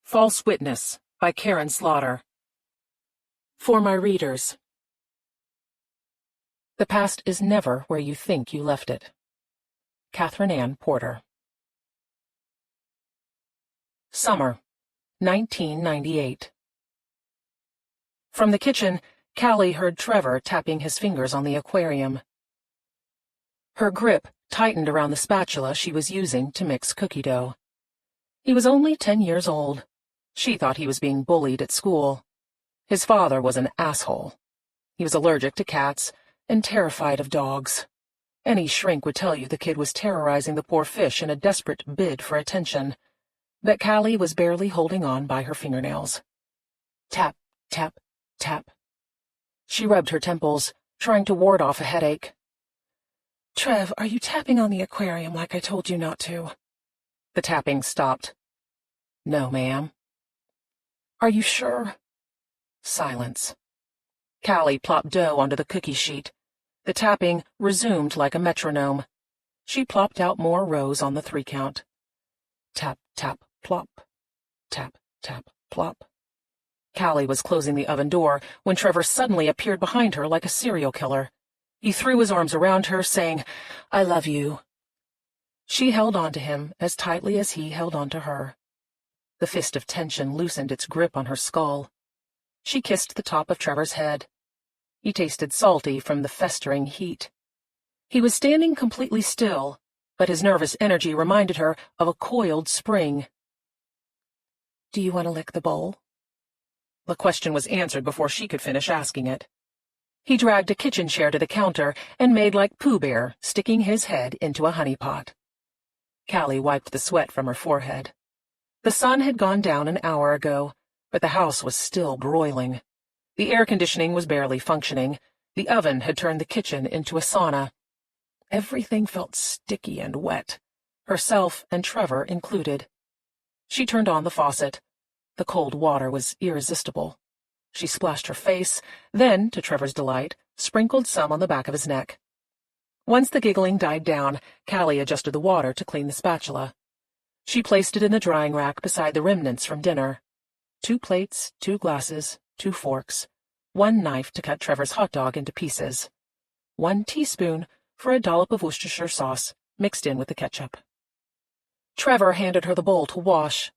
False Witness by Karin Slaughter. For my readers. The past is never where you think you left it. Catherine Ann Porter. Summer, 1998. From the kitchen, Callie heard Trevor tapping his fingers on the aquarium. Her grip tightened around the spatula she was using to mix cookie dough. He was only 10 years old. She thought he was being bullied at school. His father was an asshole. He was allergic to cats and terrified of dogs. Any shrink would tell you the kid was terrorizing the poor fish in a desperate bid for attention. But Callie was barely holding on by her fingernails. Tap, tap, tap. She rubbed her temples, trying to ward off a headache. "Trev, are you tapping on the aquarium like I told you not to?" The tapping stopped. "No, ma'am." "Are you sure?" Silence. Callie plopped dough onto the cookie sheet. The tapping resumed like a metronome. She plopped out more rows on the 3-count. Tap, tap, plop. Tap, tap, plop. Callie was closing the oven door when Trevor suddenly appeared behind her like a serial killer. He threw his arms around her, saying, "I love you." She held on to him as tightly as he held on to her. The fist of tension loosened its grip on her skull. She kissed the top of Trevor's head. He tasted salty from the festering heat. He was standing completely still, but his nervous energy reminded her of a coiled spring. "Do you want to lick the bowl?" The question was answered before she could finish asking it. He dragged a kitchen chair to the counter and made like Pooh Bear, sticking his head into a honey pot. Callie wiped the sweat from her forehead. The sun had gone down an hour ago, but the house was still broiling. The air conditioning was barely functioning. The oven had turned the kitchen into a sauna. Everything felt sticky and wet, herself and Trevor included. She turned on the faucet. The cold water was irresistible. She splashed her face, then, to Trevor's delight, sprinkled some on the back of his neck. Once the giggling died down, Callie adjusted the water to clean the spatula. She placed it in the drying rack beside the remnants from dinner. 2 plates, 2 glasses, 2 forks, 1 knife to cut Trevor's hot dog into pieces, 1 teaspoon for a dollop of Worcestershire sauce mixed in with the ketchup. Trevor handed her the bowl to wash.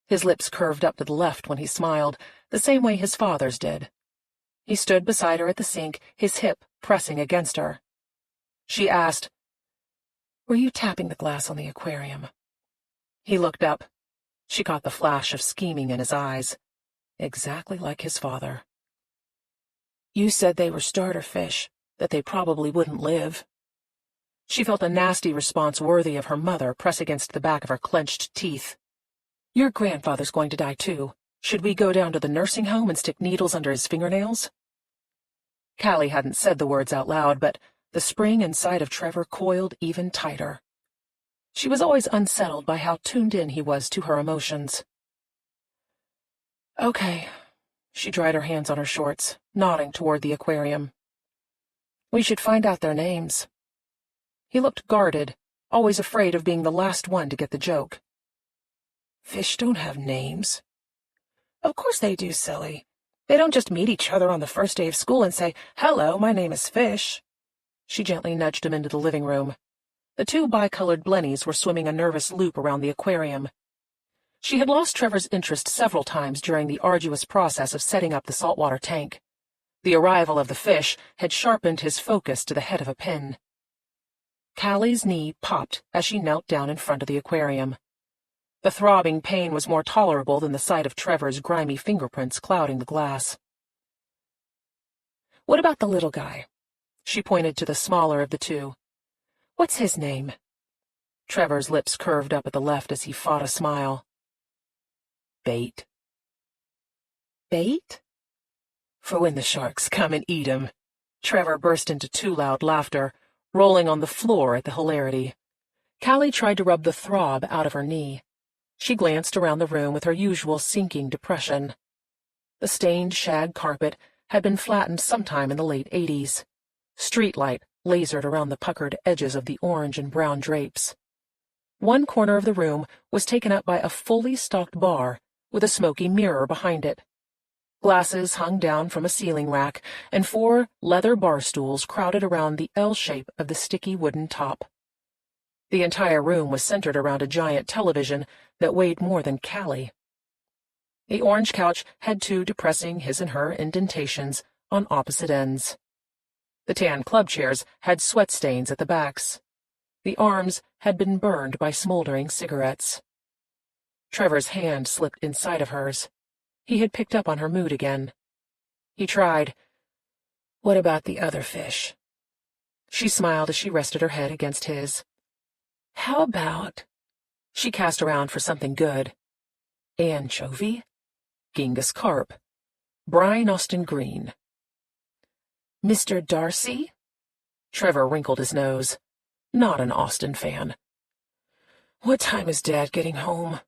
His lips curved up to the left when he smiled, the same way his father's did. He stood beside her at the sink, his hip pressing against her. She asked, "Were you tapping the glass on the aquarium?" He looked up. She caught the flash of scheming in his eyes, exactly like his father. "You said they were starter fish, that they probably wouldn't live." She felt a nasty response worthy of her mother press against the back of her clenched teeth. "Your grandfather's going to die, too. Should we go down to the nursing home and stick needles under his fingernails?" Callie hadn't said the words out loud, but the spring inside of Trevor coiled even tighter. She was always unsettled by how tuned in he was to her emotions. "Okay." She dried her hands on her shorts, nodding toward the aquarium. "We should find out their names." He looked guarded, always afraid of being the last one to get the joke. "Fish don't have names." "Of course they do, silly. They don't just meet each other on the first day of school and say, 'Hello, my name is Fish.'" She gently nudged him into the living room. The 2 bicolored blennies were swimming a nervous loop around the aquarium. She had lost Trevor's interest several times during the arduous process of setting up the saltwater tank. The arrival of the fish had sharpened his focus to the head of a pin. Callie's knee popped as she knelt down in front of the aquarium. The throbbing pain was more tolerable than the sight of Trevor's grimy fingerprints clouding the glass. "What about the little guy?" She pointed to the smaller of the 2. "What's his name?" Trevor's lips curved up at the left as he fought a smile. "Bait." "Bait?" "For when the sharks come and eat him." Trevor burst into too loud laughter, rolling on the floor at the hilarity. Callie tried to rub the throb out of her knee. She glanced around the room with her usual sinking depression. The stained shag carpet had been flattened sometime in the late 80s. Streetlight lasered around the puckered edges of the orange and brown drapes. One corner of the room was taken up by a fully stocked bar with a smoky mirror behind it. Glasses hung down from a ceiling rack, and 4 leather bar stools crowded around the L shape of the sticky wooden top. The entire room was centered around a giant television that weighed more than Callie. The orange couch had 2 depressing his and her indentations on opposite ends. The tan club chairs had sweat stains at the backs. The arms had been burned by smoldering cigarettes. Trevor's hand slipped inside of hers. He had picked up on her mood again. He tried, "What about the other fish?" She smiled as she rested her head against his. "How about—" She cast around for something good. "Anchovy, Genghis carp, brine Austin green." "Mr. Darcy?" Trevor wrinkled his nose. Not an Austin fan. "What time is Dad getting home?"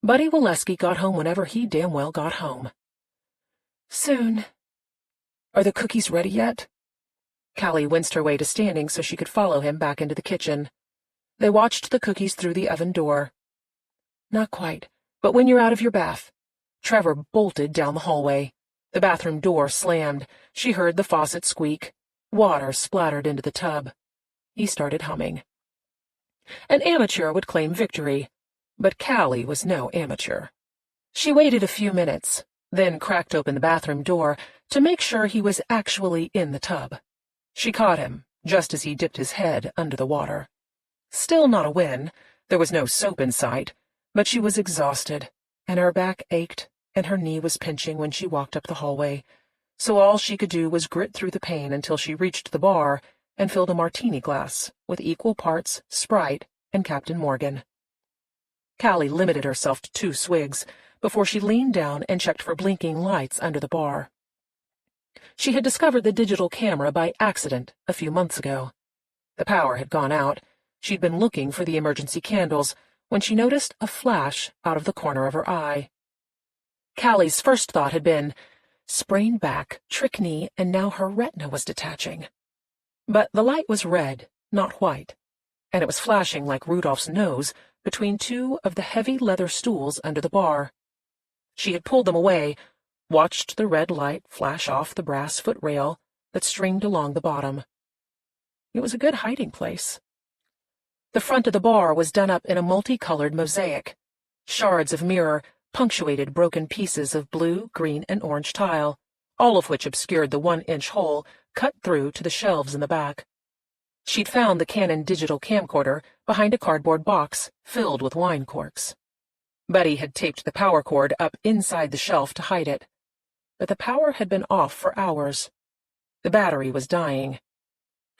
Buddy Waleski got home whenever he damn well got home. "Soon." "Are the cookies ready yet?" Callie winced her way to standing so she could follow him back into the kitchen. They watched the cookies through the oven door. "Not quite, but when you're out of your bath." Trevor bolted down the hallway. The bathroom door slammed. She heard the faucet squeak. Water splattered into the tub. He started humming. An amateur would claim victory, but Callie was no amateur. She waited a few minutes, then cracked open the bathroom door to make sure he was actually in the tub. She caught him, just as he dipped his head under the water. Still not a win. There was no soap in sight, but she was exhausted, and her back ached, and her knee was pinching when she walked up the hallway, so all she could do was grit through the pain until she reached the bar and filled a martini glass with equal parts Sprite and Captain Morgan. Callie limited herself to 2 swigs before she leaned down and checked for blinking lights under the bar. She had discovered the digital camera by accident a few months ago. The power had gone out. She'd been looking for the emergency candles when she noticed a flash out of the corner of her eye. Callie's first thought had been, sprained back, trick knee, and now her retina was detaching. But the light was red, not white, and it was flashing like Rudolph's nose between 2 of the heavy leather stools under the bar. She had pulled them away, watched the red light flash off the brass footrail that stringed along the bottom. It was a good hiding place. The front of the bar was done up in a multicolored mosaic. Shards of mirror punctuated broken pieces of blue, green, and orange tile, all of which obscured the 1-inch hole cut through to the shelves in the back. She'd found the Canon digital camcorder behind a cardboard box filled with wine corks. Buddy had taped the power cord up inside the shelf to hide it, but the power had been off for hours. The battery was dying.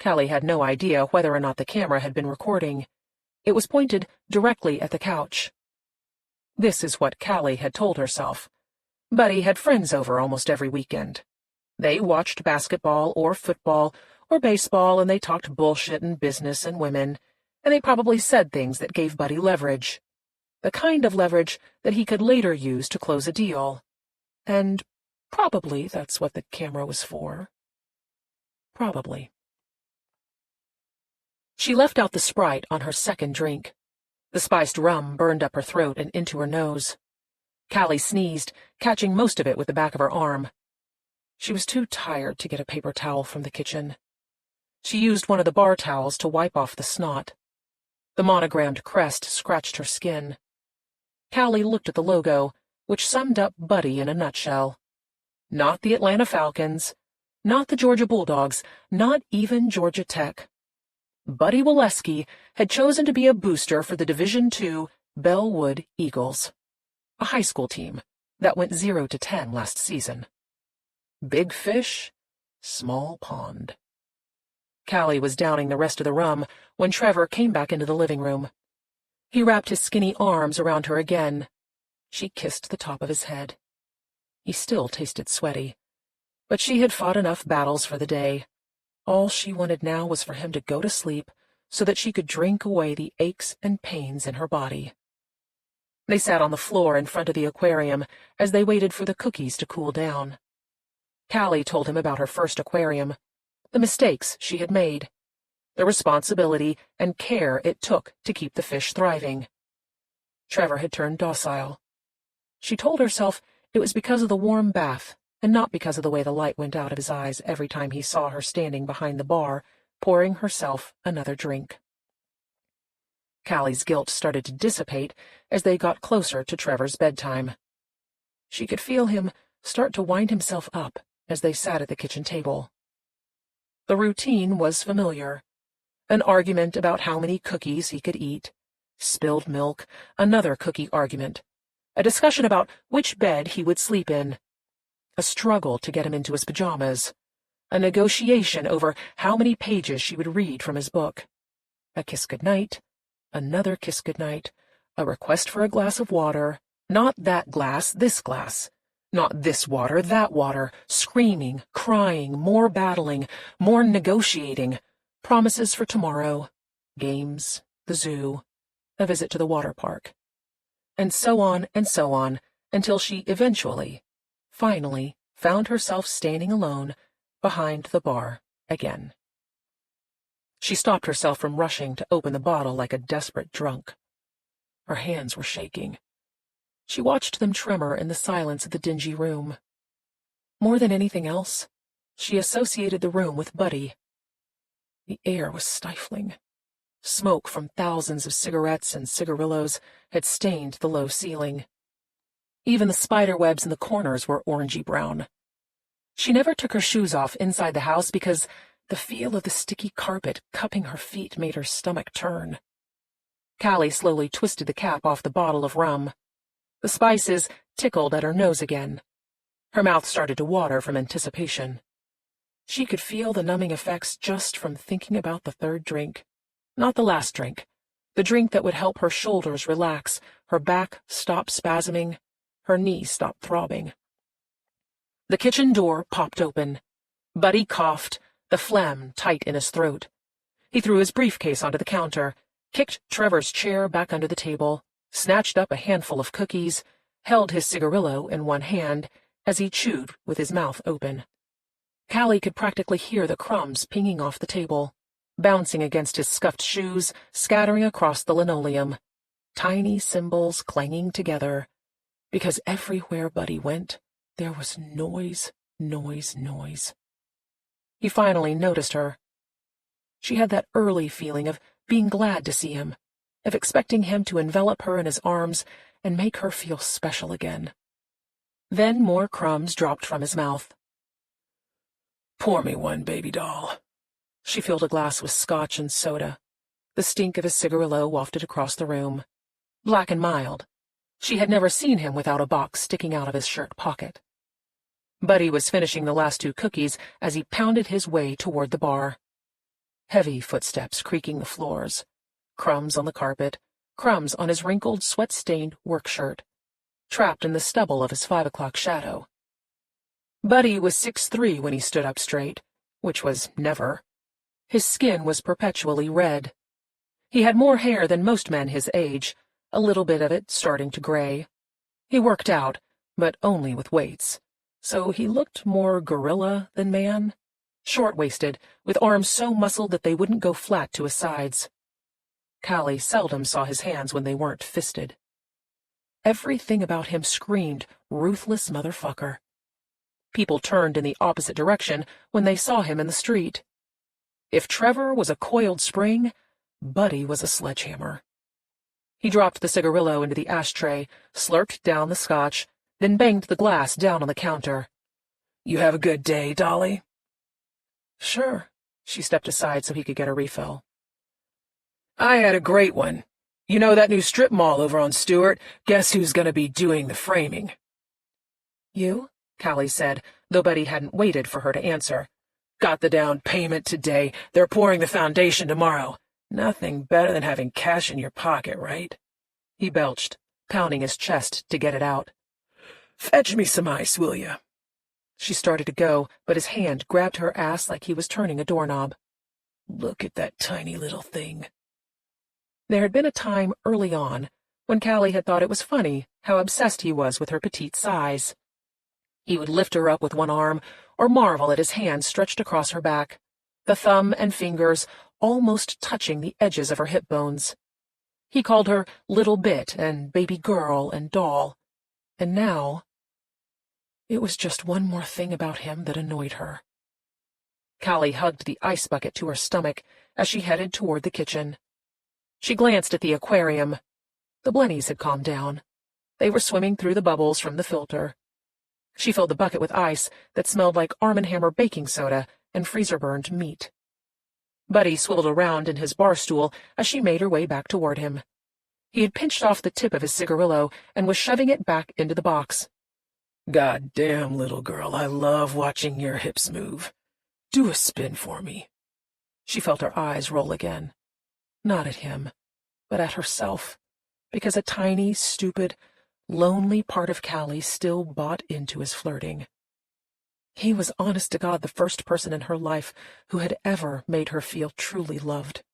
Callie had no idea whether or not the camera had been recording. It was pointed directly at the couch. This is what Callie had told herself. Buddy had friends over almost every weekend. They watched basketball or football or baseball, and they talked bullshit and business and women, and they probably said things that gave Buddy leverage. The kind of leverage that he could later use to close a deal. And probably that's what the camera was for. Probably. She left out the Sprite on her second drink. The spiced rum burned up her throat and into her nose. Callie sneezed, catching most of it with the back of her arm. She was too tired to get a paper towel from the kitchen. She used one of the bar towels to wipe off the snot. The monogrammed crest scratched her skin. Callie looked at the logo, which summed up Buddy in a nutshell. Not the Atlanta Falcons, not the Georgia Bulldogs, not even Georgia Tech. Buddy Waleski had chosen to be a booster for the Division II Bellwood Eagles, a high school team that went 0-10 last season. Big fish, small pond. Callie was downing the rest of the rum when Trevor came back into the living room. He wrapped his skinny arms around her again. She kissed the top of his head. He still tasted sweaty, but she had fought enough battles for the day. All she wanted now was for him to go to sleep so that she could drink away the aches and pains in her body. They sat on the floor in front of the aquarium as they waited for the cookies to cool down. Callie told him about her first aquarium, the mistakes she had made, the responsibility and care it took to keep the fish thriving. Trevor had turned docile. She told herself it was because of the warm bath, and not because of the way the light went out of his eyes every time he saw her standing behind the bar, pouring herself another drink. Callie's guilt started to dissipate as they got closer to Trevor's bedtime. She could feel him start to wind himself up as they sat at the kitchen table. The routine was familiar. An argument about how many cookies he could eat, spilled milk, another cookie argument, a discussion about which bed he would sleep in, a struggle to get him into his pajamas, a negotiation over how many pages she would read from his book, a kiss goodnight, another kiss goodnight, a request for a glass of water, not that glass, this glass, not this water, that water, screaming, crying, more battling, more negotiating, promises for tomorrow, games, the zoo, a visit to the water park, and so on, until she eventually, finally, found herself standing alone behind the bar again. She stopped herself from rushing to open the bottle like a desperate drunk. Her hands were shaking. She watched them tremor in the silence of the dingy room. More than anything else, she associated the room with Buddy. The air was stifling. Smoke from thousands of cigarettes and cigarillos had stained the low ceiling. Even the spider webs in the corners were orangey-brown. She never took her shoes off inside the house because the feel of the sticky carpet cupping her feet made her stomach turn. Callie slowly twisted the cap off the bottle of rum. The spices tickled at her nose again. Her mouth started to water from anticipation. She could feel the numbing effects just from thinking about the third drink. Not the last drink. The drink that would help her shoulders relax, her back stop spasming, her knees stop throbbing. The kitchen door popped open. Buddy coughed, the phlegm tight in his throat. He threw his briefcase onto the counter, kicked Trevor's chair back under the table, snatched up a handful of cookies, held his cigarillo in one hand as he chewed with his mouth open. Callie could practically hear the crumbs pinging off the table, bouncing against his scuffed shoes, scattering across the linoleum, tiny cymbals clanging together, because everywhere Buddy went, there was noise, noise, noise. He finally noticed her. She had that early feeling of being glad to see him, of expecting him to envelop her in his arms and make her feel special again. Then more crumbs dropped from his mouth. "Pour me one, baby doll." She filled a glass with scotch and soda. The stink of his cigarillo wafted across the room. Black and mild. She had never seen him without a box sticking out of his shirt pocket. Buddy was finishing the last two cookies as he pounded his way toward the bar. Heavy footsteps creaking the floors. Crumbs on the carpet, crumbs on his wrinkled, sweat-stained work shirt, trapped in the stubble of his 5 o'clock shadow. Buddy was 6'3" when he stood up straight, which was never. His skin was perpetually red. He had more hair than most men his age, a little bit of it starting to gray. He worked out, but only with weights, so he looked more gorilla than man, short-waisted, with arms so muscled that they wouldn't go flat to his sides. Callie seldom saw his hands when they weren't fisted. Everything about him screamed, ruthless motherfucker. People turned in the opposite direction when they saw him in the street. If Trevor was a coiled spring, Buddy was a sledgehammer. He dropped the cigarillo into the ashtray, slurped down the scotch, then banged the glass down on the counter. "You have a good day, Dolly?" "Sure." She stepped aside so he could get a refill. "I had a great one. You know that new strip mall over on Stewart? Guess who's going to be doing the framing?" "You?" Callie said, though Buddy hadn't waited for her to answer. "Got the down payment today. They're pouring the foundation tomorrow. Nothing better than having cash in your pocket, right?" He belched, pounding his chest to get it out. "Fetch me some ice, will you?" She started to go, but his hand grabbed her ass like he was turning a doorknob. "Look at that tiny little thing." There had been a time early on when Callie had thought it was funny how obsessed he was with her petite size. He would lift her up with one arm, or marvel at his hand stretched across her back, the thumb and fingers almost touching the edges of her hip bones. He called her little bit and baby girl and doll. And now, it was just one more thing about him that annoyed her. Callie hugged the ice bucket to her stomach as she headed toward the kitchen. She glanced at the aquarium. The blennies had calmed down. They were swimming through the bubbles from the filter. She filled the bucket with ice that smelled like Arm & Hammer baking soda and freezer-burned meat. Buddy swiveled around in his bar stool as she made her way back toward him. He had pinched off the tip of his cigarillo and was shoving it back into the box. "God damn, little girl, I love watching your hips move. Do a spin for me." She felt her eyes roll again. Not at him, but at herself, because a tiny, stupid, lonely part of Callie still bought into his flirting. He was honest to God the first person in her life who had ever made her feel truly loved.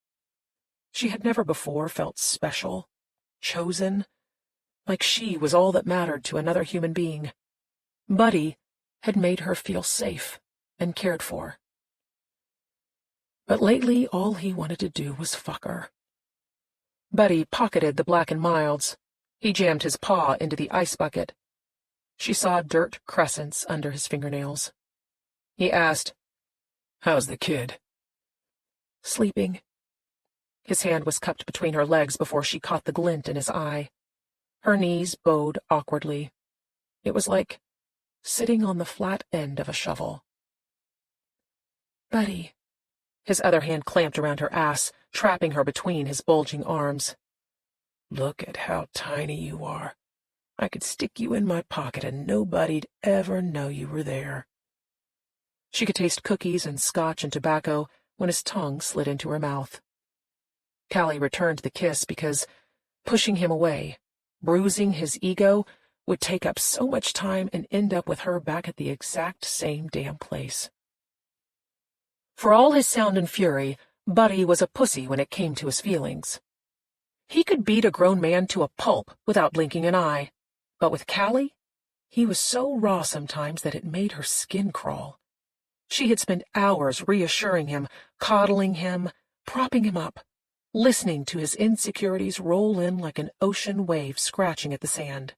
She had never before felt special, chosen, like she was all that mattered to another human being. Buddy had made her feel safe and cared for. But lately all he wanted to do was fuck her. Buddy pocketed the Black & Milds. He jammed his paw into the ice bucket. She saw dirt crescents under his fingernails. He asked, "How's the kid?" "Sleeping." His hand was cupped between her legs before she caught the glint in his eye. Her knees bowed awkwardly. It was like sitting on the flat end of a shovel. "Buddy." His other hand clamped around her ass, trapping her between his bulging arms. "Look at how tiny you are. I could stick you in my pocket and nobody'd ever know you were there." She could taste cookies and scotch and tobacco when his tongue slid into her mouth. Callie returned the kiss because pushing him away, bruising his ego, would take up so much time and end up with her back at the exact same damn place. For all his sound and fury, Buddy was a pussy when it came to his feelings. He could beat a grown man to a pulp without blinking an eye, but with Callie, he was so raw sometimes that it made her skin crawl. She had spent hours reassuring him, coddling him, propping him up, listening to his insecurities roll in like an ocean wave scratching at the sand.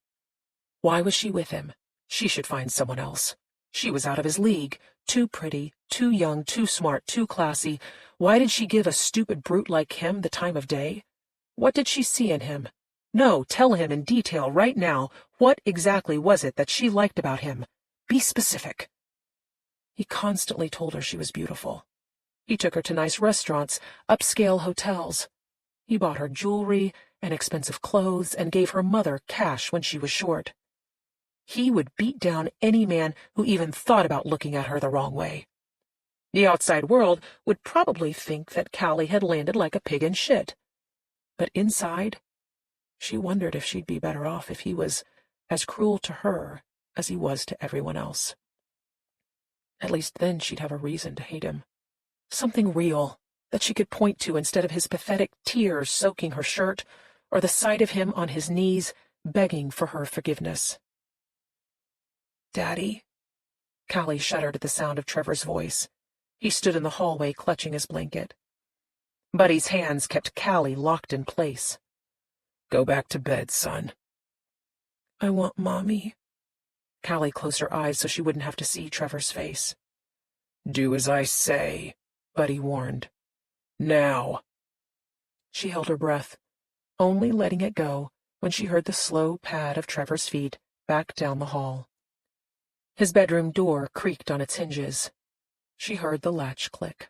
Why was she with him? She should find someone else. She was out of his league, too pretty, too young, too smart, too classy. Why did she give a stupid brute like him the time of day? What did she see in him? No, tell him in detail right now. What exactly was it that she liked about him? Be specific. He constantly told her she was beautiful. He took her to nice restaurants, upscale hotels. He bought her jewelry and expensive clothes and gave her mother cash when she was short. He would beat down any man who even thought about looking at her the wrong way. The outside world would probably think that Callie had landed like a pig in shit. But inside, she wondered if she'd be better off if he was as cruel to her as he was to everyone else. At least then she'd have a reason to hate him. Something real that she could point to instead of his pathetic tears soaking her shirt or the sight of him on his knees begging for her forgiveness. "Daddy?" Callie shuddered at the sound of Trevor's voice. He stood in the hallway clutching his blanket. Buddy's hands kept Callie locked in place. "Go back to bed, son." "I want Mommy." Callie closed her eyes so she wouldn't have to see Trevor's face. "Do as I say," Buddy warned. "Now." She held her breath, only letting it go when she heard the slow pad of Trevor's feet back down the hall. His bedroom door creaked on its hinges. She heard the latch click.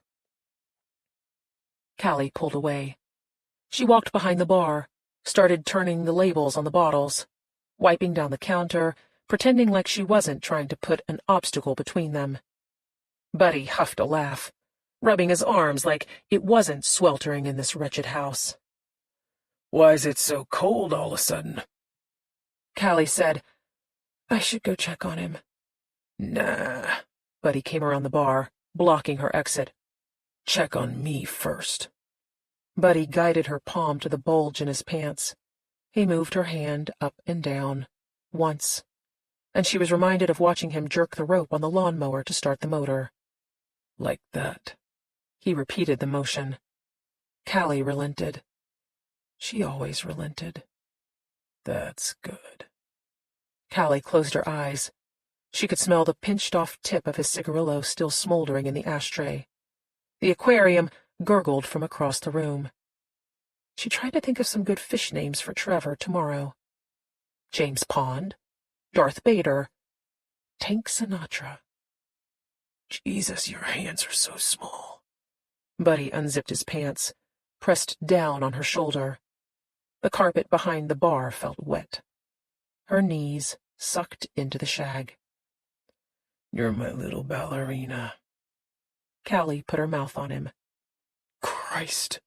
Callie pulled away. She walked behind the bar, started turning the labels on the bottles, wiping down the counter, pretending like she wasn't trying to put an obstacle between them. Buddy huffed a laugh, rubbing his arms like it wasn't sweltering in this wretched house. "Why's it so cold all of a sudden?" Callie said, "I should go check on him." "Nah." Buddy came around the bar, blocking her exit. "Check on me first." Buddy guided her palm to the bulge in his pants. He moved her hand up and down, once, and she was reminded of watching him jerk the rope on the lawnmower to start the motor. "Like that." He repeated the motion. Callie relented. She always relented. "That's good." Callie closed her eyes. She could smell the pinched-off tip of his cigarillo still smoldering in the ashtray. The aquarium gurgled from across the room. She tried to think of some good fish names for Trevor tomorrow. James Pond, Darth Vader, Tank Sinatra. Jesus, your hands are so small. Buddy unzipped his pants, pressed down on her shoulder. The carpet behind the bar felt wet. Her knees sucked into the shag. You're my little ballerina. Callie put her mouth on him. Christ.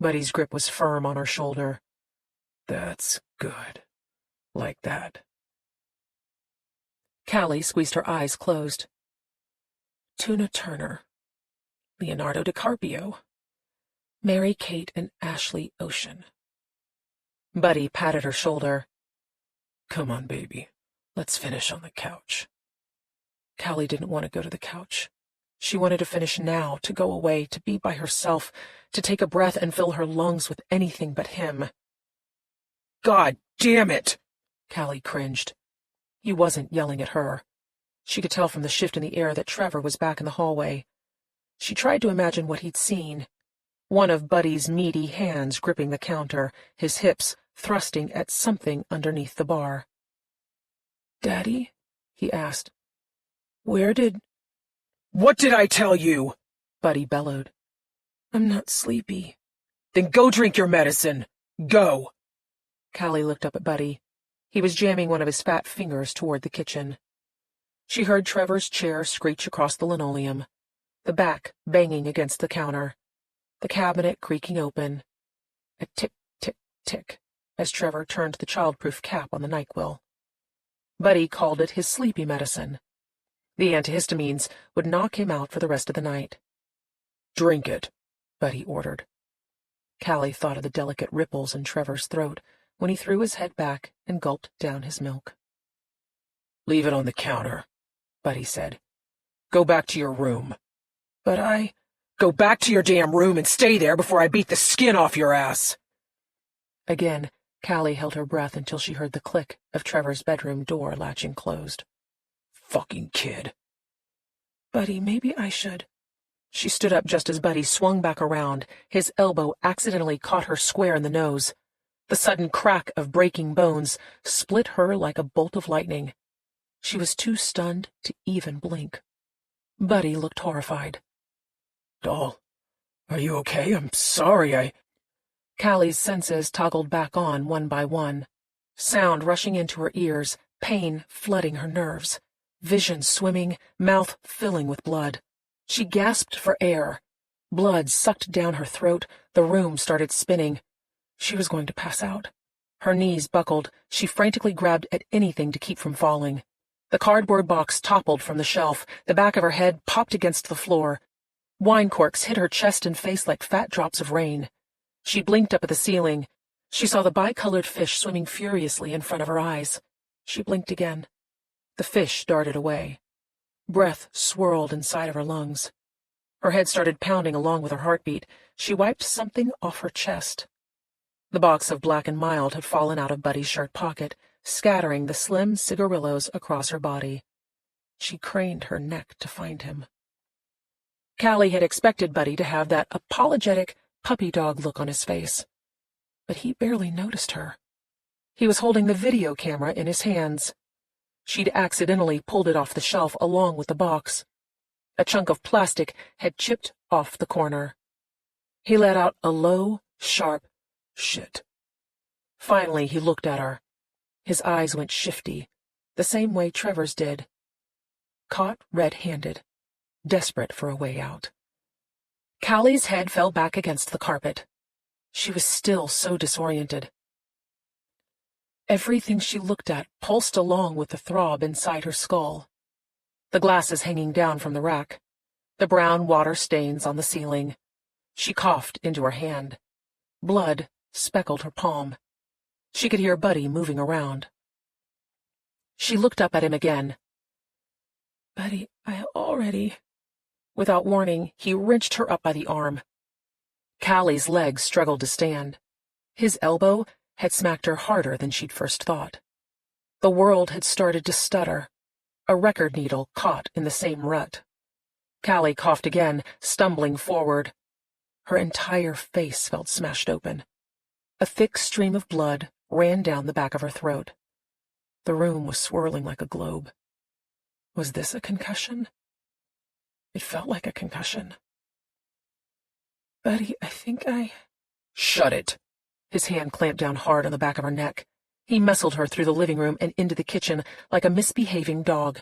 Buddy's grip was firm on her shoulder. That's good. Like that. Callie squeezed her eyes closed. Tuna Turner, Leonardo DiCaprio, Mary Kate and Ashley Ocean. Buddy patted her shoulder. Come on, baby. Let's finish on the couch. Callie didn't want to go to the couch. She wanted to finish now, to go away, to be by herself, to take a breath and fill her lungs with anything but him. God damn it! Callie cringed. He wasn't yelling at her. She could tell from the shift in the air that Trevor was back in the hallway. She tried to imagine what he'd seen. One of Buddy's meaty hands gripping the counter, his hips thrusting at something underneath the bar. Daddy? He asked. What did I tell you? Buddy bellowed. I'm not sleepy. Then go drink your medicine. Go. Callie looked up at Buddy. He was jamming one of his fat fingers toward the kitchen. She heard Trevor's chair screech across the linoleum, the back banging against the counter, the cabinet creaking open. A tick, tick, tick, as Trevor turned the childproof cap on the NyQuil. Buddy called it his sleepy medicine. The antihistamines would knock him out for the rest of the night. Drink it, Buddy ordered. Callie thought of the delicate ripples in Trevor's throat when he threw his head back and gulped down his milk. Leave it on the counter, Buddy said. Go back to your room. But Go back to your damn room and stay there before I beat the skin off your ass. Again, Callie held her breath until she heard the click of Trevor's bedroom door latching closed. Fucking kid. Buddy, maybe I should. She stood up just as Buddy swung back around. His elbow accidentally caught her square in the nose. The sudden crack of breaking bones split her like a bolt of lightning. She was too stunned to even blink. Buddy looked horrified. Doll, are you okay? I'm sorry, Callie's senses toggled back on one by one. Sound rushing into her ears, pain flooding her nerves. Vision swimming, mouth filling with blood. She gasped for air. Blood sucked down her throat. The room started spinning. She was going to pass out. Her knees buckled. She frantically grabbed at anything to keep from falling. The cardboard box toppled from the shelf. The back of her head popped against the floor. Wine corks hit her chest and face like fat drops of rain. She blinked up at the ceiling. She saw the bicolored fish swimming furiously in front of her eyes. She blinked again. The fish darted away. Breath swirled inside of her lungs. Her head started pounding along with her heartbeat. She wiped something off her chest. The box of Black and Mild had fallen out of Buddy's shirt pocket, scattering the slim cigarillos across her body. She craned her neck to find him. Callie had expected Buddy to have that apologetic, puppy dog look on his face. But he barely noticed her. He was holding the video camera in his hands. She'd accidentally pulled it off the shelf along with the box. A chunk of plastic had chipped off the corner. He let out a low, sharp shit. Finally, he looked at her. His eyes went shifty, the same way Trevor's did. Caught red-handed, desperate for a way out. Callie's head fell back against the carpet. She was still so disoriented. Everything she looked at pulsed along with the throb inside her skull. The glasses hanging down from the rack, the brown water stains on the ceiling. She coughed into her hand. Blood speckled her palm. She could hear Buddy moving around. She looked up at him again. Buddy, I already... Without warning, he wrenched her up by the arm. Callie's legs struggled to stand. His elbow had smacked her harder than she'd first thought. The world had started to stutter, a record needle caught in the same rut. Callie coughed again, stumbling forward. Her entire face felt smashed open. A thick stream of blood ran down the back of her throat. The room was swirling like a globe. Was this a concussion? It felt like a concussion. Buddy, I think I... Shut it! His hand clamped down hard on the back of her neck. He muscled her through the living room and into the kitchen like a misbehaving dog.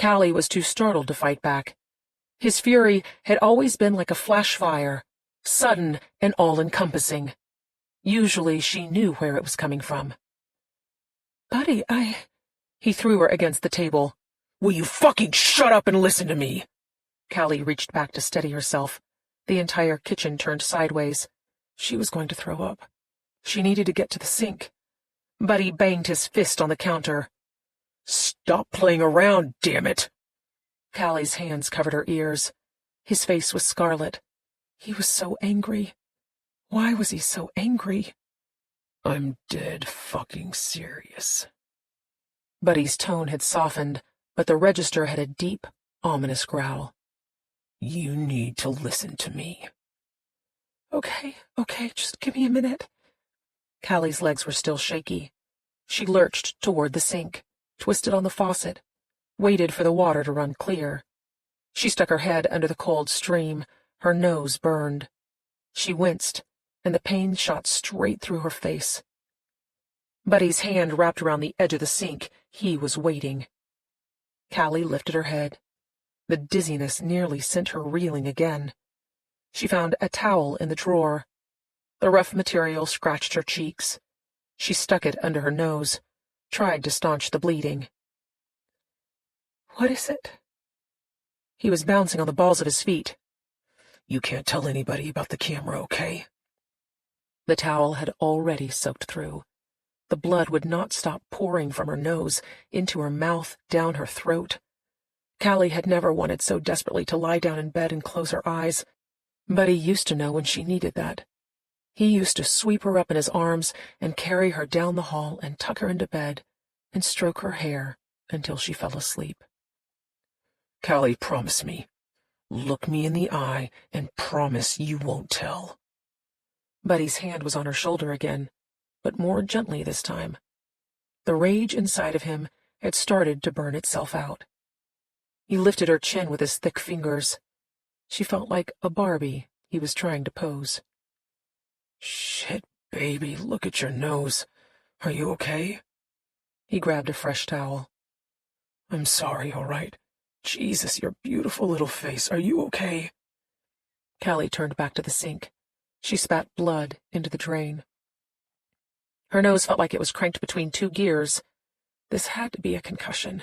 Callie was too startled to fight back. His fury had always been like a flash fire, sudden and all-encompassing. Usually she knew where it was coming from. Buddy, He threw her against the table. Will you fucking shut up and listen to me? Callie reached back to steady herself. The entire kitchen turned sideways. She was going to throw up. She needed to get to the sink. Buddy banged his fist on the counter. Stop playing around, damn it! Callie's hands covered her ears. His face was scarlet. He was so angry. Why was he so angry? I'm dead fucking serious. Buddy's tone had softened, but the register had a deep, ominous growl. You need to listen to me. Okay, just give me a minute. Callie's legs were still shaky. She lurched toward the sink, twisted on the faucet, waited for the water to run clear. She stuck her head under the cold stream. Her nose burned. She winced, and the pain shot straight through her face. Buddy's hand wrapped around the edge of the sink. He was waiting. Callie lifted her head. The dizziness nearly sent her reeling again. She found a towel in the drawer. The rough material scratched her cheeks. She stuck it under her nose, tried to staunch the bleeding. What is it? He was bouncing on the balls of his feet. You can't tell anybody about the camera, okay? The towel had already soaked through. The blood would not stop pouring from her nose, into her mouth, down her throat. Callie had never wanted so desperately to lie down in bed and close her eyes. But he used to know when she needed that. He used to sweep her up in his arms and carry her down the hall and tuck her into bed and stroke her hair until she fell asleep. Callie, promise me. Look me in the eye and promise you won't tell. Buddy's hand was on her shoulder again, but more gently this time. The rage inside of him had started to burn itself out. He lifted her chin with his thick fingers. She felt like a Barbie he was trying to pose. Shit, baby, look at your nose. Are you okay? He grabbed a fresh towel. I'm sorry, all right? Jesus, your beautiful little face. Are you okay? Callie turned back to the sink. She spat blood into the drain. Her nose felt like it was cranked between two gears. This had to be a concussion.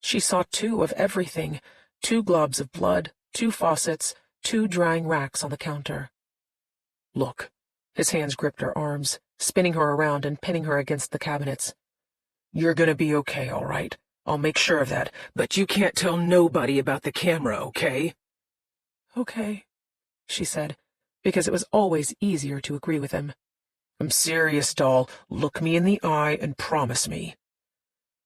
She saw two of everything, 2 globs of blood, 2 faucets, 2 drying racks on the counter. Look. His hands gripped her arms, spinning her around and pinning her against the cabinets. You're gonna be okay, all right? I'll make sure of that, but you can't tell nobody about the camera, okay? Okay, she said, because it was always easier to agree with him. I'm serious, doll. Look me in the eye and promise me.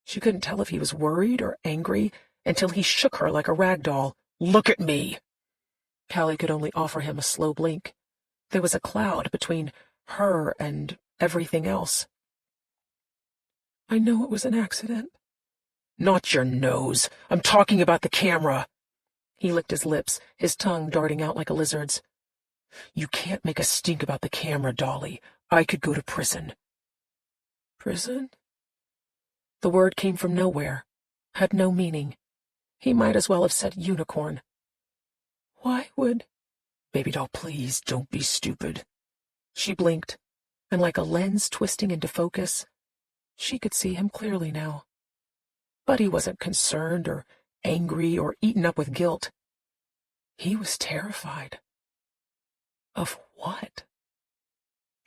She couldn't tell if he was worried or angry until he shook her like a rag doll. Look at me! Callie could only offer him a slow blink. There was a cloud between her and everything else. I know it was an accident. Not your nose. I'm talking about the camera. He licked his lips, his tongue darting out like a lizard's. You can't make a stink about the camera, Dolly. I could go to prison. Prison? The word came from nowhere, had no meaning. He might as well have said unicorn. Why would... Baby doll, please, don't be stupid. She blinked, and like a lens twisting into focus, she could see him clearly now. But he wasn't concerned or angry or eaten up with guilt. He was terrified. Of what?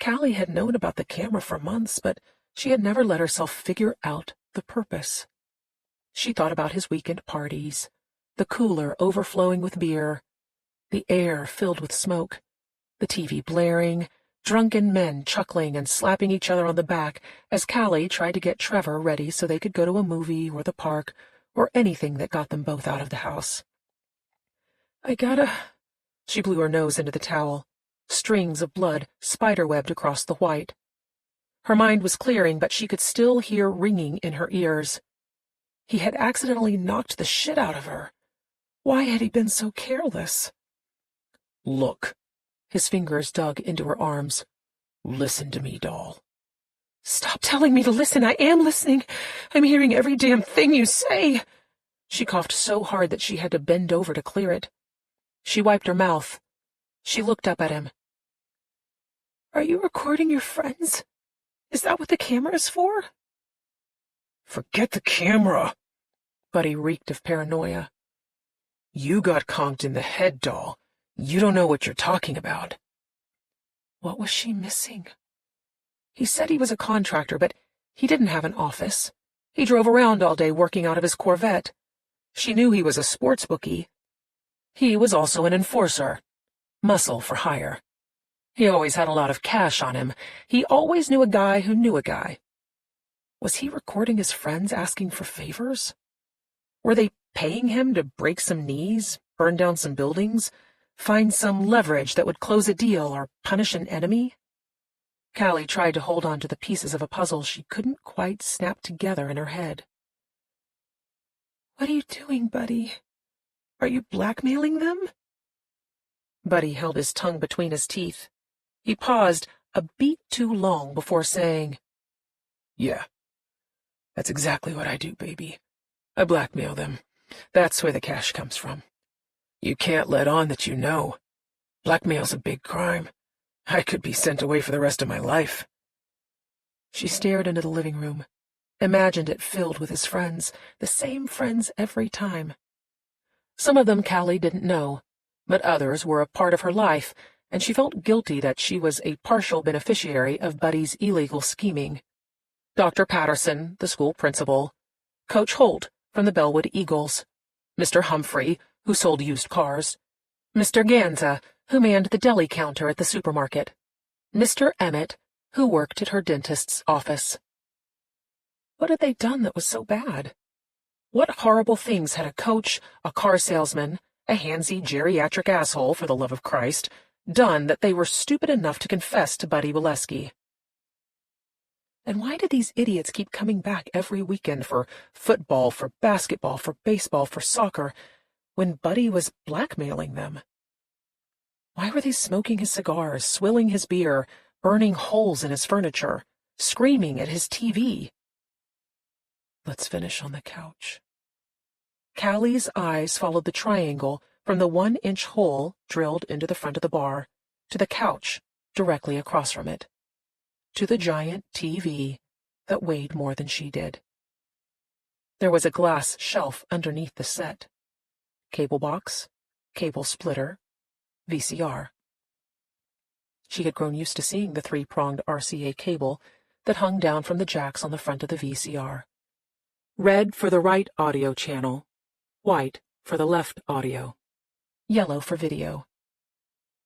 Callie had known about the camera for months, but she had never let herself figure out the purpose. She thought about his weekend parties, the cooler overflowing with beer, the air filled with smoke, the TV blaring, drunken men chuckling and slapping each other on the back as Callie tried to get Trevor ready so they could go to a movie or the park or anything that got them both out of the house. She blew her nose into the towel. Strings of blood spiderwebbed across the white. Her mind was clearing, but she could still hear ringing in her ears. He had accidentally knocked the shit out of her. Why had he been so careless? Look. His fingers dug into her arms. Listen to me, doll. Stop telling me to listen. I am listening. I'm hearing every damn thing you say. She coughed so hard that she had to bend over to clear it. She wiped her mouth. She looked up at him. Are you recording your friends? Is that what the camera is for? Forget the camera. Buddy reeked of paranoia. You got conked in the head, doll. You don't know what you're talking about. What was she missing? He said he was a contractor, but he didn't have an office. He drove around all day working out of his Corvette. She knew he was a sports bookie. He was also an enforcer. Muscle for hire. He always had a lot of cash on him. He always knew a guy who knew a guy. Was he recording his friends asking for favors? Were they paying him to break some knees, burn down some buildings, find some leverage that would close a deal or punish an enemy? Callie tried to hold on to the pieces of a puzzle she couldn't quite snap together in her head. What are you doing, Buddy? Are you blackmailing them? Buddy held his tongue between his teeth. He paused a beat too long before saying, Yeah, that's exactly what I do, baby. I blackmail them. That's where the cash comes from. You can't let on that you know. Blackmail's a big crime. I could be sent away for the rest of my life. She stared into the living room, imagined it filled with his friends, the same friends every time. Some of them Callie didn't know, but others were a part of her life, and she felt guilty that she was a partial beneficiary of Buddy's illegal scheming. Dr. Patterson, the school principal, Coach Holt from the Bellwood Eagles, Mr. Humphrey, who sold used cars, Mr. Ganza, who manned the deli counter at the supermarket, Mr. Emmett, who worked at her dentist's office. What had they done that was so bad? What horrible things had a coach, a car salesman, a handsy geriatric asshole, for the love of Christ, done that they were stupid enough to confess to Buddy Waleski? And why did these idiots keep coming back every weekend for football, for basketball, for baseball, for soccer, when Buddy was blackmailing them? Why were they smoking his cigars, swilling his beer, burning holes in his furniture, screaming at his TV? Let's finish on the couch. Callie's eyes followed the triangle from the 1-inch hole drilled into the front of the bar to the couch directly across from it, to the giant TV that weighed more than she did. There was a glass shelf underneath the set. Cable box, cable splitter, VCR. She had grown used to seeing the 3-pronged RCA cable that hung down from the jacks on the front of the VCR. Red for the right audio channel, white for the left audio, yellow for video.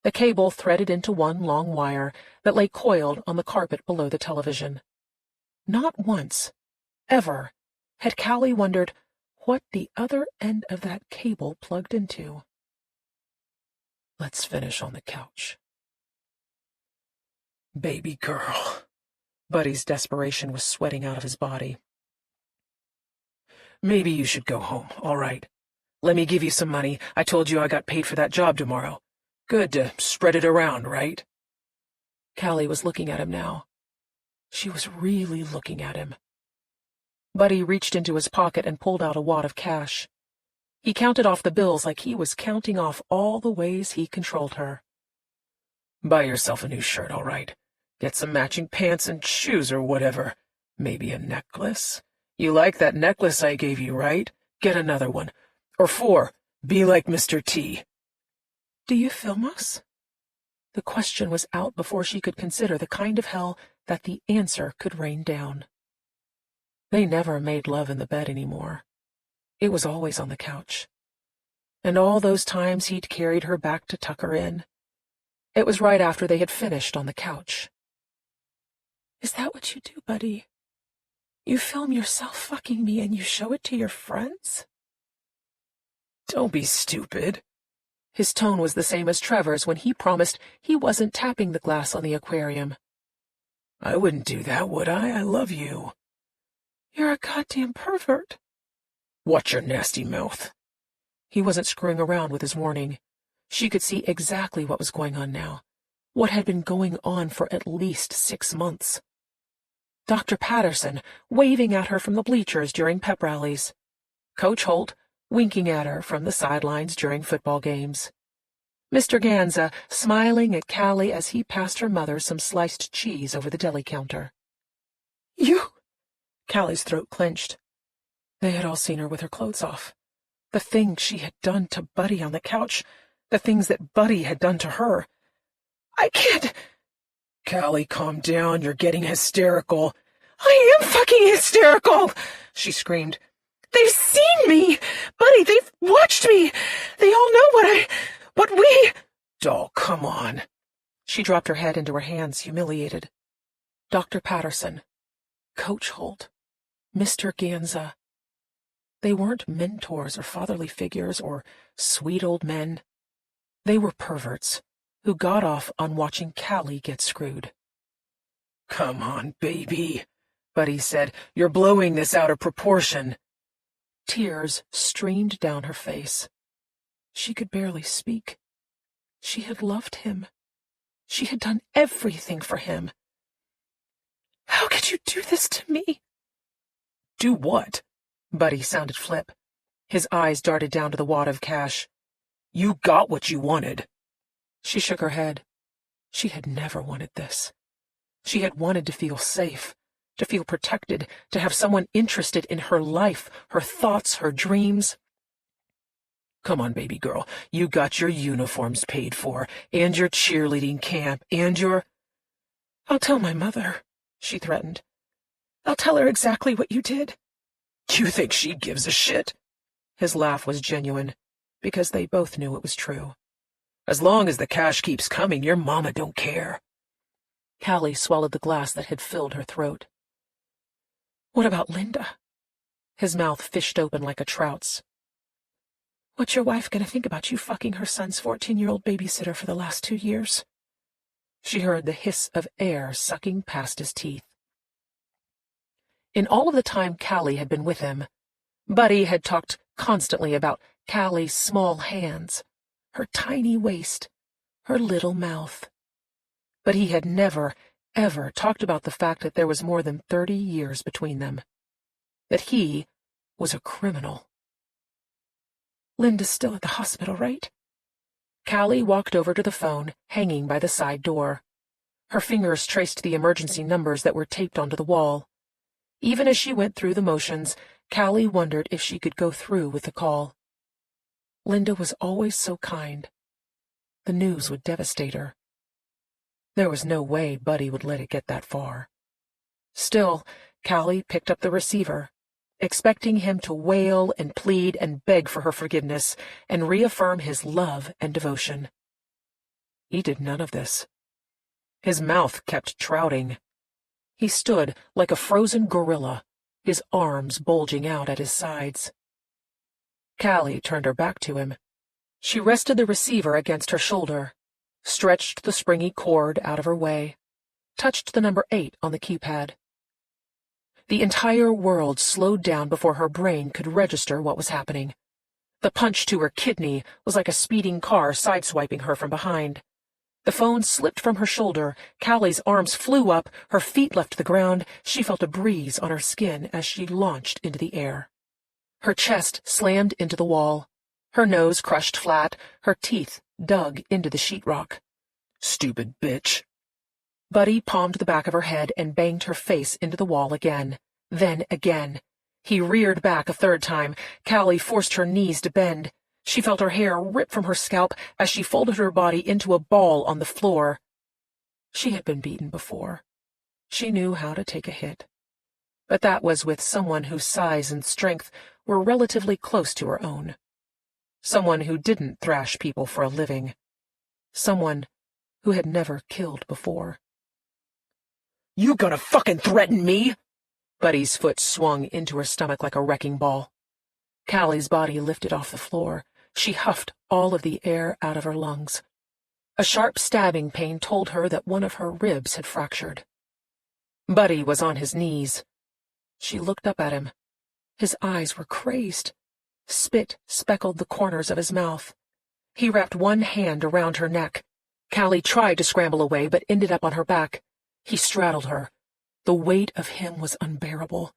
The cable threaded into one long wire that lay coiled on the carpet below the television. Not once, ever, had Callie wondered what the other end of that cable plugged into. Let's finish on the couch. Baby girl. Buddy's desperation was sweating out of his body. Maybe you should go home, all right? Let me give you some money. I told you I got paid for that job tomorrow. Good to spread it around, right? Callie was looking at him now. She was really looking at him. Buddy reached into his pocket and pulled out a wad of cash. He counted off the bills like he was counting off all the ways he controlled her. Buy yourself a new shirt, all right? Get some matching pants and shoes or whatever. Maybe a necklace. You like that necklace I gave you, right? Get another one. Or 4. Be like Mr. T. Do you film us? The question was out before she could consider the kind of hell that the answer could rain down. They never made love in the bed anymore. It was always on the couch. And all those times he'd carried her back to tuck her in. It was right after they had finished on the couch. "Is that what you do, buddy? You film yourself fucking me and you show it to your friends?" "Don't be stupid." His tone was the same as Trevor's when he promised he wasn't tapping the glass on the aquarium. "I wouldn't do that, would I? I love you." "You're a goddamn pervert." "Watch your nasty mouth." He wasn't screwing around with his warning. She could see exactly what was going on now, what had been going on for at least 6 months. Dr. Patterson waving at her from the bleachers during pep rallies. Coach Holt winking at her from the sidelines during football games. Mr. Ganza smiling at Callie as he passed her mother some sliced cheese over the deli counter. "You—" Callie's throat clenched. They had all seen her with her clothes off. The things she had done to Buddy on the couch, the things that Buddy had done to her. "I can't—" "Callie, calm down. You're getting hysterical." "I am fucking hysterical!" she screamed. "They've seen me! Buddy, they've watched me! They all know what we—" "Doll, come on." She dropped her head into her hands, humiliated. Dr. Patterson, Coach Holt, Mr. Ganza. They weren't mentors or fatherly figures or sweet old men. They were perverts who got off on watching Callie get screwed. "Come on, baby," Buddy said. "You're blowing this out of proportion." Tears streamed down her face. She could barely speak. She had loved him. She had done everything for him. "How could you do this to me?" "Do what?" Buddy sounded flip. His eyes darted down to the wad of cash. "You got what you wanted." She shook her head. She had never wanted this. She had wanted to feel safe, to feel protected, to have someone interested in her life, her thoughts, her dreams. "Come on, baby girl. You got your uniforms paid for, and your cheerleading camp, and your—" "I'll tell my mother," she threatened. "I'll tell her exactly what you did." "You think she gives a shit?" His laugh was genuine, because they both knew it was true. "As long as the cash keeps coming, your mama don't care." Callie swallowed the glass that had filled her throat. "What about Linda?" His mouth fished open like a trout's. "What's your wife going to think about you fucking her son's 14-year-old babysitter for the last 2 years?" She heard the hiss of air sucking past his teeth. In all of the time Callie had been with him, Buddy had talked constantly about Callie's small hands, her tiny waist, her little mouth. But he had never, ever talked about the fact that there was more than 30 years between them. That he was a criminal. "Linda's still at the hospital, right?" Callie walked over to the phone, hanging by the side door. Her fingers traced the emergency numbers that were taped onto the wall. Even as she went through the motions, Callie wondered if she could go through with the call. Linda was always so kind. The news would devastate her. There was no way Buddy would let it get that far. Still, Callie picked up the receiver, expecting him to wail and plead and beg for her forgiveness and reaffirm his love and devotion. He did none of this. His mouth kept trouting. He stood like a frozen gorilla, his arms bulging out at his sides. Callie turned her back to him. She rested the receiver against her shoulder, stretched the springy cord out of her way, touched the number 8 on the keypad. The entire world slowed down before her brain could register what was happening. The punch to her kidney was like a speeding car sideswiping her from behind. The phone slipped from her shoulder, Callie's arms flew up, her feet left the ground, she felt a breeze on her skin as she launched into the air. Her chest slammed into the wall, her nose crushed flat, her teeth dug into the sheetrock. "Stupid bitch." Buddy palmed the back of her head and banged her face into the wall again, then again. He reared back a third time. Callie forced her knees to bend. She felt her hair rip from her scalp as she folded her body into a ball on the floor. She had been beaten before. She knew how to take a hit. But that was with someone whose size and strength were relatively close to her own. Someone who didn't thrash people for a living. Someone who had never killed before. "You gonna fucking threaten me?" Buddy's foot swung into her stomach like a wrecking ball. Callie's body lifted off the floor. She huffed all of the air out of her lungs. A sharp stabbing pain told her that one of her ribs had fractured. Buddy was on his knees. She looked up at him. His eyes were crazed. Spit speckled the corners of his mouth. He wrapped one hand around her neck. Callie tried to scramble away, but ended up on her back. He straddled her. The weight of him was unbearable.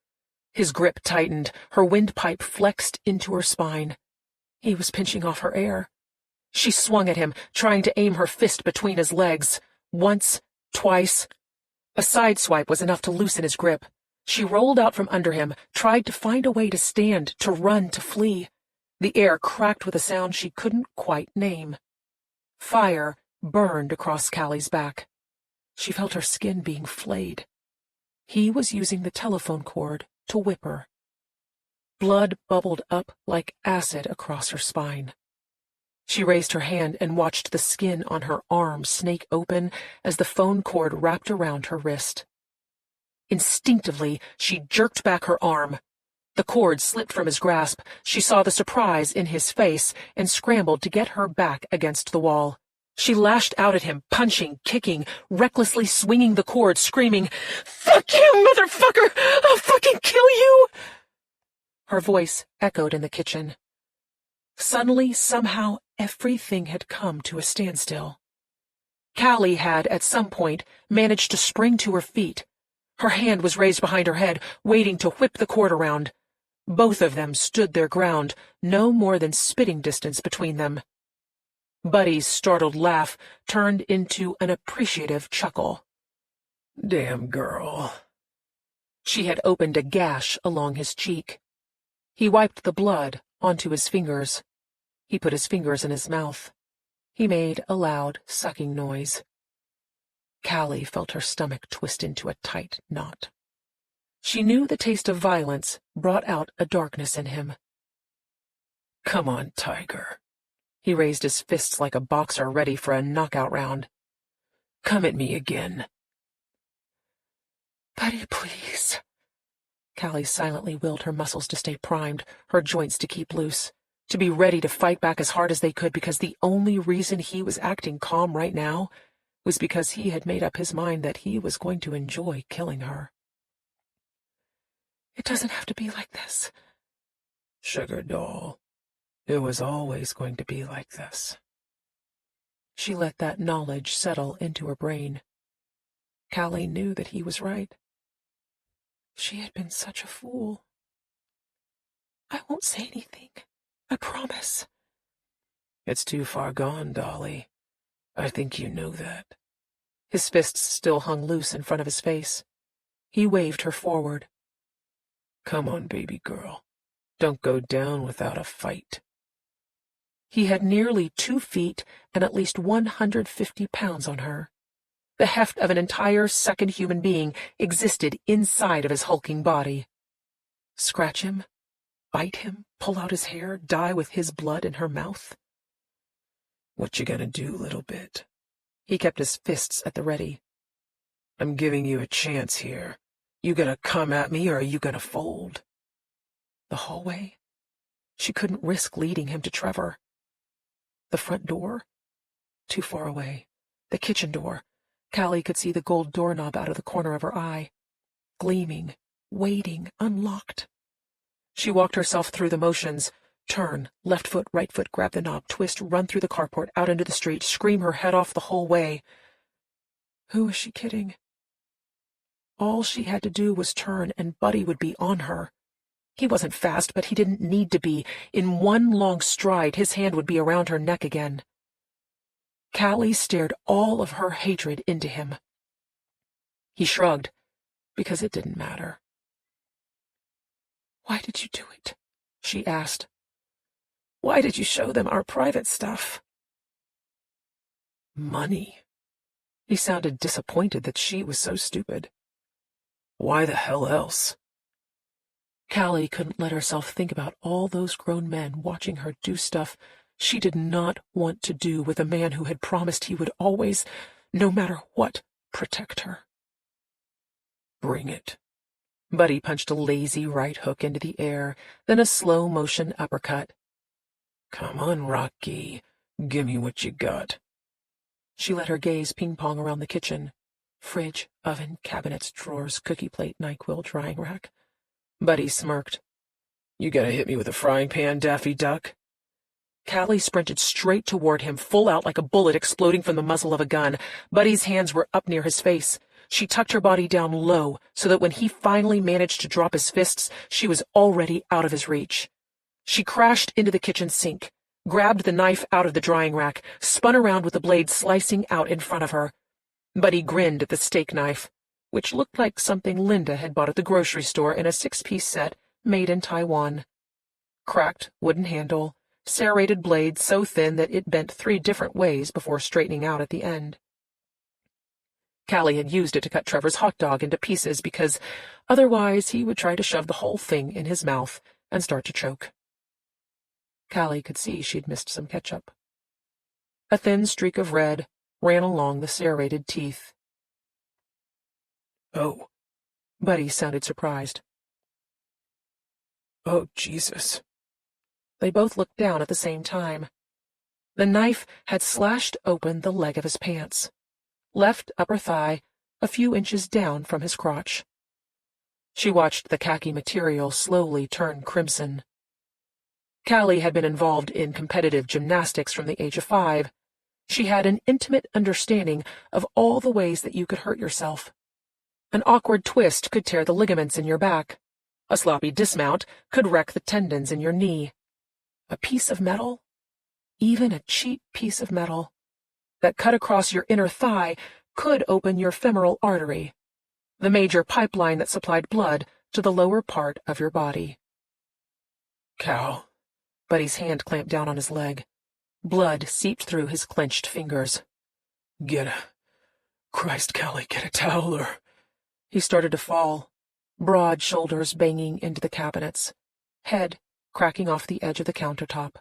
His grip tightened. Her windpipe flexed into her spine. He was pinching off her air. She swung at him, trying to aim her fist between his legs. Once, twice. A side swipe was enough to loosen his grip. She rolled out from under him, tried to find a way to stand, to run, to flee. The air cracked with a sound she couldn't quite name. Fire burned across Callie's back. She felt her skin being flayed. He was using the telephone cord to whip her. Blood bubbled up like acid across her spine. She raised her hand and watched the skin on her arm snake open as the phone cord wrapped around her wrist. Instinctively, she jerked back her arm. The cord slipped from his grasp. She saw the surprise in his face and scrambled to get her back against the wall. She lashed out at him, punching, kicking, recklessly swinging the cord, screaming, "Fuck you, motherfucker! I'll fucking kill you!" Her voice echoed in the kitchen. Suddenly, somehow, everything had come to a standstill. Callie had, at some point, managed to spring to her feet. Her hand was raised behind her head, waiting to whip the cord around. Both of them stood their ground, no more than spitting distance between them. Buddy's startled laugh turned into an appreciative chuckle. "Damn girl." She had opened a gash along his cheek. He wiped the blood onto his fingers. He put his fingers in his mouth. He made a loud, sucking noise. Callie felt her stomach twist into a tight knot. She knew the taste of violence brought out a darkness in him. "Come on, Tiger." He raised his fists like a boxer ready for a knockout round. "Come at me again." "Buddy, please." Callie silently willed her muscles to stay primed, her joints to keep loose, to be ready to fight back as hard as they could, because the only reason he was acting calm right now was because he had made up his mind that he was going to enjoy killing her. "It doesn't have to be like this." "Sugar doll, it was always going to be like this." She let that knowledge settle into her brain. Callie knew that he was right. She had been such a fool. "I won't say anything. I promise." "It's too far gone, Dolly. I think you know that." His fists still hung loose in front of his face. He waved her forward. "Come on, baby girl. Don't go down without a fight." He had nearly 2 feet and at least 150 pounds on her. The heft of an entire second human being existed inside of his hulking body. Scratch him, bite him, pull out his hair, die with his blood in her mouth. "What you gonna do, little bit?" He kept his fists at the ready. "I'm giving you a chance here. You gonna come at me, or are you gonna fold?" The hallway? She couldn't risk leading him to Trevor. The front door? Too far away. The kitchen door. Callie could see the gold doorknob out of the corner of her eye. Gleaming, waiting, unlocked. She walked herself through the motions. Turn, left foot, right foot, grab the knob, twist, run through the carport, out into the street, scream her head off the whole way. Who was she kidding? All she had to do was turn, and Buddy would be on her. He wasn't fast, but he didn't need to be. In one long stride, his hand would be around her neck again. Callie stared all of her hatred into him. He shrugged, because it didn't matter. "Why did you do it?" she asked. "Why did you show them our private stuff?" "Money." He sounded disappointed that she was so stupid. "Why the hell else?" Callie couldn't let herself think about all those grown men watching her do stuff she did not want to do with a man who had promised he would always no matter what, protect her. Bring it. Buddy punched a lazy right hook into the air, then a slow-motion uppercut. Come on, Rocky. Gimme what you got. She let her gaze ping-pong around the kitchen. Fridge, oven, cabinets, drawers, cookie plate, NyQuil, drying rack. Buddy smirked. You gotta hit me with a frying pan, Daffy Duck. Callie sprinted straight toward him, full out like a bullet exploding from the muzzle of a gun. Buddy's hands were up near his face. She tucked her body down low, so that when he finally managed to drop his fists, she was already out of his reach. She crashed into the kitchen sink, grabbed the knife out of the drying rack, spun around with the blade slicing out in front of her. Buddy grinned at the steak knife, which looked like something Linda had bought at the grocery store in a 6-piece set made in Taiwan. Cracked wooden handle, serrated blade so thin that it bent 3 different ways before straightening out at the end. Callie had used it to cut Trevor's hot dog into pieces because otherwise he would try to shove the whole thing in his mouth and start to choke. Callie could see she'd missed some ketchup. A thin streak of red ran along the serrated teeth. Oh. Buddy sounded surprised. Oh, Jesus. They both looked down at the same time. The knife had slashed open the leg of his pants. Left upper thigh, a few inches down from his crotch. She watched the khaki material slowly turn crimson. Callie had been involved in competitive gymnastics from the age of 5. She had an intimate understanding of all the ways that you could hurt yourself. An awkward twist could tear the ligaments in your back. A sloppy dismount could wreck the tendons in your knee. A piece of metal, even a cheap piece of metal, that cut across your inner thigh could open your femoral artery, the major pipeline that supplied blood to the lower part of your body. Cal. Buddy's hand clamped down on his leg. Blood seeped through his clenched fingers. Christ, Callie, get a towel or... He started to fall, broad shoulders banging into the cabinets, head cracking off the edge of the countertop.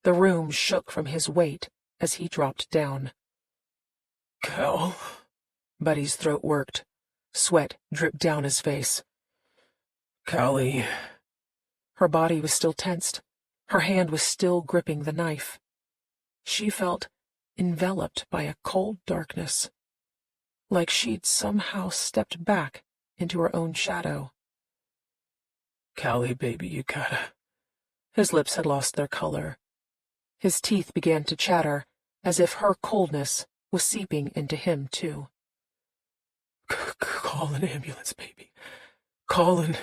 The room shook from his weight as he dropped down. Cal. Buddy's throat worked. Sweat dripped down his face. Callie. Her body was still tensed. Her hand was still gripping the knife. She felt enveloped by a cold darkness, like she'd somehow stepped back into her own shadow. Callie, baby, you gotta... His lips had lost their color. His teeth began to chatter, as if her coldness was seeping into him, too. Call an ambulance, baby. Call an...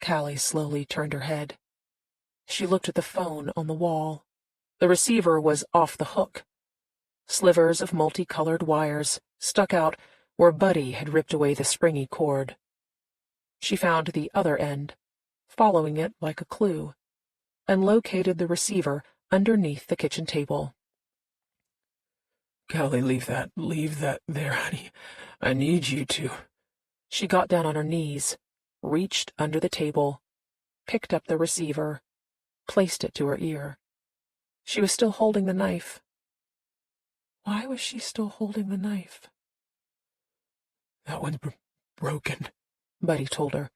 Callie slowly turned her head. She looked at the phone on the wall. The receiver was off the hook. Slivers of multicolored wires stuck out where Buddy had ripped away the springy cord. She found the other end, following it like a clue, and located the receiver underneath the kitchen table. Callie, leave that there, honey. I need you to... She got down on her knees, reached under the table, picked up the receiver, placed it to her ear. She was still holding the knife. Why was she still holding the knife? That one's broken, Buddy told her.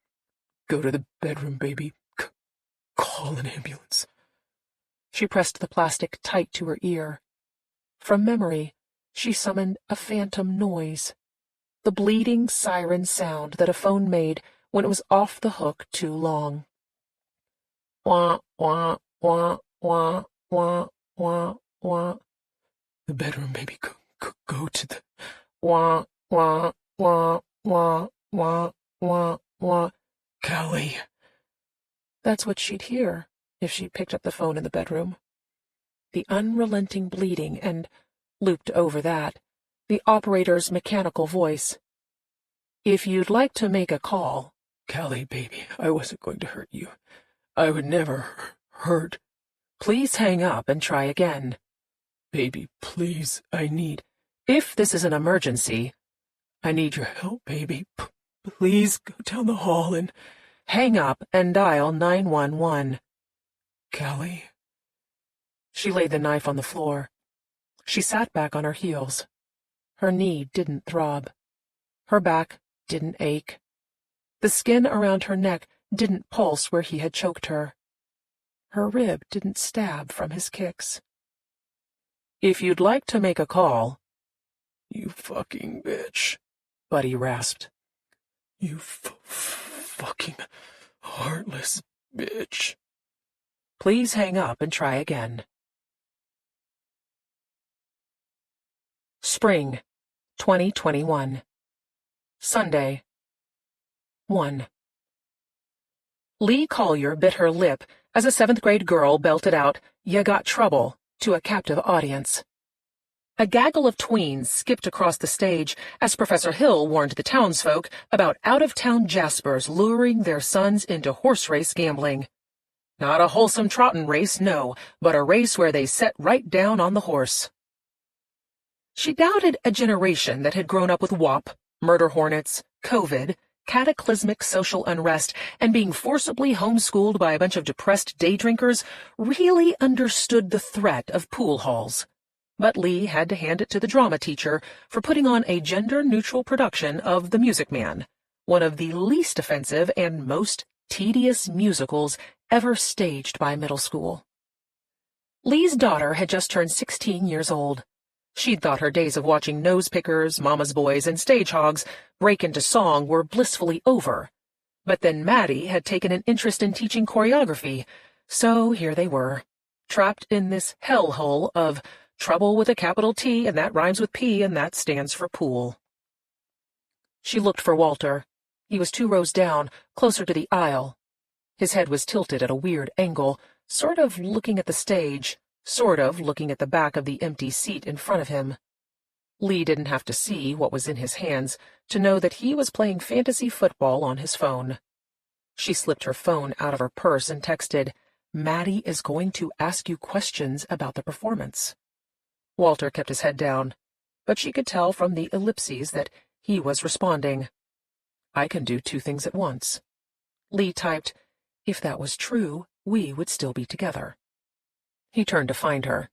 Go to the bedroom, baby. Call an ambulance. She pressed the plastic tight to her ear. From memory, she summoned a phantom noise, the bleeding siren sound that a phone made when it was off the hook too long. Wah, wah, wah, wah, wah, wah, wah. The bedroom, baby. Go to the... Wah, wah, wah, wah, wah, wah, wah. Callie. That's what she'd hear if she picked up the phone in the bedroom. The unrelenting bleeding and, looped over that, the operator's mechanical voice. If you'd like to make a call... Callie, baby, I wasn't going to hurt you. I would never hurt. Please hang up and try again. Baby, please, I need... If this is an emergency... I need your help, baby. Please go down the hall and... Hang up and dial 911. Callie. She laid the knife on the floor. She sat back on her heels. Her knee didn't throb. Her back didn't ache. The skin around her neck didn't pulse where he had choked her. Her rib didn't stab from his kicks. "If you'd like to make a call—" "You fucking bitch," Buddy rasped. "You fucking heartless bitch." "Please hang up and try again." Spring, 2021. Sunday. 1. Lee Collier bit her lip as a 7th-grade girl belted out, "Ya got trouble," to a captive audience. A gaggle of tweens skipped across the stage as Professor Hill warned the townsfolk about out-of-town jaspers luring their sons into horse race gambling. Not a wholesome trottin' race, no, but a race where they set right down on the horse. She doubted a generation that had grown up with WAP, murder hornets, COVID, cataclysmic social unrest, and being forcibly homeschooled by a bunch of depressed day drinkers really understood the threat of pool halls. But Lee had to hand it to the drama teacher for putting on a gender-neutral production of The Music Man, one of the least offensive and most tedious musicals ever staged by middle school. Lee's daughter had just turned 16 years old. She'd thought her days of watching Nose Pickers, Mama's Boys, and Stage Hogs break into song were blissfully over. But then Maddie had taken an interest in teaching choreography, so here they were, trapped in this hellhole of trouble with a capital T, and that rhymes with P, and that stands for pool. She looked for Walter. He was 2 rows down, closer to the aisle. His head was tilted at a weird angle, sort of looking at the stage, sort of looking at the back of the empty seat in front of him. Lee didn't have to see what was in his hands to know that he was playing fantasy football on his phone. She slipped her phone out of her purse and texted, "Maddie is going to ask you questions about the performance." Walter kept his head down, but she could tell from the ellipses that he was responding. "I can do 2 things at once." Lee typed, "If that was true, we would still be together." He turned to find her.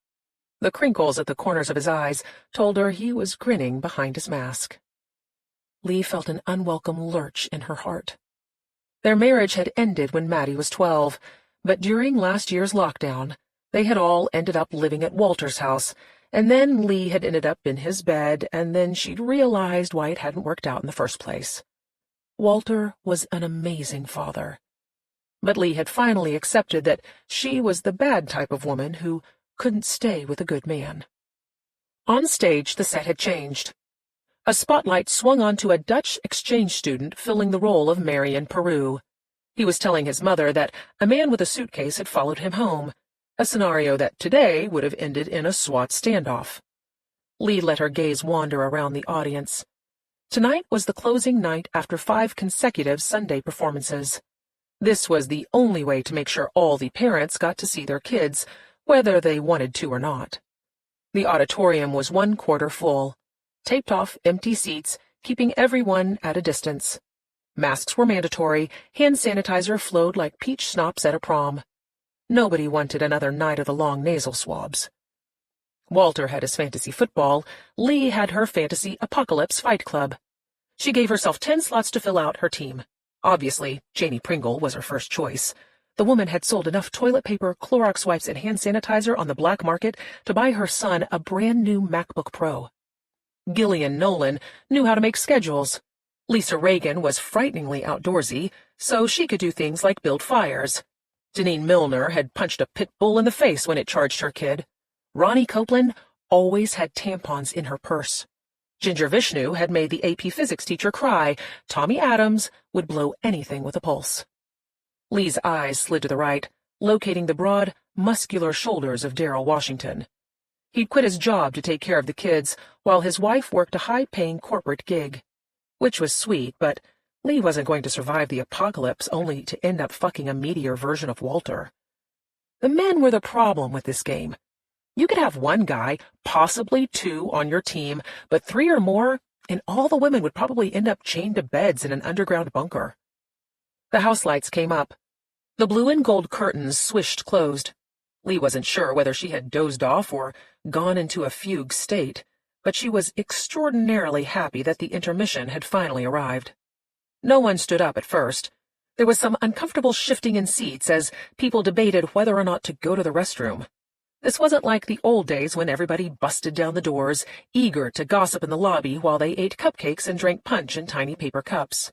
The crinkles at the corners of his eyes told her he was grinning behind his mask. Lee felt an unwelcome lurch in her heart. Their marriage had ended when Maddie was 12, but during last year's lockdown, they had all ended up living at Walter's house, and then Lee had ended up in his bed, and then she'd realized why it hadn't worked out in the first place. Walter was an amazing father. But Lee had finally accepted that she was the bad type of woman who couldn't stay with a good man. On stage, the set had changed. A spotlight swung onto a Dutch exchange student filling the role of Marion Peru. He was telling his mother that a man with a suitcase had followed him home, a scenario that today would have ended in a SWAT standoff. Lee let her gaze wander around the audience. Tonight was the closing night after 5 consecutive Sunday performances. This was the only way to make sure all the parents got to see their kids, whether they wanted to or not. The auditorium was 1/4 full, taped off empty seats, keeping everyone at a distance. Masks were mandatory, hand sanitizer flowed like peach schnapps at a prom. Nobody wanted another night of the long nasal swabs. Walter had his fantasy football, Lee had her fantasy apocalypse fight club. She gave herself 10 slots to fill out her team. Obviously, Janie Pringle was her first choice. The woman had sold enough toilet paper, Clorox wipes, and hand sanitizer on the black market to buy her son a brand-new MacBook Pro. Gillian Nolan knew how to make schedules. Lisa Reagan was frighteningly outdoorsy, so she could do things like build fires. Janine Milner had punched a pit bull in the face when it charged her kid. Ronnie Copeland always had tampons in her purse. Ginger Vishnu had made the AP physics teacher cry. Tommy Adams would blow anything with a pulse. Lee's eyes slid to the right, locating the broad, muscular shoulders of Darrell Washington. He'd quit his job to take care of the kids, while his wife worked a high-paying corporate gig. Which was sweet, but Lee wasn't going to survive the apocalypse only to end up fucking a meatier version of Walter. The men were the problem with this game. You could have 1 guy, possibly 2 on your team, but 3 or more, and all the women would probably end up chained to beds in an underground bunker. The house lights came up. The blue and gold curtains swished closed. Lee wasn't sure whether she had dozed off or gone into a fugue state, but she was extraordinarily happy that the intermission had finally arrived. No one stood up at first. There was some uncomfortable shifting in seats as people debated whether or not to go to the restroom. This wasn't like the old days when everybody busted down the doors, eager to gossip in the lobby while they ate cupcakes and drank punch in tiny paper cups.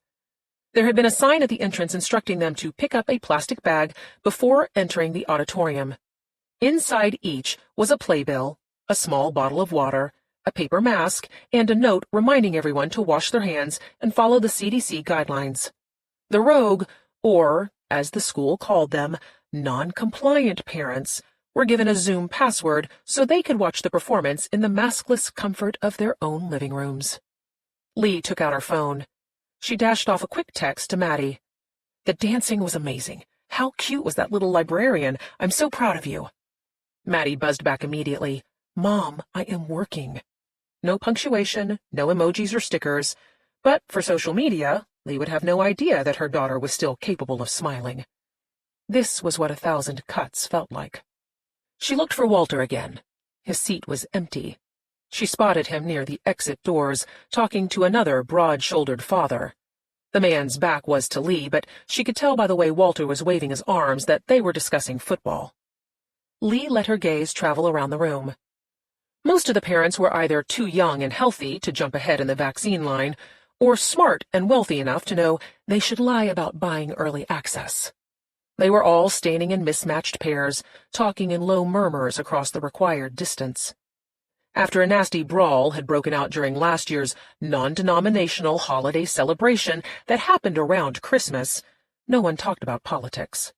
There had been a sign at the entrance instructing them to pick up a plastic bag before entering the auditorium. Inside each was a playbill, a small bottle of water, a paper mask, and a note reminding everyone to wash their hands and follow the CDC guidelines. The rogue, or, as the school called them, non-compliant parents, were given a Zoom password so they could watch the performance in the maskless comfort of their own living rooms. Lee took out her phone. She dashed off a quick text to Maddie. "The dancing was amazing. How cute was that little librarian? I'm so proud of you." Maddie buzzed back immediately. "Mom, I am working." No punctuation, no emojis or stickers, but for social media, Lee would have no idea that her daughter was still capable of smiling. This was what 1,000 cuts felt like. She looked for Walter again. His seat was empty. She spotted him near the exit doors, talking to another broad-shouldered father. The man's back was to Lee, but she could tell by the way Walter was waving his arms that they were discussing football. Lee let her gaze travel around the room. Most of the parents were either too young and healthy to jump ahead in the vaccine line, or smart and wealthy enough to know they should lie about buying early access. They were all standing in mismatched pairs, talking in low murmurs across the required distance. After a nasty brawl had broken out during last year's non-denominational holiday celebration that happened around Christmas, no one talked about politics.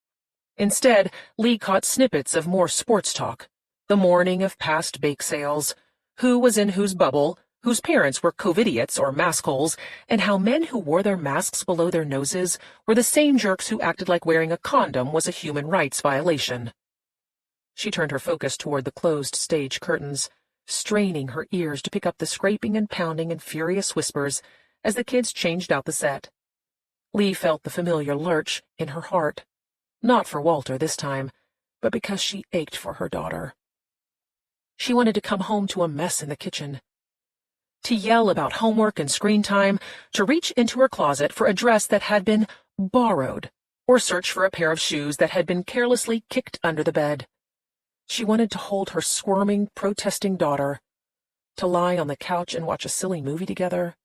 Instead, Lee caught snippets of more sports talk, the mourning of past bake sales, who was in whose bubble, whose parents were COVIDiots or mask holes, and how men who wore their masks below their noses were the same jerks who acted like wearing a condom was a human rights violation. She turned her focus toward the closed stage curtains, straining her ears to pick up the scraping and pounding and furious whispers as the kids changed out the set. Lee felt the familiar lurch in her heart, not for Walter this time, but because she ached for her daughter. She wanted to come home to a mess in the kitchen, to yell about homework and screen time, to reach into her closet for a dress that had been borrowed, or search for a pair of shoes that had been carelessly kicked under the bed. She wanted to hold her squirming, protesting daughter, to lie on the couch and watch a silly movie together,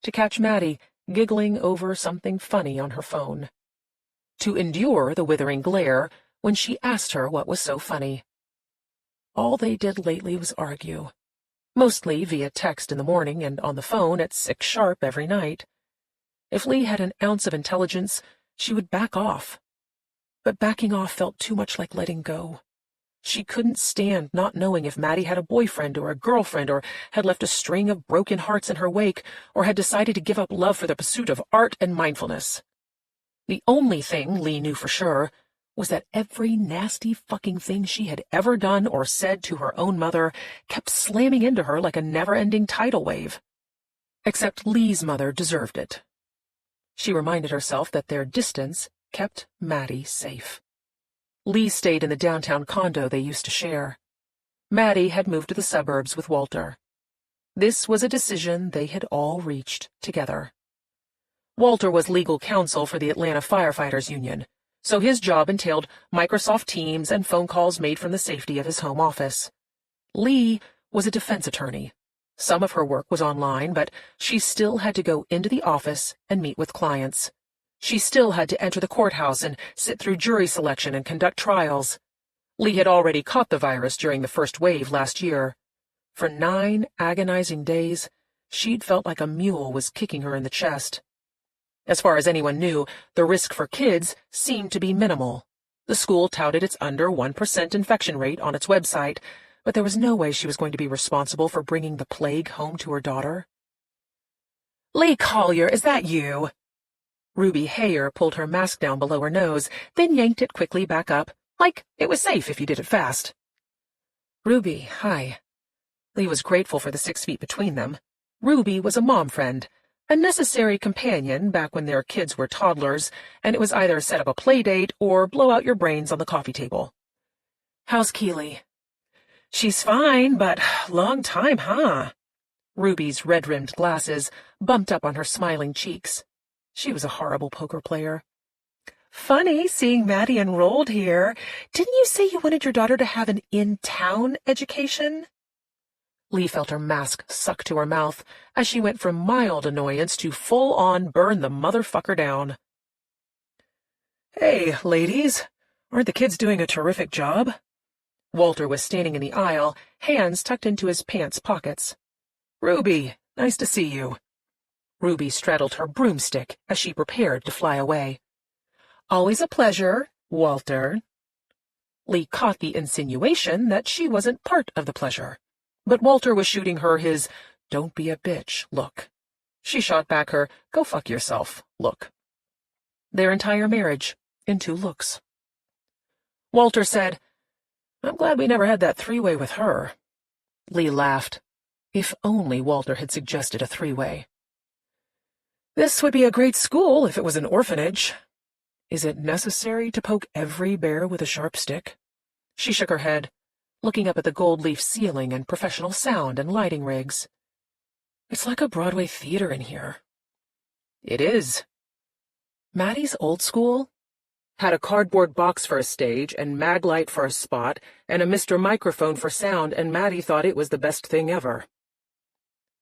to catch Maddie giggling over something funny on her phone, to endure the withering glare when she asked her what was so funny. All they did lately was argue, mostly via text in the morning and on the phone at 6 sharp every night. If Lee had an ounce of intelligence, she would back off. But backing off felt too much like letting go. She couldn't stand not knowing if Maddie had a boyfriend or a girlfriend, or had left a string of broken hearts in her wake, or had decided to give up love for the pursuit of art and mindfulness. The only thing Lee knew for sure was that every nasty fucking thing she had ever done or said to her own mother kept slamming into her like a never-ending tidal wave. Except Lee's mother deserved it. She reminded herself that their distance kept Maddie safe. Lee stayed in the downtown condo they used to share. Maddie had moved to the suburbs with Walter. This was a decision they had all reached together. Walter was legal counsel for the Atlanta Firefighters Union, so his job entailed Microsoft Teams and phone calls made from the safety of his home office. Lee was a defense attorney. Some of her work was online, but she still had to go into the office and meet with clients. She still had to enter the courthouse and sit through jury selection and conduct trials. Lee had already caught the virus during the first wave last year. For 9 agonizing days, she'd felt like a mule was kicking her in the chest. As far as anyone knew, the risk for kids seemed to be minimal. The school touted its under 1% infection rate on its website, but there was no way she was going to be responsible for bringing the plague home to her daughter. "Lee Collier, is that you?" Ruby Hayer pulled her mask down below her nose, then yanked it quickly back up, like it was safe if you did it fast. "Ruby, hi." Lee was grateful for the 6 feet between them. Ruby was a mom friend, a necessary companion back when their kids were toddlers, and it was either set up a play date or blow out your brains on the coffee table. "How's Keely?" "She's fine, but long time, huh?" Ruby's red-rimmed glasses bumped up on her smiling cheeks. She was a horrible poker player. "Funny seeing Maddie enrolled here. Didn't you say you wanted your daughter to have an in-town education?" Lee felt her mask suck to her mouth as she went from mild annoyance to full-on burn the motherfucker down. "Hey, ladies, aren't the kids doing a terrific job?" Walter was standing in the aisle, hands tucked into his pants pockets. "Ruby, nice to see you." Ruby straddled her broomstick as she prepared to fly away. "Always a pleasure, Walter." Lee caught the insinuation that she wasn't part of the pleasure, but Walter was shooting her his "don't be a bitch" look. She shot back her "go fuck yourself" look. Their entire marriage in 2 looks. Walter said, "I'm glad we never had that 3-way with her." Lee laughed. If only Walter had suggested a 3-way. "This would be a great school if it was an orphanage. Is it necessary to poke every bear with a sharp stick?" She shook her head, looking up at the gold-leaf ceiling and professional sound and lighting rigs. "It's like a Broadway theater in here." "It is." Maddie's old school had a cardboard box for a stage and Maglite for a spot and a Mr. Microphone for sound, and Maddie thought it was the best thing ever.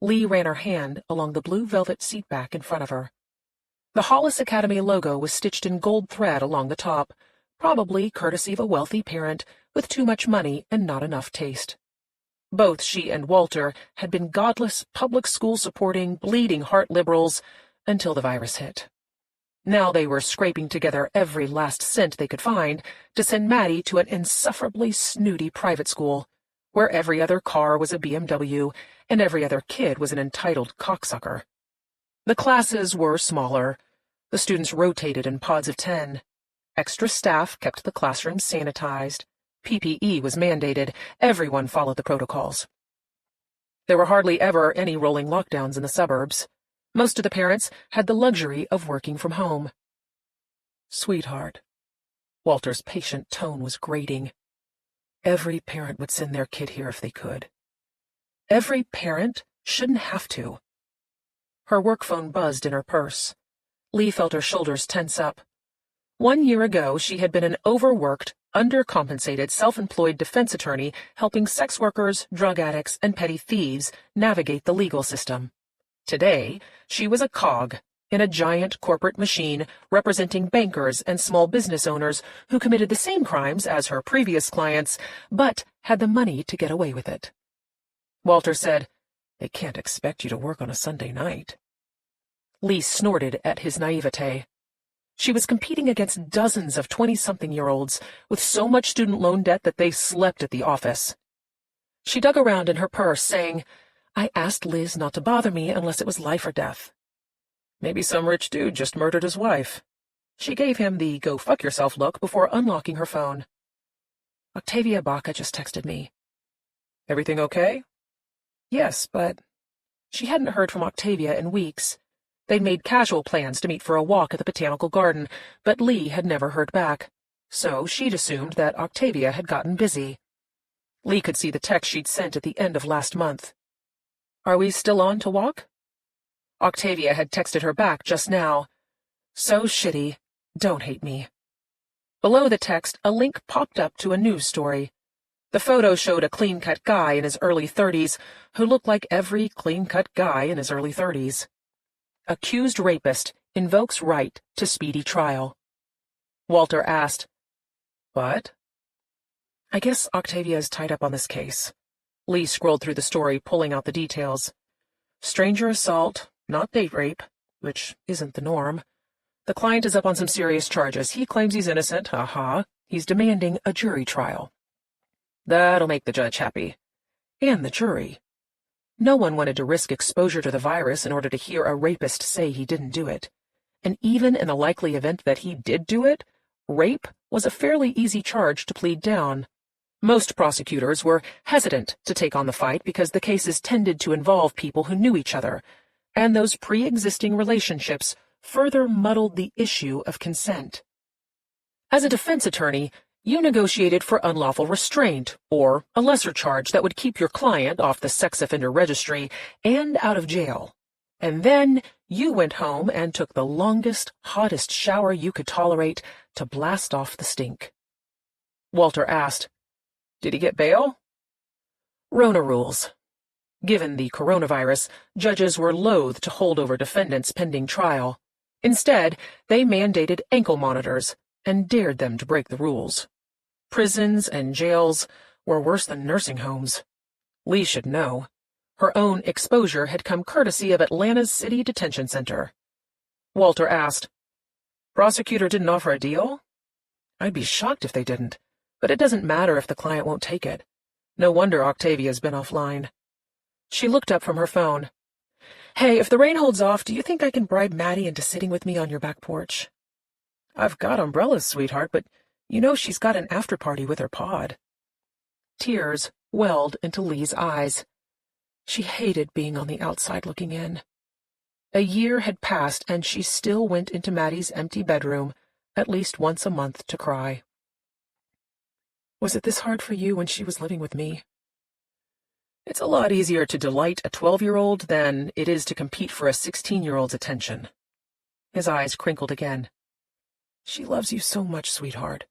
Lee ran her hand along the blue velvet seat back in front of her. The Hollis Academy logo was stitched in gold thread along the top, probably courtesy of a wealthy parent with too much money and not enough taste. Both she and Walter had been godless, public school-supporting, bleeding-heart liberals until the virus hit. Now they were scraping together every last cent they could find to send Maddie to an insufferably snooty private school, where every other car was a BMW and every other kid was an entitled cocksucker. The classes were smaller. The students rotated in pods of 10. Extra staff kept the classrooms sanitized. PPE was mandated. Everyone followed the protocols. There were hardly ever any rolling lockdowns in the suburbs. Most of the parents had the luxury of working from home. "Sweetheart," Walter's patient tone was grating. "Every parent would send their kid here if they could. Every parent shouldn't have to." Her work phone buzzed in her purse. Lee felt her shoulders tense up. 1 year ago, she had been an overworked, undercompensated, self-employed defense attorney helping sex workers, drug addicts, and petty thieves navigate the legal system. Today, she was a cog in a giant corporate machine representing bankers and small business owners who committed the same crimes as her previous clients, but had the money to get away with it. Walter said, "They can't expect you to work on a Sunday night." Lee snorted at his naivete. She was competing against dozens of 20-something-year-olds with so much student loan debt that they slept at the office. She dug around in her purse, saying, "I asked Liz not to bother me unless it was life or death." Maybe some rich dude just murdered his wife. She gave him the "go fuck yourself" look before unlocking her phone. "Octavia Baca just texted me." "Everything okay?" "Yes, but..." She hadn't heard from Octavia in weeks. They'd made casual plans to meet for a walk at the botanical garden, but Lee had never heard back, so she'd assumed that Octavia had gotten busy. Lee could see the text she'd sent at the end of last month. "Are we still on to walk?" Octavia had texted her back just now. "So shitty. Don't hate me." Below the text, a link popped up to a news story. The photo showed a clean-cut guy in his early 30s who looked like every clean-cut guy in his early 30s. Accused rapist invokes right to speedy trial. Walter asked, "What?" "I guess Octavia is tied up on this case." Lee scrolled through the story, pulling out the details. "Stranger assault, not date rape, which isn't the norm. The client is up on some serious charges. He claims he's innocent. Aha. He's demanding a jury trial. That'll make the judge happy. And the jury. No one wanted to risk exposure to the virus in order to hear a rapist say he didn't do it. And even in the likely event that he did do it, rape was a fairly easy charge to plead down. Most prosecutors were hesitant to take on the fight because the cases tended to involve people who knew each other, and those pre-existing relationships further muddled the issue of consent. As a defense attorney, You negotiated for unlawful restraint, or a lesser charge that would keep your client off the sex offender registry and out of jail. And then you went home and took the longest, hottest shower you could tolerate to blast off the stink. Walter asked, "Did he get bail?" Rona rules. Given the coronavirus, judges were loath to hold over defendants pending trial. Instead, they mandated ankle monitors and dared them to break the rules. Prisons and jails were worse than nursing homes. Lee should know. Her own exposure had come courtesy of Atlanta's City Detention Center. Walter asked, "Prosecutor didn't offer a deal?" "I'd be shocked if they didn't, but it doesn't matter if the client won't take it. No wonder Octavia's been offline." She looked up from her phone. "Hey, if the rain holds off, do you think I can bribe Maddie into sitting with me on your back porch?" "I've got umbrellas, sweetheart, but you know she's got an after-party with her pod." Tears welled into Lee's eyes. She hated being on the outside looking in. A year had passed, and she still went into Maddie's empty bedroom at least once a month to cry. "Was it this hard for you when she was living with me?" "It's a lot easier to delight a 12-year-old than it is to compete for a 16-year-old's attention." His eyes crinkled again. "She loves you so much, sweetheart.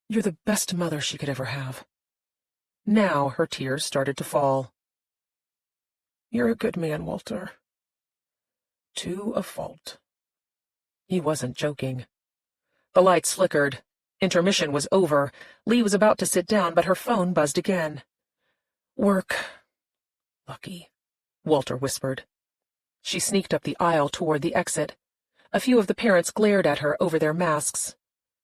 You're the best mother she could ever have." Now her tears started to fall. "You're a good man, Walter." "To a fault." He wasn't joking. The lights flickered. Intermission was over. Lee was about to sit down, but her phone buzzed again. "Work. Lucky," Walter whispered. She sneaked up the aisle toward the exit. A few of the parents glared at her over their masks.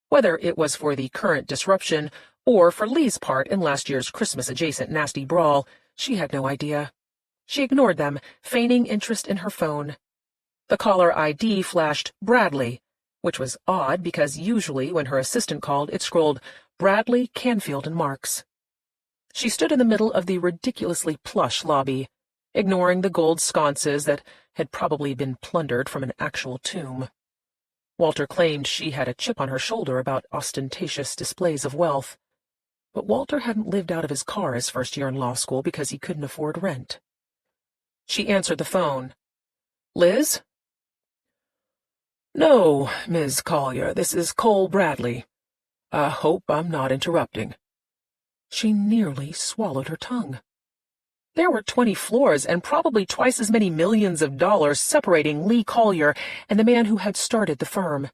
Whether it was for the current disruption or for Lee's part in last year's Christmas-adjacent nasty brawl, she had no idea. She ignored them, feigning interest in her phone. The caller ID flashed Bradley, which was odd because usually when her assistant called, it scrolled Bradley, Canfield, and Marks. She stood in the middle of the ridiculously plush lobby, ignoring the gold sconces that had probably been plundered from an actual tomb. Walter claimed she had a chip on her shoulder about ostentatious displays of wealth. But Walter hadn't lived out of his car his first year in law school because he couldn't afford rent. She answered the phone. "Liz?" "No, Ms. Collier, this is Cole Bradley. I hope I'm not interrupting." She nearly swallowed her tongue. There were 20 floors and probably twice as many millions of dollars separating Lee Collier and the man who had started the firm.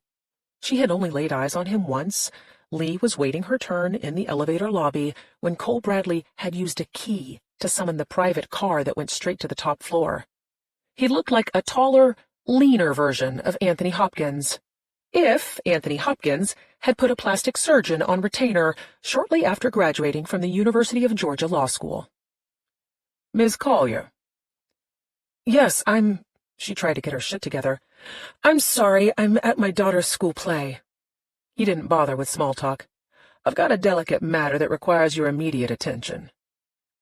She had only laid eyes on him once. Lee was waiting her turn in the elevator lobby when Cole Bradley had used a key to summon the private car that went straight to the top floor. He looked like a taller, leaner version of Anthony Hopkins. If Anthony Hopkins had put a plastic surgeon on retainer shortly after graduating from the University of Georgia Law School. "Ms. Collier." "Yes, She tried to get her shit together. "I'm sorry, I'm at my daughter's school play." He didn't bother with small talk. "I've got a delicate matter that requires your immediate attention."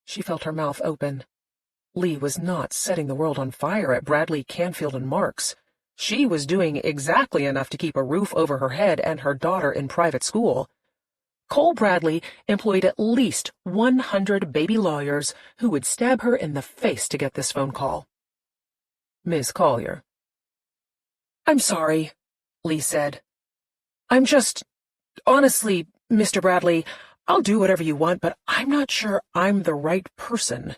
She felt her mouth open. Lee was not setting the world on fire at Bradley, Canfield, and Marks. She was doing exactly enough to keep a roof over her head and her daughter in private school. Cole Bradley employed at least 100 baby lawyers who would stab her in the face to get this phone call. "Miss Collier." "I'm sorry," Lee said. Honestly, Mr. Bradley, I'll do whatever you want, but I'm not sure I'm the right person."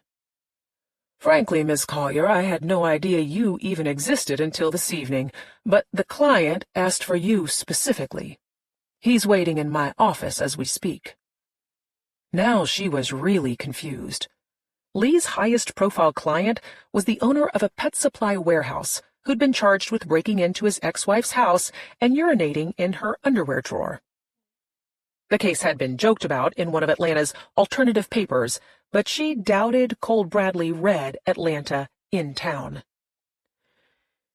"Frankly, Miss Collier, I had no idea you even existed until this evening, but the client asked for you specifically. He's waiting in my office as we speak." Now she was really confused. Lee's highest-profile client was the owner of a pet supply warehouse who'd been charged with breaking into his ex-wife's house and urinating in her underwear drawer. The case had been joked about in one of Atlanta's alternative papers, but she doubted Cole Bradley read Atlanta in town.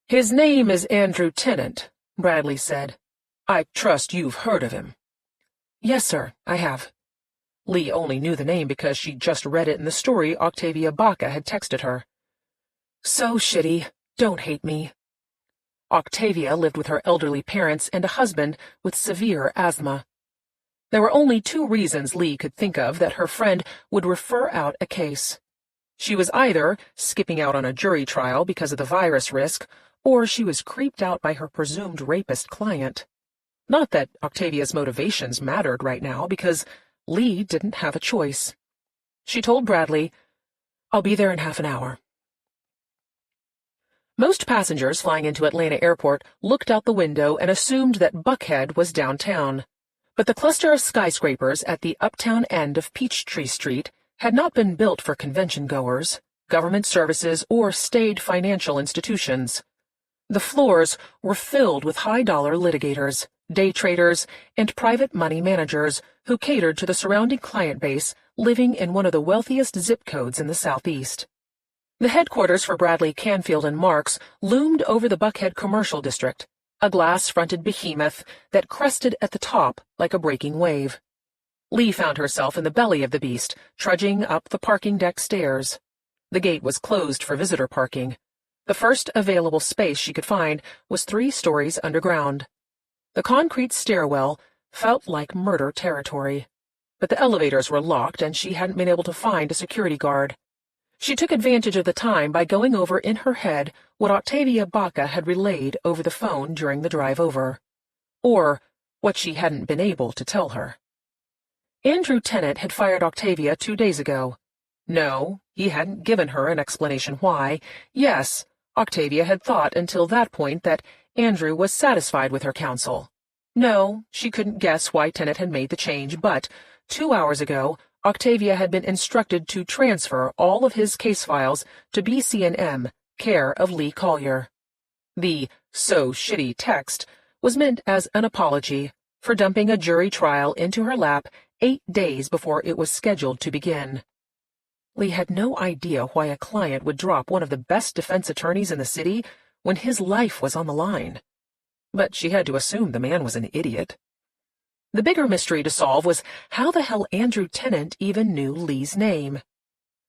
"His name is Andrew Tennant," Bradley said. "I trust you've heard of him." "Yes, sir, I have." Lee only knew the name because she'd just read it in the story Octavia Baca had texted her. "So shitty. Don't hate me." Octavia lived with her elderly parents and a husband with severe asthma. There were only two reasons Lee could think of that her friend would refer out a case. She was either skipping out on a jury trial because of the virus risk, or she was creeped out by her presumed rapist client. Not that Octavia's motivations mattered right now, because Lee didn't have a choice. She told Bradley, "I'll be there in half an hour." Most passengers flying into Atlanta Airport looked out the window and assumed that Buckhead was downtown. But the cluster of skyscrapers at the uptown end of Peachtree Street had not been built for convention-goers, government services, or staid financial institutions. The floors were filled with high-dollar litigators, day traders, and private money managers who catered to the surrounding client base living in one of the wealthiest zip codes in the Southeast. The headquarters for Bradley, Canfield, and Marks loomed over the Buckhead Commercial District, a glass-fronted behemoth that crested at the top like a breaking wave. Lee found herself in the belly of the beast, trudging up the parking deck stairs. The gate was closed for visitor parking. The first available space she could find was 3 stories underground. The concrete stairwell felt like murder territory, but the elevators were locked and she hadn't been able to find a security guard. She took advantage of the time by going over in her head what Octavia Baca had relayed over the phone during the drive over, or what she hadn't been able to tell her. Andrew Tennant had fired Octavia 2 days ago. No, he hadn't given her an explanation why. Yes, Octavia had thought until that point that Andrew was satisfied with her counsel. No, she couldn't guess why Tennant had made the change, but 2 hours ago, Octavia had been instructed to transfer all of his case files to BC&M, care of Lee Collier. The "so shitty" text was meant as an apology for dumping a jury trial into her lap 8 days before it was scheduled to begin. Lee had no idea why a client would drop one of the best defense attorneys in the city when his life was on the line. But she had to assume the man was an idiot. The bigger mystery to solve was how the hell Andrew Tennant even knew Lee's name.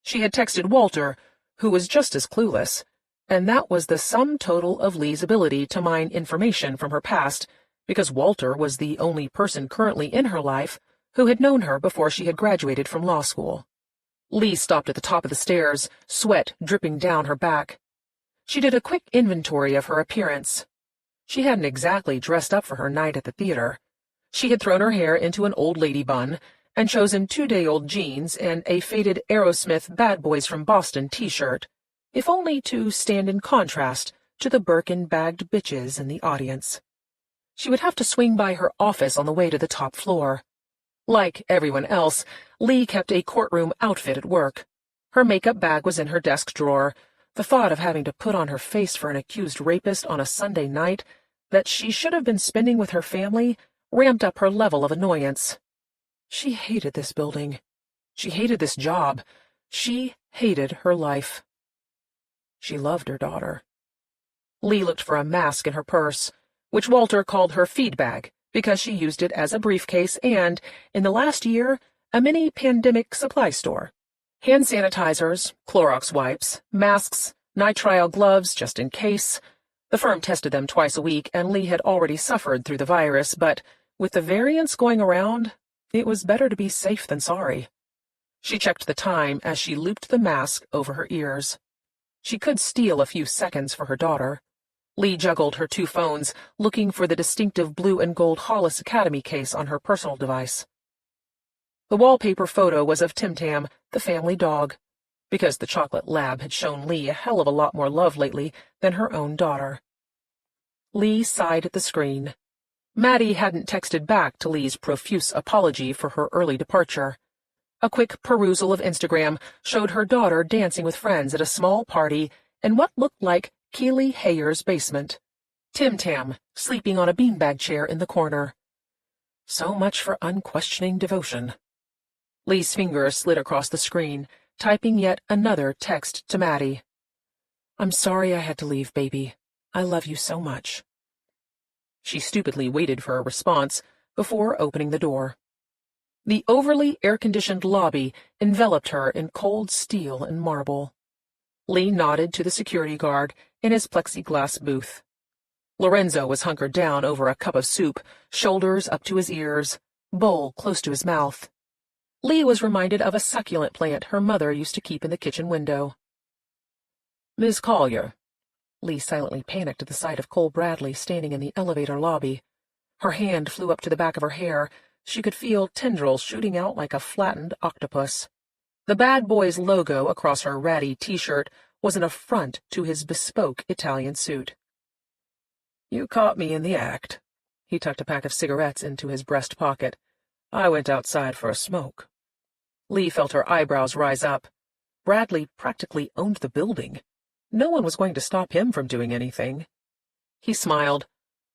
She had texted Walter, who was just as clueless, and that was the sum total of Lee's ability to mine information from her past, because Walter was the only person currently in her life who had known her before she had graduated from law school. Lee stopped at the top of the stairs, sweat dripping down her back. She did a quick inventory of her appearance. She hadn't exactly dressed up for her night at the theater. She had thrown her hair into an old lady bun and chosen 2-day-old jeans and a faded Aerosmith Bad Boys from Boston t-shirt, if only to stand in contrast to the Birkin-bagged bitches in the audience. She would have to swing by her office on the way to the top floor. Like everyone else, Lee kept a courtroom outfit at work. Her makeup bag was in her desk drawer. The thought of having to put on her face for an accused rapist on a Sunday night that she should have been spending with her family ramped up her level of annoyance. She hated this building. She hated this job. She hated her life. She loved her daughter. Lee looked for a mask in her purse, which Walter called her feed bag because she used it as a briefcase and, in the last year, a mini-pandemic supply store. Hand sanitizers, Clorox wipes, masks, nitrile gloves just in case. The firm tested them twice a week, and Lee had already suffered through the virus, but with the variants going around, it was better to be safe than sorry. She checked the time as she looped the mask over her ears. She could steal a few seconds for her daughter. Lee juggled her 2 phones, looking for the distinctive blue and gold Hollis Academy case on her personal device. The wallpaper photo was of Tim Tam, the family dog, because the chocolate lab had shown Lee a hell of a lot more love lately than her own daughter. Lee sighed at the screen. Maddie hadn't texted back to Lee's profuse apology for her early departure. A quick perusal of Instagram showed her daughter dancing with friends at a small party in what looked like Keeley Hayer's basement. Tim Tam sleeping on a beanbag chair in the corner. So much for unquestioning devotion. Lee's fingers slid across the screen, typing yet another text to Maddie. "I'm sorry I had to leave, baby. I love you so much." She stupidly waited for a response before opening the door. The overly air-conditioned lobby enveloped her in cold steel and marble. Lee nodded to the security guard in his plexiglass booth. Lorenzo was hunkered down over a cup of soup, shoulders up to his ears, bowl close to his mouth. Lee was reminded of a succulent plant her mother used to keep in the kitchen window. "Miss Collier." Lee silently panicked at the sight of Cole Bradley standing in the elevator lobby. Her hand flew up to the back of her hair. She could feel tendrils shooting out like a flattened octopus. The Bad Boys logo across her ratty t-shirt was an affront to his bespoke Italian suit. "You caught me in the act." He tucked a pack of cigarettes into his breast pocket. "I went outside for a smoke." Lee felt her eyebrows rise up. Bradley practically owned the building. No one was going to stop him from doing anything. He smiled,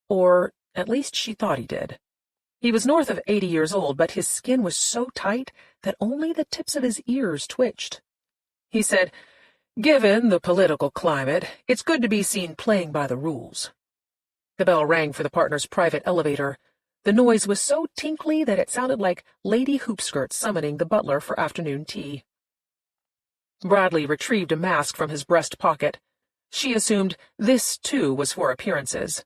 or at least she thought he did. He was north of 80 years old, but his skin was so tight that only the tips of his ears twitched. He said, "Given the political climate, it's good to be seen playing by the rules." The bell rang for the partners' private elevator. The noise was so tinkly that it sounded like Lady Hoopskirt summoning the butler for afternoon tea. Bradley retrieved a mask from his breast pocket. She assumed this, too, was for appearances.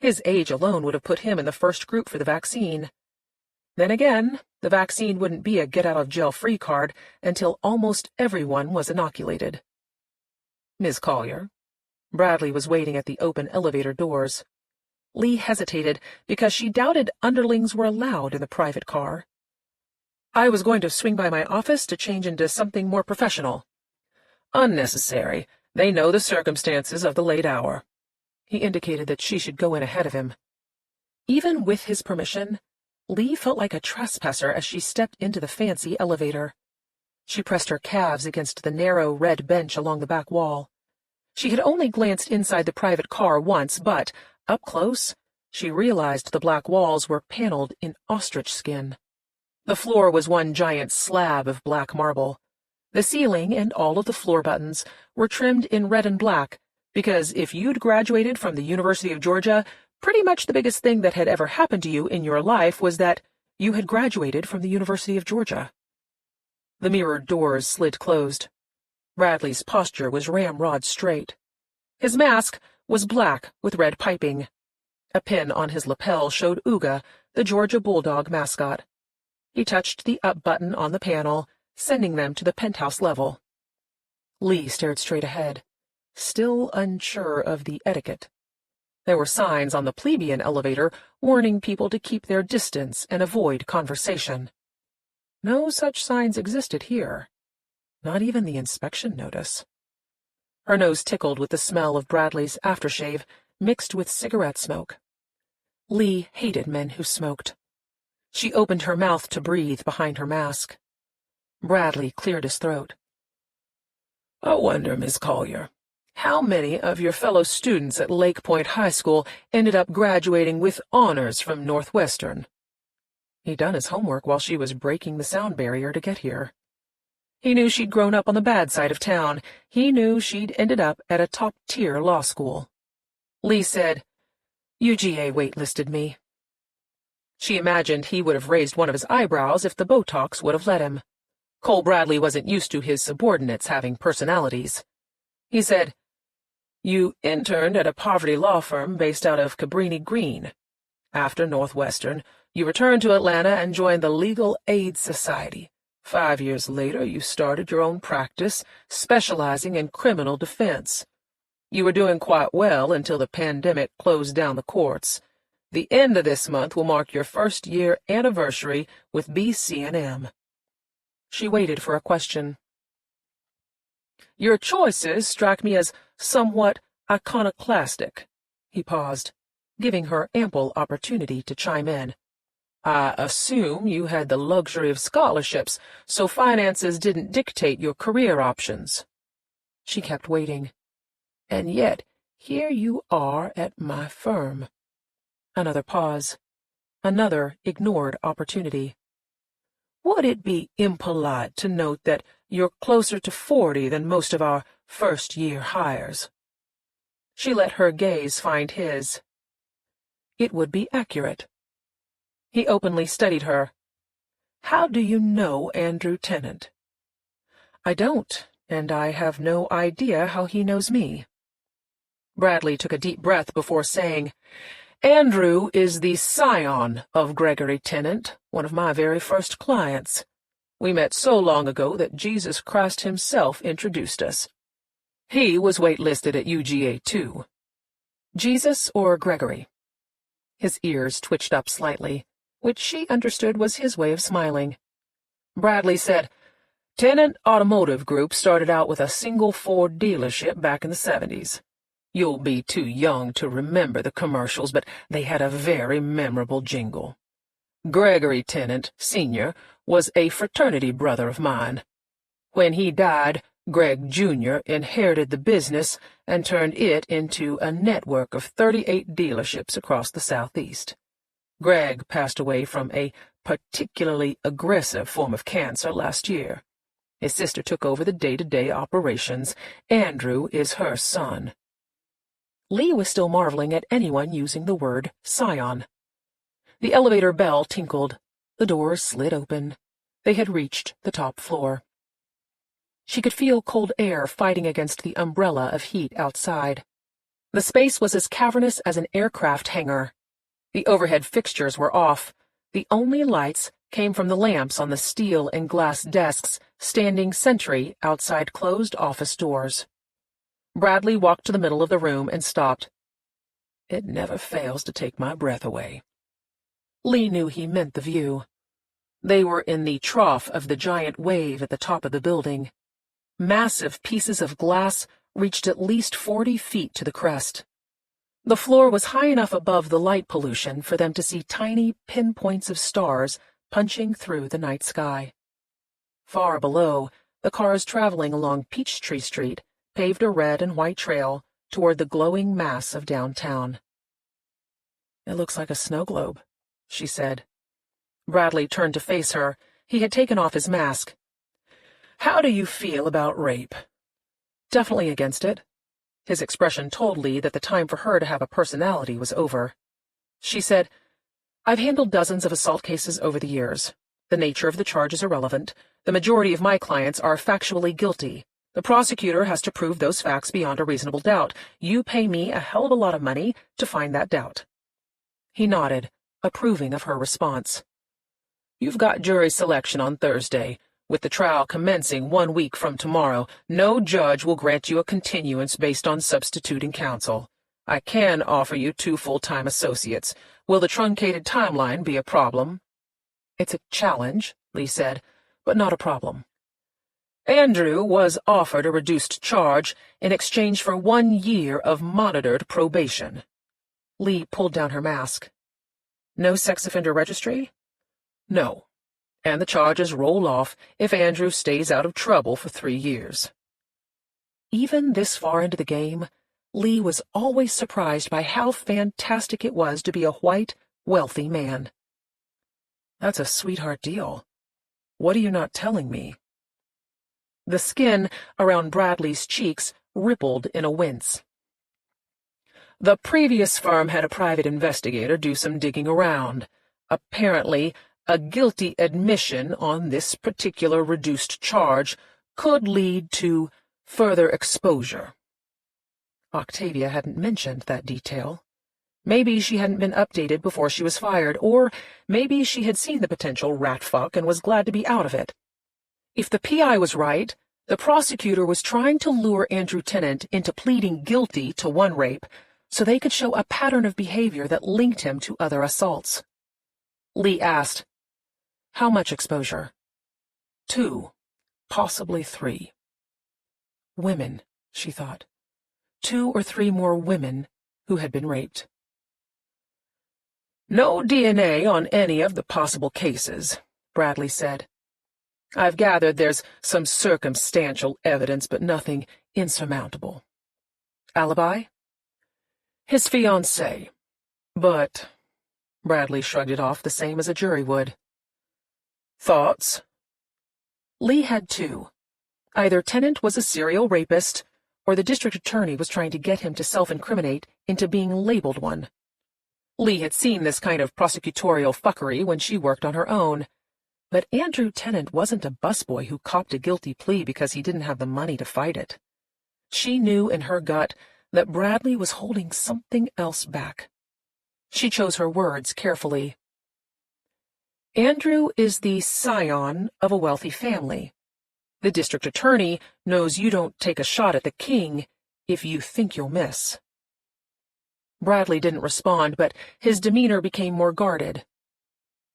His age alone would have put him in the first group for the vaccine. Then again, the vaccine wouldn't be a get-out-of-jail-free card until almost everyone was inoculated. "Miss Collier." Bradley was waiting at the open elevator doors. Lee hesitated because she doubted underlings were allowed in the private car. "I was going to swing by my office to change into something more professional." "Unnecessary. They know the circumstances of the late hour." He indicated that she should go in ahead of him. Even with his permission, Lee felt like a trespasser as she stepped into the fancy elevator. She pressed her calves against the narrow red bench along the back wall. She had only glanced inside the private car once, but, up close, she realized the black walls were paneled in ostrich skin. The floor was one giant slab of black marble. The ceiling and all of the floor buttons were trimmed in red and black, because if you'd graduated from the University of Georgia, pretty much the biggest thing that had ever happened to you in your life was that you had graduated from the University of Georgia. The mirrored doors slid closed. Bradley's posture was ramrod straight. His mask was black with red piping. A pin on his lapel showed Uga, the Georgia Bulldog mascot. He touched the up button on the panel, sending them to the penthouse level. Lee stared straight ahead, still unsure of the etiquette. There were signs on the plebeian elevator warning people to keep their distance and avoid conversation. No such signs existed here, not even the inspection notice. Her nose tickled with the smell of Bradley's aftershave mixed with cigarette smoke. Lee hated men who smoked. She opened her mouth to breathe behind her mask. Bradley cleared his throat. "I wonder, Miss Collier, how many of your fellow students at Lake Point High School ended up graduating with honors from Northwestern?" He'd done his homework while she was breaking the sound barrier to get here. He knew she'd grown up on the bad side of town. He knew she'd ended up at a top-tier law school. Lee said, "UGA waitlisted me." She imagined he would have raised one of his eyebrows if the Botox would have let him. Cole Bradley wasn't used to his subordinates having personalities. He said, "You interned at a poverty law firm based out of Cabrini Green. After Northwestern, you returned to Atlanta and joined the Legal Aid Society. 5 years later, you started your own practice, specializing in criminal defense. You were doing quite well until the pandemic closed down the courts. The end of this month will mark your first-year anniversary with BC&M. She waited for a question. "Your choices strike me as somewhat iconoclastic." He paused, giving her ample opportunity to chime in. "I assume you had the luxury of scholarships, so finances didn't dictate your career options." She kept waiting. "And yet, here you are at my firm." Another pause. Another ignored opportunity. "Would it be impolite to note that you're closer to 40 than most of our first-year hires?" She let her gaze find his. "It would be accurate." He openly studied her. "How do you know Andrew Tennant?" "I don't, and I have no idea how he knows me." Bradley took a deep breath before saying, "Andrew is the scion of Gregory Tennant, one one of my very first clients. We met so long ago that Jesus Christ himself introduced us. He was waitlisted at UGA, too. Jesus or Gregory? His ears twitched up slightly, which she understood was his way of smiling. Bradley said, Tennant Automotive Group started out with a single Ford dealership back in the 70s. You'll be too young to remember the commercials, but they had a very memorable jingle. Gregory Tennant, Sr., was a fraternity brother of mine. When he died, Greg, Jr. inherited the business and turned it into a network of 38 dealerships across the Southeast. Greg passed away from a particularly aggressive form of cancer last year. His sister took over the day-to-day operations. Andrew is her son. Lee was still marveling at anyone using the word scion. The elevator bell tinkled. The doors slid open. They had reached the top floor. She could feel cold air fighting against the umbrella of heat outside. The space was as cavernous as an aircraft hangar. The overhead fixtures were off. The only lights came from the lamps on the steel and glass desks standing sentry outside closed office doors. Bradley walked to the middle of the room and stopped. It never fails to take my breath away. Lee knew he meant the view. They were in the trough of the giant wave at the top of the building. Massive pieces of glass reached at least 40 feet to the crest. The floor was high enough above the light pollution for them to see tiny pinpoints of stars punching through the night sky. Far below, the cars traveling along Peachtree Street paved a red and white trail toward the glowing mass of downtown. It looks like a snow globe, she said. Bradley turned to face her. He had taken off his mask. How do you feel about rape? Definitely against it. His expression told Lee that the time for her to have a personality was over. She said, I've handled dozens of assault cases over the years. The nature of the charge is irrelevant. The majority of my clients are factually guilty. The prosecutor has to prove those facts beyond a reasonable doubt. You pay me a hell of a lot of money to find that doubt. He nodded, approving of her response. You've got jury selection on Thursday. With the trial commencing 1 week from tomorrow, no judge will grant you a continuance based on substituting counsel. I can offer you 2 full-time associates. Will the truncated timeline be a problem? It's a challenge, Lee said, but not a problem. Andrew was offered a reduced charge in exchange for 1 year of monitored probation. Lee pulled down her mask. No sex offender registry? No. And the charges roll off if Andrew stays out of trouble for 3 years. Even this far into the game, Lee was always surprised by how fantastic it was to be a white, wealthy man. That's a sweetheart deal. What are you not telling me? The skin around Bradley's cheeks rippled in a wince. The previous firm had a private investigator do some digging around. Apparently, a guilty admission on this particular reduced charge could lead to further exposure. Octavia hadn't mentioned that detail. Maybe she hadn't been updated before she was fired, or maybe she had seen the potential rat fuck and was glad to be out of it. If the PI was right, the prosecutor was trying to lure Andrew Tennant into pleading guilty to 1 rape so they could show a pattern of behavior that linked him to other assaults. Lee asked, how much exposure? 2, possibly 3. Women, she thought. 2 or 3 more women who had been raped. No DNA on any of the possible cases, Bradley said. I've gathered there's some circumstantial evidence, but nothing insurmountable. Alibi? His fiancée. But Bradley shrugged it off the same as a jury would. Thoughts? Lee had 2. Either Tennant was a serial rapist, or the district attorney was trying to get him to self-incriminate into being labeled one. Lee had seen this kind of prosecutorial fuckery when she worked on her own. But Andrew Tennant wasn't a busboy who copped a guilty plea because he didn't have the money to fight it. She knew in her gut that Bradley was holding something else back. She chose her words carefully. Andrew is the scion of a wealthy family. The district attorney knows you don't take a shot at the king if you think you'll miss. Bradley didn't respond, but his demeanor became more guarded.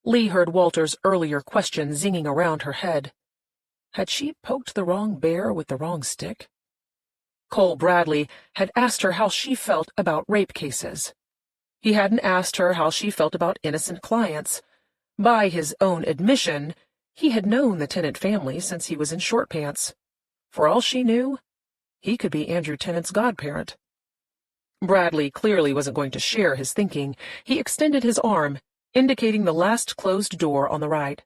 Lee heard Walter's earlier question zinging around her head. Had she poked the wrong bear with the wrong stick? Cole Bradley had asked her how she felt about rape cases. He hadn't asked her how she felt about innocent clients. By his own admission, he had known the Tennant family since he was in short pants. For all she knew, he could be Andrew Tennant's godparent. Bradley clearly wasn't going to share his thinking. He extended his arm, indicating the last closed door on the right.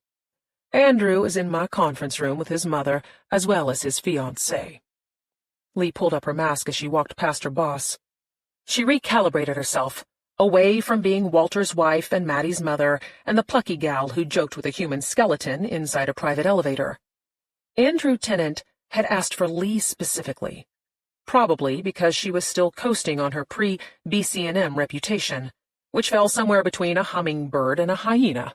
Andrew is in my conference room with his mother, as well as his fiancée. Lee pulled up her mask as she walked past her boss. She recalibrated herself, away from being Walter's wife and Maddie's mother and the plucky gal who joked with a human skeleton inside a private elevator. Andrew Tennant had asked for Lee specifically, probably because she was still coasting on her pre-BCNM reputation, which fell somewhere between a hummingbird and a hyena.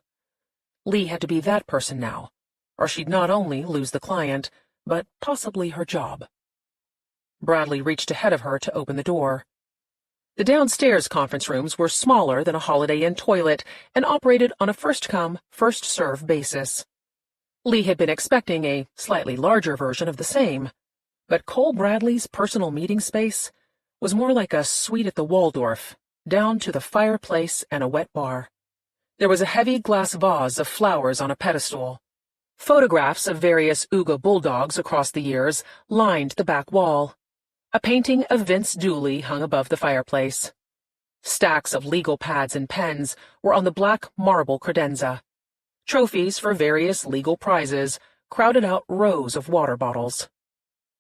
Lee had to be that person now, or she'd not only lose the client, but possibly her job. Bradley reached ahead of her to open the door. The downstairs conference rooms were smaller than a Holiday Inn toilet and operated on a first-come, first-served basis. Lee had been expecting a slightly larger version of the same, but Cole Bradley's personal meeting space was more like a suite at the Waldorf, down to the fireplace and a wet bar. There was a heavy glass vase of flowers on a pedestal. Photographs of various Uga bulldogs across the years lined the back wall. A painting of Vince Dooley hung above the fireplace. Stacks of legal pads and pens were on the black marble credenza. Trophies for various legal prizes crowded out rows of water bottles.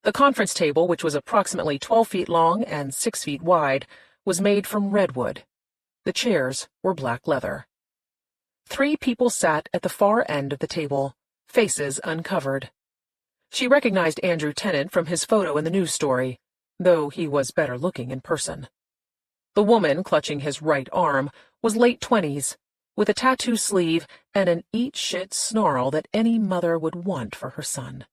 The conference table, which was approximately 12 feet long and 6 feet wide, was made from redwood. The chairs were black leather. 3 people sat at the far end of the table, faces uncovered. She recognized Andrew Tennant from his photo in the news story, though he was better looking in person. The woman clutching his right arm was late 20s, with a tattoo sleeve and an eat-shit snarl that any mother would want for her son.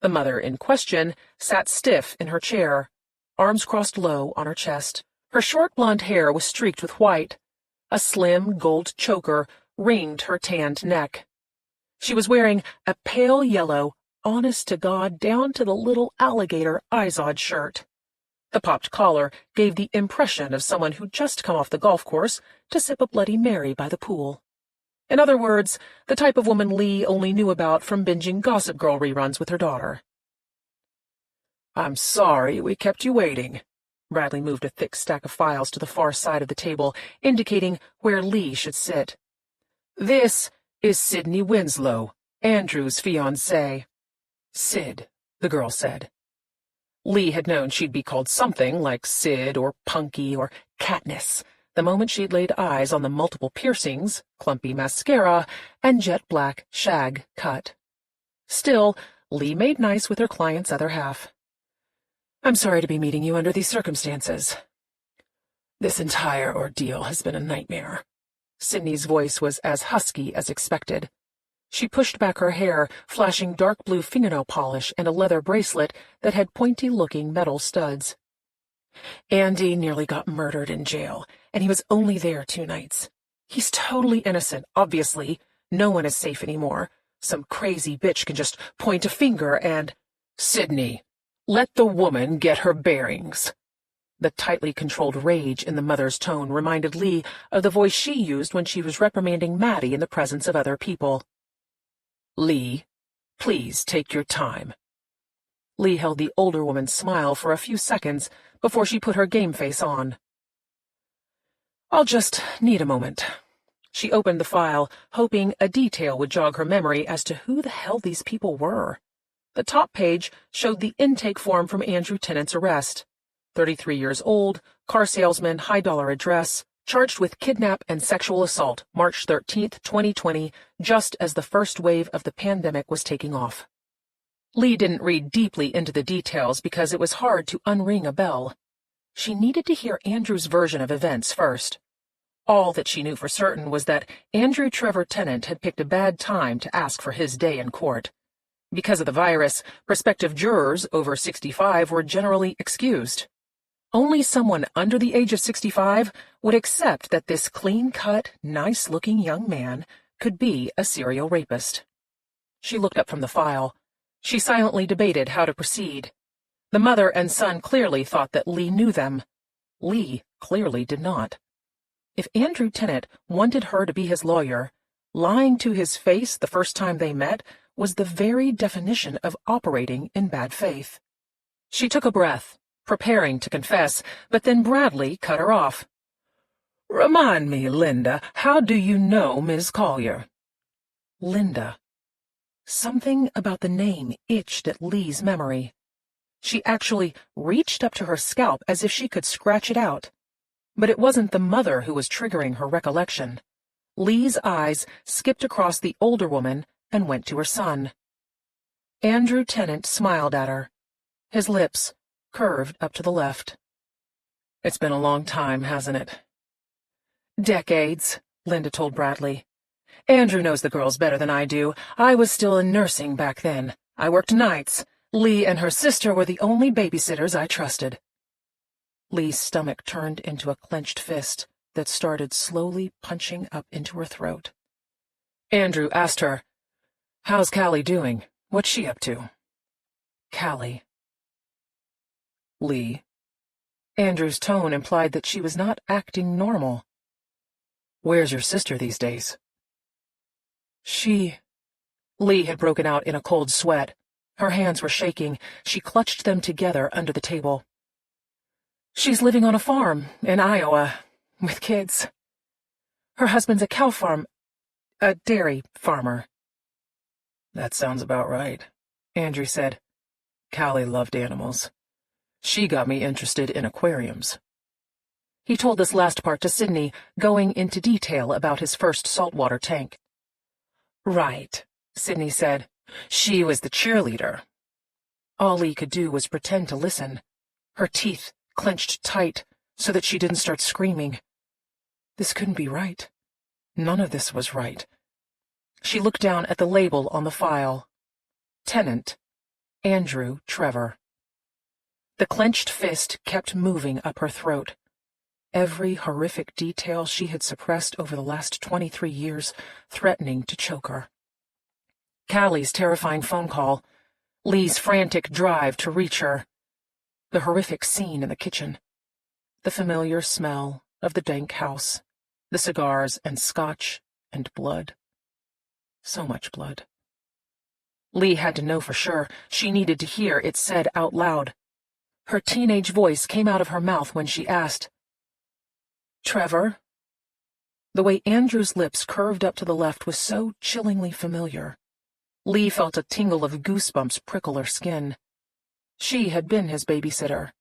The mother in question sat stiff in her chair, arms crossed low on her chest. Her short blonde hair was streaked with white. A slim gold choker ringed her tanned neck. She was wearing a pale yellow, honest-to-God, down-to-the-little alligator Izod shirt. The popped collar gave the impression of someone who'd just come off the golf course to sip a Bloody Mary by the pool. In other words, the type of woman Lee only knew about from binging Gossip Girl reruns with her daughter. "I'm sorry we kept you waiting." Bradley moved a thick stack of files to the far side of the table, indicating where Lee should sit. "This is Sydney Winslow, Andrew's fiancée." "Sid," the girl said. Lee had known she'd be called something like Sid or Punky or Katniss the moment she'd laid eyes on the multiple piercings, clumpy mascara, and jet-black shag cut. Still, Lee made nice with her client's other half. "I'm sorry to be meeting you under these circumstances." "This entire ordeal has been a nightmare." Sydney's voice was as husky as expected. She pushed back her hair, flashing dark blue fingernail polish and a leather bracelet that had pointy-looking metal studs. "Andy nearly got murdered in jail, and he was only there 2 nights. He's totally innocent, obviously. No one is safe anymore. Some crazy bitch can just point a finger and—" "Sydney, let the woman get her bearings." The tightly controlled rage in the mother's tone reminded Lee of the voice she used when she was reprimanding Maddie in the presence of other people. "Lee, please take your time." Lee held the older woman's smile for a few seconds before she put her game face on. "I'll just need a moment." She opened the file, hoping a detail would jog her memory as to who the hell these people were. The top page showed the intake form from Andrew Tennant's arrest. 33 years old, car salesman, high-dollar address, charged with kidnap and sexual assault, March 13th, 2020, just as the first wave of the pandemic was taking off. Lee didn't read deeply into the details because it was hard to unring a bell. She needed to hear Andrew's version of events first. All that she knew for certain was that Andrew Trevor Tennant had picked a bad time to ask for his day in court. Because of the virus, prospective jurors over 65 were generally excused. Only someone under the age of 65 would accept that this clean-cut, nice-looking young man could be a serial rapist. She looked up from the file. She silently debated how to proceed. The mother and son clearly thought that Lee knew them. Lee clearly did not. If Andrew Tennant wanted her to be his lawyer, lying to his face the first time they met was the very definition of operating in bad faith. She took a breath, preparing to confess, but then Bradley cut her off. "Remind me, Linda, how do you know Miss Collier?" Linda. Something about the name itched at Lee's memory. She actually reached up to her scalp as if she could scratch it out. But it wasn't the mother who was triggering her recollection. Lee's eyes skipped across the older woman and went to her son. Andrew Tennant smiled at her. His lips curved up to the left. "It's been a long time, hasn't it?" "Decades," Linda told Bradley. "Andrew knows the girls better than I do. I was still in nursing back then. I worked nights. Lee and her sister were the only babysitters I trusted." Lee's stomach turned into a clenched fist that started slowly punching up into her throat. Andrew asked her, "How's Callie doing? What's she up to?" Callie. Lee. Andrew's tone implied that she was not acting normal. "Where's your sister these days?" Lee had broken out in a cold sweat. Her hands were shaking. She clutched them together under the table. "She's living on a farm in Iowa, with kids. Her husband's a dairy farmer." "That sounds about right," Andrew said. "Callie loved animals. She got me interested in aquariums." He told this last part to Sydney, going into detail about his first saltwater tank. "Right," Sydney said. "She was the cheerleader." All Lee could do was pretend to listen. Her teeth clenched tight so that she didn't start screaming. This couldn't be right. None of this was right. She looked down at the label on the file. Tennant, Andrew Trevor. The clenched fist kept moving up her throat. Every horrific detail she had suppressed over the last 23 years, threatening to choke her. Callie's terrifying phone call, Lee's frantic drive to reach her, the horrific scene in the kitchen, the familiar smell of the dank house, the cigars and scotch and blood. So much blood. Lee had to know for sure. She needed to hear it said out loud. Her teenage voice came out of her mouth when she asked, "Trevor?" The way Andrew's lips curved up to the left was so chillingly familiar. Lee felt a tingle of goosebumps prickle her skin. She had been his babysitter.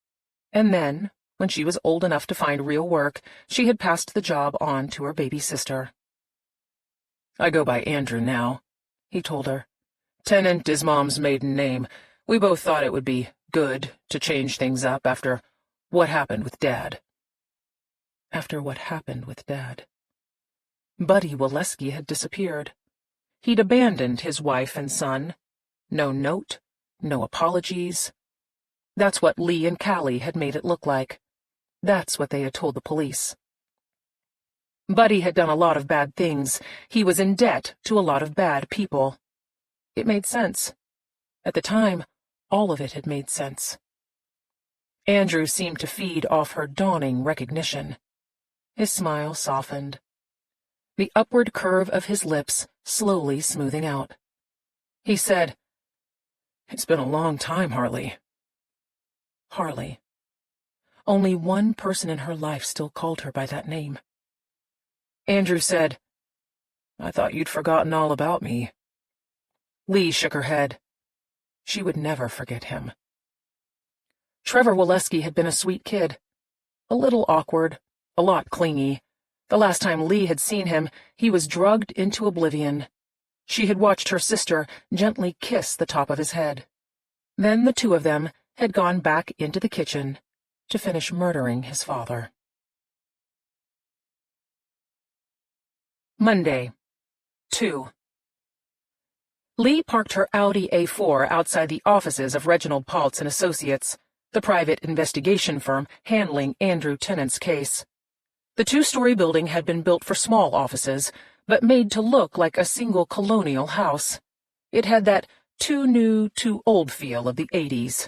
And then, when she was old enough to find real work, she had passed the job on to her baby sister. "I go by Andrew now," he told her. "Tennant is Mom's maiden name. We both thought it would be good to change things up after what happened with Dad." After what happened with Dad. Buddy Waleski had disappeared. He'd abandoned his wife and son. No note, no apologies. That's what Lee and Callie had made it look like. That's what they had told the police. Buddy had done a lot of bad things. He was in debt to a lot of bad people. It made sense. At the time, all of it had made sense. Andrew seemed to feed off her dawning recognition. His smile softened. The upward curve of his lips slowly smoothing out. He said, "It's been a long time, Harley." Harley. Only one person in her life still called her by that name. Andrew said, "I thought you'd forgotten all about me." Lee shook her head. She would never forget him. Trevor Waleski had been a sweet kid. A little awkward, a lot clingy. The last time Lee had seen him, he was drugged into oblivion. She had watched her sister gently kiss the top of his head. Then the two of them had gone back into the kitchen to finish murdering his father. Monday, 2. Lee parked her Audi A4 outside the offices of Reginald Paltz and Associates, the private investigation firm handling Andrew Tennant's case. The two-story building had been built for small offices, but made to look like a single colonial house. It had that too new, too old feel of the 80s.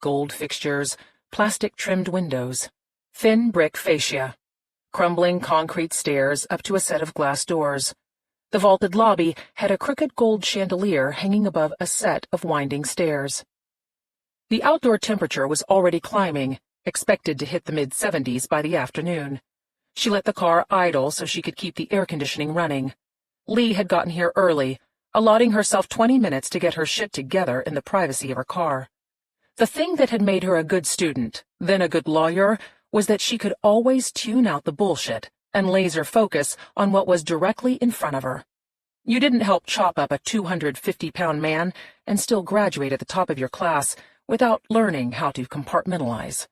Gold fixtures, plastic-trimmed windows, thin brick fascia, crumbling concrete stairs up to a set of glass doors. The vaulted lobby had a crooked gold chandelier hanging above a set of winding stairs. The outdoor temperature was already climbing, expected to hit the mid-70s by the afternoon. She let the car idle so she could keep the air conditioning running. Lee had gotten here early, allotting herself 20 minutes to get her shit together in the privacy of her car. The thing that had made her a good student, then a good lawyer, was that she could always tune out the bullshit and laser focus on what was directly in front of her. You didn't help chop up a 250-pound man and still graduate at the top of your class without learning how to compartmentalize.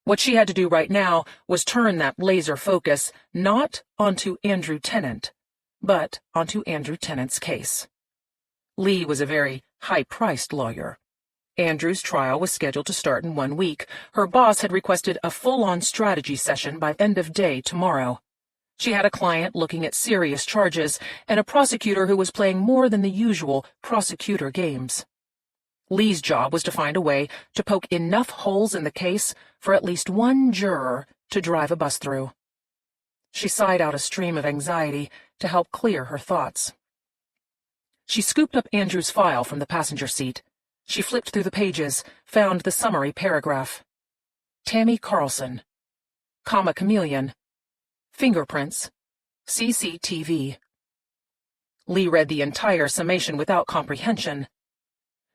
What she had to do right now was turn that laser focus not onto Andrew Tennant, but onto Andrew Tennant's case. Lee was a very high-priced lawyer. Andrew's trial was scheduled to start in 1 week. Her boss had requested a full-on strategy session by end of day tomorrow. She had a client looking at serious charges and a prosecutor who was playing more than the usual prosecutor games. Lee's job was to find a way to poke enough holes in the case for at least one juror to drive a bus through. She sighed out a stream of anxiety to help clear her thoughts. She scooped up Andrew's file from the passenger seat. She flipped through the pages, found the summary paragraph. Tammy Carlson. Comma chameleon. Fingerprints. CCTV. Lee read the entire summation without comprehension.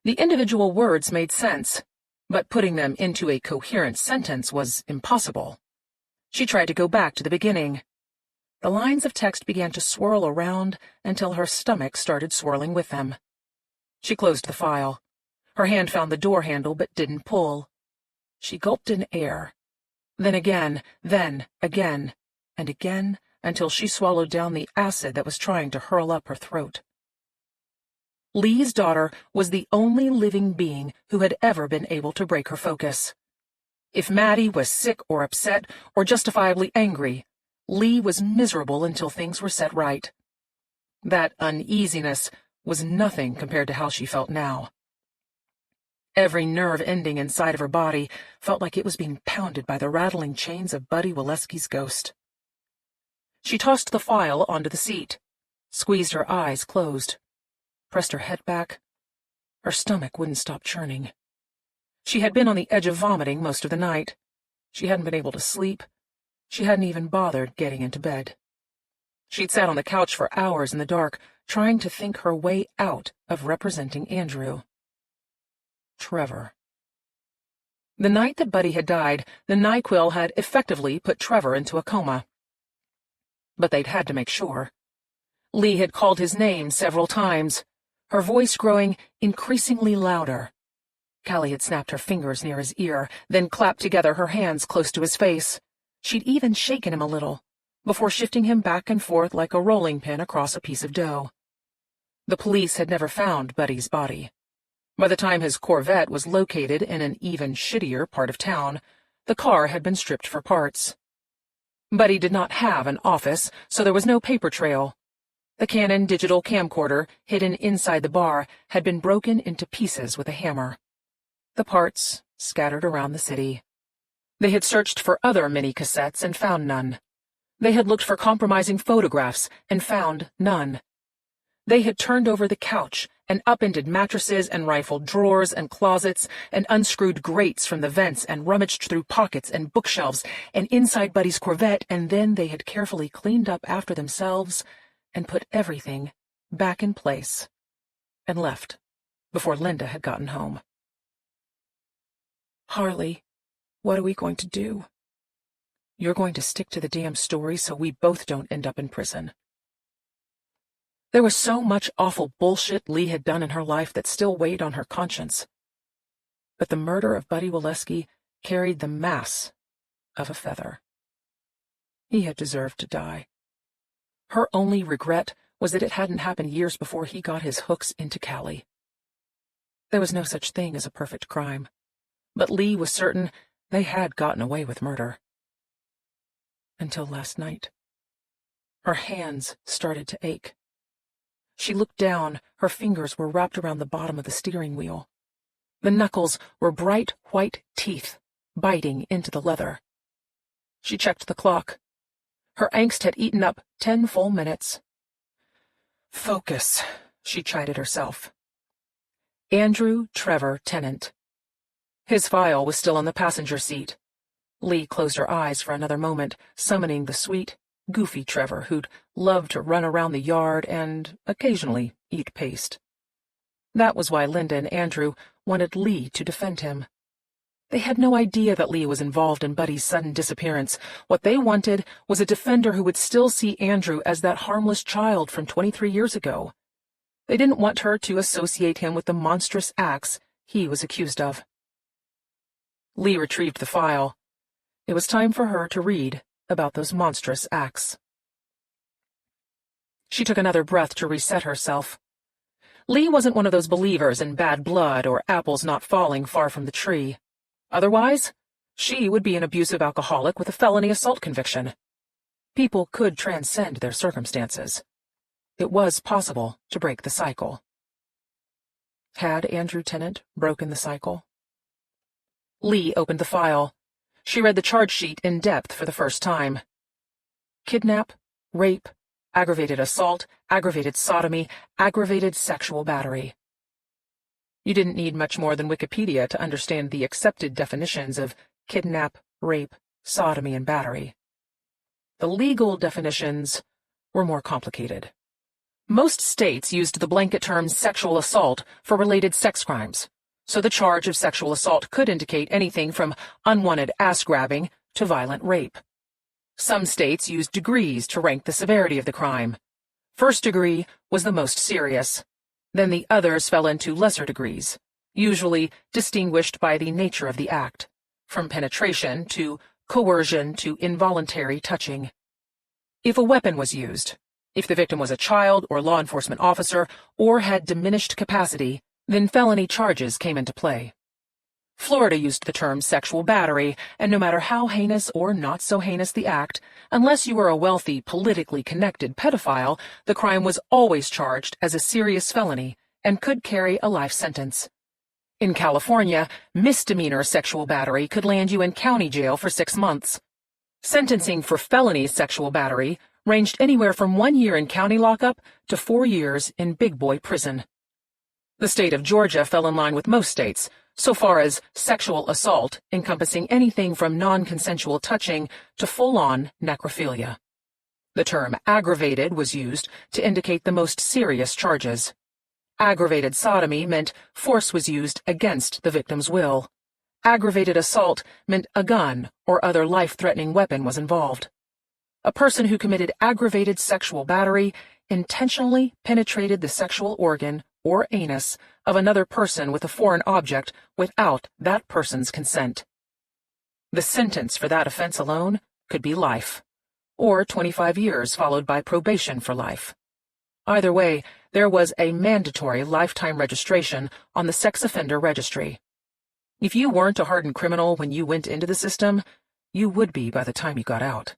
The individual words made sense, but putting them into a coherent sentence was impossible. She tried to go back to the beginning. The lines of text began to swirl around until her stomach started swirling with them. She closed the file. Her hand found the door handle but didn't pull. She gulped in air. Then again, and again, until she swallowed down the acid that was trying to hurl up her throat. Lee's daughter was the only living being who had ever been able to break her focus. If Maddie was sick or upset or justifiably angry, Lee was miserable until things were set right. That uneasiness was nothing compared to how she felt now. Every nerve ending inside of her body felt like it was being pounded by the rattling chains of Buddy Waleski's ghost. She tossed the file onto the seat, squeezed her eyes closed, pressed her head back. Her stomach wouldn't stop churning. She had been on the edge of vomiting most of the night. She hadn't been able to sleep. She hadn't even bothered getting into bed. She'd sat on the couch for hours in the dark, trying to think her way out of representing Andrew. Trevor. The night that Buddy had died, the NyQuil had effectively put Trevor into a coma. But they'd had to make sure. Lee had called his name several times, her voice growing increasingly louder. Callie had snapped her fingers near his ear, then clapped together her hands close to his face. She'd even shaken him a little, before shifting him back and forth like a rolling pin across a piece of dough. The police had never found Buddy's body. By the time his Corvette was located in an even shittier part of town, the car had been stripped for parts. Buddy did not have an office, so there was no paper trail. The Canon digital camcorder, hidden inside the bar, had been broken into pieces with a hammer. The parts scattered around the city. They had searched for other mini-cassettes and found none. They had looked for compromising photographs and found none. They had turned over the couch and upended mattresses and rifled drawers and closets and unscrewed grates from the vents and rummaged through pockets and bookshelves and inside Buddy's Corvette, and then they had carefully cleaned up after themselves and put everything back in place and left before Linda had gotten home. Harley, what are we going to do? You're going to stick to the damn story so we both don't end up in prison. There was so much awful bullshit Lee had done in her life that still weighed on her conscience. But the murder of Buddy Waleski carried the mass of a feather. He had deserved to die. Her only regret was that it hadn't happened years before he got his hooks into Callie. There was no such thing as a perfect crime, but Lee was certain they had gotten away with murder. Until last night. Her hands started to ache. She looked down. Her fingers were wrapped around the bottom of the steering wheel. The knuckles were bright white teeth, biting into the leather. She checked the clock. Her angst had eaten up 10 full minutes. Focus, she chided herself. Andrew Trevor Tennant. His file was still on the passenger seat. Lee closed her eyes for another moment, summoning the sweet, goofy Trevor who'd love to run around the yard and occasionally eat paste. That was why Linda and Andrew wanted Lee to defend him. They had no idea that Lee was involved in Buddy's sudden disappearance. What they wanted was a defender who would still see Andrew as that harmless child from 23 years ago. They didn't want her to associate him with the monstrous acts he was accused of. Lee retrieved the file. It was time for her to read about those monstrous acts. She took another breath to reset herself. Lee wasn't one of those believers in bad blood or apples not falling far from the tree. Otherwise, she would be an abusive alcoholic with a felony assault conviction. People could transcend their circumstances. It was possible to break the cycle. Had Andrew Tennant broken the cycle? Lee opened the file. She read the charge sheet in depth for the first time. Kidnap, rape, aggravated assault, aggravated sodomy, aggravated sexual battery. You didn't need much more than Wikipedia to understand the accepted definitions of kidnap, rape, sodomy, and battery. The legal definitions were more complicated. Most states used the blanket term sexual assault for related sex crimes, so the charge of sexual assault could indicate anything from unwanted ass-grabbing to violent rape. Some states used degrees to rank the severity of the crime. First degree was the most serious. Then the others fell into lesser degrees, usually distinguished by the nature of the act, from penetration to coercion to involuntary touching. If a weapon was used, if the victim was a child or law enforcement officer or had diminished capacity, then felony charges came into play. Florida used the term sexual battery, and no matter how heinous or not so heinous the act, unless you were a wealthy, politically connected pedophile, the crime was always charged as a serious felony and could carry a life sentence. In California, misdemeanor sexual battery could land you in county jail for 6 months. Sentencing for felony sexual battery ranged anywhere from 1 year in county lockup to 4 years in big boy prison. The state of Georgia fell in line with most states, so far as sexual assault encompassing anything from non-consensual touching to full-on necrophilia. The term aggravated was used to indicate the most serious charges. Aggravated sodomy meant force was used against the victim's will. Aggravated assault meant a gun or other life-threatening weapon was involved. A person who committed aggravated sexual battery intentionally penetrated the sexual organ or anus of another person with a foreign object without that person's consent. The sentence for that offense alone could be life, or 25 years followed by probation for life. Either way, there was a mandatory lifetime registration on the sex offender registry. If you weren't a hardened criminal when you went into the system, you would be by the time you got out.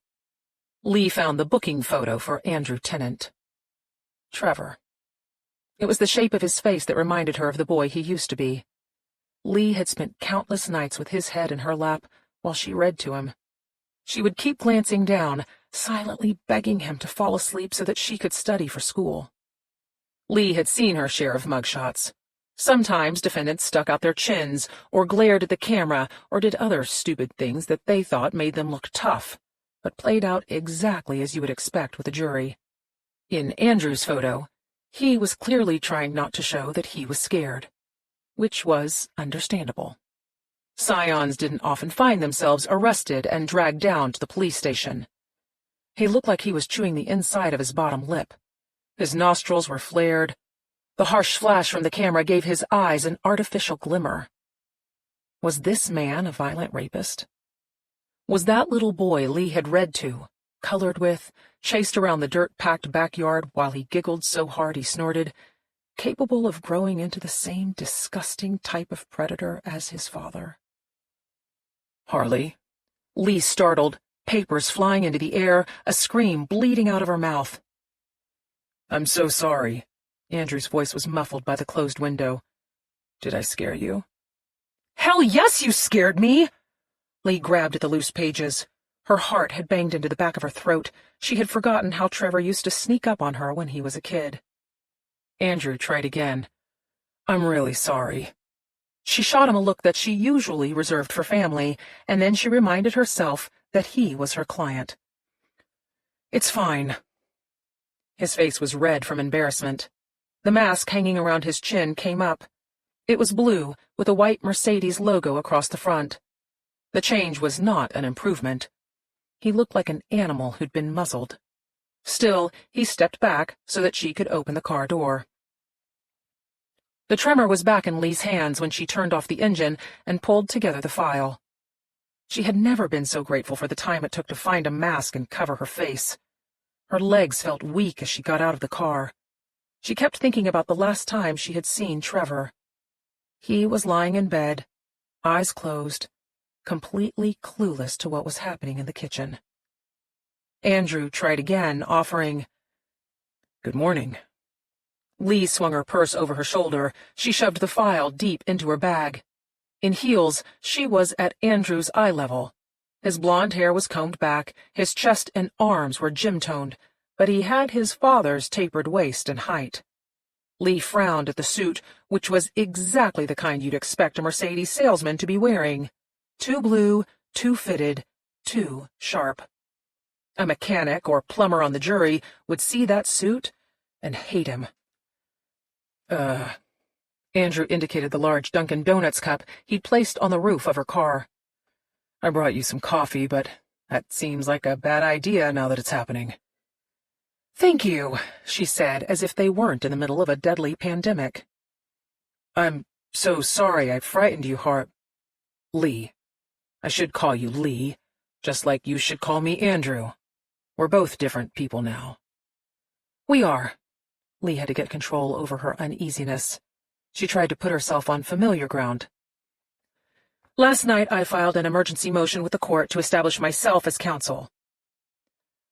Lee found the booking photo for Andrew Tennant. Trevor. It was the shape of his face that reminded her of the boy he used to be. Lee had spent countless nights with his head in her lap while she read to him. She would keep glancing down, silently begging him to fall asleep so that she could study for school. Lee had seen her share of mugshots. Sometimes defendants stuck out their chins, or glared at the camera, or did other stupid things that they thought made them look tough, but played out exactly as you would expect with a jury. In Andrew's photo, he was clearly trying not to show that he was scared, which was understandable. Scions didn't often find themselves arrested and dragged down to the police station. He looked like he was chewing the inside of his bottom lip. His nostrils were flared. The harsh flash from the camera gave his eyes an artificial glimmer. Was this man a violent rapist? Was that little boy Lee had read to, colored with, chased around the dirt-packed backyard while he giggled so hard he snorted, capable of growing into the same disgusting type of predator as his father. Harley? Lee startled, papers flying into the air, a scream bleeding out of her mouth. I'm so sorry. Andrew's voice was muffled by the closed window. Did I scare you? Hell yes, you scared me! Lee grabbed at the loose pages. Her heart had banged into the back of her throat. She had forgotten how Trevor used to sneak up on her when he was a kid. Andrew tried again. I'm really sorry. She shot him a look that she usually reserved for family, and then she reminded herself that he was her client. It's fine. His face was red from embarrassment. The mask hanging around his chin came up. It was blue, with a white Mercedes logo across the front. The change was not an improvement. He looked like an animal who'd been muzzled. Still, he stepped back so that she could open the car door. The tremor was back in Lee's hands when she turned off the engine and pulled together the file. She had never been so grateful for the time it took to find a mask and cover her face. Her legs felt weak as she got out of the car. She kept thinking about the last time she had seen Trevor. He was lying in bed, eyes closed, completely clueless to what was happening in the kitchen. Andrew tried again, offering, Good morning. Lee swung her purse over her shoulder. She shoved the file deep into her bag. In heels, she was at Andrew's eye level. His blonde hair was combed back, his chest and arms were gym-toned, but he had his father's tapered waist and height. Lee frowned at the suit, which was exactly the kind you'd expect a Mercedes salesman to be wearing. Too blue, too fitted, too sharp. A mechanic or plumber on the jury would see that suit and hate him. Andrew indicated the large Dunkin' Donuts cup he'd placed on the roof of her car. I brought you some coffee, but that seems like a bad idea now that it's happening. Thank you, she said, as if they weren't in the middle of a deadly pandemic. I'm so sorry I frightened you, Lee. I should call you Lee, just like you should call me Andrew. We're both different people now. We are. Lee had to get control over her uneasiness. She tried to put herself on familiar ground. Last night I filed an emergency motion with the court to establish myself as counsel.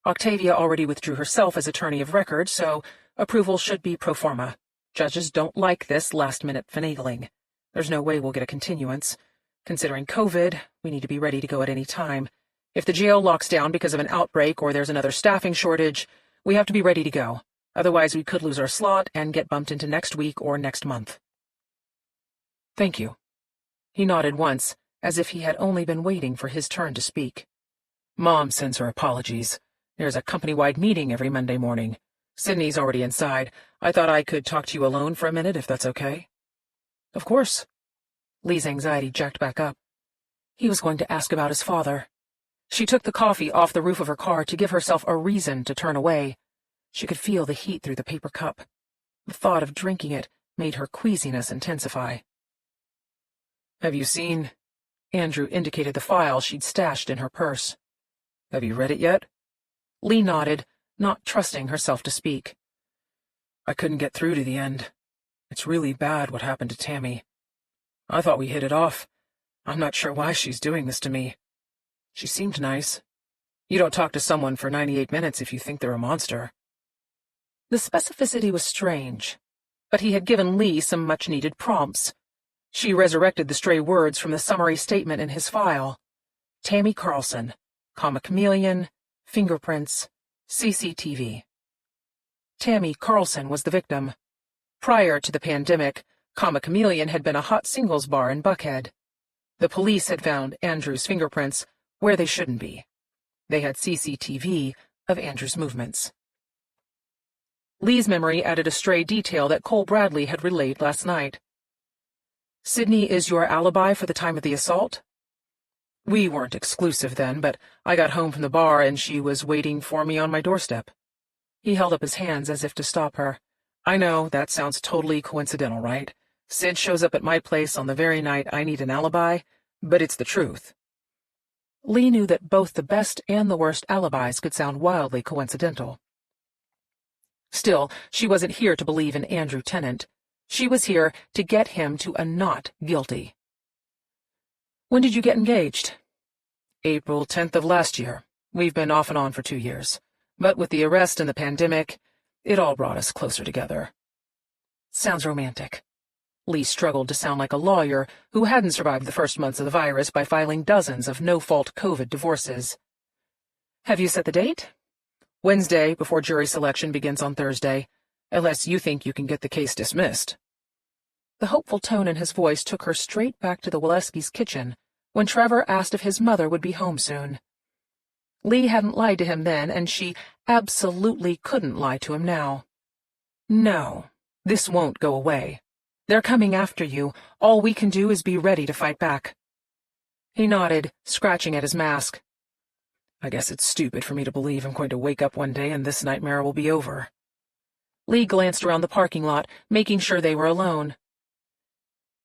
Octavia already withdrew herself as attorney of record, so approval should be pro forma. Judges don't like this last-minute finagling. There's no way we'll get a continuance. Considering COVID, we need to be ready to go at any time. If the jail locks down because of an outbreak or there's another staffing shortage, we have to be ready to go. Otherwise, we could lose our slot and get bumped into next week or next month. Thank you. He nodded once, as if he had only been waiting for his turn to speak. Mom sends her apologies. There's a company-wide meeting every Monday morning. Sydney's already inside. I thought I could talk to you alone for a minute, if that's okay. Of course. Lee's anxiety jacked back up. He was going to ask about his father. She took the coffee off the roof of her car to give herself a reason to turn away. She could feel the heat through the paper cup. The thought of drinking it made her queasiness intensify. Have you seen? Andrew indicated the file she'd stashed in her purse. Have you read it yet? Lee nodded, not trusting herself to speak. I couldn't get through to the end. It's really bad what happened to Tammy. I thought we hit it off. I'm not sure why she's doing this to me. She seemed nice. You don't talk to someone for 98 minutes if you think they're a monster. The specificity was strange, but he had given Lee some much-needed prompts. She resurrected the stray words from the summary statement in his file. Tammy Carlson, chameleon, fingerprints, CCTV. Tammy Carlson was the victim. Prior to the pandemic, Chameleon had been a hot singles bar in Buckhead. The police had found Andrew's fingerprints where they shouldn't be. They had CCTV of Andrew's movements. Lee's memory added a stray detail that Cole Bradley had relayed last night. Sydney is your alibi for the time of the assault? We weren't exclusive then, but I got home from the bar and she was waiting for me on my doorstep. He held up his hands as if to stop her. I know, that sounds totally coincidental, right? Sid shows up at my place on the very night I need an alibi, but it's the truth. Lee knew that both the best and the worst alibis could sound wildly coincidental. Still, she wasn't here to believe in Andrew Tennant. She was here to get him to a not guilty. When did you get engaged? April 10th of last year. We've been off and on for 2 years. But with the arrest and the pandemic, it all brought us closer together. Sounds romantic. Lee struggled to sound like a lawyer who hadn't survived the first months of the virus by filing dozens of no-fault COVID divorces. Have you set the date? Wednesday, before jury selection begins on Thursday, unless you think you can get the case dismissed. The hopeful tone in his voice took her straight back to the Waleskis' kitchen when Trevor asked if his mother would be home soon. Lee hadn't lied to him then, and she absolutely couldn't lie to him now. No, this won't go away. They're coming after you. All we can do is be ready to fight back. He nodded, scratching at his mask. I guess it's stupid for me to believe I'm going to wake up one day and this nightmare will be over. Lee glanced around the parking lot, making sure they were alone.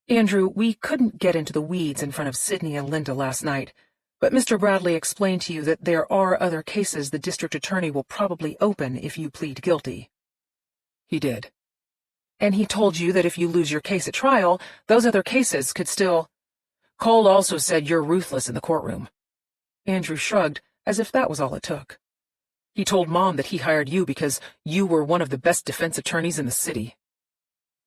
Andrew, we couldn't get into the weeds in front of Sydney and Linda last night, but Mr. Bradley explained to you that there are other cases the district attorney will probably open if you plead guilty. He did. And he told you that if you lose your case at trial, those other cases could still— Cole also said you're ruthless in the courtroom. Andrew shrugged, as if that was all it took. He told Mom that he hired you because you were one of the best defense attorneys in the city.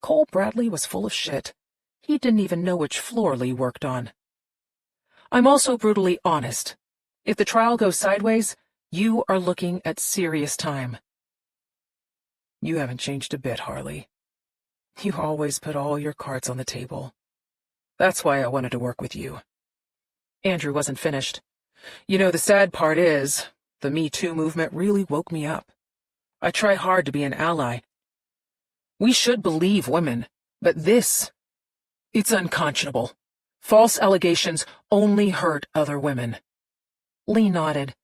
Cole Bradley was full of shit. He didn't even know which floor Lee worked on. I'm also brutally honest. If the trial goes sideways, you are looking at serious time. You haven't changed a bit, Harley. You always put all your cards on the table. That's why I wanted to work with you. Andrew wasn't finished. You know, the sad part is, the Me Too movement really woke me up. I try hard to be an ally. We should believe women, but it's unconscionable. False allegations only hurt other women. Lee nodded,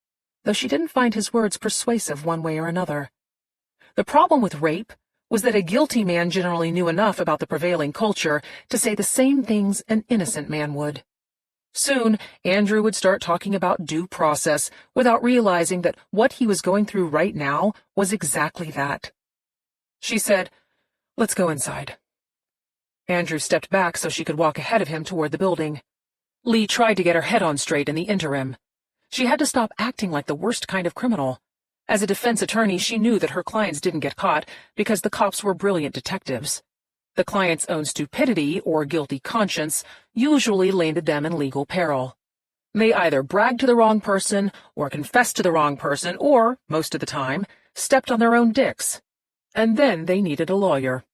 though she didn't find his words persuasive one way or another. The problem with rape was that a guilty man generally knew enough about the prevailing culture to say the same things an innocent man would. Soon, Andrew would start talking about due process without realizing that what he was going through right now was exactly that. She said, "Let's go inside." Andrew stepped back so she could walk ahead of him toward the building. Lee tried to get her head on straight in the interim. She had to stop acting like the worst kind of criminal. As a defense attorney, she knew that her clients didn't get caught because the cops were brilliant detectives. The client's own stupidity or guilty conscience usually landed them in legal peril. They either bragged to the wrong person or confessed to the wrong person or, most of the time, stepped on their own dicks. And then they needed a lawyer.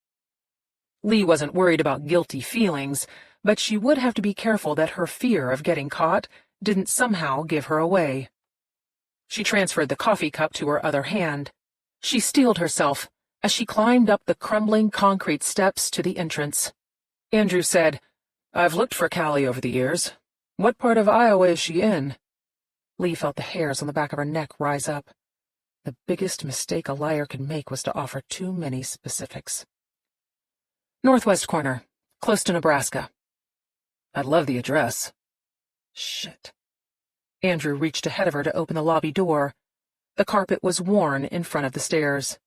Lee wasn't worried about guilty feelings, but she would have to be careful that her fear of getting caught didn't somehow give her away. She transferred the coffee cup to her other hand. She steeled herself as she climbed up the crumbling concrete steps to the entrance. Andrew said, "I've looked for Callie over the years. What part of Iowa is she in?" Lee felt the hairs on the back of her neck rise up. The biggest mistake a liar could make was to offer too many specifics. Northwest corner, close to Nebraska. I'd love the address. Shit. Andrew reached ahead of her to open the lobby door. The carpet was worn in front of the stairs.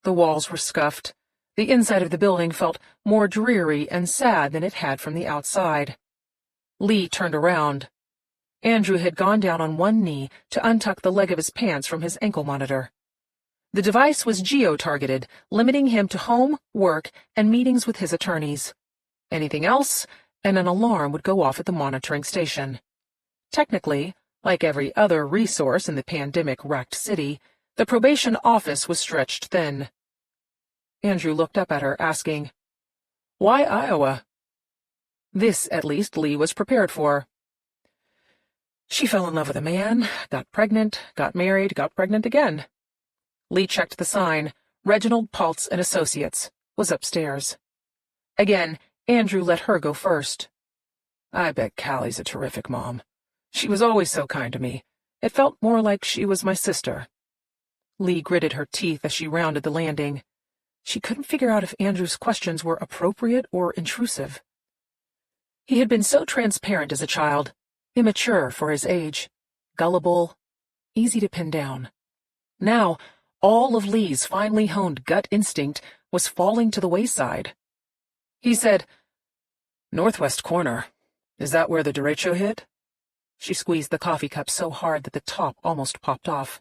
The walls were scuffed. The inside of the building felt more dreary and sad than it had from the outside. Lee turned around. Andrew had gone down on one knee to untuck the leg of his pants from his ankle monitor. The device was geo-targeted, limiting him to home, work, and meetings with his attorneys. Anything else, and an alarm would go off at the monitoring station. Technically, like every other resource in the pandemic-wrecked city, the probation office was stretched thin. Andrew looked up at her, asking, "Why Iowa?" This, at least, Lee was prepared for. She fell in love with a man, got pregnant, got married, got pregnant again. Lee checked the sign. Reginald Paltz and Associates was upstairs. Again, Andrew let her go first. I bet Callie's a terrific mom. She was always so kind to me. It felt more like she was my sister. Lee gritted her teeth as she rounded the landing. She couldn't figure out if Andrew's questions were appropriate or intrusive. He had been so transparent as a child, immature for his age. gullible, easy to pin down. Now, all of Lee's finely honed gut instinct was falling to the wayside. He said, "Northwest corner. Is that where the derecho hit?" She squeezed the coffee cup so hard that the top almost popped off.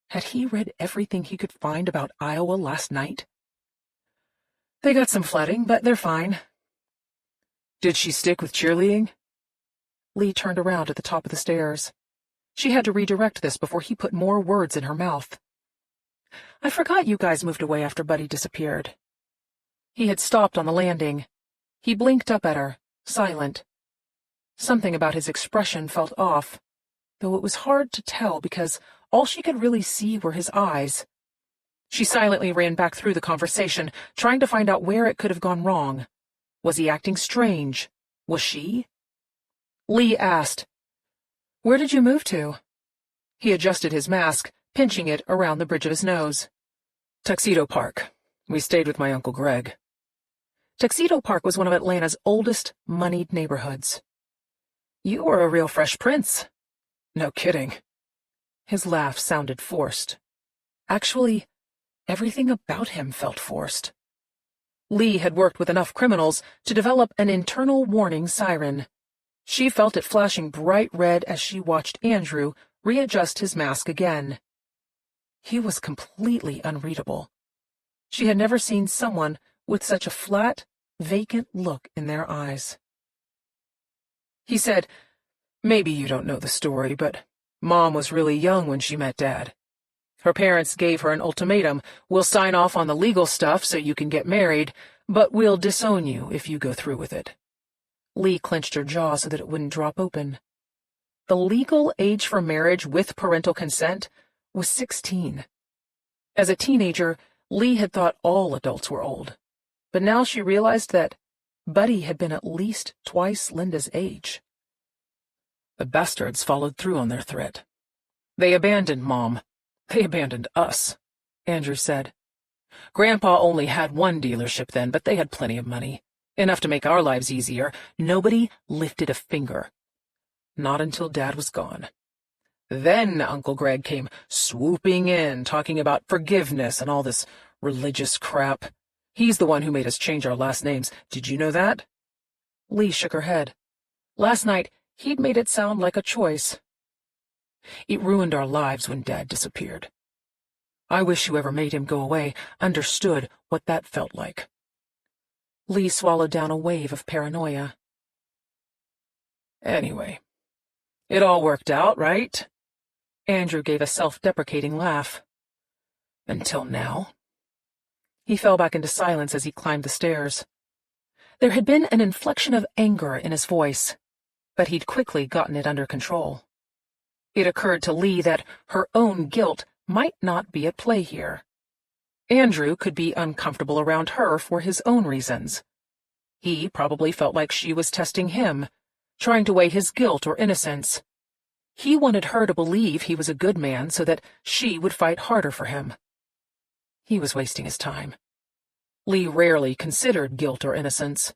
Had he read everything he could find about Iowa last night? "They got some flooding, but they're fine." "Did she stick with cheerleading?" Lee turned around at the top of the stairs. She had to redirect this before he put more words in her mouth. "I forgot you guys moved away after Buddy disappeared." He had stopped on the landing. He blinked up at her, silent. Something about his expression felt off, though it was hard to tell because all she could really see were his eyes. She silently ran back through the conversation, trying to find out where it could have gone wrong. Was he acting strange? Was she? Lee asked, "Where did you move to?" He adjusted his mask, pinching it around the bridge of his nose. "Tuxedo Park. We stayed with my Uncle Greg." Tuxedo Park was one of Atlanta's oldest, moneyed neighborhoods. "You were a real fresh prince." "No kidding." His laugh sounded forced. Actually, everything about him felt forced. Lee had worked with enough criminals to develop an internal warning siren. She felt it flashing bright red as she watched Andrew readjust his mask again. He was completely unreadable. She had never seen someone with such a flat, vacant look in their eyes. He said, "Maybe you don't know the story, but Mom was really young when she met Dad. Her parents gave her an ultimatum: we'll sign off on the legal stuff so you can get married, but we'll disown you if you go through with it." Lee clenched her jaw so that it wouldn't drop open. The legal age for marriage with parental consent was 16. As a teenager, Lee had thought all adults were old, but now she realized that Buddy had been at least twice Linda's age. "The bastards followed through on their threat. They abandoned Mom. They abandoned us," Andrew said. "Grandpa only had one dealership then, but they had plenty of money. Enough to make our lives easier. Nobody lifted a finger. Not until Dad was gone. Then Uncle Greg came swooping in, talking about forgiveness and all this religious crap. He's the one who made us change our last names. Did you know that?" Lee shook her head. Last night, he'd made it sound like a choice. "It ruined our lives when Dad disappeared. I wish whoever made him go away understood what that felt like." Lee swallowed down a wave of paranoia. "Anyway, it all worked out, right?" Andrew gave a self-deprecating laugh. "Until now." He fell back into silence as he climbed the stairs. There had been an inflection of anger in his voice, but he'd quickly gotten it under control. It occurred to Lee that her own guilt might not be at play here. Andrew could be uncomfortable around her for his own reasons. He probably felt like she was testing him, trying to weigh his guilt or innocence. He wanted her to believe he was a good man so that she would fight harder for him. He was wasting his time. Lee rarely considered guilt or innocence.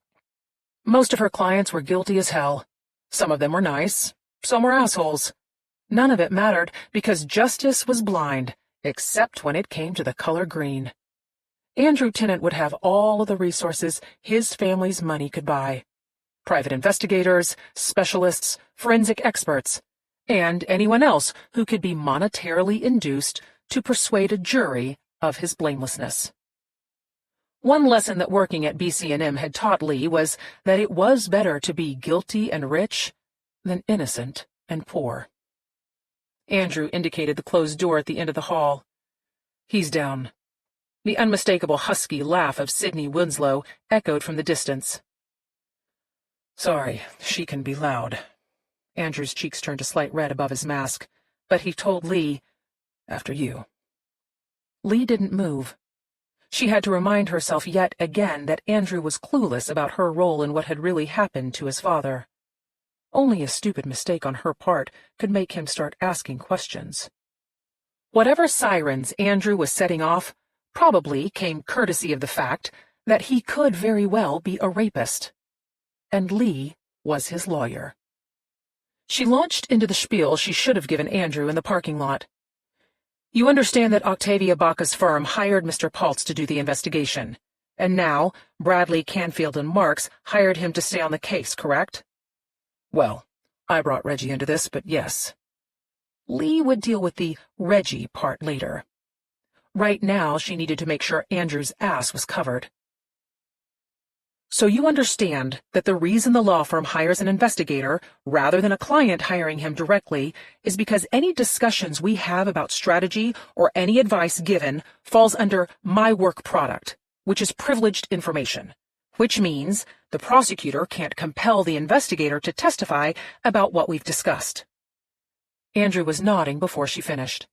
Most of her clients were guilty as hell. Some of them were nice, some were assholes. None of it mattered because justice was blind, except when it came to the color green. Andrew Tennant would have all of the resources his family's money could buy. Private investigators, specialists, forensic experts, and anyone else who could be monetarily induced to persuade a jury of his blamelessness. One lesson that working at BC&M had taught Lee was that it was better to be guilty and rich than innocent and poor. Andrew indicated the closed door at the end of the hall. "He's down." The unmistakable husky laugh of Sidney Winslow echoed from the distance. "Sorry, she can be loud." Andrew's cheeks turned a slight red above his mask, but he told Lee, "After you." Lee didn't move. She had to remind herself yet again that Andrew was clueless about her role in what had really happened to his father. Only a stupid mistake on her part could make him start asking questions. Whatever sirens Andrew was setting off probably came courtesy of the fact that he could very well be a rapist. And Lee was his lawyer. She launched into the spiel she should have given Andrew in the parking lot. You understand that Octavia Baca's firm hired Mr. Paltz to do the investigation, and now Bradley, Canfield, and Marks hired him to stay on the case, correct? Well, I brought Reggie into this, but yes. Lee would deal with the Reggie part later. Right now, she needed to make sure Andrew's ass was covered. So you understand that the reason the law firm hires an investigator, rather than a client hiring him directly, is because any discussions we have about strategy or any advice given falls under my work product, which is privileged information, which means the prosecutor can't compel the investigator to testify about what we've discussed. Andrew was nodding before she finished.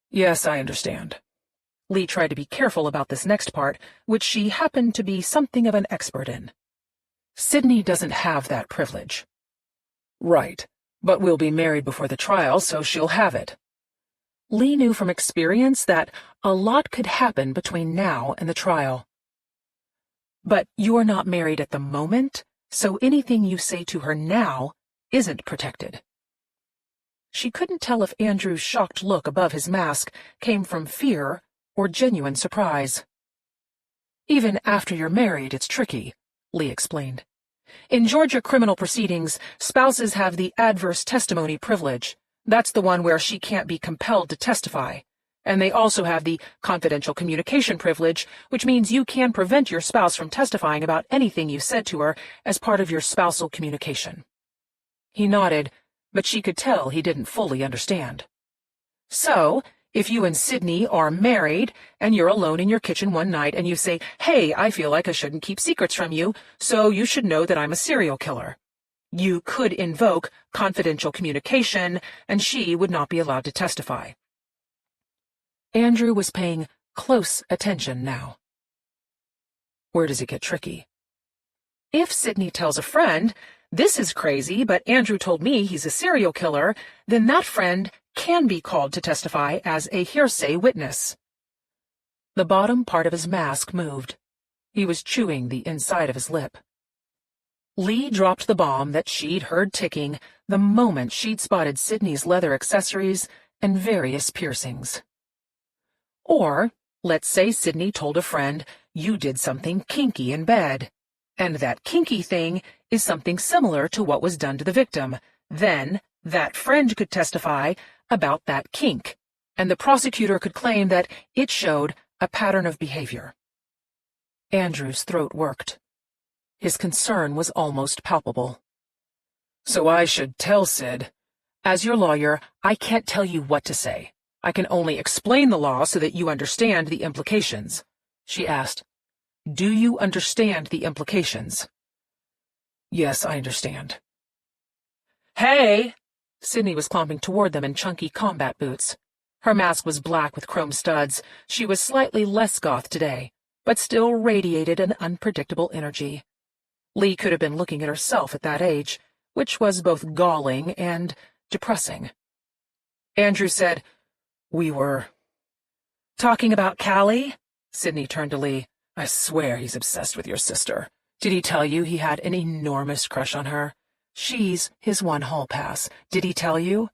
Yes, I understand. Lee tried to be careful about this next part, which she happened to be something of an expert in. Sydney doesn't have that privilege. Right, but we'll be married before the trial, so she'll have it. Lee knew from experience that a lot could happen between now and the trial. But you're not married at the moment, so anything you say to her now isn't protected. She couldn't tell if Andrew's shocked look above his mask came from fear or genuine surprise. Even after you're married, it's tricky, Lee explained. In Georgia criminal proceedings, spouses have the adverse testimony privilege. That's the one where she can't be compelled to testify. And they also have the confidential communication privilege, which means you can prevent your spouse from testifying about anything you said to her as part of your spousal communication. He nodded, but she could tell he didn't fully understand. So, if you and Sydney are married, and you're alone in your kitchen one night and you say, "Hey, I feel like I shouldn't keep secrets from you, so you should know that I'm a serial killer," you could invoke confidential communication, and she would not be allowed to testify. Andrew was paying close attention now. Where does it get tricky? If Sydney tells a friend, "This is crazy, but Andrew told me he's a serial killer," then that friend can be called to testify as a hearsay witness. The bottom part of his mask moved. He was chewing the inside of his lip. Lee dropped the bomb that she'd heard ticking the moment she'd spotted Sydney's leather accessories and various piercings. Or, let's say Sydney told a friend, "You did something kinky in bed," and that kinky thing is something similar to what was done to the victim. Then, that friend could testify about that kink, and the prosecutor could claim that it showed a pattern of behavior. Andrew's throat worked. His concern was almost palpable. So I should tell Sid. As your lawyer, I can't tell you what to say. I can only explain the law so that you understand the implications, she asked. Do you understand the implications? Yes, I understand. Hey! Sydney was clomping toward them in chunky combat boots. Her mask was black with chrome studs. She was slightly less goth today, but still radiated an unpredictable energy. Lee could have been looking at herself at that age, which was both galling and depressing. Andrew said, "We were talking about Callie?" Sydney turned to Lee. "I swear he's obsessed with your sister. Did he tell you he had an enormous crush on her? She's his one hall pass. Did he tell you?"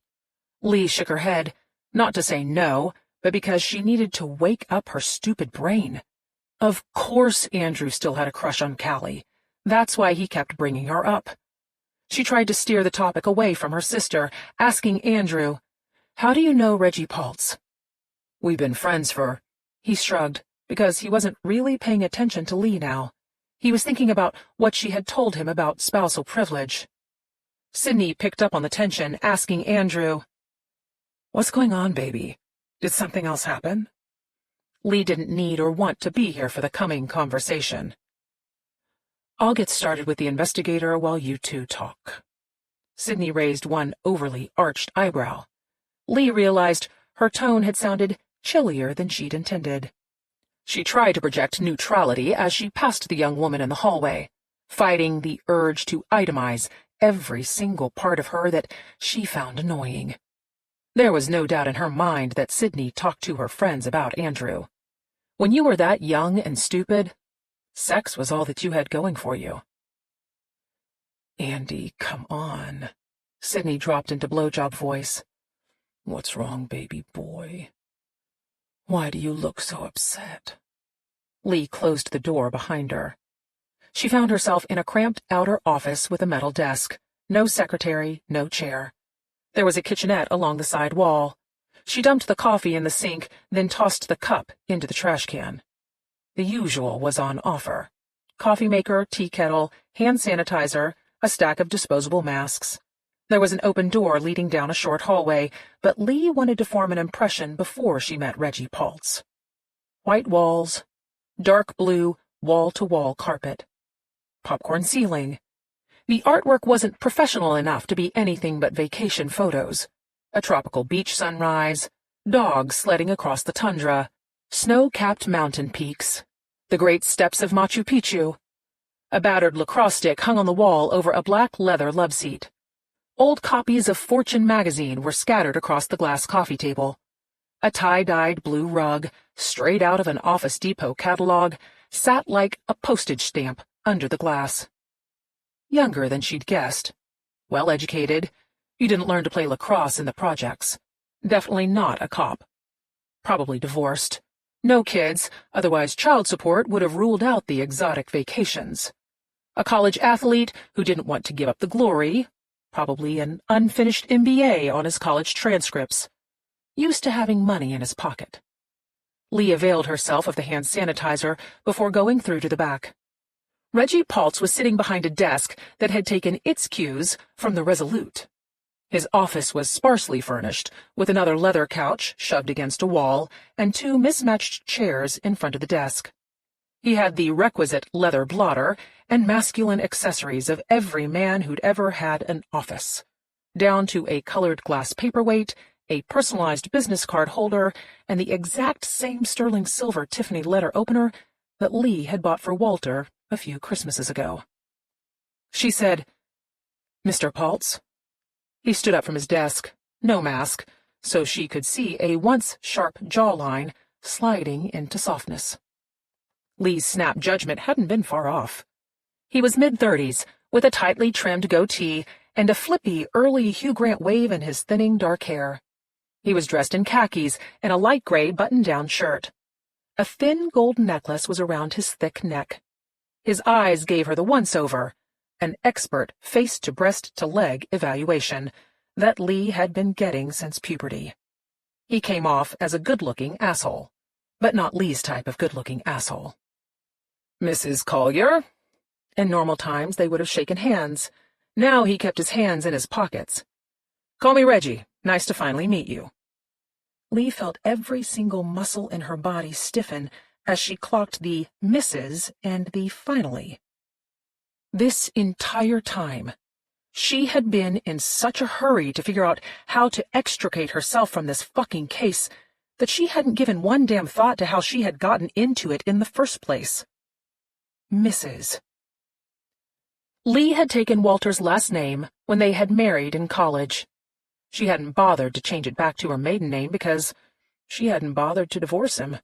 Lee shook her head, not to say no, but because she needed to wake up her stupid brain. Of course Andrew still had a crush on Callie. That's why he kept bringing her up. She tried to steer the topic away from her sister, asking Andrew, "How do you know Reggie Paltz?" "We've been friends for—" He shrugged, because he wasn't really paying attention to Lee now. He was thinking about what she had told him about spousal privilege. Sydney picked up on the tension, asking Andrew, "What's going on, baby? Did something else happen?" Lee didn't need or want to be here for the coming conversation. "I'll get started with the investigator while you two talk." Sydney raised one overly arched eyebrow. Lee realized her tone had sounded chillier than she'd intended. She tried to project neutrality as she passed the young woman in the hallway, fighting the urge to itemize every single part of her that she found annoying. There was no doubt in her mind that Sydney talked to her friends about Andrew. When you were that young and stupid, sex was all that you had going for you. "Andy, come on," Sydney dropped into blowjob voice. What's wrong, baby boy? Why do you look so upset? Lee closed the door behind her. She found herself in a cramped outer office with a metal desk. No secretary, no chair. There was a kitchenette along the side wall. She dumped the coffee in the sink, then tossed the cup into the trash can. The usual was on offer. Coffee maker, tea kettle, hand sanitizer, a stack of disposable masks. There was an open door leading down a short hallway, but Lee wanted to form an impression before she met Reggie Paltz. White walls, dark blue, wall-to-wall carpet. Popcorn ceiling. The artwork wasn't professional enough to be anything but vacation photos. A tropical beach sunrise, dogs sledding across the tundra, snow-capped mountain peaks, the great steps of Machu Picchu. A battered lacrosse stick hung on the wall over a black leather love seat. Old copies of Fortune magazine were scattered across the glass coffee table. A tie-dyed blue rug, straight out of an Office Depot catalog, sat like a postage stamp under the glass. Younger than she'd guessed. Well-educated. You didn't learn to play lacrosse in the projects. Definitely not a cop. Probably divorced. No kids, otherwise child support would have ruled out the exotic vacations. A college athlete who didn't want to give up the glory. Probably an unfinished MBA on his college transcripts. Used to having money in his pocket. Lee availed herself of the hand sanitizer before going through to the back. Reggie Paltz was sitting behind a desk that had taken its cues from the Resolute. His office was sparsely furnished, with another leather couch shoved against a wall and two mismatched chairs in front of the desk. He had the requisite leather blotter and masculine accessories of every man who'd ever had an office, down to a colored glass paperweight, a personalized business card holder, and the exact same sterling silver Tiffany letter opener that Lee had bought for Walter a few Christmases ago. She said, "Mr. Paltz?" He stood up from his desk, no mask, so she could see a once sharp jawline sliding into softness. Lee's snap judgment hadn't been far off. He was mid-30s, with a tightly trimmed goatee and a flippy, early Hugh Grant wave in his thinning dark hair. He was dressed in khakis and a light gray button-down shirt. A thin gold necklace was around his thick neck. His eyes gave her the once-over, an expert face-to-breast-to-leg evaluation that Lee had been getting since puberty. He came off as a good-looking asshole, but not Lee's type of good-looking asshole. "Mrs. Collier?" In normal times, they would have shaken hands. Now he kept his hands in his pockets. "Call me Reggie. Nice to finally meet you." Lee felt every single muscle in her body stiffen as she clocked the Mrs. and the finally. This entire time, she had been in such a hurry to figure out how to extricate herself from this fucking case that she hadn't given one damn thought to how she had gotten into it in the first place. Mrs. Lee had taken Walter's last name when they had married in college. She hadn't bothered to change it back to her maiden name because she hadn't bothered to divorce him.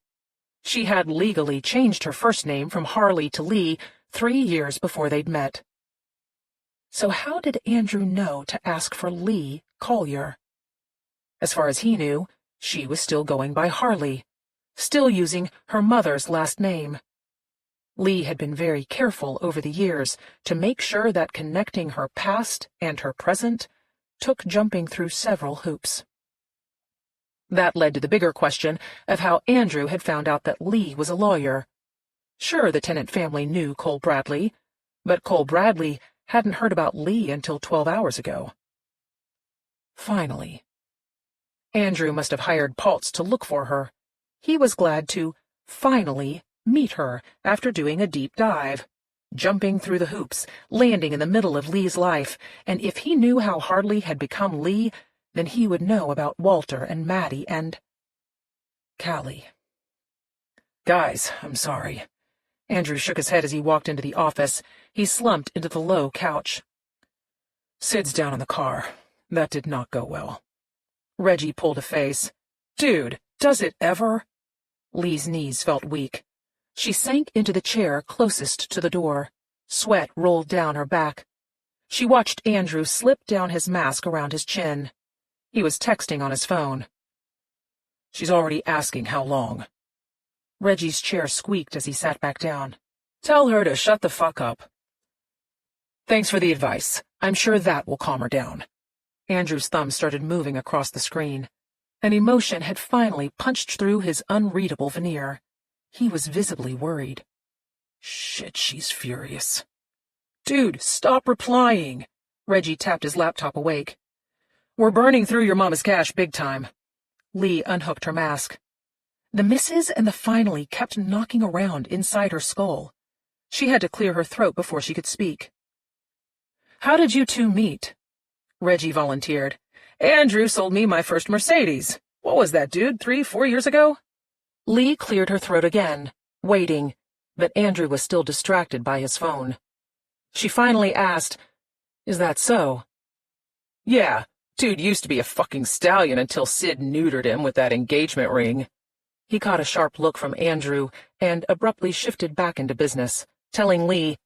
She had legally changed her first name from Harley to Lee 3 years before they'd met. So how did Andrew know to ask for Lee Collier? As far as he knew, she was still going by Harley, still using her mother's last name. Lee had been very careful over the years to make sure that connecting her past and her present took jumping through several hoops. That led to the bigger question of how Andrew had found out that Lee was a lawyer. Sure, the Tennant family knew Cole Bradley, but Cole Bradley hadn't heard about Lee until 12 hours ago. Finally. Andrew must have hired Paltz to look for her. He was glad to finally meet her after doing a deep dive, jumping through the hoops, landing in the middle of Lee's life, and if he knew how Harley had become Lee, then he would know about Walter and Maddie and Callie. "Guys, I'm sorry." Andrew shook his head as he walked into the office. He slumped into the low couch. "Sid's down in the car. That did not go well." Reggie pulled a face. "Dude, does it ever?" Lee's knees felt weak. She sank into the chair closest to the door. Sweat rolled down her back. She watched Andrew slip down his mask around his chin. He was texting on his phone. She's already asking how long. Reggie's chair squeaked as he sat back down. Tell her to shut the fuck up. Thanks for the advice. I'm sure that will calm her down. Andrew's thumb started moving across the screen. An emotion had finally punched through his unreadable veneer. He was visibly worried. Shit, she's furious. Dude, stop replying. Reggie tapped his laptop awake. We're burning through your mama's cash big time. Lee unhooked her mask. The misses and the finally kept knocking around inside her skull. She had to clear her throat before she could speak. How did you two meet? Reggie volunteered. Andrew sold me my first Mercedes. What was that, dude, 3-4 years ago? Lee cleared her throat again, waiting, but Andrew was still distracted by his phone. She finally asked, Is that so? Yeah, dude used to be a fucking stallion until Sid neutered him with that engagement ring. He caught a sharp look from Andrew and abruptly shifted back into business, telling Lee,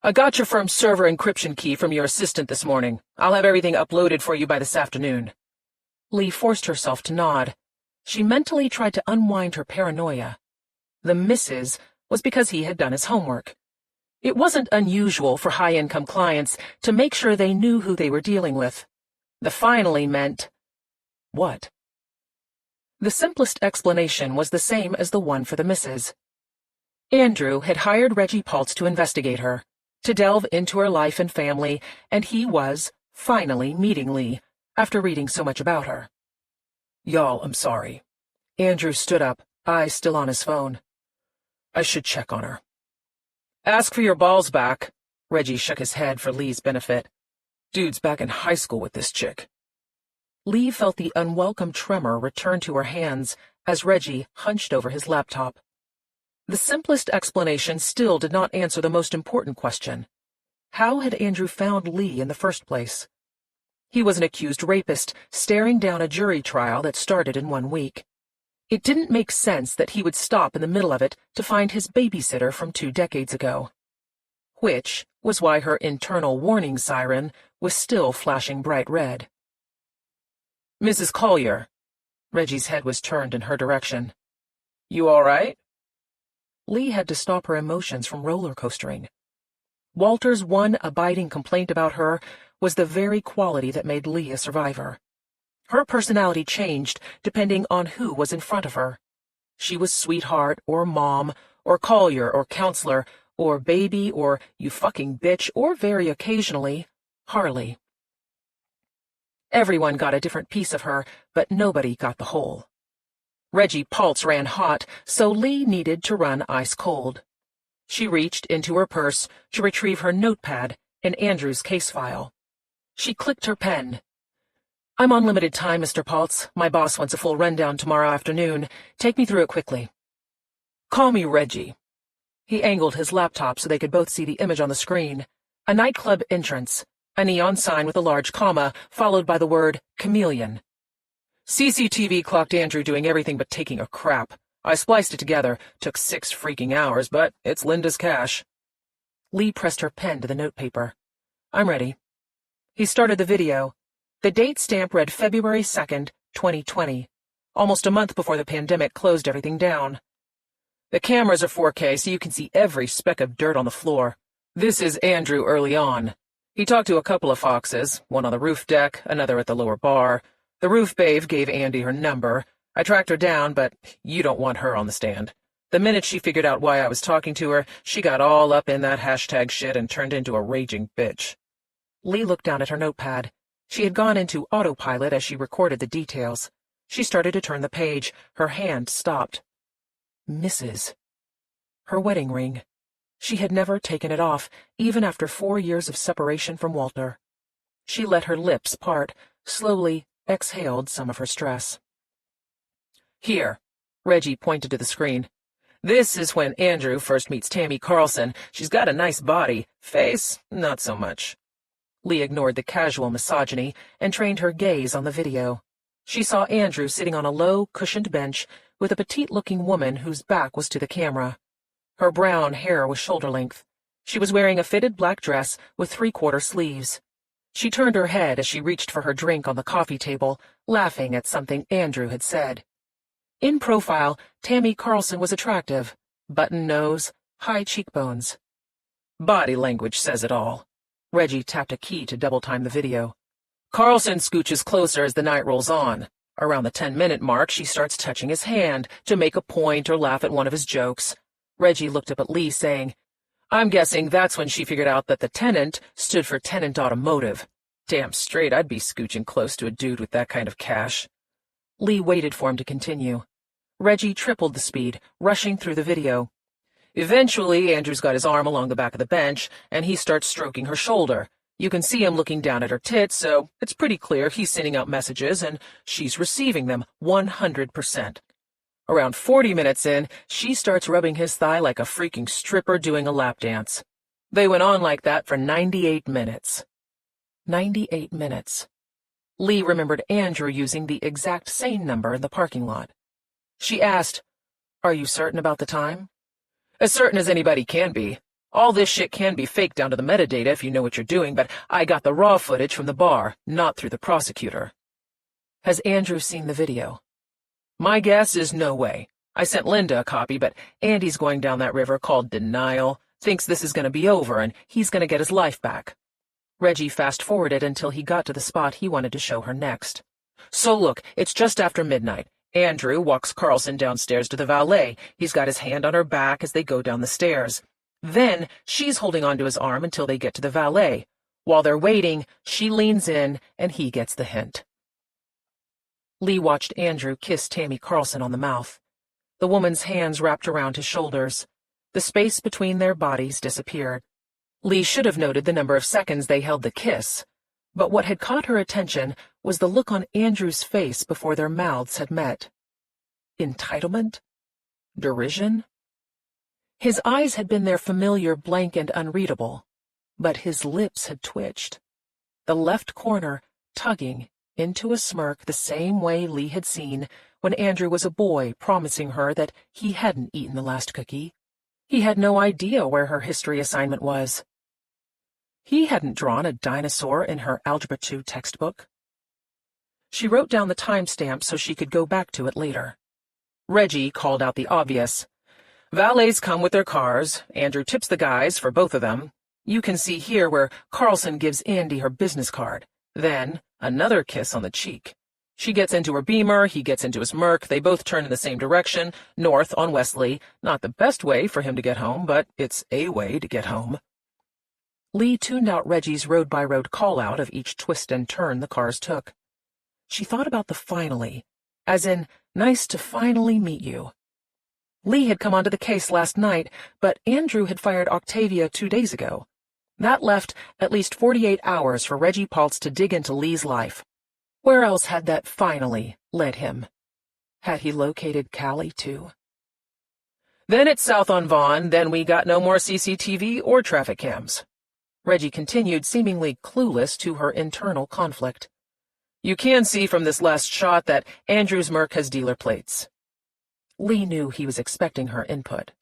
I got your firm's server encryption key from your assistant this morning. I'll have everything uploaded for you by this afternoon. Lee forced herself to nod. She mentally tried to unwind her paranoia. The misses was because he had done his homework. It wasn't unusual for high-income clients to make sure they knew who they were dealing with. The finally meant... what? The simplest explanation was the same as the one for the misses. Andrew had hired Reggie Paltz to investigate her, to delve into her life and family, and he was, finally, meeting Lee, after reading so much about her. Y'all, I'm sorry. Andrew stood up, eyes still on his phone. I should check on her. Ask for your balls back. Reggie shook his head for Lee's benefit. Dude's back in high school with this chick. Lee felt the unwelcome tremor return to her hands as Reggie hunched over his laptop. The simplest explanation still did not answer the most important question. How had Andrew found Lee in the first place? He was an accused rapist staring down a jury trial that started in 1 week. It didn't make sense that he would stop in the middle of it to find his babysitter from 2 decades ago. Which was why her internal warning siren was still flashing bright red. Mrs. Collier. Reggie's head was turned in her direction. You all right? Lee had to stop her emotions from roller coastering. Walter's one abiding complaint about her was the very quality that made Lee a survivor. Her personality changed depending on who was in front of her. She was sweetheart, or mom, or Collier, or counselor, or baby, or you fucking bitch, or very occasionally, Harley. Everyone got a different piece of her, but nobody got the whole. Reggie Paltz ran hot, so Lee needed to run ice cold. She reached into her purse to retrieve her notepad and Andrew's case file. She clicked her pen. I'm on limited time, Mr. Paltz. My boss wants a full rundown tomorrow afternoon. Take me through it quickly. Call me Reggie. He angled his laptop so they could both see the image on the screen. A nightclub entrance, a neon sign with a large comma, followed by the word chameleon. CCTV clocked Andrew doing everything but taking a crap. I spliced it together. Took 6 freaking hours, but it's Linda's cash. Lee pressed her pen to the notepaper. I'm ready. He started the video. The date stamp read February 2nd, 2020, almost a month before the pandemic closed everything down. The cameras are 4K, so you can see every speck of dirt on the floor. This is Andrew early on. He talked to a couple of foxes, one on the roof deck, another at the lower bar. The roof babe gave Andy her number. I tracked her down, but you don't want her on the stand. The minute she figured out why I was talking to her, she got all up in that hashtag shit and turned into a raging bitch. Lee looked down at her notepad. She had gone into autopilot as she recorded the details. She started to turn the page. Her hand stopped. Mrs. Her wedding ring. She had never taken it off, even after 4 years of separation from Walter. She let her lips part, slowly exhaled some of her stress. Here, Reggie pointed to the screen. This is when Andrew first meets Tammy Carlson. She's got a nice body. Face, not so much. Lee ignored the casual misogyny and trained her gaze on the video. She saw Andrew sitting on a low, cushioned bench with a petite-looking woman whose back was to the camera. Her brown hair was shoulder-length. She was wearing a fitted black dress with 3/4 sleeves. She turned her head as she reached for her drink on the coffee table, laughing at something Andrew had said. In profile, Tammy Carlson was attractive. Button nose, high cheekbones. Body language says it all. Reggie tapped a key to double-time the video. Carlson scooches closer as the night rolls on. Around the 10-minute mark, she starts touching his hand to make a point or laugh at one of his jokes. Reggie looked up at Lee, saying, I'm guessing that's when she figured out that the tenant stood for Tenant Automotive. Damn straight I'd be scooching close to a dude with that kind of cash. Lee waited for him to continue. Reggie tripled the speed, rushing through the video. Eventually, Andrew's got his arm along the back of the bench, and he starts stroking her shoulder. You can see him looking down at her tits, so it's pretty clear he's sending out messages, and she's receiving them 100%. Around 40 minutes in, she starts rubbing his thigh like a freaking stripper doing a lap dance. They went on like that for 98 minutes. 98 minutes. Lee remembered Andrew using the exact same number in the parking lot. She asked, Are you certain about the time? As certain as anybody can be. All this shit can be faked down to the metadata if you know what you're doing, but I got the raw footage from the bar, not through the prosecutor. Has Andrew seen the video? My guess is no way. I sent Linda a copy, but Andy's going down that river called Denial, thinks this is going to be over and he's going to get his life back. Reggie fast-forwarded until he got to the spot he wanted to show her next. So look, it's just after midnight. Andrew walks Carlson downstairs to the valet. He's got his hand on her back as they go down the stairs. Then she's holding onto his arm until they get to the valet. While they're waiting, she leans in and he gets the hint. Lee watched Andrew kiss Tammy Carlson on the mouth. The woman's hands wrapped around his shoulders. The space between their bodies disappeared. Lee should have noted the number of seconds they held the kiss, but what had caught her attention was the look on Andrew's face before their mouths had met. Entitlement? Derision? His eyes had been their familiar blank and unreadable, but his lips had twitched, the left corner tugging into a smirk the same way Lee had seen when Andrew was a boy promising her that he hadn't eaten the last cookie. He had no idea where her history assignment was. He hadn't drawn a dinosaur in her Algebra 2 textbook. She wrote down the timestamp so she could go back to it later. Reggie called out the obvious. Valets come with their cars. Andrew tips the guys for both of them. You can see here where Carlson gives Andy her business card. Then, another kiss on the cheek. She gets into her Beamer, he gets into his Merc, they both turn in the same direction, north on Wesley. Not the best way for him to get home, but it's a way to get home. Lee tuned out Reggie's road-by-road call-out of each twist and turn the cars took. She thought about the finally, as in, nice to finally meet you. Lee had come onto the case last night, but Andrew had fired Octavia 2 days ago. That left at least 48 hours for Reggie Paltz to dig into Lee's life. Where else had that finally led him? Had he located Callie, too? Then it's south on Vaughn, then we got no more CCTV or traffic cams. Reggie continued, seemingly clueless to her internal conflict. You can see from this last shot that Andrew's Merc has dealer plates. Lee knew he was expecting her input.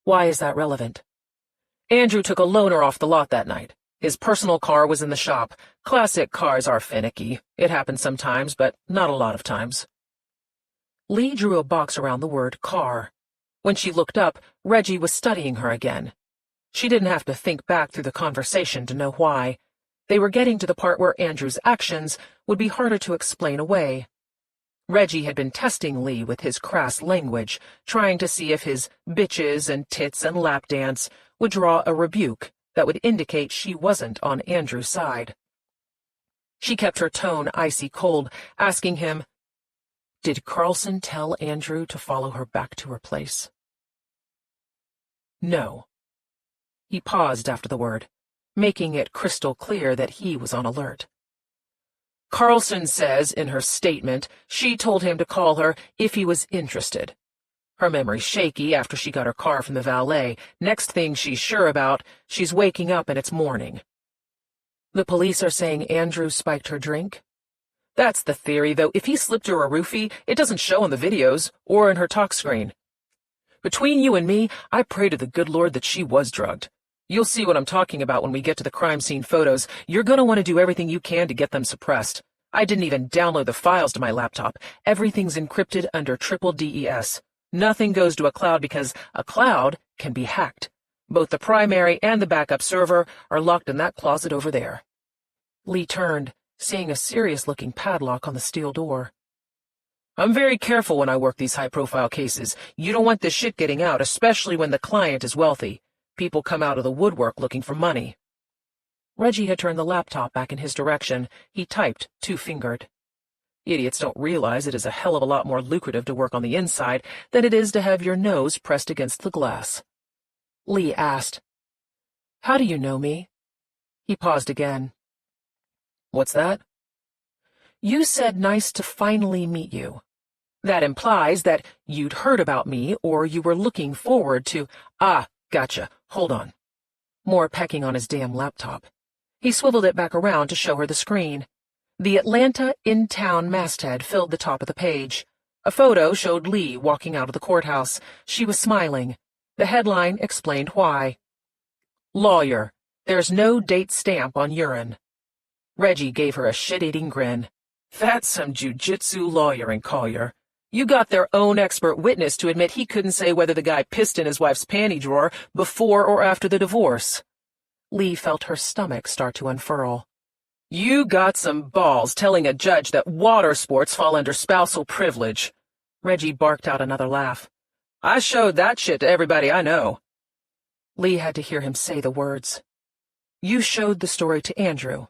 Why is that relevant? Andrew took a loaner off the lot that night. His personal car was in the shop. Classic cars are finicky. It happens sometimes, but not a lot of times. Lee drew a box around the word car. When she looked up, Reggie was studying her again. She didn't have to think back through the conversation to know why. They were getting to the part where Andrew's actions would be harder to explain away. Reggie had been testing Lee with his crass language, trying to see if his bitches and tits and lap dance would draw a rebuke that would indicate she wasn't on Andrew's side. She kept her tone icy cold, asking him, Did Carlson tell Andrew to follow her back to her place? No. He paused after the word, making it crystal clear that he was on alert. Carlson says in her statement she told him to call her if he was interested. Her memory's shaky after she got her car from the valet. Next thing she's sure about, she's waking up and it's morning. The police are saying Andrew spiked her drink? That's the theory, though if he slipped her a roofie, it doesn't show on the videos or in her talk screen. Between you and me, I pray to the good Lord that she was drugged. You'll see what I'm talking about when we get to the crime scene photos. You're gonna want to do everything you can to get them suppressed. I didn't even download the files to my laptop. Everything's encrypted under triple DES. Nothing goes to a cloud because a cloud can be hacked. Both the primary and the backup server are locked in that closet over there. Lee turned, seeing a serious-looking padlock on the steel door. I'm very careful when I work these high-profile cases. You don't want this shit getting out, especially when the client is wealthy. People come out of the woodwork looking for money. Reggie had turned the laptop back in his direction. He typed, two-fingered. Idiots don't realize it is a hell of a lot more lucrative to work on the inside than it is to have your nose pressed against the glass. Lee asked, "How do you know me?" He paused again. "What's that?" "You said nice to finally meet you. That implies that you'd heard about me or you were looking forward to— Ah, gotcha. Hold on." More pecking on his damn laptop. He swiveled it back around to show her the screen. The Atlanta in-town masthead filled the top of the page. A photo showed Lee walking out of the courthouse. She was smiling. The headline explained why. "Lawyer. There's no date stamp on urine." Reggie gave her a shit-eating grin. "That's some jujitsu lawyering, Collier. You got their own expert witness to admit he couldn't say whether the guy pissed in his wife's panty drawer before or after the divorce." Lee felt her stomach start to unfurl. "You got some balls telling a judge that water sports fall under spousal privilege." Reggie barked out another laugh. "I showed that shit to everybody I know." Lee had to hear him say the words. "You showed the story to Andrew."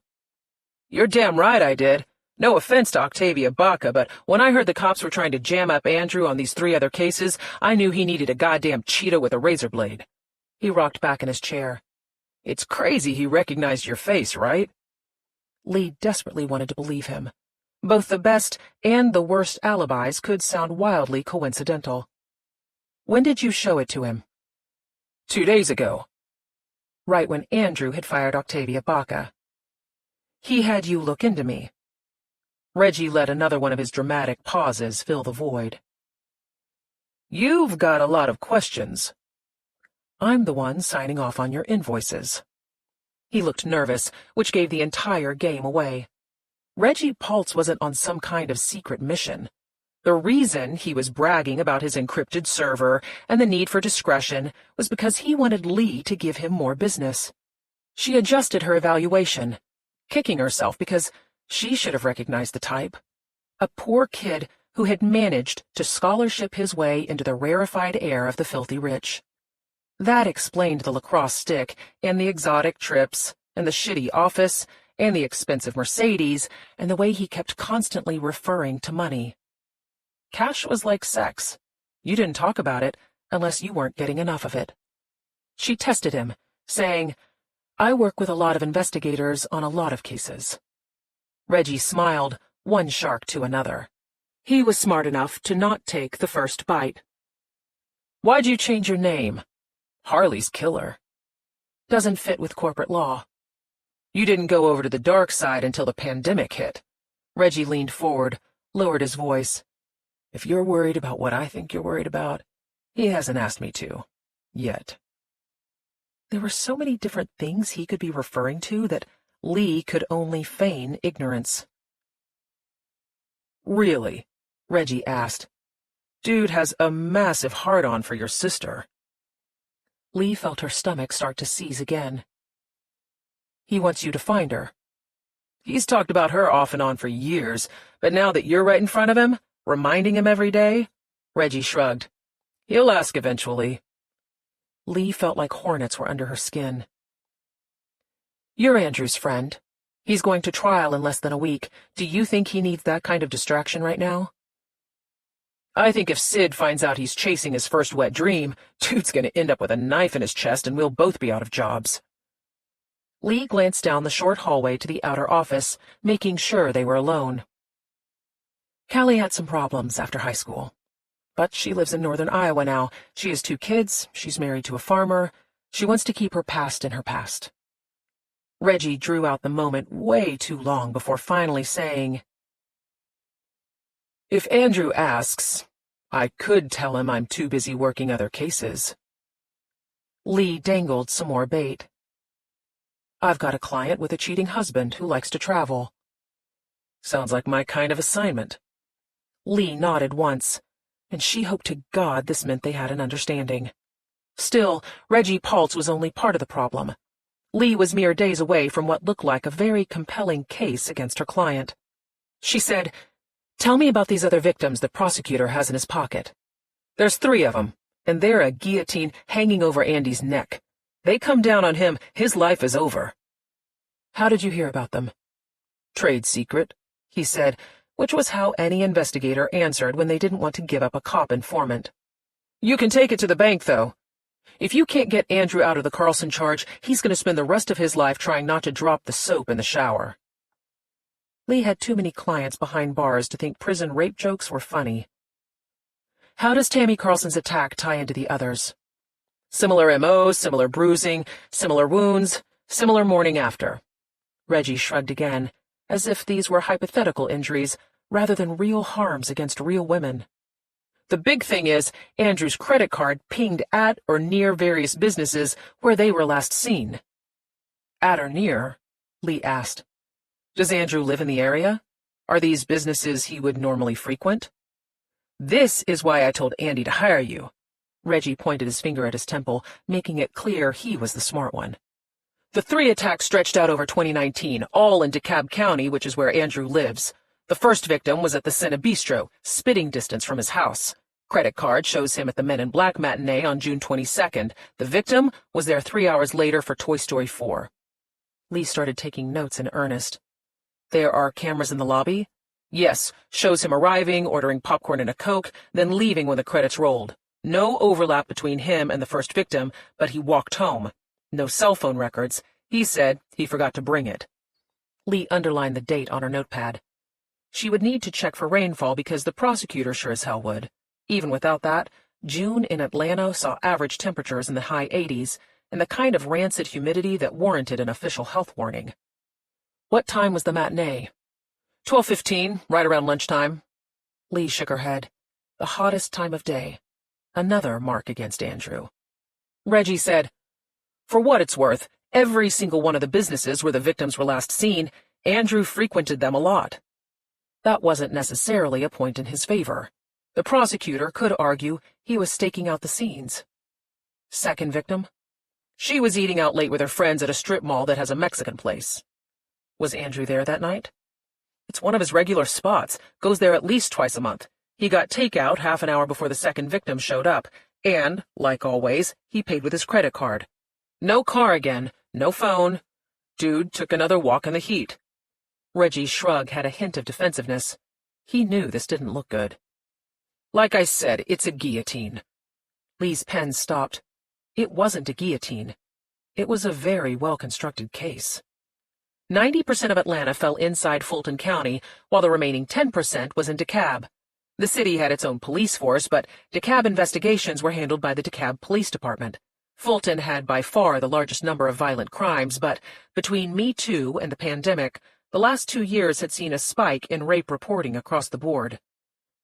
"You're damn right I did. No offense to Octavia Baca, but when I heard the cops were trying to jam up Andrew on these 3 other cases, I knew he needed a goddamn cheetah with a razor blade." He rocked back in his chair. "It's crazy he recognized your face, right?" Lee desperately wanted to believe him. Both the best and the worst alibis could sound wildly coincidental. "When did you show it to him?" 2 days ago. Right when Andrew had fired Octavia Baca. "He had you look into me." Reggie let another one of his dramatic pauses fill the void. "You've got a lot of questions." "I'm the one signing off on your invoices." He looked nervous, which gave the entire game away. Reggie Paltz wasn't on some kind of secret mission. The reason he was bragging about his encrypted server and the need for discretion was because he wanted Lee to give him more business. She adjusted her evaluation, kicking herself because she should have recognized the type. A poor kid who had managed to scholarship his way into the rarefied air of the filthy rich. That explained the lacrosse stick, and the exotic trips, and the shitty office, and the expensive Mercedes, and the way he kept constantly referring to money. Cash was like sex. You didn't talk about it unless you weren't getting enough of it. She tested him, saying, "I work with a lot of investigators on a lot of cases." Reggie smiled, one shark to another. He was smart enough to not take the first bite. "Why'd you change your name?" "Harley's killer." "Doesn't fit with corporate law." "You didn't go over to the dark side until the pandemic hit." Reggie leaned forward, lowered his voice. "If you're worried about what I think you're worried about, he hasn't asked me to. Yet." There were so many different things he could be referring to that Lee could only feign ignorance. "Really?" Reggie asked. "Dude has a massive hard-on for your sister." Lee felt her stomach start to seize again. "He wants you to find her." "He's talked about her off and on for years, but now that you're right in front of him, reminding him every day?" Reggie shrugged. "He'll ask eventually." Lee felt like hornets were under her skin. "You're Andrew's friend. He's going to trial in less than a week. Do you think he needs that kind of distraction right now?" "I think if Sid finds out he's chasing his first wet dream, dude's gonna end up with a knife in his chest and we'll both be out of jobs." Lee glanced down the short hallway to the outer office, making sure they were alone. "Callie had some problems after high school. But she lives in northern Iowa now. She has 2 kids, she's married to a farmer. She wants to keep her past in her past." Reggie drew out the moment way too long before finally saying, "If Andrew asks, I could tell him I'm too busy working other cases." Lee dangled some more bait. "I've got a client with a cheating husband who likes to travel." Sounds like my kind of assignment. Lee nodded once, and she hoped to God this meant they had an understanding. Still, Reggie Paltz was only part of the problem. Lee was mere days away from what looked like a very compelling case against her client. She said, "Tell me about these other victims the prosecutor has in his pocket." "There's 3 of them, and they're a guillotine hanging over Andy's neck. They come down on him, his life is over." "How did you hear about them?" "Trade secret," he said, which was how any investigator answered when they didn't want to give up a cop informant. "You can take it to the bank, though. If you can't get Andrew out of the Carlson charge, he's going to spend the rest of his life trying not to drop the soap in the shower." Lee had too many clients behind bars to think prison rape jokes were funny. "How does Tammy Carlson's attack tie into the others?" "Similar M.O., similar bruising, similar wounds, similar morning after." Reggie shrugged again, as if these were hypothetical injuries rather than real harms against real women. "The big thing is, Andrew's credit card pinged at or near various businesses where they were last seen." "At or near?" Lee asked. "Does Andrew live in the area? Are these businesses he would normally frequent?" "This is why I told Andy to hire you." Reggie pointed his finger at his temple, making it clear he was the smart one. "The 3 attacks stretched out over 2019, all in DeKalb County, which is where Andrew lives. The first victim was at the Senna Bistro, spitting distance from his house. Credit card shows him at the Men in Black matinee on June 22nd. The victim was there 3 hours later for Toy Story 4. Lee started taking notes in earnest. "There are cameras in the lobby?" "Yes, shows him arriving, ordering popcorn and a Coke, then leaving when the credits rolled. No overlap between him and the first victim, but he walked home. No cell phone records. He said he forgot to bring it." Lee underlined the date on her notepad. She would need to check for rainfall because the prosecutor sure as hell would. Even without that, June in Atlanta saw average temperatures in the high 80s and the kind of rancid humidity that warranted an official health warning. "What time was the matinee?" 12:15, right around lunchtime." Lee shook her head. The hottest time of day. Another mark against Andrew. Reggie said, "For what it's worth, every single one of the businesses where the victims were last seen, Andrew frequented them a lot." That wasn't necessarily a point in his favor. The prosecutor could argue he was staking out the scenes. "Second victim?" "She was eating out late with her friends at a strip mall that has a Mexican place." "Was Andrew there that night?" "It's one of his regular spots, goes there at least twice a month. He got takeout half an hour before the second victim showed up, and, like always, he paid with his credit card. No car again, no phone. Dude took another walk in the heat." Reggie's shrug had a hint of defensiveness. He knew this didn't look good. "Like I said, it's a guillotine." Lee's pen stopped. It wasn't a guillotine. It was a very well-constructed case. 90% of Atlanta fell inside Fulton County, while the remaining 10% was in DeKalb. The city had its own police force, but DeKalb investigations were handled by the DeKalb Police Department. Fulton had by far the largest number of violent crimes, but between Me Too and the pandemic, the last 2 years had seen a spike in rape reporting across the board.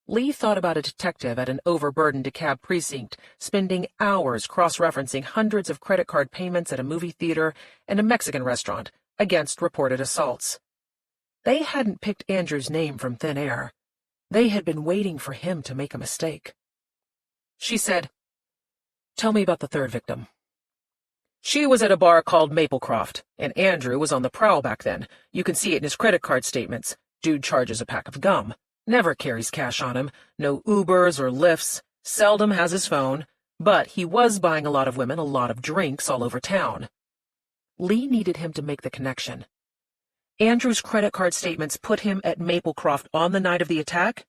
Lee thought about a detective at an overburdened DeKalb precinct, spending hours cross-referencing hundreds of credit card payments at a movie theater and a Mexican restaurant against reported assaults. They hadn't picked Andrew's name from thin air. They had been waiting for him to make a mistake. She said, "Tell me about the third victim." "She was at a bar called Maplecroft, and Andrew was on the prowl back then. You can see it in his credit card statements. Dude charges a pack of gum. Never carries cash on him. No Ubers or Lyfts. Seldom has his phone. But he was buying a lot of women a lot of drinks all over town." Lee needed him to make the connection. Andrew's credit card statements put him at Maplecroft on the night of the attack?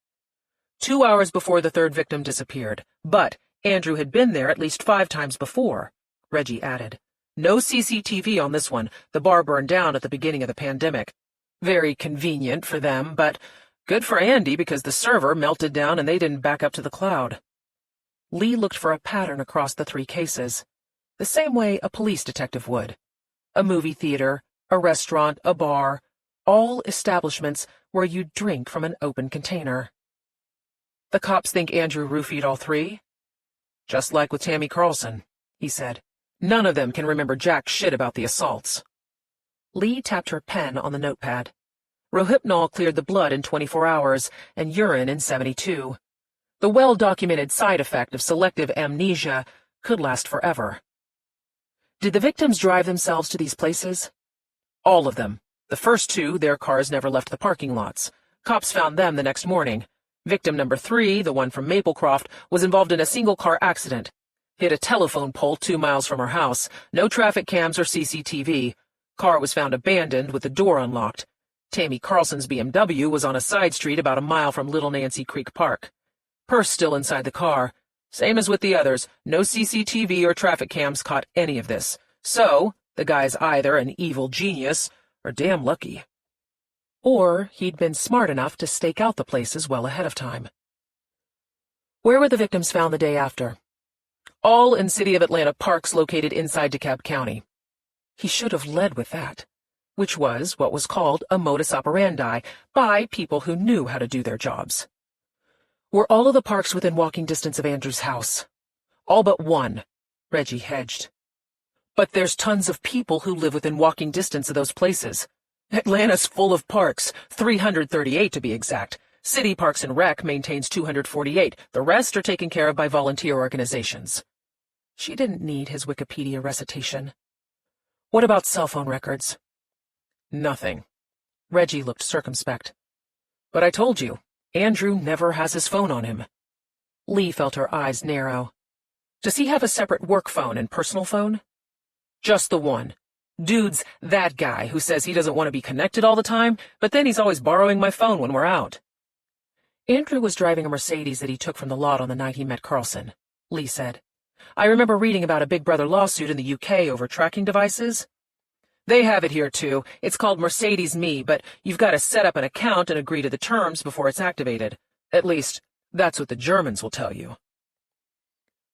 2 hours before the third victim disappeared. But Andrew had been there at least 5 times before, Reggie added. No CCTV on this one. The bar burned down at the beginning of the pandemic. Very convenient for them, but good for Andy because the server melted down and they didn't back up to the cloud. Lee looked for a pattern across the 3 cases, the same way a police detective would. A movie theater, a restaurant, a bar, all establishments where you drink from an open container. "The cops think Andrew roofied all 3? "Just like with Tammy Carlson," he said. None of them can remember jack shit about the assaults. Lee tapped her pen on the notepad. Rohypnol cleared the blood in 24 hours and urine in 72. The well-documented side effect of selective amnesia could last forever. Did the victims drive themselves to these places? All of them. The first two, their cars never left the parking lots. Cops found them the next morning. Victim number 3, the one from Maplecroft, was involved in a single-car accident. Hit a telephone pole 2 miles from her house. No traffic cams or CCTV. Car was found abandoned with the door unlocked. Tammy Carlson's BMW was on a side street about a mile from Little Nancy Creek Park. Purse still inside the car. Same as with the others, no CCTV or traffic cams caught any of this. So, the guy's either an evil genius or damn lucky. Or he'd been smart enough to stake out the places well ahead of time. Where were the victims found the day after? All in City of Atlanta parks located inside DeKalb County. He should have led with that, which was what was called a modus operandi by people who knew how to do their jobs. Were all of the parks within walking distance of Andrew's house? All but one. Reggie hedged. But there's tons of people who live within walking distance of those places. Atlanta's full of parks, 338 to be exact. City Parks and Rec maintains 248. The rest are taken care of by volunteer organizations. She didn't need his Wikipedia recitation. What about cell phone records? Nothing. Reggie looked circumspect. But I told you, Andrew never has his phone on him. Lee felt her eyes narrow. Does he have a separate work phone and personal phone? Just the one. Dude's that guy who says he doesn't want to be connected all the time, but then he's always borrowing my phone when we're out. Andrew was driving a Mercedes that he took from the lot on the night he met Carlson, Lee said. I remember reading about a Big Brother lawsuit in the UK over tracking devices. They have it here, too. It's called Mercedes Me, but you've got to set up an account and agree to the terms before it's activated. At least, that's what the Germans will tell you.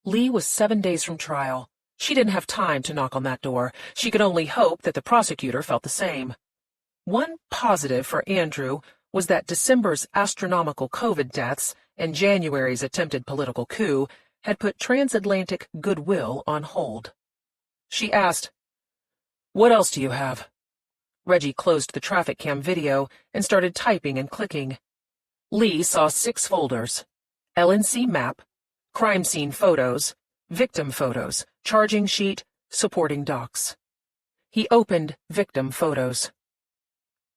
Lee was 7 days from trial. She didn't have time to knock on that door. She could only hope that the prosecutor felt the same. One positive for Andrew was that December's astronomical COVID deaths and January's attempted political coup had put transatlantic goodwill on hold. She asked, "What else do you have?" Reggie closed the traffic cam video and started typing and clicking. Lee saw 6 folders: LNC map, crime scene photos, victim photos, charging sheet, supporting docs. He opened victim photos.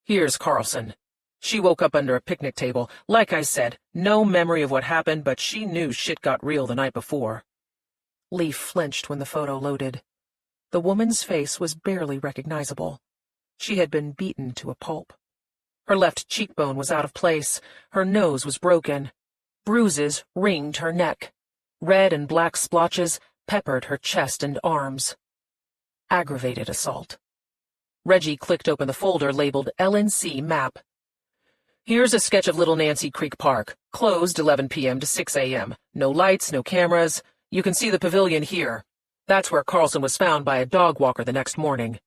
Here's Carlson. She woke up under a picnic table. Like I said, no memory of what happened, but she knew shit got real the night before. Lee flinched when the photo loaded. The woman's face was barely recognizable. She had been beaten to a pulp. Her left cheekbone was out of place. Her nose was broken. Bruises ringed her neck. Red and black splotches peppered her chest and arms. Aggravated assault. Reggie clicked open the folder labeled LNC map. Here's a sketch of Little Nancy Creek Park, closed 11 p.m. to 6 a.m. No lights, no cameras. You can see the pavilion here. That's where Carlson was found by a dog walker the next morning.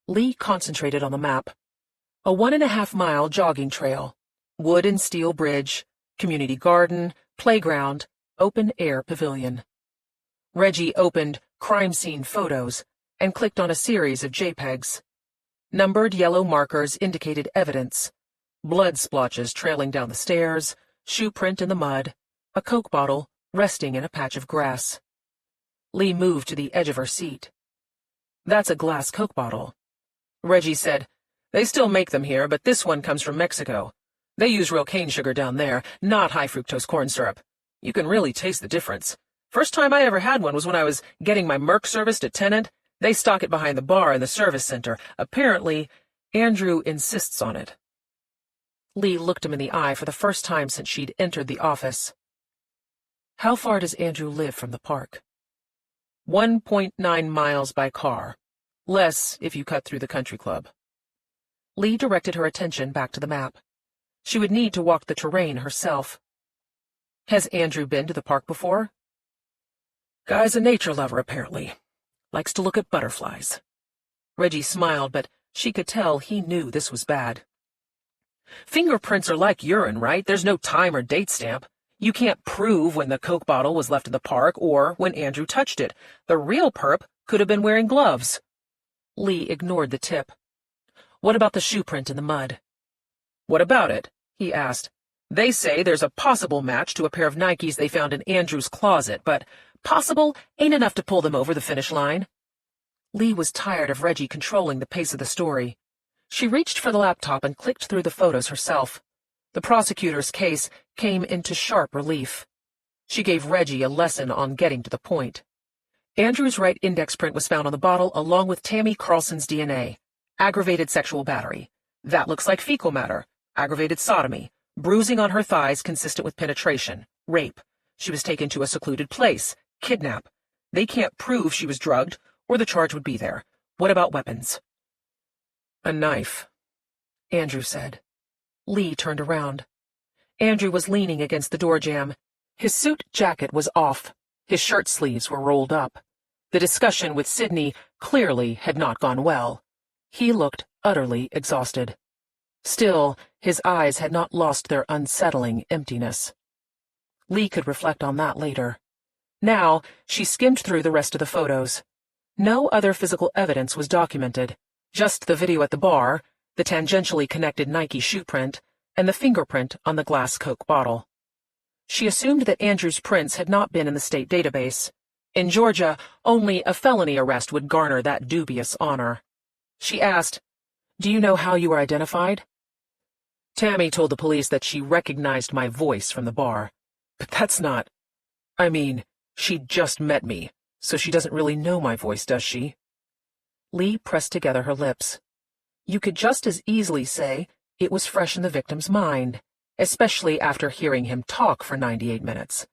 Lee concentrated on the map. A 1.5-mile jogging trail, wood and steel bridge, community garden, playground, open-air pavilion. Reggie opened crime scene photos and clicked on a series of JPEGs. Numbered yellow markers indicated evidence. Blood splotches trailing down the stairs, shoe print in the mud, a Coke bottle resting in a patch of grass. Lee moved to the edge of her seat. That's a glass Coke bottle. Reggie said, They still make them here, but this one comes from Mexico. They use real cane sugar down there, not high fructose corn syrup. You can really taste the difference. First time I ever had one was when I was getting my Merc serviced at Tennant. They stock it behind the bar in the service center. Apparently, Andrew insists on it. Lee looked him in the eye for the first time since she'd entered the office. How far does Andrew live from the park? 1.9 miles by car. Less if you cut through the country club. Lee directed her attention back to the map. She would need to walk the terrain herself. Has Andrew been to the park before? Guy's a nature lover, apparently. Likes to look at butterflies. Reggie smiled, but she could tell he knew this was bad. Fingerprints are like urine, right? There's no time or date stamp. You can't prove when the Coke bottle was left in the park or when Andrew touched it. The real perp Could have been wearing gloves. Lee ignored the tip. What about the shoe print in the mud? What about it? He asked. They say there's a possible match to a pair of Nikes they found in Andrew's closet, but possible ain't enough to pull them over the finish line. Lee was tired of Reggie controlling the pace of the story. She reached for the laptop and clicked through the photos herself. The prosecutor's case came into sharp relief. She gave Reggie a lesson on getting to the point. Andrew's right index print was found on the bottle along with Tammy Carlson's DNA. Aggravated sexual battery. That looks like fecal matter. Aggravated sodomy. Bruising on her thighs consistent with penetration. Rape. She was taken to a secluded place. Kidnap. They can't prove she was drugged, or the charge would be there. What about weapons? A knife, Andrew said. Lee turned around. Andrew was leaning against the door jamb. His suit jacket was off. His shirt sleeves were rolled up. The discussion with Sydney clearly had not gone well. He looked utterly exhausted. Still, his eyes had not lost their unsettling emptiness. Lee could reflect on that later. Now, she skimmed through the rest of the photos. No other physical evidence was documented. Just the video at the bar, the tangentially connected Nike shoe print, and the fingerprint on the glass Coke bottle. She assumed that Andrew's prints had not been in the state database. In Georgia, only a felony arrest would garner that dubious honor. She asked, "Do you know how you were identified?" Tammy told the police that she recognized my voice from the bar. But that's not... I mean, she just met me, so she doesn't really know my voice, does she? Lee pressed together her lips. You could just as easily say it was fresh in the victim's mind, especially after hearing him talk for 98 minutes.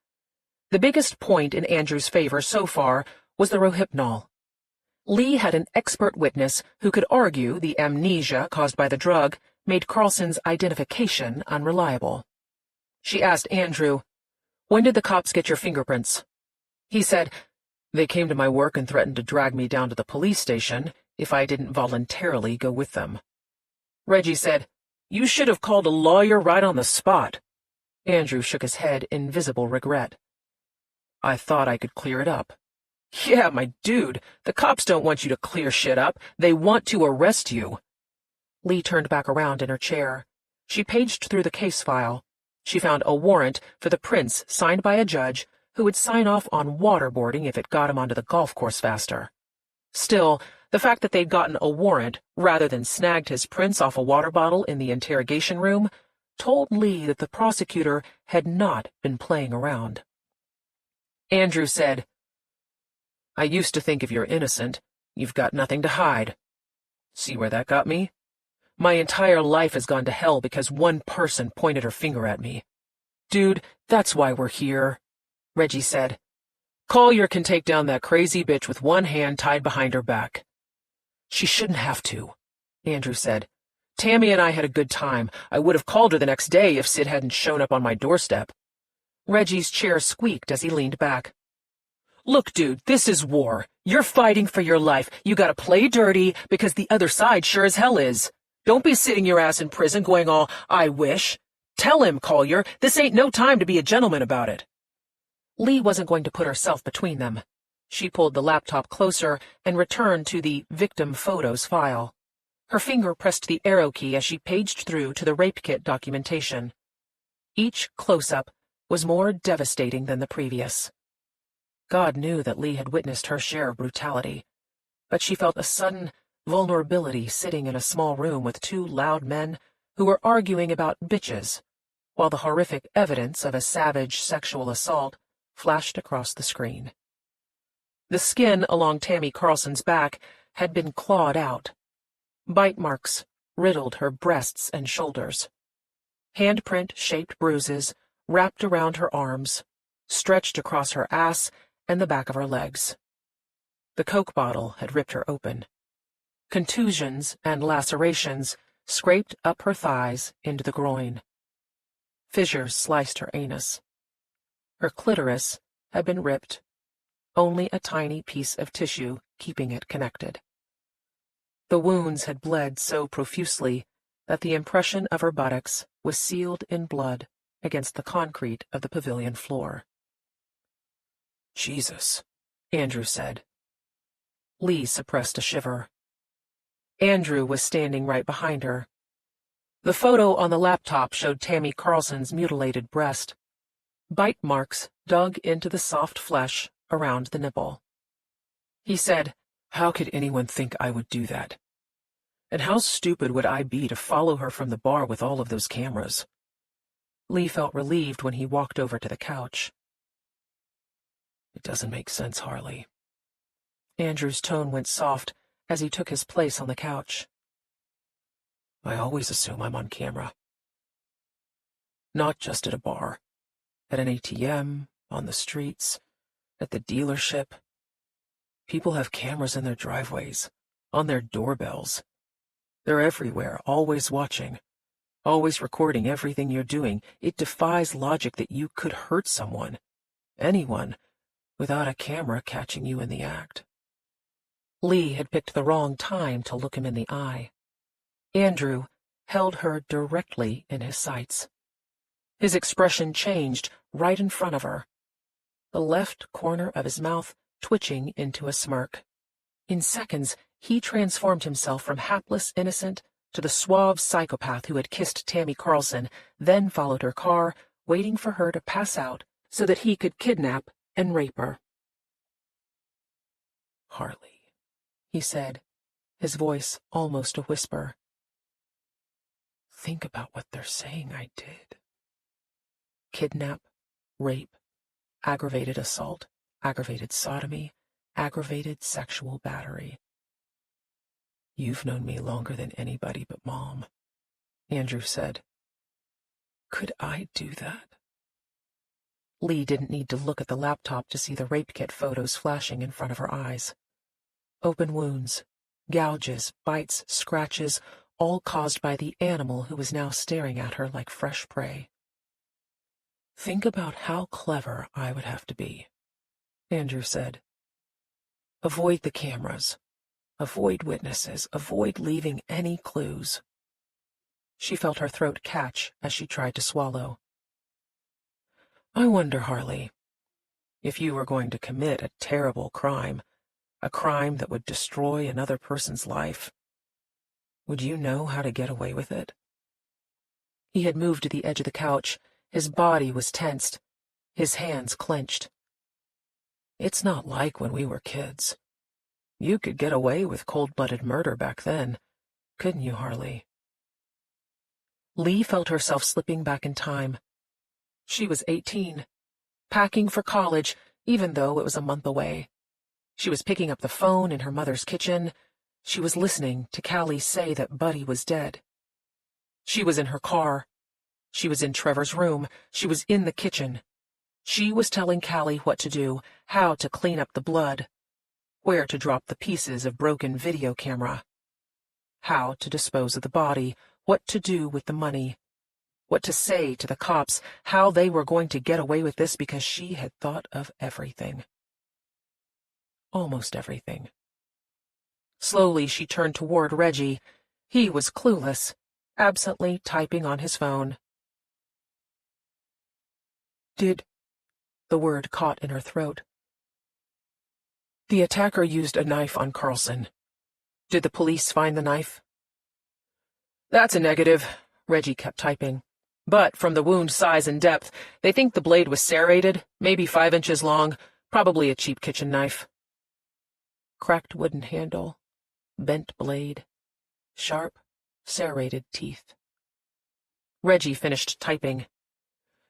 The biggest point in Andrew's favor so far was the Rohypnol. Lee had an expert witness who could argue the amnesia caused by the drug made Carlson's identification unreliable. She asked Andrew, "When did the cops get your fingerprints?" He said, "They came to my work and threatened to drag me down to the police station if I didn't voluntarily go with them." Reggie said, "You should have called a lawyer right on the spot." Andrew shook his head in visible regret. "I thought I could clear it up." "Yeah, my dude, the cops don't want you to clear shit up. They want to arrest you." Lee turned back around in her chair. She paged through the case file. She found a warrant for the prints signed by a judge who would sign off on waterboarding if it got him onto the golf course faster. Still, the fact that they'd gotten a warrant rather than snagged his prints off a water bottle in the interrogation room told Lee that the prosecutor had not been playing around. Andrew said, "I used to think if you're innocent, you've got nothing to hide. See where that got me? My entire life has gone to hell because one person pointed her finger at me. Dude, that's why we're here," Reggie said. "Collier can take down that crazy bitch with one hand tied behind her back." "She shouldn't have to," Andrew said. "Tammy and I had a good time. I would have called her the next day if Sid hadn't shown up on my doorstep." Reggie's chair squeaked as he leaned back. "Look, dude, this is war. You're fighting for your life. You gotta play dirty because the other side sure as hell is. Don't be sitting your ass in prison going all, 'I wish.' Tell him, Collier, this ain't no time to be a gentleman about it." Lee wasn't going to put herself between them. She pulled the laptop closer and returned to the victim photos file. Her finger pressed the arrow key as she paged through to the rape kit documentation. Each close-up was more devastating than the previous. God knew that Lee had witnessed her share of brutality, but she felt a sudden vulnerability sitting in a small room with two loud men who were arguing about bitches, while the horrific evidence of a savage sexual assault flashed across the screen. The skin along Tammy Carlson's back had been clawed out. Bite marks riddled her breasts and shoulders. Handprint-shaped bruises wrapped around her arms, stretched across her ass and the back of her legs. The Coke bottle had ripped her open. Contusions and lacerations scraped up her thighs into the groin. Fissures sliced her anus. Her clitoris had been ripped, only a tiny piece of tissue keeping it connected. The wounds had bled so profusely that the impression of her buttocks was sealed in blood against the concrete of the pavilion floor. "Jesus," Andrew said. Lee suppressed a shiver. Andrew was standing right behind her. The photo on the laptop showed Tammy Carlson's mutilated breast. Bite marks dug into the soft flesh around the nipple. He said, "How could anyone think I would do that? And how stupid would I be to follow her from the bar with all of those cameras?" Lee felt relieved when he walked over to the couch. "It doesn't make sense, Harley." Andrew's tone went soft as he took his place on the couch. "I always assume I'm on camera. Not just at a bar. At an ATM, on the streets, at the dealership. People have cameras in their driveways, on their doorbells. They're everywhere, always watching, always recording everything you're doing. It defies logic that you could hurt someone, anyone, without a camera catching you in the act." Lee had picked the wrong time to look him in the eye. Andrew held her directly in his sights. His expression changed right in front of her, the left corner of his mouth twitching into a smirk. In seconds, he transformed himself from hapless innocent to the suave psychopath who had kissed Tammy Carlson, then followed her car, waiting for her to pass out so that he could kidnap and rape her. "Harley," he said, his voice almost a whisper. "Think about what they're saying I did." Kidnap, rape, aggravated assault, aggravated sodomy, aggravated sexual battery. "You've known me longer than anybody but Mom," Andrew said. "Could I do that?" Lee didn't need to look at the laptop to see the rape kit photos flashing in front of her eyes. Open wounds, gouges, bites, scratches, all caused by the animal who was now staring at her like fresh prey. "Think about how clever I would have to be," Andrew said. "Avoid the cameras. Avoid witnesses. Avoid leaving any clues." She felt her throat catch as she tried to swallow. "I wonder, Harley, if you were going to commit a terrible crime, a crime that would destroy another person's life, would you know how to get away with it?" He had moved to the edge of the couch. His body was tensed, his hands clenched. "It's not like when we were kids. You could get away with cold-blooded murder back then, couldn't you, Harley?" Lee felt herself slipping back in time. She was 18, packing for college, even though it was a month away. She was picking up the phone in her mother's kitchen. She was listening to Callie say that Buddy was dead. She was in her car. She was in Trevor's room. She was in the kitchen. She was telling Callie what to do, how to clean up the blood, where to drop the pieces of broken video camera, how to dispose of the body, what to do with the money, what to say to the cops, how they were going to get away with this because she had thought of everything. Almost everything. Slowly she turned toward Reggie. He was clueless, absently typing on his phone. The word caught in her throat. "The attacker used a knife on Carlson. Did the police find the knife?" "That's a negative," Reggie kept typing. "But from the wound size and depth, they think the blade was serrated, maybe 5 inches long, probably a cheap kitchen knife." Cracked wooden handle, bent blade, sharp, serrated teeth. Reggie finished typing.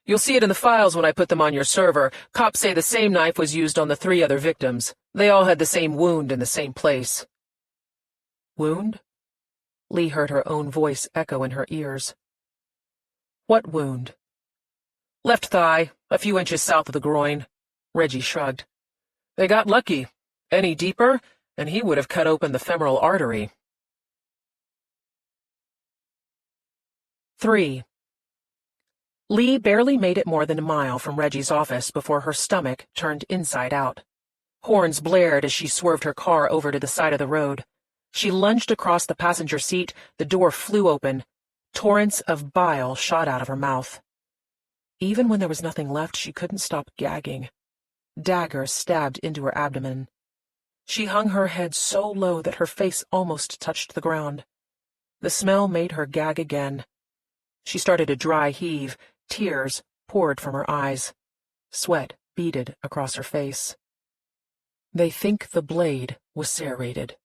"You'll see it in the files when I put them on your server. Cops say the same knife was used on the 3 other victims. They all had the same wound in the same place." "Wound?" Lee heard her own voice echo in her ears. "What wound?" "Left thigh, a few inches south of the groin." Reggie shrugged. "They got lucky. Any deeper, and he would have cut open the femoral artery." 3. Lee barely made it more than a mile from Reggie's office before her stomach turned inside out. Horns blared as she swerved her car over to the side of the road. She lunged across the passenger seat, the door flew open. Torrents of bile shot out of her mouth. Even when there was nothing left, she couldn't stop gagging. Daggers stabbed into her abdomen. She hung her head so low that her face almost touched the ground. The smell made her gag again. She started a dry heave. Tears poured from her eyes. Sweat beaded across her face. They think the blade was serrated.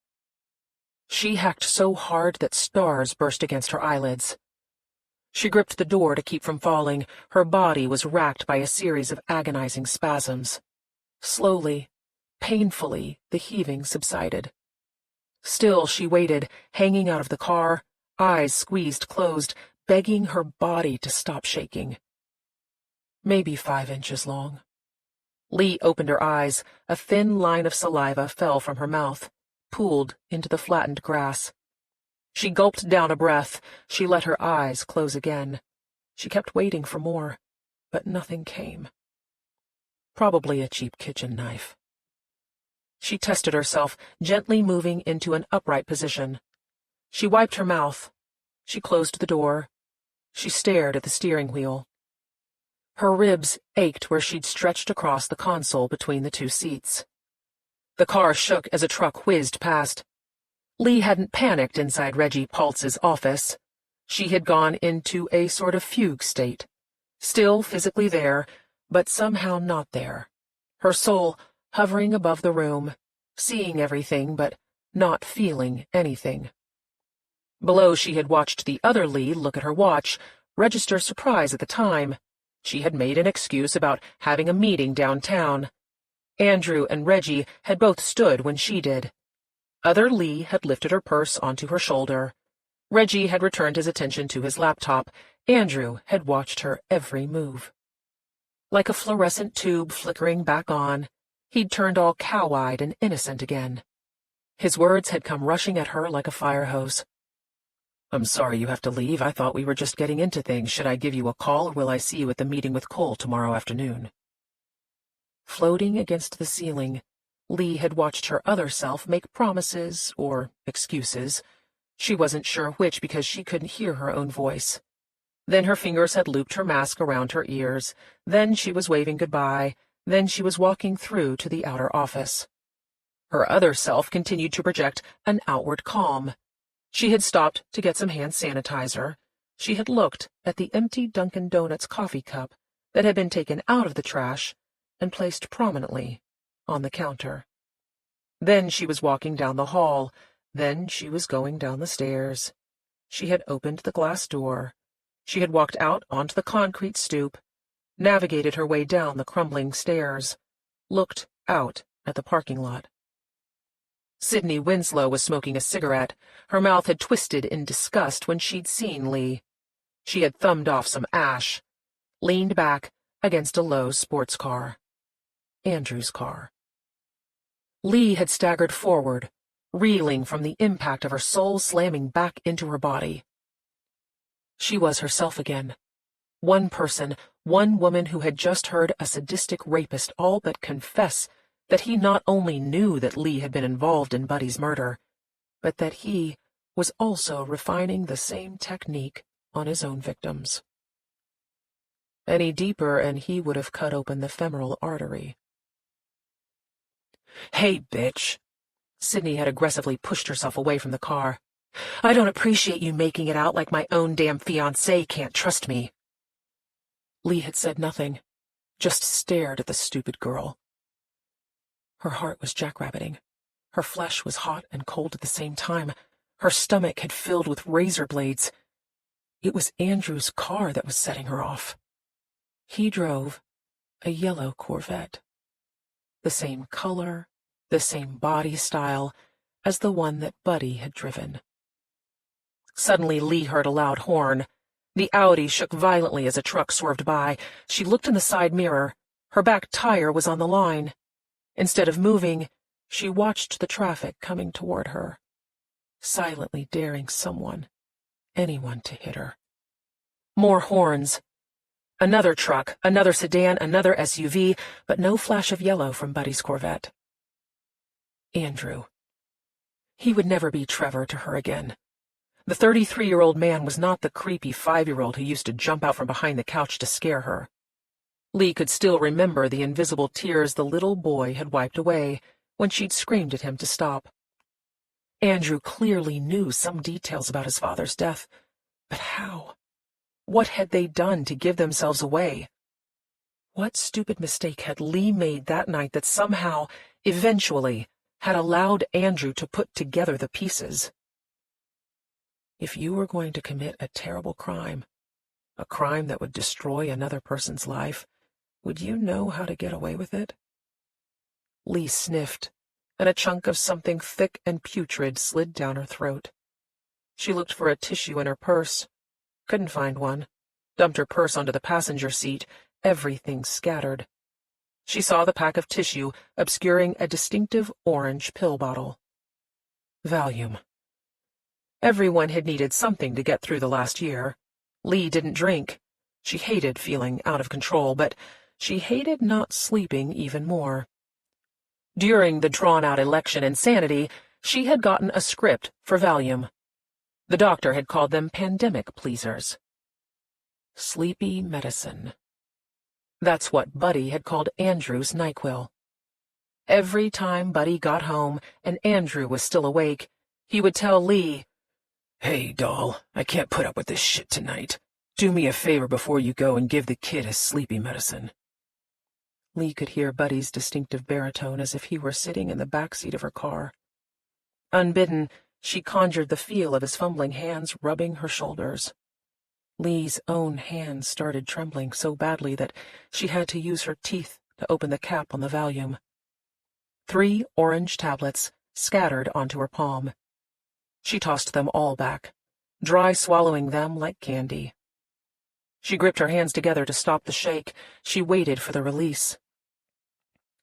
She hacked so hard that stars burst against her eyelids. She gripped the door to keep from falling. Her body was racked by a series of agonizing spasms. Slowly, painfully, the heaving subsided. Still she waited, hanging out of the car, eyes squeezed closed, begging her body to stop shaking. Maybe 5 inches long. Lee opened her eyes. A thin line of saliva fell from her mouth, pooled into the flattened grass. She gulped down a breath. She let her eyes close again. She kept waiting for more, but nothing came. Probably a cheap kitchen knife. She tested herself, gently moving into an upright position. She wiped her mouth. She closed the door. She stared at the steering wheel. Her ribs ached where she'd stretched across the console between the 2 seats. The car shook as a truck whizzed past. Lee hadn't panicked inside Reggie Paltz's office. She had gone into a sort of fugue state, still physically there, but somehow not there. Her soul hovering above the room, seeing everything but not feeling anything. Below she had watched the other Lee look at her watch, register surprise at the time. She had made an excuse about having a meeting downtown. Andrew and Reggie had both stood when she did. Other Lee had lifted her purse onto her shoulder. Reggie had returned his attention to his laptop. Andrew had watched her every move. Like a fluorescent tube flickering back on, he'd turned all cow-eyed and innocent again. His words had come rushing at her like a fire hose. "I'm sorry you have to leave. I thought we were just getting into things. Should I give you a call, or will I see you at the meeting with Cole tomorrow afternoon?" Floating against the ceiling, Lee had watched her other self make promises or excuses. She wasn't sure which because she couldn't hear her own voice. Then her fingers had looped her mask around her ears. Then she was waving goodbye. Then she was walking through to the outer office. Her other self continued to project an outward calm. She had stopped to get some hand sanitizer. She had looked at the empty Dunkin' Donuts coffee cup that had been taken out of the trash and placed prominently on the counter. Then she was walking down the hall. Then she was going down the stairs. She had opened the glass door. She had walked out onto the concrete stoop, navigated her way down the crumbling stairs, looked out at the parking lot. Sydney Winslow was smoking a cigarette. Her mouth had twisted in disgust when she'd seen Lee. She had thumbed off some ash, leaned back against a low sports car. Andrew's car. Lee had staggered forward, reeling from the impact of her soul slamming back into her body. She was herself again. One person, one woman who had just heard a sadistic rapist all but confess that he not only knew that Lee had been involved in Buddy's murder, but that he was also refining the same technique on his own victims. Any deeper and he would have cut open the femoral artery. "Hey, bitch." Sydney had aggressively pushed herself away from the car. "I don't appreciate you making it out like my own damn fiancé can't trust me." Lee had said nothing, just stared at the stupid girl. Her heart was jackrabbiting. Her flesh was hot and cold at the same time. Her stomach had filled with razor blades. It was Andrew's car that was setting her off. He drove a yellow Corvette. The same color, the same body style as the one that Buddy had driven. Suddenly Lee heard a loud horn. The Audi shook violently as a truck swerved by. She looked in the side mirror. Her back tire was on the line. Instead of moving, she watched the traffic coming toward her, silently daring someone, anyone to hit her. More horns. Another truck, another sedan, another SUV, but no flash of yellow from Buddy's Corvette. Andrew. He would never be Trevor to her again. The 33-year-old man was not the creepy 5-year-old who used to jump out from behind the couch to scare her. Lee could still remember the invisible tears the little boy had wiped away when she'd screamed at him to stop. Andrew clearly knew some details about his father's death, but how? What had they done to give themselves away? What stupid mistake had Lee made that night that somehow, eventually, had allowed Andrew to put together the pieces? If you were going to commit a terrible crime, a crime that would destroy another person's life, would you know how to get away with it? Lee sniffed, and a chunk of something thick and putrid slid down her throat. She looked for a tissue in her purse. Couldn't find one. Dumped her purse onto the passenger seat, everything scattered. She saw the pack of tissue obscuring a distinctive orange pill bottle. Valium. Everyone had needed something to get through the last year. Lee didn't drink. She hated feeling out of control, but she hated not sleeping even more. During the drawn-out election insanity, she had gotten a script for Valium. The doctor had called them pandemic pleasers. Sleepy medicine. That's what Buddy had called Andrew's NyQuil. Every time Buddy got home and Andrew was still awake, he would tell Lee, "Hey, doll, I can't put up with this shit tonight. Do me a favor before you go and give the kid his sleepy medicine." Lee could hear Buddy's distinctive baritone as if he were sitting in the back seat of her car. Unbidden, she conjured the feel of his fumbling hands rubbing her shoulders. Lee's own hands started trembling so badly that she had to use her teeth to open the cap on the Valium. 3 orange tablets scattered onto her palm. She tossed them all back, dry swallowing them like candy. She gripped her hands together to stop the shake. She waited for the release.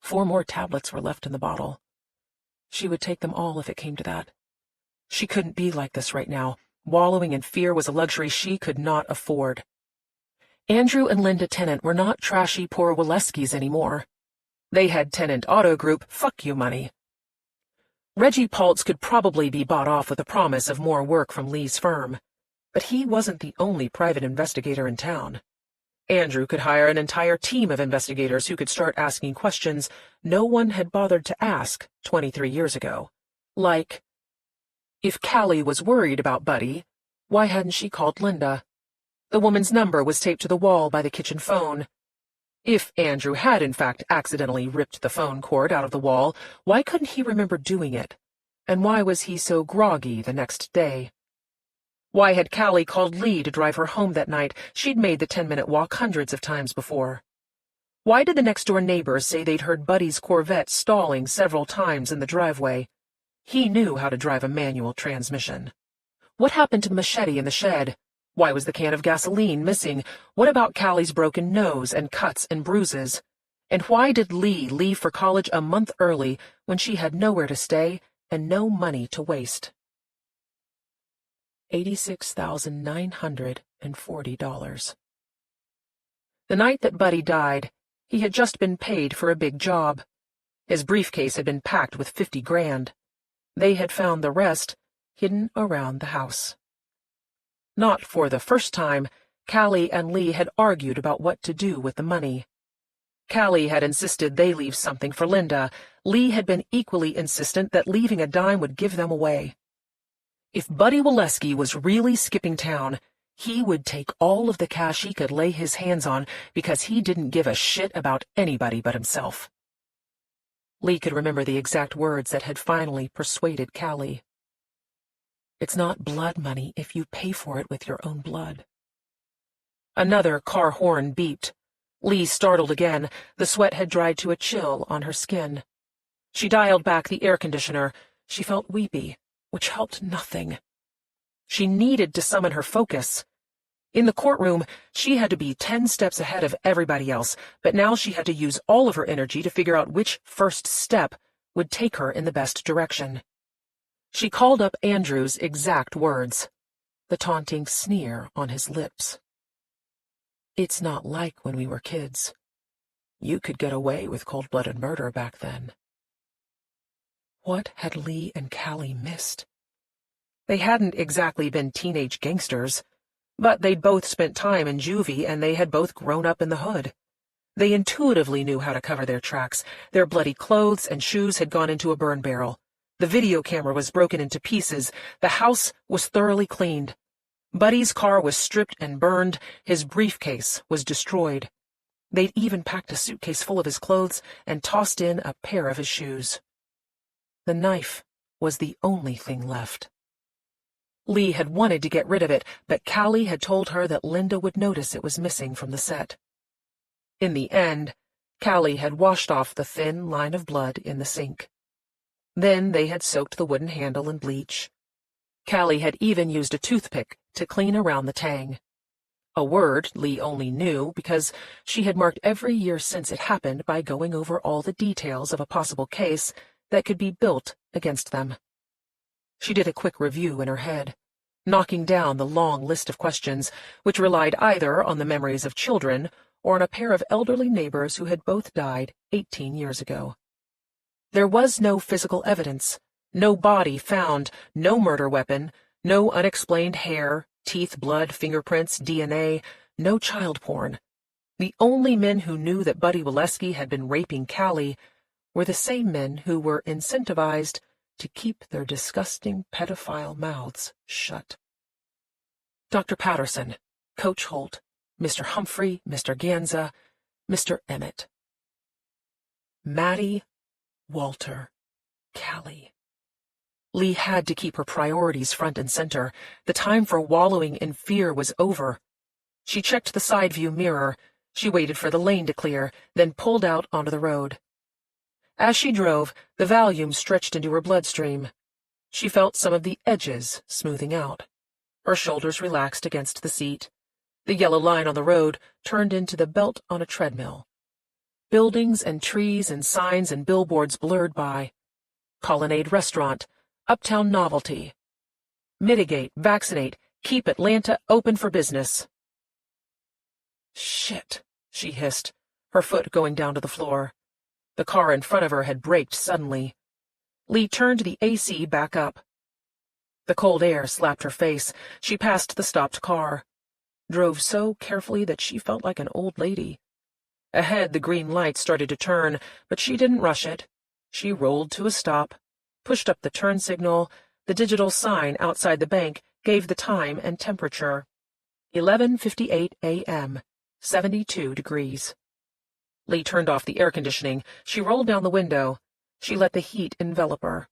4 more tablets were left in the bottle. She would take them all if it came to that. She couldn't be like this right now. Wallowing in fear was a luxury she could not afford. Andrew and Linda Tennant were not trashy poor Waleskis anymore. They had Tennant Auto Group fuck-you money. Reggie Paltz could probably be bought off with a promise of more work from Lee's firm, but he wasn't the only private investigator in town. Andrew could hire an entire team of investigators who could start asking questions no one had bothered to ask 23 years ago, like, if Callie was worried about Buddy, why hadn't she called Linda? The woman's number was taped to the wall by the kitchen phone. If Andrew had in fact accidentally ripped the phone cord out of the wall, why couldn't he remember doing it? And why was he so groggy the next day? Why had Callie called Lee to drive her home that night? She'd made the 10-minute walk hundreds of times before. Why did the next-door neighbors say they'd heard Buddy's Corvette stalling several times in the driveway? He knew how to drive a manual transmission. What happened to the machete in the shed? Why was the can of gasoline missing? What about Callie's broken nose and cuts and bruises? And why did Lee leave for college a month early when she had nowhere to stay and no money to waste? $86,940. The night that Buddy died, he had just been paid for a big job. His briefcase had been packed with 50 grand. They had found the rest hidden around the house. Not for the first time, Callie and Lee had argued about what to do with the money. Callie had insisted they leave something for Linda. Lee had been equally insistent that leaving a dime would give them away. If Buddy Waleski was really skipping town, he would take all of the cash he could lay his hands on because he didn't give a shit about anybody but himself. Lee could remember the exact words that had finally persuaded Callie. It's not blood money if you pay for it with your own blood. Another car horn beeped. Lee startled again. The sweat had dried to a chill on her skin. She dialed back the air conditioner. She felt weepy, which helped nothing. She needed to summon her focus. In the courtroom, she had to be 10 steps ahead of everybody else, but now she had to use all of her energy to figure out which first step would take her in the best direction. She called up Andrew's exact words, the taunting sneer on his lips. It's not like when we were kids. You could get away with cold-blooded murder back then. What had Lee and Callie missed? They hadn't exactly been teenage gangsters, but they'd both spent time in juvie and they had both grown up in the hood. They intuitively knew how to cover their tracks. Their bloody clothes and shoes had gone into a burn barrel. The video camera was broken into pieces. The house was thoroughly cleaned. Buddy's car was stripped and burned. His briefcase was destroyed. They'd even packed a suitcase full of his clothes and tossed in a pair of his shoes. The knife was the only thing left. Lee had wanted to get rid of it, but Callie had told her that Linda would notice it was missing from the set. In the end, Callie had washed off the thin line of blood in the sink. Then they had soaked the wooden handle in bleach. Callie had even used a toothpick to clean around the tang. A word Lee only knew because she had marked every year since it happened by going over all the details of a possible case that could be built against them. She did a quick review in her head, knocking down the long list of questions, which relied either on the memories of children or on a pair of elderly neighbors who had both died 18 years ago. There was no physical evidence, no body found, no murder weapon, no unexplained hair, teeth, blood, fingerprints, DNA, no child porn. The only men who knew that Buddy Waleski had been raping Callie were the same men who were incentivized to keep their disgusting pedophile mouths shut. Dr. Patterson, Coach Holt, Mr. Humphrey, Mr. Ganza, Mr. Emmett. Maddie, Walter, Callie. Lee had to keep her priorities front and center. The time for wallowing in fear was over. She checked the side view mirror. She waited for the lane to clear, then pulled out onto the road. As she drove, the volume stretched into her bloodstream. She felt some of the edges smoothing out. Her shoulders relaxed against the seat. The yellow line on the road turned into the belt on a treadmill. Buildings and trees and signs and billboards blurred by. Colonnade Restaurant, Uptown Novelty. Mitigate, vaccinate, keep Atlanta open for business. Shit, she hissed, her foot going down to the floor. The car in front of her had braked suddenly. Lee turned the AC back up. The cold air slapped her face. She passed the stopped car. Drove so carefully that she felt like an old lady. Ahead, the green light started to turn, but she didn't rush it. She rolled to a stop, pushed up the turn signal. The digital sign outside the bank gave the time and temperature. 11:58 a.m., 72 degrees. Lee turned off the air conditioning. She rolled down the window. She let the heat envelop her.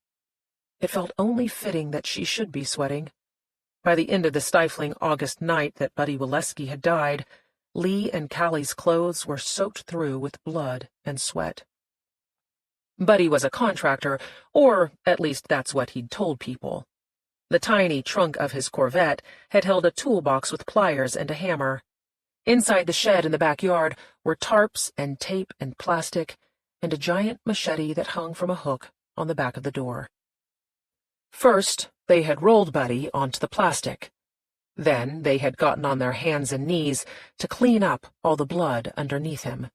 It felt only fitting that she should be sweating. By the end of the stifling August night that Buddy Waleski had died, Lee and Callie's clothes were soaked through with blood and sweat. Buddy was a contractor, or at least that's what he'd told people. The tiny trunk of his Corvette had held a toolbox with pliers and a hammer. Inside the shed in the backyard were tarps and tape and plastic, and a giant machete that hung from a hook on the back of the door. First, they had rolled Buddy onto the plastic. Then they had gotten on their hands and knees to clean up all the blood underneath him.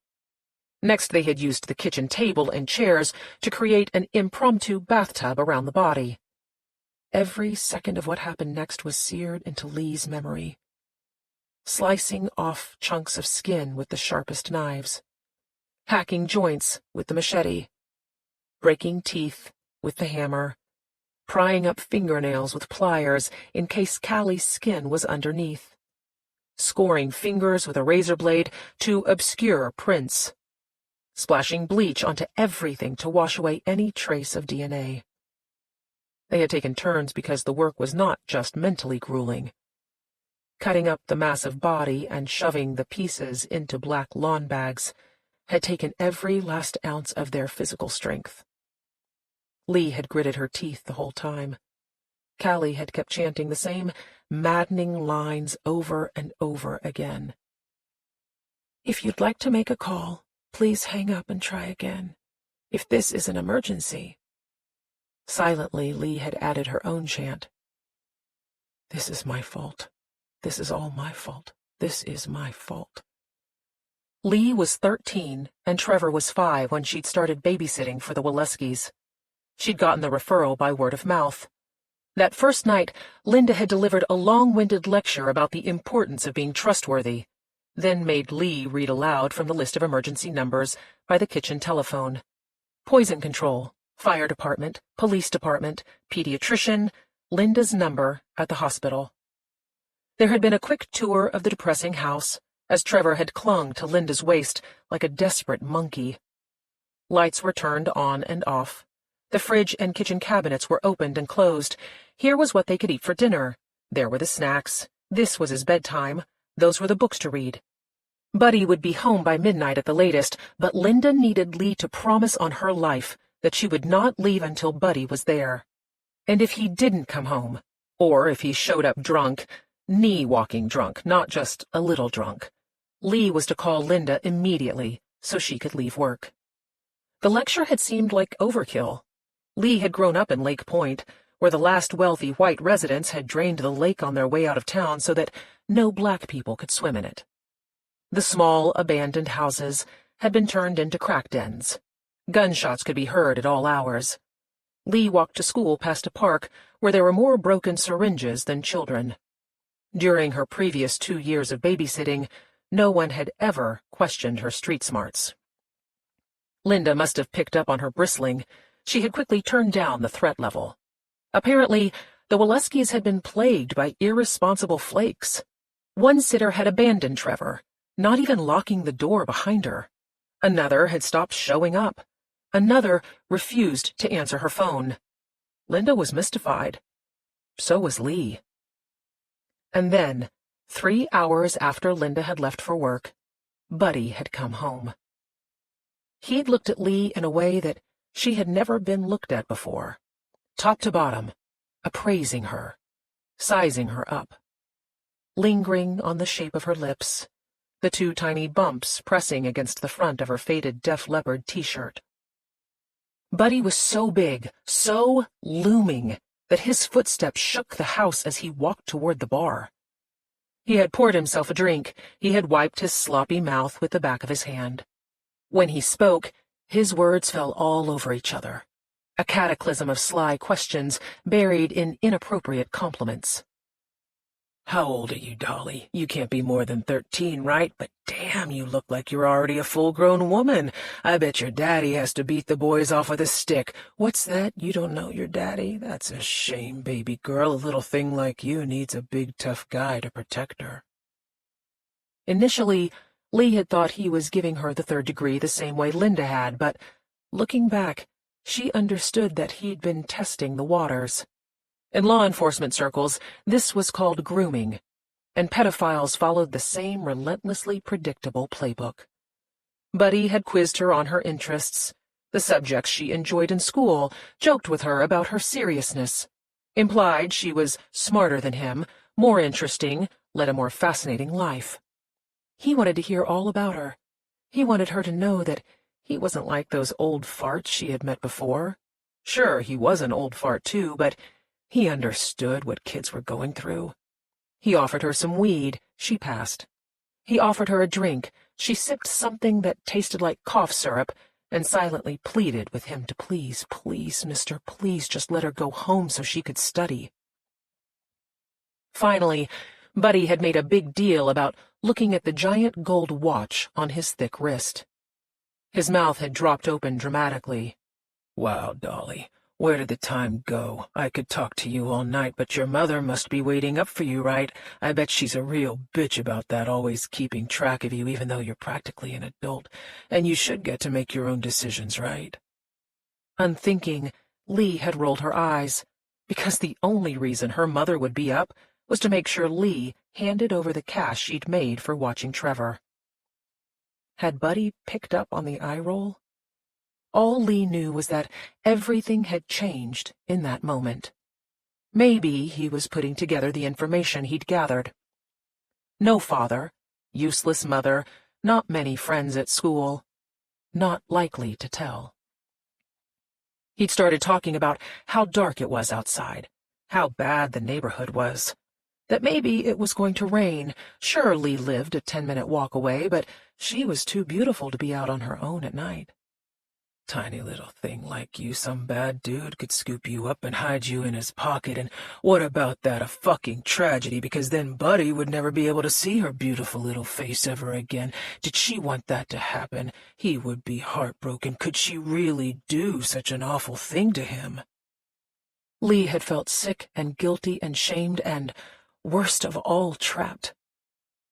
Next, they had used the kitchen table and chairs to create an impromptu bathtub around the body. Every second of what happened next was seared into Lee's memory. Slicing off chunks of skin with the sharpest knives, hacking joints with the machete, breaking teeth with the hammer, prying up fingernails with pliers in case Callie's skin was underneath, scoring fingers with a razor blade to obscure prints, splashing bleach onto everything to wash away any trace of DNA. They had taken turns because the work was not just mentally grueling. Cutting up the massive body and shoving the pieces into black lawn bags had taken every last ounce of their physical strength. Lee had gritted her teeth the whole time. Callie had kept chanting the same maddening lines over and over again. If you'd like to make a call, please hang up and try again. If this is an emergency. Silently, Lee had added her own chant. This is my fault. This is all my fault. This is my fault. Lee was 13 and Trevor was 5 when she'd started babysitting for the Waleskis. She'd gotten the referral by word of mouth. That first night, Linda had delivered a long-winded lecture about the importance of being trustworthy. then made Lee read aloud from the list of emergency numbers by the kitchen telephone. Poison control, fire department, police department, pediatrician, Linda's number at the hospital. There had been a quick tour of the depressing house, as Trevor had clung to Linda's waist like a desperate monkey. Lights were turned on and off. The fridge and kitchen cabinets were opened and closed. Here was what they could eat for dinner. There were the snacks. This was his bedtime. Those were the books to read. Buddy would be home by midnight at the latest, but Linda needed Lee to promise on her life that she would not leave until Buddy was there. And if he didn't come home, or if he showed up drunk, knee-walking drunk, not just a little drunk, Lee was to call Linda immediately so she could leave work. The lecture had seemed like overkill. Lee had grown up in Lake Point, where the last wealthy white residents had drained the lake on their way out of town so that no black people could swim in it. The small, abandoned houses had been turned into crack dens. Gunshots could be heard at all hours. Lee walked to school past a park where there were more broken syringes than children. During her previous 2 years of babysitting, no one had ever questioned her street smarts. Linda must have picked up on her bristling. She had quickly turned down the threat level. Apparently, the Waleskis had been plagued by irresponsible flakes. One sitter had abandoned Trevor, not even locking the door behind her. Another had stopped showing up. Another refused to answer her phone. Linda was mystified. So was Lee. And then, 3 hours after Linda had left for work, Buddy had come home. He'd looked at Lee in a way that she had never been looked at before, top to bottom, appraising her, sizing her up, lingering on the shape of her lips, the 2 tiny bumps pressing against the front of her faded Def Leppard t-shirt. Buddy was so big, so looming, that his footsteps shook the house as he walked toward the bar. He had poured himself a drink. He had wiped his sloppy mouth with the back of his hand. When he spoke, his words fell all over each other, a cataclysm of sly questions buried in inappropriate compliments. How old are you, Dolly? You can't be more than 13, right? But damn, you look like you're already a full-grown woman. I bet your daddy has to beat the boys off with a stick. What's that? You don't know your daddy? That's a shame, baby girl. A little thing like you needs a big, tough guy to protect her. Initially, Lee had thought he was giving her the 3rd degree the same way Linda had, but, looking back, she understood that he'd been testing the waters. In law enforcement circles, this was called grooming, and pedophiles followed the same relentlessly predictable playbook. Buddy had quizzed her on her interests, the subjects she enjoyed in school, joked with her about her seriousness, implied she was smarter than him, more interesting, led a more fascinating life. He wanted to hear all about her. He wanted her to know that he wasn't like those old farts she had met before. Sure, he was an old fart too, but he understood what kids were going through. He offered her some weed. She passed. He offered her a drink. She sipped something that tasted like cough syrup and silently pleaded with him to please, mister, please just let her go home so she could study. Finally, Buddy had made a big deal about looking at the giant gold watch on his thick wrist. His mouth had dropped open dramatically. Wow, Dolly, where did the time go? I could talk to you all night, but your mother must be waiting up for you, right? I bet she's a real bitch about that, always keeping track of you even though you're practically an adult. And you should get to make your own decisions, right? Unthinking, Lee had rolled her eyes, because the only reason her mother would be up was to make sure Lee handed over the cash she'd made for watching Trevor. Had Buddy picked up on the eye roll? All Lee knew was that everything had changed in that moment. Maybe he was putting together the information he'd gathered. No father, useless mother, not many friends at school, not likely to tell. He'd started talking about how dark it was outside, how bad the neighborhood was, that maybe it was going to rain. Sure, Lee lived a 10-minute walk away, but she was too beautiful to be out on her own at night. Tiny little thing like you, some bad dude could scoop you up and hide you in his pocket, and what about that a fucking tragedy, because then Buddy would never be able to see her beautiful little face ever again. Did she want that to happen? He would be heartbroken. Could she really do such an awful thing to him? Lee had felt sick and guilty and shamed and, worst of all, trapped.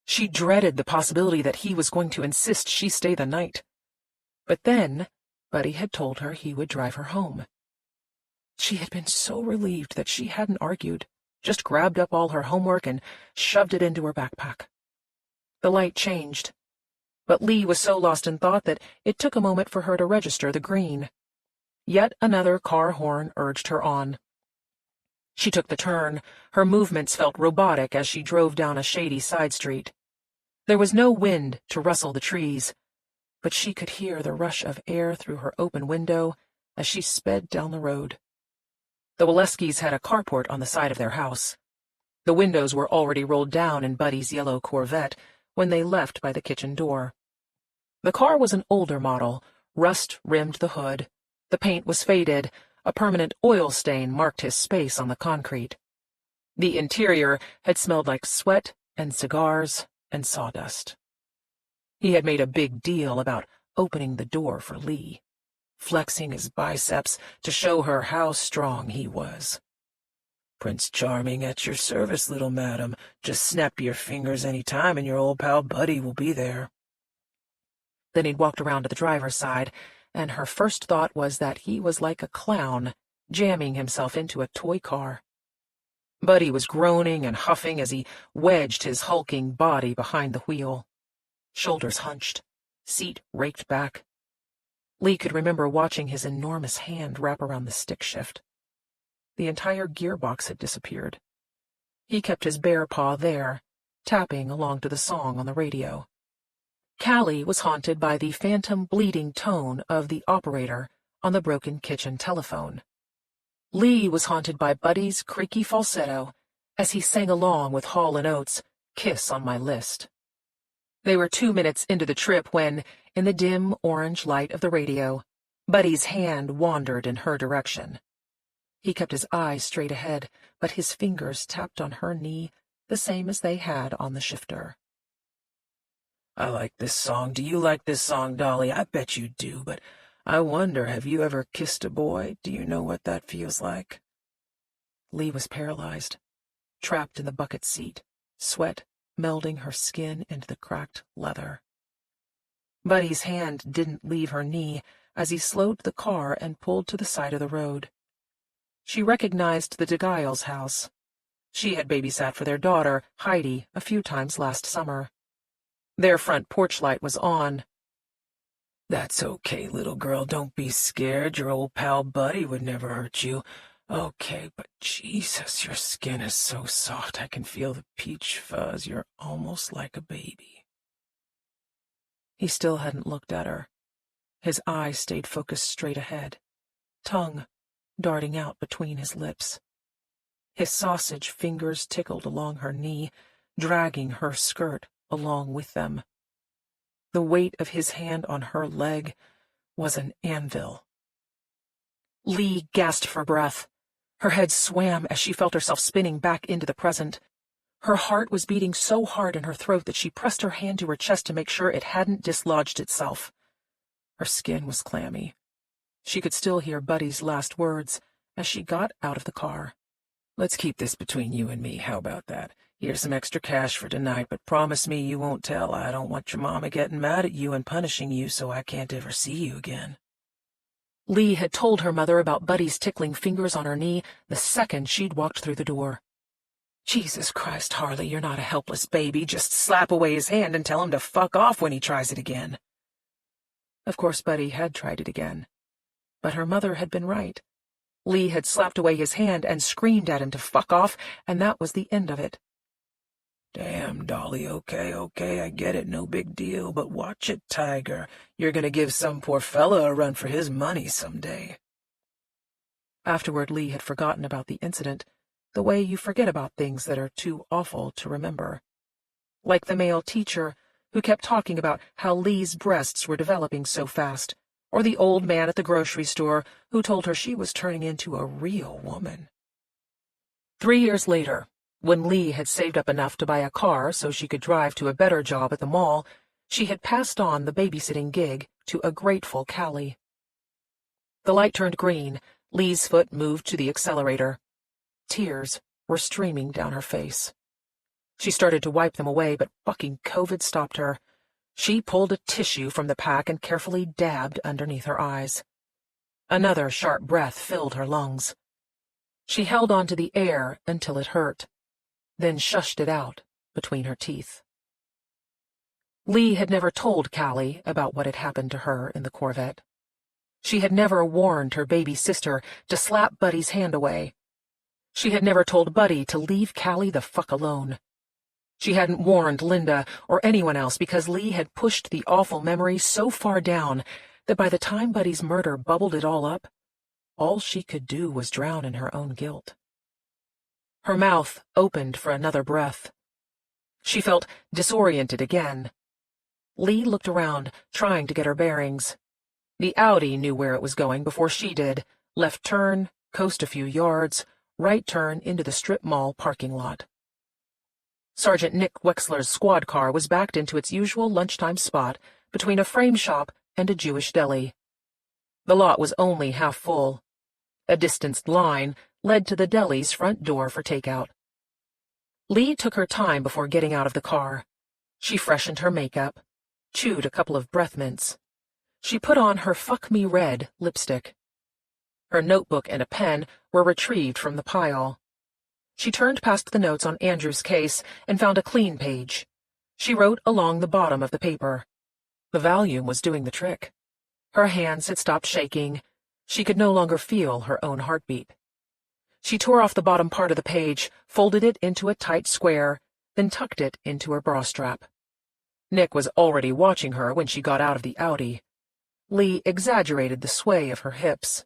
She dreaded the possibility that he was going to insist she stay the night. But then Buddy had told her he would drive her home. She had been so relieved that she hadn't argued, just grabbed up all her homework and shoved it into her backpack. The light changed, but Lee was so lost in thought that it took a moment for her to register the green. Yet another car horn urged her on. She took the turn. Her movements felt robotic as she drove down a shady side street. There was no wind to rustle the trees, but she could hear the rush of air through her open window as she sped down the road. The Waleskis had a carport on the side of their house. The windows were already rolled down in Buddy's yellow Corvette when they left by the kitchen door. The car was an older model. Rust rimmed the hood. The paint was faded. A permanent oil stain marked his space on the concrete. The interior had smelled like sweat and cigars and sawdust. He had made a big deal about opening the door for Lee, flexing his biceps to show her how strong he was. "Prince Charming at your service, little madam. Just snap your fingers any time and your old pal Buddy will be there." Then he'd walked around to the driver's side, and her first thought was that he was like a clown, jamming himself into a toy car. Buddy was groaning and huffing as he wedged his hulking body behind the wheel. Shoulders hunched, seat raked back. Lee could remember watching his enormous hand wrap around the stick shift. The entire gearbox had disappeared. He kept his bare paw there, tapping along to the song on the radio. Callie was haunted by the phantom bleating tone of the operator on the broken kitchen telephone. Lee was haunted by Buddy's creaky falsetto as he sang along with Hall & Oates' "Kiss on My List." They were 2 minutes into the trip when, in the dim orange light of the radio, Buddy's hand wandered in her direction. He kept his eyes straight ahead, but his fingers tapped on her knee the same as they had on the shifter. "I like this song. Do you like this song, Dolly? I bet you do, but I wonder, have you ever kissed a boy? Do you know what that feels like?" Lee was paralyzed, trapped in the bucket seat, sweat melding her skin into the cracked leather. Buddy's hand didn't leave her knee as he slowed the car and pulled to the side of the road. She recognized the DeGiles house. She had babysat for their daughter, Heidi, a few times last summer. Their front porch light was on. "That's okay, little girl. Don't be scared. Your old pal Buddy would never hurt you. Okay, but Jesus, your skin is so soft. I can feel the peach fuzz. You're almost like a baby." He still hadn't looked at her. His eyes stayed focused straight ahead, tongue darting out between his lips. His sausage fingers tickled along her knee, dragging her skirt along with them. The weight of his hand on her leg was an anvil. Lee gasped for breath. Her head swam as she felt herself spinning back into the present. Her heart was beating so hard in her throat that she pressed her hand to her chest to make sure it hadn't dislodged itself. Her skin was clammy. She could still hear Buddy's last words as she got out of the car. "Let's keep this between you and me. How about that? Here's some extra cash for tonight, but promise me you won't tell. I don't want your mama getting mad at you and punishing you so I can't ever see you again." Lee had told her mother about Buddy's tickling fingers on her knee the second she'd walked through the door. "Jesus Christ, Harley, you're not a helpless baby. Just slap away his hand and tell him to fuck off when he tries it again." Of course, Buddy had tried it again. But her mother had been right. Lee had slapped away his hand and screamed at him to fuck off, and that was the end of it. "Damn, Dolly, okay, I get it, no big deal, but watch it, Tiger. You're gonna give some poor fella a run for his money someday." Afterward, Lee had forgotten about the incident, the way you forget about things that are too awful to remember. Like the male teacher who kept talking about how Lee's breasts were developing so fast, or the old man at the grocery store who told her she was turning into a real woman. 3 years later, when Lee had saved up enough to buy a car so she could drive to a better job at the mall, she had passed on the babysitting gig to a grateful Callie. The light turned green. Lee's foot moved to the accelerator. Tears were streaming down her face. She started to wipe them away, but fucking COVID stopped her. She pulled a tissue from the pack and carefully dabbed underneath her eyes. Another sharp breath filled her lungs. She held on to the air until it hurt, then shushed it out between her teeth. Lee had never told Callie about what had happened to her in the Corvette. She had never warned her baby sister to slap Buddy's hand away. She had never told Buddy to leave Callie the fuck alone. She hadn't warned Linda or anyone else because Lee had pushed the awful memory so far down that by the time Buddy's murder bubbled it all up, all she could do was drown in her own guilt. Her mouth opened for another breath. She felt disoriented again. Lee looked around, trying to get her bearings. The Audi knew where it was going before she did. Left turn, coast a few yards, right turn into the strip mall parking lot. Sergeant Nick Wexler's squad car was backed into its usual lunchtime spot between a frame shop and a Jewish deli. The lot was only half full. A distanced line led to the deli's front door for takeout. Lee took her time before getting out of the car. She freshened her makeup, chewed a couple of breath mints. She put on her Fuck Me Red lipstick. Her notebook and a pen were retrieved from the pile. She turned past the notes on Andrew's case and found a clean page. She wrote along the bottom of the paper. The volume was doing the trick. Her hands had stopped shaking. She could no longer feel her own heartbeat. She tore off the bottom part of the page, folded it into a tight square, then tucked it into her bra strap. Nick was already watching her when she got out of the Audi. Lee exaggerated the sway of her hips,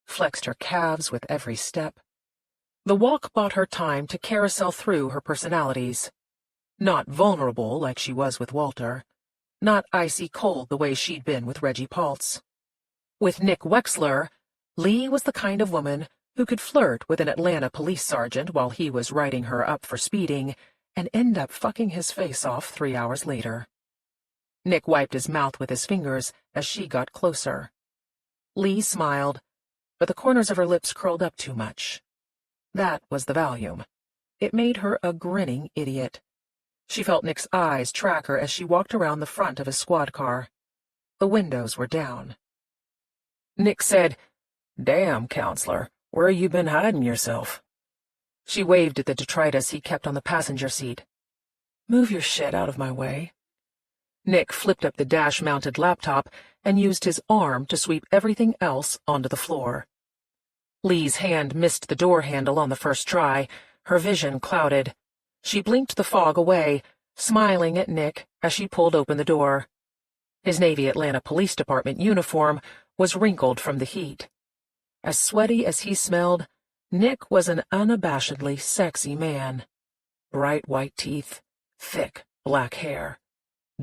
flexed her calves with every step. The walk bought her time to carousel through her personalities. Not vulnerable like she was with Walter. Not icy cold the way she'd been with Reggie Paltz. With Nick Wexler, Lee was the kind of woman who could flirt with an Atlanta police sergeant while he was writing her up for speeding and end up fucking his face off 3 hours later. Nick wiped his mouth with his fingers as she got closer. Lee smiled, but the corners of her lips curled up too much. That was the volume. It made her a grinning idiot. She felt Nick's eyes track her as she walked around the front of his squad car. The windows were down. Nick said, "Damn, counselor, where you been hiding yourself?" She waved at the detritus he kept on the passenger seat. "Move your shit out of my way." Nick flipped up the dash-mounted laptop and used his arm to sweep everything else onto the floor. Lee's hand missed the door handle on the first try. Her vision clouded. She blinked the fog away, smiling at Nick as she pulled open the door. His Navy Atlanta Police Department uniform was wrinkled from the heat. As sweaty as he smelled, Nick was an unabashedly sexy man. Bright white teeth, thick black hair,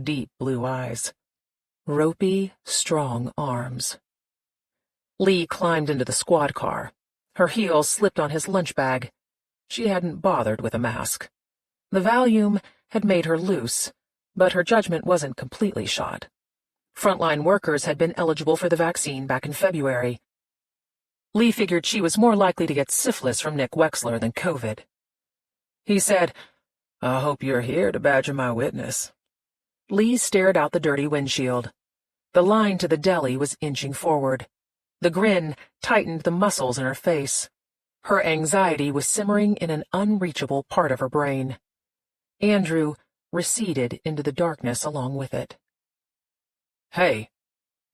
deep blue eyes, ropey, strong arms. Lee climbed into the squad car. Her heels slipped on his lunch bag. She hadn't bothered with a mask. The Valium had made her loose, but her judgment wasn't completely shot. Frontline workers had been eligible for the vaccine back in February. Lee figured she was more likely to get syphilis from Nick Wexler than COVID. He said, "I hope you're here to badger my witness." Lee stared out the dirty windshield. The line to the deli was inching forward. The grin tightened the muscles in her face. Her anxiety was simmering in an unreachable part of her brain. Andrew receded into the darkness along with it. "Hey,"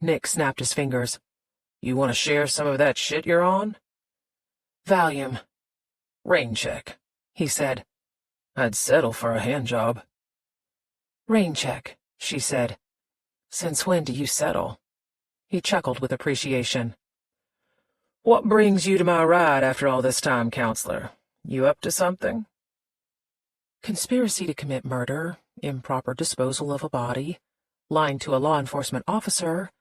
Nick snapped his fingers. "You want to share some of that shit you're on?" "Valium." "Rain check," he said. "I'd settle for a hand job." "Rain check," she said. "Since when do you settle?" He chuckled with appreciation. "What brings you to my ride after all this time, counselor? You up to something?" "Conspiracy to commit murder, improper disposal of a body, lying to a law enforcement officer,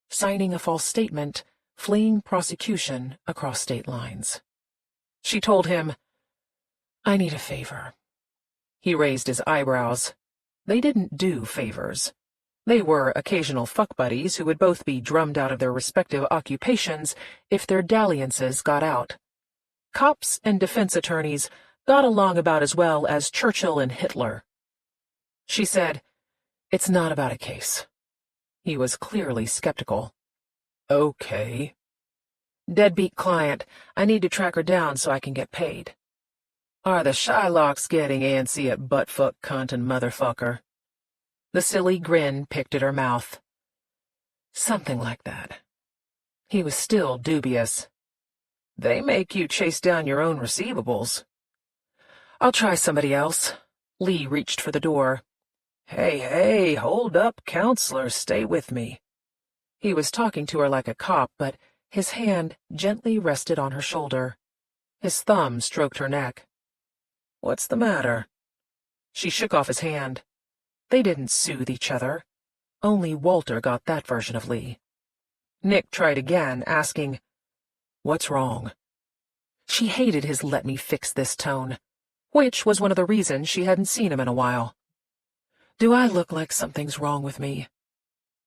signing a false statement, fleeing prosecution across state lines. She told him, "I need a favor." He raised his eyebrows. They didn't do favors. They were occasional fuck buddies who would both be drummed out of their respective occupations if their dalliances got out. Cops and defense attorneys got along about as well as Churchill and Hitler. She said, "It's not about a case." He was clearly skeptical. Okay. "Deadbeat client. I need to track her down so I can get paid." Are the Shylocks getting antsy at buttfuck cunt and motherfucker? The silly grin picked at her mouth. Something like that. He was still dubious. They make you chase down your own receivables. "I'll try somebody else." Lee reached for the door. Hey, hold up, counselor, stay with me. He was talking to her like a cop, but his hand gently rested on her shoulder. His thumb stroked her neck. What's the matter? She shook off his hand. They didn't soothe each other. Only Walter got that version of Lee. Nick tried again, asking, "What's wrong?" She hated his let me fix this tone, which was one of the reasons she hadn't seen him in a while. "Do I look like something's wrong with me?"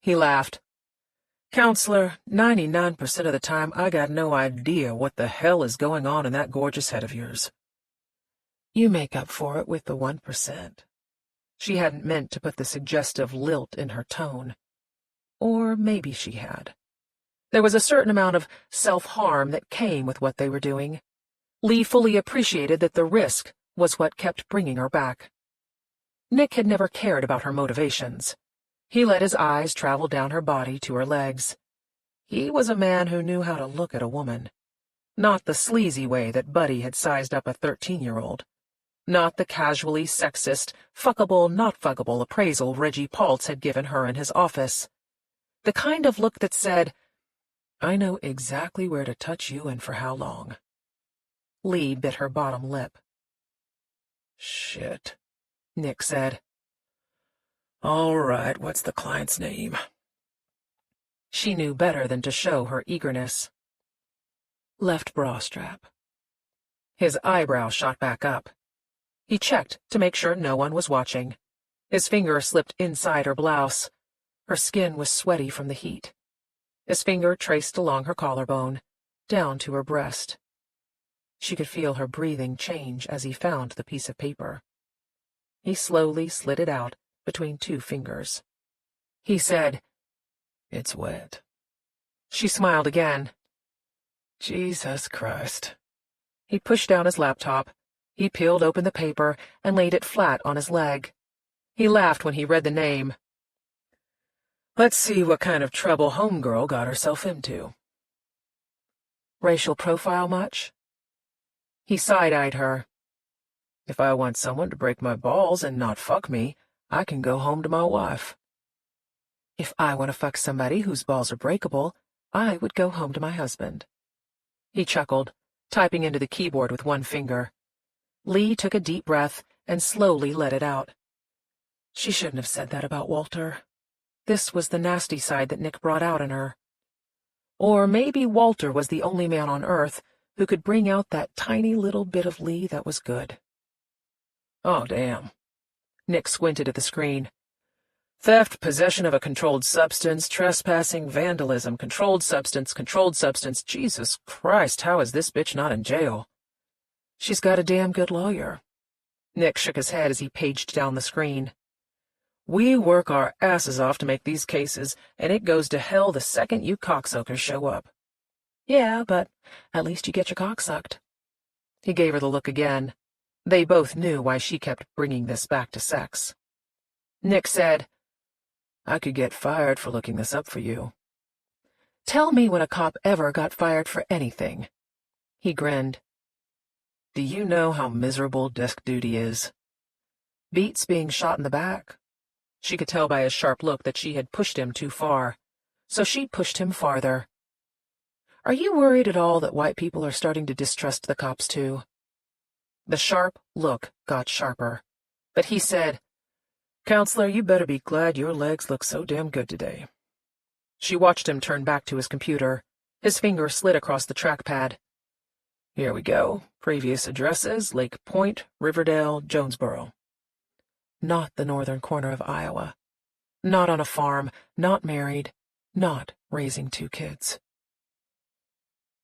He laughed. "Counselor, 99% of the time I got no idea what the hell is going on in that gorgeous head of yours." "You make up for it with the 1%. She hadn't meant to put the suggestive lilt in her tone. Or maybe she had. There was a certain amount of self-harm that came with what they were doing. Lee fully appreciated that the risk was what kept bringing her back. Nick had never cared about her motivations. He let his eyes travel down her body to her legs. He was a man who knew how to look at a woman. Not the sleazy way that Buddy had sized up a 13-year-old. Not the casually sexist, fuckable, not fuckable appraisal Reggie Paltz had given her in his office. The kind of look that said, "I know exactly where to touch you and for how long." Lee bit her bottom lip. "Shit," Nick said. "All right, what's the client's name?" She knew better than to show her eagerness. "Left bra strap." His eyebrow shot back up. He checked to make sure no one was watching. His finger slipped inside her blouse. Her skin was sweaty from the heat. His finger traced along her collarbone, down to her breast. She could feel her breathing change as he found the piece of paper. He slowly slid it out between two fingers. He said, "It's wet." She smiled again. "Jesus Christ." He pushed down his laptop. He peeled open the paper and laid it flat on his leg. He laughed when he read the name. "Let's see what kind of trouble homegirl got herself into." "Racial profile much?" He side-eyed her. "If I want someone to break my balls and not fuck me, I can go home to my wife." "If I want to fuck somebody whose balls are breakable, I would go home to my husband." He chuckled, typing into the keyboard with one finger. Lee took a deep breath and slowly let it out. She shouldn't have said that about Walter. This was the nasty side that Nick brought out in her. Or maybe Walter was the only man on Earth who could bring out that tiny little bit of Lee that was good. "Oh, damn." Nick squinted at the screen. "Theft, possession of a controlled substance, trespassing, vandalism, controlled substance. Jesus Christ, how is this bitch not in jail?" "She's got a damn good lawyer." Nick shook his head as he paged down the screen. "We work our asses off to make these cases, and it goes to hell the second you cocksuckers show up." "Yeah, but at least you get your cock sucked." He gave her the look again. They both knew why she kept bringing this back to sex. Nick said, "I could get fired for looking this up for you." "Tell me when a cop ever got fired for anything." He grinned. "Do you know how miserable desk duty is?" "Beats being shot in the back." She could tell by his sharp look that she had pushed him too far, so she pushed him farther. "Are you worried at all that white people are starting to distrust the cops too?" The sharp look got sharper, but he said, "Counselor, you better be glad your legs look so damn good today." She watched him turn back to his computer. His finger slid across the trackpad. Here we go. Previous addresses, Lake Point, Riverdale, Jonesboro. Not the northern corner of Iowa. Not on a farm, not married, not raising 2 kids.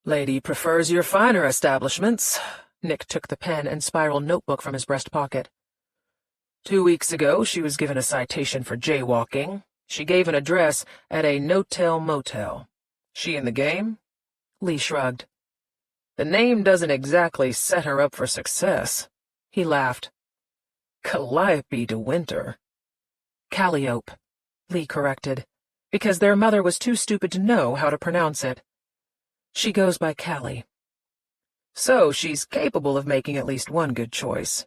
Lady prefers your finer establishments. Nick took the pen and spiral notebook from his breast pocket. 2 weeks ago, she was given a citation for jaywalking. She gave an address at a no-tell motel. She in the game? Lee shrugged. The name doesn't exactly set her up for success. He laughed. Calliope de Winter. Calliope, Lee corrected, because their mother was too stupid to know how to pronounce it. She goes by Callie. So she's capable of making at least one good choice.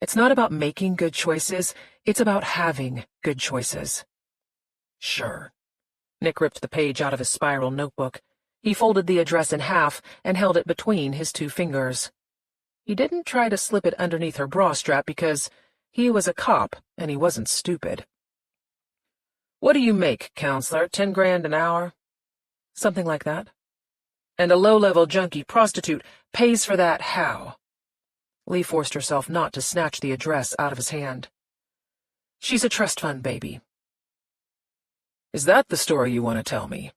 It's not about making good choices, it's about having good choices. Sure. Nick ripped the page out of his spiral notebook. He folded the address in half and held it between his 2 fingers. He didn't try to slip it underneath her bra strap because he was a cop and he wasn't stupid. What do you make, counselor? 10 grand an hour? Something like that. And a low-level junkie prostitute pays for that how? Lee forced herself not to snatch the address out of his hand. She's a trust fund baby. Is that the story you want to tell me?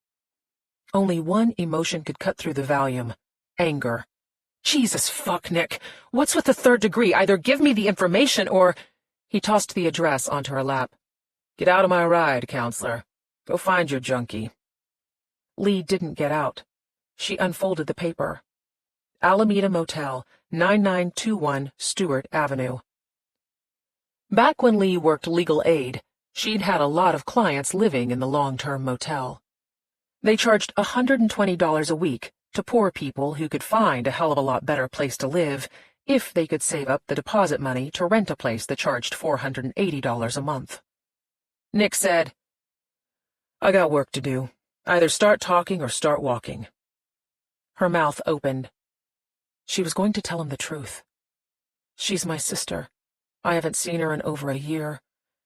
Only one emotion could cut through the volume. Anger. Jesus fuck, Nick. What's with the 3rd degree? Either give me the information or... He tossed the address onto her lap. Get out of my ride, counselor. Go find your junkie. Lee didn't get out. She unfolded the paper. Alameda Motel, 9921 Stewart Avenue. Back when Lee worked legal aid, she'd had a lot of clients living in the long-term motel. They charged $120 a week to poor people who could find a hell of a lot better place to live if they could save up the deposit money to rent a place that charged $480 a month. Nick said, I got work to do. Either start talking or start walking. Her mouth opened. She was going to tell him the truth. She's my sister. I haven't seen her in over a year.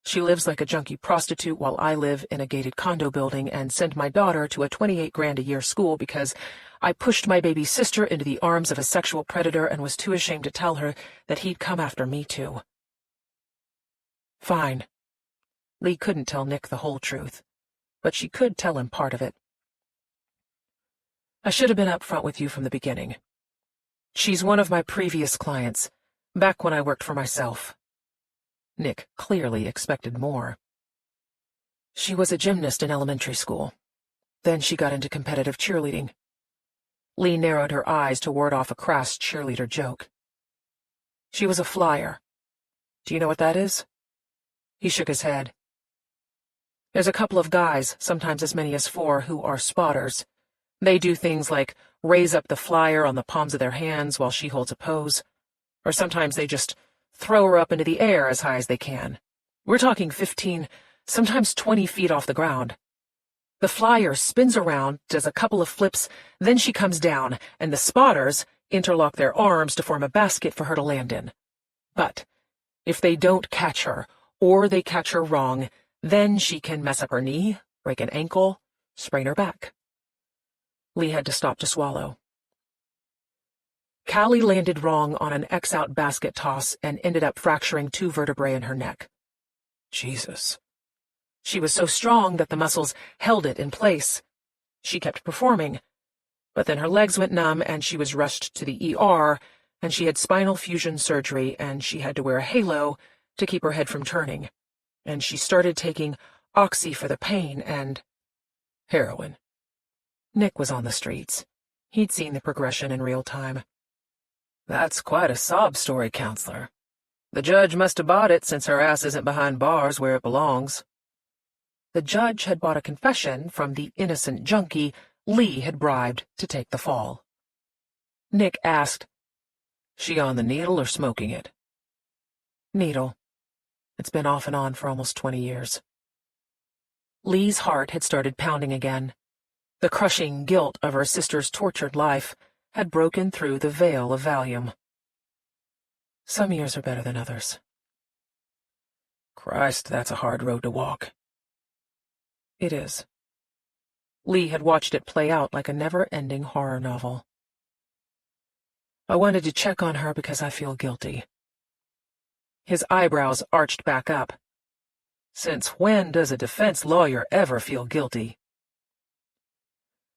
She lives like a junkie prostitute while I live in a gated condo building and send my daughter to a 28 grand a year school because I pushed my baby sister into the arms of a sexual predator and was too ashamed to tell her that he'd come after me too. Fine. Lee couldn't tell Nick the whole truth, but she could tell him part of it. I should have been upfront with you from the beginning. She's one of my previous clients, back when I worked for myself. Nick clearly expected more. She was a gymnast in elementary school. Then she got into competitive cheerleading. Lee narrowed her eyes to ward off a crass cheerleader joke. She was a flyer. Do you know what that is? He shook his head. There's a couple of guys, sometimes as many as 4, who are spotters. They do things like raise up the flyer on the palms of their hands while she holds a pose. Or sometimes they just throw her up into the air as high as they can. We're talking 15, sometimes 20 feet off the ground. The flyer spins around, does a couple of flips, then she comes down, and the spotters interlock their arms to form a basket for her to land in. But if they don't catch her, or they catch her wrong, then she can mess up her knee, break an ankle, sprain her back. Lee had to stop to swallow. Callie landed wrong on an X-out basket toss and ended up fracturing 2 vertebrae in her neck. Jesus. She was so strong that the muscles held it in place. She kept performing, but then her legs went numb and she was rushed to the ER, and she had spinal fusion surgery and she had to wear a halo to keep her head from turning. And she started taking Oxy for the pain and... heroin. Nick was on the streets. He'd seen the progression in real time. That's quite a sob story, counselor. The judge must have bought it since her ass isn't behind bars where it belongs. The judge had bought a confession from the innocent junkie Lee had bribed to take the fall. Nick asked, She on the needle or smoking it? Needle. It's been off and on for almost 20 years. Lee's heart had started pounding again. The crushing guilt of her sister's tortured life had broken through the veil of Valium. Some years are better than others. Christ, that's a hard road to walk. It is. Lee had watched it play out like a never-ending horror novel. "I wanted to check on her because I feel guilty." His eyebrows arched back up. "Since when does a defense lawyer ever feel guilty?"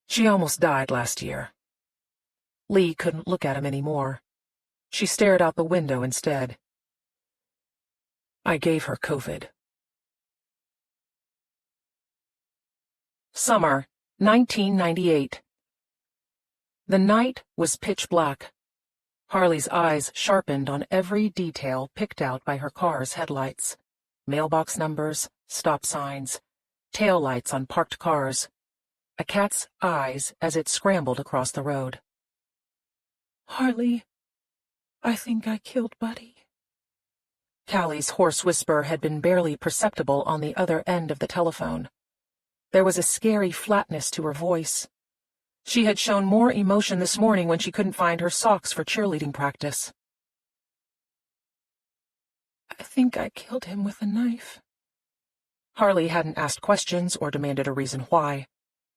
"She almost died last year." Lee couldn't look at him anymore. She stared out the window instead. "I gave her COVID." Summer, 1998. The night was pitch black. Harley's eyes sharpened on every detail picked out by her car's headlights. Mailbox numbers, stop signs, tail lights on parked cars. A cat's eyes as it scrambled across the road. "Harley, I think I killed Buddy." Callie's hoarse whisper had been barely perceptible on the other end of the telephone. There was a scary flatness to her voice. She had shown more emotion this morning when she couldn't find her socks for cheerleading practice. "I think I killed him with a knife." Harley hadn't asked questions or demanded a reason why.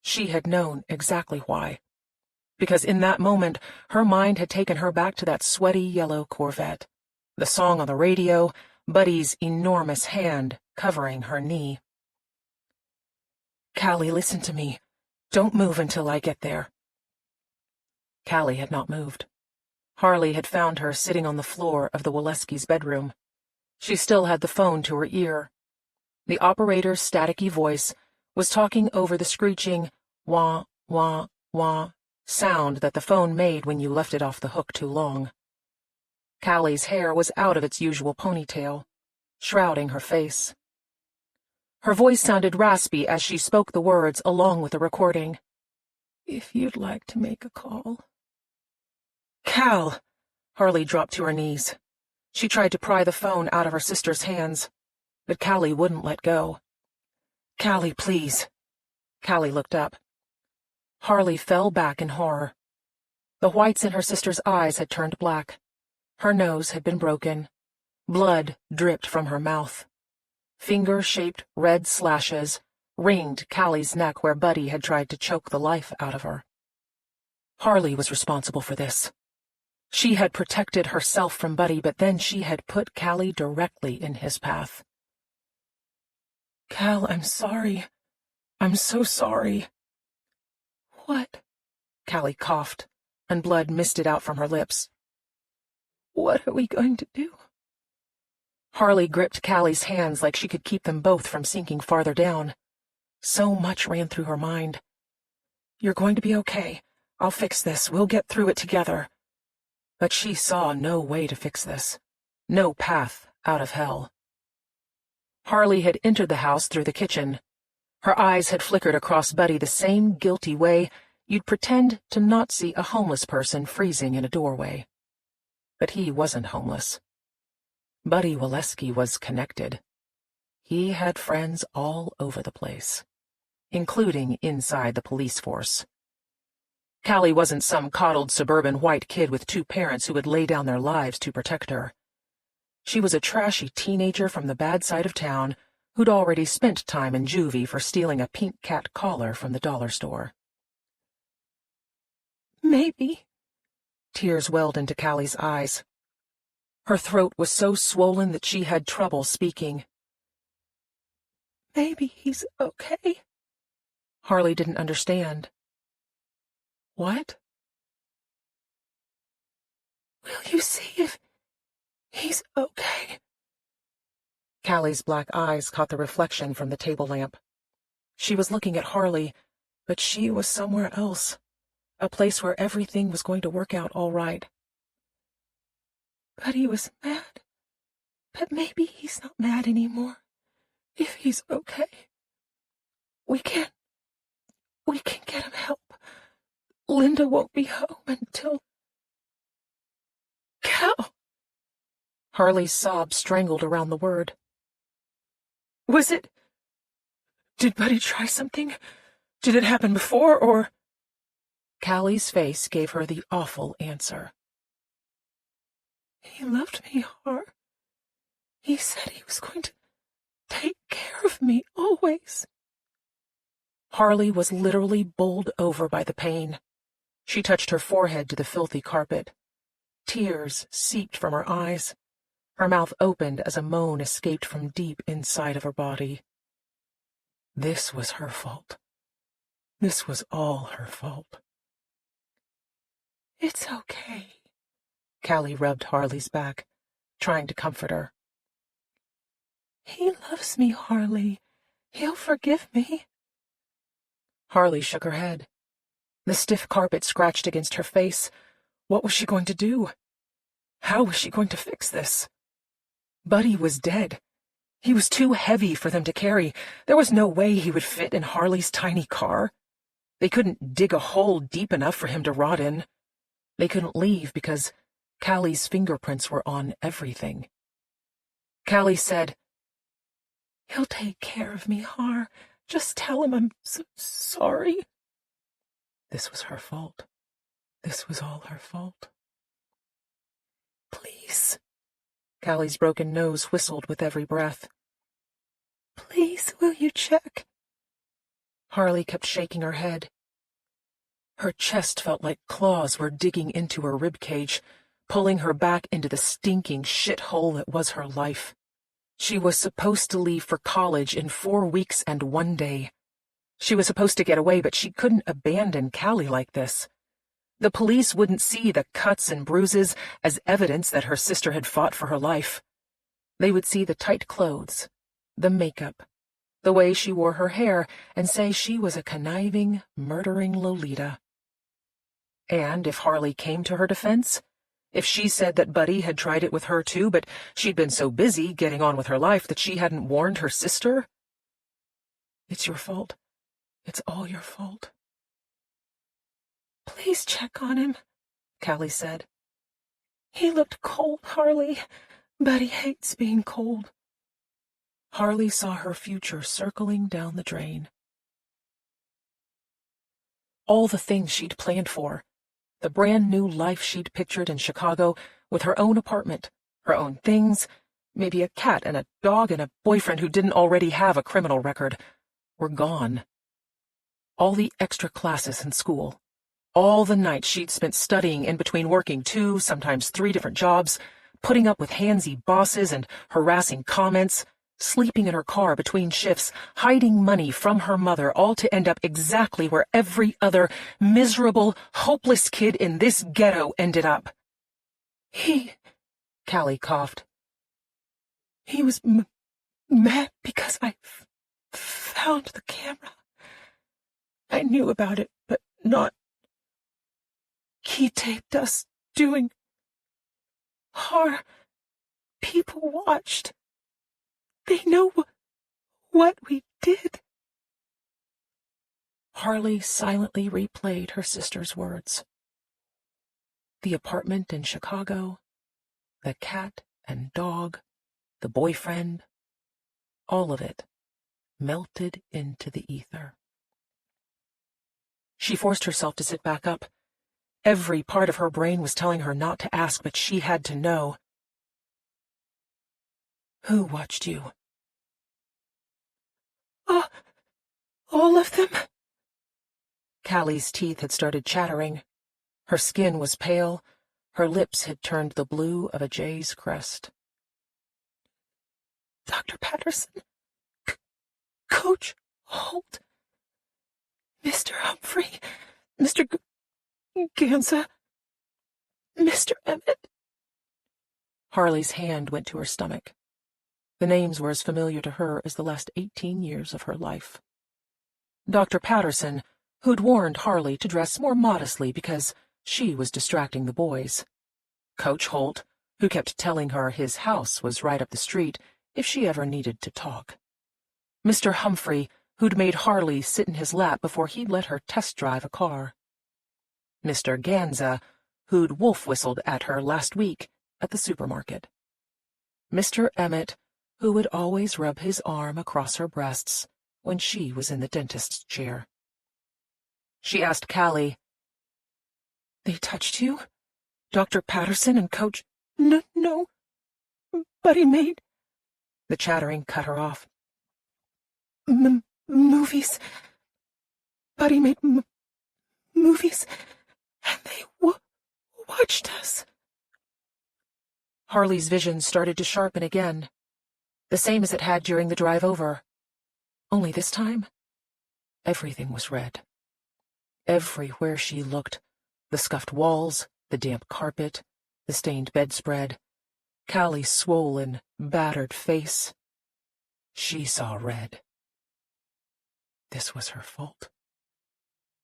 She had known exactly why. Because in that moment, her mind had taken her back to that sweaty yellow Corvette. The song on the radio, Buddy's enormous hand covering her knee. "Callie, listen to me. Don't move until I get there." Callie had not moved. Harley had found her sitting on the floor of the Waleskis' bedroom. She still had the phone to her ear. The operator's staticky voice was talking over the screeching wah, wah, wah sound that the phone made when you left it off the hook too long. Callie's hair was out of its usual ponytail, shrouding her face. Her voice sounded raspy as she spoke the words along with the recording. "If you'd like to make a call." "Cal!" Harley dropped to her knees. She tried to pry the phone out of her sister's hands, but Callie wouldn't let go. "Callie, please." Callie looked up. Harley fell back in horror. The whites in her sister's eyes had turned black. Her nose had been broken. Blood dripped from her mouth. Finger-shaped red slashes ringed Callie's neck where Buddy had tried to choke the life out of her. Harley was responsible for this. She had protected herself from Buddy, but then she had put Callie directly in his path. "Cal, I'm sorry. I'm so sorry." "What?" Callie coughed, and blood misted out from her lips. "What are we going to do?" Harley gripped Callie's hands like she could keep them both from sinking farther down. So much ran through her mind. "You're going to be okay. I'll fix this. We'll get through it together." But she saw no way to fix this. No path out of hell. Harley had entered the house through the kitchen. Her eyes had flickered across Buddy the same guilty way you'd pretend to not see a homeless person freezing in a doorway. But he wasn't homeless. Buddy Waleski was connected. He had friends all over the place, including inside the police force. Callie wasn't some coddled suburban white kid with two parents who would lay down their lives to protect her. She was a trashy teenager from the bad side of town who'd already spent time in juvie for stealing a pink cat collar from the dollar store. "Maybe." Tears welled into Callie's eyes. Her throat was so swollen that she had trouble speaking. "Maybe he's okay." Harley didn't understand. "What?" "Will you see if he's okay?" Callie's black eyes caught the reflection from the table lamp. She was looking at Harley, but she was somewhere else, a place where everything was going to work out all right. "But he was mad. But maybe he's not mad anymore. If he's okay. We can get him help. Linda won't be home until..." "Cal!" Harley's sobs strangled around the word. Did Buddy try something? Did it happen before, or..." Callie's face gave her the awful answer. "He loved me, Har. He said he was going to take care of me always." Harley was literally bowled over by the pain. She touched her forehead to the filthy carpet. Tears seeped from her eyes. Her mouth opened as a moan escaped from deep inside of her body. This was her fault. This was all her fault. "It's okay." Callie rubbed Harley's back, trying to comfort her. "He loves me, Harley. He'll forgive me." Harley shook her head. The stiff carpet scratched against her face. What was she going to do? How was she going to fix this? Buddy was dead. He was too heavy for them to carry. There was no way he would fit in Harley's tiny car. They couldn't dig a hole deep enough for him to rot in. They couldn't leave because Callie's fingerprints were on everything. Callie said, "He'll take care of me, Har. Just tell him I'm so sorry." This was her fault. This was all her fault. "Please." Callie's broken nose whistled with every breath. "Please, will you check?" Harley kept shaking her head. Her chest felt like claws were digging into her ribcage, pulling her back into the stinking shithole that was her life. She was supposed to leave for college in 4 weeks and 1 day. She was supposed to get away, but she couldn't abandon Callie like this. The police wouldn't see the cuts and bruises as evidence that her sister had fought for her life. They would see the tight clothes, the makeup, the way she wore her hair, and say she was a conniving, murdering Lolita. And if Harley came to her defense, if she said that Buddy had tried it with her too, but she'd been so busy getting on with her life that she hadn't warned her sister, "It's your fault. It's all your fault." "Please check on him," Callie said. "He looked cold, Harley. Buddy hates being cold." Harley saw her future circling down the drain. All the things she'd planned for, the brand-new life she'd pictured in Chicago, with her own apartment, her own things, maybe a cat and a dog and a boyfriend who didn't already have a criminal record, were gone. All the extra classes in school, all the nights she'd spent studying in between working 2, sometimes 3 different jobs, putting up with handsy bosses and harassing comments, sleeping in her car between shifts, hiding money from her mother, all to end up exactly where every other miserable, hopeless kid in this ghetto ended up. Callie coughed. "He was mad because I found the camera. I knew about it, but not. He taped us doing. Har. People watched. They know what we did." Harley silently replayed her sister's words. The apartment in Chicago, the cat and dog, the boyfriend, all of it melted into the ether. She forced herself to sit back up. Every part of her brain was telling her not to ask, but she had to know. "Who watched you?" All of them." Callie's teeth had started chattering. Her skin was pale. Her lips had turned the blue of a jay's crest. "Dr. Patterson, Coach Holt, Mr. Humphrey, Mr. Ganza, Mr. Emmett." Harley's hand went to her stomach. The names were as familiar to her as the last 18 years of her life. Dr. Patterson, who'd warned Harley to dress more modestly because she was distracting the boys. Coach Holt, who kept telling her his house was right up the street if she ever needed to talk. Mr. Humphrey, who'd made Harley sit in his lap before he'd let her test drive a car. Mr. Ganza, who'd wolf-whistled at her last week at the supermarket. Mr. Emmett, who would always rub his arm across her breasts when she was in the dentist's chair. She asked Callie, "They touched you? Dr. Patterson and Coach—" No, but he made—" The chattering cut her off. "Movies. Buddy made movies, and they watched us. Harley's vision started to sharpen again, the same as it had during the drive over. Only this time, everything was red. Everywhere she looked, the scuffed walls, the damp carpet, the stained bedspread, Callie's swollen, battered face. She saw red. This was her fault.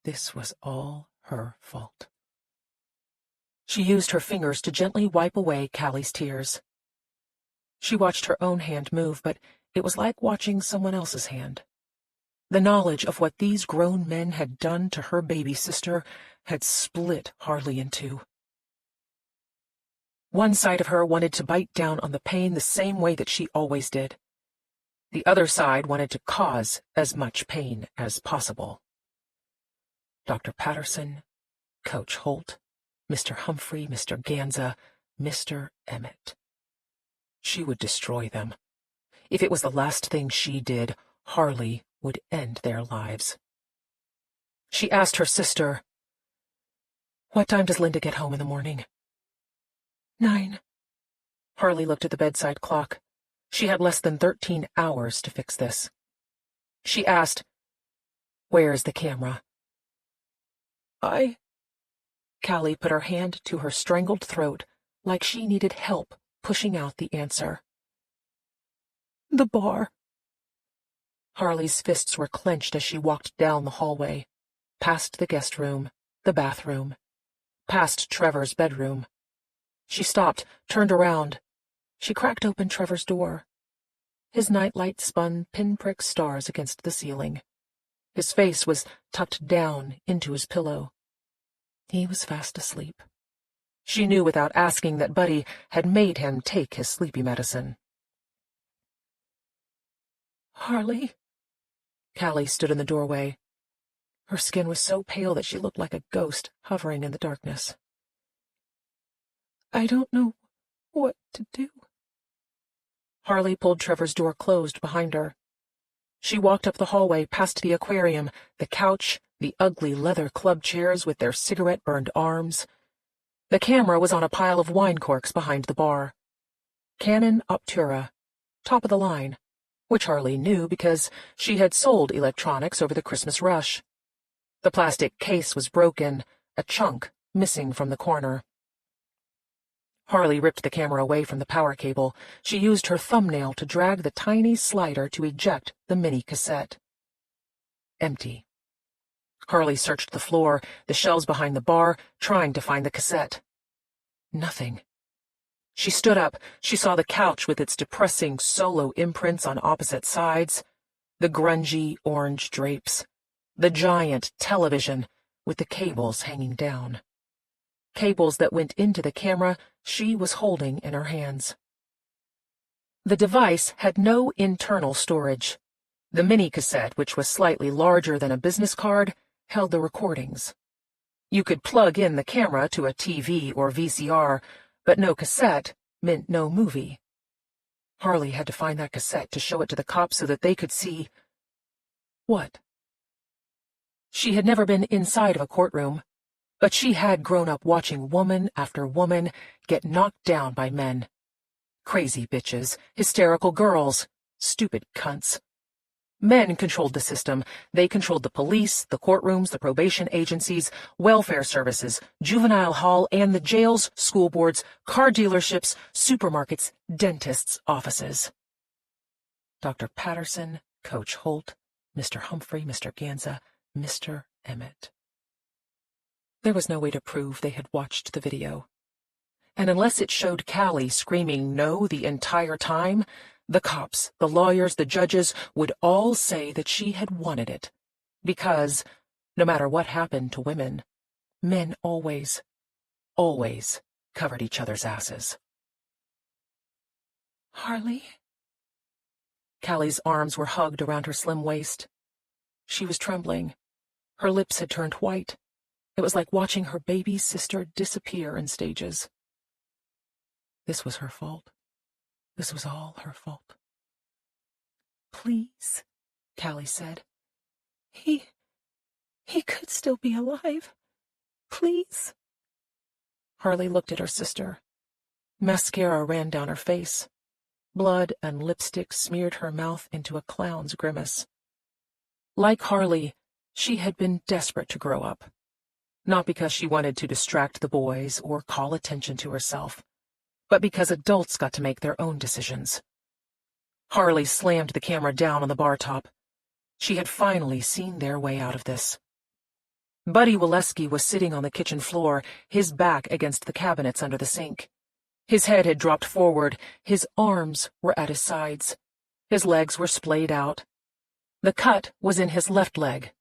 This was all her fault. She used her fingers to gently wipe away Callie's tears. She watched her own hand move, but it was like watching someone else's hand. The knowledge of what these grown men had done to her baby sister had split Harley in two. One side of her wanted to bite down on the pain the same way that she always did. The other side wanted to cause as much pain as possible. Dr. Patterson, Coach Holt, Mr. Humphrey, Mr. Ganza, Mr. Emmett. She would destroy them. If it was the last thing she did, Harley would end their lives. She asked her sister, "What time does Linda get home in the morning?" 9. Harley looked at the bedside clock. She had less than 13 hours to fix this. She asked, "Where's the camera?" Callie put her hand to her strangled throat, like she needed help pushing out the answer. "The bar." Harley's fists were clenched as she walked down the hallway, past the guest room, the bathroom, past Trevor's bedroom. She stopped, turned around. She cracked open Trevor's door. His nightlight spun pinprick stars against the ceiling. His face was tucked down into his pillow. He was fast asleep. She knew without asking that Buddy had made him take his sleepy medicine. "Harley?" Callie stood in the doorway. Her skin was so pale that she looked like a ghost hovering in the darkness. "I don't know what to do." Harley pulled Trevor's door closed behind her. She walked up the hallway past the aquarium, the couch, the ugly leather club chairs with their cigarette-burned arms. The camera was on a pile of wine corks behind the bar. Canon Obtura, top of the line, which Harley knew because she had sold electronics over the Christmas rush. The plastic case was broken, a chunk missing from the corner. Harley ripped the camera away from the power cable. She used her thumbnail to drag the tiny slider to eject the mini cassette. Empty. Harley searched the floor, the shelves behind the bar, trying to find the cassette. Nothing. She stood up. She saw the couch with its depressing solo imprints on opposite sides, the grungy orange drapes, the giant television with the cables hanging down. Cables that went into the camera she was holding in her hands. The device had no internal storage. The mini cassette, which was slightly larger than a business card, held the recordings. You could plug in the camera to a TV or VCR, but no cassette meant no movie. Harley had to find that cassette to show it to the cops so that they could see... what? She had never been inside of a courtroom, but she had grown up watching woman after woman get knocked down by men. Crazy bitches, hysterical girls, stupid cunts. Men controlled the system. They controlled the police, the courtrooms, the probation agencies, welfare services, juvenile hall, and the jails, school boards, car dealerships, supermarkets, dentists' offices. Dr. Patterson, Coach Holt, Mr. Humphrey, Mr. Ganza, Mr. Emmett. There was no way to prove they had watched the video. And unless it showed Callie screaming no the entire time, the cops, the lawyers, the judges would all say that she had wanted it. Because, no matter what happened to women, men always covered each other's asses. "Harley?" Callie's arms were hugged around her slim waist. She was trembling. Her lips had turned white. It was like watching her baby sister disappear in stages. This was her fault. This was all her fault. "Please," Callie said. He could still be alive. Please. Harley looked at her sister. Mascara ran down her face. Blood and lipstick smeared her mouth into a clown's grimace. Like Harley, she had been desperate to grow up. Not because she wanted to distract the boys or call attention to herself, but because adults got to make their own decisions. Harley slammed the camera down on the bar top. She had finally seen their way out of this. Buddy Waleski was sitting on the kitchen floor, his back against the cabinets under the sink. His head had dropped forward, his arms were at his sides. His legs were splayed out. The cut was in his left leg,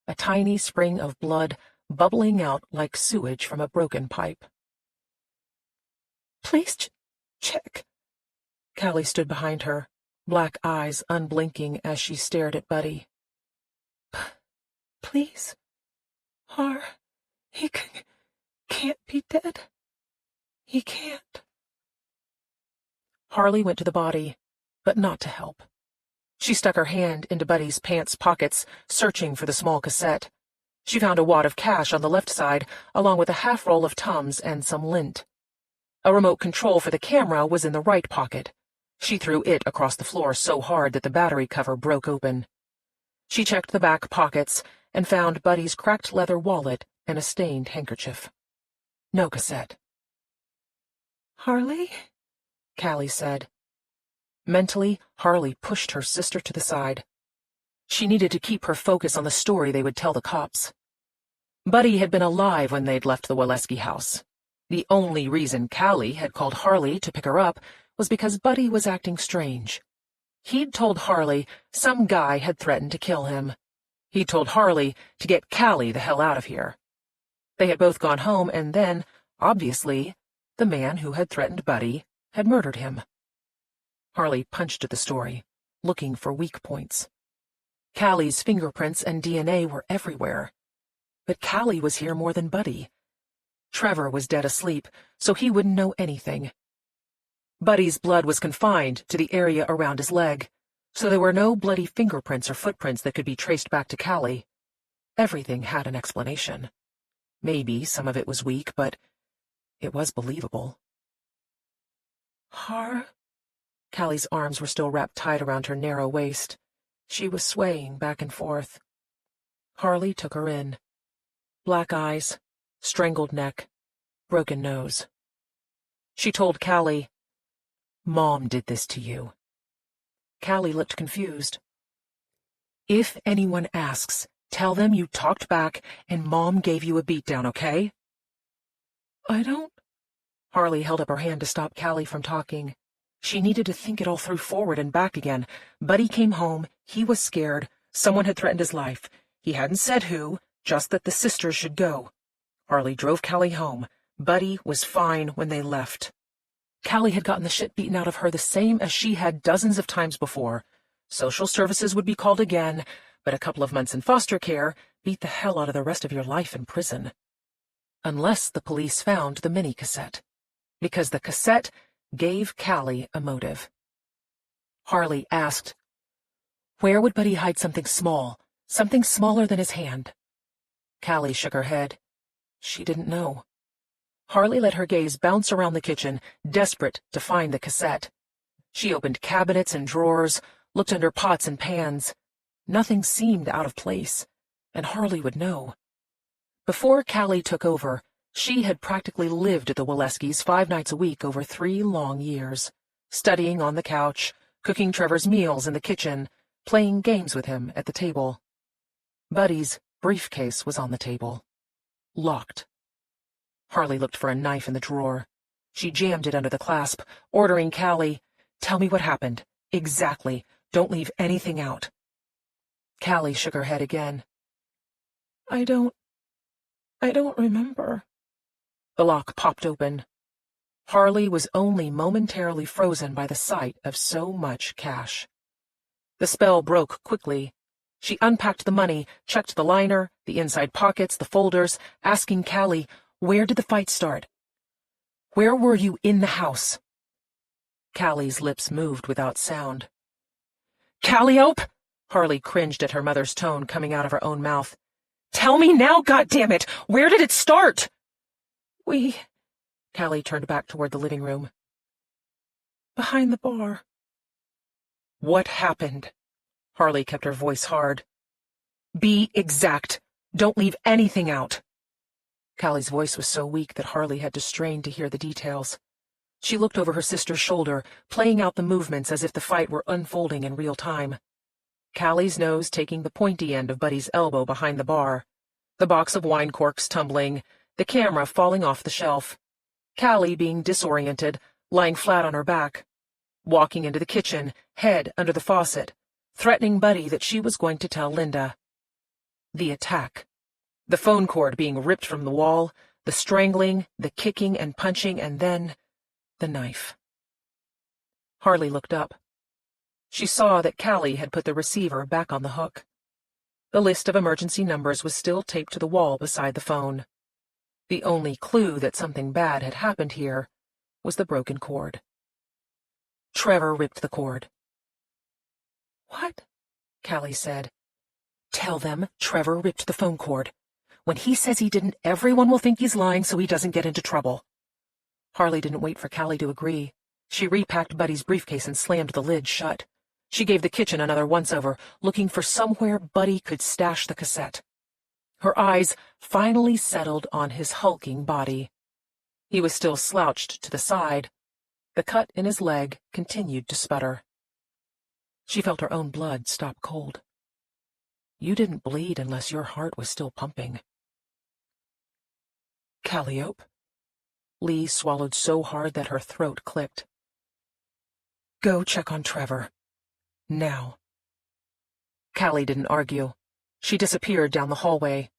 a tiny spring of blood bubbling out like sewage from a broken pipe. Please check. Callie stood behind her, black eyes unblinking as she stared at Buddy. Please. He can't be dead. He can't. Harley went to the body, but not to help. She stuck her hand into Buddy's pants pockets, searching for the small cassette. She found a wad of cash on the left side, along with a half roll of Tums and some lint. A remote control for the camera was in the right pocket. She threw it across the floor so hard that the battery cover broke open. She checked the back pockets and found Buddy's cracked leather wallet and a stained handkerchief. No cassette. Harley? Callie said. Mentally, Harley pushed her sister to the side. She needed to keep her focus on the story they would tell the cops. Buddy had been alive when they'd left the Waleski house. The only reason Callie had called Harley to pick her up was because Buddy was acting strange. He'd told Harley some guy had threatened to kill him. He'd told Harley to get Callie the hell out of here. They had both gone home, and then, obviously, the man who had threatened Buddy had murdered him. Harley punched at the story, looking for weak points. Callie's fingerprints and DNA were everywhere. But Callie was here more than Buddy. Trevor was dead asleep, so he wouldn't know anything. Buddy's blood was confined to the area around his leg, so there were no bloody fingerprints or footprints that could be traced back to Callie. Everything had an explanation. Maybe some of it was weak, but it was believable. Callie's arms were still wrapped tight around her narrow waist. She was swaying back and forth. Harley took her in. Black eyes, strangled neck, broken nose. She told Callie, "Mom did this to you." Callie looked confused. "If anyone asks, tell them you talked back and Mom gave you a beatdown, okay?" I don't... Harley held up her hand to stop Callie from talking. She needed to think it all through forward and back again. Buddy came home. He was scared. Someone had threatened his life. He hadn't said who, just that the sisters should go. Harley drove Callie home. Buddy was fine when they left. Callie had gotten the shit beaten out of her the same as she had dozens of times before. Social services would be called again, but a couple of months in foster care beat the hell out of the rest of your life in prison. Unless the police found the mini cassette. Because the cassette gave Callie a motive. Harley asked, "Where would Buddy hide something small, something smaller than his hand?" Callie shook her head. She didn't know. Harley let her gaze bounce around the kitchen, desperate to find the cassette. She opened cabinets and drawers, looked under pots and pans. Nothing seemed out of place, and Harley would know. Before Callie took over, she had practically lived at the Waleskis 5 nights a week over 3 long years, studying on the couch, cooking Trevor's meals in the kitchen, playing games with him at the table. Buddy's briefcase was on the table. Locked. Harley looked for a knife in the drawer. She jammed it under the clasp, ordering Callie, "Tell me what happened. Exactly. Don't leave anything out." Callie shook her head again. I don't remember." The lock popped open. Harley was only momentarily frozen by the sight of so much cash. The spell broke quickly. She unpacked the money, checked the liner, the inside pockets, the folders, asking Callie, "Where did the fight start? Where were you in the house?" Callie's lips moved without sound. "Calliope!" Harley cringed at her mother's tone coming out of her own mouth. Tell me now, goddammit! Where did it start? Callie turned back toward the living room. Behind the bar. What happened? Harley kept her voice hard. Be exact. Don't leave anything out. Callie's voice was so weak that Harley had to strain to hear the details. She looked over her sister's shoulder, playing out the movements as if the fight were unfolding in real time. Callie's nose taking the pointy end of Buddy's elbow behind the bar, the box of wine corks tumbling, the camera falling off the shelf, Callie being disoriented, lying flat on her back, walking into the kitchen, head under the faucet, threatening Buddy that she was going to tell Linda. The attack. The phone cord being ripped from the wall, the strangling, the kicking and punching, and then the knife. Harley looked up. She saw that Callie had put the receiver back on the hook. The list of emergency numbers was still taped to the wall beside the phone. The only clue that something bad had happened here was the broken cord. Trevor ripped the cord. What? Callie said. Tell them Trevor ripped the phone cord. When he says he didn't, everyone will think he's lying so he doesn't get into trouble. Harley didn't wait for Callie to agree. She repacked Buddy's briefcase and slammed the lid shut. She gave the kitchen another once-over, looking for somewhere Buddy could stash the cassette. Her eyes finally settled on his hulking body. He was still slouched to the side. The cut in his leg continued to sputter. She felt her own blood stop cold. You didn't bleed unless your heart was still pumping. Calliope? Lee swallowed so hard that her throat clicked. Go check on Trevor. Now. Callie didn't argue. She disappeared down the hallway.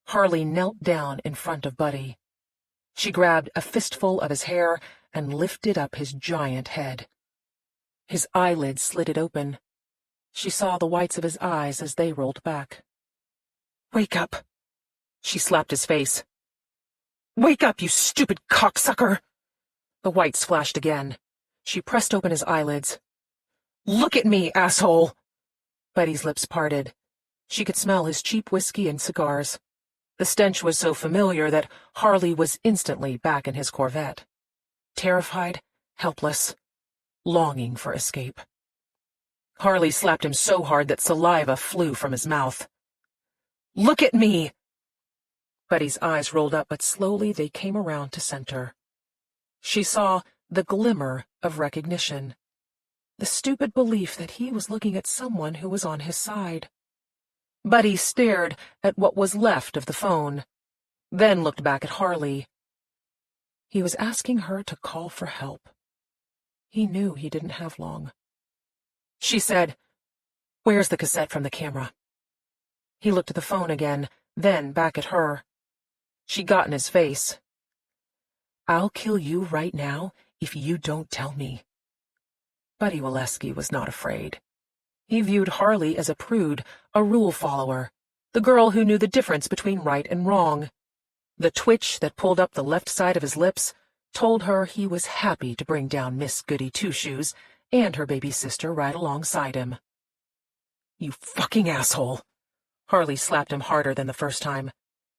Harley knelt down in front of Buddy. She grabbed a fistful of his hair and lifted up his giant head. His eyelids slitted open. She saw the whites of his eyes as they rolled back. Wake up! She slapped his face. Wake up, you stupid cocksucker! The whites flashed again. She pressed open his eyelids. Look at me, asshole! Buddy's lips parted. She could smell his cheap whiskey and cigars. The stench was so familiar that Harley was instantly back in his Corvette. Terrified, helpless, longing for escape. Harley slapped him so hard that saliva flew from his mouth. Look at me! Buddy's eyes rolled up, but slowly they came around to center. She saw the glimmer of recognition, the stupid belief that he was looking at someone who was on his side. Buddy stared at what was left of the phone, then looked back at Harley. He was asking her to call for help. He knew he didn't have long. She said, "Where's the cassette from the camera?" He looked at the phone again, then back at her. She got in his face. I'll kill you right now if you don't tell me. Buddy Waleski was not afraid. He viewed Harley as a prude, a rule follower, the girl who knew the difference between right and wrong. The twitch that pulled up the left side of his lips told her he was happy to bring down Miss Goody Two-Shoes and her baby sister right alongside him. You fucking asshole! Harley slapped him harder than the first time.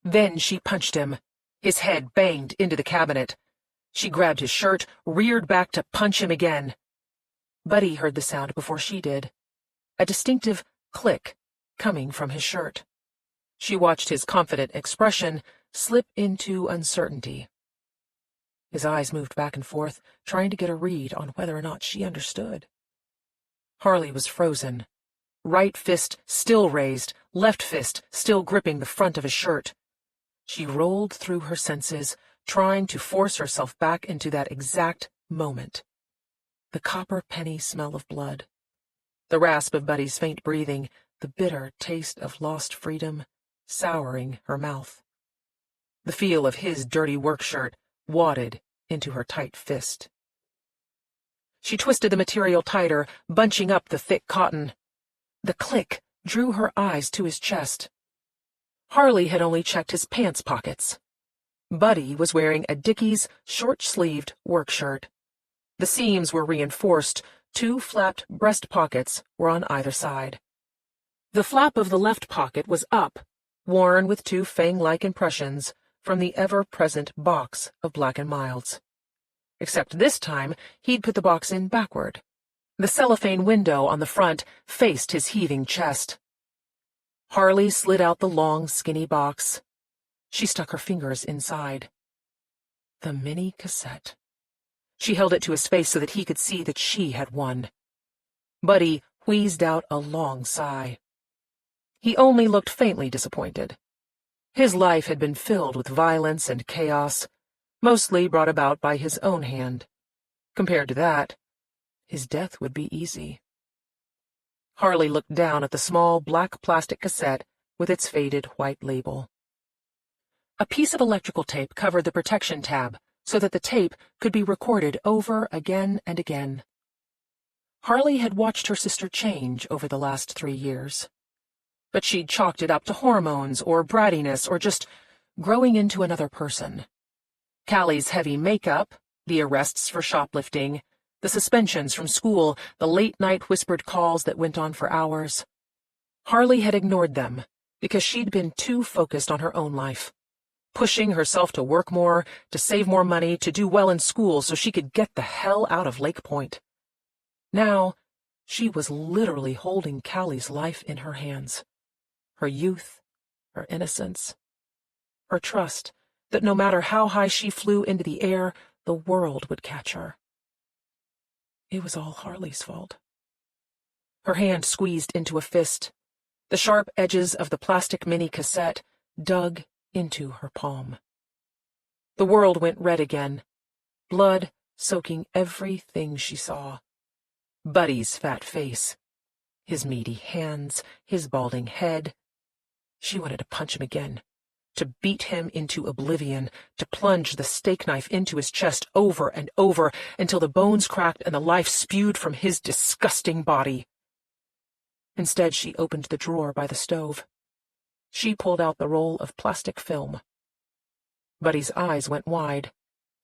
Then she punched him. His head banged into the cabinet. She grabbed his shirt, reared back to punch him again. Buddy heard the sound before she did. A distinctive click coming from his shirt. She watched his confident expression slip into uncertainty. His eyes moved back and forth, trying to get a read on whether or not she understood. Harley was frozen. Right fist still raised, left fist still gripping the front of his shirt. She rolled through her senses, trying to force herself back into that exact moment. The copper penny smell of blood. The rasp of Buddy's faint breathing, the bitter taste of lost freedom, souring her mouth. The feel of his dirty work shirt wadded into her tight fist. She twisted the material tighter, bunching up the thick cotton. The click drew her eyes to his chest. Harley had only checked his pants pockets. Buddy was wearing a Dickies short-sleeved work shirt. The seams were reinforced. 2 flapped breast pockets were on either side. The flap of the left pocket was up, worn with two fang-like impressions from the ever-present box of Black & Mild's. Except this time, he'd put the box in backward. The cellophane window on the front faced his heaving chest. Harley slid out the long, skinny box. She stuck her fingers inside. The mini cassette. She held it to his face so that he could see that she had won. Buddy wheezed out a long sigh. He only looked faintly disappointed. His life had been filled with violence and chaos, mostly brought about by his own hand. Compared to that, his death would be easy. Harley looked down at the small black plastic cassette with its faded white label. A piece of electrical tape covered the protection tab so that the tape could be recorded over again and again. Harley had watched her sister change over the last 3 years, but she'd chalked it up to hormones or brattiness or just growing into another person. Callie's heavy makeup, the arrests for shoplifting, the suspensions from school, the late-night whispered calls that went on for hours. Harley had ignored them because she'd been too focused on her own life, pushing herself to work more, to save more money, to do well in school so she could get the hell out of Lake Point. Now, she was literally holding Callie's life in her hands. Her youth, her innocence, her trust that no matter how high she flew into the air, the world would catch her. It was all Harley's fault. Her hand squeezed into a fist. The sharp edges of the plastic mini cassette dug into her palm. The world went red again, blood soaking everything she saw. Buddy's fat face, his meaty hands, his balding head. She wanted to punch him again, to beat him into oblivion, to plunge the steak knife into his chest over and over until the bones cracked and the life spewed from his disgusting body. Instead, she opened the drawer by the stove. She pulled out the roll of plastic film. Buddy's eyes went wide.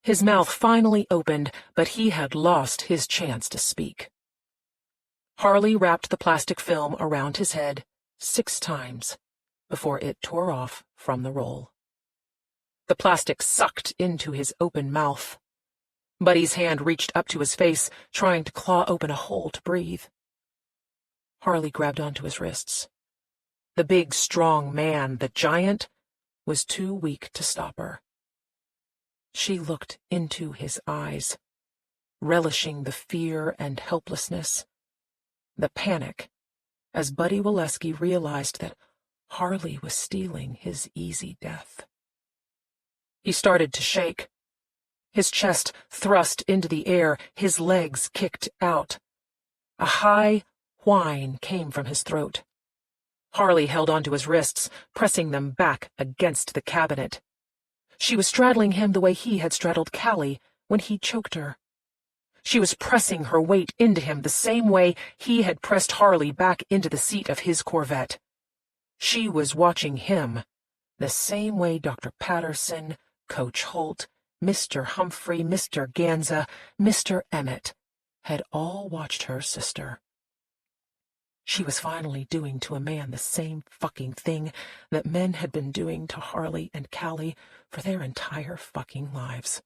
His mouth finally opened, but he had lost his chance to speak. Harley wrapped the plastic film around his head 6 times before it tore off from the roll. The plastic sucked into his open mouth. Buddy's hand reached up to his face, trying to claw open a hole to breathe. Harley grabbed onto his wrists. The big, strong man, the giant, was too weak to stop her. She looked into his eyes, relishing the fear and helplessness, the panic, as Buddy Waleski realized that Harley was stealing his easy death. He started to shake. His chest thrust into the air, his legs kicked out. A high whine came from his throat. Harley held onto his wrists, pressing them back against the cabinet. She was straddling him the way he had straddled Callie when he choked her. She was pressing her weight into him the same way he had pressed Harley back into the seat of his Corvette. She was watching him the same way Dr. Patterson, Coach Holt, Mr. Humphrey, Mr. Ganza, Mr. Emmett had all watched her sister. She was finally doing to a man the same fucking thing that men had been doing to Harley and Callie for their entire fucking lives.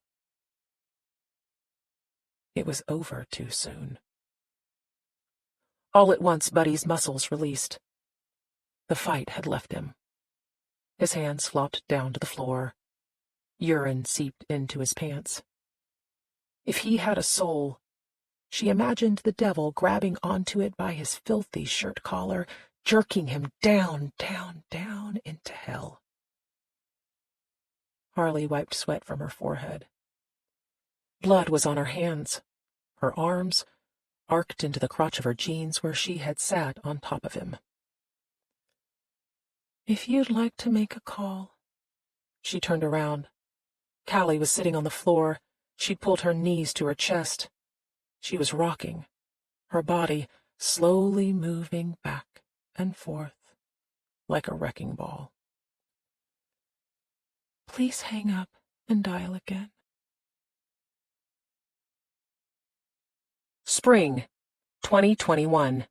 It was over too soon. All at once, Buddy's muscles released. The fight had left him. His hands flopped down to the floor. Urine seeped into his pants. If he had a soul, she imagined the devil grabbing onto it by his filthy shirt collar, jerking him down, down, down into hell. Harley wiped sweat from her forehead. Blood was on her hands. Her arms arced into the crotch of her jeans where she had sat on top of him. "If you'd like to make a call." She turned around. Callie was sitting on the floor. She'd pulled her knees to her chest. She was rocking, her body slowly moving back and forth like a wrecking ball. "Please hang up and dial again." Spring, 2021.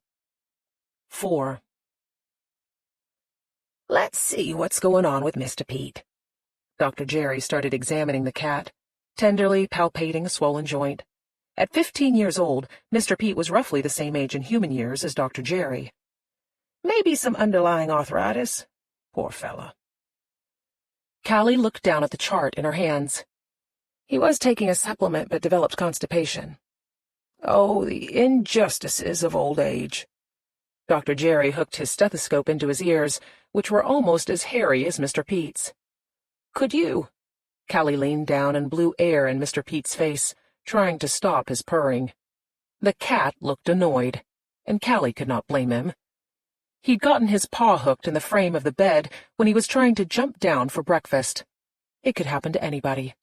4. Let's see what's going on with Mr. Pete. Dr. Jerry started examining the cat, tenderly palpating a swollen joint. At 15 years old, Mr. Pete was roughly the same age in human years as Dr. Jerry. Maybe some underlying arthritis. Poor fella. Callie looked down at the chart in her hands. He was taking a supplement but developed constipation. Oh, the injustices of old age. Dr. Jerry hooked his stethoscope into his ears, which were almost as hairy as Mr. Pete's. Could you? Callie leaned down and blew air in Mr. Pete's face, trying to stop his purring. The cat looked annoyed, and Callie could not blame him. He'd gotten his paw hooked in the frame of the bed when he was trying to jump down for breakfast. It could happen to anybody.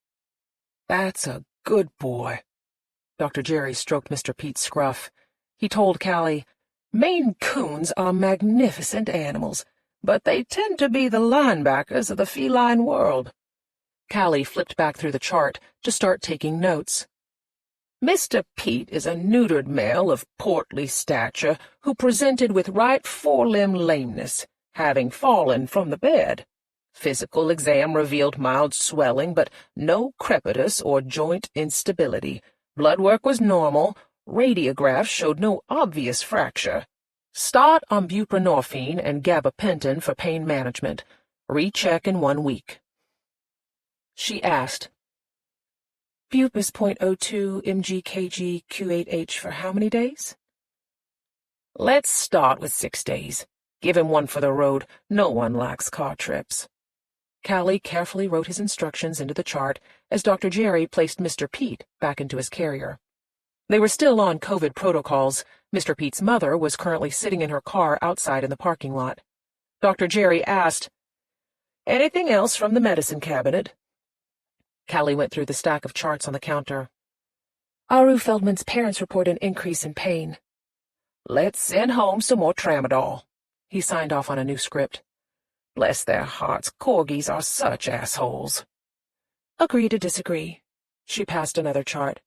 That's a good boy. Dr. Jerry stroked Mr. Pete's scruff. He told Callie, Maine Coons are magnificent animals, but they tend to be the linebackers of the feline world. Callie flipped back through the chart to start taking notes. Mr. Pete is a neutered male of portly stature who presented with right forelimb lameness, having fallen from the bed. Physical exam revealed mild swelling, but no crepitus or joint instability. Blood work was normal. Radiographs showed no obvious fracture. Start on buprenorphine and gabapentin for pain management. Recheck in 1 week. She asked, Bup is .02 mg/kg Q8H for how many days? Let's start with 6 days. Give him one for the road. No one likes car trips. Callie carefully wrote his instructions into the chart as Dr. Jerry placed Mr. Pete back into his carrier. They were still on COVID protocols. Mr. Pete's mother was currently sitting in her car outside in the parking lot. Dr. Jerry asked, Anything else from the medicine cabinet? Callie went through the stack of charts on the counter. Aru Feldman's parents report an increase in pain. Let's send home some more tramadol. He signed off on a new script. Bless their hearts, corgis are such assholes. Agree to disagree. She passed another chart.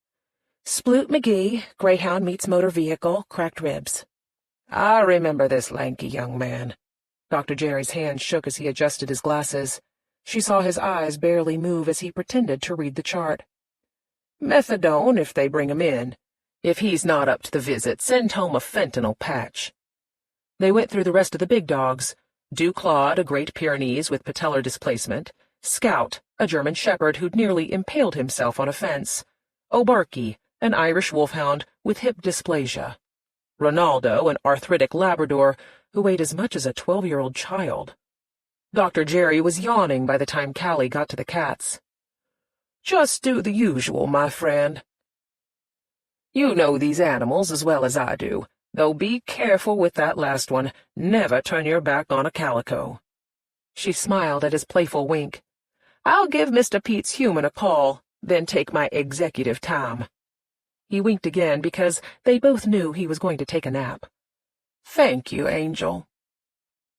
Sploot McGee, Greyhound meets motor vehicle, cracked ribs. I remember this lanky young man. Dr. Jerry's hand shook as he adjusted his glasses. She saw his eyes barely move as he pretended to read the chart. Methadone if they bring him in. If he's not up to the visit, send home a fentanyl patch. They went through the rest of the big dogs. Duclaw, a Great Pyrenees with patellar displacement. Scout, a German shepherd who'd nearly impaled himself on a fence. O'Barkey, an Irish wolfhound with hip dysplasia. Ronaldo, an arthritic Labrador who weighed as much as a 12-year-old child. Dr. Jerry was yawning by the time Callie got to the cats. Just do the usual, my friend. You know these animals as well as I do, though be careful with that last one. Never turn your back on a calico. She smiled at his playful wink. I'll give Mr. Pete's human a call, then take my executive time. He winked again because they both knew he was going to take a nap. Thank you, Angel.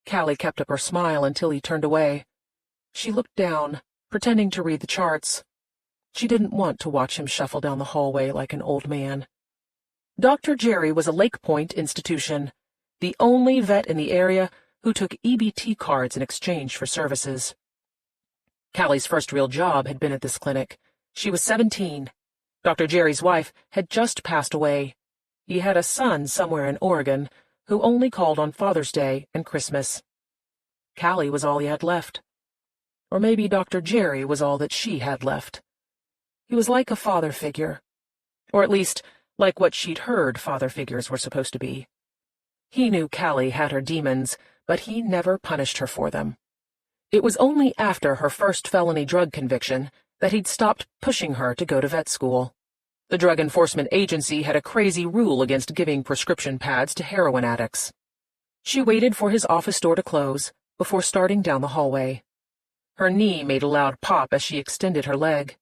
Callie kept up her smile until he turned away. She looked down, pretending to read the charts. She didn't want to watch him shuffle down the hallway like an old man. Dr. Jerry was a Lake Point institution, the only vet in the area who took EBT cards in exchange for services. Callie's first real job had been at this clinic. She was 17. Dr. Jerry's wife had just passed away. He had a son somewhere in Oregon who only called on Father's Day and Christmas. Callie was all he had left. Or maybe Dr. Jerry was all that she had left. He was like a father figure, or at least like what she'd heard father figures were supposed to be. He knew Callie had her demons, but he never punished her for them. It was only after her first felony drug conviction that he'd stopped pushing her to go to vet school. The Drug Enforcement Agency had a crazy rule against giving prescription pads to heroin addicts. She waited for his office door to close before starting down the hallway. Her knee made a loud pop as she extended her leg.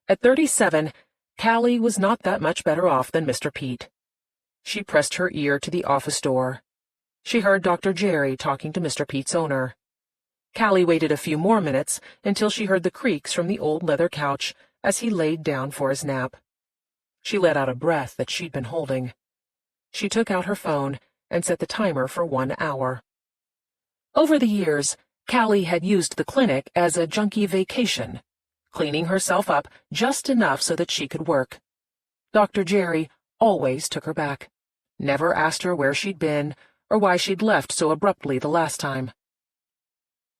At 37, Callie was not that much better off than Mr. Pete. She pressed her ear to the office door. She heard Dr. Jerry talking to Mr. Pete's owner. Callie waited a few more minutes until she heard the creaks from the old leather couch as he laid down for his nap. She let out a breath that she'd been holding. She took out her phone and set the timer for 1 hour. Over the years, Callie had used the clinic as a junkie vacation, cleaning herself up just enough so that she could work. Dr. Jerry always took her back, never asked her where she'd been or why she'd left so abruptly the last time.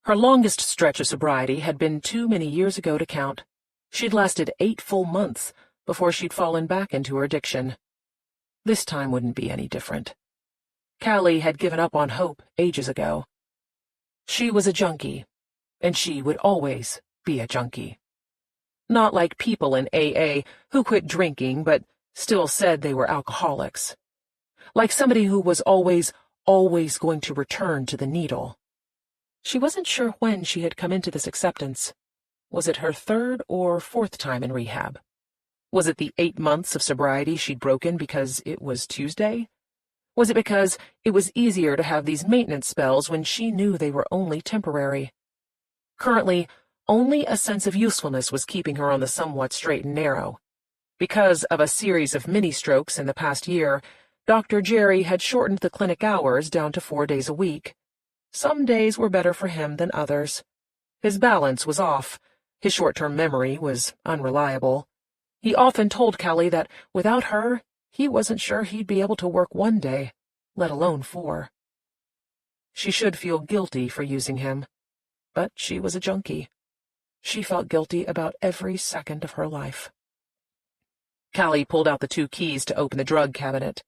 Her longest stretch of sobriety had been too many years ago to count. She'd lasted 8 full months before she'd fallen back into her addiction. This time wouldn't be any different. Callie had given up on hope ages ago. She was a junkie, and she would always be a junkie. Not like people in AA who quit drinking but still said they were alcoholics. Like somebody who was always going to return to the needle. She wasn't sure when she had come into this acceptance. Was it her 3rd or 4th time in rehab? Was it the 8 months of sobriety she'd broken because it was Tuesday? Was it because it was easier to have these maintenance spells when she knew they were only temporary? Currently, only a sense of usefulness was keeping her on the somewhat straight and narrow. Because of a series of mini-strokes in the past year, Dr. Jerry had shortened the clinic hours down to 4 days a week. Some days were better for him than others. His balance was off. His short-term memory was unreliable. He often told Callie that without her, he wasn't sure he'd be able to work 1 day, let alone 4. She should feel guilty for using him, but she was a junkie. She felt guilty about every second of her life. Callie pulled out the 2 keys to open the drug cabinet.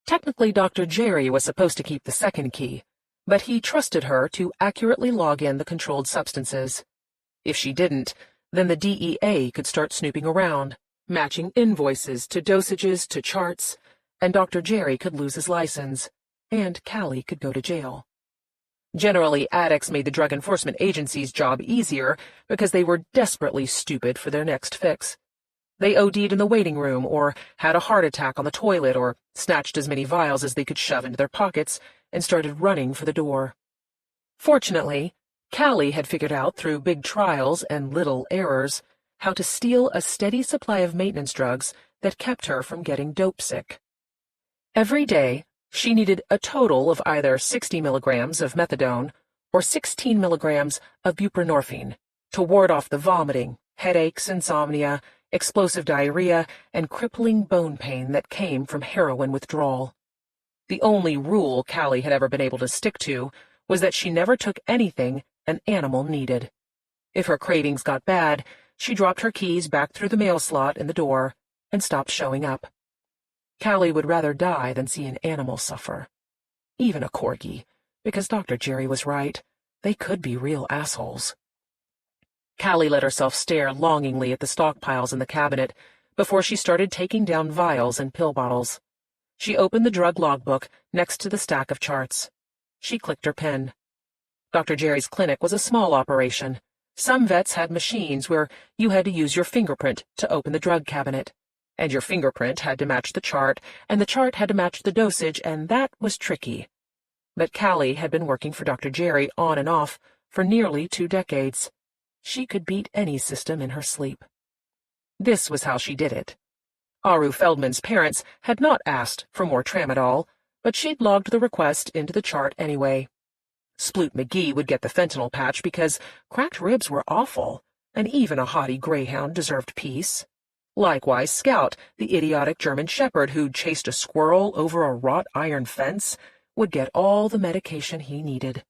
Technically, Dr. Jerry was supposed to keep the 2nd key, but he trusted her to accurately log in the controlled substances. If she didn't, then the DEA could start snooping around, matching invoices to dosages to charts, and Dr. Jerry could lose his license, and Callie could go to jail. Generally, addicts made the Drug Enforcement Agency's job easier because they were desperately stupid for their next fix. They OD'd in the waiting room, or had a heart attack on the toilet, or snatched as many vials as they could shove into their pockets and started running for the door. Fortunately, Callie had figured out through big trials and little errors how to steal a steady supply of maintenance drugs that kept her from getting dope sick. Every day, she needed a total of either 60 milligrams of methadone or 16 milligrams of buprenorphine to ward off the vomiting, headaches, insomnia, explosive diarrhea, and crippling bone pain that came from heroin withdrawal. The only rule Callie had ever been able to stick to was that she never took anything an animal needed. If her cravings got bad, she dropped her keys back through the mail slot in the door and stopped showing up. Callie would rather die than see an animal suffer. Even a corgi, because Dr. Jerry was right. They could be real assholes. Callie let herself stare longingly at the stockpiles in the cabinet before she started taking down vials and pill bottles. She opened the drug logbook next to the stack of charts. She clicked her pen. Dr. Jerry's clinic was a small operation. Some vets had machines where you had to use your fingerprint to open the drug cabinet, and your fingerprint had to match the chart, and the chart had to match the dosage, and that was tricky. But Callie had been working for Dr. Jerry on and off for nearly 2 decades. She could beat any system in her sleep. This was how she did it. Aru Feldman's parents had not asked for more tramadol, but she'd logged the request into the chart anyway. Sploot McGee would get the fentanyl patch because cracked ribs were awful, and even a haughty greyhound deserved peace. Likewise, Scout, the idiotic German shepherd who'd chased a squirrel over a wrought iron fence, would get all the medication he needed.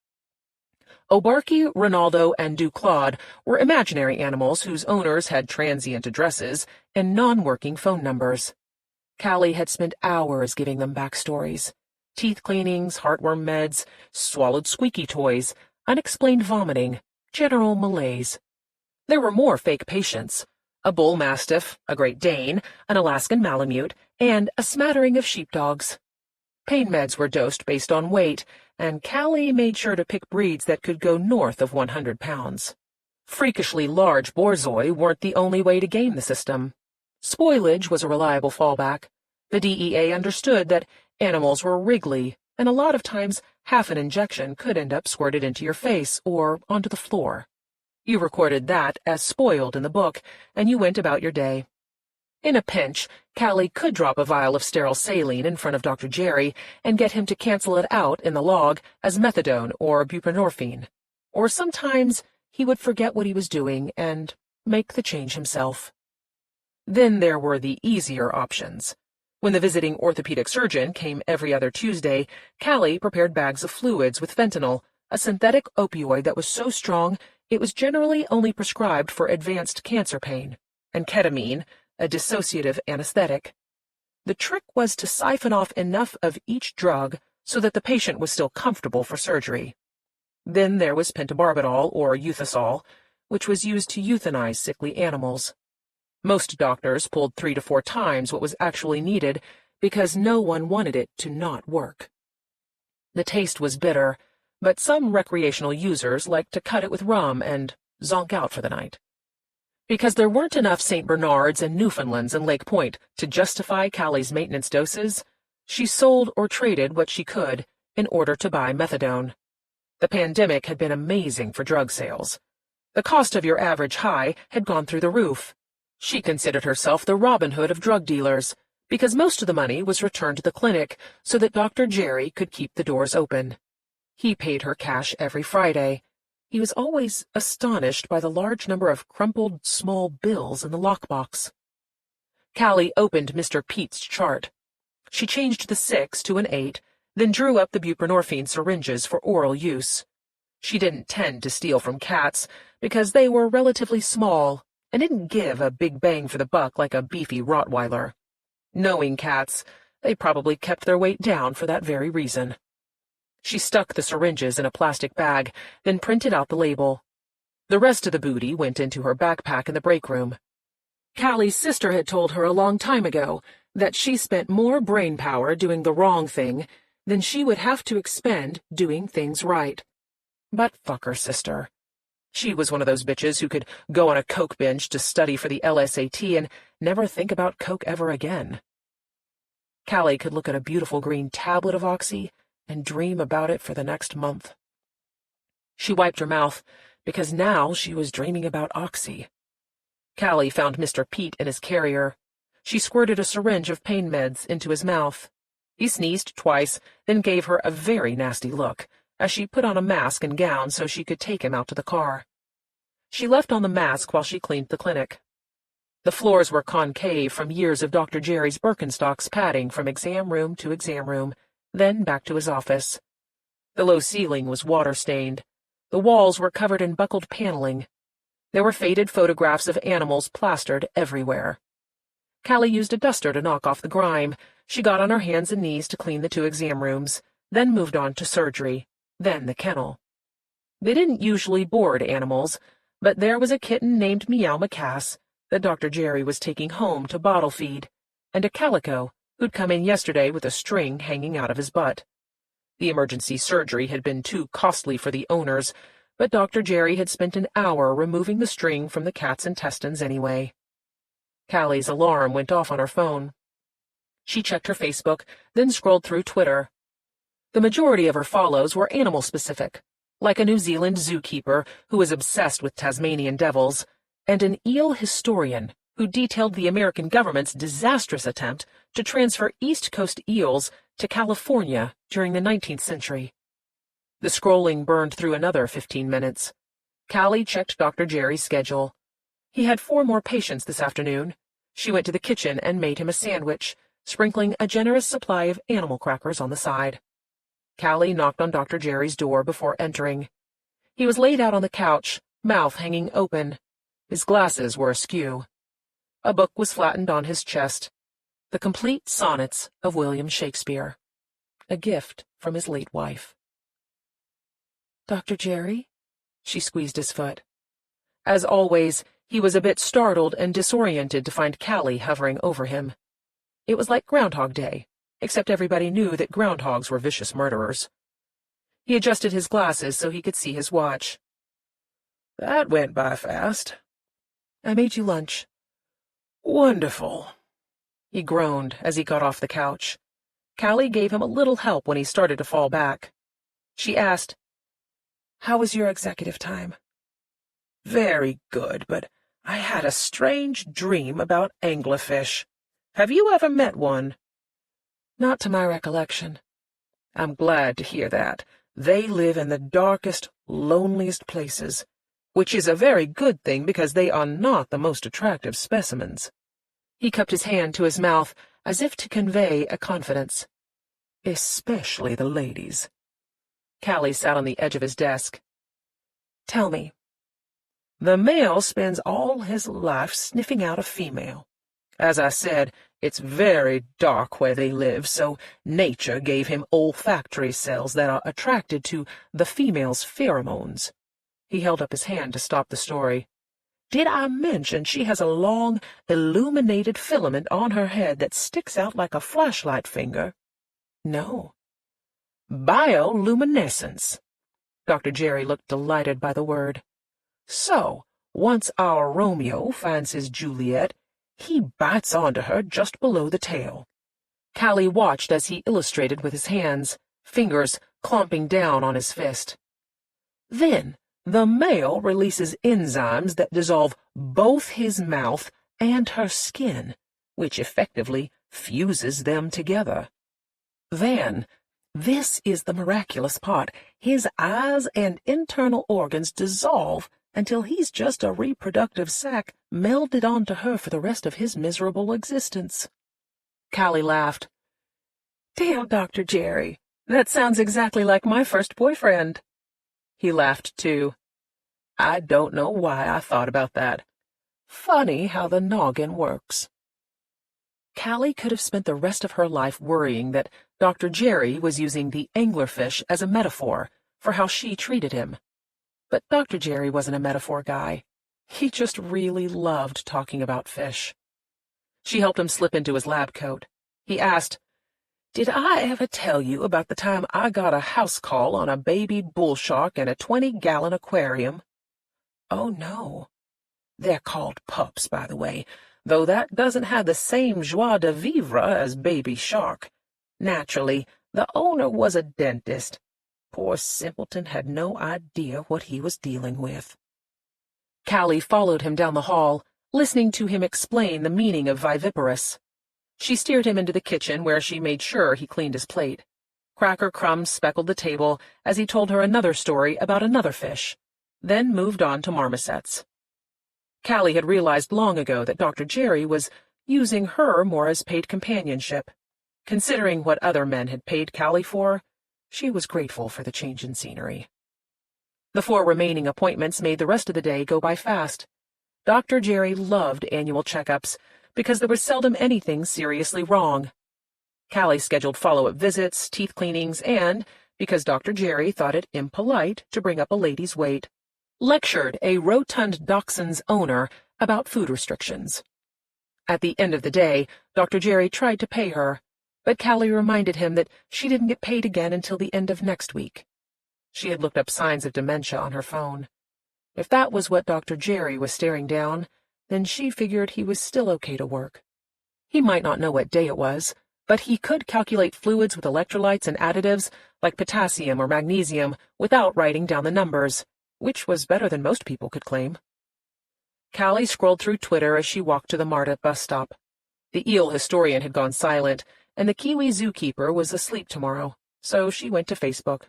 O'Barkey, Ronaldo, and Duclaude were imaginary animals whose owners had transient addresses and non-working phone numbers. Callie had spent hours giving them backstories. Teeth cleanings, heartworm meds, swallowed squeaky toys, unexplained vomiting, general malaise. There were more fake patients: a bull mastiff, a Great Dane, an Alaskan Malamute, and a smattering of sheepdogs. Pain meds were dosed based on weight, and Callie made sure to pick breeds that could go north of 100 pounds. Freakishly large borzoi weren't the only way to game the system. Spoilage was a reliable fallback. The DEA understood that animals were wriggly, and a lot of times half an injection could end up squirted into your face or onto the floor. You recorded that as spoiled in the book, and you went about your day. In a pinch, Callie could drop a vial of sterile saline in front of Dr. Jerry and get him to cancel it out in the log as methadone or buprenorphine. or sometimes he would forget what he was doing and make the change himself. Then there were the easier options. When the visiting orthopedic surgeon came every other Tuesday, Callie prepared bags of fluids with fentanyl, a synthetic opioid that was so strong it was generally only prescribed for advanced cancer pain, and ketamine, a dissociative anesthetic. The trick was to siphon off enough of each drug so that the patient was still comfortable for surgery. Then there was pentobarbital, or euthisol, which was used to euthanize sickly animals. Most doctors pulled 3 to 4 times what was actually needed because no one wanted it to not work. The taste was bitter, but some recreational users liked to cut it with rum and zonk out for the night. Because there weren't enough St. Bernards and Newfoundlands in Lake Point to justify Callie's maintenance doses, she sold or traded what she could in order to buy methadone. The pandemic had been amazing for drug sales. The cost of your average high had gone through the roof. She considered herself the Robin Hood of drug dealers, because most of the money was returned to the clinic so that Dr. Jerry could keep the doors open. He paid her cash every Friday. He was always astonished by the large number of crumpled small bills in the lockbox. Callie opened Mr. Pete's chart. She changed the 6 to an 8, then drew up the buprenorphine syringes for oral use. She didn't tend to steal from cats because they were relatively small and didn't give a big bang for the buck like a beefy Rottweiler. Knowing cats, they probably kept their weight down for that very reason. She stuck the syringes in a plastic bag, then printed out the label. The rest of the booty went into her backpack in the break room. Callie's sister had told her a long time ago that she spent more brain power doing the wrong thing than she would have to expend doing things right. But fuck her sister. She was one of those bitches who could go on a coke binge to study for the LSAT and never think about coke ever again. Callie could look at a beautiful green tablet of oxy and dream about it for the next month. She wiped her mouth, because now she was dreaming about oxy. Callie found Mr. Pete in his carrier. She squirted a syringe of pain meds into his mouth. He sneezed twice, then gave her a very nasty look, as she put on a mask and gown so she could take him out to the car. She left on the mask while she cleaned the clinic. The floors were concave from years of Dr. Jerry's Birkenstocks padding from exam room to exam room, then back to his office. The low ceiling was water-stained. The walls were covered in buckled paneling. There were faded photographs of animals plastered everywhere. Callie used a duster to knock off the grime. She got on her hands and knees to clean the 2 exam rooms, then moved on to surgery, then the kennel. They didn't usually board animals, but there was a kitten named Meow Macass that Dr. Jerry was taking home to bottle feed, and a calico who'd come in yesterday with a string hanging out of his butt. The emergency surgery had been too costly for the owners, but Dr. Jerry had spent an hour removing the string from the cat's intestines anyway. Callie's alarm went off on her phone. She checked her Facebook, then scrolled through Twitter. The majority of her follows were animal-specific, like a New Zealand zookeeper who was obsessed with Tasmanian devils, and an eel historian who detailed the American government's disastrous attempt to transfer East Coast eels to California during the 19th century. The scrolling burned through another 15 minutes. Callie checked Dr. Jerry's schedule. He had 4 more patients this afternoon. She went to the kitchen and made him a sandwich, sprinkling a generous supply of animal crackers on the side. Callie knocked on Dr. Jerry's door before entering. He was laid out on the couch, mouth hanging open. His glasses were askew. A book was flattened on his chest. The Complete Sonnets of William Shakespeare. A gift from his late wife. "Dr. Jerry?" She squeezed his foot. As always, he was a bit startled and disoriented to find Callie hovering over him. It was like Groundhog Day, except everybody knew that groundhogs were vicious murderers. He adjusted his glasses so he could see his watch. "That went by fast." "I made you lunch." "Wonderful." He groaned as he got off the couch. Callie gave him a little help when he started to fall back. She asked, "How was your executive time?" "Very good, but I had a strange dream about anglerfish. Have you ever met one?" "Not to my recollection." "I'm glad to hear that. They live in the darkest, loneliest places, which is a very good thing because they are not the most attractive specimens. He cupped his hand to his mouth as if to convey a confidence. Especially the ladies. Callie sat on the edge of his desk. Tell me. The male spends all his life sniffing out a female. As I said, it's very dark where they live, so nature gave him olfactory cells that are attracted to the female's pheromones. He held up his hand to stop the story. Did I mention she has a long, illuminated filament on her head that sticks out like a flashlight finger? No. Bioluminescence. Dr. Jerry looked delighted by the word. So, once our Romeo finds his Juliet, he bites onto her just below the tail. Callie watched as he illustrated with his hands, fingers clomping down on his fist. Then, the male releases enzymes that dissolve both his mouth and her skin, which effectively fuses them together. Then, this is the miraculous part, his eyes and internal organs dissolve until he's just a reproductive sac melded onto her for the rest of his miserable existence. Callie laughed. Damn, Dr. Jerry, that sounds exactly like my first boyfriend. He laughed, too. I don't know why I thought about that. Funny how the noggin works. Callie could have spent the rest of her life worrying that Dr. Jerry was using the anglerfish as a metaphor for how she treated him. But Dr. Jerry wasn't a metaphor guy. He just really loved talking about fish. She helped him slip into his lab coat. He asked, Did I ever tell you about the time I got a house call on a baby bull shark in a 20-gallon aquarium? Oh, no. They're called pups, by the way, though that doesn't have the same joie de vivre as baby shark. Naturally, the owner was a dentist. Poor simpleton had no idea what he was dealing with. Callie followed him down the hall, listening to him explain the meaning of viviparous. She steered him into the kitchen, where she made sure he cleaned his plate. Cracker crumbs speckled the table as he told her another story about another fish, then moved on to marmosets. Callie had realized long ago that Dr. Jerry was using her more as paid companionship. Considering what other men had paid Callie for, she was grateful for the change in scenery. The 4 remaining appointments made the rest of the day go by fast. Dr. Jerry loved annual checkups because there was seldom anything seriously wrong. Callie scheduled follow-up visits, teeth cleanings, and, because Dr. Jerry thought it impolite to bring up a lady's weight, lectured a rotund dachshund's owner about food restrictions. At the end of the day, Dr. Jerry tried to pay her, but Callie reminded him that she didn't get paid again until the end of next week. She had looked up signs of dementia on her phone. If that was what Dr. Jerry was staring down, then she figured he was still okay to work. He might not know what day it was, but he could calculate fluids with electrolytes and additives like potassium or magnesium without writing down the numbers, which was better than most people could claim. Callie scrolled through Twitter as she walked to the MARTA bus stop. The eel historian had gone silent, and the Kiwi zookeeper was asleep tomorrow, so she went to Facebook.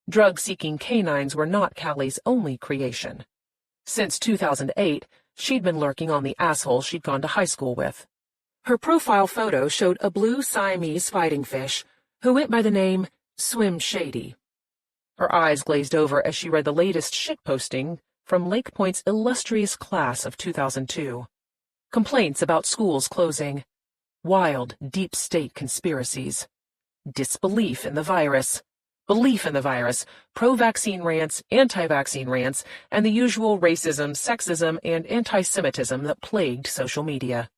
Drug-seeking canines were not Callie's only creation. Since 2008, she'd been lurking on the asshole she'd gone to high school with. Her profile photo showed a blue Siamese fighting fish who went by the name Swim Shady. Her eyes glazed over as she read the latest shitposting from Lake Point's illustrious class of 2002. Complaints about schools closing. Wild, deep state conspiracies. Disbelief in the virus. Belief in the virus, pro-vaccine rants, anti-vaccine rants, and the usual racism, sexism, and anti-Semitism that plagued social media.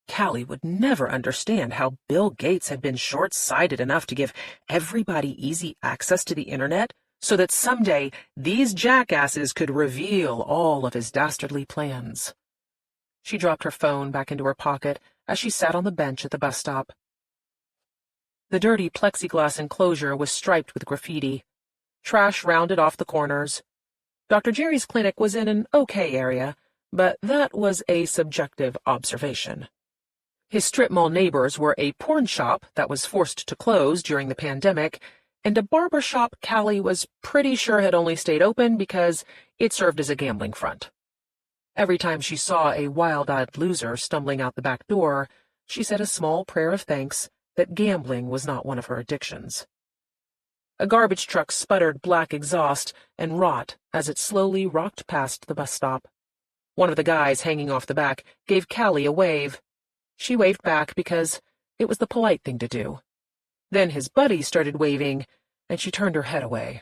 Callie would never understand how Bill Gates had been short-sighted enough to give everybody easy access to the internet so that someday these jackasses could reveal all of his dastardly plans. She dropped her phone back into her pocket as she sat on the bench at the bus stop. The dirty plexiglass enclosure was striped with graffiti. Trash rounded off the corners. Dr. Jerry's clinic was in an okay area, but that was a subjective observation. His strip mall neighbors were a porn shop that was forced to close during the pandemic and a barber shop Callie was pretty sure had only stayed open because it served as a gambling front. Every time she saw a wild-eyed loser stumbling out the back door, she said a small prayer of thanks that gambling was not one of her addictions. A garbage truck sputtered black exhaust and wrought as it slowly rocked past the bus stop. One of the guys hanging off the back gave Callie a wave. She waved back because it was the polite thing to do. Then his buddy started waving, and she turned her head away.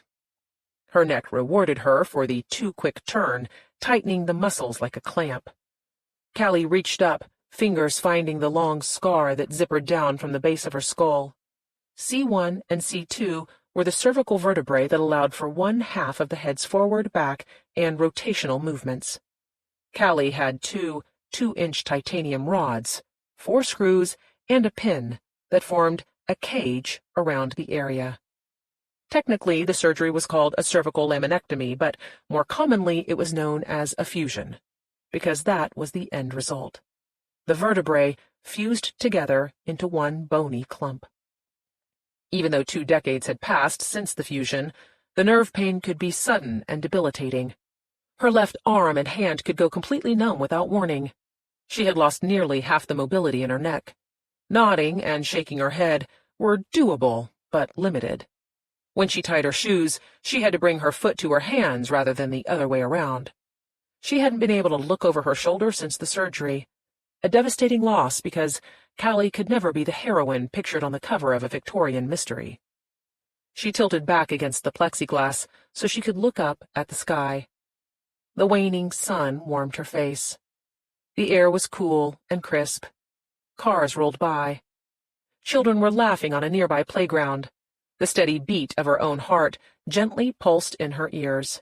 Her neck rewarded her for the too-quick turn, tightening the muscles like a clamp. Callie reached up, fingers finding the long scar that zippered down from the base of her skull. C1 and C2 were the cervical vertebrae that allowed for one half of the head's forward, back, and rotational movements. Callie had two 2-inch titanium rods, 4 screws, and a pin that formed a cage around the area. Technically, the surgery was called a cervical laminectomy, but more commonly it was known as a fusion, because that was the end result. The vertebrae fused together into one bony clump. Even though 2 decades had passed since the fusion, the nerve pain could be sudden and debilitating. Her left arm and hand could go completely numb without warning. She had lost nearly half the mobility in her neck. Nodding and shaking her head were doable, but limited. When she tied her shoes, she had to bring her foot to her hands rather than the other way around. She hadn't been able to look over her shoulder since the surgery. A devastating loss because Callie could never be the heroine pictured on the cover of a Victorian mystery. She tilted back against the plexiglass so she could look up at the sky. The waning sun warmed her face. The air was cool and crisp. Cars rolled by. Children were laughing on a nearby playground. The steady beat of her own heart gently pulsed in her ears.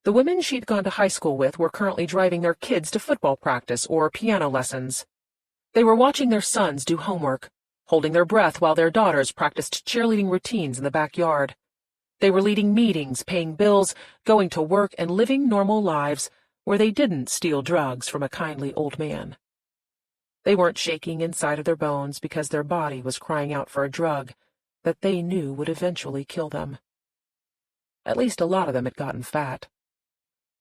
The women she'd gone to high school with were currently driving their kids to football practice or piano lessons. They were watching their sons do homework, holding their breath while their daughters practiced cheerleading routines in the backyard. They were leading meetings, paying bills, going to work, and living normal lives where they didn't steal drugs from a kindly old man. They weren't shaking inside of their bones because their body was crying out for a drug that they knew would eventually kill them. At least a lot of them had gotten fat.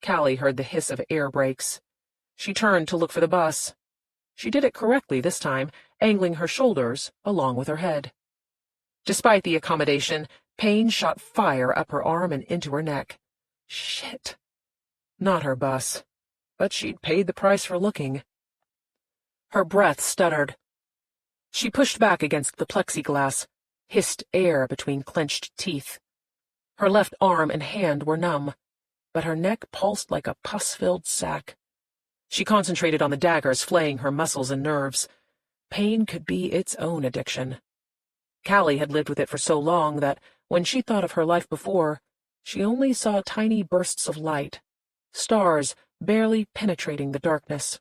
Callie heard the hiss of air brakes. She turned to look for the bus. She did it correctly this time, angling her shoulders along with her head. Despite the accommodation, pain shot fire up her arm and into her neck. Shit. Not her bus. But she'd paid the price for looking. Her breath stuttered. She pushed back against the plexiglass, hissed air between clenched teeth. Her left arm and hand were numb, but her neck pulsed like a pus-filled sack. She concentrated on the daggers flaying her muscles and nerves. Pain could be its own addiction. Callie had lived with it for so long that, when she thought of her life before, she only saw tiny bursts of light, stars barely penetrating the darkness.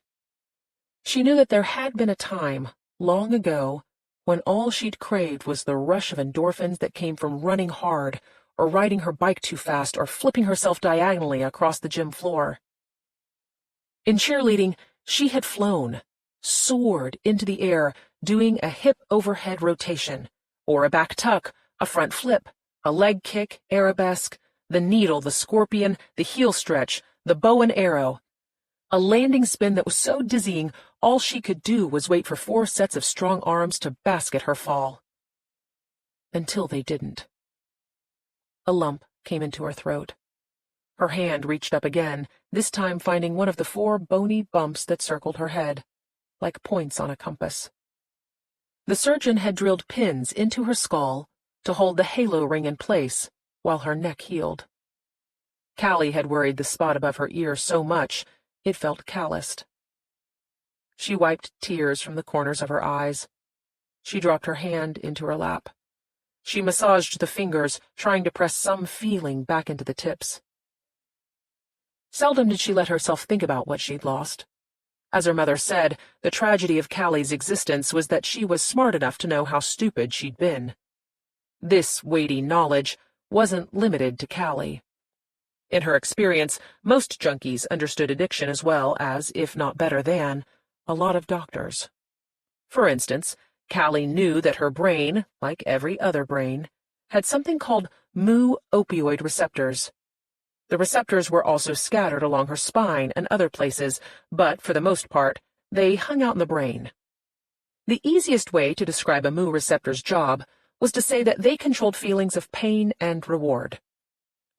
She knew that there had been a time, long ago, when all she'd craved was the rush of endorphins that came from running hard, or riding her bike too fast, or flipping herself diagonally across the gym floor. In cheerleading, she had flown, soared into the air, doing a hip-overhead rotation, or a back tuck, a front flip, a leg kick, arabesque, the needle, the scorpion, the heel stretch, the bow and arrow. A landing spin that was so dizzying, all she could do was wait for 4 sets of strong arms to basket her fall. Until they didn't. A lump came into her throat. Her hand reached up again, this time finding one of the 4 bony bumps that circled her head, like points on a compass. The surgeon had drilled pins into her skull to hold the halo ring in place while her neck healed. Callie had worried the spot above her ear so much it felt calloused. She wiped tears from the corners of her eyes. She dropped her hand into her lap. She massaged the fingers, trying to press some feeling back into the tips. Seldom did she let herself think about what she'd lost. As her mother said, the tragedy of Callie's existence was that she was smart enough to know how stupid she'd been. This weighty knowledge wasn't limited to Callie. In her experience, most junkies understood addiction as well as, if not better than, a lot of doctors. For instance, Callie knew that her brain, like every other brain, had something called mu opioid receptors. The receptors were also scattered along her spine and other places, but for the most part, they hung out in the brain. The easiest way to describe a mu receptor's job was to say that they controlled feelings of pain and reward.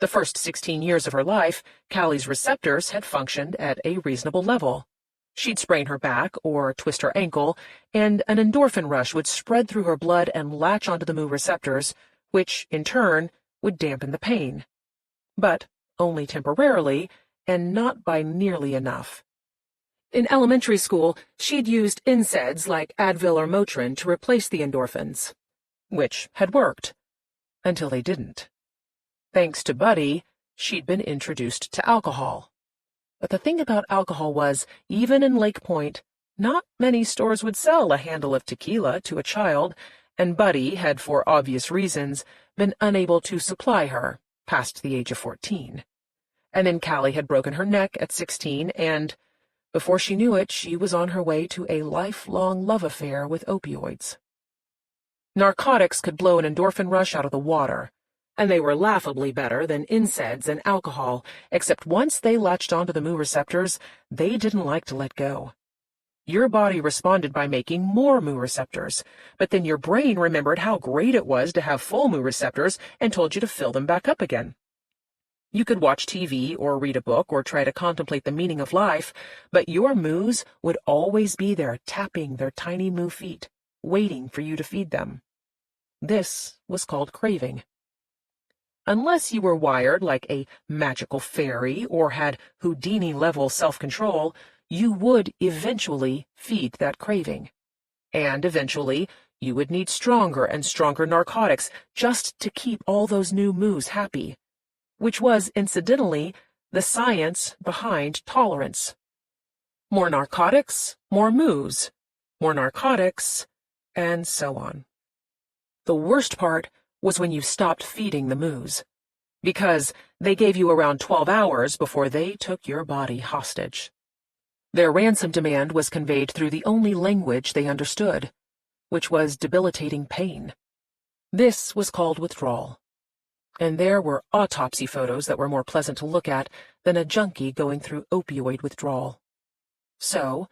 The first 16 years of her life, Callie's receptors had functioned at a reasonable level. She'd sprain her back or twist her ankle, and an endorphin rush would spread through her blood and latch onto the mu receptors, which, in turn, would dampen the pain. But only temporarily, and not by nearly enough. In elementary school, she'd used NSAIDs like Advil or Motrin to replace the endorphins, which had worked, until they didn't. Thanks to Buddy, she'd been introduced to alcohol. But the thing about alcohol was, even in Lake Point, not many stores would sell a handle of tequila to a child, and Buddy had, for obvious reasons, been unable to supply her past the age of 14. And then Callie had broken her neck at 16, and before she knew it, she was on her way to a lifelong love affair with opioids. Narcotics could blow an endorphin rush out of the water, and they were laughably better than NSAIDs and alcohol, except once they latched onto the mu receptors, they didn't like to let go. Your body responded by making more mu receptors, but then your brain remembered how great it was to have full mu receptors and told you to fill them back up again. You could watch TV or read a book or try to contemplate the meaning of life, but your moos would always be there tapping their tiny moo feet, waiting for you to feed them. This was called craving. Unless you were wired like a magical fairy or had Houdini-level self-control, you would eventually feed that craving. And eventually, you would need stronger and stronger narcotics just to keep all those new moos happy, which was, incidentally, the science behind tolerance. More narcotics, more moos, more narcotics, and so on. The worst part was when you stopped feeding the moos, because they gave you around 12 hours before they took your body hostage. Their ransom demand was conveyed through the only language they understood, which was debilitating pain. This was called withdrawal. And there were autopsy photos that were more pleasant to look at than a junkie going through opioid withdrawal. So,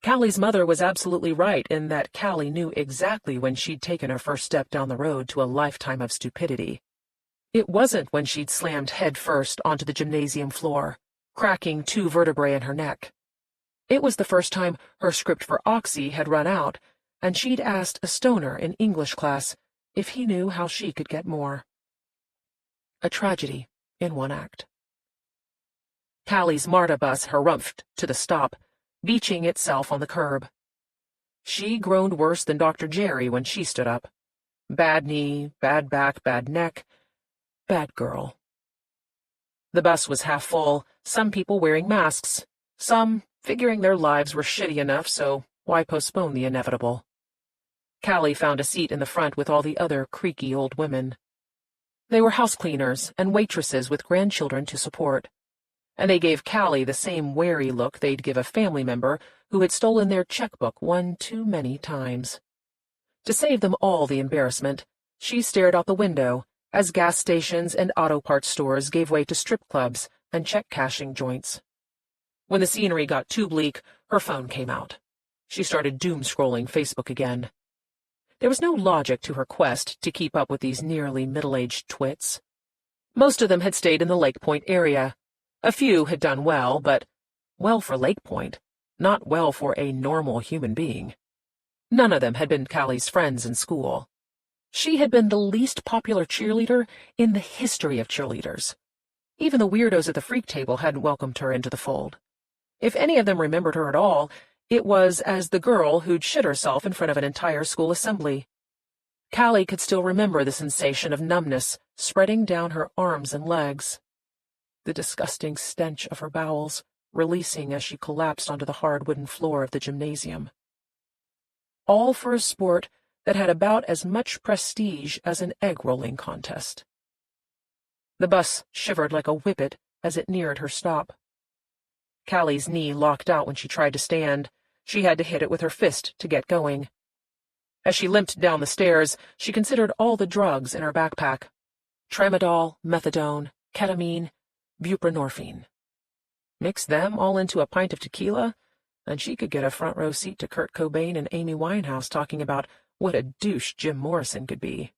Callie's mother was absolutely right in that Callie knew exactly when she'd taken her first step down the road to a lifetime of stupidity. It wasn't when she'd slammed head first onto the gymnasium floor, cracking 2 vertebrae in her neck. It was the first time her script for Oxy had run out, and she'd asked a stoner in English class if he knew how she could get more. A tragedy in one act. Callie's MARTA bus harumphed to the stop, beaching itself on the curb. She groaned worse than Dr. Jerry when she stood up. Bad knee, bad back, bad neck, bad girl. The bus was half full, some people wearing masks, some figuring their lives were shitty enough, so why postpone the inevitable? Callie found a seat in the front with all the other creaky old women. They were house cleaners and waitresses with grandchildren to support, and they gave Callie the same wary look they'd give a family member who had stolen their checkbook one too many times. To save them all the embarrassment, she stared out the window as gas stations and auto parts stores gave way to strip clubs and check-cashing joints. When the scenery got too bleak, her phone came out. She started doom-scrolling Facebook again. There was no logic to her quest to keep up with these nearly middle-aged twits. Most of them had stayed in the Lake Point area. A few had done well, but well for Lake Point, not well for a normal human being. None of them had been Callie's friends in school. She had been the least popular cheerleader in the history of cheerleaders. Even the weirdos at the freak table hadn't welcomed her into the fold. If any of them remembered her at all, it was as the girl who'd shit herself in front of an entire school assembly. Callie could still remember the sensation of numbness spreading down her arms and legs, the disgusting stench of her bowels releasing as she collapsed onto the hard wooden floor of the gymnasium. All for a sport that had about as much prestige as an egg-rolling contest. The bus shivered like a whippet as it neared her stop. Callie's knee locked out when she tried to stand. She had to hit it with her fist to get going. As she limped down the stairs, she considered all the drugs in her backpack: tramadol, methadone, ketamine, buprenorphine. Mix them all into a pint of tequila, and she could get a front-row seat to Kurt Cobain and Amy Winehouse talking about what a douche Jim Morrison could be.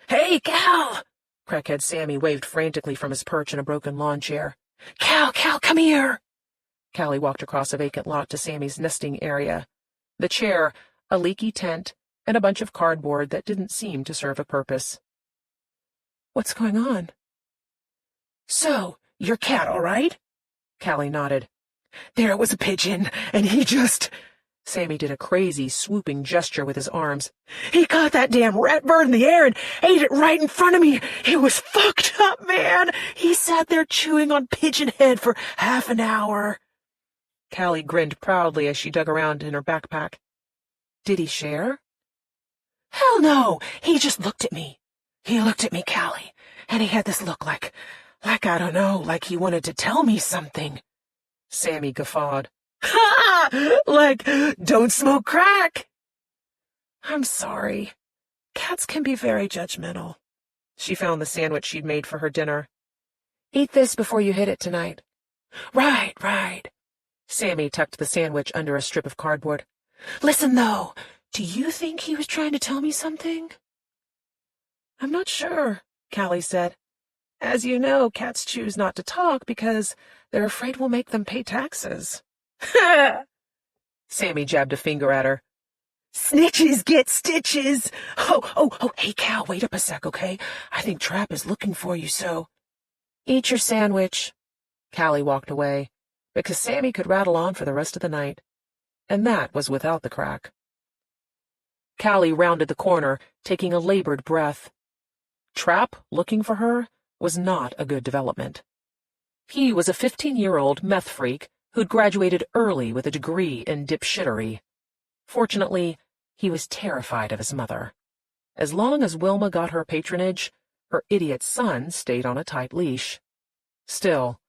"Hey, Cal!" Crackhead Sammy waved frantically from his perch in a broken lawn chair. "Cal, come here!" Callie walked across a vacant lot to Sammy's nesting area. The chair, a leaky tent, and a bunch of cardboard that didn't seem to serve a purpose. "What's going on?" "So, your cat all right?" Callie nodded. "There was a pigeon, and he just—" Sammy did a crazy, swooping gesture with his arms. "He caught that damn rat bird in the air and ate it right in front of me. It was fucked up, man. He sat there chewing on pigeon head for half an hour." Callie grinned proudly as she dug around in her backpack. "Did he share?" "Hell no! He just looked at me. He looked at me, Callie, and he had this look like I don't know, like he wanted to tell me something." Sammy guffawed. "Ha! Like, don't smoke crack!" "I'm sorry. Cats can be very judgmental." She found the sandwich she'd made for her dinner. "Eat this before you hit it tonight." Right. Sammy tucked the sandwich under a strip of cardboard. "Listen, though, do you think he was trying to tell me something?" "I'm not sure," Callie said. "As you know, cats choose not to talk because they're afraid we'll make them pay taxes." "Ha!" Sammy jabbed a finger at her. "Snitches get stitches. Oh, hey, Cal, wait up a sec, okay? I think Trap is looking for you, so—" "Eat your sandwich." Callie walked away, because Sammy could rattle on for the rest of the night, and that was without the crack. Callie rounded the corner, taking a labored breath. Trap, looking for her, was not a good development. He was a 15-year-old meth freak who'd graduated early with a degree in dipshittery. Fortunately, he was terrified of his mother. As long as Wilma got her patronage, her idiot son stayed on a tight leash. Still,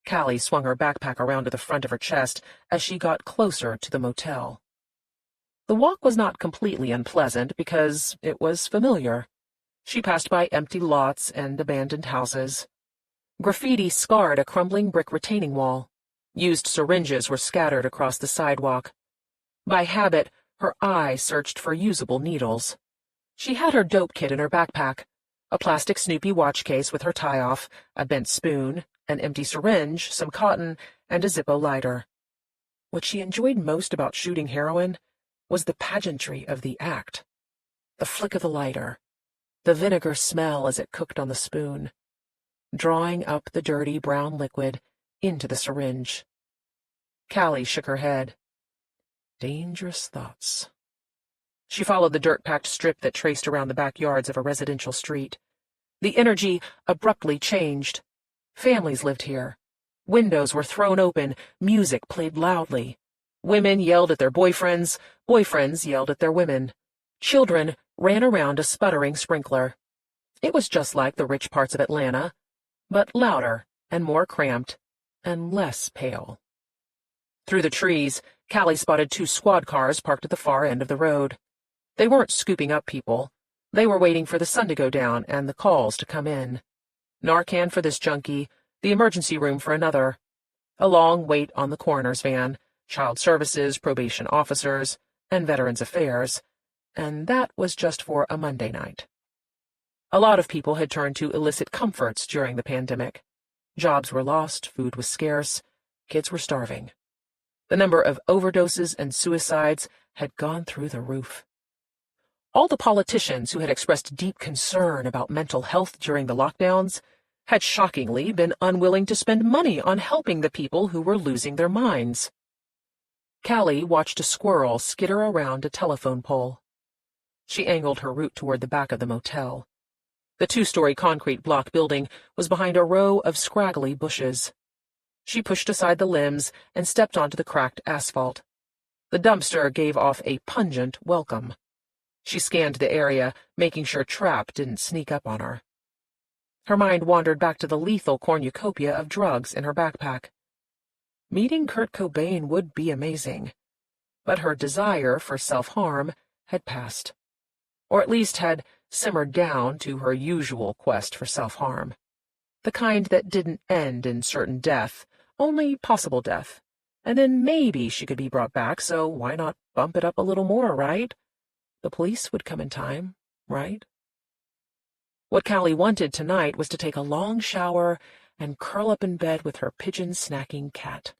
Callie swung her backpack around to the front of her chest as she got closer to the motel. The walk was not completely unpleasant because it was familiar. She passed by empty lots and abandoned houses. Graffiti scarred a crumbling brick retaining wall. Used syringes were scattered across the sidewalk. By habit, her eye searched for usable needles. She had her dope kit in her backpack: a plastic Snoopy watch case with her tie-off, a bent spoon, an empty syringe, some cotton, and a Zippo lighter. What she enjoyed most about shooting heroin was the pageantry of the act. The flick of the lighter, the vinegar smell as it cooked on the spoon, drawing up the dirty brown liquid into the syringe. Callie shook her head. Dangerous thoughts. She followed the dirt-packed strip that traced around the backyards of a residential street. The energy abruptly changed. Families lived here. Windows were thrown open, music played loudly. Women yelled at their boyfriends, boyfriends yelled at their women. Children ran around a sputtering sprinkler. It was just like the rich parts of Atlanta, but louder and more cramped and less pale. Through the trees, Callie spotted 2 squad cars parked at the far end of the road. They weren't scooping up people. They were waiting for the sun to go down and the calls to come in. Narcan for this junkie, the emergency room for another. A long wait on the coroner's van, child services, probation officers, and Veterans Affairs, and that was just for a Monday night. A lot of people had turned to illicit comforts during the pandemic. Jobs were lost, food was scarce, kids were starving. The number of overdoses and suicides had gone through the roof. All the politicians who had expressed deep concern about mental health during the lockdowns had shockingly been unwilling to spend money on helping the people who were losing their minds. Callie watched a squirrel skitter around a telephone pole. She angled her route toward the back of the motel. The 2-story concrete block building was behind a row of scraggly bushes. She pushed aside the limbs and stepped onto the cracked asphalt. The dumpster gave off a pungent welcome. She scanned the area, making sure Trap didn't sneak up on her. Her mind wandered back to the lethal cornucopia of drugs in her backpack. Meeting Kurt Cobain would be amazing, but her desire for self-harm had passed, or at least had simmered down to her usual quest for self-harm. The kind that didn't end in certain death, only possible death. And then maybe she could be brought back, so why not bump it up a little more, right? The police would come in time, right? What Callie wanted tonight was to take a long shower and curl up in bed with her pigeon-snacking cat.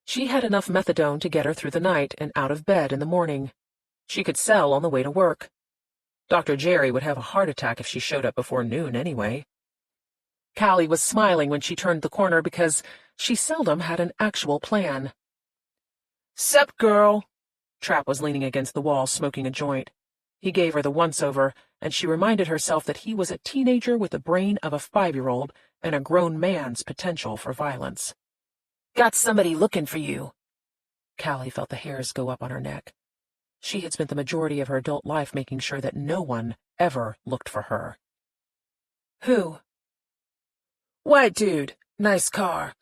She had enough methadone to get her through the night and out of bed in the morning. She could sell on the way to work. Dr. Jerry would have a heart attack if she showed up before noon anyway. Callie was smiling when she turned the corner because she seldom had an actual plan. "Sup, girl?" Trapp was leaning against the wall, smoking a joint. He gave her the once-over, and she reminded herself that he was a teenager with the brain of a 5-year-old and a grown man's potential for violence. "Got somebody looking for you." Callie felt the hairs go up on her neck. She had spent the majority of her adult life making sure that no one ever looked for her. "Who?" "White dude. Nice car."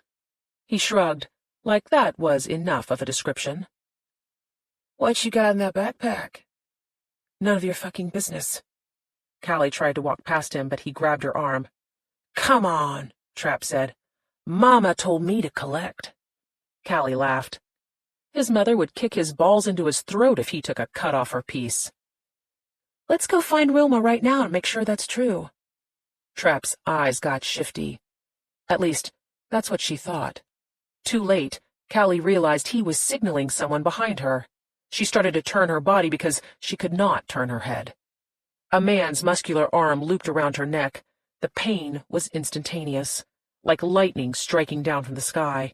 He shrugged, like that was enough of a description. "What you got in that backpack?" "None of your fucking business." Callie tried to walk past him, but he grabbed her arm. "Come on," Trapp said. "Mama told me to collect." Callie laughed. His mother would kick his balls into his throat if he took a cut off her piece. "Let's go find Wilma right now and make sure that's true." Trapp's eyes got shifty. At least, that's what she thought. Too late, Callie realized he was signaling someone behind her. She started to turn her body because she could not turn her head. A man's muscular arm looped around her neck. The pain was instantaneous, like lightning striking down from the sky.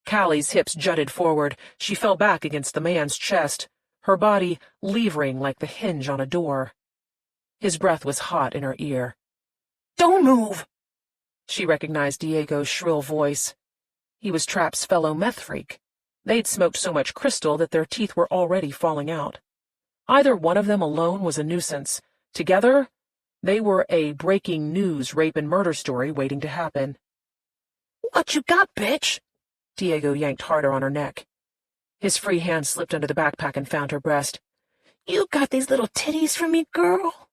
Callie's hips jutted forward. She fell back against the man's chest, her body levering like the hinge on a door. His breath was hot in her ear. "Don't move!" She recognized Diego's shrill voice. He was Trapp's fellow meth freak. They'd smoked so much crystal that their teeth were already falling out. Either one of them alone was a nuisance. Together, they were a breaking news rape and murder story waiting to happen. "What you got, bitch?" Diego yanked harder on her neck. His free hand slipped under the backpack and found her breast. "You got these little titties for me, girl?"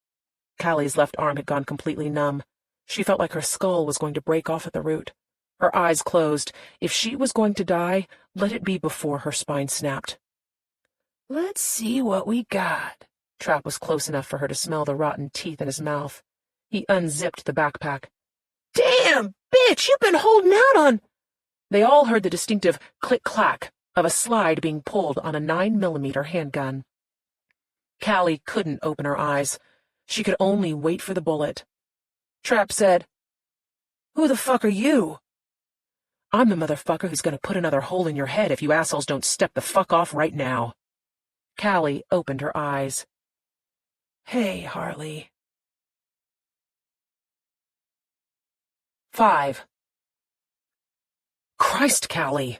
Callie's left arm had gone completely numb. She felt like her skull was going to break off at the root. Her eyes closed. If she was going to die, let it be before her spine snapped. "Let's see what we got." Trapp was close enough for her to smell the rotten teeth in his mouth. He unzipped the backpack. "Damn, bitch, you've been holding out on—" They all heard the distinctive click-clack of a slide being pulled on a 9mm handgun. Callie couldn't open her eyes. She could only wait for the bullet. Trapp said, "Who the fuck are you?" "I'm the motherfucker who's gonna put another hole in your head if you assholes don't step the fuck off right now." Callie opened her eyes. "Hey, Harley." 5. "Christ, Callie!"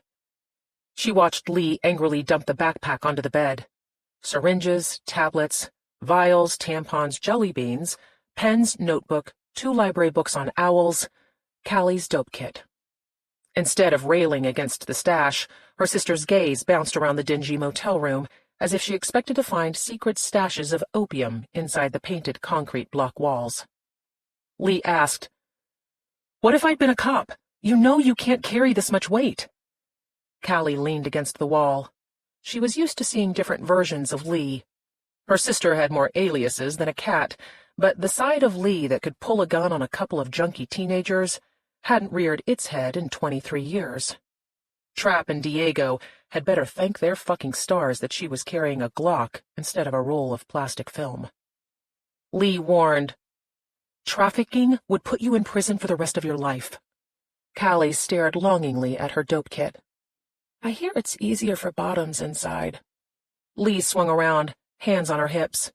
She watched Lee angrily dump the backpack onto the bed. Syringes, tablets, vials, tampons, jelly beans, pens, notebook, 2 library books on owls, Callie's dope kit. Instead of railing against the stash, her sister's gaze bounced around the dingy motel room, as if she expected to find secret stashes of opium inside the painted concrete block walls. Lee asked, "What if I'd been a cop? You know you can't carry this much weight." Callie leaned against the wall. She was used to seeing different versions of Lee. Her sister had more aliases than a cat, but the side of Lee that could pull a gun on a couple of junky teenagers hadn't reared its head in 23 years. Trapp and Diego had better thank their fucking stars that she was carrying a Glock instead of a roll of plastic film. Lee warned, "Trafficking would put you in prison for the rest of your life." Callie stared longingly at her dope kit. "I hear it's easier for bottoms inside." Lee swung around, hands on her hips.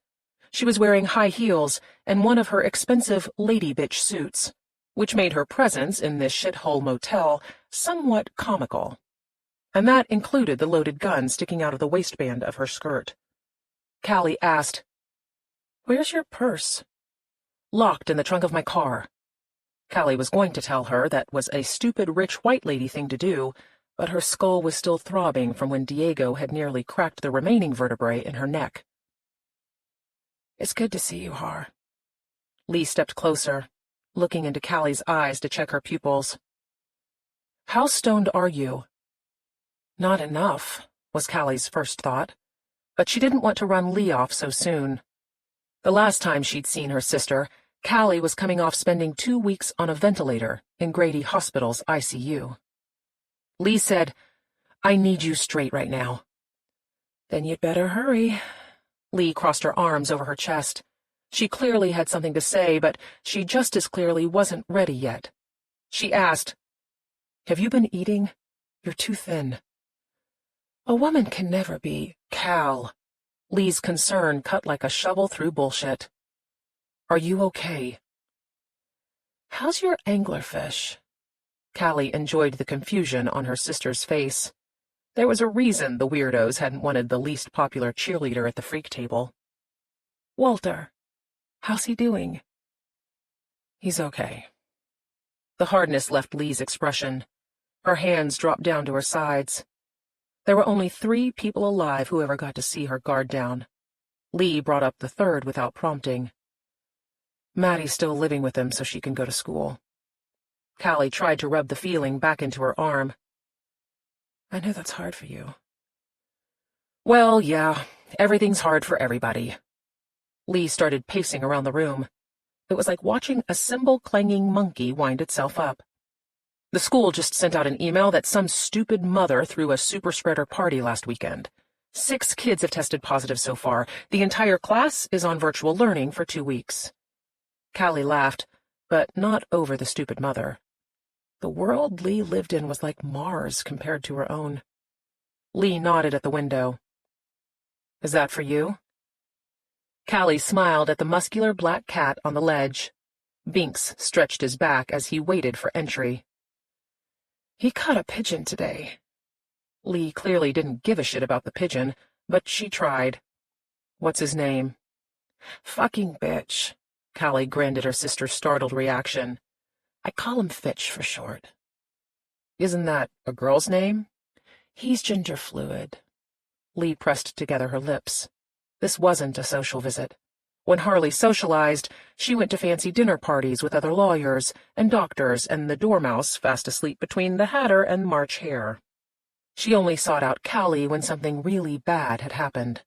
She was wearing high heels and one of her expensive lady bitch suits, which made her presence in this shithole motel somewhat comical. And that included the loaded gun sticking out of the waistband of her skirt. Callie asked, "Where's your purse?" "Locked in the trunk of my car." Callie was going to tell her that was a stupid rich white lady thing to do, but her skull was still throbbing from when Diego had nearly cracked the remaining vertebrae in her neck. It's good to see you, Har. Lee stepped closer, looking into Callie's eyes to check her pupils. How stoned are you? Not enough, was Callie's first thought, but she didn't want to run Lee off so soon. The last time she'd seen her sister, Callie was coming off spending 2 weeks on a ventilator in Grady Hospital's ICU. Lee said, I need you straight right now. Then you'd better hurry. Lee crossed her arms over her chest. She clearly had something to say, but she just as clearly wasn't ready yet. She asked, Have you been eating? You're too thin. A woman can never be. Cal. Lee's concern cut like a shovel through bullshit. Are you okay? How's your anglerfish? Callie enjoyed the confusion on her sister's face. There was a reason the weirdos hadn't wanted the least popular cheerleader at the freak table. Walter, how's he doing? He's okay. The hardness left Lee's expression. Her hands dropped down to her sides. There were only 3 people alive who ever got to see her guard down. Lee brought up the third without prompting. Maddie's still living with him so she can go to school. Callie tried to rub the feeling back into her arm. I know that's hard for you. Well, yeah, everything's hard for everybody. Lee started pacing around the room. It was like watching a cymbal-clanging monkey wind itself up. The school just sent out an email that some stupid mother threw a super-spreader party last weekend. 6 kids have tested positive so far. The entire class is on virtual learning for 2 weeks. Callie laughed, but not over the stupid mother. The world Lee lived in was like Mars compared to her own. Lee nodded at the window. Is that for you? Callie smiled at the muscular black cat on the ledge. Binks stretched his back as he waited for entry. He caught a pigeon today. Lee clearly didn't give a shit about the pigeon, but she tried. What's his name? Fucking bitch. Callie grinned at her sister's startled reaction. I call him Fitch for short. Isn't that a girl's name? He's gender fluid. Lee pressed together her lips. This wasn't a social visit. When Harley socialized, she went to fancy dinner parties with other lawyers and doctors and the dormouse fast asleep between the Hatter and March Hare. She only sought out Callie when something really bad had happened.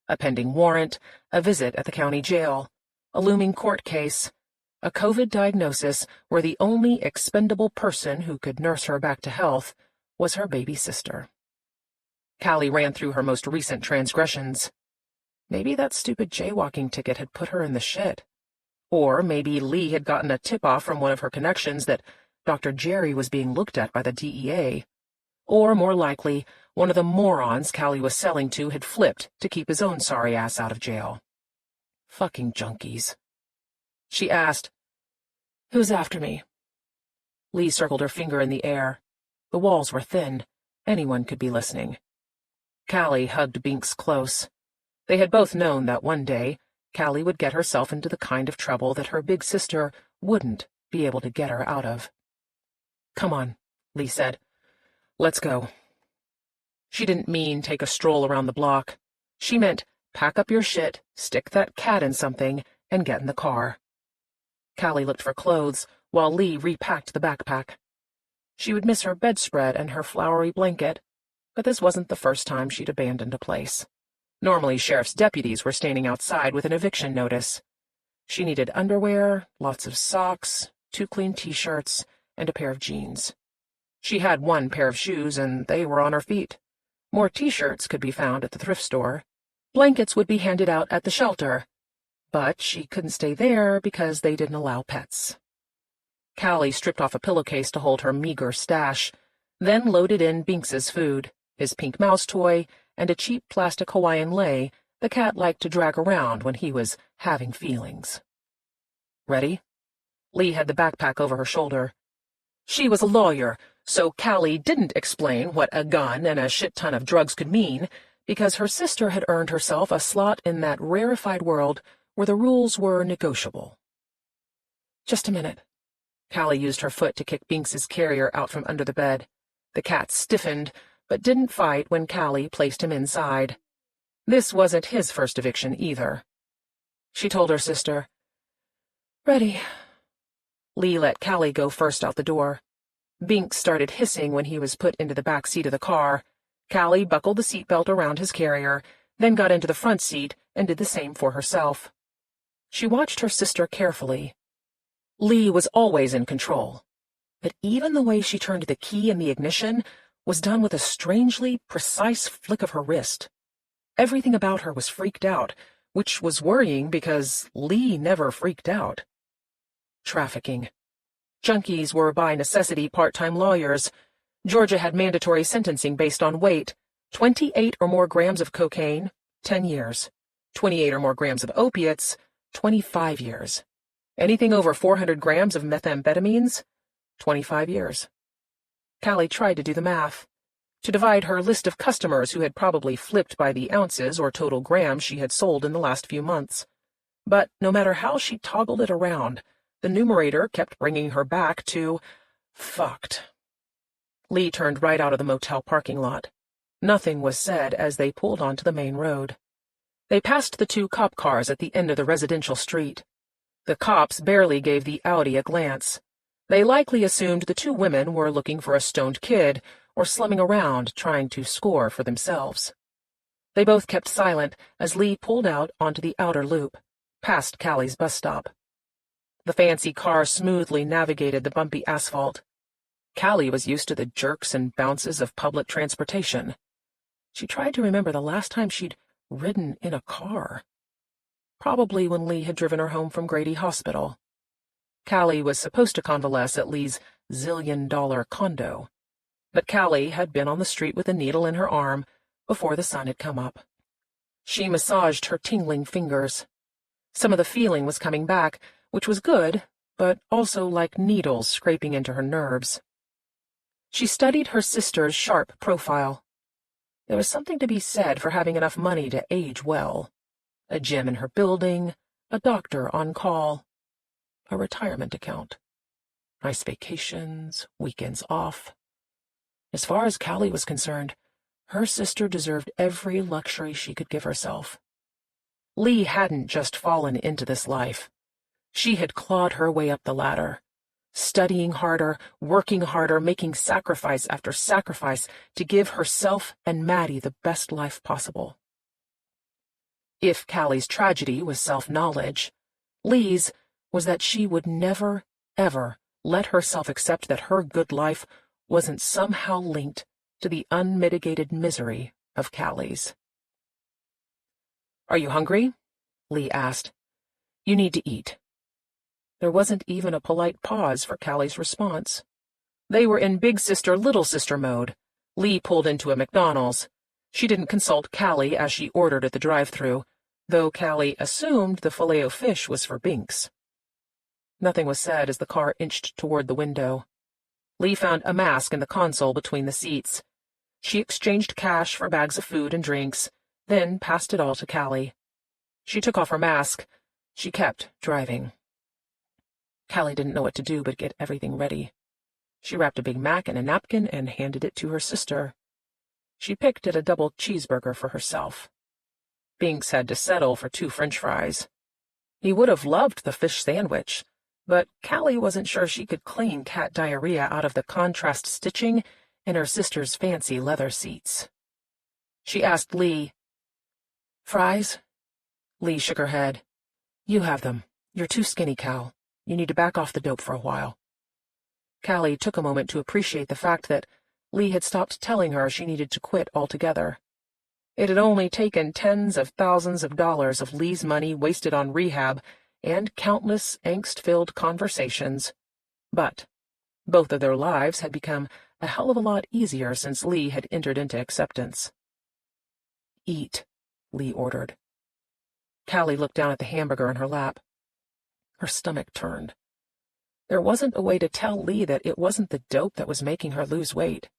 A pending warrant, a visit at the county jail, a looming court case, a COVID diagnosis where the only expendable person who could nurse her back to health was her baby sister. Callie ran through her most recent transgressions. Maybe that stupid jaywalking ticket had put her in the shit. Or maybe Lee had gotten a tip-off from one of her connections that Dr. Jerry was being looked at by the DEA. Or, more likely, one of the morons Callie was selling to had flipped to keep his own sorry ass out of jail. Fucking junkies. She asked, Who's after me? Lee circled her finger in the air. The walls were thin. Anyone could be listening. Callie hugged Binks close. They had both known that one day Callie would get herself into the kind of trouble that her big sister wouldn't be able to get her out of. Come on, Lee said. Let's go. She didn't mean take a stroll around the block. She meant pack up your shit, stick that cat in something, and get in the car. Callie looked for clothes while Lee repacked the backpack. She would miss her bedspread and her flowery blanket, but this wasn't the first time she'd abandoned a place. Normally, sheriff's deputies were standing outside with an eviction notice. She needed underwear, lots of socks, 2 clean t-shirts, and a pair of jeans. She had 1 pair of shoes, and they were on her feet. More t-shirts could be found at the thrift store. Blankets would be handed out at the shelter, but she couldn't stay there because they didn't allow pets. Callie stripped off a pillowcase to hold her meager stash, then loaded in Binks's food, his pink mouse toy, and a cheap plastic Hawaiian lei the cat liked to drag around when he was having feelings. Ready? Lee had the backpack over her shoulder. She was a lawyer, so Callie didn't explain what a gun and a shit-ton of drugs could mean, because her sister had earned herself a slot in that rarefied world where the rules were negotiable. Just a minute. Callie used her foot to kick Binks's carrier out from under the bed. The cat stiffened, but didn't fight when Callie placed him inside. This wasn't his first eviction either. she told her sister. "Ready." Lee let Callie go first out the door. Binks started hissing when he was put into the back seat of the car. Callie buckled the seatbelt around his carrier, then got into the front seat and did the same for herself. She watched her sister carefully. Lee was always in control, but even the way she turned the key in the ignition was done with a strangely precise flick of her wrist. Everything about her was freaked out, which was worrying because Lee never freaked out. Trafficking. Junkies were by necessity part-time lawyers. Georgia had mandatory sentencing based on weight. 28 or more grams of cocaine, 10 years. 28 or more grams of opiates, 25 years. Anything over 400 grams of methamphetamines, 25 years. Callie tried to do the math, to divide her list of customers who had probably flipped by the ounces or total grams she had sold in the last few months. But no matter how she toggled it around, the numerator kept bringing her back to fucked. Lee turned right out of the motel parking lot. Nothing was said as they pulled onto the main road. They passed the 2 cop cars at the end of the residential street. The cops barely gave the Audi a glance. They likely assumed the 2 women were looking for a stoned kid or slumming around trying to score for themselves. They both kept silent as Lee pulled out onto the outer loop, past Callie's bus stop. The fancy car smoothly navigated the bumpy asphalt. Callie was used to the jerks and bounces of public transportation. She tried to remember the last time she'd ridden in a car. Probably when Lee had driven her home from Grady Hospital. Callie was supposed to convalesce at Lee's $1 zillion condo, but Callie had been on the street with a needle in her arm before the sun had come up. She massaged her tingling fingers. Some of the feeling was coming back, which was good, but also like needles scraping into her nerves. She studied her sister's sharp profile. There was something to be said for having enough money to age well. A gym in her building, a doctor on call, a retirement account, nice vacations, weekends off. As far as Callie was concerned, her sister deserved every luxury she could give herself. Lee hadn't just fallen into this life. She had clawed her way up the ladder, studying harder, working harder, making sacrifice after sacrifice to give herself and Maddie the best life possible. If Callie's tragedy was self-knowledge, Lee's was that she would never, ever let herself accept that her good life wasn't somehow linked to the unmitigated misery of Callie's. "Are you hungry?" Lee asked. "You need to eat." There wasn't even a polite pause for Callie's response. They were in big sister, little sister mode. Lee pulled into a McDonald's. She didn't consult Callie as she ordered at the drive-thru, though Callie assumed the filet-o-fish was for Binks. Nothing was said as the car inched toward the window. Lee found a mask in the console between the seats. She exchanged cash for bags of food and drinks, then passed it all to Callie. She took off her mask. She kept driving. Callie didn't know what to do but get everything ready. She wrapped a Big Mac in a napkin and handed it to her sister. She picked at a double cheeseburger for herself. Binks had to settle for 2 French fries. He would have loved the fish sandwich, but Callie wasn't sure she could clean cat diarrhea out of the contrast stitching in her sister's fancy leather seats. She asked Lee, "Fries?" Lee shook her head. "You have them. You're too skinny, Cal. You need to back off the dope for a while." Callie took a moment to appreciate the fact that Lee had stopped telling her she needed to quit altogether. It had only taken tens of thousands of dollars of Lee's money wasted on rehab and countless angst-filled conversations. But both of their lives had become a hell of a lot easier since Lee had entered into acceptance. "Eat," Lee ordered. Callie looked down at the hamburger in her lap. Her stomach turned. There wasn't a way to tell Lee that it wasn't the dope that was making her lose weight.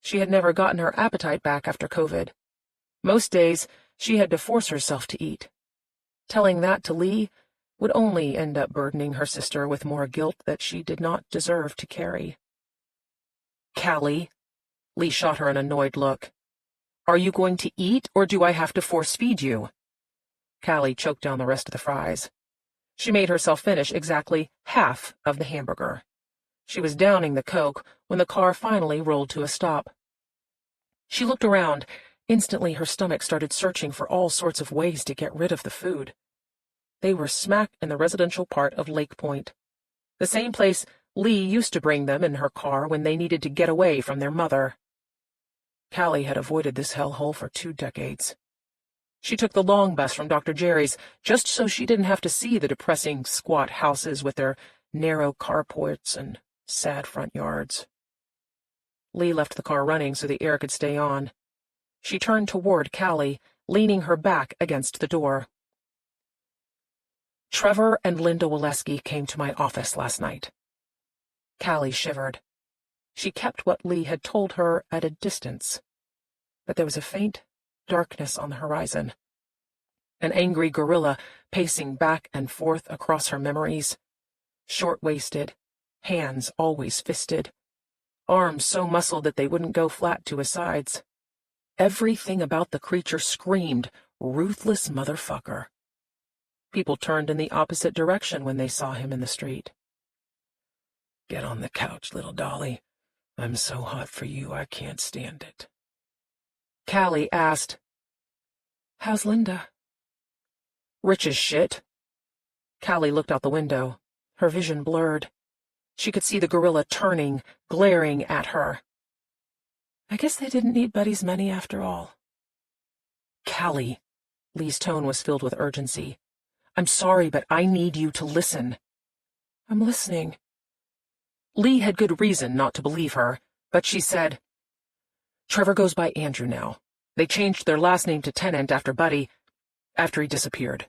She had never gotten her appetite back after COVID. Most days, she had to force herself to eat. Telling that to Lee would only end up burdening her sister with more guilt that she did not deserve to carry. "Callie," Lee shot her an annoyed look. "Are you going to eat, or do I have to force-feed you?" Callie choked down the rest of the fries. She made herself finish exactly half of the hamburger. She was downing the Coke when the car finally rolled to a stop. She looked around. Instantly, her stomach started searching for all sorts of ways to get rid of the food. They were smack in the residential part of Lake Point, the same place Lee used to bring them in her car when they needed to get away from their mother. Callie had avoided this hellhole for 2 decades. She took the long bus from Dr. Jerry's just so she didn't have to see the depressing, squat houses with their narrow carports and sad front yards. Lee left the car running so the air could stay on. She turned toward Callie, leaning her back against the door. Trevor and Linda Waleski came to my office last night. Callie shivered. She kept what Lee had told her at a distance, but there was a faint darkness on the horizon. An angry gorilla pacing back and forth across her memories. Short-waisted, hands always fisted, arms so muscled that they wouldn't go flat to his sides. Everything about the creature screamed, ruthless motherfucker. People turned in the opposite direction when they saw him in the street. "Get on the couch, little dolly. I'm so hot for you, I can't stand it." Callie asked, "How's Linda?" "Rich as shit." Callie looked out the window. Her vision blurred. She could see the gorilla turning, glaring at her. "I guess they didn't need Buddy's money after all." "Callie," Lee's tone was filled with urgency. "I'm sorry, but I need you to listen." "I'm listening." Lee had good reason not to believe her, but she said, "Trevor goes by Andrew now. They changed their last name to Tennant after he disappeared."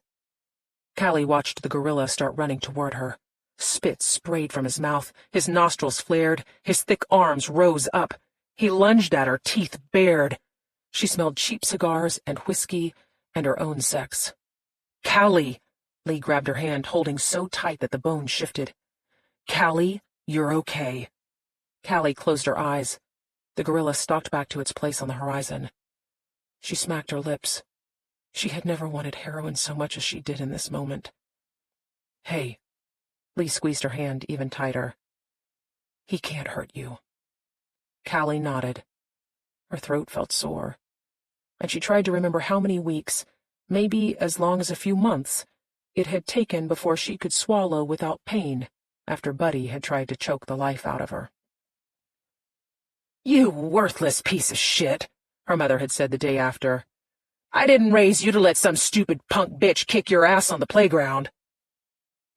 Callie watched the gorilla start running toward her. Spit sprayed from his mouth, his nostrils flared, his thick arms rose up. He lunged at her, teeth bared. She smelled cheap cigars and whiskey and her own sex. "Callie!" Lee grabbed her hand, holding so tight that the bone shifted. "Callie, you're okay." Callie closed her eyes. The gorilla stalked back to its place on the horizon. She smacked her lips. She had never wanted heroin so much as she did in this moment. "Hey." Lee squeezed her hand even tighter. "He can't hurt you." Callie nodded. Her throat felt sore, and she tried to remember how many weeks, maybe as long as a few months, it had taken before she could swallow without pain after Buddy had tried to choke the life out of her. "You worthless piece of shit," her mother had said the day after. "I didn't raise you to let some stupid punk bitch kick your ass on the playground."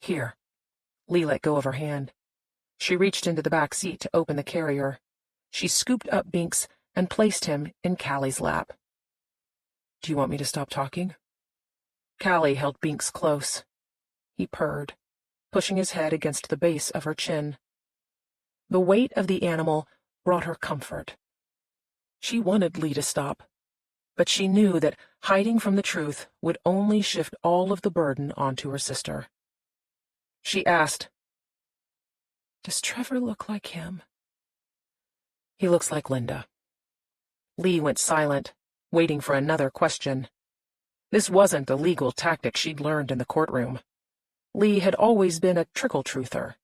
"Here." Lee let go of her hand. She reached into the back seat to open the carrier. She scooped up Binks and placed him in Callie's lap. "Do you want me to stop talking?" Callie held Binks close. He purred, pushing his head against the base of her chin. The weight of the animal brought her comfort. She wanted Lee to stop, but she knew that hiding from the truth would only shift all of the burden onto her sister. She asked, "Does Trevor look like him?" "He looks like Linda." Lee went silent, waiting for another question. This wasn't a legal tactic she'd learned in the courtroom. Lee had always been a trickle-truther,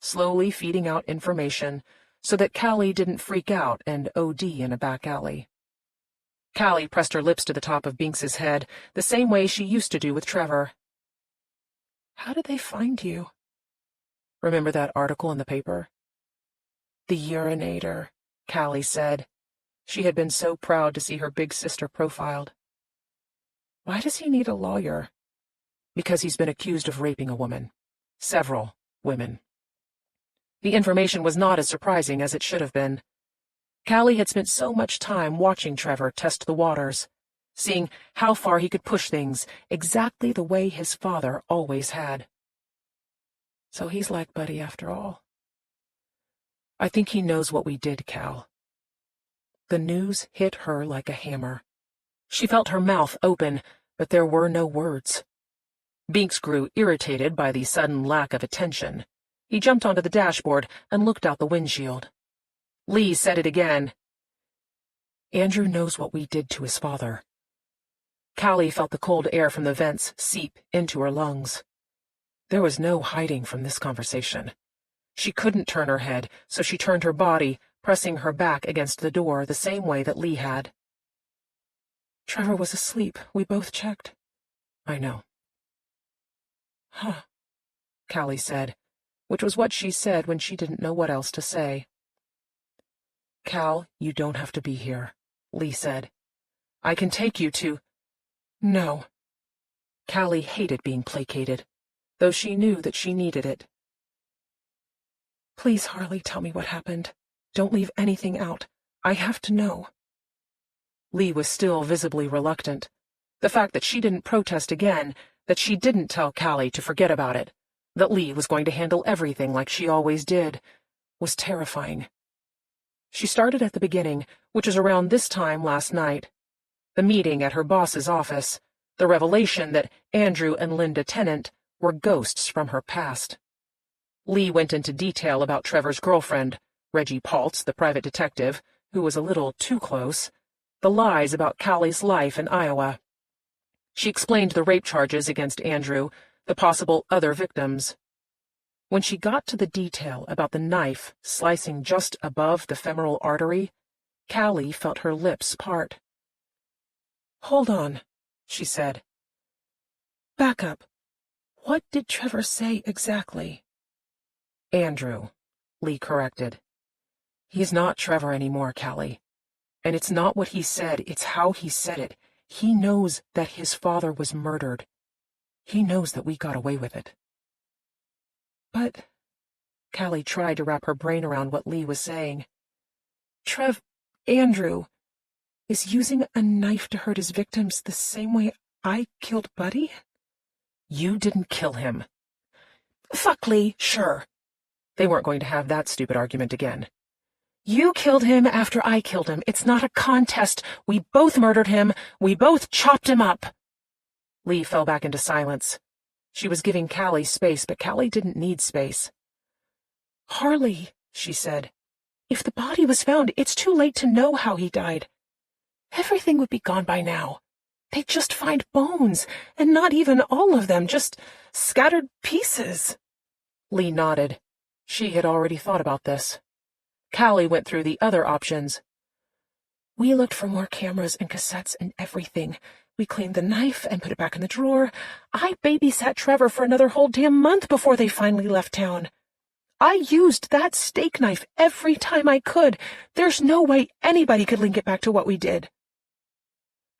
slowly feeding out information so that Callie didn't freak out and OD in a back alley. Callie pressed her lips to the top of Binks's head, the same way she used to do with Trevor. "How did they find you?" "Remember that article in the paper?" "The urinator," Callie said. She had been so proud to see her big sister profiled. "Why does he need a lawyer?" "Because he's been accused of raping a woman. Several women." The information was not as surprising as it should have been. Callie had spent so much time watching Trevor test the waters, seeing how far he could push things, exactly the way his father always had. So he's like Buddy after all. "I think he knows what we did, Cal." The news hit her like a hammer. She felt her mouth open, but there were no words. Binks grew irritated by the sudden lack of attention. He jumped onto the dashboard and looked out the windshield. Lee said it again. "Andrew knows what we did to his father. Callie felt the cold air from the vents seep into her lungs. There was no hiding from this conversation. She couldn't turn her head, so she turned her body, pressing her back against the door the same way that Lee had. Trevor was asleep. We both checked. I know. Huh, Callie said, which was what she said when she didn't know what else to say. Cal, you don't have to be here, Lee said. I can take you to... No. Callie hated being placated, though she knew that she needed it. Please, Harley, tell me what happened. Don't leave anything out. I have to know. Lee was still visibly reluctant. The fact that she didn't protest again, that she didn't tell Callie to forget about it, that Lee was going to handle everything like she always did, was terrifying. She started at the beginning, which was around this time last night. The meeting at her boss's office, the revelation that Andrew and Linda Tennant were ghosts from her past. Lee went into detail about Trevor's girlfriend, Reggie Paltz, the private detective, who was a little too close, the lies about Callie's life in Iowa. She explained the rape charges against Andrew, the possible other victims. When she got to the detail about the knife slicing just above the femoral artery, Callie felt her lips part. Hold on, she said. Back up. What did Trevor say exactly? Andrew, Lee corrected. He's not Trevor anymore, Callie. And it's not what he said, it's how he said it. He knows that his father was murdered. He knows that we got away with it. But... Callie tried to wrap her brain around what Lee was saying. Andrew, is using a knife to hurt his victims the same way I killed Buddy? You didn't kill him. Fuck Lee, sure. They weren't going to have that stupid argument again. You killed him after I killed him. It's not a contest. We both murdered him. We both chopped him up. Lee fell back into silence. She was giving Callie space, but Callie didn't need space. Harley, she said, if the body was found, it's too late to know how he died. Everything would be gone by now. They'd just find bones, and not even all of them, just scattered pieces. Lee nodded. She had already thought about this. Callie went through the other options. We looked for more cameras and cassettes and everything. We cleaned the knife and put it back in the drawer. I babysat Trevor for another whole damn month before they finally left town. I used that steak knife every time I could. There's no way anybody could link it back to what we did.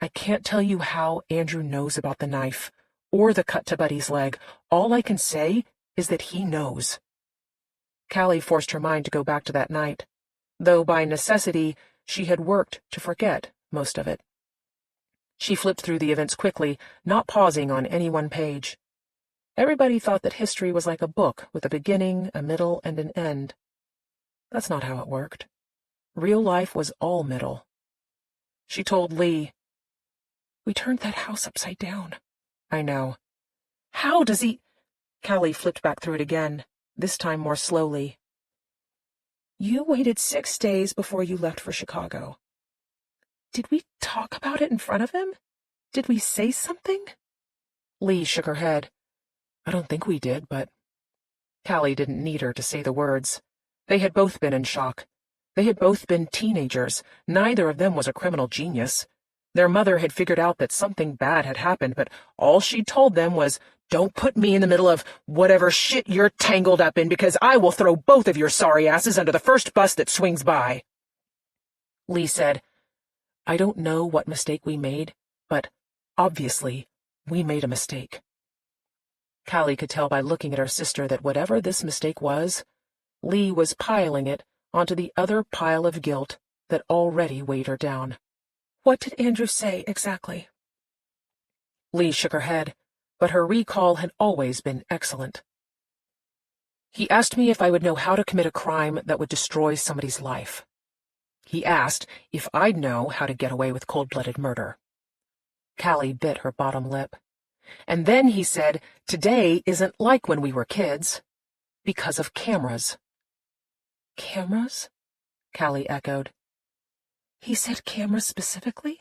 I can't tell you how Andrew knows about the knife, or the cut to Buddy's leg. All I can say is that he knows. Callie forced her mind to go back to that night, though by necessity she had worked to forget most of it. She flipped through the events quickly, not pausing on any one page. Everybody thought that history was like a book with a beginning, a middle, and an end. That's not how it worked. Real life was all middle. She told Lee, We turned that house upside down. I know. How does he... Callie flipped back through it again, this time more slowly. You waited 6 days before you left for Chicago. Did we talk about it in front of him? Did we say something? Lee shook her head. I don't think we did, but... Callie didn't need her to say the words. They had both been in shock. They had both been teenagers. Neither of them was a criminal genius. Their mother had figured out that something bad had happened, but all she told them was, Don't put me in the middle of whatever shit you're tangled up in, because I will throw both of your sorry asses under the first bus that swings by. Lee said, I don't know what mistake we made, but obviously we made a mistake. Callie could tell by looking at her sister that whatever this mistake was, Lee was piling it onto the other pile of guilt that already weighed her down. What did Andrew say exactly? Lee shook her head, but her recall had always been excellent. He asked me if I would know how to commit a crime that would destroy somebody's life. He asked if I'd know how to get away with cold-blooded murder. Callie bit her bottom lip. And then he said, Today isn't like when we were kids, because of cameras. Cameras? Callie echoed. He said cameras specifically?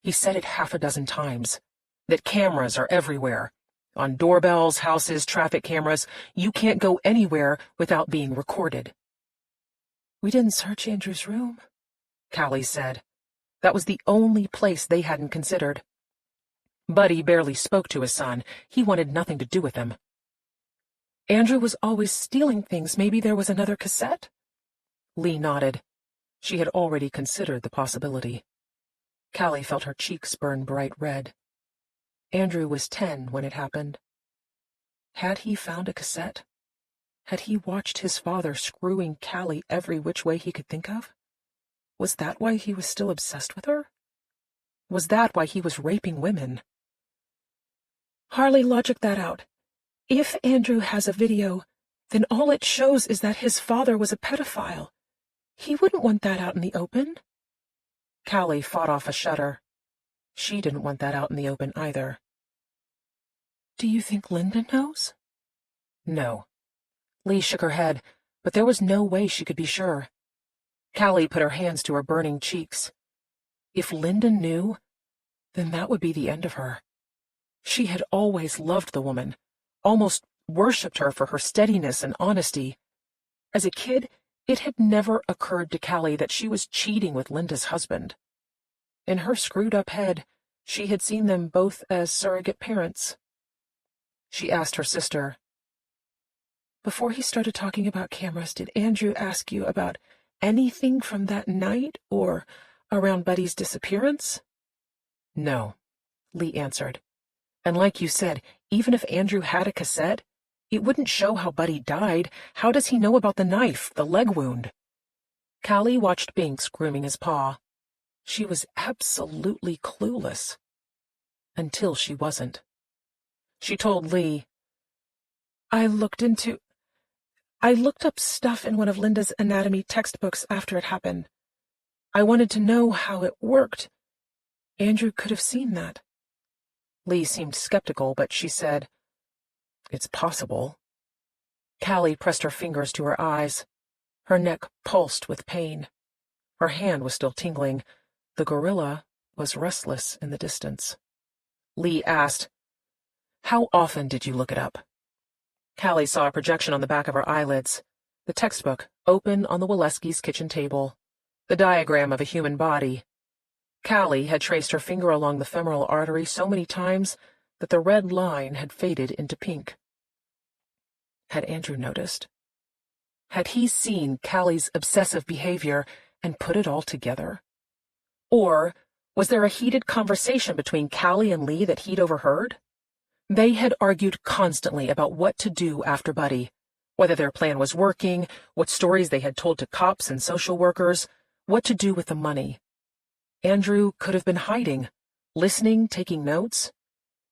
He said it half a dozen times. That cameras are everywhere. On doorbells, houses, traffic cameras. You can't go anywhere without being recorded. We didn't search Andrew's room, Callie said. That was the only place they hadn't considered. Buddy barely spoke to his son. He wanted nothing to do with him. Andrew was always stealing things. Maybe there was another cassette? Lee nodded. She had already considered the possibility. Callie felt her cheeks burn bright red. Andrew was 10 when it happened. Had he found a cassette? Had he watched his father screwing Callie every which way he could think of? Was that why he was still obsessed with her? Was that why he was raping women? Harley logicked that out. If Andrew has a video, then all it shows is that his father was a pedophile. He wouldn't want that out in the open. Callie fought off a shudder. She didn't want that out in the open either. Do you think Linda knows? No. Lee shook her head, but there was no way she could be sure. Callie put her hands to her burning cheeks. If Linda knew, then that would be the end of her. She had always loved the woman, almost worshipped her for her steadiness and honesty. As a kid, it had never occurred to Callie that she was cheating with Linda's husband. In her screwed-up head, she had seen them both as surrogate parents. She asked her sister, "Before he started talking about cameras, did Andrew ask you about anything from that night or around Buddy's disappearance?" "No," Lee answered. "And like you said, even if Andrew had a cassette, it wouldn't show how Buddy died. How does he know about the knife, the leg wound?" Callie watched Binks grooming his paw. She was absolutely clueless. Until she wasn't. She told Lee, I looked up stuff in one of Linda's anatomy textbooks after it happened. I wanted to know how it worked. Andrew could have seen that." Lee seemed skeptical, but she said, "It's possible." Callie pressed her fingers to her eyes. Her neck pulsed with pain. Her hand was still tingling. The gorilla was restless in the distance. Lee asked, "How often did you look it up?" Callie saw a projection on the back of her eyelids. The textbook, open on the Waleskis' kitchen table. The diagram of a human body. Callie had traced her finger along the femoral artery so many times that the red line had faded into pink. Had Andrew noticed? Had he seen Callie's obsessive behavior and put it all together? Or was there a heated conversation between Callie and Lee that he'd overheard? They had argued constantly about what to do after Buddy, whether their plan was working, what stories they had told to cops and social workers, what to do with the money. Andrew could have been hiding, listening, taking notes.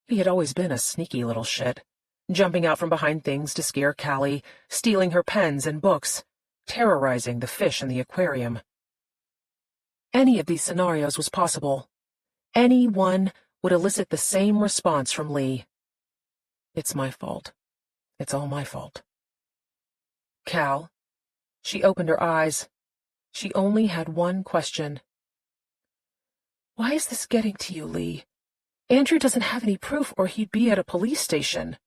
He had always been a sneaky little shit, jumping out from behind things to scare Callie, stealing her pens and books, terrorizing the fish in the aquarium. Any of these scenarios was possible. Any one would elicit the same response from Lee. "It's my fault. It's all my fault." "Cal." She opened her eyes. She only had one question. "Why is this getting to you, Lee? Andrew doesn't have any proof or he'd be at a police station."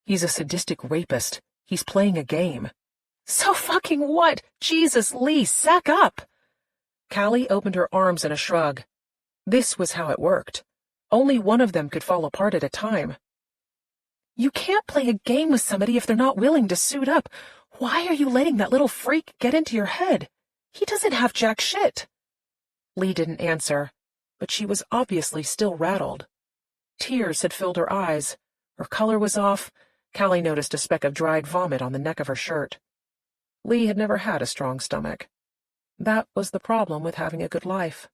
"He's a sadistic rapist. He's playing a game." "So fucking what? Jesus, Lee, sack up!" Callie opened her arms in a shrug. This was how it worked. Only one of them could fall apart at a time. "You can't play a game with somebody if they're not willing to suit up. Why are you letting that little freak get into your head? He doesn't have jack shit." Lee didn't answer, but she was obviously still rattled. Tears had filled her eyes. Her color was off. Callie noticed a speck of dried vomit on the neck of her shirt. Lee had never had a strong stomach. That was the problem with having a good life.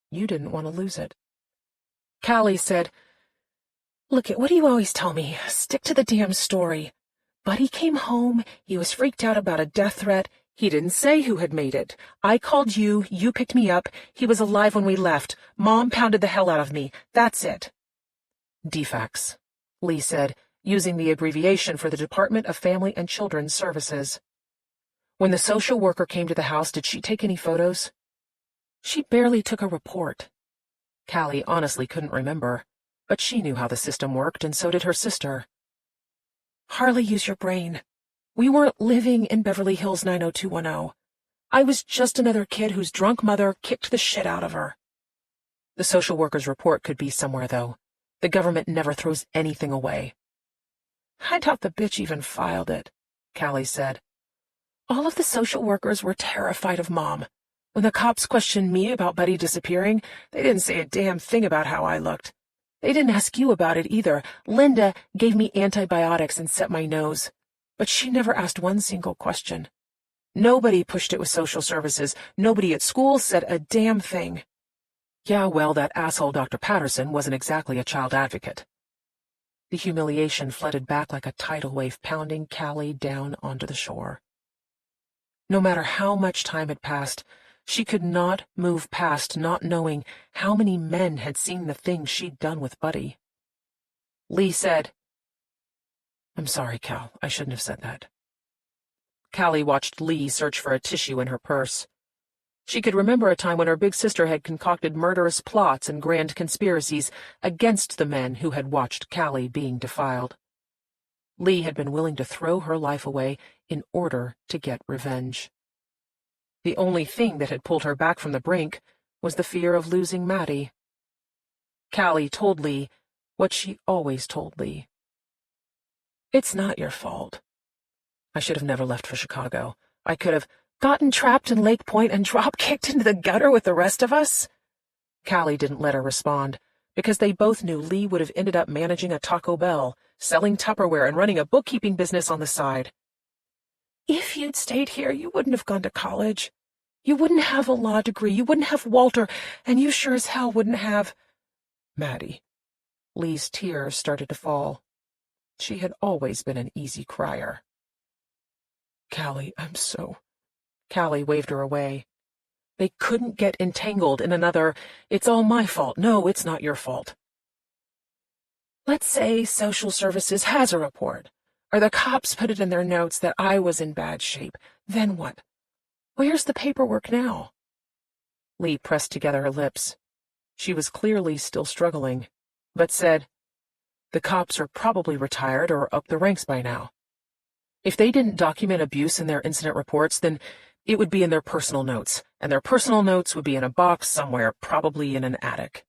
You didn't want to lose it. Callie said, "Look, what do you always tell me? Stick to the damn story. Buddy came home. He was freaked out about a death threat. He didn't say who had made it. I called you. You picked me up. He was alive when we left. Mom pounded the hell out of me. That's it." "DFACS," Lee said, using the abbreviation for the Department of Family and Children's Services. "When the social worker came to the house, did she take any photos?" "She barely took a report." Callie honestly couldn't remember, but she knew how the system worked, and so did her sister. Harley, use your brain. We weren't living in Beverly Hills 90210. I was just another kid whose drunk mother kicked the shit out of her. The social worker's report could be somewhere, though. The government never throws anything away. I doubt the bitch even filed it, Callie said. All of the social workers were terrified of Mom. When the cops questioned me about Buddy disappearing, they didn't say a damn thing about how I looked. They didn't ask you about it either. Linda gave me antibiotics and set my nose. But she never asked one single question. Nobody pushed it with social services. Nobody at school said a damn thing. Yeah, well, that asshole Dr. Patterson wasn't exactly a child advocate. The humiliation flooded back like a tidal wave, pounding Callie down onto the shore. No matter how much time had passed, she could not move past not knowing how many men had seen the things she'd done with Buddy. Lee said, "I'm sorry, Cal. I shouldn't have said that." Callie watched Lee search for a tissue in her purse. She could remember a time when her big sister had concocted murderous plots and grand conspiracies against the men who had watched Callie being defiled. Lee had been willing to throw her life away in order to get revenge. The only thing that had pulled her back from the brink was the fear of losing Maddie. Callie told Lee what she always told Lee. "It's not your fault. I should have never left for Chicago. I could have gotten trapped in Lake Point and drop-kicked into the gutter with the rest of us." Callie didn't let her respond, because they both knew Lee would have ended up managing a Taco Bell, selling Tupperware, and running a bookkeeping business on the side. "If you'd stayed here, you wouldn't have gone to college. You wouldn't have a law degree. You wouldn't have Walter, and you sure as hell wouldn't have—" Maddie. Lee's tears started to fall. She had always been an easy crier. "Callie, I'm so—" Callie waved her away. They couldn't get entangled in another, "It's all my fault. No, it's not your fault." "Let's say social services has a report, or the cops put it in their notes that I was in bad shape. Then what? Where's the paperwork now?" Lee pressed together her lips. She was clearly still struggling, but said, "The cops are probably retired or up the ranks by now. If they didn't document abuse in their incident reports, then it would be in their personal notes, and their personal notes would be in a box somewhere, probably in an attic."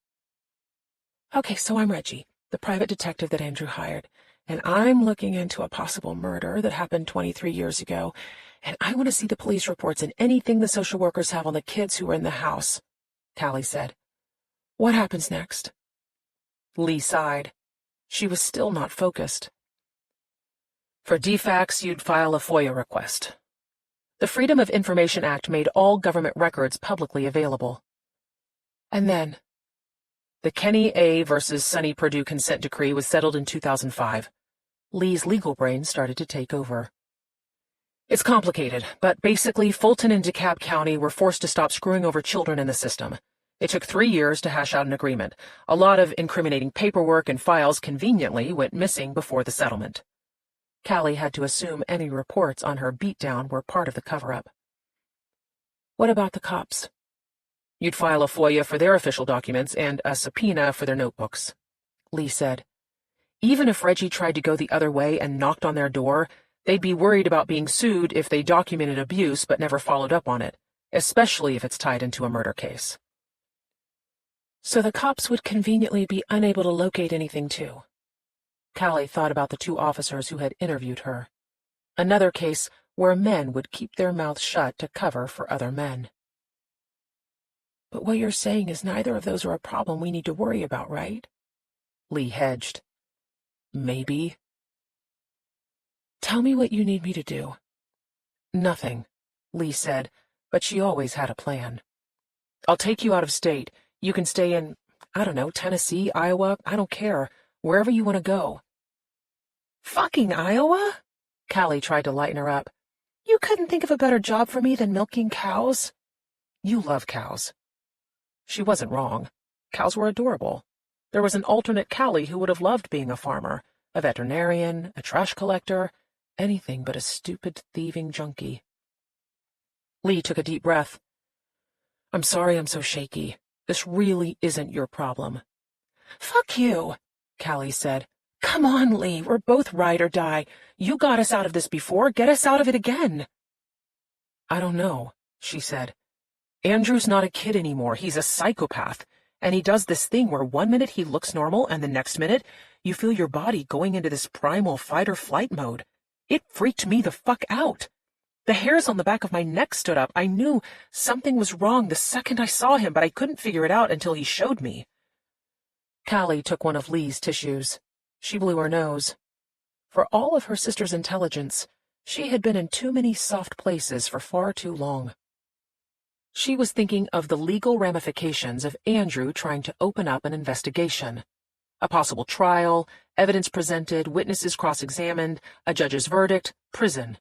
"Okay, so I'm Reggie, the private detective that Andrew hired, and I'm looking into a possible murder that happened 23 years ago, and I want to see the police reports and anything the social workers have on the kids who were in the house," Callie said. "What happens next?" Lee sighed. She was still not focused. "For DFACS, you'd file a FOIA request. The Freedom of Information Act made all government records publicly available. And then, the Kenny A. versus Sonny Perdue consent decree was settled in 2005. Lee's legal brain started to take over. "It's complicated, but basically Fulton and DeKalb County were forced to stop screwing over children in the system. It took 3 years to hash out an agreement. A lot of incriminating paperwork and files conveniently went missing before the settlement." Callie had to assume any reports on her beatdown were part of the cover-up. "What about the cops?" "You'd file a FOIA for their official documents and a subpoena for their notebooks," Lee said. "Even if Reggie tried to go the other way and knocked on their door, they'd be worried about being sued if they documented abuse but never followed up on it, especially if it's tied into a murder case." "So the cops would conveniently be unable to locate anything, too." Callie thought about the 2 officers who had interviewed her. Another case where men would keep their mouths shut to cover for other men. "But what you're saying is neither of those are a problem we need to worry about, right?" Lee hedged. "Maybe." "Tell me what you need me to do." "Nothing," Lee said, but she always had a plan. "I'll take you out of state. You can stay in, I don't know, Tennessee, Iowa, I don't care. Wherever you want to go." "Fucking Iowa?" Callie tried to lighten her up. "You couldn't think of a better job for me than milking cows?" "You love cows." She wasn't wrong. Cows were adorable. There was an alternate Callie who would have loved being a farmer, a veterinarian, a trash collector, anything but a stupid, thieving junkie. Lee took a deep breath. "I'm sorry I'm so shaky. This really isn't your problem. Fuck you, Callie said. Come on, Lee, we're both ride or die. You got us out of this before, get us out of it again. I don't know, she said. Andrew's not a kid anymore, he's a psychopath. And he does this thing where 1 minute he looks normal and the next minute you feel your body going into this primal fight-or-flight mode. It freaked me the fuck out. The hairs on the back of my neck stood up. I knew something was wrong the second I saw him, but I couldn't figure it out until he showed me. Callie took one of Lee's tissues. She blew her nose. For all of her sister's intelligence, she had been in too many soft places for far too long. She was thinking of the legal ramifications of Andrew trying to open up an investigation. A possible trial, evidence presented, witnesses cross-examined, a judge's verdict, prison.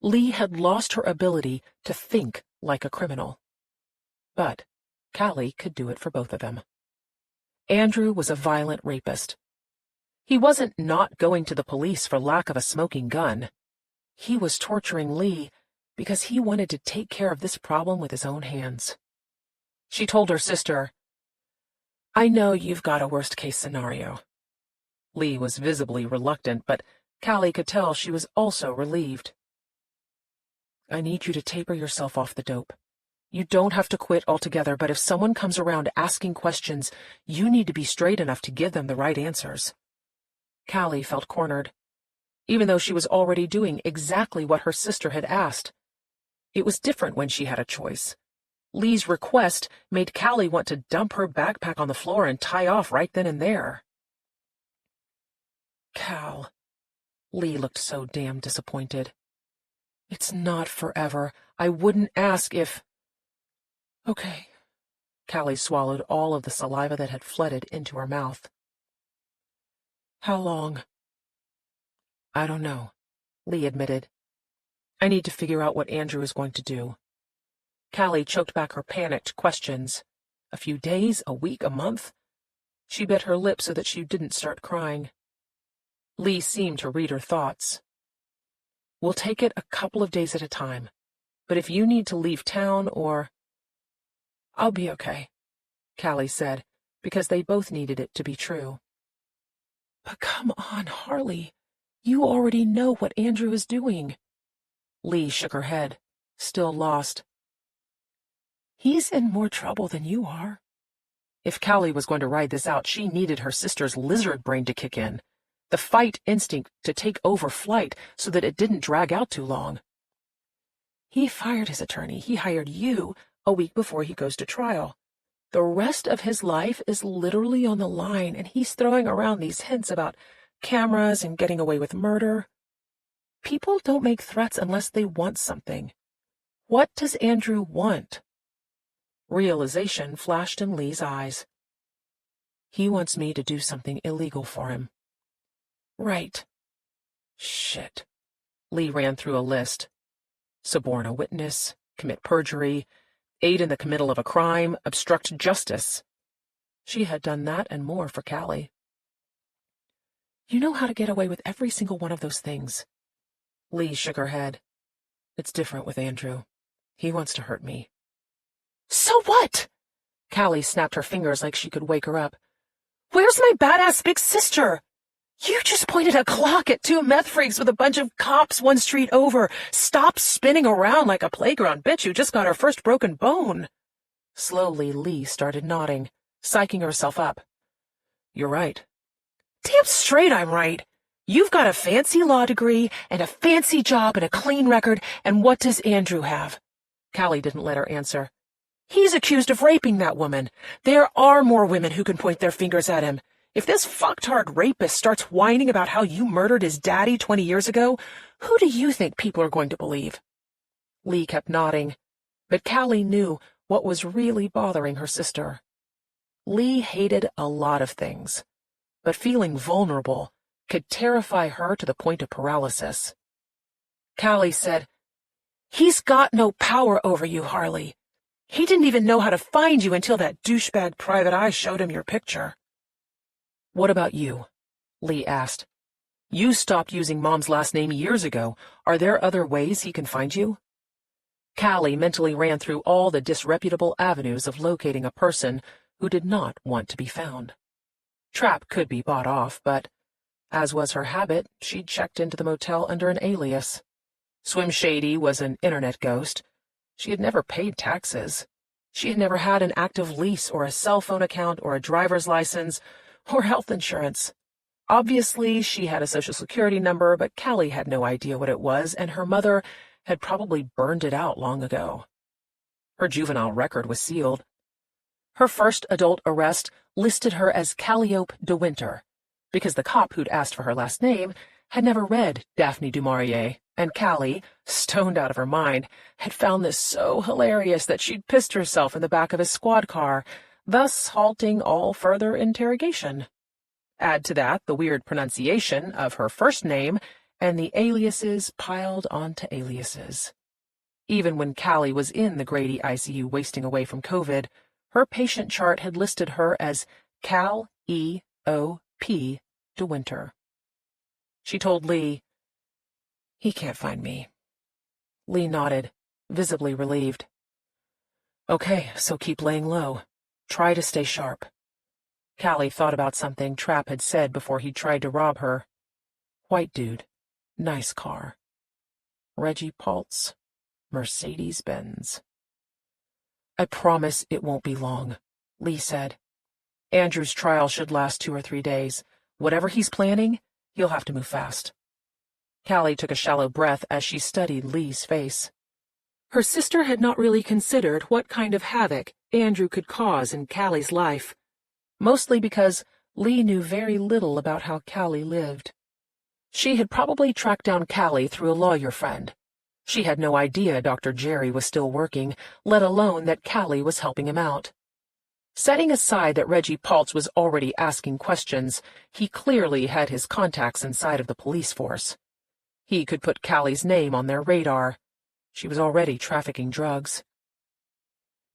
Lee had lost her ability to think like a criminal. But Callie could do it for both of them. Andrew was a violent rapist. He wasn't not going to the police for lack of a smoking gun. He was torturing Lee because he wanted to take care of this problem with his own hands. She told her sister, I know you've got a worst-case scenario. Lee was visibly reluctant, but Callie could tell she was also relieved. I need you to taper yourself off the dope. You don't have to quit altogether, but if someone comes around asking questions, you need to be straight enough to give them the right answers. Callie felt cornered, even though she was already doing exactly what her sister had asked. It was different when she had a choice. Lee's request made Callie want to dump her backpack on the floor and tie off right then and there. Cal. Lee looked so damn disappointed. It's not forever. I wouldn't ask if... Okay. Callie swallowed all of the saliva that had flooded into her mouth. How long? I don't know, Lee admitted. I need to figure out what Andrew is going to do. Callie choked back her panicked questions. A few days, a week, a month? She bit her lip so that she didn't start crying. Lee seemed to read her thoughts. We'll take it a couple of days at a time, but if you need to leave town or... I'll be okay, Callie said, because they both needed it to be true. But come on, Harley. You already know what Andrew is doing. Lee shook her head, still lost. He's in more trouble than you are. If Callie was going to ride this out, she needed her sister's lizard brain to kick in, the fight instinct to take over flight so that it didn't drag out too long. He fired his attorney. He hired you a week before he goes to trial. The rest of his life is literally on the line, and he's throwing around these hints about cameras and getting away with murder. People don't make threats unless they want something. What does Andrew want? Realization flashed in Lee's eyes. He wants me to do something illegal for him. Right. Shit. Lee ran through a list. Suborn a witness, commit perjury, aid in the committal of a crime, obstruct justice. She had done that and more for Callie. You know how to get away with every single one of those things. Lee shook her head. It's different with Andrew. He wants to hurt me. So what? Callie snapped her fingers like she could wake her up. Where's my badass big sister? You just pointed a clock at two meth freaks with a bunch of cops one street over. Stop spinning around like a playground bitch who just got her first broken bone. Slowly, Lee started nodding, psyching herself up. You're right. Damn straight I'm right. You've got a fancy law degree and a fancy job and a clean record, and what does Andrew have? Callie didn't let her answer. He's accused of raping that woman. There are more women who can point their fingers at him. If this fucktard rapist starts whining about how you murdered his daddy 20 years ago, who do you think people are going to believe? Lee kept nodding, but Callie knew what was really bothering her sister. Lee hated a lot of things, but feeling vulnerable could terrify her to the point of paralysis. Callie said, He's got no power over you, Harley. He didn't even know how to find you until that douchebag Private Eye showed him your picture. What about you? Lee asked. You stopped using Mom's last name years ago. Are there other ways he can find you? Callie mentally ran through all the disreputable avenues of locating a person who did not want to be found. Trap could be bought off, but, as was her habit, she'd checked into the motel under an alias. Swim Shady was an internet ghost. She had never paid taxes. She had never had an active lease or a cell phone account or a driver's license or health insurance. Obviously, she had a social security number, but Callie had no idea what it was, and her mother had probably burned it out long ago. Her juvenile record was sealed. Her first adult arrest listed her as Calliope de Winter, because the cop who'd asked for her last name had never read Daphne du Maurier, and Callie, stoned out of her mind, had found this so hilarious that she'd pissed herself in the back of his squad car, thus halting all further interrogation. Add to that the weird pronunciation of her first name, and the aliases piled onto aliases. Even when Callie was in the Grady ICU wasting away from COVID, her patient chart had listed her as Cal E.O.P. de Winter. She told Lee, "He can't find me." Lee nodded, visibly relieved. "Okay, so keep laying low. Try to stay sharp." Callie thought about something Trap had said before he tried to rob her. White dude. Nice car. Reggie Paltz. Mercedes-Benz. "I promise it won't be long," Lee said. "Andrew's trial should last 2 or 3 days. Whatever he's planning, he'll have to move fast." Callie took a shallow breath as she studied Lee's face. Her sister had not really considered what kind of havoc Andrew could cause in Callie's life, mostly because Lee knew very little about how Callie lived. She had probably tracked down Callie through a lawyer friend. She had no idea Dr. Jerry was still working, let alone that Callie was helping him out. Setting aside that Reggie Paltz was already asking questions, he clearly had his contacts inside of the police force. He could put Callie's name on their radar. She was already trafficking drugs.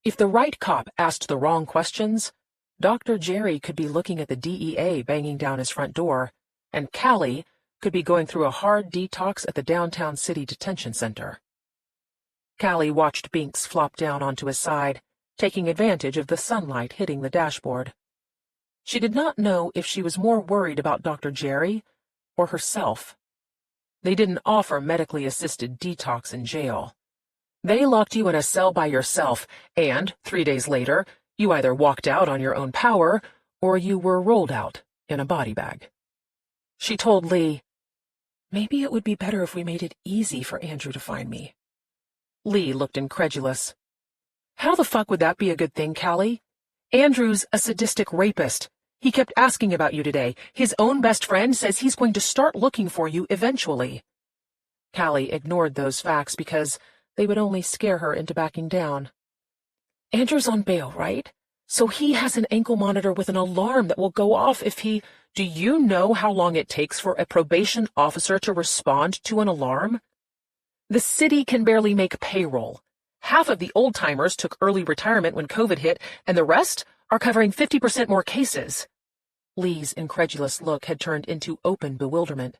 If the right cop asked the wrong questions, Dr. Jerry could be looking at the DEA banging down his front door, and Callie could be going through a hard detox at the downtown city detention center. Callie watched Binks flop down onto his side, taking advantage of the sunlight hitting the dashboard. She did not know if she was more worried about Dr. Jerry or herself. They didn't offer medically assisted detox in jail. They locked you in a cell by yourself, and 3 days later, you either walked out on your own power or you were rolled out in a body bag. She told Lee, "Maybe it would be better if we made it easy for Andrew to find me." Lee looked incredulous. "How the fuck would that be a good thing, Callie? Andrew's a sadistic rapist. He kept asking about you today. His own best friend says he's going to start looking for you eventually." Callie ignored those facts because they would only scare her into backing down. "Andrew's on bail, right? So he has an ankle monitor with an alarm that will go off if he— Do you know how long it takes for a probation officer to respond to an alarm? The city can barely make payroll. Half of the old-timers took early retirement when COVID hit, and the rest are covering 50% more cases." Lee's incredulous look had turned into open bewilderment.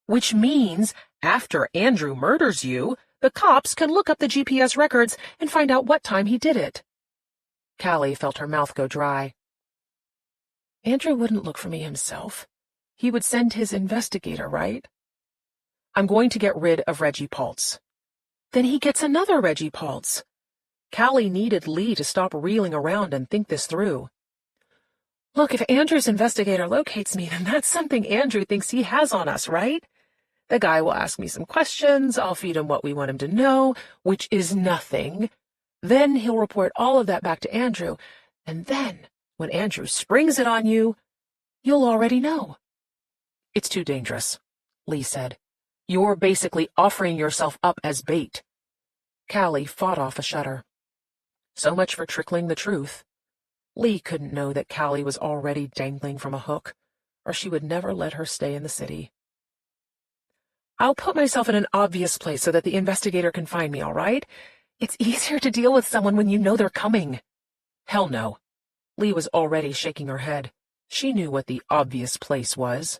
"Which means, after Andrew murders you, the cops can look up the GPS records and find out what time he did it." Callie felt her mouth go dry. "Andrew wouldn't look for me himself. He would send his investigator, right?" "I'm going to get rid of Reggie Paltz." "Then he gets another Reggie Paltz." Callie needed Lee to stop reeling around and think this through. "Look, if Andrew's investigator locates me, then that's something Andrew thinks he has on us, right? The guy will ask me some questions, I'll feed him what we want him to know, which is nothing. Then he'll report all of that back to Andrew, and then, when Andrew springs it on you, you'll already know." "It's too dangerous," Lee said. "You're basically offering yourself up as bait." Callie fought off a shudder. So much for trickling the truth. Lee couldn't know that Callie was already dangling from a hook, or she would never let her stay in the city. "I'll put myself in an obvious place so that the investigator can find me, all right? It's easier to deal with someone when you know they're coming." "Hell no." Lee was already shaking her head. She knew what the obvious place was.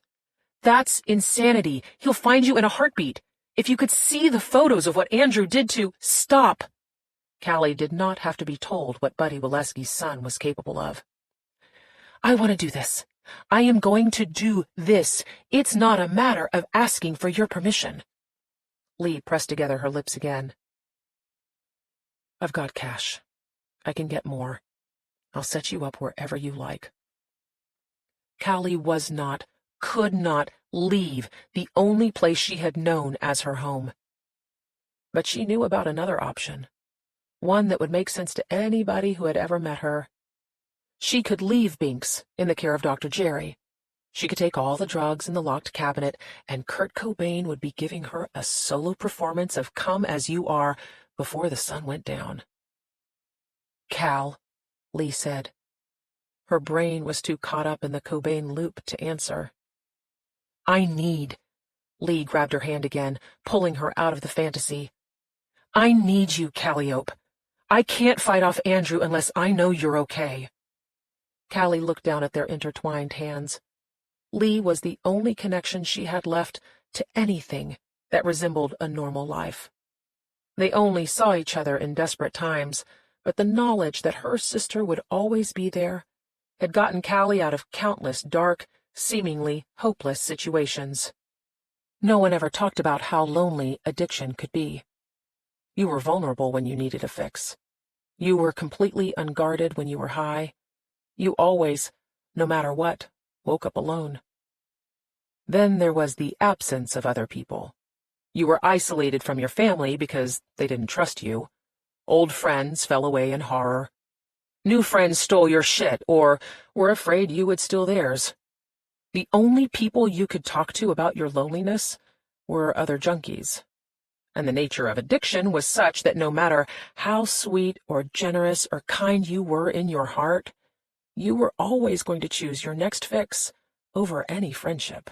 "That's insanity. He'll find you in a heartbeat. If you could see the photos of what Andrew did to— Stop," Callie did not have to be told what Buddy Waleski's son was capable of. "I want to do this. I am going to do this. It's not a matter of asking for your permission." Lee pressed together her lips again. "I've got cash. I can get more. I'll set you up wherever you like." Callie was not, could not leave the only place she had known as her home. But she knew about another option, one that would make sense to anybody who had ever met her. She could leave Binks in the care of Dr. Jerry. She could take all the drugs in the locked cabinet, and Kurt Cobain would be giving her a solo performance of Come As You Are before the sun went down. "Cal," Lee said. Her brain was too caught up in the Cobain loop to answer. "I need—" Lee grabbed her hand again, pulling her out of the fantasy. "I need you, Calliope. I can't fight off Andrew unless I know you're okay." Callie looked down at their intertwined hands. Lee was the only connection she had left to anything that resembled a normal life. They only saw each other in desperate times, but the knowledge that her sister would always be there had gotten Callie out of countless dark, seemingly hopeless situations. No one ever talked about how lonely addiction could be. You were vulnerable when you needed a fix. You were completely unguarded when you were high. You always, no matter what, woke up alone. Then there was the absence of other people. You were isolated from your family because they didn't trust you. Old friends fell away in horror. New friends stole your shit or were afraid you would steal theirs. The only people you could talk to about your loneliness were other junkies. And the nature of addiction was such that no matter how sweet or generous or kind you were in your heart, you were always going to choose your next fix over any friendship.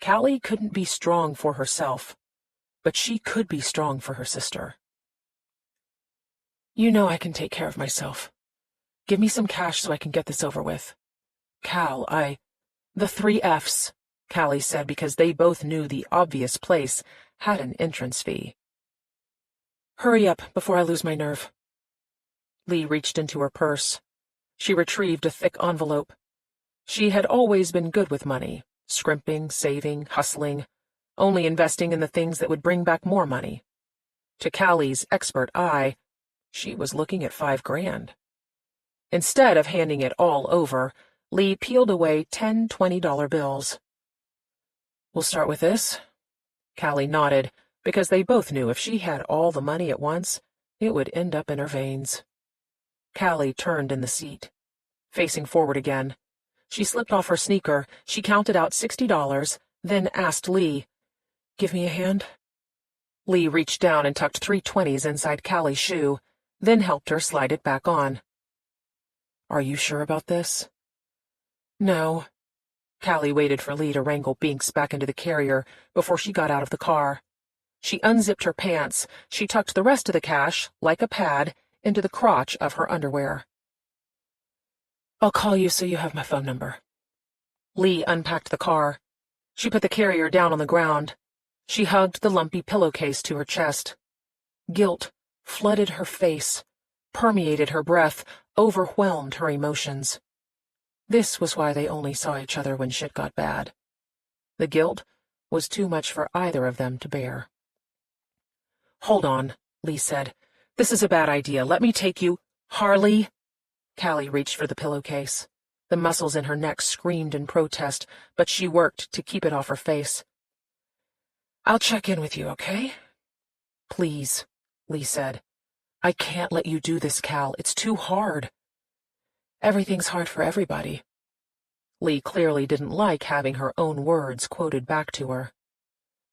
Callie couldn't be strong for herself, but she could be strong for her sister. "You know I can take care of myself. Give me some cash so I can get this over with. Cal, The 3 Fs, Callie said, because they both knew the obvious place had an entrance fee. "Hurry up before I lose my nerve." Lee reached into her purse. She retrieved a thick envelope. She had always been good with money, scrimping, saving, hustling, only investing in the things that would bring back more money. To Callie's expert eye, she was looking at $5,000. Instead of handing it all over, Lee peeled away 10 $20 bills. "We'll start with this." Callie nodded, because they both knew if she had all the money at once, it would end up in her veins. Callie turned in the seat. Facing forward again, she slipped off her sneaker. She counted out $60, then asked Lee, "Give me a hand?" Lee reached down and tucked 3 20s inside Callie's shoe, then helped her slide it back on. "Are you sure about this?" "No." Callie waited for Lee to wrangle Binks back into the carrier before she got out of the car. She unzipped her pants. She tucked the rest of the cash, like a pad, into the crotch of her underwear. "I'll call you so you have my phone number." Lee unpacked the car. She put the carrier down on the ground. She hugged the lumpy pillowcase to her chest. Guilt flooded her face, permeated her breath, overwhelmed her emotions. This was why they only saw each other when shit got bad. The guilt was too much for either of them to bear. "Hold on," Lee said. "This is a bad idea. Let me take you—" "Harley!" Callie reached for the pillowcase. The muscles in her neck screamed in protest, but she worked to keep it off her face. "I'll check in with you, okay?" "Please," Lee said. "I can't let you do this, Cal. It's too hard." "Everything's hard for everybody." Lee clearly didn't like having her own words quoted back to her.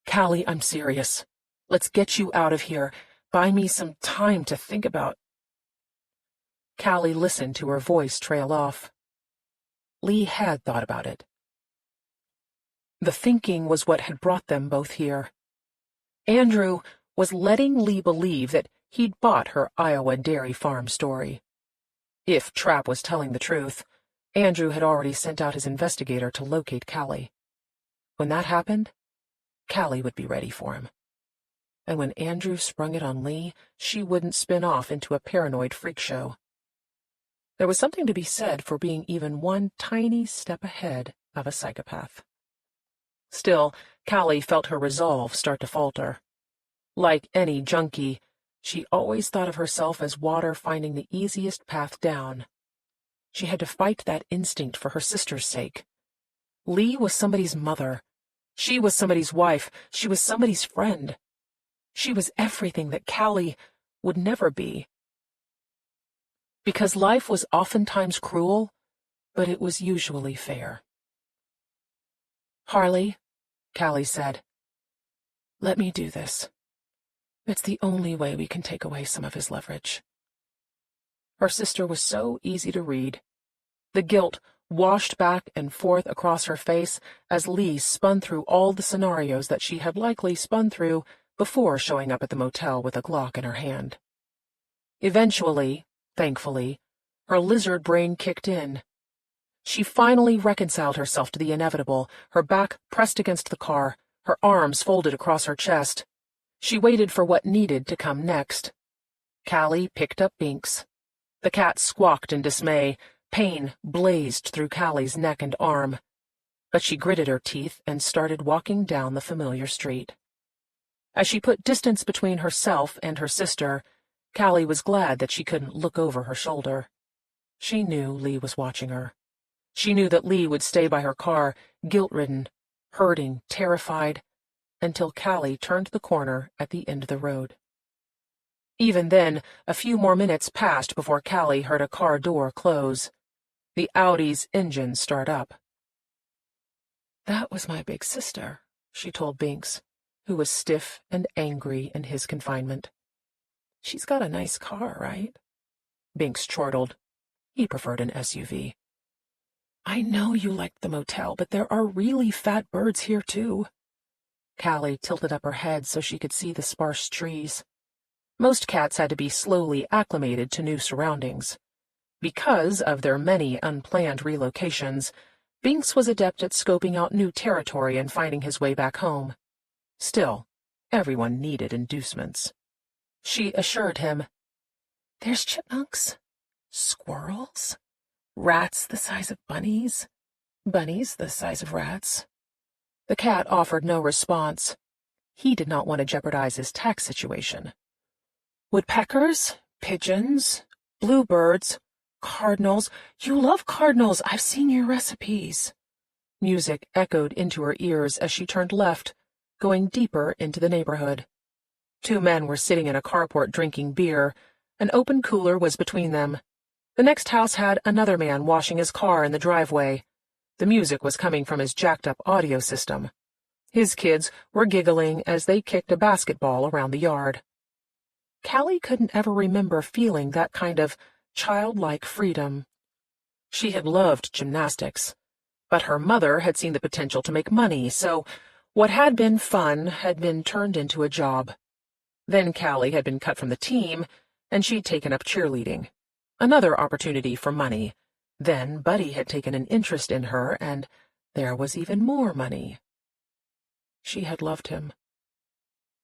"Callie, I'm serious. Let's get you out of here. Buy me some time to think about—" Callie listened to her voice trail off. Lee had thought about it. The thinking was what had brought them both here. Andrew was letting Lee believe that he'd bought her Iowa dairy farm story. If Trapp was telling the truth, Andrew had already sent out his investigator to locate Callie. When that happened, Callie would be ready for him. and when Andrew sprung it on Lee, she wouldn't spin off into a paranoid freak show. There was something to be said for being even one tiny step ahead of a psychopath. Still, Callie felt her resolve start to falter. Like any junkie, she always thought of herself as water finding the easiest path down. She had to fight that instinct for her sister's sake. Lee was somebody's mother. She was somebody's wife. She was somebody's friend. She was everything that Callie would never be. Because life was oftentimes cruel, but it was usually fair. "Harley," Callie said, "let me do this. It's the only way we can take away some of his leverage." Her sister was so easy to read. The guilt washed back and forth across her face as Lee spun through all the scenarios that she had likely spun through before showing up at the motel with a Glock in her hand. Eventually, thankfully, her lizard brain kicked in. She finally reconciled herself to the inevitable, her back pressed against the car, her arms folded across her chest. She waited for what needed to come next. Callie picked up Binks. The cat squawked in dismay. Pain blazed through Callie's neck and arm. But she gritted her teeth and started walking down the familiar street. As she put distance between herself and her sister, Callie was glad that she couldn't look over her shoulder. She knew Lee was watching her. She knew that Lee would stay by her car, guilt-ridden, hurting, terrified, until Callie turned the corner at the end of the road. Even then, a few more minutes passed before Callie heard a car door close. The Audi's engine start up. "That was my big sister," she told Binks, who was stiff and angry in his confinement. "She's got a nice car, right?" Binks chortled. He preferred an SUV. "I know you liked the motel, but there are really fat birds here, too." Callie tilted up her head so she could see the sparse trees. Most cats had to be slowly acclimated to new surroundings. Because of their many unplanned relocations, Binks was adept at scoping out new territory and finding his way back home. Still, everyone needed inducements. She assured him, "There's chipmunks, squirrels, rats the size of bunnies, bunnies the size of rats." The cat offered no response. He did not want to jeopardize his tax situation. "Woodpeckers, pigeons, bluebirds, cardinals. You love cardinals. I've seen your recipes." Music echoed into her ears as she turned left, going deeper into the neighborhood. Two men were sitting in a carport drinking beer. An open cooler was between them. The next house had another man washing his car in the driveway. The music was coming from his jacked-up audio system. His kids were giggling as they kicked a basketball around the yard. Callie couldn't ever remember feeling that kind of childlike freedom. She had loved gymnastics, but her mother had seen the potential to make money, so what had been fun had been turned into a job. Then Callie had been cut from the team, and she'd taken up cheerleading. Another opportunity for money. Then Buddy had taken an interest in her, and there was even more money. She had loved him.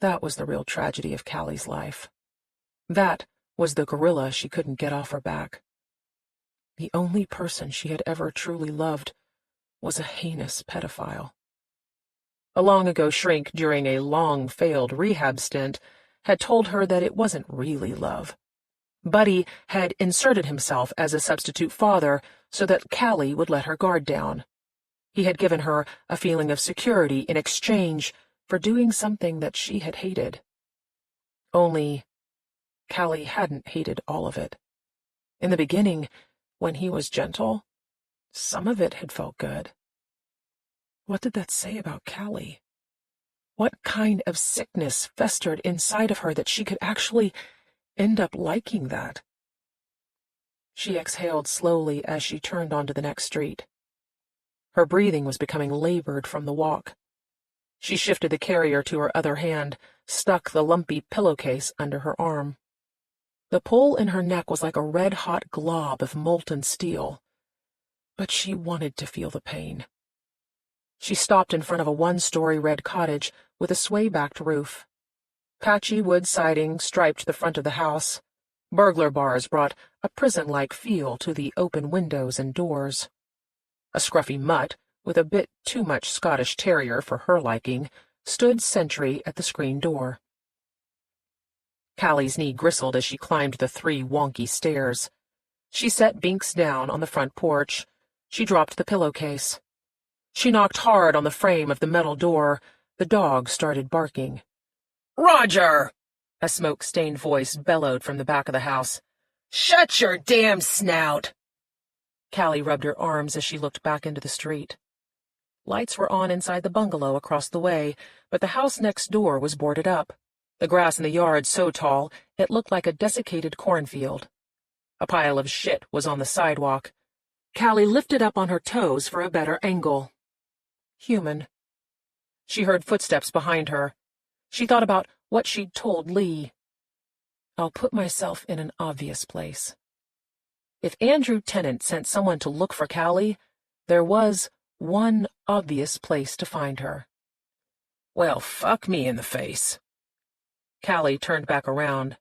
That was the real tragedy of Callie's life. That was the gorilla she couldn't get off her back. The only person she had ever truly loved was a heinous pedophile. A long-ago shrink during a long-failed rehab stint had told her that it wasn't really love. Buddy had inserted himself as a substitute father so that Callie would let her guard down. He had given her a feeling of security in exchange for doing something that she had hated. Only Callie hadn't hated all of it. In the beginning, when he was gentle, some of it had felt good. What did that say about Callie? What kind of sickness festered inside of her that she could actually end up liking that? She exhaled slowly as she turned onto the next street. Her breathing was becoming labored from the walk. She shifted the carrier to her other hand, stuck the lumpy pillowcase under her arm. The pull in her neck was like a red-hot glob of molten steel, but she wanted to feel the pain. She stopped in front of a one-story red cottage with a sway-backed roof. Patchy wood siding striped the front of the house. Burglar bars brought a prison-like feel to the open windows and doors. A scruffy mutt, with a bit too much Scottish terrier for her liking, stood sentry at the screen door. Callie's knee gristled as she climbed the 3 wonky stairs. She set Binks down on the front porch. She dropped the pillowcase. She knocked hard on the frame of the metal door. The dog started barking. "Roger!" a smoke-stained voice bellowed from the back of the house. "Shut your damn snout!" Callie rubbed her arms as she looked back into the street. Lights were on inside the bungalow across the way, but the house next door was boarded up, the grass in the yard so tall it looked like a desiccated cornfield. A pile of shit was on the sidewalk. Callie lifted up on her toes for a better angle. Human. She heard footsteps behind her. She thought about what she'd told Lee. I'll put myself in an obvious place. If Andrew Tennant sent someone to look for Callie, there was one obvious place to find her. Well, fuck me in the face. Callie turned back around.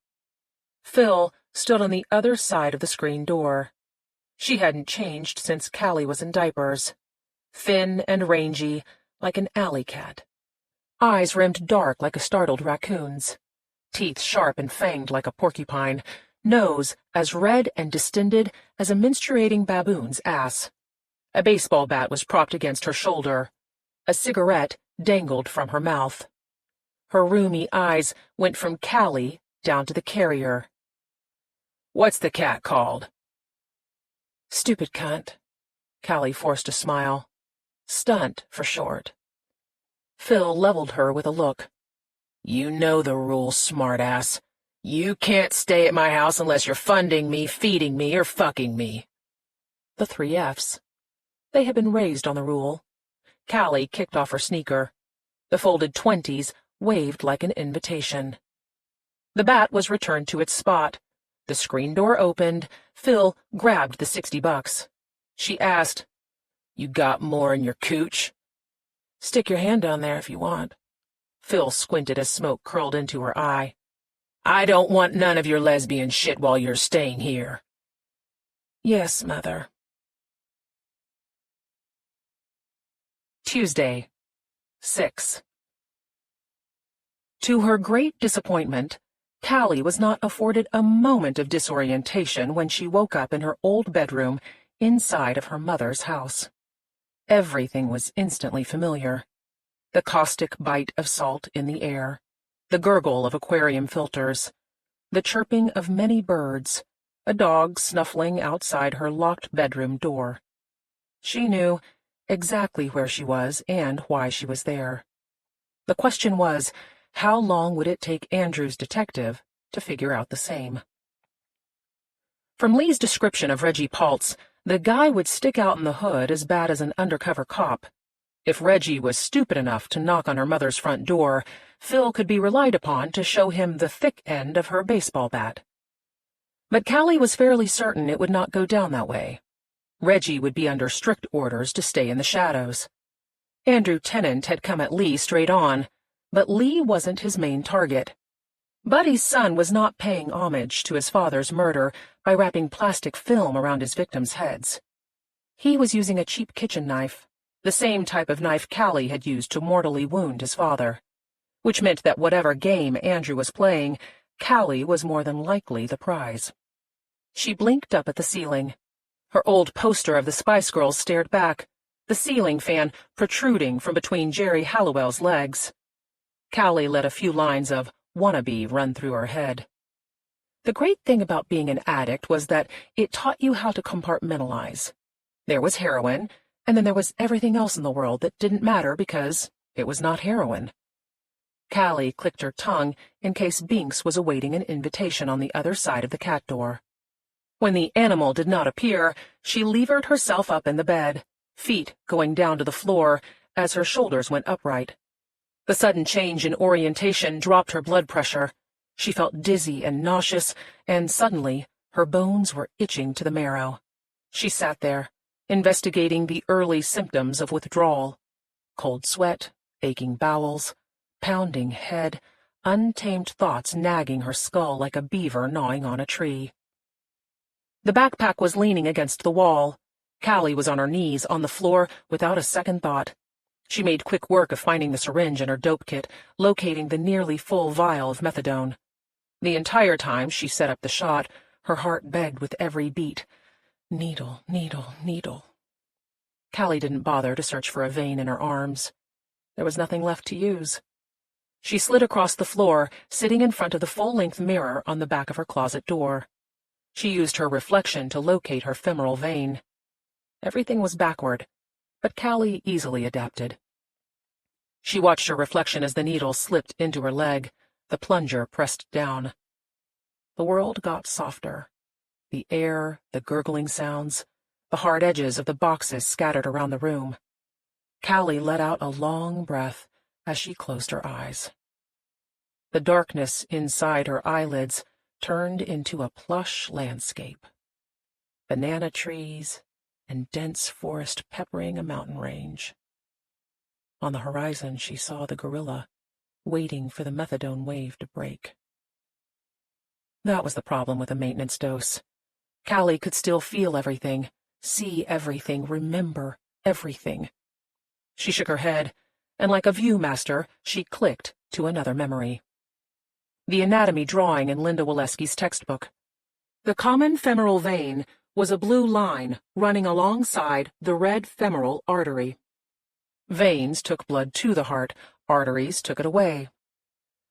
Phil stood on the other side of the screen door. She hadn't changed since Callie was in diapers. Thin and rangy, like an alley cat. Eyes rimmed dark like a startled raccoon's. Teeth sharp and fanged like a porcupine. Nose as red and distended as a menstruating baboon's ass. A baseball bat was propped against her shoulder. A cigarette dangled from her mouth. Her rheumy eyes went from Callie down to the carrier. What's the cat called? Stupid cunt. Callie forced a smile. Stunt, for short. Phil leveled her with a look. You know the rules, smartass. You can't stay at my house unless you're funding me, feeding me, or fucking me. The 3 Fs. They had been raised on the rule. Callie kicked off her sneaker. The folded 20s waved like an invitation. The bat was returned to its spot. The screen door opened. Phil grabbed the $60. She asked, You got more in your cooch? Stick your hand down there if you want. Phil squinted as smoke curled into her eye. I don't want none of your lesbian shit while you're staying here. Yes, Mother. Tuesday, 6. To her great disappointment, Callie was not afforded a moment of disorientation when she woke up in her old bedroom inside of her mother's house. Everything was instantly familiar. The caustic bite of salt in the air, the gurgle of aquarium filters, the chirping of many birds, a dog snuffling outside her locked bedroom door. She knew exactly where she was and why she was there. The question was, how long would it take Andrew's detective to figure out the same? From Lee's description of Reggie Paltz, the guy would stick out in the hood as bad as an undercover cop. If Reggie was stupid enough to knock on her mother's front door, Phil could be relied upon to show him the thick end of her baseball bat. But Callie was fairly certain it would not go down that way. Reggie would be under strict orders to stay in the shadows. Andrew Tennant had come at Lee straight on, but Lee wasn't his main target. Buddy's son was not paying homage to his father's murder by wrapping plastic film around his victims' heads. He was using a cheap kitchen knife, the same type of knife Callie had used to mortally wound his father, which meant that whatever game Andrew was playing, Callie was more than likely the prize. She blinked up at the ceiling. Her old poster of the Spice Girls stared back, the ceiling fan protruding from between Jerry Halliwell's legs. Callie let a few lines of wannabe run through her head. The great thing about being an addict was that it taught you how to compartmentalize. There was heroin, and then there was everything else in the world that didn't matter because it was not heroin. Callie clicked her tongue in case Binks was awaiting an invitation on the other side of the cat door. When the animal did not appear, she levered herself up in the bed, feet going down to the floor as her shoulders went upright. The sudden change in orientation dropped her blood pressure. She felt dizzy and nauseous, and suddenly her bones were itching to the marrow. She sat there, investigating the early symptoms of withdrawal. Cold sweat, aching bowels, pounding head, untamed thoughts nagging her skull like a beaver gnawing on a tree. The backpack was leaning against the wall. Callie was on her knees on the floor without a second thought. She made quick work of finding the syringe in her dope kit, locating the nearly full vial of methadone. The entire time she set up the shot, her heart begged with every beat. Needle, needle, needle. Callie didn't bother to search for a vein in her arms. There was nothing left to use. She slid across the floor, sitting in front of the full-length mirror on the back of her closet door. She used her reflection to locate her femoral vein. Everything was backward, but Callie easily adapted. She watched her reflection as the needle slipped into her leg, the plunger pressed down. The world got softer. The air, the gurgling sounds, the hard edges of the boxes scattered around the room. Callie let out a long breath as she closed her eyes. The darkness inside her eyelids turned into a plush landscape. Banana trees and dense forest peppering a mountain range. On the horizon she saw the gorilla, waiting for the methadone wave to break. That was the problem with a maintenance dose. Callie could still feel everything, see everything, remember everything. She shook her head, and like a viewmaster, she clicked to another memory. The anatomy drawing in Linda Waleski's textbook. The common femoral vein was a blue line running alongside the red femoral artery. Veins took blood to the heart, arteries took it away.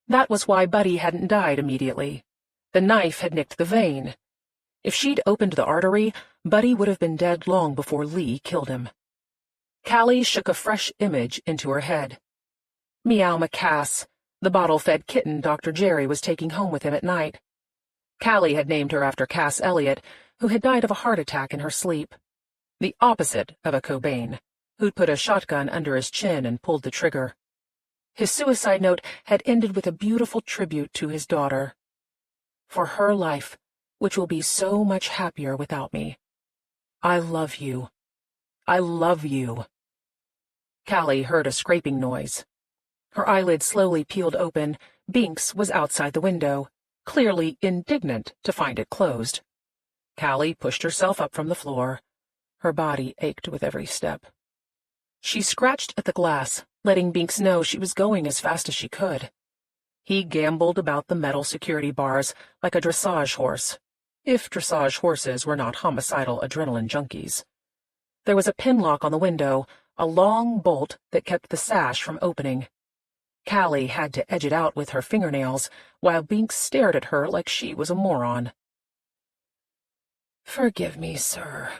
That was why Buddy hadn't died immediately. The knife had nicked the vein. If she'd opened the artery, Buddy would have been dead long before Lee killed him. Callie shook a fresh image into her head. Meow Macass, the bottle-fed kitten Dr. Jerry was taking home with him at night. Callie had named her after Cass Elliott, who had died of a heart attack in her sleep. The opposite of a Cobain, who'd put a shotgun under his chin and pulled the trigger. His suicide note had ended with a beautiful tribute to his daughter. For her life, which will be so much happier without me. I love you. I love you. Callie heard a scraping noise. Her eyelids slowly peeled open. Binks was outside the window, clearly indignant to find it closed. Callie pushed herself up from the floor. Her body ached with every step. She scratched at the glass, letting Binks know she was going as fast as she could. He gambled about the metal security bars like a dressage horse, if dressage horses were not homicidal adrenaline junkies. There was a pin lock on the window, a long bolt that kept the sash from opening. Callie had to edge it out with her fingernails, while Binks stared at her like she was a moron. "Forgive me, sir."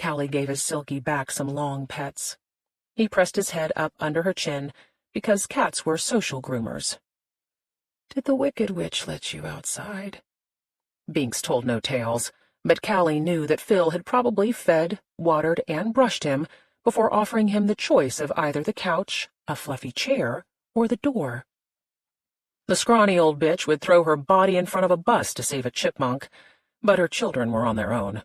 Callie gave his silky back some long pets. He pressed his head up under her chin, because cats were social groomers. "Did the Wicked Witch let you outside?" Binks told no tales, but Callie knew that Phil had probably fed, watered, and brushed him before offering him the choice of either the couch, a fluffy chair, or the door. The scrawny old bitch would throw her body in front of a bus to save a chipmunk, but her children were on their own.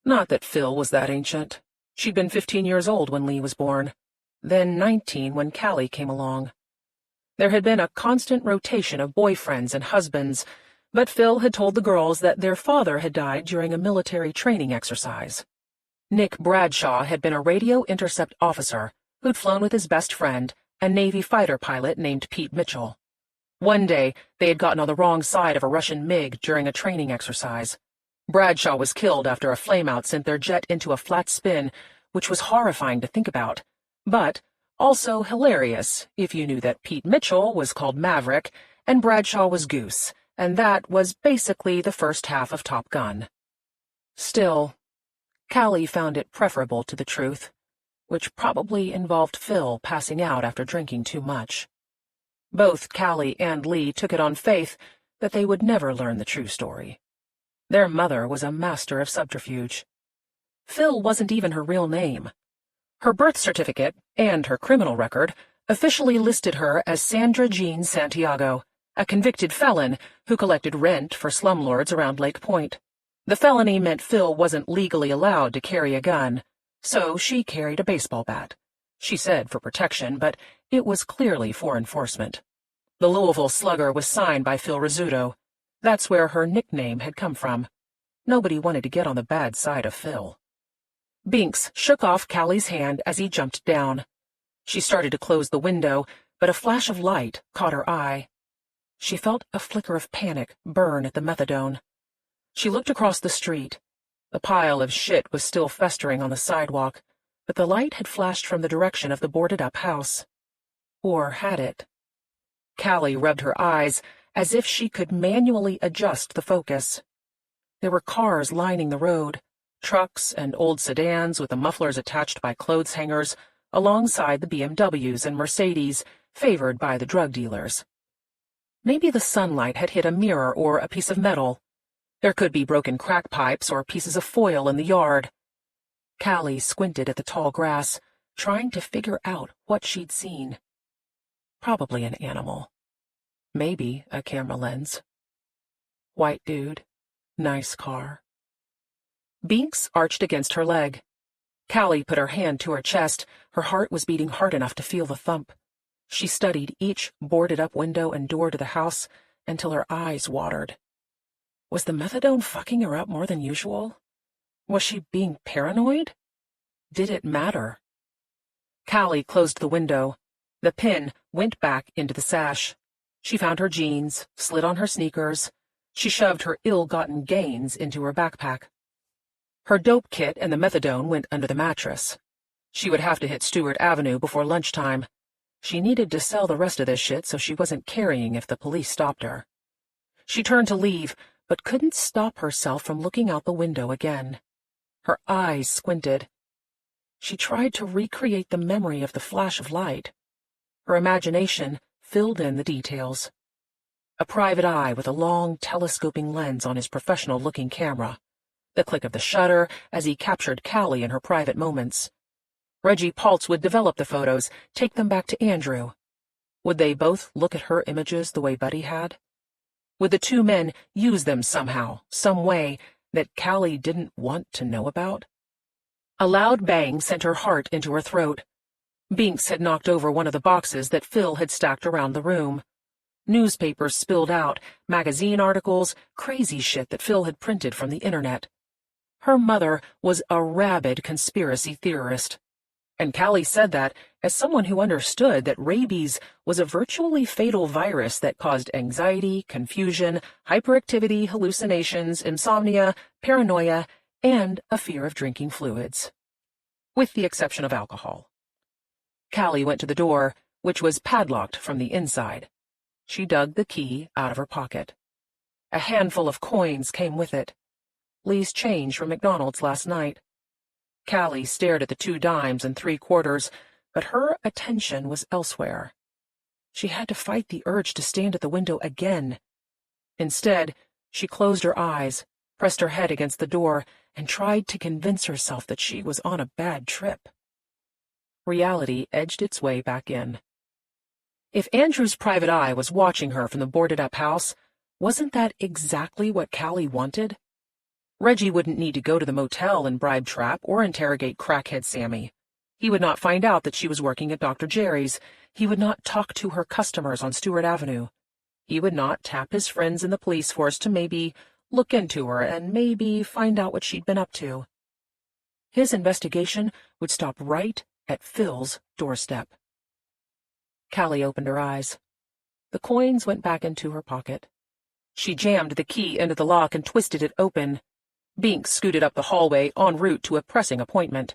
Not that Phil was that ancient. She'd been 15 years old when Lee was born, then 19 when Callie came along. There had been a constant rotation of boyfriends and husbands, but Phil had told the girls that their father had died during a military training exercise. Nick Bradshaw had been a radio intercept officer who'd flown with his best friend, a Navy fighter pilot named Pete Mitchell. One day, they had gotten on the wrong side of a Russian MiG during a training exercise. Bradshaw was killed after a flameout sent their jet into a flat spin, which was horrifying to think about, but also hilarious if you knew that Pete Mitchell was called Maverick and Bradshaw was Goose, and that was basically the first half of Top Gun. Still, Callie found it preferable to the truth, which probably involved Phil passing out after drinking too much. Both Callie and Lee took it on faith that they would never learn the true story. Their mother was a master of subterfuge. Phil wasn't even her real name. Her birth certificate and her criminal record officially listed her as Sandra Jean Santiago, a convicted felon who collected rent for slumlords around Lake Point. The felony meant Phil wasn't legally allowed to carry a gun, so she carried a baseball bat. She said for protection, but it was clearly for enforcement. The Louisville Slugger was signed by Phil Rizzuto. That's where her nickname had come from. Nobody wanted to get on the bad side of Phil. Binks shook off Callie's hand as he jumped down. She started to close the window, but a flash of light caught her eye. She felt a flicker of panic burn at the methadone. She looked across the street. The pile of shit was still festering on the sidewalk, but the light had flashed from the direction of the boarded-up house. Or had it? Callie rubbed her eyes as if she could manually adjust the focus. There were cars lining the road, trucks and old sedans with the mufflers attached by clothes hangers alongside the BMWs and Mercedes favored by the drug dealers. Maybe the sunlight had hit a mirror or a piece of metal. There could be broken crack pipes or pieces of foil in the yard. Callie squinted at the tall grass, trying to figure out what she'd seen. Probably an animal. Maybe a camera lens. White dude. Nice car. Binks arched against her leg. Callie put her hand to her chest. Her heart was beating hard enough to feel the thump. She studied each boarded-up window and door to the house until her eyes watered. Was the methadone fucking her up more than usual? Was she being paranoid? Did it matter? Callie closed the window. The pin went back into the sash. She found her jeans, slid on her sneakers. She shoved her ill-gotten gains into her backpack. Her dope kit and the methadone went under the mattress. She would have to hit Stewart Avenue before lunchtime. She needed to sell the rest of this shit so she wasn't carrying if the police stopped her. She turned to leave, but couldn't stop herself from looking out the window again. Her eyes squinted. She tried to recreate the memory of the flash of light. Her imagination filled in the details. A private eye with a long, telescoping lens on his professional-looking camera. The click of the shutter as he captured Callie in her private moments. Reggie Paltz would develop the photos, take them back to Andrew. Would they both look at her images the way Buddy had? Would the two men use them somehow, some way, that Callie didn't want to know about? A loud bang sent her heart into her throat. Binks had knocked over one of the boxes that Phil had stacked around the room. Newspapers spilled out, magazine articles, crazy shit that Phil had printed from the internet. Her mother was a rabid conspiracy theorist. And Callie said that as someone who understood that rabies was a virtually fatal virus that caused anxiety, confusion, hyperactivity, hallucinations, insomnia, paranoia, and a fear of drinking fluids. With the exception of alcohol. Callie went to the door, which was padlocked from the inside. She dug the key out of her pocket. A handful of coins came with it. Lee's change from McDonald's last night. Callie stared at the 2 dimes and 3 quarters, but her attention was elsewhere. She had to fight the urge to stand at the window again. Instead, she closed her eyes, pressed her head against the door, and tried to convince herself that she was on a bad trip. Reality edged its way back in. If Andrew's private eye was watching her from the boarded-up house, wasn't that exactly what Callie wanted? Reggie wouldn't need to go to the motel and bribe Trap or interrogate crackhead Sammy. He would not find out that she was working at Dr. Jerry's. He would not talk to her customers on Stewart Avenue. He would not tap his friends in the police force to maybe look into her and maybe find out what she'd been up to. His investigation would stop right at Phil's doorstep. Callie opened her eyes. The coins went back into her pocket. She jammed the key into the lock and twisted it open. Binks scooted up the hallway en route to a pressing appointment.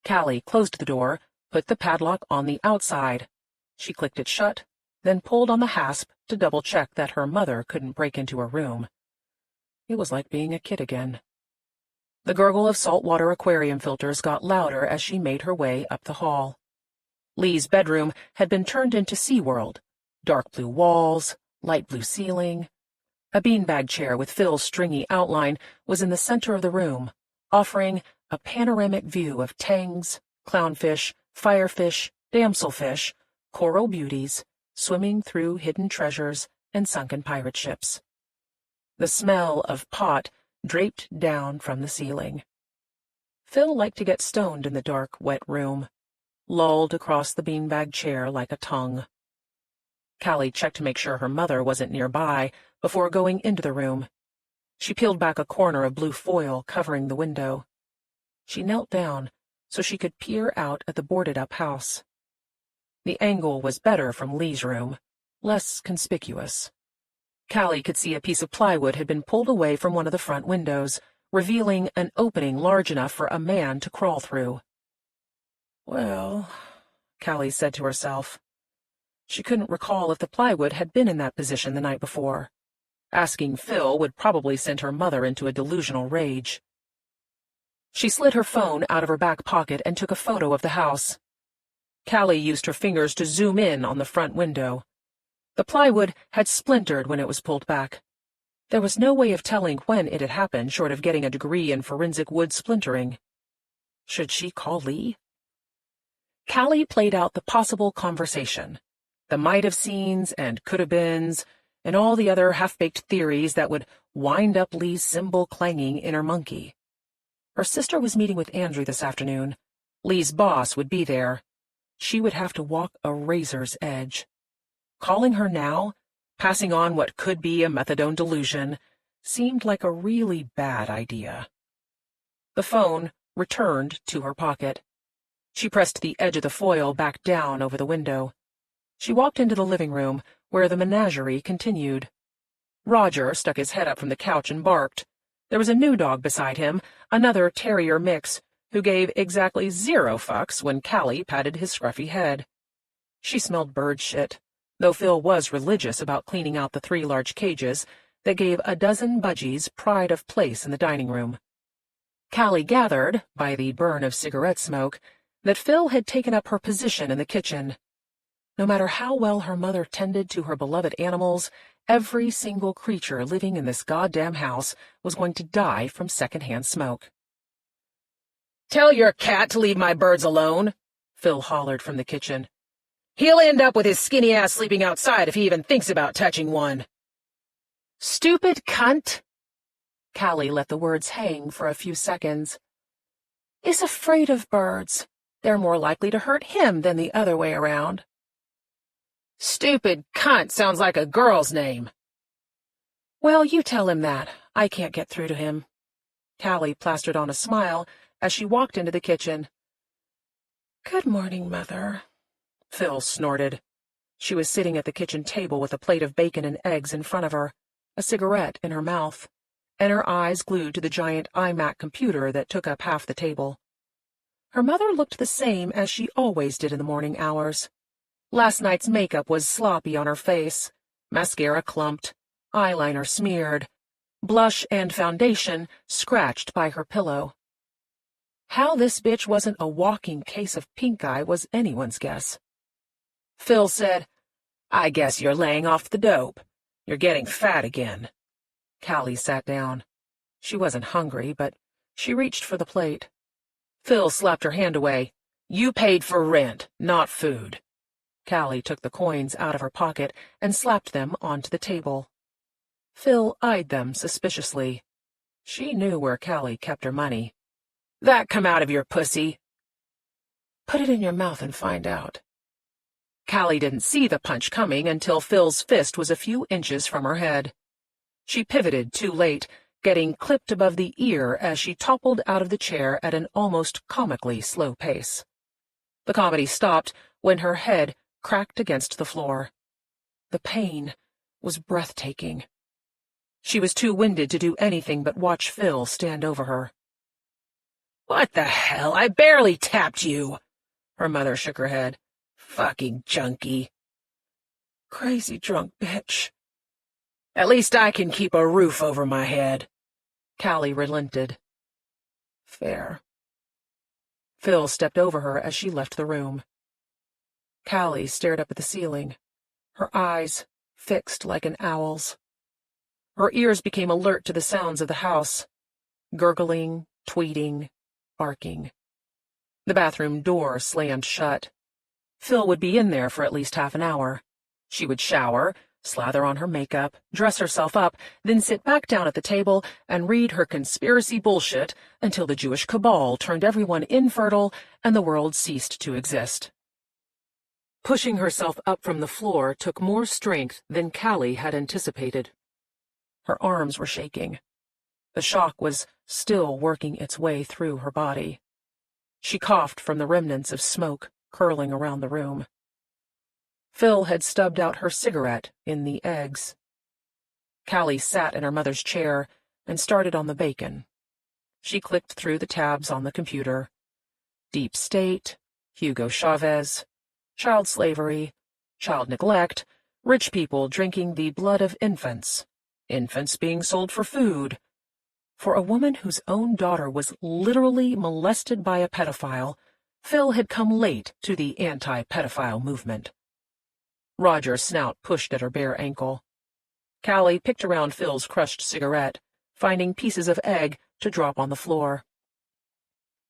Callie closed the door, put the padlock on the outside. She clicked it shut, then pulled on the hasp to double-check that her mother couldn't break into her room. It was like being a kid again. The gurgle of saltwater aquarium filters got louder as she made her way up the hall. Lee's bedroom had been turned into SeaWorld. Dark blue walls, light blue ceiling. A beanbag chair with Phil's stringy outline was in the center of the room, offering a panoramic view of tangs, clownfish, firefish, damselfish, coral beauties, swimming through hidden treasures and sunken pirate ships. The smell of pot draped down from the ceiling. Phil liked to get stoned in the dark, wet room, lulled across the beanbag chair like a tongue. Callie checked to make sure her mother wasn't nearby before going into the room. She peeled back a corner of blue foil covering the window. She knelt down so she could peer out at the boarded-up house. The angle was better from Lee's room, less conspicuous. Callie could see a piece of plywood had been pulled away from one of the front windows, revealing an opening large enough for a man to crawl through. Well, Callie said to herself. She couldn't recall if the plywood had been in that position the night before. Asking Phil would probably send her mother into a delusional rage. She slid her phone out of her back pocket and took a photo of the house. Callie used her fingers to zoom in on the front window. The plywood had splintered when it was pulled back. There was no way of telling when it had happened short of getting a degree in forensic wood splintering. Should she call Lee? Callie played out the possible conversation, the might-have-seens and could-have-beens, and all the other half-baked theories that would wind up Lee's cymbal-clanging inner monkey. Her sister was meeting with Andrew this afternoon. Lee's boss would be there. She would have to walk a razor's edge. Calling her now, passing on what could be a methadone delusion, seemed like a really bad idea. The phone returned to her pocket. She pressed the edge of the foil back down over the window. She walked into the living room, where the menagerie continued. Roger stuck his head up from the couch and barked. There was a new dog beside him, another terrier mix, who gave exactly 0 fucks when Callie patted his scruffy head. She smelled bird shit, though Phil was religious about cleaning out the 3 large cages that gave a dozen budgies pride of place in the dining room. Callie gathered, by the burn of cigarette smoke, that Phil had taken up her position in the kitchen. No matter how well her mother tended to her beloved animals, every single creature living in this goddamn house was going to die from secondhand smoke. "Tell your cat to leave my birds alone," Phil hollered from the kitchen. "He'll end up with his skinny ass sleeping outside if he even thinks about touching one." "Stupid cunt!" Callie let the words hang for a few seconds. "Is afraid of birds. They're more likely to hurt him than the other way around." "Stupid cunt sounds like a girl's name." "Well, you tell him that. I can't get through to him." Callie plastered on a smile as she walked into the kitchen. "Good morning, Mother," Phil snorted. She was sitting at the kitchen table with a plate of bacon and eggs in front of her, a cigarette in her mouth, and her eyes glued to the giant iMac computer that took up half the table. Her mother looked the same as she always did in the morning hours. Last night's makeup was sloppy on her face, mascara clumped, eyeliner smeared, blush and foundation scratched by her pillow. How this bitch wasn't a walking case of pink eye was anyone's guess. Phil said, "I guess you're laying off the dope. You're getting fat again." Callie sat down. She wasn't hungry, but she reached for the plate. Phil slapped her hand away. "You paid for rent, not food." Callie took the coins out of her pocket and slapped them onto the table. Phil eyed them suspiciously. She knew where Callie kept her money. "That come out of your pussy?" "Put it in your mouth and find out." Callie didn't see the punch coming until Phil's fist was a few inches from her head. She pivoted too late, getting clipped above the ear as she toppled out of the chair at an almost comically slow pace. The comedy stopped when her head cracked against the floor. The pain was breathtaking. She was too winded to do anything but watch Phil stand over her. "What the hell? I barely tapped you." Her mother shook her head. "Fucking junkie." "Crazy drunk bitch." "At least I can keep a roof over my head." Callie relented. "Fair." Phil stepped over her as she left the room. Callie stared up at the ceiling, her eyes fixed like an owl's. Her ears became alert to the sounds of the house, gurgling, tweeting, barking. The bathroom door slammed shut. Phil would be in there for at least half an hour. She would shower, slather on her makeup, dress herself up, then sit back down at the table and read her conspiracy bullshit until the Jewish cabal turned everyone infertile and the world ceased to exist. Pushing herself up from the floor took more strength than Callie had anticipated. Her arms were shaking. The shock was still working its way through her body. She coughed from the remnants of smoke curling around the room. Phil had stubbed out her cigarette in the eggs. Callie sat in her mother's chair and started on the bacon. She clicked through the tabs on the computer. Deep state, Hugo Chavez, child slavery, child neglect, rich people drinking the blood of infants, infants being sold for food. For a woman whose own daughter was literally molested by a pedophile, Phil had come late to the anti-pedophile movement. Roger's snout pushed at her bare ankle. Callie picked around Phil's crushed cigarette, finding pieces of egg to drop on the floor.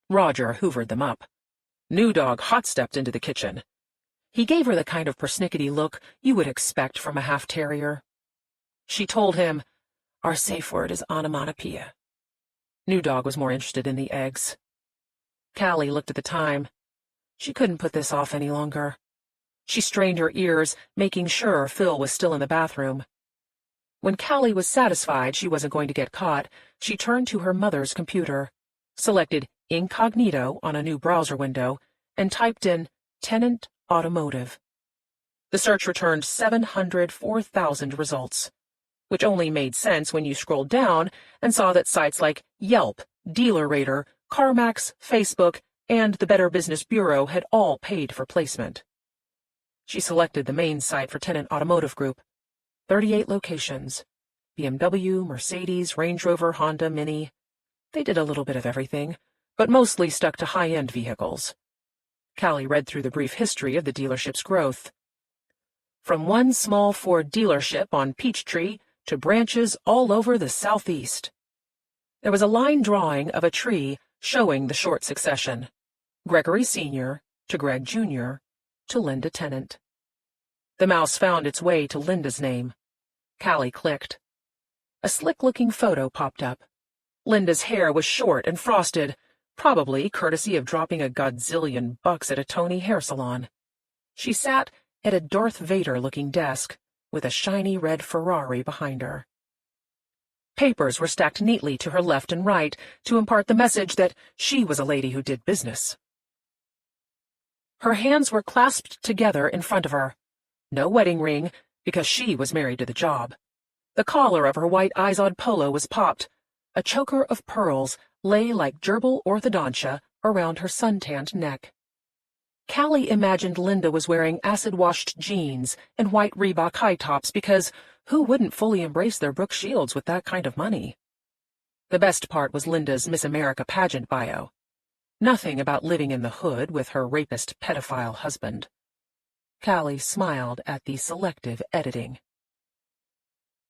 Roger hoovered them up. New Dog hot-stepped into the kitchen. He gave her the kind of persnickety look you would expect from a half-terrier. She told him, "Our safe word is onomatopoeia." New Dog was more interested in the eggs. Callie looked at the time. She couldn't put this off any longer. She strained her ears, making sure Phil was still in the bathroom. When Callie was satisfied she wasn't going to get caught, she turned to her mother's computer, selected incognito on a new browser window, and typed in Tenant Automotive. The search returned 704,000 results, which only made sense when you scrolled down and saw that sites like Yelp, DealerRater, CarMax, Facebook, and the Better Business Bureau had all paid for placement. She selected the main site for Tenant Automotive Group. 38 locations. BMW, Mercedes, Range Rover, Honda, Mini. They did a little bit of everything, but mostly stuck to high-end vehicles. Callie read through the brief history of the dealership's growth. From one small Ford dealership on Peachtree to branches all over the Southeast. There was a line drawing of a tree showing the short succession. Gregory Sr. to Greg Jr. to Linda Tennant. The mouse found its way to Linda's name. Callie clicked. A slick-looking photo popped up. Linda's hair was short and frosted, probably courtesy of dropping a godzillion bucks at a Tony hair salon. She sat at a Darth Vader-looking desk with a shiny red Ferrari behind her. Papers were stacked neatly to her left and right to impart the message that she was a lady who did business. Her hands were clasped together in front of her. No wedding ring, because she was married to the job. The collar of her white Izod polo was popped. A choker of pearls lay like gerbil orthodontia around her suntanned neck. Callie imagined Linda was wearing acid-washed jeans and white Reebok high tops because who wouldn't fully embrace their Brooke Shields with that kind of money? The best part was Linda's Miss America pageant bio. Nothing about living in the hood with her rapist pedophile husband. Callie smiled at the selective editing.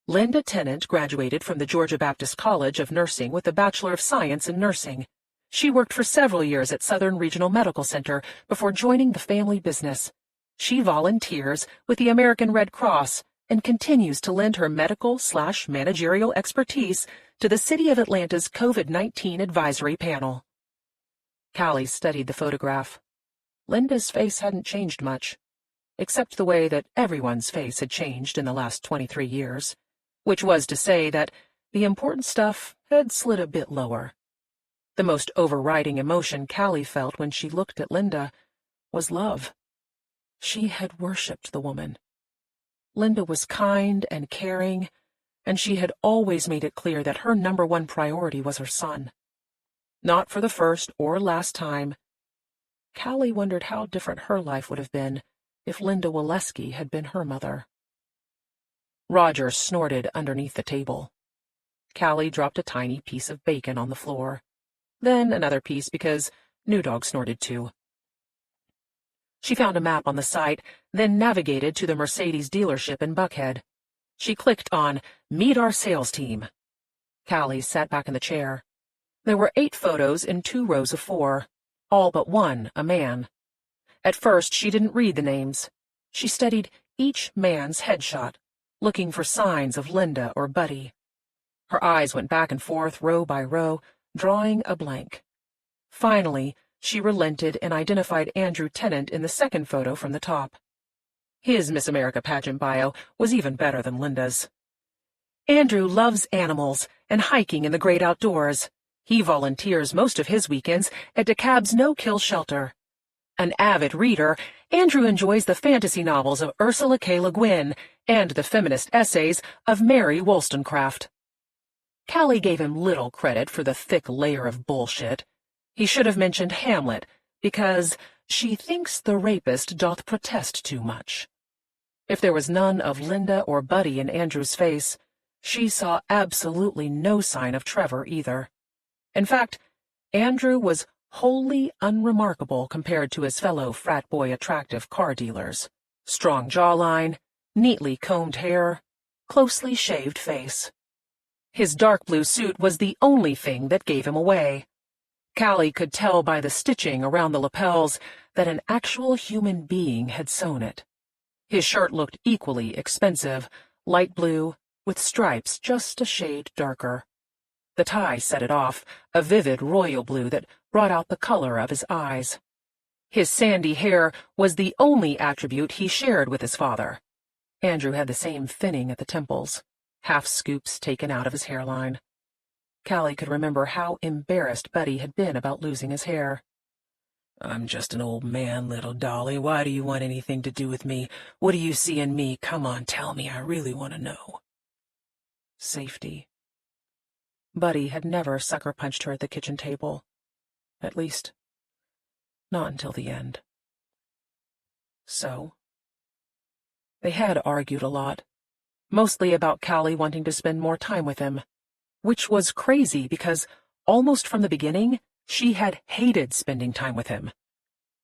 Linda Tennant graduated from the Georgia Baptist College of Nursing with a Bachelor of Science in Nursing. She worked for several years at Southern Regional Medical Center before joining the family business. She volunteers with the American Red Cross and continues to lend her medical/managerial expertise to the City of Atlanta's COVID-19 advisory panel. Callie studied the photograph. Linda's face hadn't changed much, except the way that everyone's face had changed in the last 23 years, which was to say that the important stuff had slid a bit lower. The most overriding emotion Callie felt when she looked at Linda was love. She had worshipped the woman. Linda was kind and caring, and she had always made it clear that her #1 priority was her son. Not for the first or last time. Callie wondered how different her life would have been if Linda Waleski had been her mother. Roger snorted underneath the table. Callie dropped a tiny piece of bacon on the floor. Then another piece because New Dog snorted too. She found a map on the site, then navigated to the Mercedes dealership in Buckhead. She clicked on Meet Our Sales Team. Callie sat back in the chair. There were 8 photos in 2 rows of 4, all but one a man. At first she didn't read the names. She studied each man's headshot, looking for signs of Linda or Buddy. Her eyes went back and forth row by row, drawing a blank. Finally, she relented and identified Andrew Tennant in the second photo from the top. His Miss America pageant bio was even better than Linda's. Andrew loves animals and hiking in the great outdoors. He volunteers most of his weekends at DeKalb's no-kill shelter. An avid reader, Andrew enjoys the fantasy novels of Ursula K. Le Guin and the feminist essays of Mary Wollstonecraft. Callie gave him little credit for the thick layer of bullshit. He should have mentioned Hamlet, because she thinks the rapist doth protest too much. If there was none of Linda or Buddy in Andrew's face, she saw absolutely no sign of Trevor either. In fact, Andrew was wholly unremarkable compared to his fellow frat boy attractive car dealers. Strong jawline, neatly combed hair, closely shaved face. His dark blue suit was the only thing that gave him away. Callie could tell by the stitching around the lapels that an actual human being had sewn it. His shirt looked equally expensive, light blue, with stripes just a shade darker. The tie set it off, a vivid royal blue that brought out the color of his eyes. His sandy hair was the only attribute he shared with his father. Andrew had the same thinning at the temples, half scoops taken out of his hairline. Callie could remember how embarrassed Buddy had been about losing his hair. "I'm just an old man, little dolly. Why do you want anything to do with me? What do you see in me? Come on, tell me. I really want to know." Safety. Buddy had never sucker-punched her at the kitchen table. At least, not until the end. So, they had argued a lot, mostly about Callie wanting to spend more time with him, which was crazy because almost from the beginning, she had hated spending time with him.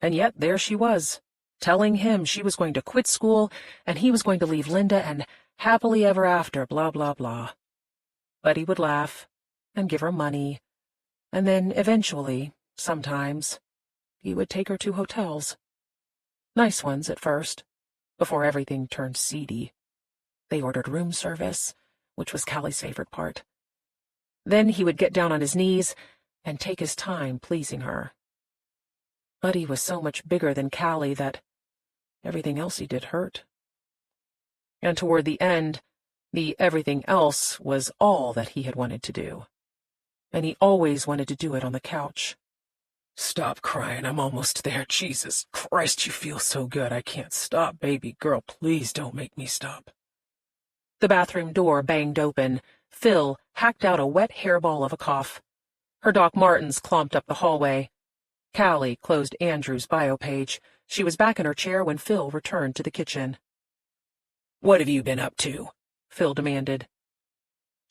And yet there she was, telling him she was going to quit school and he was going to leave Linda and happily ever after, blah, blah, blah. Buddy would laugh and give her money, and then eventually, sometimes, he would take her to hotels. Nice ones at first, before everything turned seedy. They ordered room service, which was Callie's favorite part. Then he would get down on his knees and take his time pleasing her. Buddy was so much bigger than Callie that everything else he did hurt. And toward the end, the everything else was all that he had wanted to do. And he always wanted to do it on the couch. "Stop crying, I'm almost there. Jesus Christ, you feel so good. I can't stop, baby girl. Please don't make me stop." The bathroom door banged open. Phil hacked out a wet hairball of a cough. Her Doc Martens clomped up the hallway. Callie closed Andrew's bio page. She was back in her chair when Phil returned to the kitchen. "What have you been up to?" Phil demanded.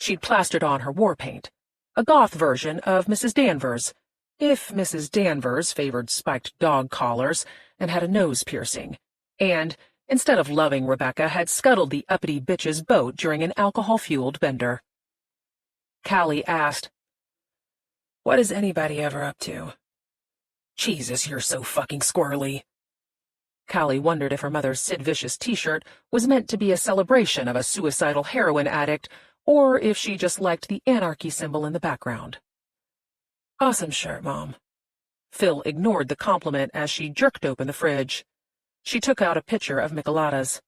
She'd plastered on her war paint, a goth version of Mrs. Danvers, if Mrs. Danvers favored spiked dog collars and had a nose piercing, and, instead of loving Rebecca, had scuttled the uppity bitch's boat during an alcohol-fueled bender. Callie asked, "What is anybody ever up to?" "Jesus, you're so fucking squirrely." Callie wondered if her mother's Sid Vicious t-shirt was meant to be a celebration of a suicidal heroin addict, or if she just liked the anarchy symbol in the background. "Awesome shirt, Mom." Phil ignored the compliment as she jerked open the fridge. She took out a pitcher of micheladas,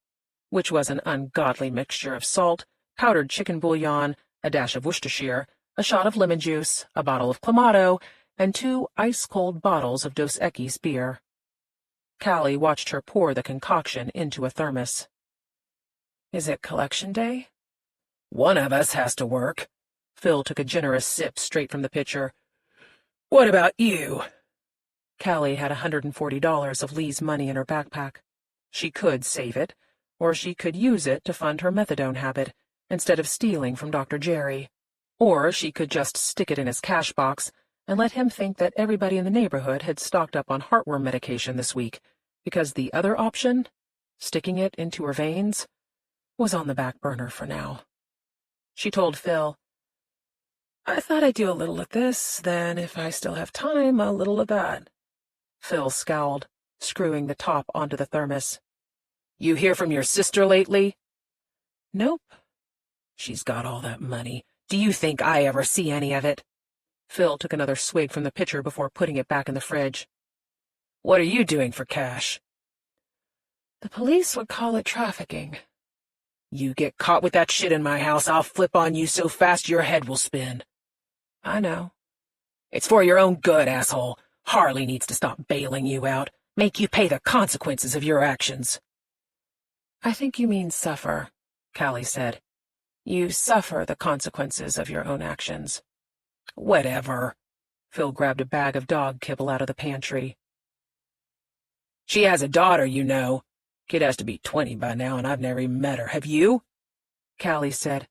which was an ungodly mixture of salt, powdered chicken bouillon, a dash of Worcestershire, a shot of lemon juice, a bottle of Clamato, and 2 ice-cold bottles of Dos Equis beer. Callie watched her pour the concoction into a thermos. "Is it collection day?" "One of us has to work." Phil took a generous sip straight from the pitcher. "What about you?" Callie had $140 of Lee's money in her backpack. She could save it, or she could use it to fund her methadone habit, instead of stealing from Dr. Jerry. Or she could just stick it in his cash box and let him think that everybody in the neighborhood had stocked up on heartworm medication this week, because the other option, sticking it into her veins, was on the back burner for now. She told Phil, "I thought I'd do a little of this, then if I still have time, a little of that." Phil scowled, screwing the top onto the thermos. "You hear from your sister lately?" "Nope." "She's got all that money. Do you think I ever see any of it?" Phil took another swig from the pitcher before putting it back in the fridge. "What are you doing for cash?" The police would call it trafficking. You get caught with that shit in my house, I'll flip on you so fast your head will spin. I know. It's for your own good, asshole. Harley needs to stop bailing you out, make you pay the consequences of your actions. I think you mean suffer, Callie said. You suffer the consequences of your own actions. Whatever. Phil grabbed a bag of dog kibble out of the pantry. She has a daughter, you know. Kid has to be 20 by now, and I've never even met her. Have you? Callie said.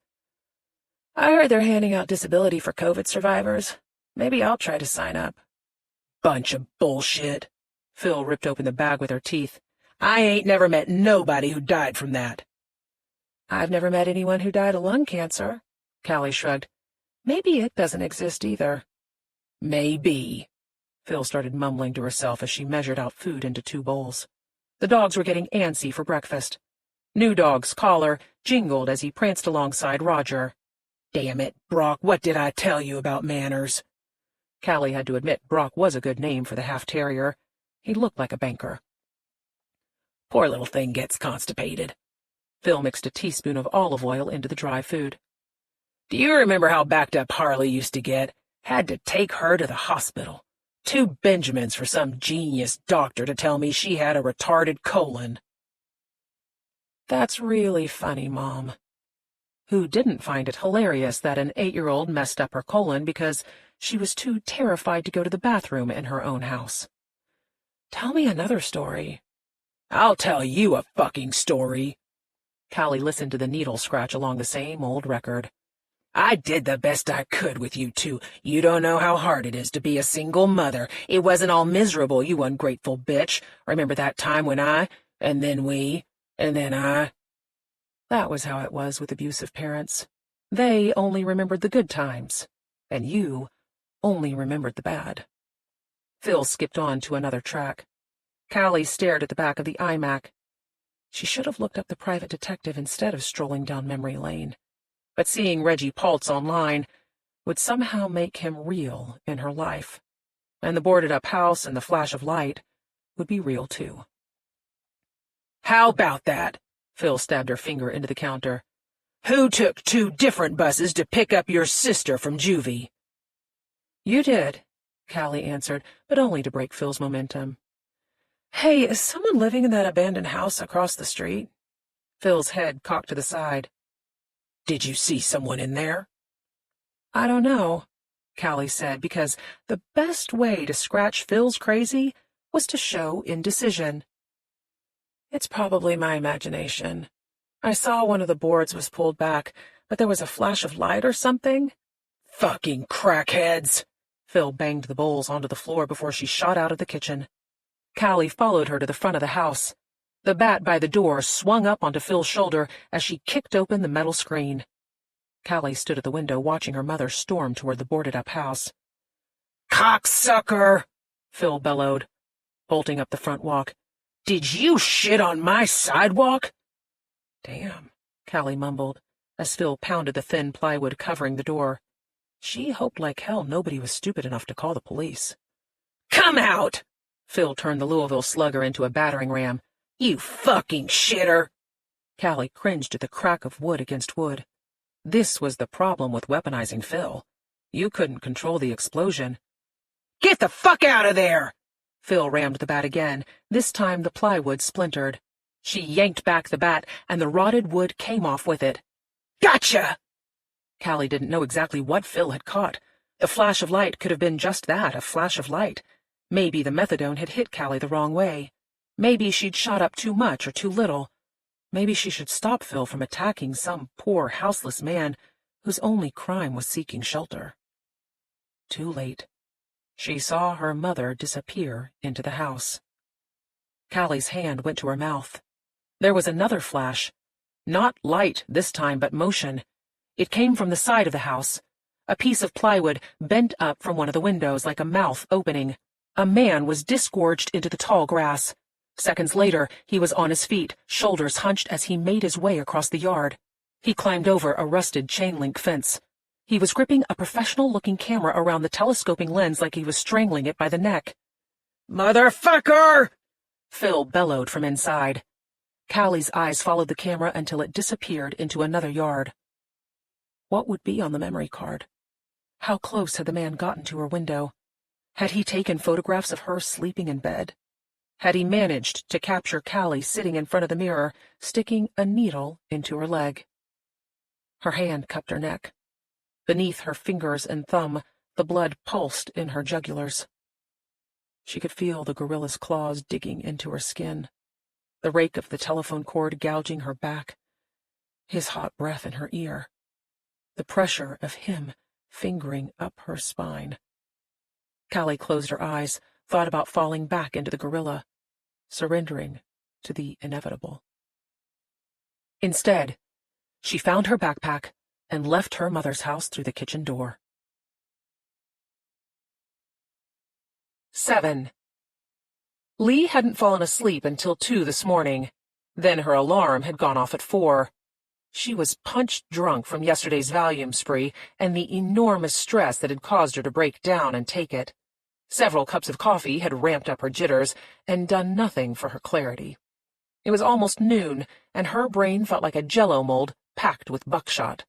I heard they're handing out disability for COVID survivors. Maybe I'll try to sign up. Bunch of bullshit. Phil ripped open the bag with her teeth. I ain't never met nobody who died from that. I've never met anyone who died of lung cancer, Callie shrugged. Maybe it doesn't exist either. Maybe. Phil started mumbling to herself as she measured out food into 2 bowls. The dogs were getting antsy for breakfast. New Dog's collar jingled as he pranced alongside Roger. Damn it, Brock, what did I tell you about manners? Callie had to admit Brock was a good name for the half-terrier. He looked like a banker. Poor little thing gets constipated. Phil mixed a teaspoon of olive oil into the dry food. Do you remember how backed up Harley used to get? Had to take her to the hospital. 2 Benjamins for some genius doctor to tell me she had a retarded colon. That's really funny, Mom. Who didn't find it hilarious that an 8-year-old messed up her colon because she was too terrified to go to the bathroom in her own house? Tell me another story. I'll tell you a fucking story. Callie listened to the needle scratch along the same old record. I did the best I could with you 2. You don't know how hard it is to be a single mother. It wasn't all miserable, you ungrateful bitch. Remember that time when and then we, and then I... That was how it was with abusive parents. They only remembered the good times, and you only remembered the bad. Phil skipped on to another track. Callie stared at the back of the iMac. She should have looked up the private detective instead of strolling down memory lane. But seeing Reggie Paltz online would somehow make him real in her life, and the boarded-up house and the flash of light would be real too. How about that? Phil stabbed her finger into the counter. Who took 2 different buses to pick up your sister from juvie? You did, Callie answered, but only to break Phil's momentum. Hey, is someone living in that abandoned house across the street? Phil's head cocked to the side. Did you see someone in there? I don't know, Callie said, because the best way to scratch Phil's crazy was to show indecision. It's probably my imagination. I saw one of the boards was pulled back, but there was a flash of light or something. Fucking crackheads! Phil banged the bowls onto the floor before she shot out of the kitchen. Callie followed her to the front of the house. The bat by the door swung up onto Phil's shoulder as she kicked open the metal screen. Callie stood at the window watching her mother storm toward the boarded-up house. Cocksucker! Phil bellowed, bolting up the front walk. Did you shit on my sidewalk? Damn, Callie mumbled, as Phil pounded the thin plywood covering the door. She hoped like hell nobody was stupid enough to call the police. Come out! Phil turned the Louisville Slugger into a battering ram. You fucking shitter! Callie cringed at the crack of wood against wood. This was the problem with weaponizing Phil. You couldn't control the explosion. Get the fuck out of there! Phil rammed the bat again. This time the plywood splintered. She yanked back the bat, and the rotted wood came off with it. Gotcha! Callie didn't know exactly what Phil had caught. The flash of light could have been just that, a flash of light. Maybe the methadone had hit Callie the wrong way. Maybe she'd shot up too much or too little. Maybe she should stop Phil from attacking some poor, houseless man whose only crime was seeking shelter. Too late. She saw her mother disappear into the house. Callie's hand went to her mouth. There was another flash. Not light this time, but motion. It came from the side of the house. A piece of plywood bent up from one of the windows like a mouth opening. A man was disgorged into the tall grass. Seconds later, he was on his feet, shoulders hunched as he made his way across the yard. He climbed over a rusted chain-link fence. He was gripping a professional-looking camera around the telescoping lens like he was strangling it by the neck. "Motherfucker!" Phil bellowed from inside. Callie's eyes followed the camera until it disappeared into another yard. What would be on the memory card? How close had the man gotten to her window? Had he taken photographs of her sleeping in bed? Had he managed to capture Callie sitting in front of the mirror, sticking a needle into her leg? Her hand cupped her neck. Beneath her fingers and thumb, the blood pulsed in her jugulars. She could feel the gorilla's claws digging into her skin, the rake of the telephone cord gouging her back, his hot breath in her ear, the pressure of him fingering up her spine. Callie closed her eyes, thought about falling back into the gorilla, surrendering to the inevitable. Instead, she found her backpack and left her mother's house through the kitchen door. 7. Lee hadn't fallen asleep until 2 this morning. Then her alarm had gone off at 4. She was punch drunk from yesterday's Valium spree and the enormous stress that had caused her to break down and take it. Several cups of coffee had ramped up her jitters and done nothing for her clarity. It was almost noon, and her brain felt like a Jell-O mold packed with buckshot.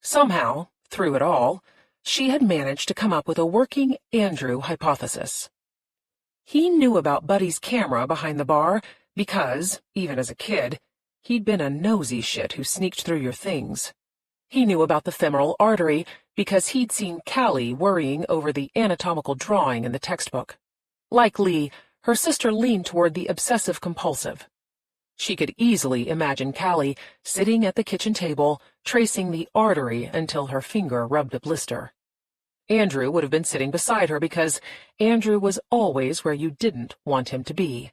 Somehow, through it all, she had managed to come up with a working Andrew hypothesis. He knew about Buddy's camera behind the bar because, even as a kid, he'd been a nosy shit who sneaked through your things. He knew about the femoral artery because he'd seen Callie worrying over the anatomical drawing in the textbook. Like Lee, her sister leaned toward the obsessive-compulsive. She could easily imagine Callie sitting at the kitchen table, tracing the artery until her finger rubbed a blister. Andrew would have been sitting beside her because Andrew was always where you didn't want him to be.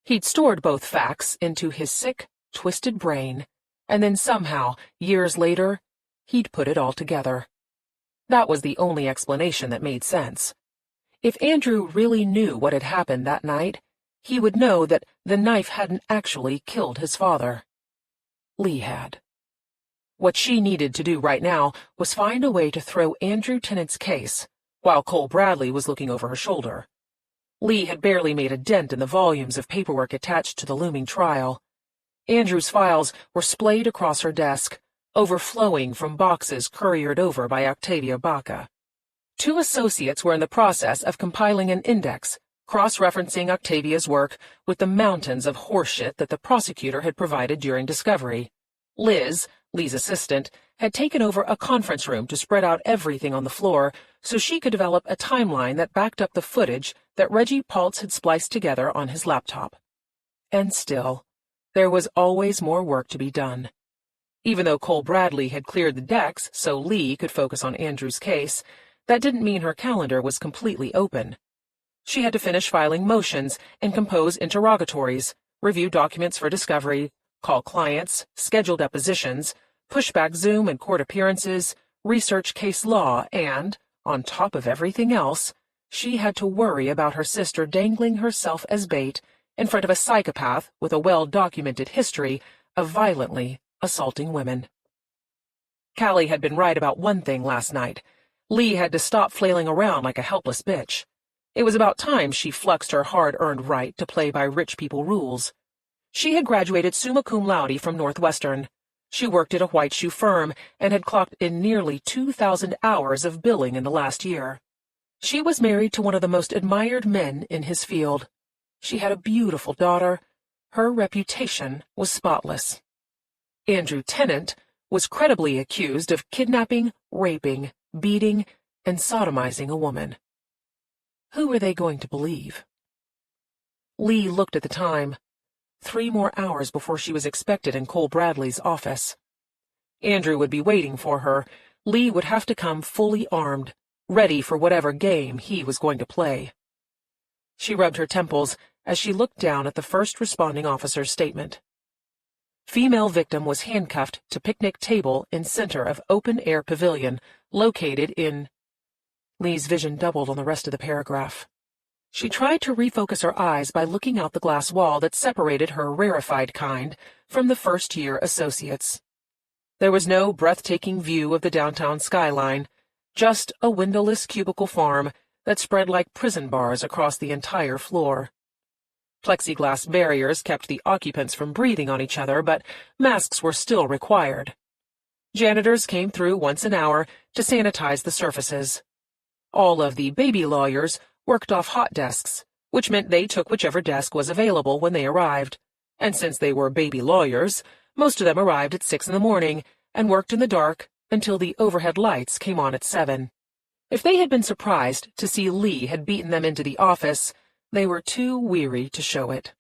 He'd stored both facts into his sick, twisted brain, and then somehow, years later, he'd put it all together. That was the only explanation that made sense. If Andrew really knew what had happened that night, he would know that the knife hadn't actually killed his father. Lee had. What she needed to do right now was find a way to throw Andrew Tennant's case, while Cole Bradley was looking over her shoulder. Lee had barely made a dent in the volumes of paperwork attached to the looming trial. Andrew's files were splayed across her desk, overflowing from boxes couriered over by Octavia Baca. 2 associates were in the process of compiling an index, cross-referencing Octavia's work with the mountains of horseshit that the prosecutor had provided during discovery. Liz, Lee's assistant, had taken over a conference room to spread out everything on the floor so she could develop a timeline that backed up the footage that Reggie Paltz had spliced together on his laptop. And still, there was always more work to be done. Even though Cole Bradley had cleared the decks so Lee could focus on Andrew's case, that didn't mean her calendar was completely open. She had to finish filing motions and compose interrogatories, review documents for discovery, call clients, schedule depositions, push back Zoom and court appearances, research case law, and, on top of everything else, she had to worry about her sister dangling herself as bait in front of a psychopath with a well-documented history of violently assaulting women. Callie had been right about one thing last night. Lee had to stop flailing around like a helpless bitch. It was about time she fluxed her hard-earned right to play by rich people rules. She had graduated summa cum laude from Northwestern. She worked at a white shoe firm and had clocked in nearly 2,000 hours of billing in the last year. She was married to one of the most admired men in his field. She had a beautiful daughter. Her reputation was spotless. Andrew Tennant was credibly accused of kidnapping, raping, beating, and sodomizing a woman. Who were they going to believe? Lee looked at the time. 3 more hours before she was expected in Cole Bradley's office. Andrew would be waiting for her. Lee would have to come fully armed, ready for whatever game he was going to play. She rubbed her temples as she looked down at the first responding officer's statement. Female victim was handcuffed to picnic table in center of open-air pavilion, located in... Lee's vision doubled on the rest of the paragraph. She tried to refocus her eyes by looking out the glass wall that separated her rarefied kind from the first-year associates. There was no breathtaking view of the downtown skyline, just a windowless cubicle farm that spread like prison bars across the entire floor. Plexiglass barriers kept the occupants from breathing on each other, but masks were still required. Janitors came through once an hour to sanitize the surfaces. All of the baby lawyers worked off hot desks, which meant they took whichever desk was available when they arrived. And since they were baby lawyers, most of them arrived at 6 in the morning and worked in the dark until the overhead lights came on at 7. If they had been surprised to see Lee had beaten them into the office, they were too weary to show it.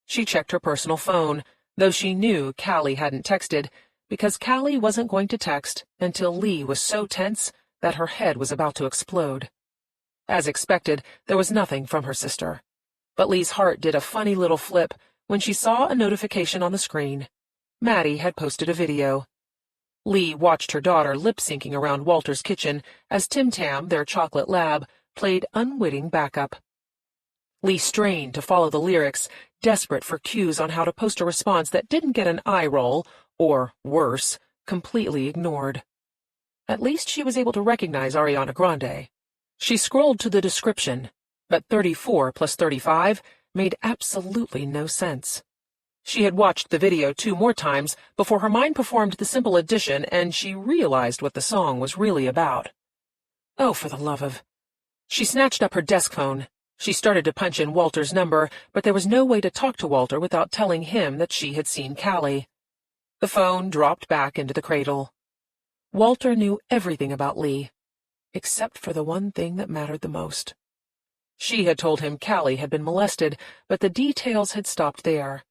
She checked her personal phone, though she knew Callie hadn't texted, because Callie wasn't going to text until Lee was so tense that her head was about to explode. As expected, there was nothing from her sister. But Lee's heart did a funny little flip when she saw a notification on the screen. Maddie had posted a video. Lee watched her daughter lip-syncing around Walter's kitchen as Tim Tam, their chocolate lab, played unwitting backup. Lee strained to follow the lyrics, desperate for cues on how to post a response that didn't get an eye roll, or, worse, completely ignored. At least she was able to recognize Ariana Grande. She scrolled to the description, but 34 plus 35 made absolutely no sense. She had watched the video 2 more times before her mind performed the simple addition and she realized what the song was really about. Oh, for the love of... She snatched up her desk phone. She started to punch in Walter's number, but there was no way to talk to Walter without telling him that she had seen Callie. The phone dropped back into the cradle. Walter knew everything about Lee, except for the one thing that mattered the most. She had told him Callie had been molested, but the details had stopped there.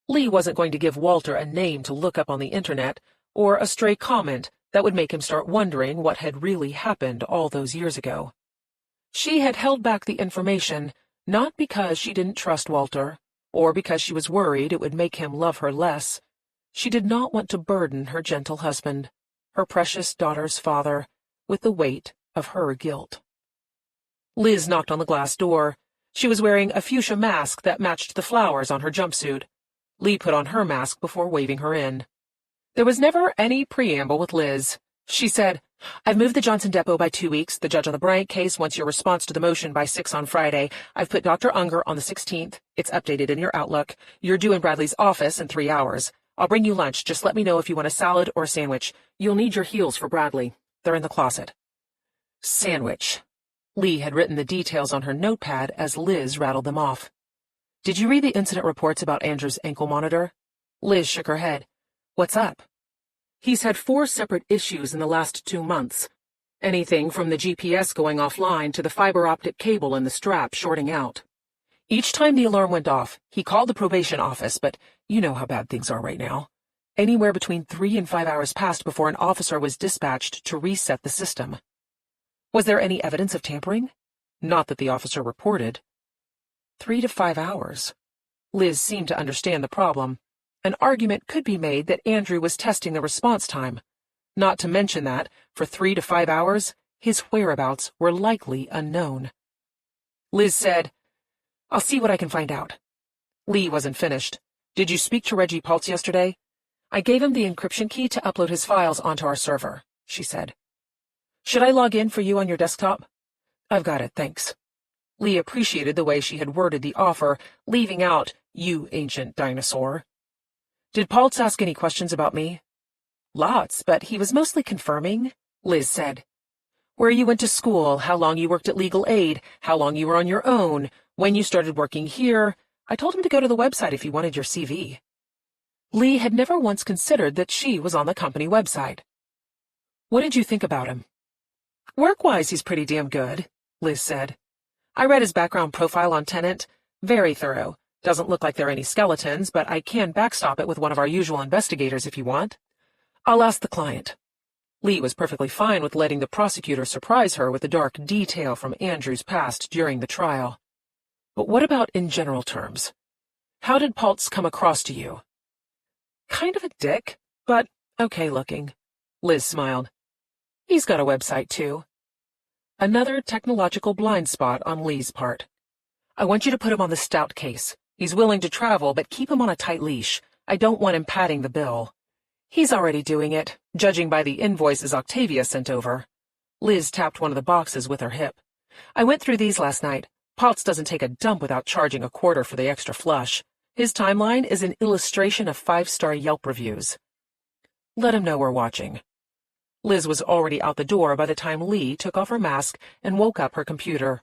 Lee wasn't going to give Walter a name to look up on the internet, or a stray comment that would make him start wondering what had really happened all those years ago. She had held back the information, not because she didn't trust Walter, or because she was worried it would make him love her less. She did not want to burden her gentle husband, her precious daughter's father, with the weight of her guilt. Liz knocked on the glass door. She was wearing a fuchsia mask that matched the flowers on her jumpsuit. Lee put on her mask before waving her in. There was never any preamble with Liz. She said, "I've moved the Johnson depot by 2 weeks. The judge on the Bryant case wants your response to the motion by 6 on Friday. I've put Dr. Unger on the 16th. It's updated in your Outlook. You're due in Bradley's office in 3 hours. I'll bring you lunch. Just let me know if you want a salad or a sandwich. You'll need your heels for Bradley. They're in the closet." Sandwich. Lee had written the details on her notepad as Liz rattled them off. "Did you read the incident reports about Andrew's ankle monitor?" Liz shook her head. "What's up?" "He's had 4 separate issues in the last 2 months. Anything from the GPS going offline to the fiber optic cable in the strap shorting out. Each time the alarm went off, he called the probation office, but you know how bad things are right now. Anywhere between 3 and 5 hours passed before an officer was dispatched to reset the system." "Was there any evidence of tampering?" "Not that the officer reported." 3 to 5 hours. Liz seemed to understand the problem. An argument could be made that Andrew was testing the response time. Not to mention that, for 3 to 5 hours, his whereabouts were likely unknown. Liz said, "I'll see what I can find out." Lee wasn't finished. "Did you speak to Reggie Paltz yesterday?" "I gave him the encryption key to upload his files onto our server," she said. "Should I log in for you on your desktop?" "I've got it, thanks." Lee appreciated the way she had worded the offer, leaving out, "you ancient dinosaur." "Did Paltz ask any questions about me?" "Lots, but he was mostly confirming," Liz said. "Where you went to school, how long you worked at Legal Aid, how long you were on your own, when you started working here. I told him to go to the website if he wanted your CV." Lee had never once considered that she was on the company website. "What did you think about him?" "Work-wise, he's pretty damn good," Liz said. "I read his background profile on Tenant. Very thorough. Doesn't look like there are any skeletons, but I can backstop it with one of our usual investigators if you want. I'll ask the client." Lee was perfectly fine with letting the prosecutor surprise her with the dark detail from Andrew's past during the trial. "But what about in general terms? How did Paltz come across to you?" "Kind of a dick, but okay looking," Liz smiled. "He's got a website, too." Another technological blind spot on Lee's part. "I want you to put him on the Stout case. He's willing to travel, but keep him on a tight leash. I don't want him padding the bill." "He's already doing it, judging by the invoices Octavia sent over." Liz tapped one of the boxes with her hip. "I went through these last night. Potts doesn't take a dump without charging a quarter for the extra flush. His timeline is an illustration of 5-star Yelp reviews. Let him know we're watching. Liz was already out the door by the time Lee took off her mask and woke up her computer.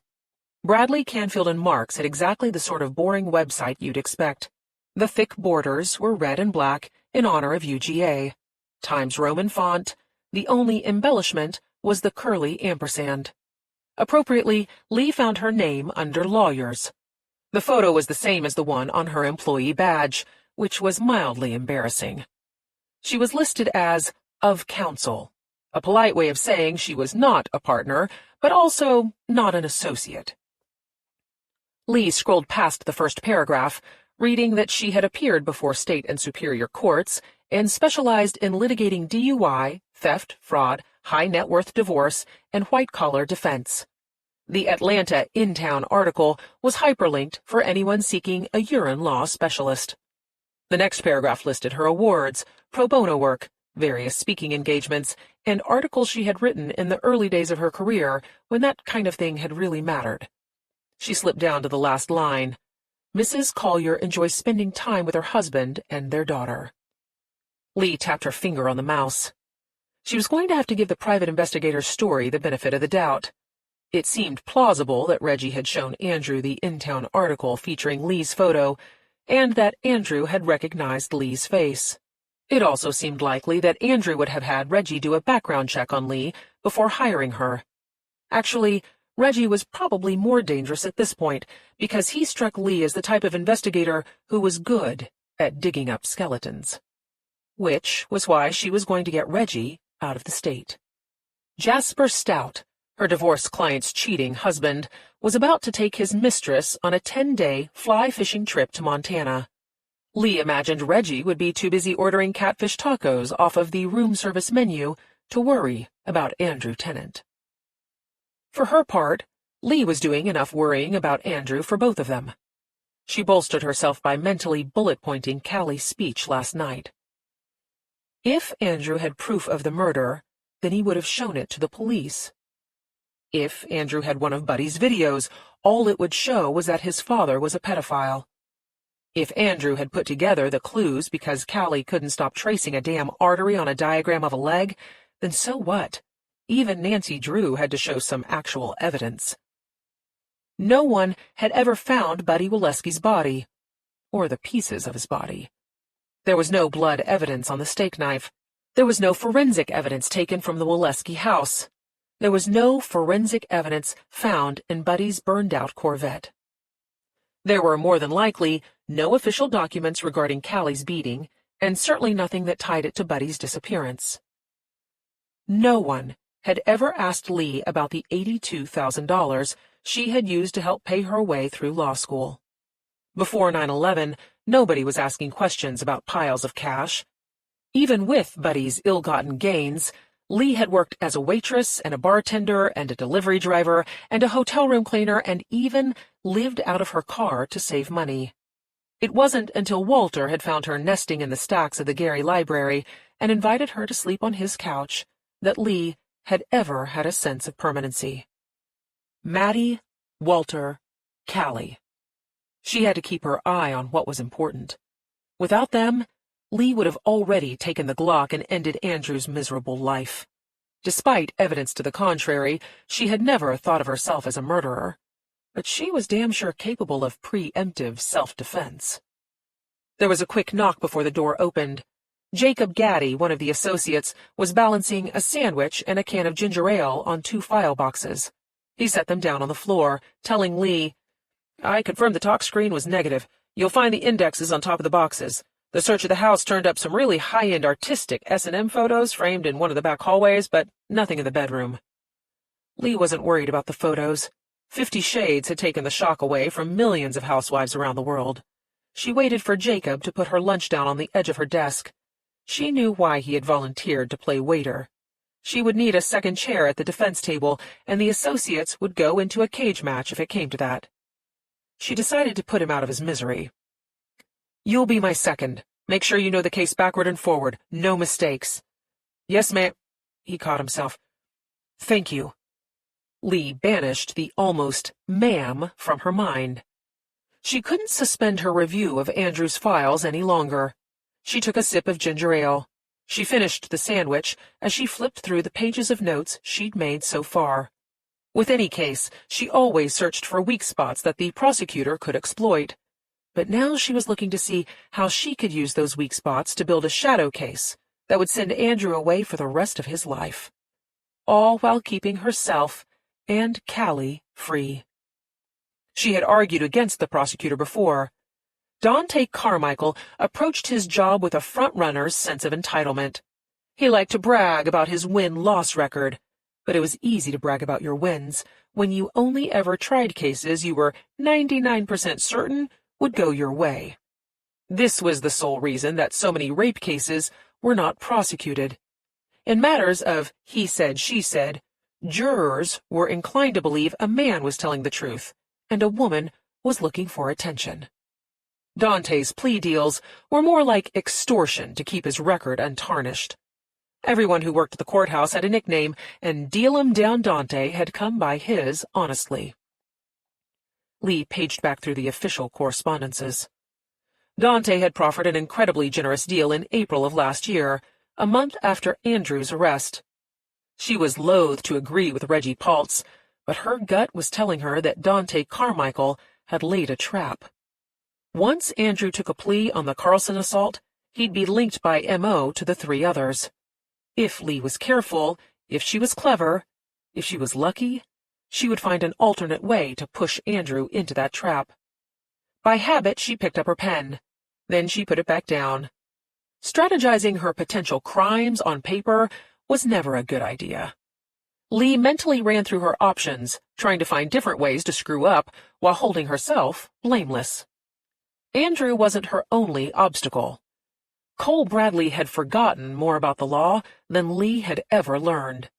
Bradley, Canfield, and Marks had exactly the sort of boring website you'd expect. The thick borders were red and black in honor of UGA. Times Roman font. The only embellishment was the curly ampersand. Appropriately, Lee found her name under lawyers. The photo was the same as the one on her employee badge, which was mildly embarrassing. She was listed as of counsel, a polite way of saying she was not a partner, but also not an associate. Lee scrolled past the first paragraph, reading that she had appeared before state and superior courts and specialized in litigating DUI, theft, fraud, high-net-worth divorce, and white-collar defense. The Atlanta In-Town article was hyperlinked for anyone seeking a urine law specialist. The next paragraph listed her awards, pro bono work, various speaking engagements, and articles she had written in the early days of her career when that kind of thing had really mattered. She slipped down to the last line. Mrs. Collier enjoys spending time with her husband and their daughter. Lee tapped her finger on the mouse. She was going to have to give the private investigator's story the benefit of the doubt. It seemed plausible that Reggie had shown Andrew the In-Town article featuring Lee's photo, and that Andrew had recognized Lee's face. It also seemed likely that Andrew would have had Reggie do a background check on Lee before hiring her. Actually, Reggie was probably more dangerous at this point, because he struck Lee as the type of investigator who was good at digging up skeletons. Which was why she was going to get Reggie out of the state. Jasper Stout, her divorced client's cheating husband, was about to take his mistress on a 10-day fly-fishing trip to Montana. Lee imagined Reggie would be too busy ordering catfish tacos off of the room service menu to worry about Andrew Tennant. For her part, Lee was doing enough worrying about Andrew for both of them. She bolstered herself by mentally bullet-pointing Callie's speech last night. If Andrew had proof of the murder, then he would have shown it to the police. If Andrew had one of Buddy's videos, all it would show was that his father was a pedophile. If Andrew had put together the clues because Callie couldn't stop tracing a damn artery on a diagram of a leg, then so what? Even Nancy Drew had to show some actual evidence. No one had ever found Buddy Waleski's body, or the pieces of his body. There was no blood evidence on the steak knife. There was no forensic evidence taken from the Waleski house. There was no forensic evidence found in Buddy's burned-out Corvette. There were more than likely no official documents regarding Callie's beating, and certainly nothing that tied it to Buddy's disappearance. No one had ever asked Lee about the $82,000 she had used to help pay her way through law school. Before 9/11, nobody was asking questions about piles of cash. Even with Buddy's ill-gotten gains, Lee had worked as a waitress and a bartender and a delivery driver and a hotel room cleaner and even lived out of her car to save money. It wasn't until Walter had found her nesting in the stacks of the Gary Library and invited her to sleep on his couch that Lee had ever had a sense of permanency. Maddie, Walter, Callie. She had to keep her eye on what was important. Without them, Lee would have already taken the Glock and ended Andrew's miserable life. Despite evidence to the contrary, she had never thought of herself as a murderer, but she was damn sure capable of preemptive self-defense. There was a quick knock before the door opened. Jacob Gaddy, one of the associates, was balancing a sandwich and a can of ginger ale on 2 file boxes. He set them down on the floor, telling Lee, "I confirmed the talk screen was negative. You'll find the indexes on top of the boxes. The search of the house turned up some really high-end artistic S&M photos framed in one of the back hallways, but nothing in the bedroom." Lee wasn't worried about the photos. 50 Shades had taken the shock away from millions of housewives around the world. She waited for Jacob to put her lunch down on the edge of her desk. She knew why he had volunteered to play waiter. She would need a second chair at the defense table, and the associates would go into a cage match if it came to that. She decided to put him out of his misery. "You'll be my second. Make sure you know the case backward and forward. No mistakes." "Yes, ma'am." He caught himself. "Thank you." Lee banished the almost ma'am from her mind. She couldn't suspend her review of Andrew's files any longer. She took a sip of ginger ale. She finished the sandwich as she flipped through the pages of notes she'd made so far. With any case, she always searched for weak spots that the prosecutor could exploit. But now she was looking to see how she could use those weak spots to build a shadow case that would send Andrew away for the rest of his life. All while keeping herself and Callie free. She had argued against the prosecutor before. Dante Carmichael approached his job with a front-runner's sense of entitlement. He liked to brag about his win-loss record, but it was easy to brag about your wins when you only ever tried cases you were 99% certain would go your way. This was the sole reason that so many rape cases were not prosecuted. In matters of he said, she said, jurors were inclined to believe a man was telling the truth, and a woman was looking for attention. Dante's plea deals were more like extortion to keep his record untarnished. Everyone who worked at the courthouse had a nickname, and Deal-em-Down Dante had come by his honestly. Lee paged back through the official correspondences. Dante had proffered an incredibly generous deal in April of last year, a month after Andrew's arrest. She was loath to agree with Reggie Paltz, but her gut was telling her that Dante Carmichael had laid a trap. Once Andrew took a plea on the Carlson assault, he'd be linked by M.O. to the three others. If Lee was careful, if she was clever, if she was lucky, she would find an alternate way to push Andrew into that trap. By habit, she picked up her pen. Then she put it back down. Strategizing her potential crimes on paper was never a good idea. Lee mentally ran through her options, trying to find different ways to screw up while holding herself blameless. Andrew wasn't her only obstacle. Cole Bradley had forgotten more about the law than Lee had ever learned.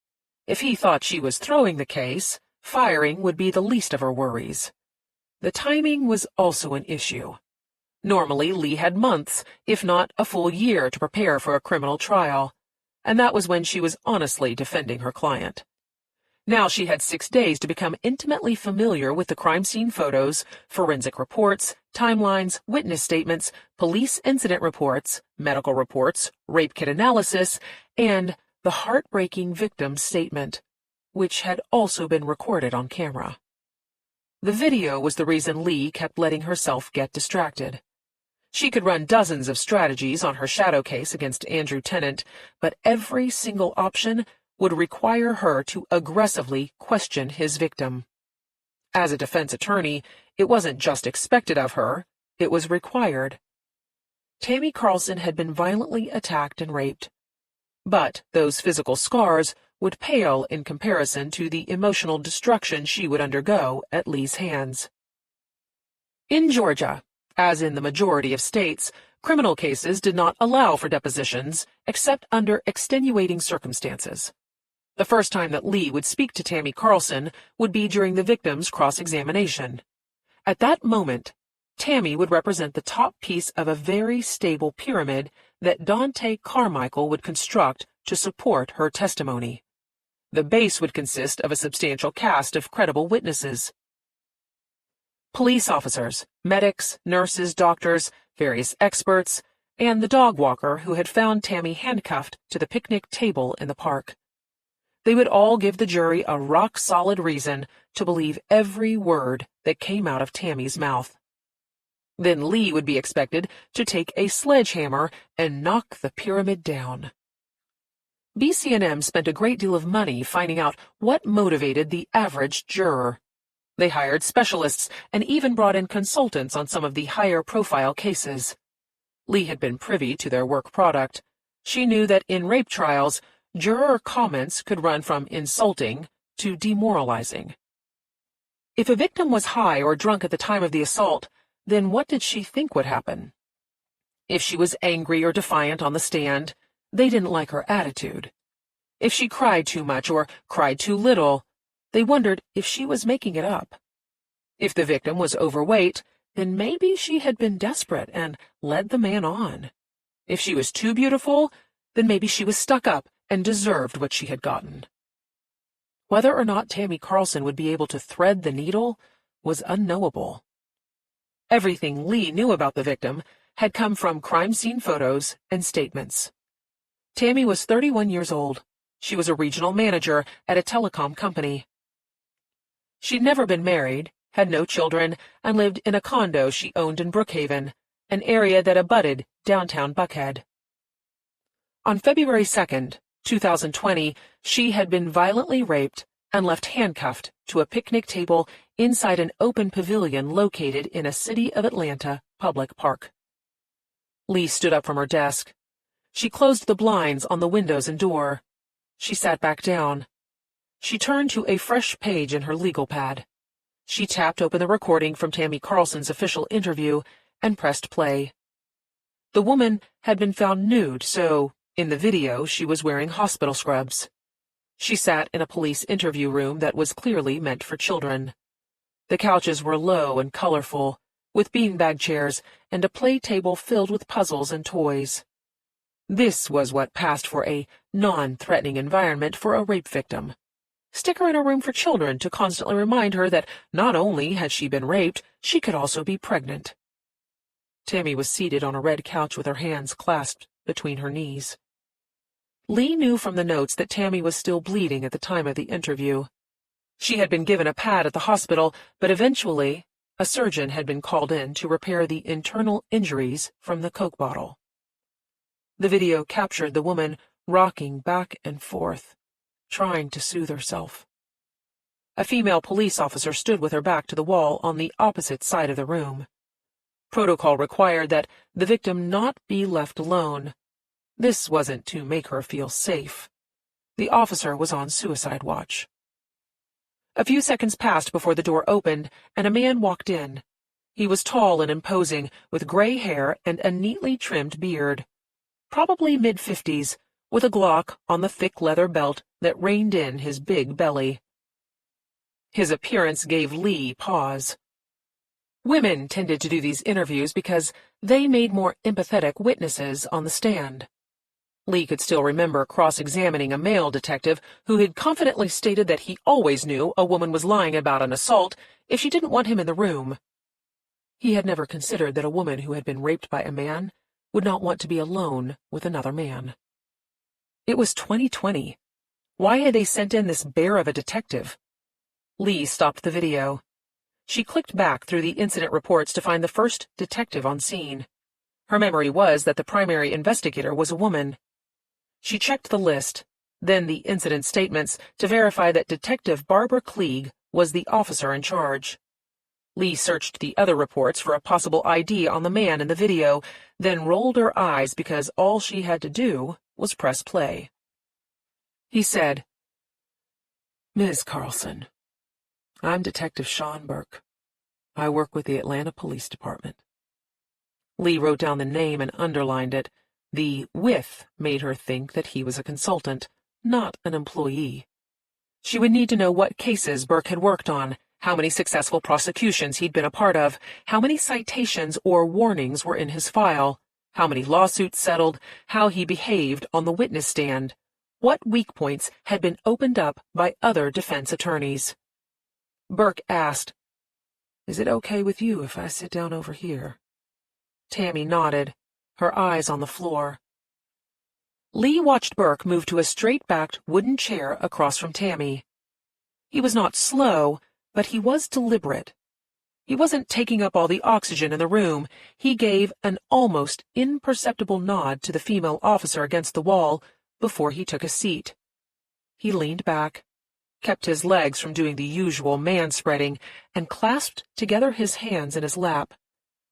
If he thought she was throwing the case, firing would be the least of her worries. The timing was also an issue. Normally, Lee had months, if not a full year, to prepare for a criminal trial, and that was when she was honestly defending her client. Now she had 6 days to become intimately familiar with the crime scene photos, forensic reports, timelines, witness statements, police incident reports, medical reports, rape kit analysis, and the heartbreaking victim's statement, which had also been recorded on camera. The video was the reason Lee kept letting herself get distracted. She could run dozens of strategies on her shadow case against Andrew Tennant, but every single option would require her to aggressively question his victim. As a defense attorney, it wasn't just expected of her, it was required. Tammy Carlson had been violently attacked and raped. But those physical scars would pale in comparison to the emotional destruction she would undergo at Lee's hands. In Georgia, as in the majority of states, criminal cases did not allow for depositions except under extenuating circumstances. The first time that Lee would speak to Tammy Carlson would be during the victim's cross-examination. At that moment, Tammy would represent the top piece of a very stable pyramid that Dante Carmichael would construct to support her testimony. The base would consist of a substantial cast of credible witnesses. Police officers, medics, nurses, doctors, various experts, and the dog walker who had found Tammy handcuffed to the picnic table in the park. They would all give the jury a rock-solid reason to believe every word that came out of Tammy's mouth. Then Lee would be expected to take a sledgehammer and knock the pyramid down. BC&M spent a great deal of money finding out what motivated the average juror. They hired specialists and even brought in consultants on some of the higher-profile cases. Lee had been privy to their work product. She knew that in rape trials, juror comments could run from insulting to demoralizing. If a victim was high or drunk at the time of the assault, then what did she think would happen? If she was angry or defiant on the stand, they didn't like her attitude. If she cried too much or cried too little, they wondered if she was making it up. If the victim was overweight, then maybe she had been desperate and led the man on. If she was too beautiful, then maybe she was stuck up and deserved what she had gotten. Whether or not Tammy Carlson would be able to thread the needle was unknowable. Everything Lee knew about the victim had come from crime scene photos and statements. Tammy was 31 years old. She was a regional manager at a telecom company. She'd never been married, had no children, and lived in a condo she owned in Brookhaven, an area that abutted downtown Buckhead. On February 2nd, 2020, she had been violently raped and left handcuffed to a picnic table inside an open pavilion located in a City of Atlanta public park. Lee stood up from her desk. She closed the blinds on the windows and door. She sat back down. She turned to a fresh page in her legal pad. She tapped open the recording from Tammy Carlson's official interview and pressed play. The woman had been found nude, so, in the video, she was wearing hospital scrubs. She sat in a police interview room that was clearly meant for children. The couches were low and colorful, with beanbag chairs and a play table filled with puzzles and toys. This was what passed for a non-threatening environment for a rape victim. Stick her in a room for children to constantly remind her that not only had she been raped, she could also be pregnant. Tammy was seated on a red couch with her hands clasped between her knees. Lee knew from the notes that Tammy was still bleeding at the time of the interview. She had been given a pad at the hospital, but eventually, a surgeon had been called in to repair the internal injuries from the Coke bottle. The video captured the woman rocking back and forth, trying to soothe herself. A female police officer stood with her back to the wall on the opposite side of the room. Protocol required that the victim not be left alone. This wasn't to make her feel safe. The officer was on suicide watch. A few seconds passed before the door opened, and a man walked in. He was tall and imposing, with gray hair and a neatly trimmed beard. Probably mid-50s, with a Glock on the thick leather belt that reined in his big belly. His appearance gave Lee pause. Women tended to do these interviews because they made more empathetic witnesses on the stand. Lee could still remember cross-examining a male detective who had confidently stated that he always knew a woman was lying about an assault if she didn't want him in the room. He had never considered that a woman who had been raped by a man would not want to be alone with another man. It was 2020. Why had they sent in this bear of a detective? Lee stopped the video. She clicked back through the incident reports to find the first detective on scene. Her memory was that the primary investigator was a woman. She checked the list, then the incident statements, to verify that Detective Barbara Klieg was the officer in charge. Lee searched the other reports for a possible ID on the man in the video, then rolled her eyes because all she had to do was press play. He said, "Ms. Carlson, I'm Detective Sean Burke. I work with the Atlanta Police Department." Lee wrote down the name and underlined it. The "with" made her think that he was a consultant, not an employee. She would need to know what cases Burke had worked on, how many successful prosecutions he'd been a part of, how many citations or warnings were in his file, how many lawsuits settled, how he behaved on the witness stand, what weak points had been opened up by other defense attorneys. Burke asked, "Is it okay with you if I sit down over here?" Tammy nodded, her eyes on the floor. Lee watched Burke move to a straight-backed wooden chair across from Tammy. He was not slow, but he was deliberate. He wasn't taking up all the oxygen in the room. He gave an almost imperceptible nod to the female officer against the wall before he took a seat. He leaned back, kept his legs from doing the usual man-spreading, and clasped together his hands in his lap,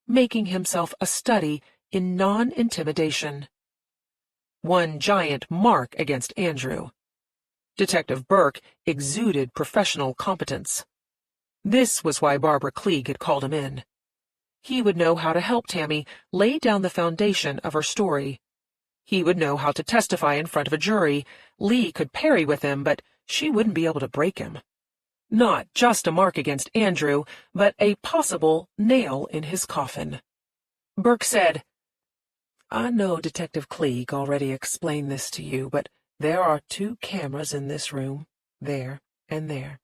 making himself a study in non-intimidation. One giant mark against Andrew. Detective Burke exuded professional competence. This was why Barbara Klieg had called him in. He would know how to help Tammy lay down the foundation of her story. He would know how to testify in front of a jury. Lee could parry with him, but she wouldn't be able to break him. Not just a mark against Andrew, but a possible nail in his coffin. Burke said, "I know Detective Klieg already explained this to you, but there are 2 cameras in this room, there, and there.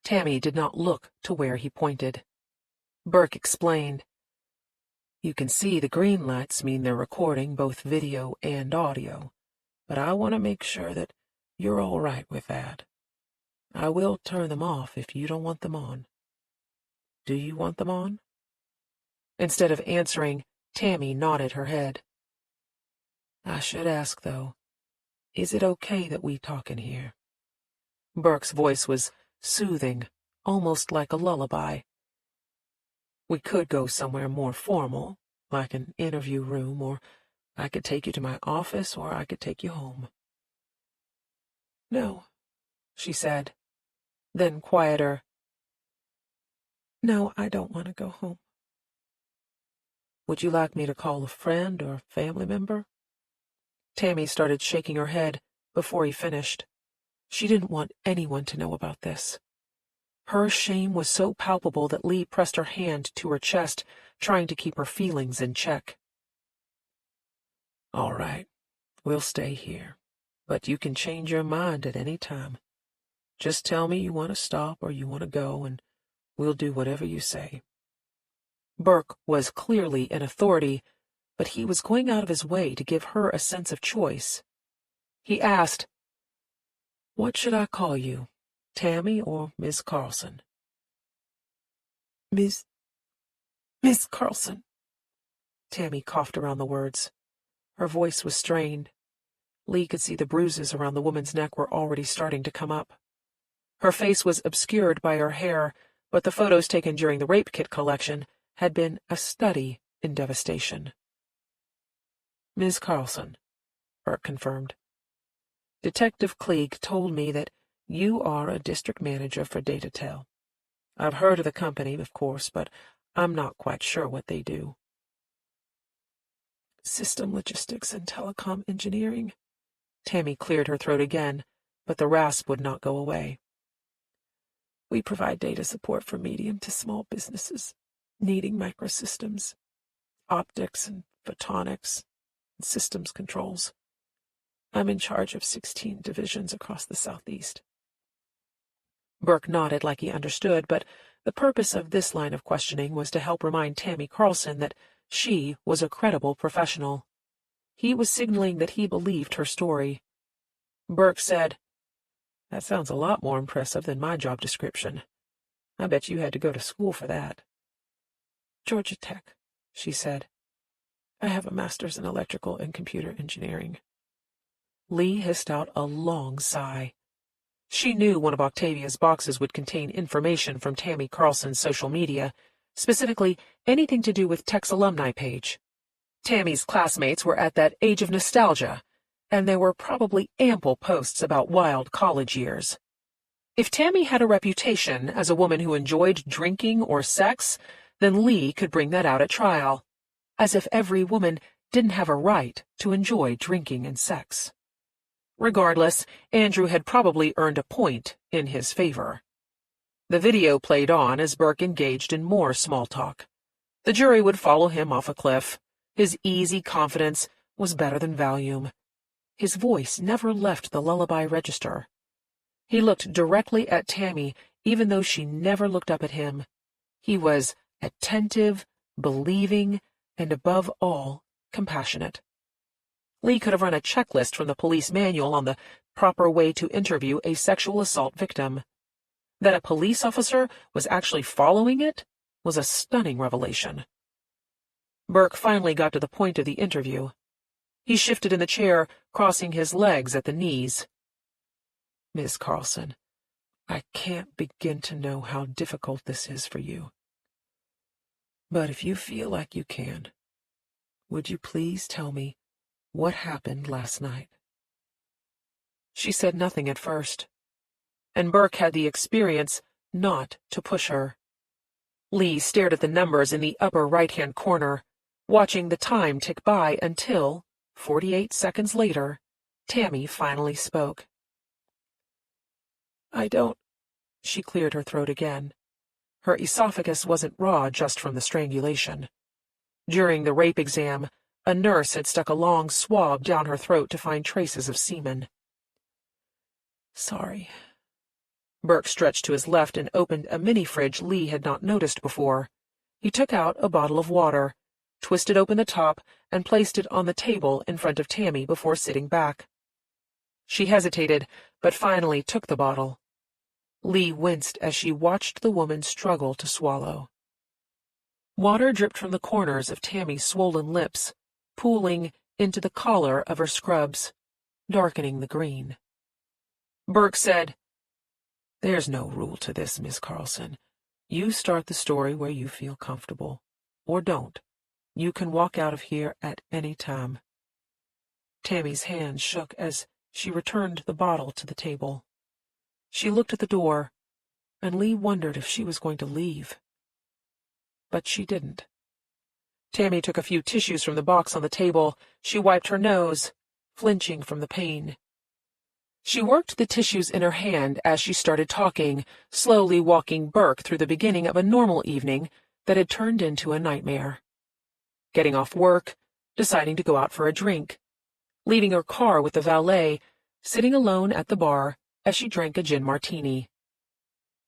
Tammy did not look to where he pointed. Burke explained, "You can see the green lights mean they're recording both video and audio, but I want to make sure that you're all right with that. I will turn them off if you don't want them on. Do you want them on?" Instead of answering, Tammy nodded her head. "I should ask, though, is it okay that we talk in here?" Burke's voice was soothing, almost like a lullaby. "We could go somewhere more formal, like an interview room, or I could take you to my office, or I could take you home." "No," she said. Then quieter, "No, I don't want to go home." "Would you like me to call a friend or family member?" Tammy started shaking her head before he finished. She didn't want anyone to know about this. Her shame was so palpable that Lee pressed her hand to her chest, trying to keep her feelings in check. "All right, we'll stay here, but you can change your mind at any time. Just tell me you want to stop or you want to go, and we'll do whatever you say." Burke was clearly an authority, but he was going out of his way to give her a sense of choice. He asked, "What should I call you, Tammy or Miss Carlson?" Miss Carlson." Tammy coughed around the words. Her voice was strained. Lee could see the bruises around the woman's neck were already starting to come up. Her face was obscured by her hair, but the photos taken during the rape kit collection had been a study in devastation. "Miss Carlson," Burke confirmed. "Detective Klieg told me that you are a district manager for Datatel. I've heard of the company, of course, but I'm not quite sure what they do." "System logistics and telecom engineering." Tammy cleared her throat again, but the rasp would not go away. "We provide data support for medium to small businesses needing microsystems, optics and photonics, and systems controls. I'm in charge of 16 divisions across the Southeast." Burke nodded like he understood, but the purpose of this line of questioning was to help remind Tammy Carlson that she was a credible professional. He was signaling that he believed her story. Burke said, "That sounds a lot more impressive than my job description. I bet you had to go to school for that." "Georgia Tech," she said. "I have a master's in electrical and computer engineering." Lee hissed out a long sigh. She knew one of Octavia's boxes would contain information from Tammy Carlson's social media, specifically anything to do with Tech's alumni page. Tammy's classmates were at that age of nostalgia, and there were probably ample posts about wild college years. If Tammy had a reputation as a woman who enjoyed drinking or sex, then Lee could bring that out at trial, as if every woman didn't have a right to enjoy drinking and sex. Regardless, Andrew had probably earned a point in his favor. The video played on as Burke engaged in more small talk. The jury would follow him off a cliff. His easy confidence was better than Valium. His voice never left the lullaby register. He looked directly at Tammy, even though she never looked up at him. He was attentive, believing, and above all, compassionate. Lee could have run a checklist from the police manual on the proper way to interview a sexual assault victim. That a police officer was actually following it was a stunning revelation. Burke finally got to the point of the interview. He shifted in the chair, crossing his legs at the knees. "Miss Carlson, I can't begin to know how difficult this is for you. But if you feel like you can, would you please tell me what happened last night?" She said nothing at first, and Burke had the experience not to push her. Lee stared at the numbers in the upper right-hand corner, watching the time tick by until, 48 seconds later, Tammy finally spoke. "I don't—" She cleared her throat again. Her esophagus wasn't raw just from the strangulation. During the rape exam, a nurse had stuck a long swab down her throat to find traces of semen. "Sorry. Burke stretched to his left and opened a mini-fridge Lee had not noticed before. He took out a bottle of water, twisted open the top, and placed it on the table in front of Tammy before sitting back. She hesitated, but finally took the bottle. Lee winced as she watched the woman struggle to swallow. Water dripped from the corners of Tammy's swollen lips, pooling into the collar of her scrubs, darkening the green. Burke said, "There's no rule to this, Miss Carlson. You start the story where you feel comfortable, or don't. You can walk out of here at any time." Tammy's hand shook as she returned the bottle to the table. She looked at the door, and Lee wondered if she was going to leave. But she didn't. Tammy took a few tissues from the box on the table. She wiped her nose, flinching from the pain. She worked the tissues in her hand as she started talking, slowly walking Burke through the beginning of a normal evening that had turned into a nightmare. Getting off work, deciding to go out for a drink, leaving her car with the valet, sitting alone at the bar as she drank a gin martini.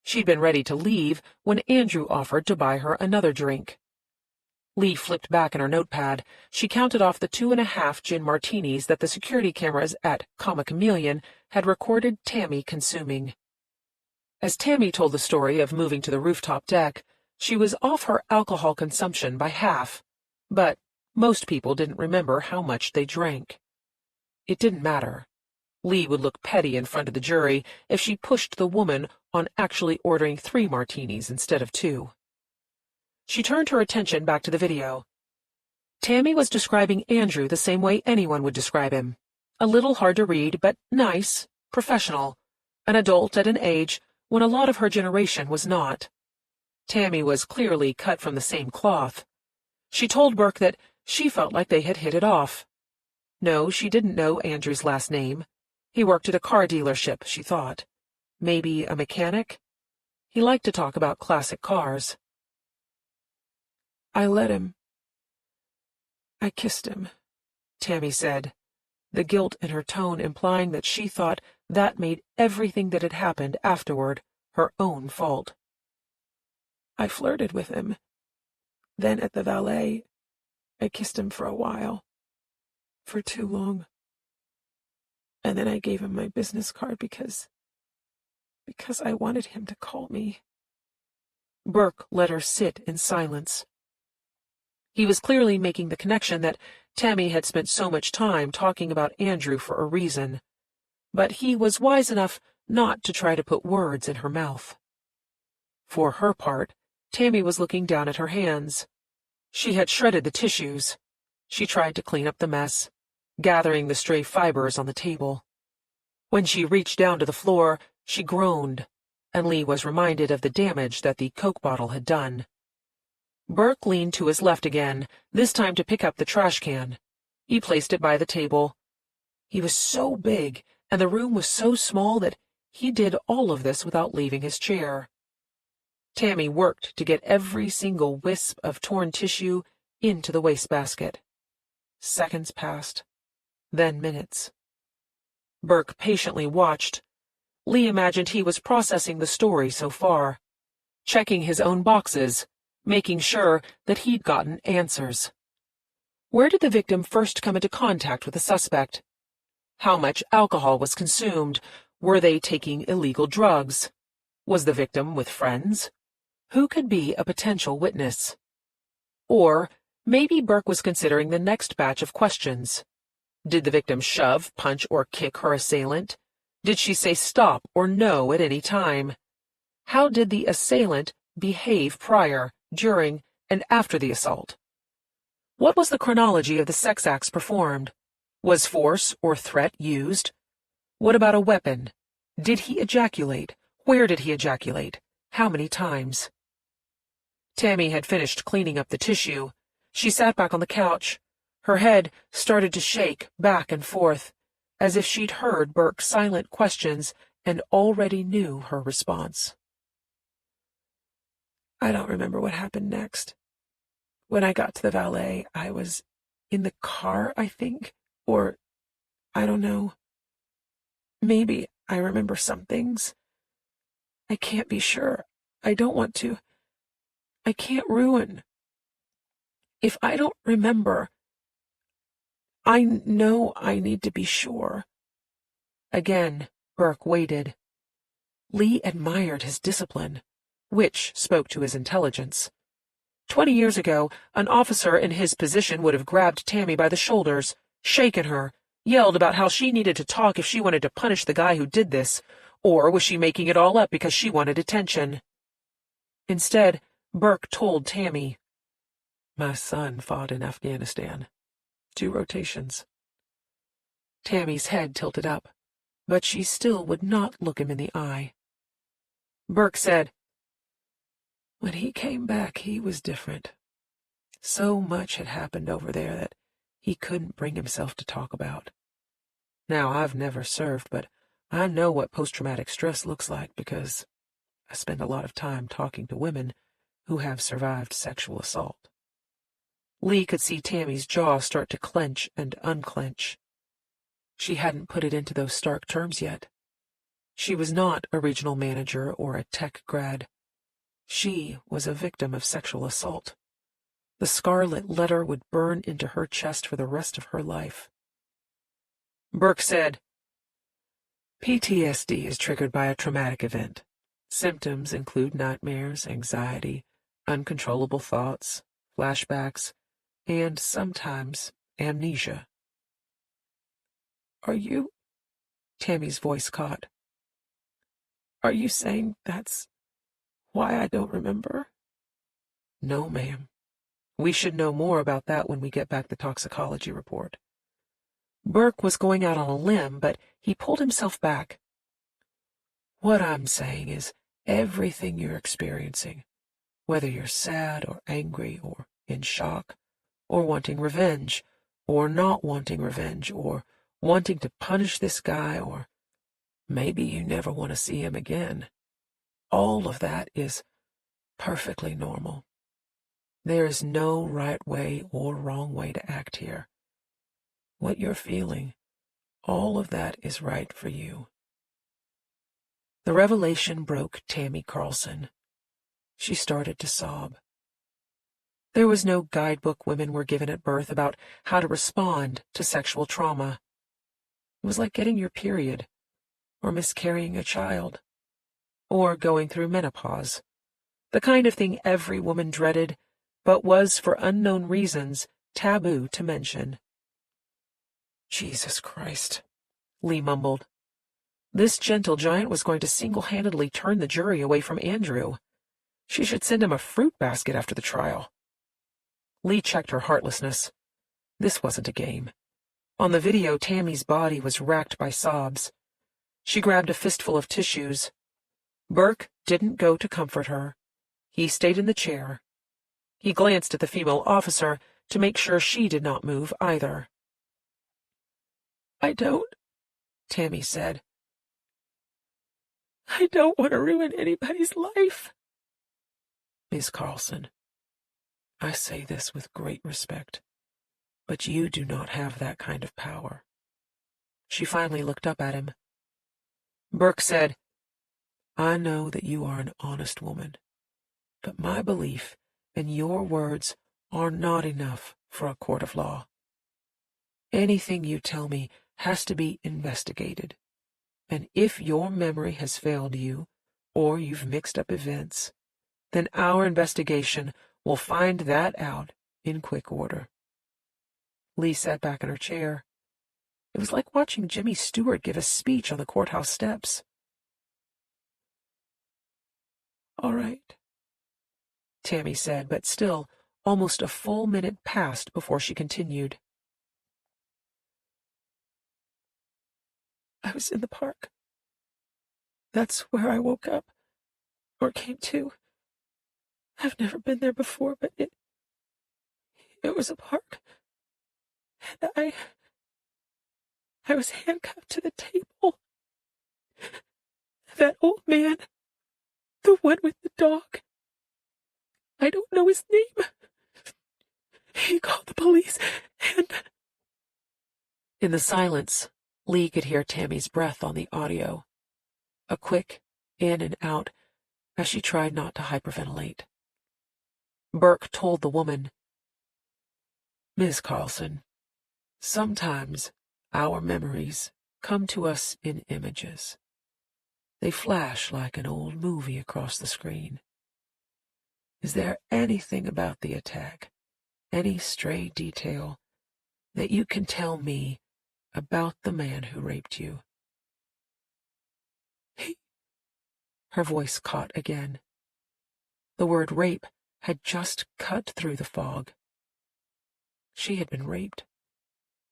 She'd been ready to leave when Andrew offered to buy her another drink. Lee flipped back in her notepad. She counted off the 2.5 gin martinis that the security cameras at Comma Chameleon had recorded Tammy consuming. As Tammy told the story of moving to the rooftop deck, she was off her alcohol consumption by half, but most people didn't remember how much they drank. It didn't matter. Lee would look petty in front of the jury if she pushed the woman on actually ordering 3 martinis instead of 2. She turned her attention back to the video. Tammy was describing Andrew the same way anyone would describe him. A little hard to read, but nice, professional, an adult at an age when a lot of her generation was not. Tammy was clearly cut from the same cloth. She told Burke that she felt like they had hit it off. No, she didn't know Andrew's last name. He worked at a car dealership, she thought. Maybe a mechanic? He liked to talk about classic cars. "I let him. I kissed him," Tammy said, the guilt in her tone implying that she thought that made everything that had happened afterward her own fault. "I flirted with him. Then at the valet, I kissed him for a while. For too long. And then I gave him my business card because I wanted him to call me." Burke let her sit in silence. He was clearly making the connection that Tammy had spent so much time talking about Andrew for a reason, but he was wise enough not to try to put words in her mouth. For her part, Tammy was looking down at her hands. She had shredded the tissues. She tried to clean up the mess, gathering the stray fibers on the table. When she reached down to the floor, she groaned, and Lee was reminded of the damage that the Coke bottle had done. Burke leaned to his left again, this time to pick up the trash can. He placed it by the table. He was so big, and the room was so small that he did all of this without leaving his chair. Tammy worked to get every single wisp of torn tissue into the wastebasket. Seconds passed, then minutes. Burke patiently watched. Lee imagined he was processing the story so far, checking his own boxes, making sure that he'd gotten answers. Where did the victim first come into contact with the suspect? How much alcohol was consumed? Were they taking illegal drugs? Was the victim with friends? Who could be a potential witness? Or maybe Burke was considering the next batch of questions. Did the victim shove, punch, or kick her assailant? Did she say stop or no at any time? How did the assailant behave prior, during, and after the assault? What was the chronology of the sex acts performed? Was force or threat used? What about a weapon? Did he ejaculate? Where did he ejaculate? How many times? Tammy had finished cleaning up the tissue. She sat back on the couch. Her head started to shake back and forth, as if she'd heard Burke's silent questions and already knew her response. "I don't remember what happened next. When I got to the valet, I was in the car, I think, or I don't know. Maybe I remember some things, I can't be sure. I don't want to. I can't ruin. If I don't remember, I know I need to be sure. Again, Burke waited. Lee admired his discipline, which spoke to his intelligence. 20 years ago, an officer in his position would have grabbed Tammy by the shoulders, shaken her, yelled about how she needed to talk if she wanted to punish the guy who did this, or was she making it all up because she wanted attention? Instead, Burke told Tammy, "My son fought in Afghanistan. 2 rotations." Tammy's head tilted up, but she still would not look him in the eye. Burke said, "When he came back, he was different. So much had happened over there that he couldn't bring himself to talk about. Now, I've never served, but I know what post-traumatic stress looks like because I spend a lot of time talking to women who have survived sexual assault." Lee could see Tammy's jaw start to clench and unclench. She hadn't put it into those stark terms yet. She was not a regional manager or a tech grad. She was a victim of sexual assault. The scarlet letter would burn into her chest for the rest of her life. Burke said, "PTSD is triggered by a traumatic event. Symptoms include nightmares, anxiety, uncontrollable thoughts, flashbacks, and sometimes amnesia." "Are you," Tammy's voice caught, "are you saying that's why I don't remember?" "No, ma'am. We should know more about that when we get back the toxicology report." Burke was going out on a limb, but he pulled himself back. "What I'm saying is everything you're experiencing, whether you're sad or angry or in shock, or wanting revenge, or not wanting revenge, or wanting to punish this guy, or maybe you never want to see him again, all of that is perfectly normal. There is no right way or wrong way to act here. What you're feeling, all of that is right for you." The revelation broke Tammy Carlson. She started to sob. There was no guidebook women were given at birth about how to respond to sexual trauma. It was like getting your period, or miscarrying a child, or going through menopause, the kind of thing every woman dreaded, but was, for unknown reasons, taboo to mention. "Jesus Christ," Lee mumbled. This gentle giant was going to single-handedly turn the jury away from Andrew. She should send him a fruit basket after the trial. Lee checked her heartlessness. This wasn't a game. On the video, Tammy's body was racked by sobs. She grabbed a fistful of tissues. Burke didn't go to comfort her. He stayed in the chair. He glanced at the female officer to make sure she did not move either. "I don't," Tammy said. "I don't want to ruin anybody's life." "Miss Carlson, I say this with great respect, but you do not have that kind of power." She finally looked up at him. Burke said, "I know that you are an honest woman, but my belief and your words are not enough for a court of law. Anything you tell me has to be investigated, and if your memory has failed you, or you've mixed up events, then our investigation will find that out in quick order." Lee sat back in her chair. It was like watching Jimmy Stewart give a speech on the courthouse steps. "All right," Tammy said, but still almost a full minute passed before she continued. "I was in the park. That's where I woke up, or came to. I've never been there before, but it was a park. And I was handcuffed to the table. That old man, the one with the dog, I don't know his name. He called the police, and..." In the silence, Lee could hear Tammy's breath on the audio. A quick in and out as she tried not to hyperventilate. Burke told the woman, "Miss Carlson, sometimes our memories come to us in images. They flash like an old movie across the screen. Is there anything about the attack, any stray detail, that you can tell me about the man who raped you?" Her voice caught again. The word rape had just cut through the fog. She had been raped.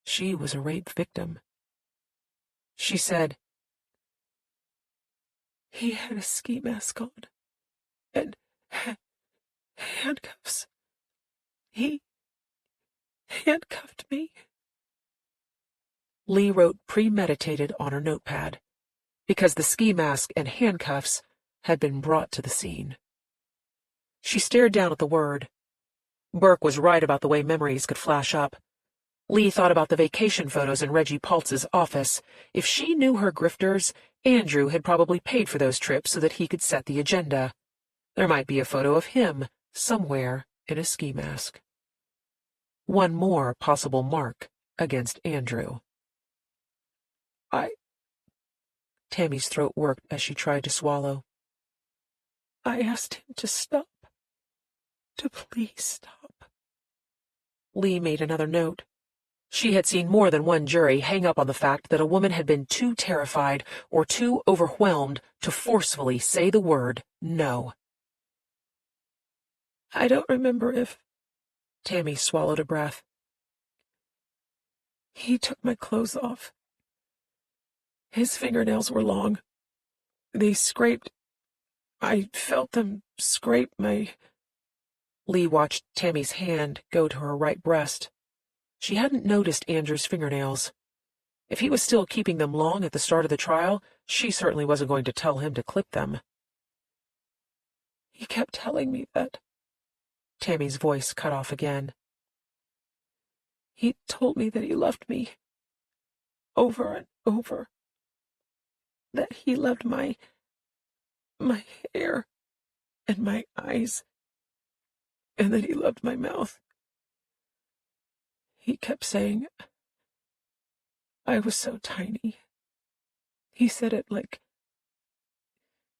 She was a rape victim. She said, "He had a ski mask on and handcuffs. He handcuffed me." Lee wrote premeditated on her notepad, because the ski mask and handcuffs had been brought to the scene. She stared down at the word. Burke was right about the way memories could flash up. Lee thought about the vacation photos in Reggie Paltz's office. If she knew her grifters, Andrew had probably paid for those trips so that he could set the agenda. There might be a photo of him somewhere in a ski mask. One more possible mark against Andrew. Tammy's throat worked as she tried to swallow. "I asked him to stop. To please stop." Lee made another note. She had seen more than one jury hang up on the fact that a woman had been too terrified or too overwhelmed to forcefully say the word no. "I don't remember if—" Tammy swallowed a breath. "He took my clothes off. His fingernails were long. They scraped. I felt them scrape my—" Lee watched Tammy's hand go to her right breast. She hadn't noticed Andrew's fingernails. If he was still keeping them long at the start of the trial, she certainly wasn't going to tell him to clip them. "He kept telling me that—" Tammy's voice cut off again. "He told me that he loved me. Over and over. That he loved my hair and my eyes. And that he loved my mouth. He kept saying I was so tiny. He said it like,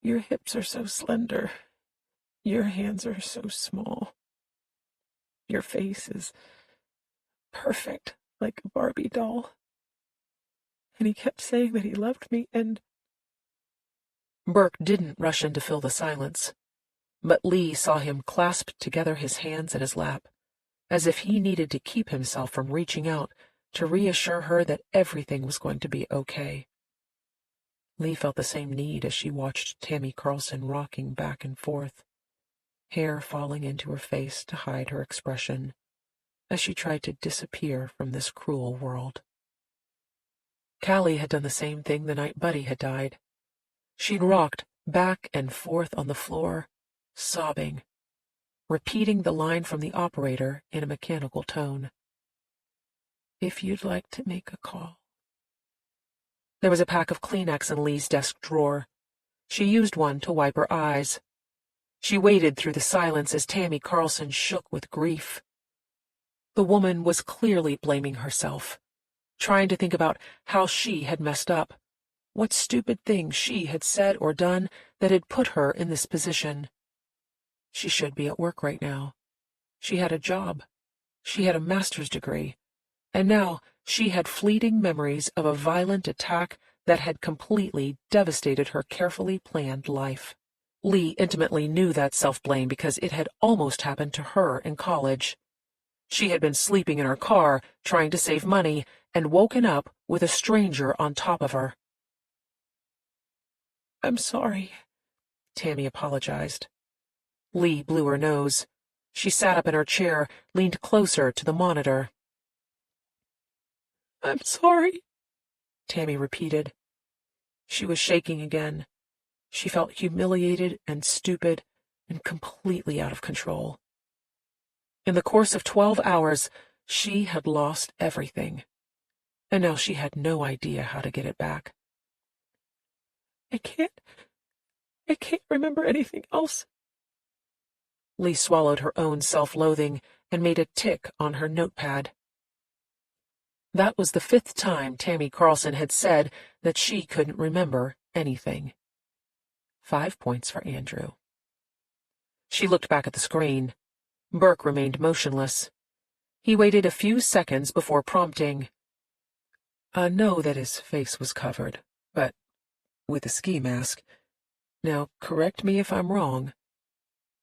'Your hips are so slender. Your hands are so small. Your face is perfect, like a Barbie doll.' And he kept saying that he loved me, and—" Burke didn't rush in to fill the silence, but Lee saw him clasp together his hands in his lap, as if he needed to keep himself from reaching out to reassure her that everything was going to be okay. Lee felt the same need as she watched Tammy Carlson rocking back and forth, hair falling into her face to hide her expression, as she tried to disappear from this cruel world. Callie had done the same thing the night Buddy had died. She'd rocked back and forth on the floor, sobbing, repeating the line from the operator in a mechanical tone. "If you'd like to make a call." There was a pack of Kleenex in Lee's desk drawer. She used one to wipe her eyes. She waited through the silence as Tammy Carlson shook with grief. The woman was clearly blaming herself, trying to think about how she had messed up, what stupid thing she had said or done that had put her in this position. She should be at work right now. She had a job. She had a master's degree. And now she had fleeting memories of a violent attack that had completely devastated her carefully planned life. Lee intimately knew that self-blame because it had almost happened to her in college. She had been sleeping in her car, trying to save money, and woken up with a stranger on top of her. "I'm sorry," Tammy apologized. Lee blew her nose. She sat up in her chair, leaned closer to the monitor. "I'm sorry," Tammy repeated. She was shaking again. She felt humiliated and stupid and completely out of control. In the course of 12 hours, she had lost everything, and now she had no idea how to get it back. I I can't remember anything else. Lee swallowed her own self-loathing and made a tick on her notepad. That was the 5th time Tammy Carlson had said that she couldn't remember anything. 5 points for Andrew. She looked back at the screen. Burke remained motionless. He waited a few seconds before prompting. I know that his face was covered, but with a ski mask. Now, correct me if I'm wrong.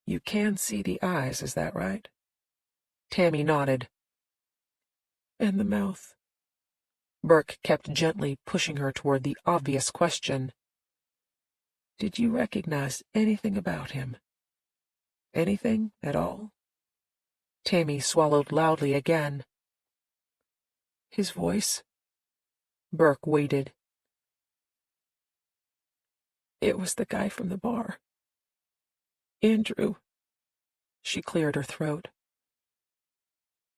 You can see the eyes, is that right? Tammy nodded. And the mouth. Burke kept gently pushing her toward the obvious question. Did you recognize anything about him? Anything at all? Tammy swallowed loudly again. His voice? Burke waited. It was the guy from the bar. Andrew. She cleared her throat.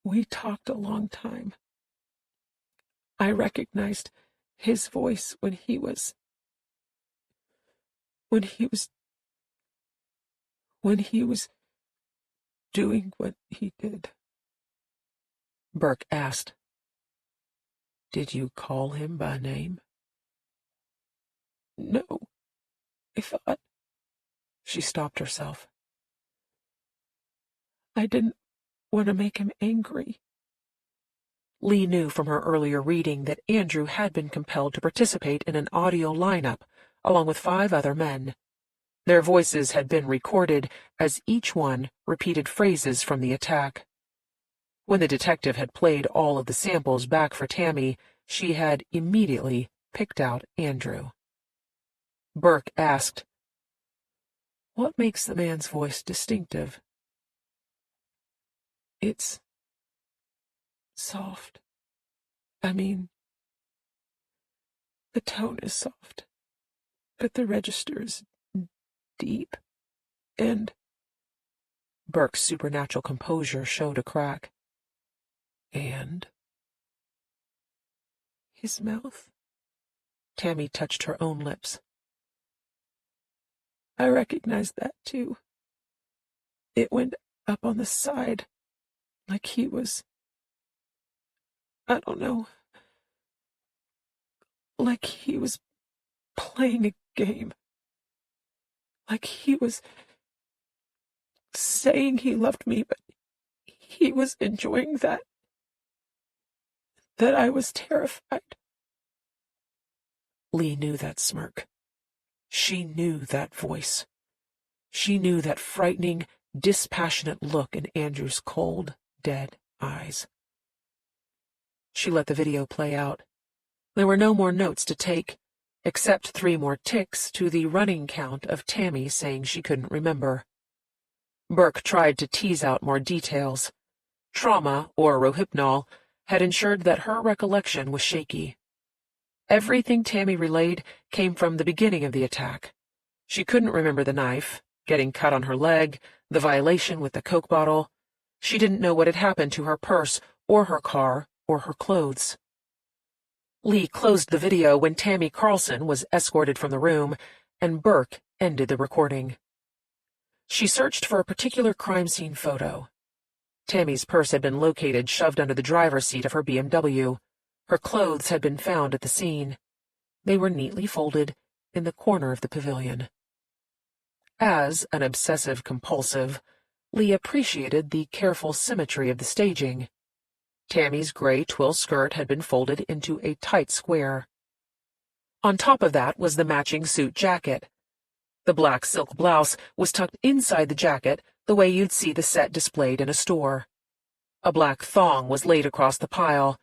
We talked a long time. I recognized his voice when he was doing what he did. Burke asked. Did you call him by name? No, I thought. She stopped herself. I didn't want to make him angry. Lee knew from her earlier reading that Andrew had been compelled to participate in an audio lineup, along with 5 other men. Their voices had been recorded as each one repeated phrases from the attack. When the detective had played all of the samples back for Tammy, she had immediately picked out Andrew. Burke asked, What makes the man's voice distinctive? It's soft. I mean, the tone is soft, but the register is deep, and Burke's supernatural composure showed a crack. And his mouth? Tammy touched her own lips. I recognized that, too. It went up on the side, like he was, I don't know, like he was playing a game. Like he was saying he loved me, but he was enjoying that I was terrified. Lee knew that smirk. She knew that voice. She knew that frightening, dispassionate look in Andrew's cold, dead eyes. She let the video play out. There were no more notes to take, except 3 more ticks to the running count of Tammy saying she couldn't remember. Burke tried to tease out more details. Trauma, or Rohypnol, had ensured that her recollection was shaky. Everything Tammy relayed came from the beginning of the attack. She couldn't remember the knife, getting cut on her leg, the violation with the Coke bottle. She didn't know what had happened to her purse, or her car, or her clothes. Lee closed the video when Tammy Carlson was escorted from the room, and Burke ended the recording. She searched for a particular crime scene photo. Tammy's purse had been located shoved under the driver's seat of her BMW. Her clothes had been found at the scene. They were neatly folded in the corner of the pavilion. As an obsessive-compulsive, Lee appreciated the careful symmetry of the staging. Tammy's gray twill skirt had been folded into a tight square. On top of that was the matching suit jacket. The black silk blouse was tucked inside the jacket the way you'd see the set displayed in a store. A black thong was laid across the pile.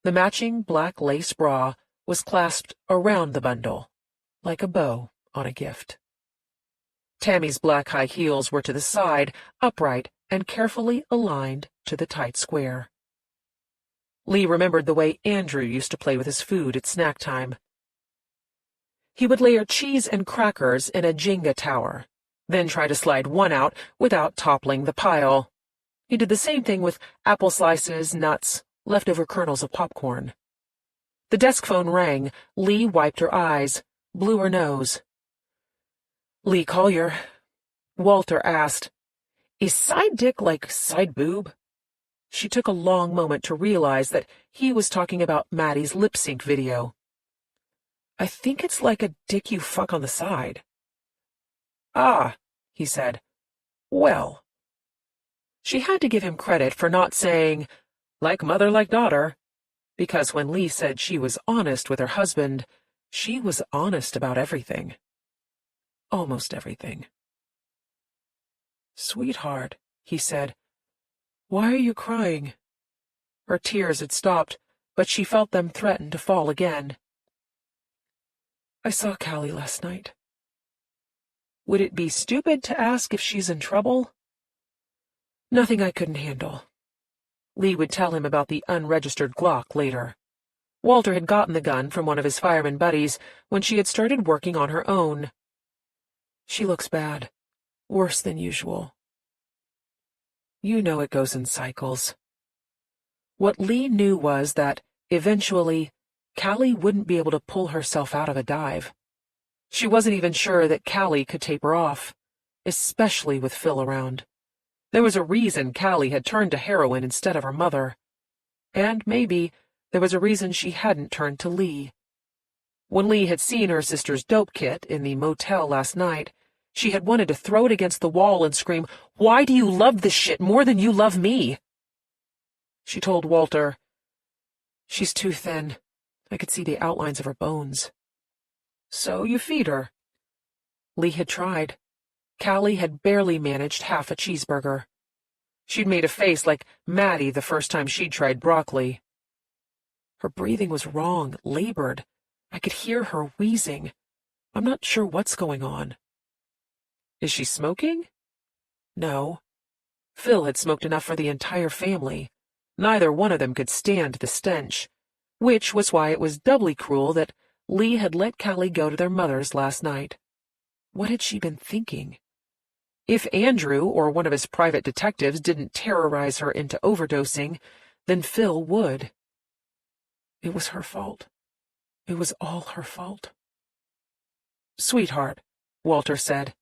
The matching black lace bra was clasped around the bundle, like a bow on a gift. Tammy's black high heels were to the side, upright, and carefully aligned to the tight square. Lee remembered the way Andrew used to play with his food at snack time. He would layer cheese and crackers in a Jenga tower, then try to slide one out without toppling the pile. He did the same thing with apple slices, nuts, leftover kernels of popcorn. The desk phone rang. Lee wiped her eyes, blew her nose. Lee Collier. Walter asked, "Is side dick like side boob?" She took a long moment to realize that he was talking about Maddie's lip sync video. "I think it's like a dick you fuck on the side." "Ah," he said. "Well." She had to give him credit for not saying, "like mother, like daughter," because when Lee said she was honest with her husband, she was honest about everything. Almost everything. "Sweetheart," he said, "why are you crying?" Her tears had stopped, but she felt them threaten to fall again. "I saw Callie last night." Would it be stupid to ask if she's in trouble? Nothing I couldn't handle. Lee would tell him about the unregistered Glock later. Walter had gotten the gun from one of his fireman buddies when she had started working on her own. "She looks bad. Worse than usual." You know it goes in cycles. What Lee knew was that, eventually, Callie wouldn't be able to pull herself out of a dive. She wasn't even sure that Callie could taper off, especially with Phil around. There was a reason Callie had turned to heroin instead of her mother. And maybe there was a reason she hadn't turned to Lee. When Lee had seen her sister's dope kit in the motel last night, she had wanted to throw it against the wall and scream, "Why do you love this shit more than you love me?" She told Walter, "She's too thin. I could see the outlines of her bones." "So you feed her." Lee had tried. Callie had barely managed half a cheeseburger. She'd made a face like Maddie the first time she'd tried broccoli. Her breathing was wrong, labored. I could hear her wheezing. I'm not sure what's going on. Is she smoking? No. Phil had smoked enough for the entire family. Neither one of them could stand the stench, which was why it was doubly cruel that Lee had let Callie go to their mother's last night. What had she been thinking? If Andrew or one of his private detectives didn't terrorize her into overdosing, then Phil would. It was her fault. It was all her fault. "Sweetheart," Walter said,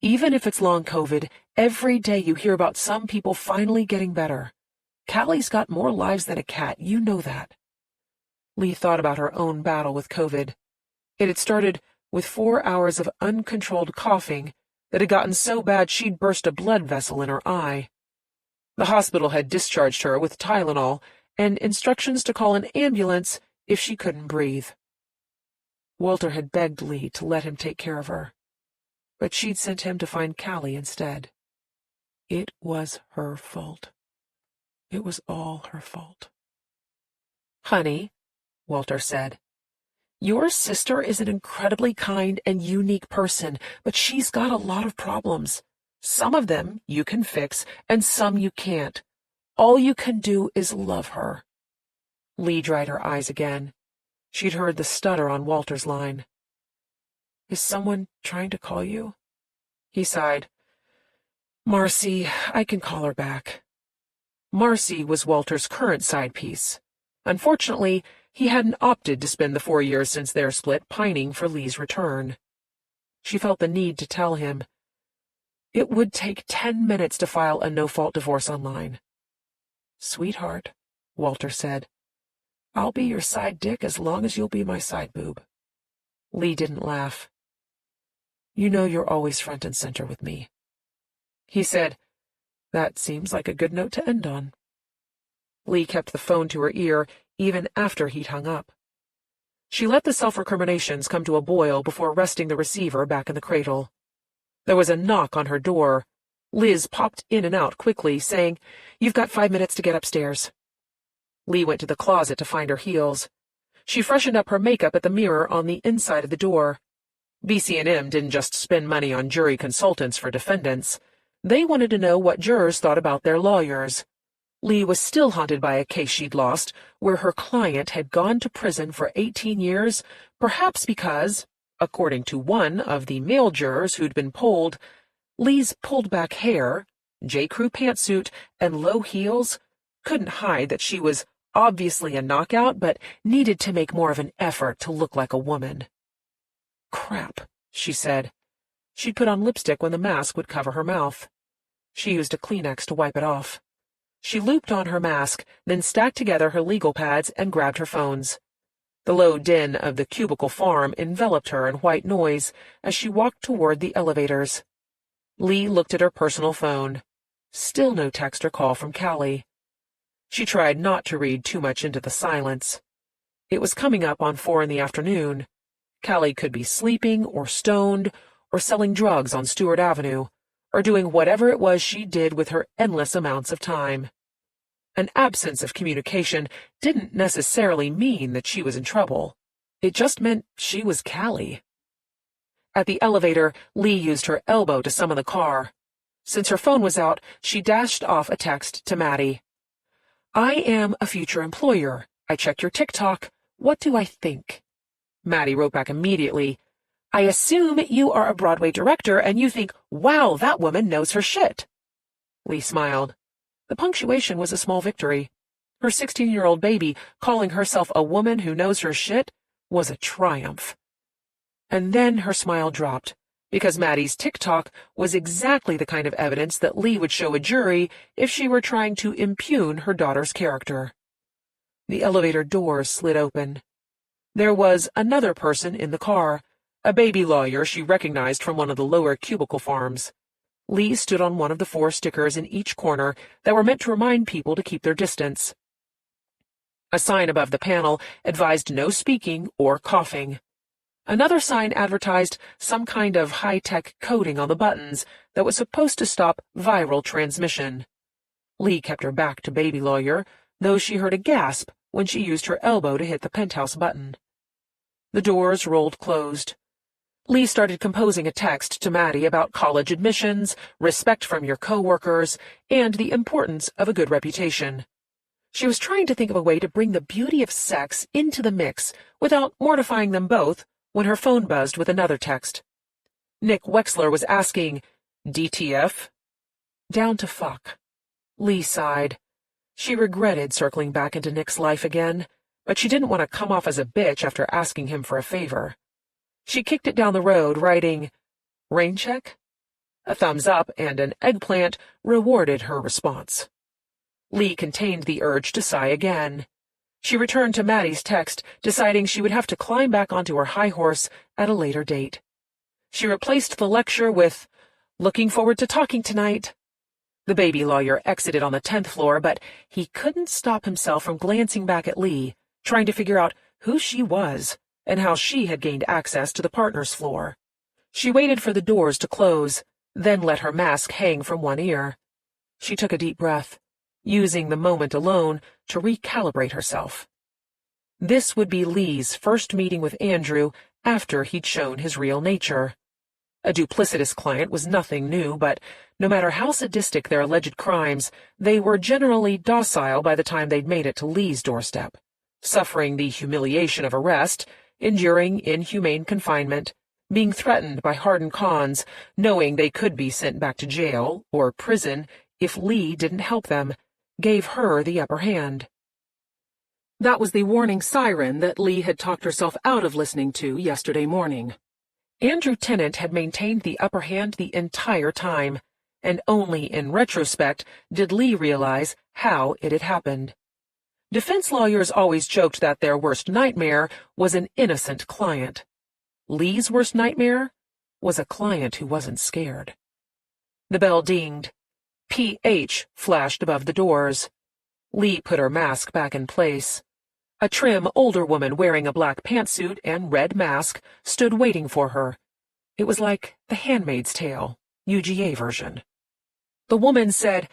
"even if it's long COVID, every day you hear about some people finally getting better. Callie's got more lives than a cat, you know that." Lee thought about her own battle with COVID. It had started with 4 hours of uncontrolled coughing that had gotten so bad she'd burst a blood vessel in her eye. The hospital had discharged her with Tylenol and instructions to call an ambulance if she couldn't breathe. Walter had begged Lee to let him take care of her, but she'd sent him to find Callie instead. It was her fault. It was all her fault. "Honey," Walter said, "your sister is an incredibly kind and unique person, but she's got a lot of problems. Some of them you can fix, and some you can't. All you can do is love her." Lee dried her eyes again. She'd heard the stutter on Walter's line. "Is someone trying to call you?" He sighed. "Marcy, I can call her back." Marcy was Walter's current side piece. Unfortunately, he hadn't opted to spend the 4 years since their split pining for Lee's return. She felt the need to tell him. It would take 10 minutes to file a no-fault divorce online. "Sweetheart," Walter said, "I'll be your side dick as long as you'll be my side boob." Lee didn't laugh. "You know you're always front and center with me." He said, "That seems like a good note to end on." Lee kept the phone to her ear even after he'd hung up. She let the self-recriminations come to a boil before resting the receiver back in the cradle. There was a knock on her door. Liz popped in and out quickly, saying, "You've got 5 minutes to get upstairs." Lee went to the closet to find her heels. She freshened up her makeup at the mirror on the inside of the door. BC&M didn't just spend money on jury consultants for defendants. They wanted to know what jurors thought about their lawyers. Lee was still haunted by a case she'd lost, where her client had gone to prison for 18 years, perhaps because, according to one of the male jurors who'd been polled, Lee's pulled-back hair, J.Crew pantsuit, and low heels couldn't hide that she was obviously a knockout, but needed to make more of an effort to look like a woman. "Crap," she said. She'd put on lipstick when the mask would cover her mouth. She used a Kleenex to wipe it off. She looped on her mask, then stacked together her legal pads and grabbed her phones. The low din of the cubicle farm enveloped her in white noise as she walked toward the elevators. Lee looked at her personal phone. Still no text or call from Callie. She tried not to read too much into the silence. It was coming up on 4 in the afternoon. Callie could be sleeping or stoned or selling drugs on Stewart Avenue or doing whatever it was she did with her endless amounts of time. An absence of communication didn't necessarily mean that she was in trouble. It just meant she was Callie. At the elevator, Lee used her elbow to summon the car. Since her phone was out, she dashed off a text to Maddie. I am a future employer. I checked your TikTok. What do I think? Maddie wrote back immediately. I assume you are a Broadway director and you think, wow, that woman knows her shit. Lee smiled. The punctuation was a small victory. Her 16-year-old baby calling herself a woman who knows her shit was a triumph. And then her smile dropped, because Maddie's TikTok was exactly the kind of evidence that Lee would show a jury if she were trying to impugn her daughter's character. The elevator doors slid open. There was another person in the car, a baby lawyer she recognized from one of the lower cubicle farms. Lee stood on one of the 4 stickers in each corner that were meant to remind people to keep their distance. A sign above the panel advised no speaking or coughing. Another sign advertised some kind of high-tech coating on the buttons that was supposed to stop viral transmission. Lee kept her back to baby lawyer, though she heard a gasp when she used her elbow to hit the penthouse button. The doors rolled closed. Lee started composing a text to Maddie about college admissions, respect from your coworkers, and the importance of a good reputation. She was trying to think of a way to bring the beauty of sex into the mix without mortifying them both when her phone buzzed with another text. Nick Wexler was asking, DTF? Down to fuck. Lee sighed. She regretted circling back into Nick's life again, but she didn't want to come off as a bitch after asking him for a favor. She kicked it down the road, writing, rain check? A thumbs up and an eggplant rewarded her response. Lee contained the urge to sigh again. She returned to Maddie's text, deciding she would have to climb back onto her high horse at a later date. She replaced the lecture with, looking forward to talking tonight. The baby lawyer exited on the 10th floor, but he couldn't stop himself from glancing back at Lee, trying to figure out who she was and how she had gained access to the partners' floor. She waited for the doors to close, then let her mask hang from one ear. She took a deep breath, using the moment alone to recalibrate herself. This would be Lee's first meeting with Andrew after he'd shown his real nature. A duplicitous client was nothing new, but no matter how sadistic their alleged crimes, they were generally docile by the time they'd made it to Lee's doorstep, suffering the humiliation of arrest, enduring inhumane confinement, being threatened by hardened cons, knowing they could be sent back to jail or prison if Lee didn't help them, gave her the upper hand. That was the warning siren that Lee had talked herself out of listening to yesterday morning. Andrew Tennant had maintained the upper hand the entire time, and only in retrospect did Lee realize how it had happened. Defense lawyers always joked that their worst nightmare was an innocent client. Lee's worst nightmare was a client who wasn't scared. The bell dinged. PH flashed above the doors. Lee put her mask back in place. A trim, older woman wearing a black pantsuit and red mask stood waiting for her. It was like The Handmaid's Tale, UGA version. The woman said,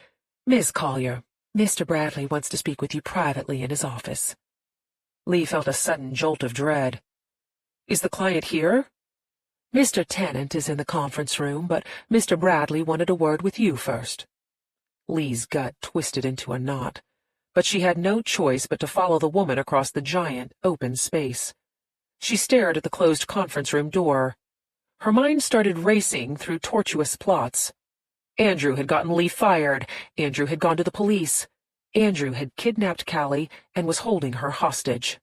Miss Collier, Mr. Bradley wants to speak with you privately in his office. Lee felt a sudden jolt of dread. Is the client here? Mr. Tennant is in the conference room, but Mr. Bradley wanted a word with you first. Lee's gut twisted into a knot, but she had no choice but to follow the woman across the giant, open space. She stared at the closed conference room door. Her mind started racing through tortuous plots. Andrew had gotten Lee fired. Andrew had gone to the police. Andrew had kidnapped Callie and was holding her hostage.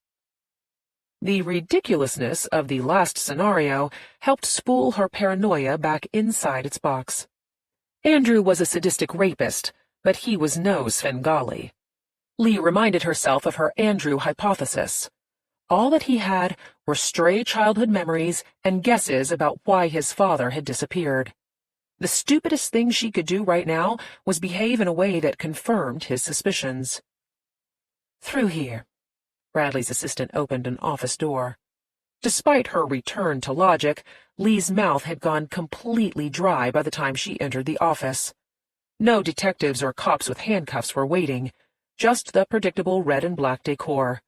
The ridiculousness of the last scenario helped spool her paranoia back inside its box. Andrew was a sadistic rapist, but he was no Svengali. Lee reminded herself of her Andrew hypothesis. All that he had were stray childhood memories and guesses about why his father had disappeared. The stupidest thing she could do right now was behave in a way that confirmed his suspicions. "Through here." Bradley's assistant opened an office door. Despite her return to logic, Lee's mouth had gone completely dry by the time she entered the office. No detectives or cops with handcuffs were waiting, just the predictable red and black decor.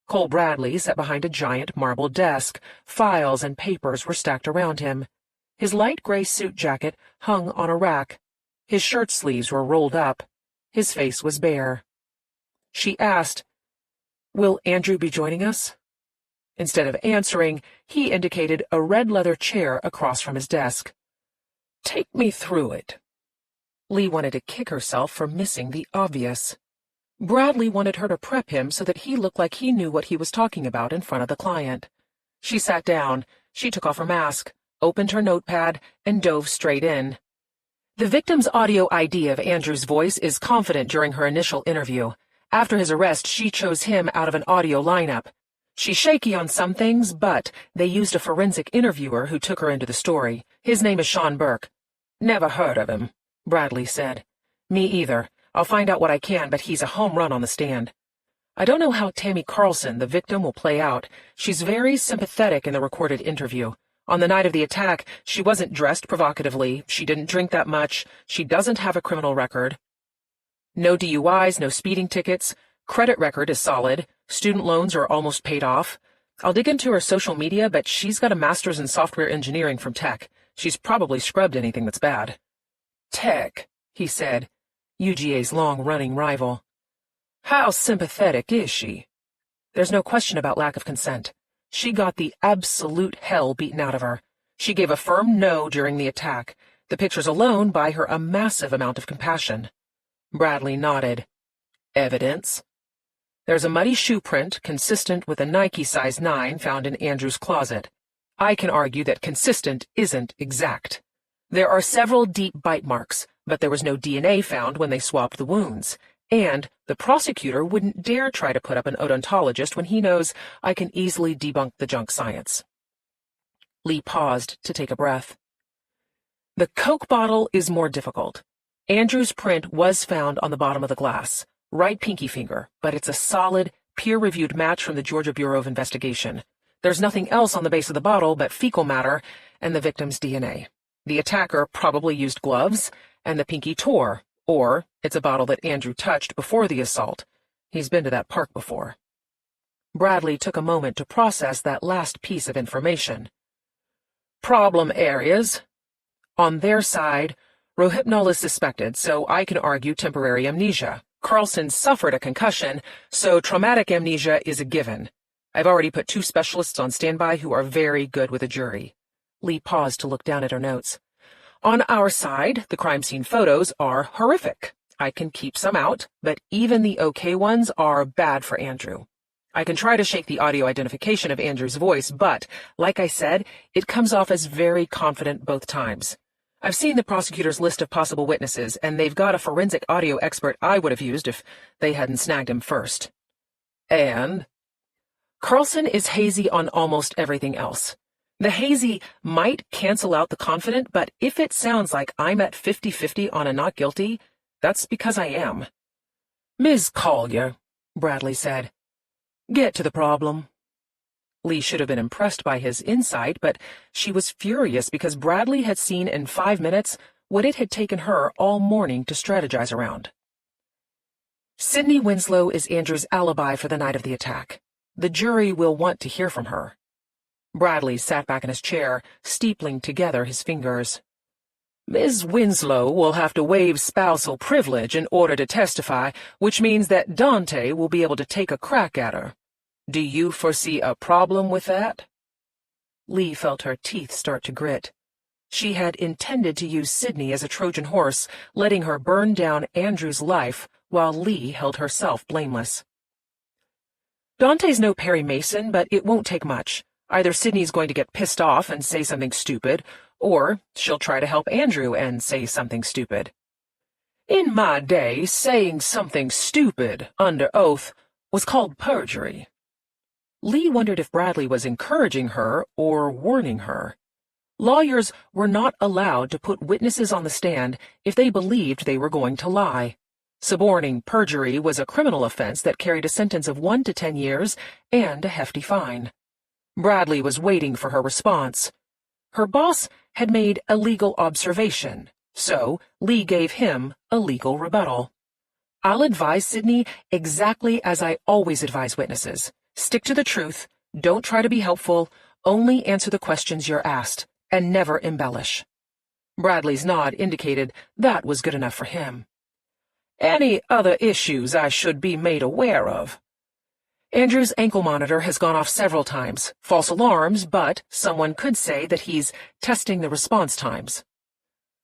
Cole Bradley sat behind a giant marble desk. Files and papers were stacked around him. His light gray suit jacket hung on a rack. His shirt sleeves were rolled up. His face was bare. She asked, "Will Andrew be joining us?" Instead of answering, he indicated a red leather chair across from his desk. "Take me through it." Lee wanted to kick herself for missing the obvious. Bradley wanted her to prep him so that he looked like he knew what he was talking about in front of the client. She sat down. She took off her mask, opened her notepad, and dove straight in. The victim's audio ID of Andrew's voice is confident during her initial interview. After his arrest, she chose him out of an audio lineup. She's shaky on some things, but they used a forensic interviewer who took her into the story. His name is Sean Burke. "Never heard of him," Bradley said. "Me either. I'll find out what I can, but he's a home run on the stand." "I don't know how Tammy Carlson, the victim, will play out. She's very sympathetic in the recorded interview. On the night of the attack, she wasn't dressed provocatively. She didn't drink that much. She doesn't have a criminal record. No DUIs, no speeding tickets. Credit record is solid. Student loans are almost paid off. I'll dig into her social media, but she's got a master's in software engineering from Tech. She's probably scrubbed anything that's bad." "Tech," he said, UGA's long-running rival. "How sympathetic is she?" "There's no question about lack of consent. She got the absolute hell beaten out of her. She gave a firm no during the attack. The pictures alone buy her a massive amount of compassion." Bradley nodded. "Evidence?" "There's a muddy shoe print consistent with a Nike size 9 found in Andrew's closet. I can argue that consistent isn't exact. There are several deep bite marks, but there was no DNA found when they swabbed the wounds. And the prosecutor wouldn't dare try to put up an odontologist when he knows I can easily debunk the junk science." Lee paused to take a breath. "The Coke bottle is more difficult. Andrew's print was found on the bottom of the glass, right pinky finger, but it's a solid, peer-reviewed match from the Georgia Bureau of Investigation. There's nothing else on the base of the bottle but fecal matter and the victim's DNA. The attacker probably used gloves, and the pinky tore, or it's a bottle that Andrew touched before the assault. He's been to that park before." Bradley took a moment to process that last piece of information. "Problem areas. On their side, Rohypnol is suspected, so I can argue temporary amnesia. Carlson suffered a concussion, so traumatic amnesia is a given. I've already put 2 specialists on standby who are very good with a jury." Lee paused to look down at her notes. "On our side, the crime scene photos are horrific. I can keep some out, but even the okay ones are bad for Andrew. I can try to shake the audio identification of Andrew's voice, but, like I said, it comes off as very confident both times. I've seen the prosecutor's list of possible witnesses, and they've got a forensic audio expert I would have used if they hadn't snagged him first. And Carlson is hazy on almost everything else. The hazy might cancel out the confident, but if it sounds like I'm at 50-50 on a not guilty, that's because I am." "Ms. Collier," Bradley said, "get to the problem." Lee should have been impressed by his insight, but she was furious because Bradley had seen in 5 minutes what it had taken her all morning to strategize around. "Sydney Winslow is Andrew's alibi for the night of the attack. The jury will want to hear from her." Bradley sat back in his chair, steepling together his fingers. "Ms. Winslow will have to waive spousal privilege in order to testify, which means that Dante will be able to take a crack at her. Do you foresee a problem with that?" Lee felt her teeth start to grit. She had intended to use Sydney as a Trojan horse, letting her burn down Andrew's life while Lee held herself blameless. Dante's no Perry Mason, but it won't take much. Either Sydney's going to get pissed off and say something stupid, or she'll try to help Andrew and say something stupid. In my day, saying something stupid under oath was called perjury. Lee wondered if Bradley was encouraging her or warning her. Lawyers were not allowed to put witnesses on the stand if they believed they were going to lie. Suborning perjury was a criminal offense that carried a sentence of 1 to 10 years and a hefty fine. Bradley was waiting for her response. Her boss had made a legal observation, so Lee gave him a legal rebuttal. I'll advise Sydney exactly as I always advise witnesses. Stick to the truth, don't try to be helpful, only answer the questions you're asked, and never embellish. Bradley's nod indicated that was good enough for him. Any other issues I should be made aware of? Andrew's ankle monitor has gone off several times. False alarms, but someone could say that he's testing the response times.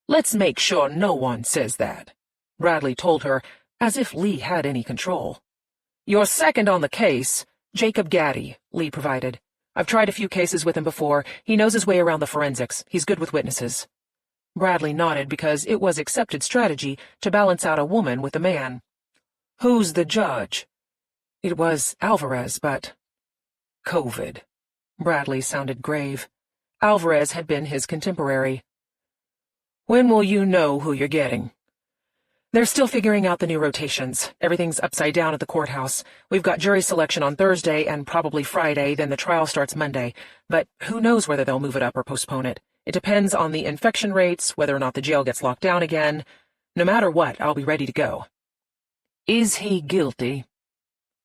Let's make sure no one says that, Bradley told her, as if Lee had any control. Your second on the case, Jacob Gaddy, Lee provided. I've tried a few cases with him before. He knows his way around the forensics. He's good with witnesses. Bradley nodded because it was accepted strategy to balance out a woman with a man. Who's the judge? It was Alvarez, but... COVID. Bradley sounded grave. Alvarez had been his contemporary. When will you know who you're getting? They're still figuring out the new rotations. Everything's upside down at the courthouse. We've got jury selection on Thursday and probably Friday, then the trial starts Monday. But who knows whether they'll move it up or postpone it. It depends on the infection rates, whether or not the jail gets locked down again. No matter what, I'll be ready to go. Is he guilty?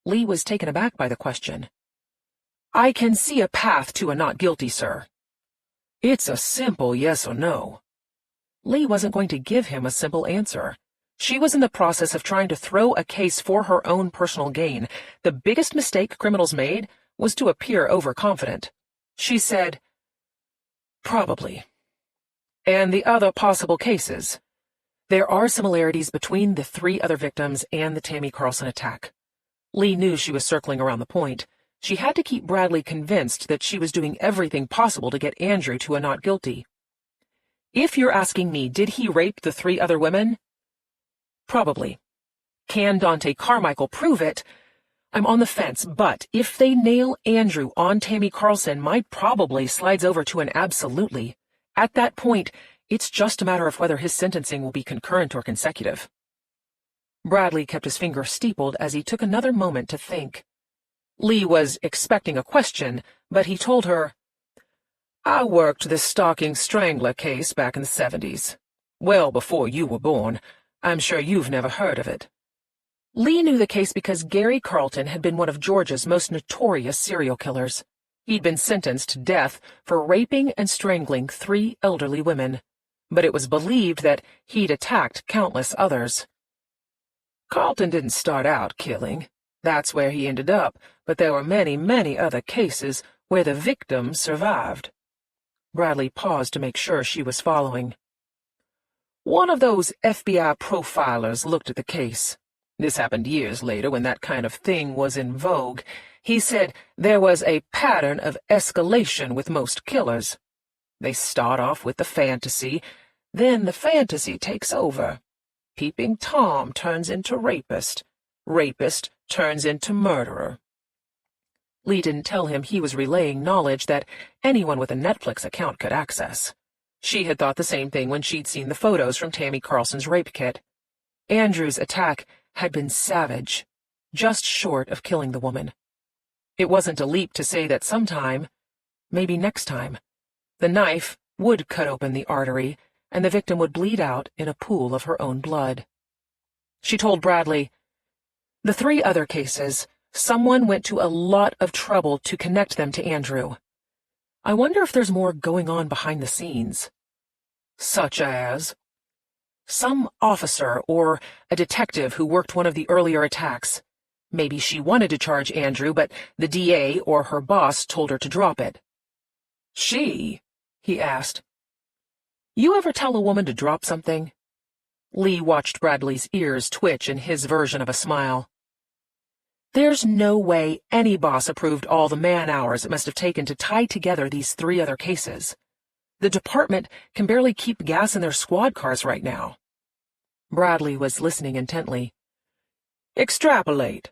Lee was taken aback by the question. I can see a path to a not guilty, sir. It's a simple yes or no. Lee wasn't going to give him a simple answer. She was in the process of trying to throw a case for her own personal gain. The biggest mistake criminals made was to appear overconfident. She said, probably. And the other possible cases? There are similarities between the 3 other victims and the Tammy Carlson attack. Lee knew she was circling around the point. She had to keep Bradley convinced that she was doing everything possible to get Andrew to a not guilty. If you're asking me, did he rape the 3 other women? Probably. Can Dante Carmichael prove it? I'm on the fence, but if they nail Andrew on Tammy Carlson, my probably slides over to an absolutely. At that point, it's just a matter of whether his sentencing will be concurrent or consecutive. Bradley kept his finger steepled as he took another moment to think. Lee was expecting a question, but he told her, I worked the stalking strangler case back in the 70s. Well before you were born. I'm sure you've never heard of it. Lee knew the case because Gary Carlton had been one of Georgia's most notorious serial killers. He'd been sentenced to death for raping and strangling 3 elderly women, but it was believed that he'd attacked countless others. Carlton didn't start out killing. That's where he ended up, but there were many, many other cases where the victims survived. Bradley paused to make sure she was following. One of those FBI profilers looked at the case. This happened years later when that kind of thing was in vogue. He said there was a pattern of escalation with most killers. They start off with the fantasy, then the fantasy takes over. Peeping Tom turns into rapist. Rapist turns into murderer. Lee didn't tell him he was relaying knowledge that anyone with a Netflix account could access. She had thought the same thing when she'd seen the photos from Tammy Carlson's rape kit. Andrew's attack had been savage, just short of killing the woman. It wasn't a leap to say that sometime, maybe next time, the knife would cut open the artery and the victim would bleed out in a pool of her own blood. She told Bradley, the 3 other cases, someone went to a lot of trouble to connect them to Andrew. I wonder if there's more going on behind the scenes. Such as? Some officer or a detective who worked one of the earlier attacks. Maybe she wanted to charge Andrew, but the DA or her boss told her to drop it. She? He asked. You ever tell a woman to drop something? Lee watched Bradley's ears twitch in his version of a smile. There's no way any boss approved all the man-hours it must have taken to tie together these 3 other cases. The department can barely keep gas in their squad cars right now. Bradley was listening intently. Extrapolate.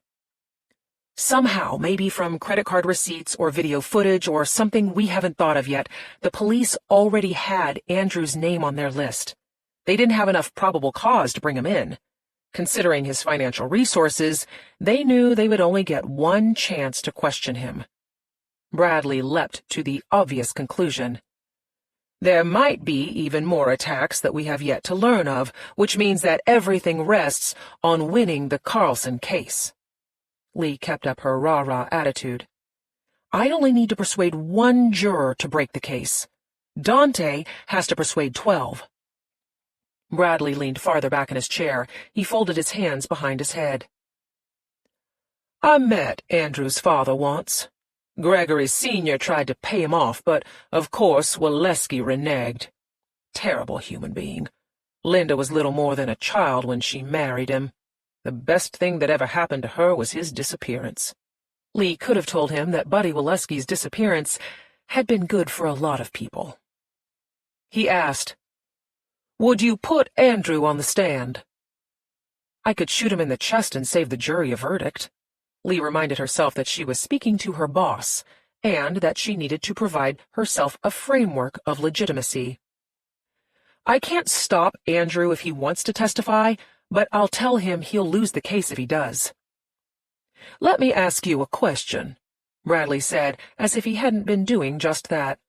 Somehow, maybe from credit card receipts or video footage or something we haven't thought of yet, the police already had Andrew's name on their list. They didn't have enough probable cause to bring him in. Considering his financial resources, they knew they would only get one chance to question him. Bradley leapt to the obvious conclusion. There might be even more attacks that we have yet to learn of, which means that everything rests on winning the Carlson case. Lee kept up her rah-rah attitude. I only need to persuade 1 juror to break the case. Dante has to persuade 12. Bradley leaned farther back in his chair. He folded his hands behind his head. I met Andrew's father once. Gregory Sr. tried to pay him off, but, of course, Waleski reneged. Terrible human being. Linda was little more than a child when she married him. The best thing that ever happened to her was his disappearance. Lee could have told him that Buddy Waleski's disappearance had been good for a lot of people. He asked, Would you put Andrew on the stand? I could shoot him in the chest and save the jury a verdict. Lee reminded herself that she was speaking to her boss, and that she needed to provide herself a framework of legitimacy. I can't stop Andrew if he wants to testify, but I'll tell him he'll lose the case if he does. Let me ask you a question, Bradley said, as if he hadn't been doing just that.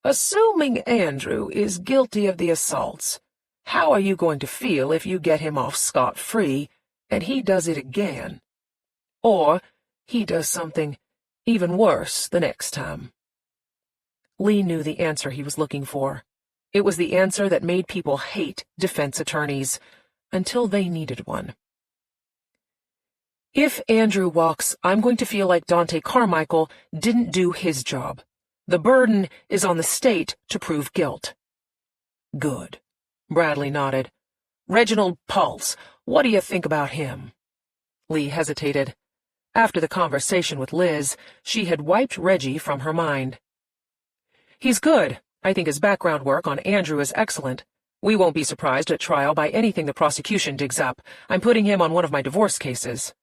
Assuming Andrew is guilty of the assaults, how are you going to feel if you get him off scot-free and he does it again? Or he does something even worse the next time? Lee knew the answer he was looking for. It was the answer that made people hate defense attorneys, until they needed one. If Andrew walks, I'm going to feel like Dante Carmichael didn't do his job. The burden is on the state to prove guilt. Good. Bradley nodded. Reginald Pulse, what do you think about him? Lee hesitated. After the conversation with Liz, she had wiped Reggie from her mind. He's good. I think his background work on Andrew is excellent. We won't be surprised at trial by anything the prosecution digs up. I'm putting him on one of my divorce cases.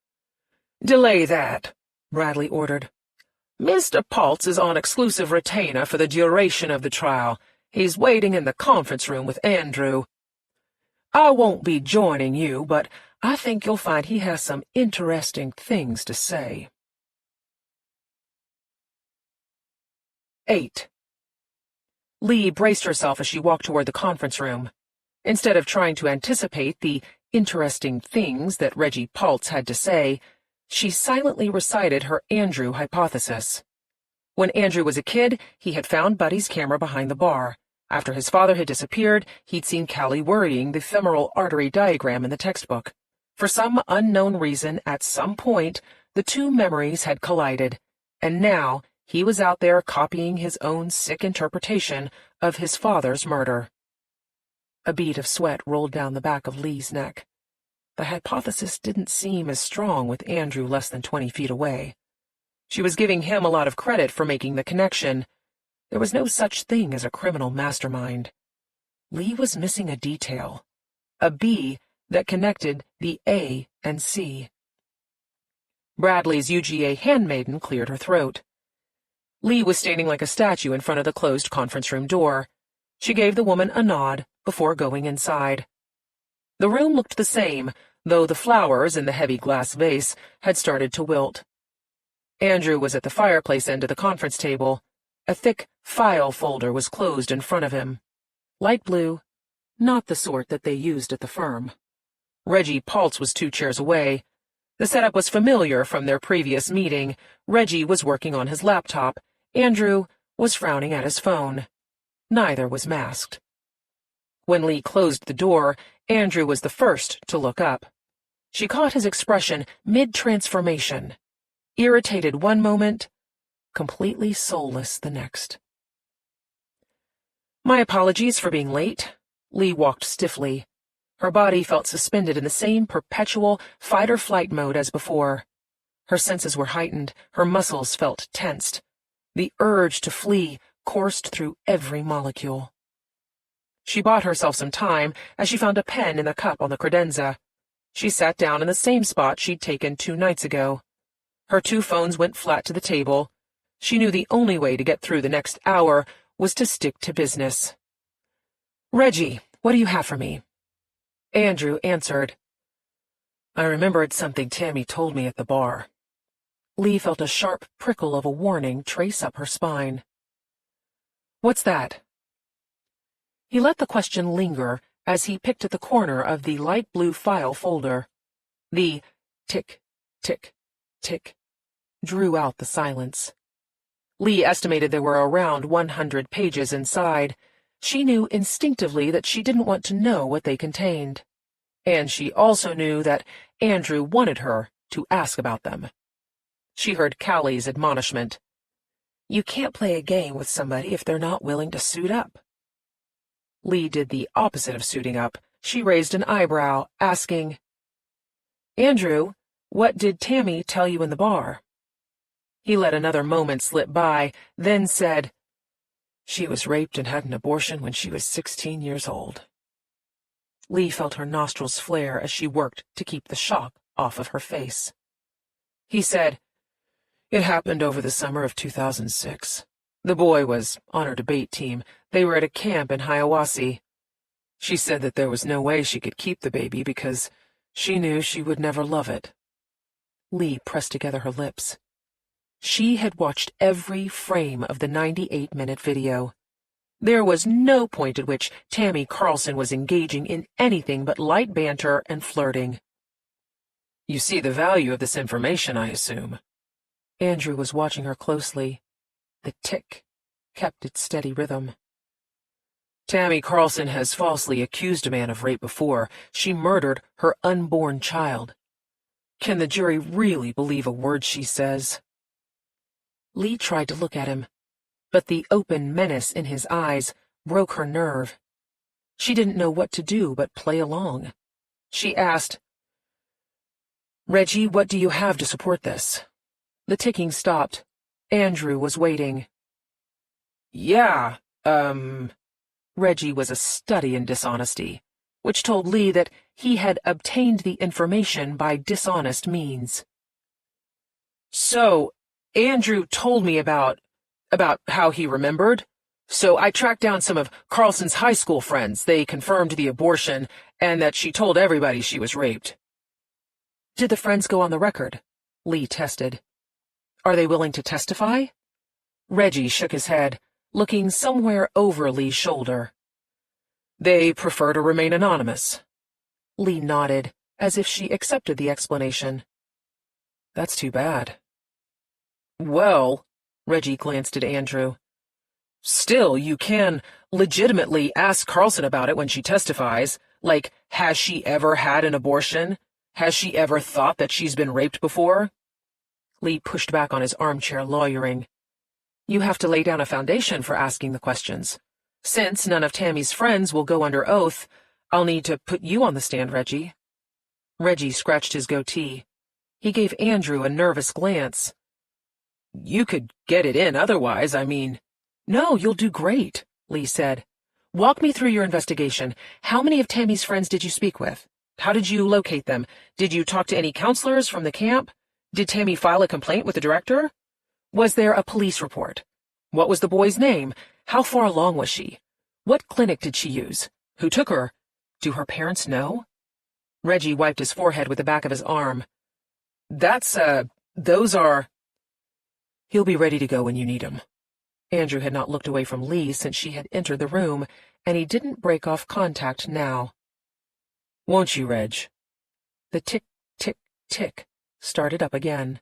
Delay that, Bradley ordered. Mr. Pulse is on exclusive retainer for the duration of the trial. He's waiting in the conference room with Andrew. I won't be joining you, but I think you'll find he has some interesting things to say. 8. Lee braced herself as she walked toward the conference room. Instead of trying to anticipate the interesting things that Reggie Pulse had to say, she silently recited her Andrew hypothesis. When Andrew was a kid, he had found Buddy's camera behind the bar. After his father had disappeared, he'd seen Callie worrying the femoral artery diagram in the textbook. For some unknown reason, at some point, the two memories had collided, and now he was out there copying his own sick interpretation of his father's murder. A bead of sweat rolled down the back of Lee's neck. The hypothesis didn't seem as strong with Andrew less than 20 feet away. She was giving him a lot of credit for making the connection. There was no such thing as a criminal mastermind. Lee was missing a detail, a B that connected the A and C. Bradley's UGA handmaiden cleared her throat. Lee was standing like a statue in front of the closed conference room door. She gave the woman a nod before going inside. The room looked the same, though the flowers in the heavy glass vase had started to wilt. Andrew was at the fireplace end of the conference table. A thick file folder was closed in front of him. Light blue, not the sort that they used at the firm. Reggie Pulse was 2 chairs away. The setup was familiar from their previous meeting. Reggie was working on his laptop. Andrew was frowning at his phone. Neither was masked. When Lee closed the door, Andrew was the first to look up. She caught his expression mid-transformation. Irritated one moment, completely soulless the next. My apologies for being late. Lee walked stiffly. Her body felt suspended in the same perpetual fight-or-flight mode as before. Her senses were heightened, her muscles felt tensed. The urge to flee coursed through every molecule. She bought herself some time as she found a pen in the cup on the credenza. She sat down in the same spot she'd taken 2 nights ago. Her 2 phones went flat to the table. She knew the only way to get through the next hour was to stick to business. "Reggie, what do you have for me?" Andrew answered. "I remembered something Tammy told me at the bar." Lee felt a sharp prickle of a warning trace up her spine. "What's that?" He let the question linger as he picked at the corner of the light blue file folder. The tick, tick, tick drew out the silence. Lee estimated there were around 100 pages inside. She knew instinctively that she didn't want to know what they contained. And she also knew that Andrew wanted her to ask about them. She heard Callie's admonishment. "You can't play a game with somebody if they're not willing to suit up." Lee did the opposite of suiting up. She raised an eyebrow, asking, "Andrew, what did Tammy tell you in the bar?" He let another moment slip by, then said, "She was raped and had an abortion when she was 16 years old." Lee felt her nostrils flare as she worked to keep the shock off of her face. He said, "It happened over the summer of 2006. The boy was on her debate team. They were at a camp in Hiawassee. She said that there was no way she could keep the baby because she knew she would never love it." Lee pressed together her lips. She had watched every frame of the 98-minute video. There was no point at which Tammy Carlson was engaging in anything but light banter and flirting. "You see the value of this information, I assume." Andrew was watching her closely. The tick kept its steady rhythm. "Tammy Carlson has falsely accused a man of rape before. She murdered her unborn child. Can the jury really believe a word she says?" Lee tried to look at him, but the open menace in his eyes broke her nerve. She didn't know what to do but play along. She asked, "Reggie, what do you have to support this?" The ticking stopped. Andrew was waiting. "Yeah, Reggie was a study in dishonesty, which told Lee that he had obtained the information by dishonest means. "So, Andrew told me about how he remembered. So I tracked down some of Carlson's high school friends. They confirmed the abortion and that she told everybody she was raped." "Did the friends go on the record?" Lee tested. "Are they willing to testify?" Reggie shook his head, looking somewhere over Lee's shoulder. "They prefer to remain anonymous." Lee nodded, as if she accepted the explanation. "That's too bad." "Well," Reggie glanced at Andrew, "still, you can legitimately ask Carlson about it when she testifies. Like, has she ever had an abortion? Has she ever thought that she's been raped before?" Lee pushed back on his armchair, lawyering. "You have to lay down a foundation for asking the questions. Since none of Tammy's friends will go under oath, I'll need to put you on the stand, Reggie." Reggie scratched his goatee. He gave Andrew a nervous glance. "You could get it in otherwise, I mean." "No, you'll do great," Lee said. "Walk me through your investigation. How many of Tammy's friends did you speak with? How did you locate them? Did you talk to any counselors from the camp? Did Tammy file a complaint with the director? Was there a police report? What was the boy's name? How far along was she? What clinic did she use? Who took her? Do her parents know?" Reggie wiped his forehead with the back of his arm. Those are—" "He'll be ready to go when you need him." Andrew had not looked away from Lee since she had entered the room, and he didn't break off contact now. "Won't you, Reg?" The tick, tick, tick started up again.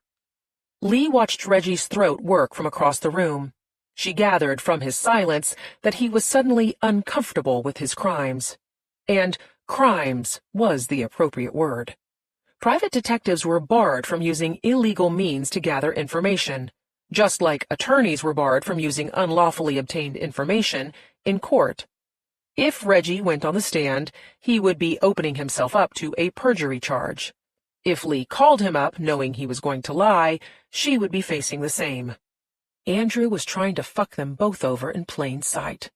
Lee watched Reggie's throat work from across the room. She gathered from his silence that he was suddenly uncomfortable with his crimes. And crimes was the appropriate word. Private detectives were barred from using illegal means to gather information, just like attorneys were barred from using unlawfully obtained information in court. If Reggie went on the stand, he would be opening himself up to a perjury charge. If Lee called him up knowing he was going to lie, she would be facing the same. Andrew was trying to fuck them both over in plain sight.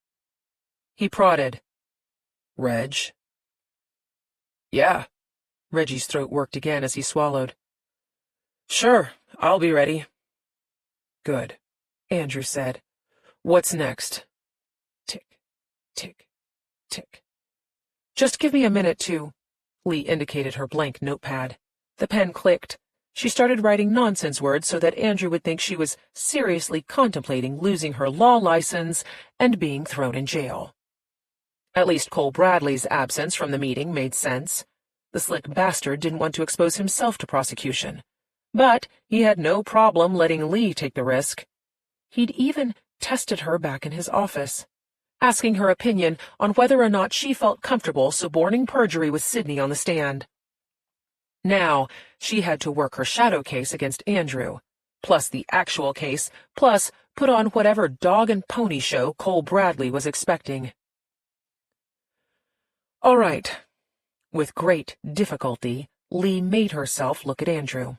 He prodded. "Reg?" "Yeah." Reggie's throat worked again as he swallowed. "Sure, I'll be ready." "Good," Andrew said. "What's next?" Tick, tick, tick. "Just give me a minute to—" Lee indicated her blank notepad. The pen clicked. She started writing nonsense words so that Andrew would think she was seriously contemplating losing her law license and being thrown in jail. At least Cole Bradley's absence from the meeting made sense. The slick bastard didn't want to expose himself to prosecution. But he had no problem letting Lee take the risk. He'd even tested her back in his office, asking her opinion on whether or not she felt comfortable suborning perjury with Sydney on the stand. Now, she had to work her shadow case against Andrew, plus the actual case, plus put on whatever dog and pony show Cole Bradley was expecting. All right. With great difficulty, Lee made herself look at Andrew.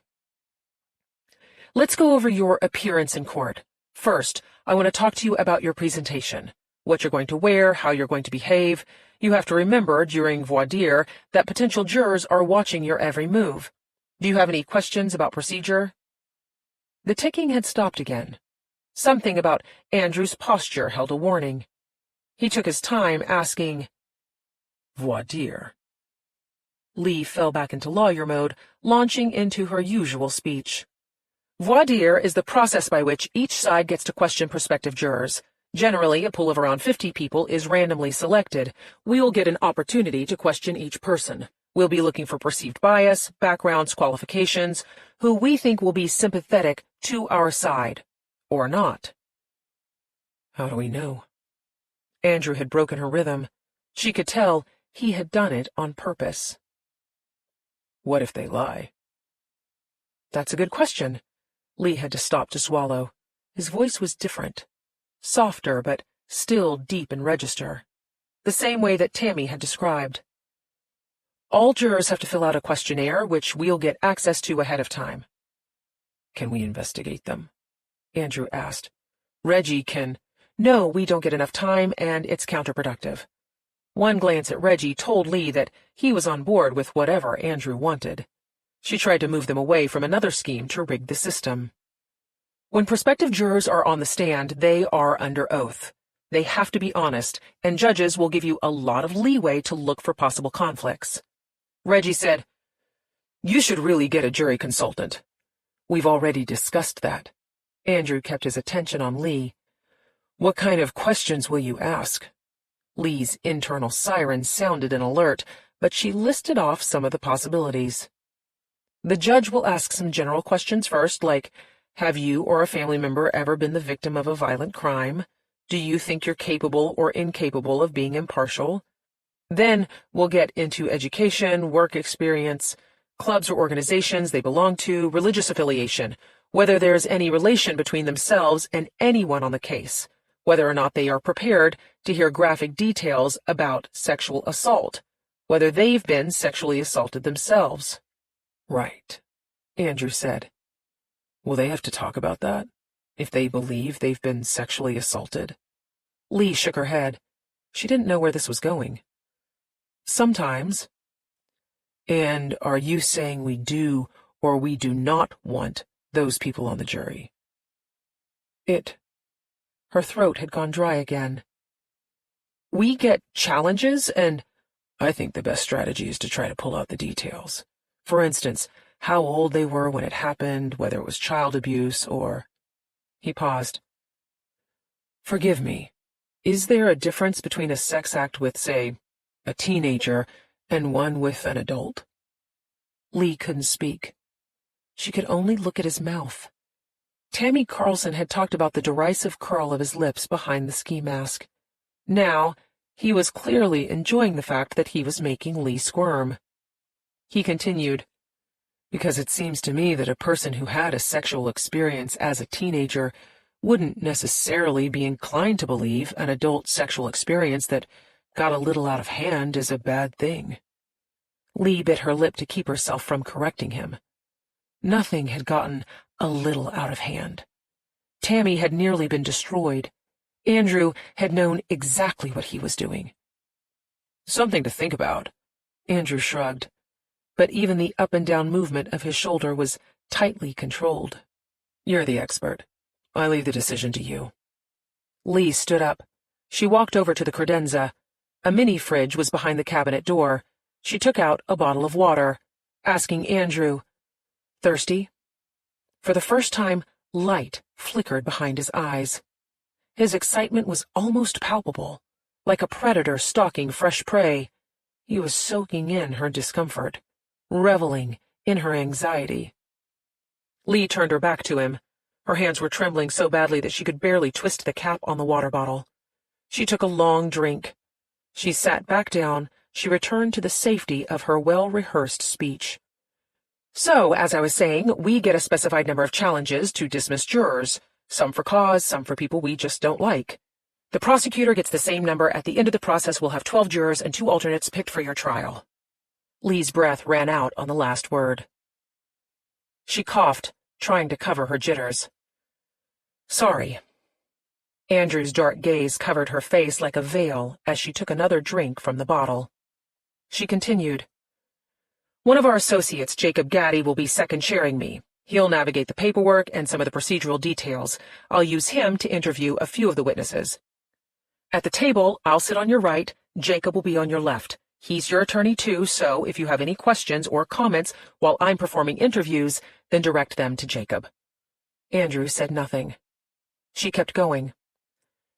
"Let's go over your appearance in court. First, I want to talk to you about your presentation. What you're going to wear, how you're going to behave. You have to remember during voir dire that potential jurors are watching your every move. Do you have any questions about procedure?" The ticking had stopped again. Something about Andrew's posture held a warning. He took his time asking, "Voir dire." Lee fell back into lawyer mode, launching into her usual speech. "Voir dire is the process by which each side gets to question prospective jurors. Generally, a pool of around 50 people is randomly selected. We'll get an opportunity to question each person. We'll be looking for perceived bias, backgrounds, qualifications, who we think will be sympathetic to our side, or not." How do we know? Andrew had broken her rhythm. She could tell he had done it on purpose. "What if they lie?" That's a good question. Lee had to stop to swallow. His voice was different. Softer, but still deep in register. The same way that Tammy had described. "All jurors have to fill out a questionnaire, which we'll get access to ahead of time." "Can we investigate them?" Andrew asked. "Reggie can—" "No, we don't get enough time, and it's counterproductive." One glance at Reggie told Lee that he was on board with whatever Andrew wanted. She tried to move them away from another scheme to rig the system. When prospective jurors are on the stand, they are under oath. They have to be honest, and judges will give you a lot of leeway to look for possible conflicts. Reggie said, "You should really get a jury consultant." "We've already discussed that." Andrew kept his attention on Lee. "What kind of questions will you ask?" Lee's internal siren sounded an alert, but she listed off some of the possibilities. "The judge will ask some general questions first, like, have you or a family member ever been the victim of a violent crime? Do you think you're capable or incapable of being impartial? Then we'll get into education, work experience, clubs or organizations they belong to, religious affiliation, whether there's any relation between themselves and anyone on the case, whether or not they are prepared to hear graphic details about sexual assault, whether they've been sexually assaulted themselves." "Right," Andrew said. "Will they have to talk about that, if they believe they've been sexually assaulted?" Lee shook her head. She didn't know where this was going. "Sometimes." "And are you saying we do or we do not want those people on the jury?" Her throat had gone dry again. "We get challenges, and—" "I think the best strategy is to try to pull out the details. For instance, how old they were when it happened, whether it was child abuse or—" He paused. "Forgive me. Is there a difference between a sex act with, say, a teenager and one with an adult?" Lee couldn't speak. She could only look at his mouth. Tammy Carlson had talked about the derisive curl of his lips behind the ski mask. Now, he was clearly enjoying the fact that he was making Lee squirm. He continued, "Because it seems to me that a person who had a sexual experience as a teenager wouldn't necessarily be inclined to believe an adult sexual experience that got a little out of hand is a bad thing." Lee bit her lip to keep herself from correcting him. Nothing had gotten a little out of hand. Tammy had nearly been destroyed. Andrew had known exactly what he was doing. Something to think about. Andrew shrugged, but even the up-and-down movement of his shoulder was tightly controlled. You're the expert. I leave the decision to you. Lee stood up. She walked over to the credenza. A mini-fridge was behind the cabinet door. She took out a bottle of water, asking Andrew, "Thirsty?" For the first time, light flickered behind his eyes. His excitement was almost palpable, like a predator stalking fresh prey. He was soaking in her discomfort, reveling in her anxiety. Lee turned her back to him. Her hands were trembling so badly that she could barely twist the cap on the water bottle. She took a long drink. She sat back down. She returned to the safety of her well-rehearsed speech. "So, as I was saying, we get a specified number of challenges to dismiss jurors, some for cause, some for people we just don't like. The prosecutor gets the same number. At the end of the process, we'll have 12 jurors and 2 alternates picked for your trial." Lee's breath ran out on the last word. She coughed, trying to cover her jitters. "Sorry." Andrew's dark gaze covered her face like a veil as she took another drink from the bottle. She continued, "One of our associates, Jacob Gaddy, will be second-chairing me. He'll navigate the paperwork and some of the procedural details. I'll use him to interview a few of the witnesses. At the table, I'll sit on your right. Jacob will be on your left. He's your attorney too, so if you have any questions or comments while I'm performing interviews, then direct them to Jacob." Andrew said nothing. She kept going.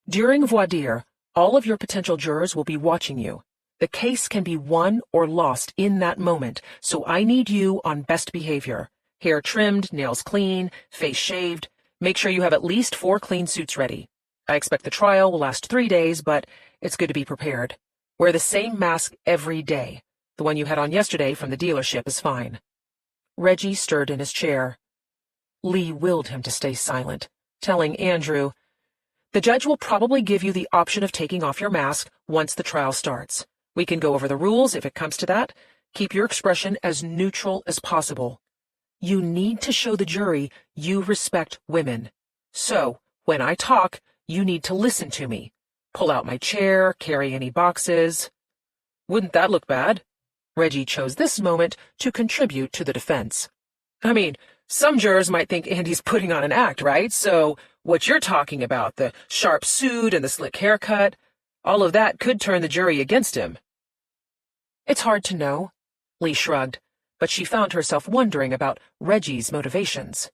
"During voir dire, all of your potential jurors will be watching you. The case can be won or lost in that moment, so I need you on best behavior. Hair trimmed, nails clean, face shaved. Make sure you have at least 4 clean suits ready. I expect the trial will last 3 days, but it's good to be prepared. Wear the same mask every day. The one you had on yesterday from the dealership is fine." Reggie stirred in his chair. Lee willed him to stay silent, telling Andrew, "The judge will probably give you the option of taking off your mask once the trial starts. We can go over the rules if it comes to that. Keep your expression as neutral as possible. You need to show the jury you respect women. So, when I talk, you need to listen to me. Pull out my chair, carry any boxes." Wouldn't that look bad? Reggie chose this moment to contribute to the defense. I mean, some jurors might think Andy's putting on an act, right? So, what you're talking about, the sharp suit and the slick haircut, all of that could turn the jury against him. "It's hard to know," Lee shrugged, but she found herself wondering about Reggie's motivations.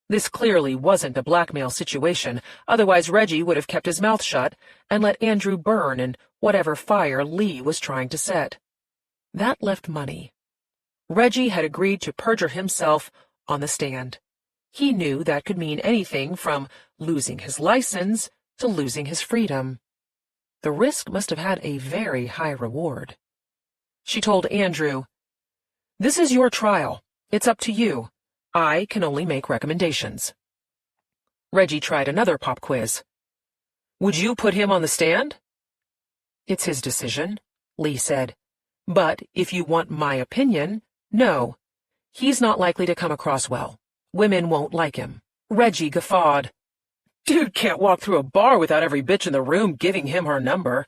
This clearly wasn't a blackmail situation, otherwise Reggie would have kept his mouth shut and let Andrew burn in whatever fire Lee was trying to set. That left money. Reggie had agreed to perjure himself on the stand. He knew that could mean anything from losing his license to losing his freedom. The risk must have had a very high reward. She told Andrew, "This is your trial. It's up to you. I can only make recommendations." Reggie tried another pop quiz. "Would you put him on the stand?" "It's his decision," Lee said. "But if you want my opinion, no. He's not likely to come across well. Women won't like him." Reggie guffawed. "Dude can't walk through a bar without every bitch in the room giving him her number."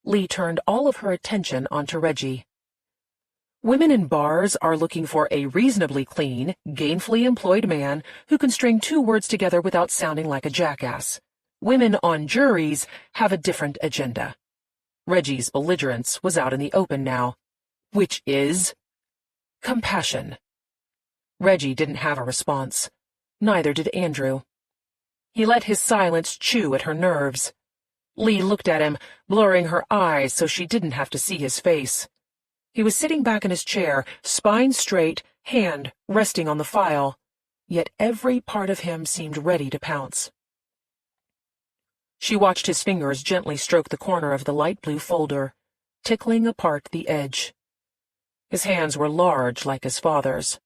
Lee turned all of her attention onto Reggie. "Women in bars are looking for a reasonably clean, gainfully employed man who can string 2 words together without sounding like a jackass. Women on juries have a different agenda." Reggie's belligerence was out in the open now. "Which is?" "Compassion." Reggie didn't have a response. Neither did Andrew. He let his silence chew at her nerves. Lee looked at him, blurring her eyes so she didn't have to see his face. He was sitting back in his chair, spine straight, hand resting on the file, yet every part of him seemed ready to pounce. She watched his fingers gently stroke the corner of the light blue folder, tickling apart the edge. His hands were large like his father's.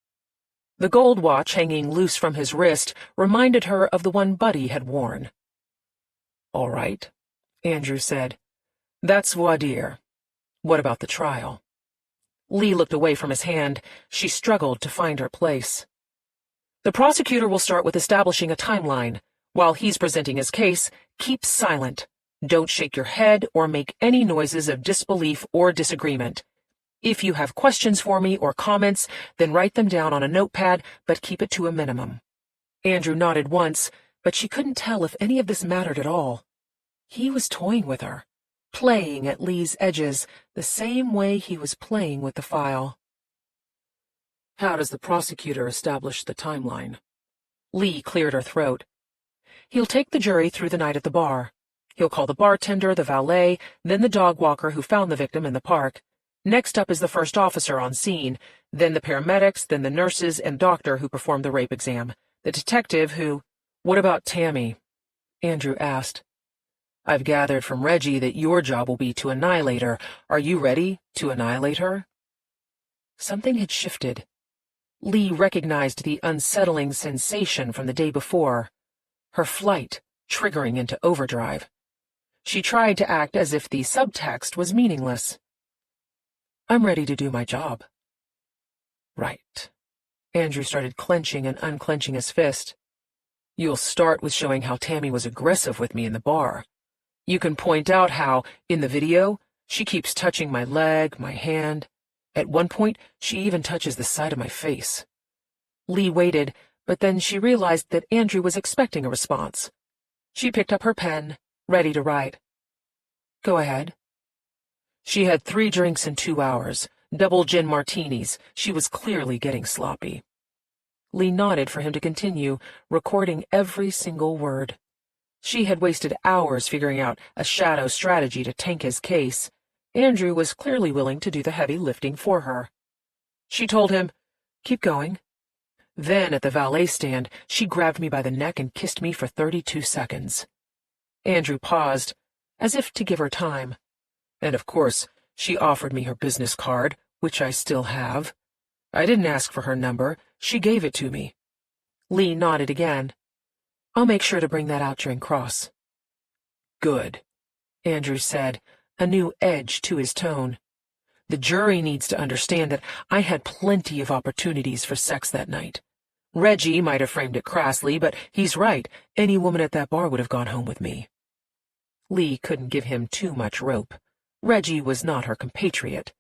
The gold watch hanging loose from his wrist reminded her of the one Buddy had worn. "All right," Andrew said. "That's voir dire. What about the trial?" Lee looked away from his hand. She struggled to find her place. The prosecutor will start with establishing a timeline. While he's presenting his case, keep silent. Don't shake your head or make any noises of disbelief or disagreement. If you have questions for me or comments, then write them down on a notepad, but keep it to a minimum. Andrew nodded once, but she couldn't tell if any of this mattered at all. He was toying with her, playing at Lee's edges the same way he was playing with the file. How does the prosecutor establish the timeline? Lee cleared her throat. He'll take the jury through the night at the bar. He'll call the bartender, the valet, then the dog walker who found the victim in the park. Next up is the first officer on scene, then the paramedics, then the nurses and doctor who performed the rape exam, the detective who— What about Tammy? Andrew asked. I've gathered from Reggie that your job will be to annihilate her. Are you ready to annihilate her? Something had shifted. Lee recognized the unsettling sensation from the day before. Her flight triggering into overdrive. She tried to act as if the subtext was meaningless. I'm ready to do my job. Right. Andrew started clenching and unclenching his fist. You'll start with showing how Tammy was aggressive with me in the bar. You can point out how, in the video, she keeps touching my leg, my hand. At one point, she even touches the side of my face. Lee waited, but then she realized that Andrew was expecting a response. She picked up her pen, ready to write. Go ahead. She had 3 drinks in 2 hours, double gin martinis. She was clearly getting sloppy. Lee nodded for him to continue, recording every single word. She had wasted hours figuring out a shadow strategy to tank his case. Andrew was clearly willing to do the heavy lifting for her. She told him, keep going. Then, at the valet stand, she grabbed me by the neck and kissed me for 32 seconds. Andrew paused, as if to give her time. And of course, she offered me her business card, which I still have. I didn't ask for her number. She gave it to me. Lee nodded again. I'll make sure to bring that out during cross. Good, Andrew said, a new edge to his tone. The jury needs to understand that I had plenty of opportunities for sex that night. Reggie might have framed it crassly, but he's right. Any woman at that bar would have gone home with me. Lee couldn't give him too much rope. Reggie was not her compatriot.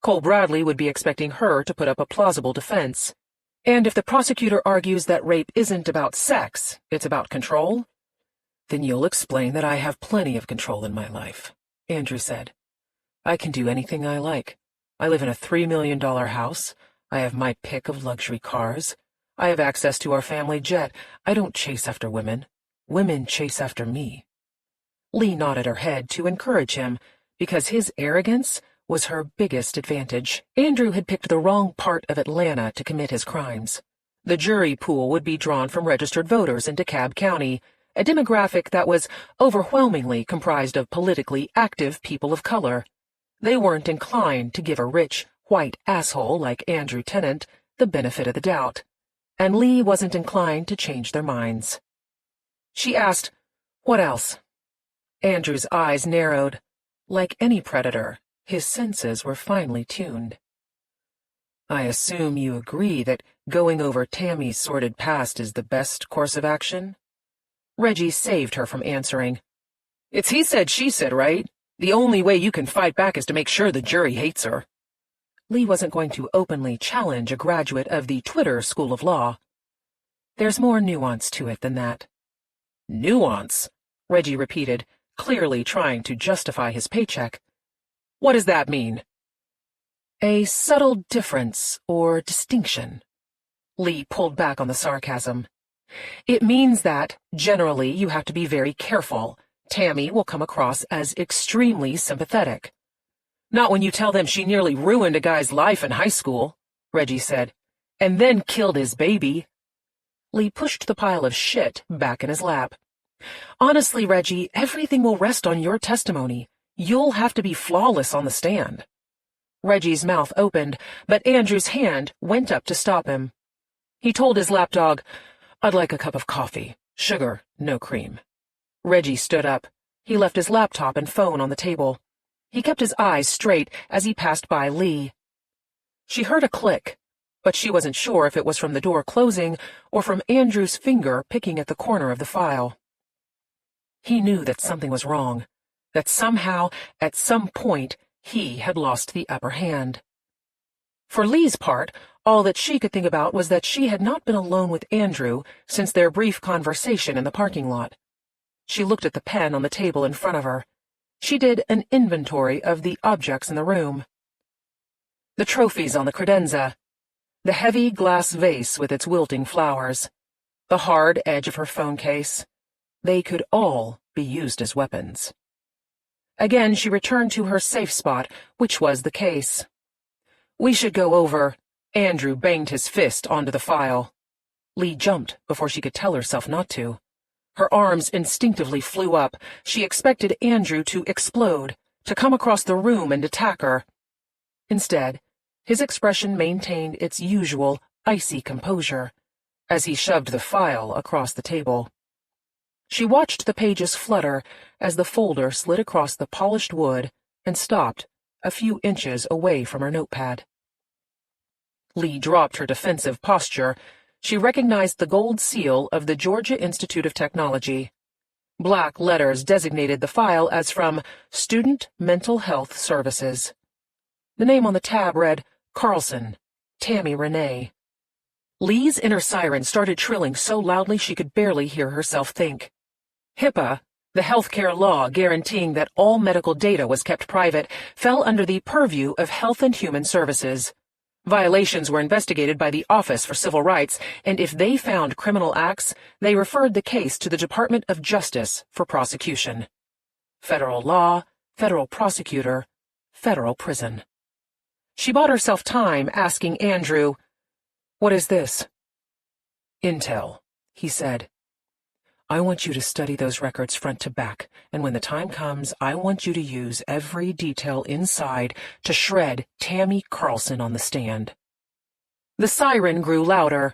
Cole Bradley would be expecting her to put up a plausible defense. And if the prosecutor argues that rape isn't about sex, it's about control, then you'll explain that I have plenty of control in my life, Andrew said. I can do anything I like. I live in a $3 million house. I have my pick of luxury cars. I have access to our family jet. I don't chase after women. Women chase after me. Lee nodded her head to encourage him, because his arrogance was her biggest advantage. Andrew had picked the wrong part of Atlanta to commit his crimes. The jury pool would be drawn from registered voters in DeKalb County, a demographic that was overwhelmingly comprised of politically active people of color. They weren't inclined to give a rich, white asshole like Andrew Tennant the benefit of the doubt, and Lee wasn't inclined to change their minds. She asked, "What else?" Andrew's eyes narrowed. Like any predator, his senses were finely tuned. I assume you agree that going over Tammy's sordid past is the best course of action? Reggie saved her from answering. It's he said, she said, right? The only way you can fight back is to make sure the jury hates her. Lee wasn't going to openly challenge a graduate of the Twitter School of Law. There's more nuance to it than that. Nuance? Reggie repeated, clearly trying to justify his paycheck. What does that mean? A subtle difference or distinction. Lee pulled back on the sarcasm. It means that, generally, you have to be very careful. Tammy will come across as extremely sympathetic. Not when you tell them she nearly ruined a guy's life in high school, Reggie said, and then killed his baby. Lee pushed the pile of shit back in his lap. Honestly, Reggie, everything will rest on your testimony. You'll have to be flawless on the stand. Reggie's mouth opened, but Andrew's hand went up to stop him. He told his lapdog, I'd like a cup of coffee. Sugar, no cream. Reggie stood up. He left his laptop and phone on the table. He kept his eyes straight as he passed by Lee. She heard a click, but she wasn't sure if it was from the door closing or from Andrew's finger picking at the corner of the file. He knew that something was wrong, that somehow, at some point, he had lost the upper hand. For Lee's part, all that she could think about was that she had not been alone with Andrew since their brief conversation in the parking lot. She looked at the pen on the table in front of her. She did an inventory of the objects in the room. The trophies on the credenza, the heavy glass vase with its wilting flowers, the hard edge of her phone case. They could all be used as weapons. Again, she returned to her safe spot, which was the case. "We should go over." Andrew banged his fist onto the file. Lee jumped before she could tell herself not to. Her arms instinctively flew up. She expected Andrew to explode, to come across the room and attack her. Instead, his expression maintained its usual icy composure as he shoved the file across the table. She watched the pages flutter as the folder slid across the polished wood and stopped a few inches away from her notepad. Lee dropped her defensive posture. She recognized the gold seal of the Georgia Institute of Technology. Black letters designated the file as from Student Mental Health Services. The name on the tab read Carlson, Tammy Renee. Lee's inner siren started trilling so loudly she could barely hear herself think. HIPAA, the healthcare law guaranteeing that all medical data was kept private, fell under the purview of Health and Human Services. Violations were investigated by the Office for Civil Rights, and if they found criminal acts, they referred the case to the Department of Justice for prosecution. Federal law, federal prosecutor, federal prison. She bought herself time asking Andrew, "What is this?" "Intel," he said. "I want you to study those records front to back, and when the time comes, I want you to use every detail inside to shred Tammy Carlson on the stand." The siren grew louder.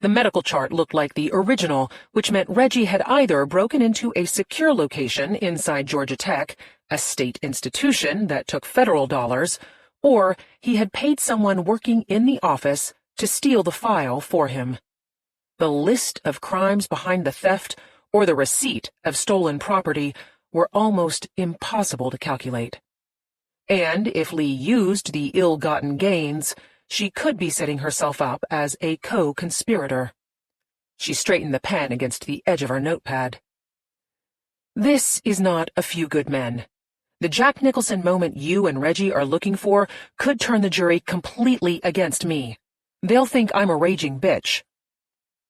The medical chart looked like the original, which meant Reggie had either broken into a secure location inside Georgia Tech, a state institution that took federal dollars, or he had paid someone working in the office to steal the file for him. The list of crimes behind the theft or the receipt of stolen property were almost impossible to calculate. And if Lee used the ill-gotten gains, she could be setting herself up as a co-conspirator. She straightened the pen against the edge of her notepad. "This is not A Few Good Men. The Jack Nicholson moment you and Reggie are looking for could turn the jury completely against me. They'll think I'm a raging bitch."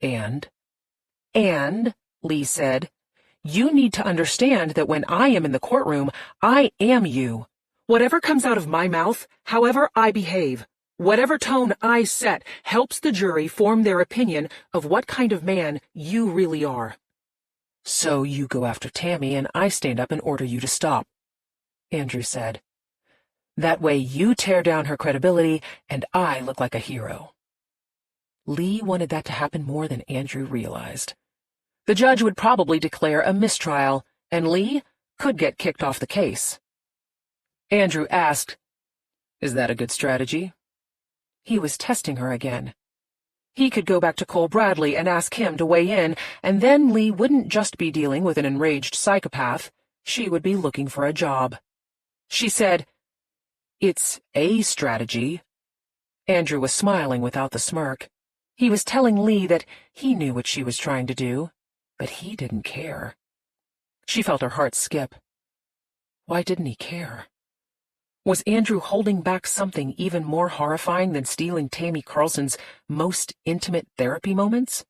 And, Lee said, "you need to understand that when I am in the courtroom, I am you. Whatever comes out of my mouth, however I behave, whatever tone I set, helps the jury form their opinion of what kind of man you really are." "So you go after Tammy and I stand up and order you to stop," Andrew said. "That way you tear down her credibility and I look like a hero." Lee wanted that to happen more than Andrew realized. The judge would probably declare a mistrial, and Lee could get kicked off the case. Andrew asked, "Is that a good strategy?" He was testing her again. He could go back to Cole Bradley and ask him to weigh in, and then Lee wouldn't just be dealing with an enraged psychopath. She would be looking for a job. She said, "It's a strategy." Andrew was smiling without the smirk. He was telling Lee that he knew what she was trying to do, but he didn't care. She felt her heart skip. Why didn't he care? Was Andrew holding back something even more horrifying than stealing Tammy Carlson's most intimate therapy moments?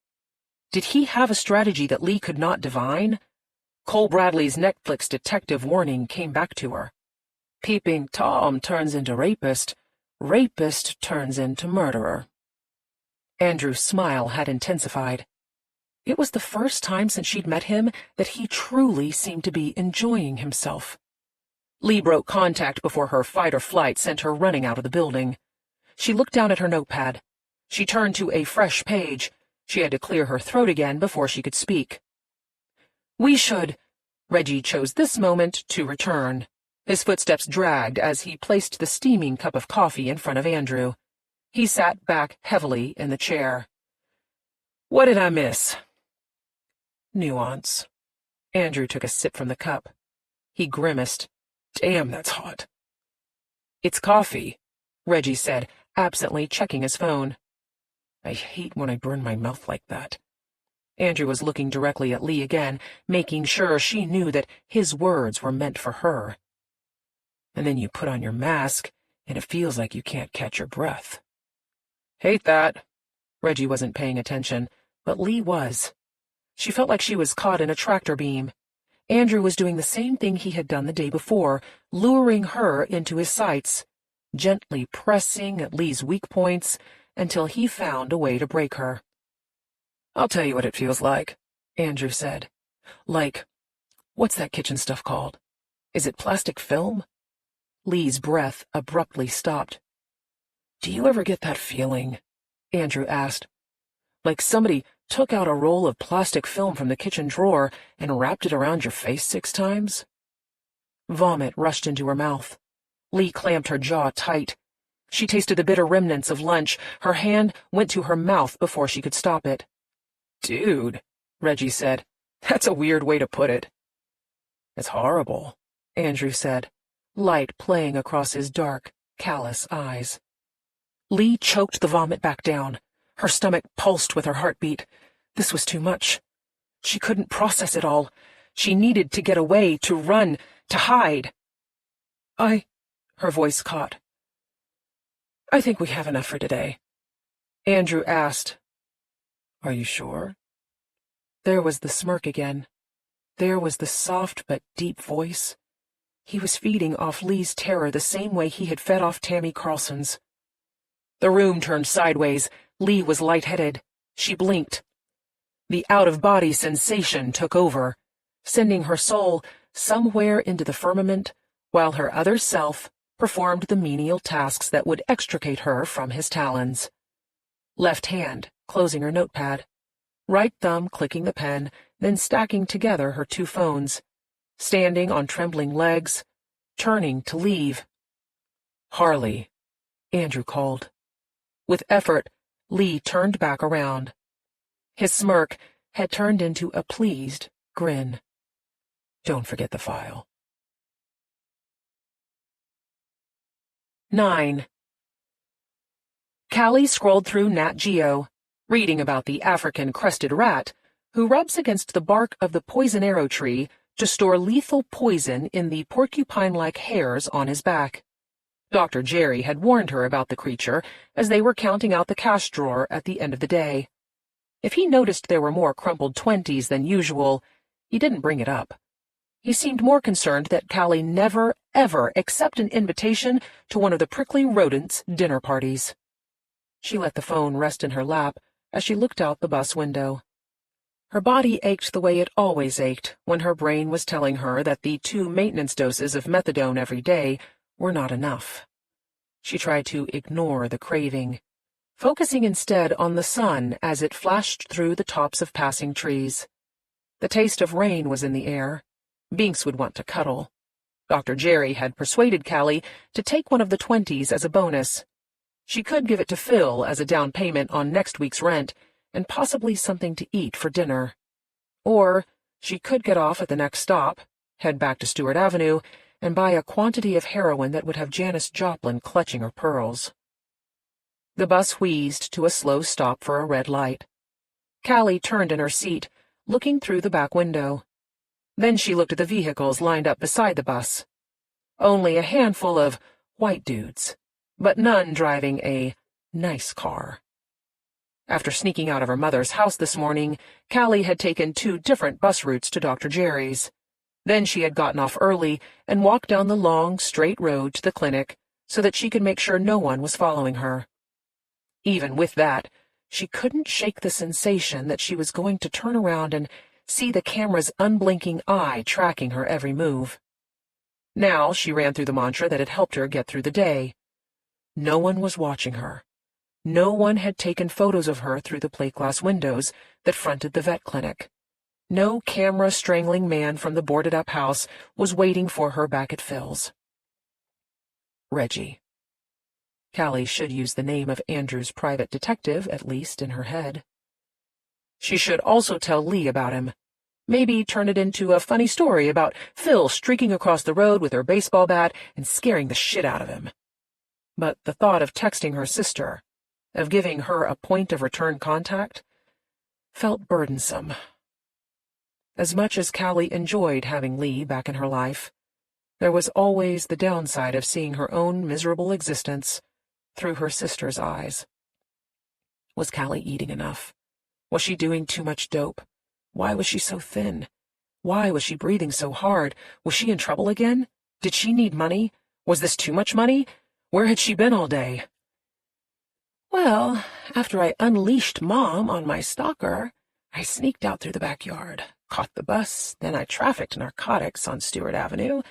Did he have a strategy that Lee could not divine? Cole Bradley's Netflix detective warning came back to her. Peeping Tom turns into rapist, rapist turns into murderer. Andrew's smile had intensified. It was the first time since she'd met him that he truly seemed to be enjoying himself. Lee broke contact before her fight or flight sent her running out of the building. She looked down at her notepad. She turned to a fresh page. She had to clear her throat again before she could speak. "We should—" Reggie chose this moment to return. His footsteps dragged as he placed the steaming cup of coffee in front of Andrew. He sat back heavily in the chair. What did I miss? Nuance. Andrew took a sip from the cup. He grimaced. Damn, that's hot. It's coffee, Reggie said, absently checking his phone. I hate when I burn my mouth like that. Andrew was looking directly at Lee again, making sure she knew that his words were meant for her. And then you put on your mask, and it feels like you can't catch your breath. Hate that. Reggie wasn't paying attention, but Lee was. She felt like she was caught in a tractor beam. Andrew was doing the same thing he had done the day before, luring her into his sights, gently pressing at Lee's weak points until he found a way to break her. I'll tell you what it feels like, Andrew said. Like, what's that kitchen stuff called? Is it plastic film? Lee's breath abruptly stopped. Do you ever get that feeling? Andrew asked. Like somebody took out a roll of plastic film from the kitchen drawer and wrapped it around your face 6 times? Vomit rushed into her mouth. Lee clamped her jaw tight. She tasted the bitter remnants of lunch. Her hand went to her mouth before she could stop it. Dude, Reggie said, that's a weird way to put it. It's horrible, Andrew said, light playing across his dark, callous eyes. Lee choked the vomit back down. Her stomach pulsed with her heartbeat. This was too much. She couldn't process it all. She needed to get away, to run, to hide. Her voice caught. I think we have enough for today. Andrew asked. Are you sure? There was the smirk again. There was the soft but deep voice. He was feeding off Lee's terror the same way he had fed off Tammy Carlson's. The room turned sideways. Lee was lightheaded. She blinked. The out-of-body sensation took over, sending her soul somewhere into the firmament, while her other self performed the menial tasks that would extricate her from his talons. Left hand closing her notepad, right thumb clicking the pen, then stacking together her 2 phones, standing on trembling legs, turning to leave. Harley, Andrew called. With effort, Lee turned back around. His smirk had turned into a pleased grin. Don't forget the file. 9. Callie scrolled through Nat Geo, reading about the African crested rat who rubs against the bark of the poison arrow tree to store lethal poison in the porcupine-like hairs on his back. Dr. Jerry had warned her about the creature as they were counting out the cash drawer at the end of the day. If he noticed there were more crumpled 20s than usual, he didn't bring it up. He seemed more concerned that Callie never, ever accept an invitation to one of the prickly rodents' dinner parties. She let the phone rest in her lap as she looked out the bus window. Her body ached the way it always ached when her brain was telling her that the 2 maintenance doses of methadone every day were not enough. She tried to ignore the craving, focusing instead on the sun as it flashed through the tops of passing trees. The taste of rain was in the air. Binks would want to cuddle. Dr. Jerry had persuaded Callie to take one of the 20s as a bonus. She could give it to Phil as a down payment on next week's rent and possibly something to eat for dinner. Or she could get off at the next stop, head back to Stewart Avenue, and buy a quantity of heroin that would have Janis Joplin clutching her pearls. The bus wheezed to a slow stop for a red light. Callie turned in her seat, looking through the back window. Then she looked at the vehicles lined up beside the bus. Only a handful of white dudes, but none driving a nice car. After sneaking out of her mother's house this morning, Callie had taken 2 different bus routes to Dr. Jerry's. Then she had gotten off early and walked down the long, straight road to the clinic so that she could make sure no one was following her. Even with that, she couldn't shake the sensation that she was going to turn around and see the camera's unblinking eye tracking her every move. Now she ran through the mantra that had helped her get through the day. No one was watching her. No one had taken photos of her through the plate glass windows that fronted the vet clinic. No camera-strangling man from the boarded-up house was waiting for her back at Phil's. Reggie. Callie should use the name of Andrew's private detective, at least in her head. She should also tell Lee about him. Maybe turn it into a funny story about Phil streaking across the road with her baseball bat and scaring the shit out of him. But the thought of texting her sister, of giving her a point of return contact, felt burdensome. As much as Callie enjoyed having Lee back in her life, there was always the downside of seeing her own miserable existence through her sister's eyes. Was Callie eating enough? Was she doing too much dope? Why was she so thin? Why was she breathing so hard? Was she in trouble again? Did she need money? Was this too much money? Where had she been all day? Well, after I unleashed Mom on my stalker, I sneaked out through the backyard, caught the bus, then I trafficked narcotics on Stewart Avenue,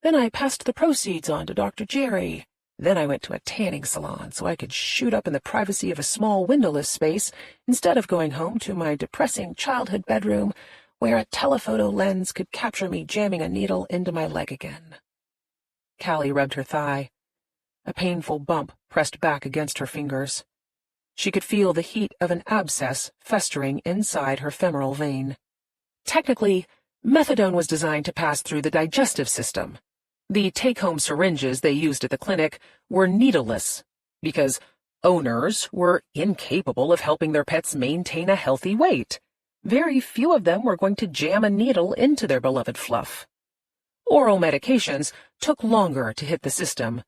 then I passed the proceeds on to Dr. Jerry. Then I went to a tanning salon so I could shoot up in the privacy of a small windowless space instead of going home to my depressing childhood bedroom where a telephoto lens could capture me jamming a needle into my leg again. Callie rubbed her thigh. A painful bump pressed back against her fingers. She could feel the heat of an abscess festering inside her femoral vein. Technically, methadone was designed to pass through the digestive system. The take-home syringes they used at the clinic were needleless because owners were incapable of helping their pets maintain a healthy weight. Very few of them were going to jam a needle into their beloved Fluff. Oral medications took longer to hit the system,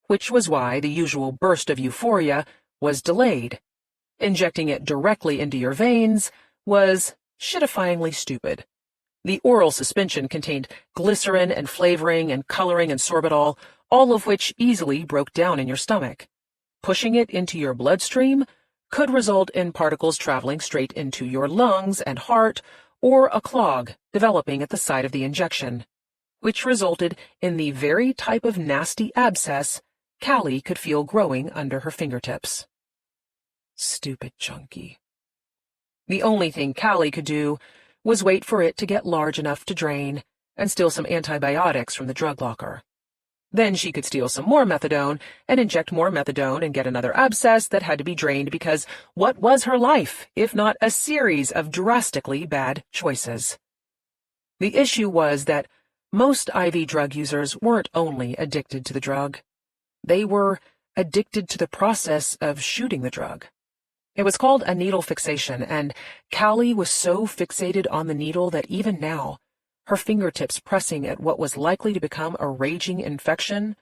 which was why the usual burst of euphoria was delayed. Injecting it directly into your veins was shitifyingly stupid. The oral suspension contained glycerin and flavoring and coloring and sorbitol, all of which easily broke down in your stomach. Pushing it into your bloodstream could result in particles traveling straight into your lungs and heart, or a clog developing at the site of the injection, which resulted in the very type of nasty abscess Callie could feel growing under her fingertips. Stupid junkie. The only thing Callie could do was wait for it to get large enough to drain and steal some antibiotics from the drug locker. Then she could steal some more methadone and inject more methadone and get another abscess that had to be drained because what was her life, if not a series of drastically bad choices? The issue was that most IV drug users weren't only addicted to the drug. They were addicted to the process of shooting the drug. It was called a needle fixation, and Callie was so fixated on the needle that even now, her fingertips pressing at what was likely to become a raging infection,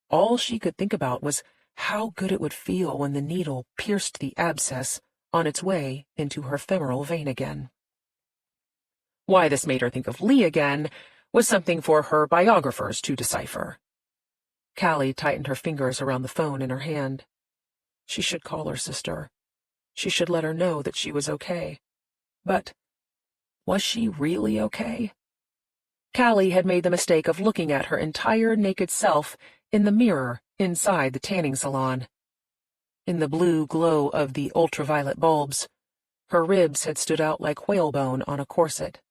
all she could think about was how good it would feel when the needle pierced the abscess on its way into her femoral vein again. Why this made her think of Lee again was something for her biographers to decipher. Callie tightened her fingers around the phone in her hand. She should call her sister. She should let her know that she was okay. But was she really okay? Callie had made the mistake of looking at her entire naked self in the mirror inside the tanning salon. In the blue glow of the ultraviolet bulbs, her ribs had stood out like whalebone on a corset.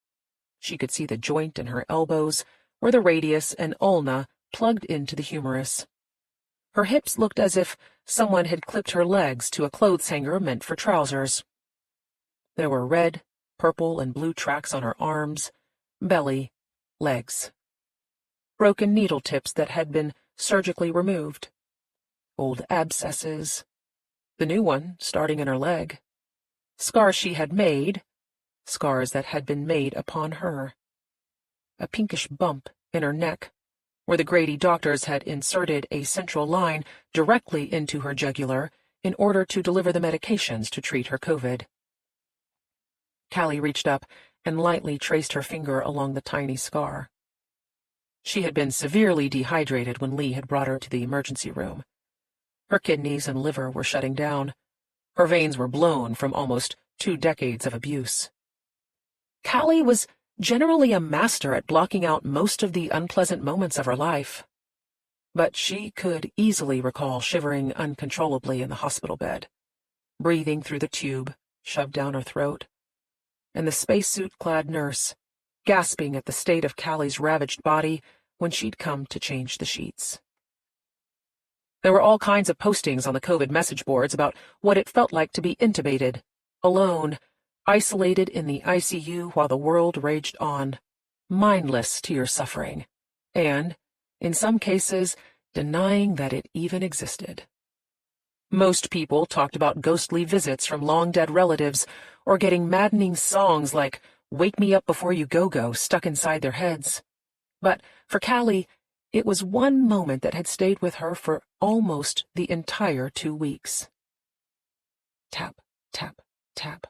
She could see the joint in her elbows where the radius and ulna plugged into the humerus. Her hips looked as if someone had clipped her legs to a clothes hanger meant for trousers. There were red, purple, and blue tracks on her arms, belly, legs. Broken needle tips that had been surgically removed. Old abscesses. The new one starting in her leg. Scars she had made, scars that had been made upon her. A pinkish bump in her neck, where the Grady doctors had inserted a central line directly into her jugular in order to deliver the medications to treat her COVID. Callie reached up and lightly traced her finger along the tiny scar. She had been severely dehydrated when Lee had brought her to the emergency room. Her kidneys and liver were shutting down. Her veins were blown from almost 2 decades of abuse. Callie was generally a master at blocking out most of the unpleasant moments of her life. But she could easily recall shivering uncontrollably in the hospital bed, breathing through the tube shoved down her throat, and the spacesuit-clad nurse gasping at the state of Callie's ravaged body when she'd come to change the sheets. There were all kinds of postings on the COVID message boards about what it felt like to be intubated, alone, isolated in the ICU while the world raged on, mindless to your suffering, and, in some cases, denying that it even existed. Most people talked about ghostly visits from long-dead relatives or getting maddening songs like "Wake Me Up Before You Go-Go" stuck inside their heads. But for Callie, it was one moment that had stayed with her for almost the entire 2 weeks. Tap, tap, tap.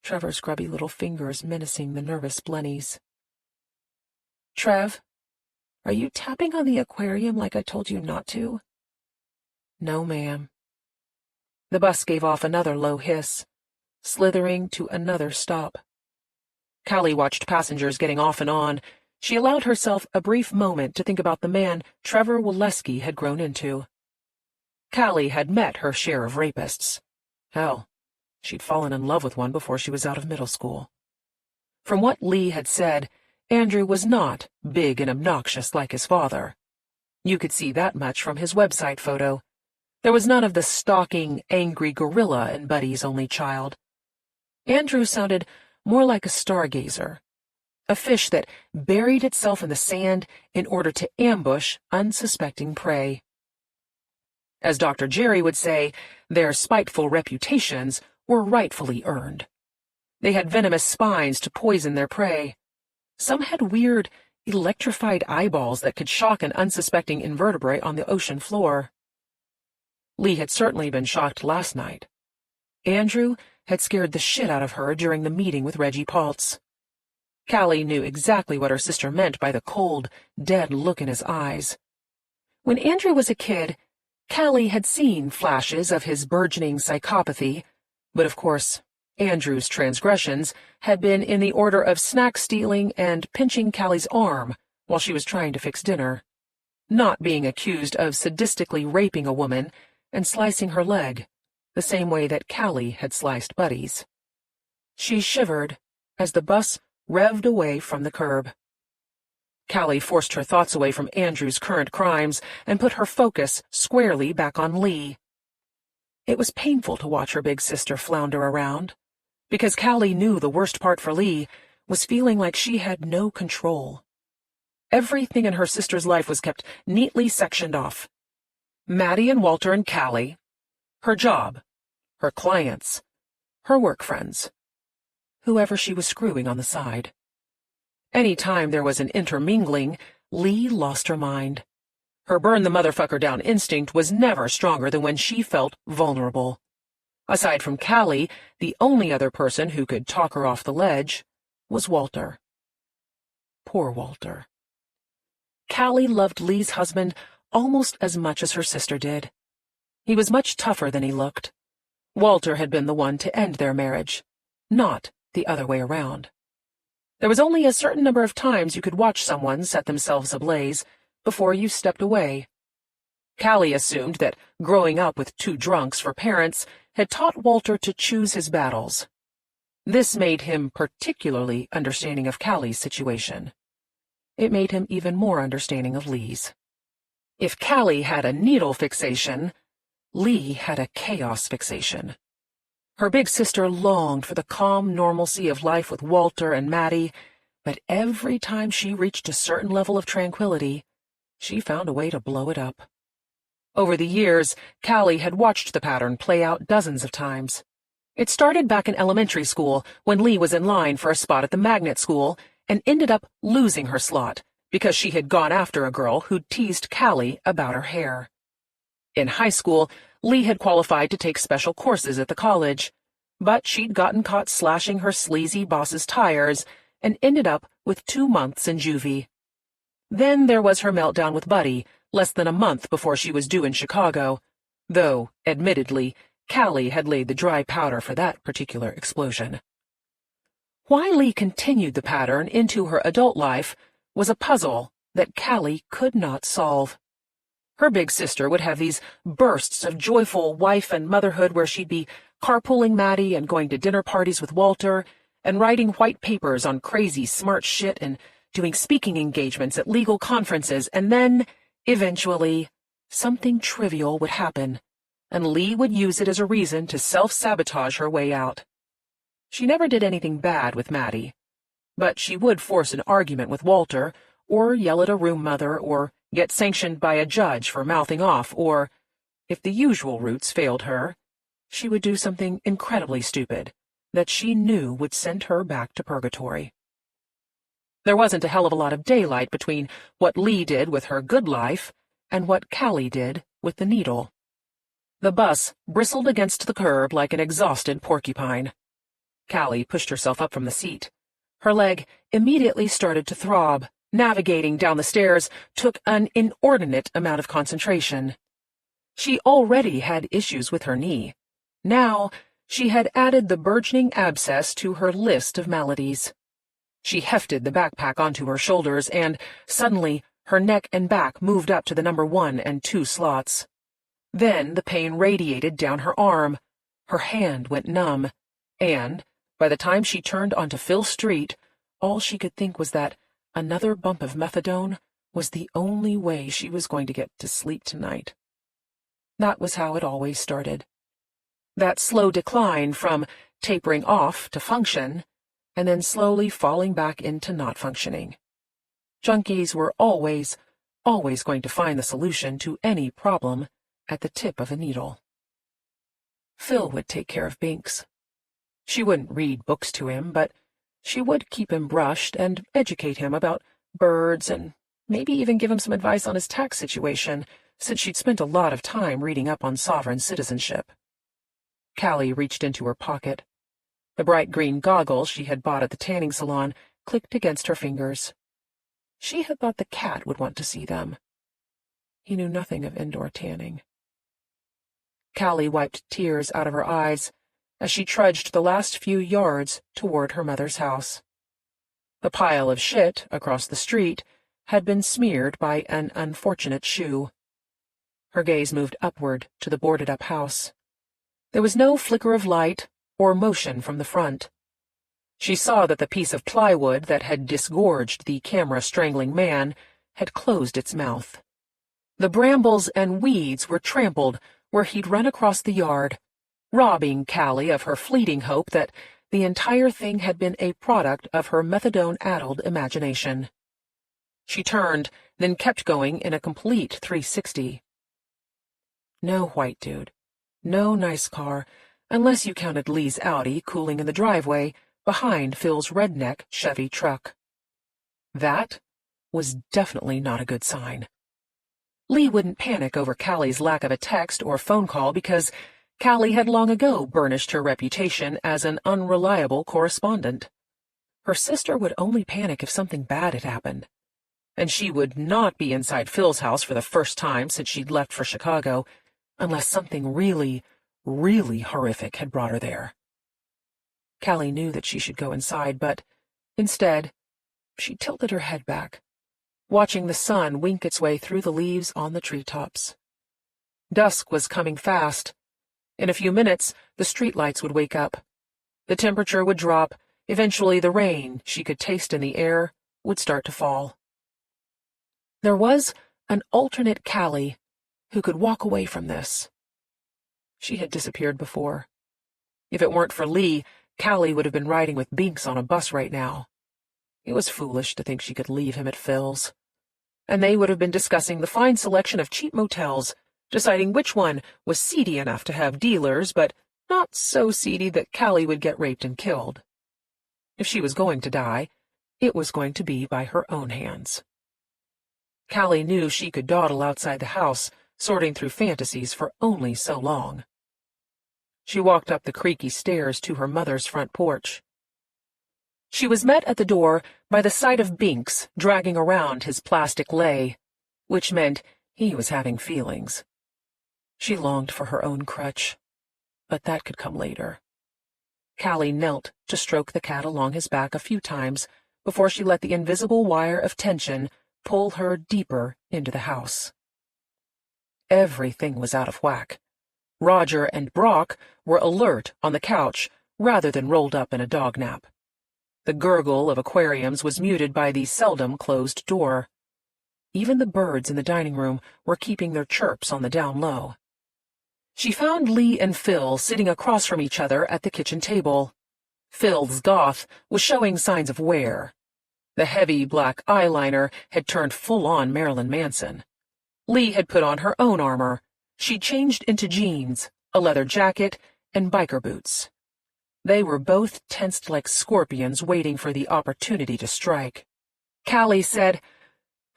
Trevor's grubby little fingers menacing the nervous blennies. "Trev, are you tapping on the aquarium like I told you not to?" "No, ma'am." The bus gave off another low hiss, slithering to another stop. Callie watched passengers getting off and on. She allowed herself a brief moment to think about the man Trevor Waleski had grown into. Callie had met her share of rapists. Hell, she'd fallen in love with one before she was out of middle school. From what Lee had said, Andrew was not big and obnoxious like his father. You could see that much from his website photo. There was none of the stalking, angry gorilla in Buddy's only child. Andrew sounded more like a stargazer, a fish that buried itself in the sand in order to ambush unsuspecting prey. As Dr. Jerry would say, their spiteful reputations were rightfully earned. They had venomous spines to poison their prey. Some had weird, electrified eyeballs that could shock an unsuspecting invertebrate on the ocean floor. Lee had certainly been shocked last night. Andrew had scared the shit out of her during the meeting with Reggie Paltz. Callie knew exactly what her sister meant by the cold, dead look in his eyes. When Andrew was a kid, Callie had seen flashes of his burgeoning psychopathy, but of course, Andrew's transgressions had been in the order of snack stealing and pinching Callie's arm while she was trying to fix dinner, not being accused of sadistically raping a woman and slicing her leg, the same way that Callie had sliced Buddy's. She shivered as the bus revved away from the curb. Callie forced her thoughts away from Andrew's current crimes and put her focus squarely back on Lee. It was painful to watch her big sister flounder around, because Callie knew the worst part for Lee was feeling like she had no control. Everything in her sister's life was kept neatly sectioned off. Maddie and Walter and Callie, her job, her clients, her work friends, whoever she was screwing on the side. Any time there was an intermingling, Lee lost her mind. Her burn-the-motherfucker-down instinct was never stronger than when she felt vulnerable. Aside from Callie, the only other person who could talk her off the ledge was Walter. Poor Walter. Callie loved Lee's husband almost as much as her sister did. He was much tougher than he looked. Walter had been the one to end their marriage, not the other way around. There was only a certain number of times you could watch someone set themselves ablaze before you stepped away. Callie assumed that growing up with two drunks for parents had taught Walter to choose his battles. This made him particularly understanding of Callie's situation. It made him even more understanding of Lee's. If Callie had a needle fixation, Lee had a chaos fixation. Her big sister longed for the calm normalcy of life with Walter and Maddie, but every time she reached a certain level of tranquility, she found a way to blow it up. Over the years, Callie had watched the pattern play out dozens of times. It started back in elementary school when Lee was in line for a spot at the magnet school and ended up losing her slot because she had gone after a girl who'd teased Callie about her hair. In high school, Lee had qualified to take special courses at the college, but she'd gotten caught slashing her sleazy boss's tires and ended up with 2 months in juvie. Then there was her meltdown with Buddy, less than a month before she was due in Chicago, though, admittedly, Callie had laid the dry powder for that particular explosion. Why Lee continued the pattern into her adult life was a puzzle that Callie could not solve. Her big sister would have these bursts of joyful wife and motherhood where she'd be carpooling Maddie and going to dinner parties with Walter and writing white papers on crazy smart shit and doing speaking engagements at legal conferences, and then, eventually, something trivial would happen, and Lee would use it as a reason to self-sabotage her way out. She never did anything bad with Maddie, but she would force an argument with Walter, or yell at a room mother, or get sanctioned by a judge for mouthing off, or, if the usual routes failed her, she would do something incredibly stupid that she knew would send her back to purgatory. There wasn't a hell of a lot of daylight between what Lee did with her good life and what Callie did with the needle. The bus bristled against the curb like an exhausted porcupine. Callie pushed herself up from the seat. Her leg immediately started to throb. Navigating down the stairs took an inordinate amount of concentration. She already had issues with her knee. Now, she had added the burgeoning abscess to her list of maladies. She hefted the backpack onto her shoulders, and suddenly her neck and back moved up to the number 1 and 2 slots. Then the pain radiated down her arm. Her hand went numb, and, by the time she turned onto Phil Street, all she could think was that another bump of methadone was the only way she was going to get to sleep tonight. That was how it always started. That slow decline from tapering off to function, and then slowly falling back into not functioning. Junkies were always going to find the solution to any problem at the tip of a needle. Phil would take care of Binks. She wouldn't read books to him, but she would keep him brushed and educate him about birds and maybe even give him some advice on his tax situation, since she'd spent a lot of time reading up on sovereign citizenship. Callie reached into her pocket. The bright green goggles she had bought at the tanning salon clicked against her fingers. She had thought the cat would want to see them. He knew nothing of indoor tanning. Callie wiped tears out of her eyes as she trudged the last few yards toward her mother's house. The pile of shit across the street had been smeared by an unfortunate shoe. Her gaze moved upward to the boarded-up house. There was no flicker of light or motion from the front. She saw that the piece of plywood that had disgorged the camera-strangling man had closed its mouth. The brambles and weeds were trampled where he'd run across the yard, robbing Callie of her fleeting hope that the entire thing had been a product of her methadone-addled imagination. She turned, then kept going in a complete 360. No white dude. No nice car, unless you counted Lee's Audi cooling in the driveway behind Phil's redneck Chevy truck. That was definitely not a good sign. Lee wouldn't panic over Callie's lack of a text or phone call because Callie had long ago burnished her reputation as an unreliable correspondent. Her sister would only panic if something bad had happened, and she would not be inside Phil's house for the first time since she'd left for Chicago, unless something really, really horrific had brought her there. Callie knew that she should go inside, but instead, she tilted her head back, watching the sun wink its way through the leaves on the treetops. Dusk was coming fast. In a few minutes, the streetlights would wake up. The temperature would drop. Eventually, the rain she could taste in the air would start to fall. There was an alternate Callie who could walk away from this. She had disappeared before. If it weren't for Lee, Callie would have been riding with Binks on a bus right now. It was foolish to think she could leave him at Phil's. And they would have been discussing the fine selection of cheap motels, deciding which one was seedy enough to have dealers, but not so seedy that Callie would get raped and killed. If she was going to die, it was going to be by her own hands. Callie knew she could dawdle outside the house, sorting through fantasies for only so long. She walked up the creaky stairs to her mother's front porch. She was met at the door by the sight of Binks dragging around his plastic lei, which meant he was having feelings. She longed for her own crutch, but that could come later. Callie knelt to stroke the cat along his back a few times before she let the invisible wire of tension pull her deeper into the house. Everything was out of whack. Roger and Brock were alert on the couch rather than rolled up in a dog nap. The gurgle of aquariums was muted by the seldom closed door. even the birds in the dining room were keeping their chirps on the down low. She found Lee and Phil sitting across from each other at the kitchen table. Phil's goth was showing signs of wear. The heavy black eyeliner had turned full-on Marilyn Manson. Lee had put on her own armor. She changed into jeans, a leather jacket, and biker boots. They were both tensed like scorpions waiting for the opportunity to strike. Callie said,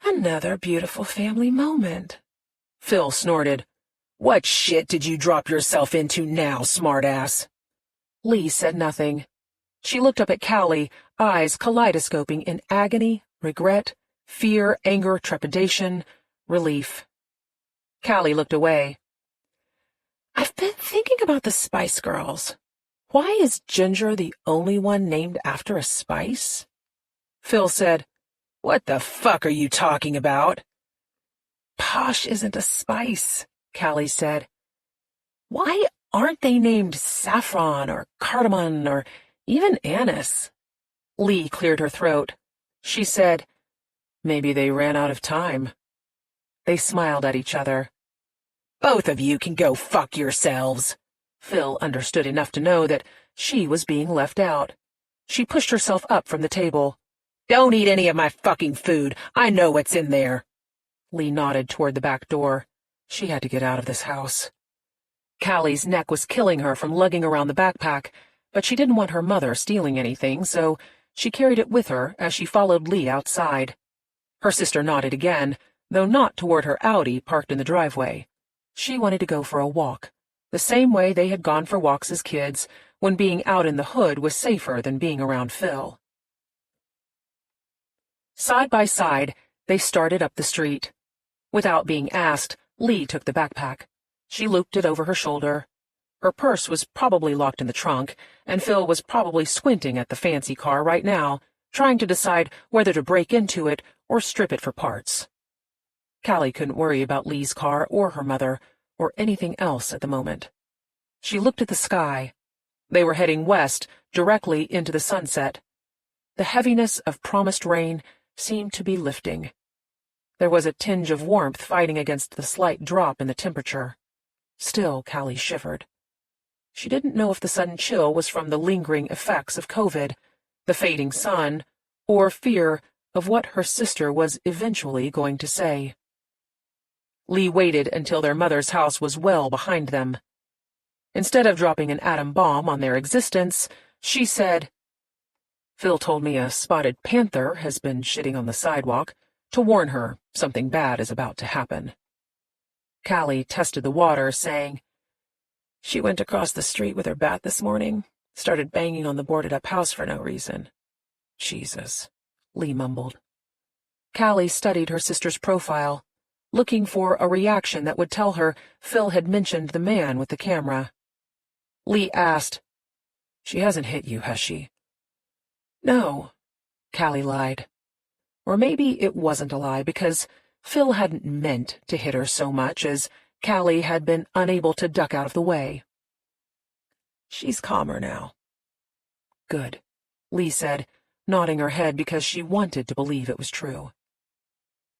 "Another beautiful family moment." Phil snorted, "What shit did you drop yourself into now, smartass?" Lee said nothing. She looked up at Callie, eyes kaleidoscoping in agony, regret, fear, anger, trepidation, relief. Callie looked away. "I've been thinking about the Spice Girls. Why is Ginger the only one named after a spice?" Phil said, "What the fuck are you talking about?" "Posh isn't a spice," Callie said. "Why aren't they named saffron or cardamom or even anise?" Lee cleared her throat. She said, "Maybe they ran out of time." They smiled at each other. "Both of you can go fuck yourselves." Phil understood enough to know that she was being left out. She pushed herself up from the table. "Don't eat any of my fucking food. I know what's in there." Lee nodded toward the back door. She had to get out of this house. Callie's neck was killing her from lugging around the backpack, but she didn't want her mother stealing anything, so she carried it with her as she followed Lee outside. Her sister nodded again, though not toward her Audi parked in the driveway. She wanted to go for a walk, the same way they had gone for walks as kids, when being out in the hood was safer than being around Phil. Side by side, they started up the street. Without being asked, Lee took the backpack. She looped it over her shoulder. Her purse was probably locked in the trunk, and Phil was probably squinting at the fancy car right now, trying to decide whether to break into it or strip it for parts. Callie couldn't worry about Lee's car or her mother, or anything else at the moment. She looked at the sky. They were heading west, directly into the sunset. The heaviness of promised rain seemed to be lifting. There was a tinge of warmth fighting against the slight drop in the temperature. Still, Callie shivered. She didn't know if the sudden chill was from the lingering effects of COVID, the fading sun, or fear of what her sister was eventually going to say. Lee waited until their mother's house was well behind them. Instead of dropping an atom bomb on their existence, she said, "Phil told me a spotted panther has been shitting on the sidewalk to warn her something bad is about to happen." Callie tested the water, saying, "She went across the street with her bat this morning, started banging on the boarded-up house for no reason." "Jesus," Lee mumbled. Callie studied her sister's profile, looking for a reaction that would tell her Phil had mentioned the man with the camera. Lee asked, "She hasn't hit you, has she?" "No," Callie lied. Or maybe it wasn't a lie, because Phil hadn't meant to hit her so much as Callie had been unable to duck out of the way. "She's calmer now." "Good," Lee said, nodding her head because she wanted to believe it was true.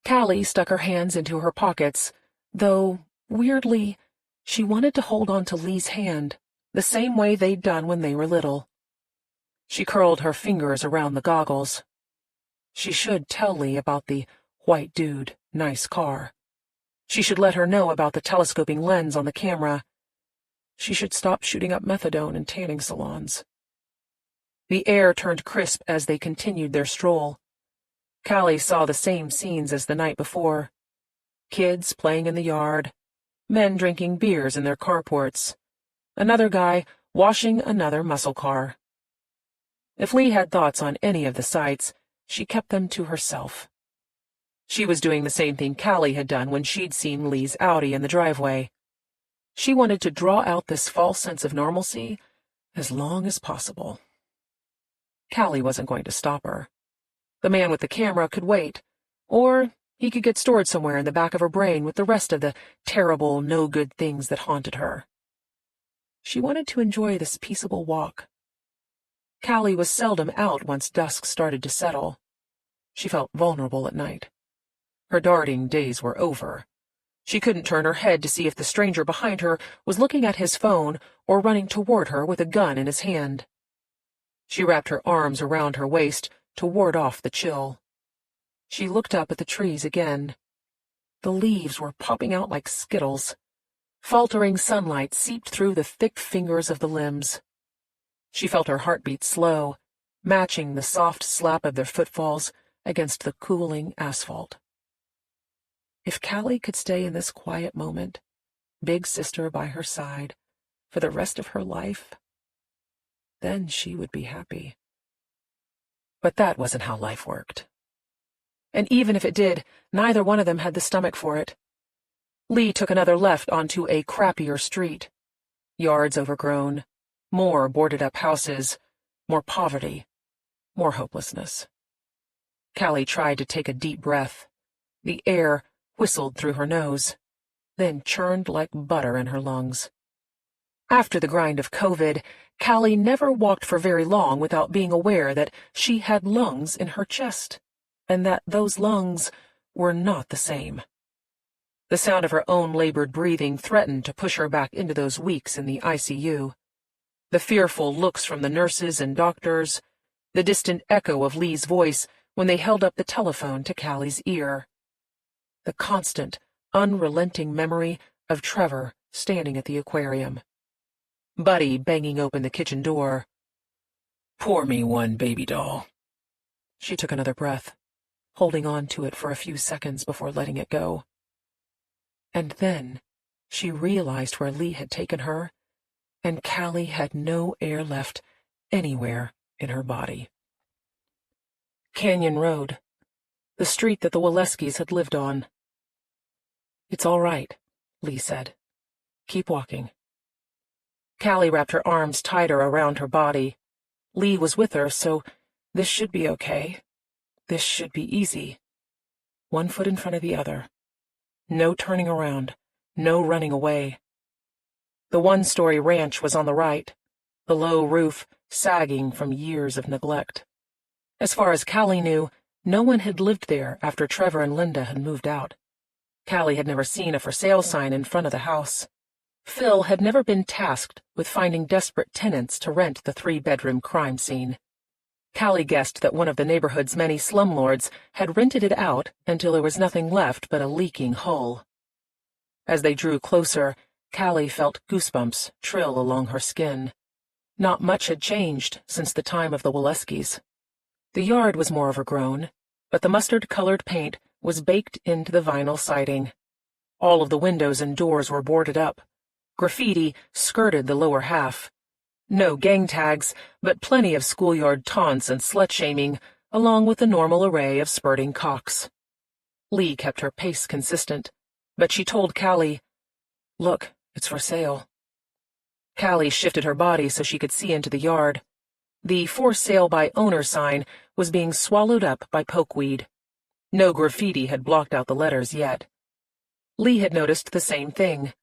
Callie stuck her hands into her pockets, though, weirdly, she wanted to hold on to Lee's hand, the same way they'd done when they were little. She curled her fingers around the goggles. She should tell Lee about the white dude, nice car. She should let her know about the telescoping lens on the camera. She should stop shooting up methadone in tanning salons. The air turned crisp as they continued their stroll. Callie saw the same scenes as the night before. Kids playing in the yard, men drinking beers in their carports, another guy washing another muscle car. If Lee had thoughts on any of the sights, she kept them to herself. She was doing the same thing Callie had done when she'd seen Lee's Audi in the driveway. She wanted to draw out this false sense of normalcy as long as possible. Callie wasn't going to stop her. The man with the camera could wait, or he could get stored somewhere in the back of her brain with the rest of the terrible, no-good things that haunted her. She wanted to enjoy this peaceable walk. Callie was seldom out once dusk started to settle. She felt vulnerable at night. Her darting days were over. She couldn't turn her head to see if the stranger behind her was looking at his phone or running toward her with a gun in his hand. She wrapped her arms around her waist to ward off the chill. She looked up at the trees again. The leaves were popping out like skittles. Faltering sunlight seeped through the thick fingers of the limbs. She felt her heartbeat slow, matching the soft slap of their footfalls against the cooling asphalt. If Callie could stay in this quiet moment, Big Sister by her side, for the rest of her life, then she would be happy. But that wasn't how life worked. And even if it did, neither one of them had the stomach for it. Lee took another left onto a crappier street. Yards overgrown, more boarded-up houses, more poverty, more hopelessness. Callie tried to take a deep breath. The air whistled through her nose, then churned like butter in her lungs. After the grind of COVID, Callie never walked for very long without being aware that she had lungs in her chest, and that those lungs were not the same. The sound of her own labored breathing threatened to push her back into those weeks in the ICU. The fearful looks from the nurses and doctors, the distant echo of Lee's voice when they held up the telephone to Callie's ear. The constant, unrelenting memory of Trevor standing at the aquarium. Buddy banging open the kitchen door. Pour me one, baby doll. She took another breath, holding on to it for a few seconds before letting it go. And then she realized where Lee had taken her, and Callie had no air left anywhere in her body. Canyon Road, the street that the Waleskis had lived on. "It's all right," Lee said. "Keep walking." Callie wrapped her arms tighter around her body. Lee was with her, so this should be okay. This should be easy. One foot in front of the other. No turning around, no running away. The one-story ranch was on the right, the low roof sagging from years of neglect. As far as Callie knew, no one had lived there after Trevor and Linda had moved out. Callie had never seen a for-sale sign in front of the house. Phil had never been tasked with finding desperate tenants to rent the 3-bedroom crime scene. Callie guessed that one of the neighborhood's many slumlords had rented it out until there was nothing left but a leaking hull. As they drew closer, Callie felt goosebumps trill along her skin. Not much had changed since the time of the Waleskis. The yard was more overgrown, but the mustard-colored paint was baked into the vinyl siding. All of the windows and doors were boarded up. Graffiti skirted the lower half. No gang tags, but plenty of schoolyard taunts and slut-shaming, along with the normal array of spurting cocks. Lee kept her pace consistent, but she told Callie, "Look, it's for sale." Callie shifted her body so she could see into the yard. The "For Sale by Owner" sign was being swallowed up by pokeweed. No graffiti had blocked out the letters yet. Lee had noticed the same thing.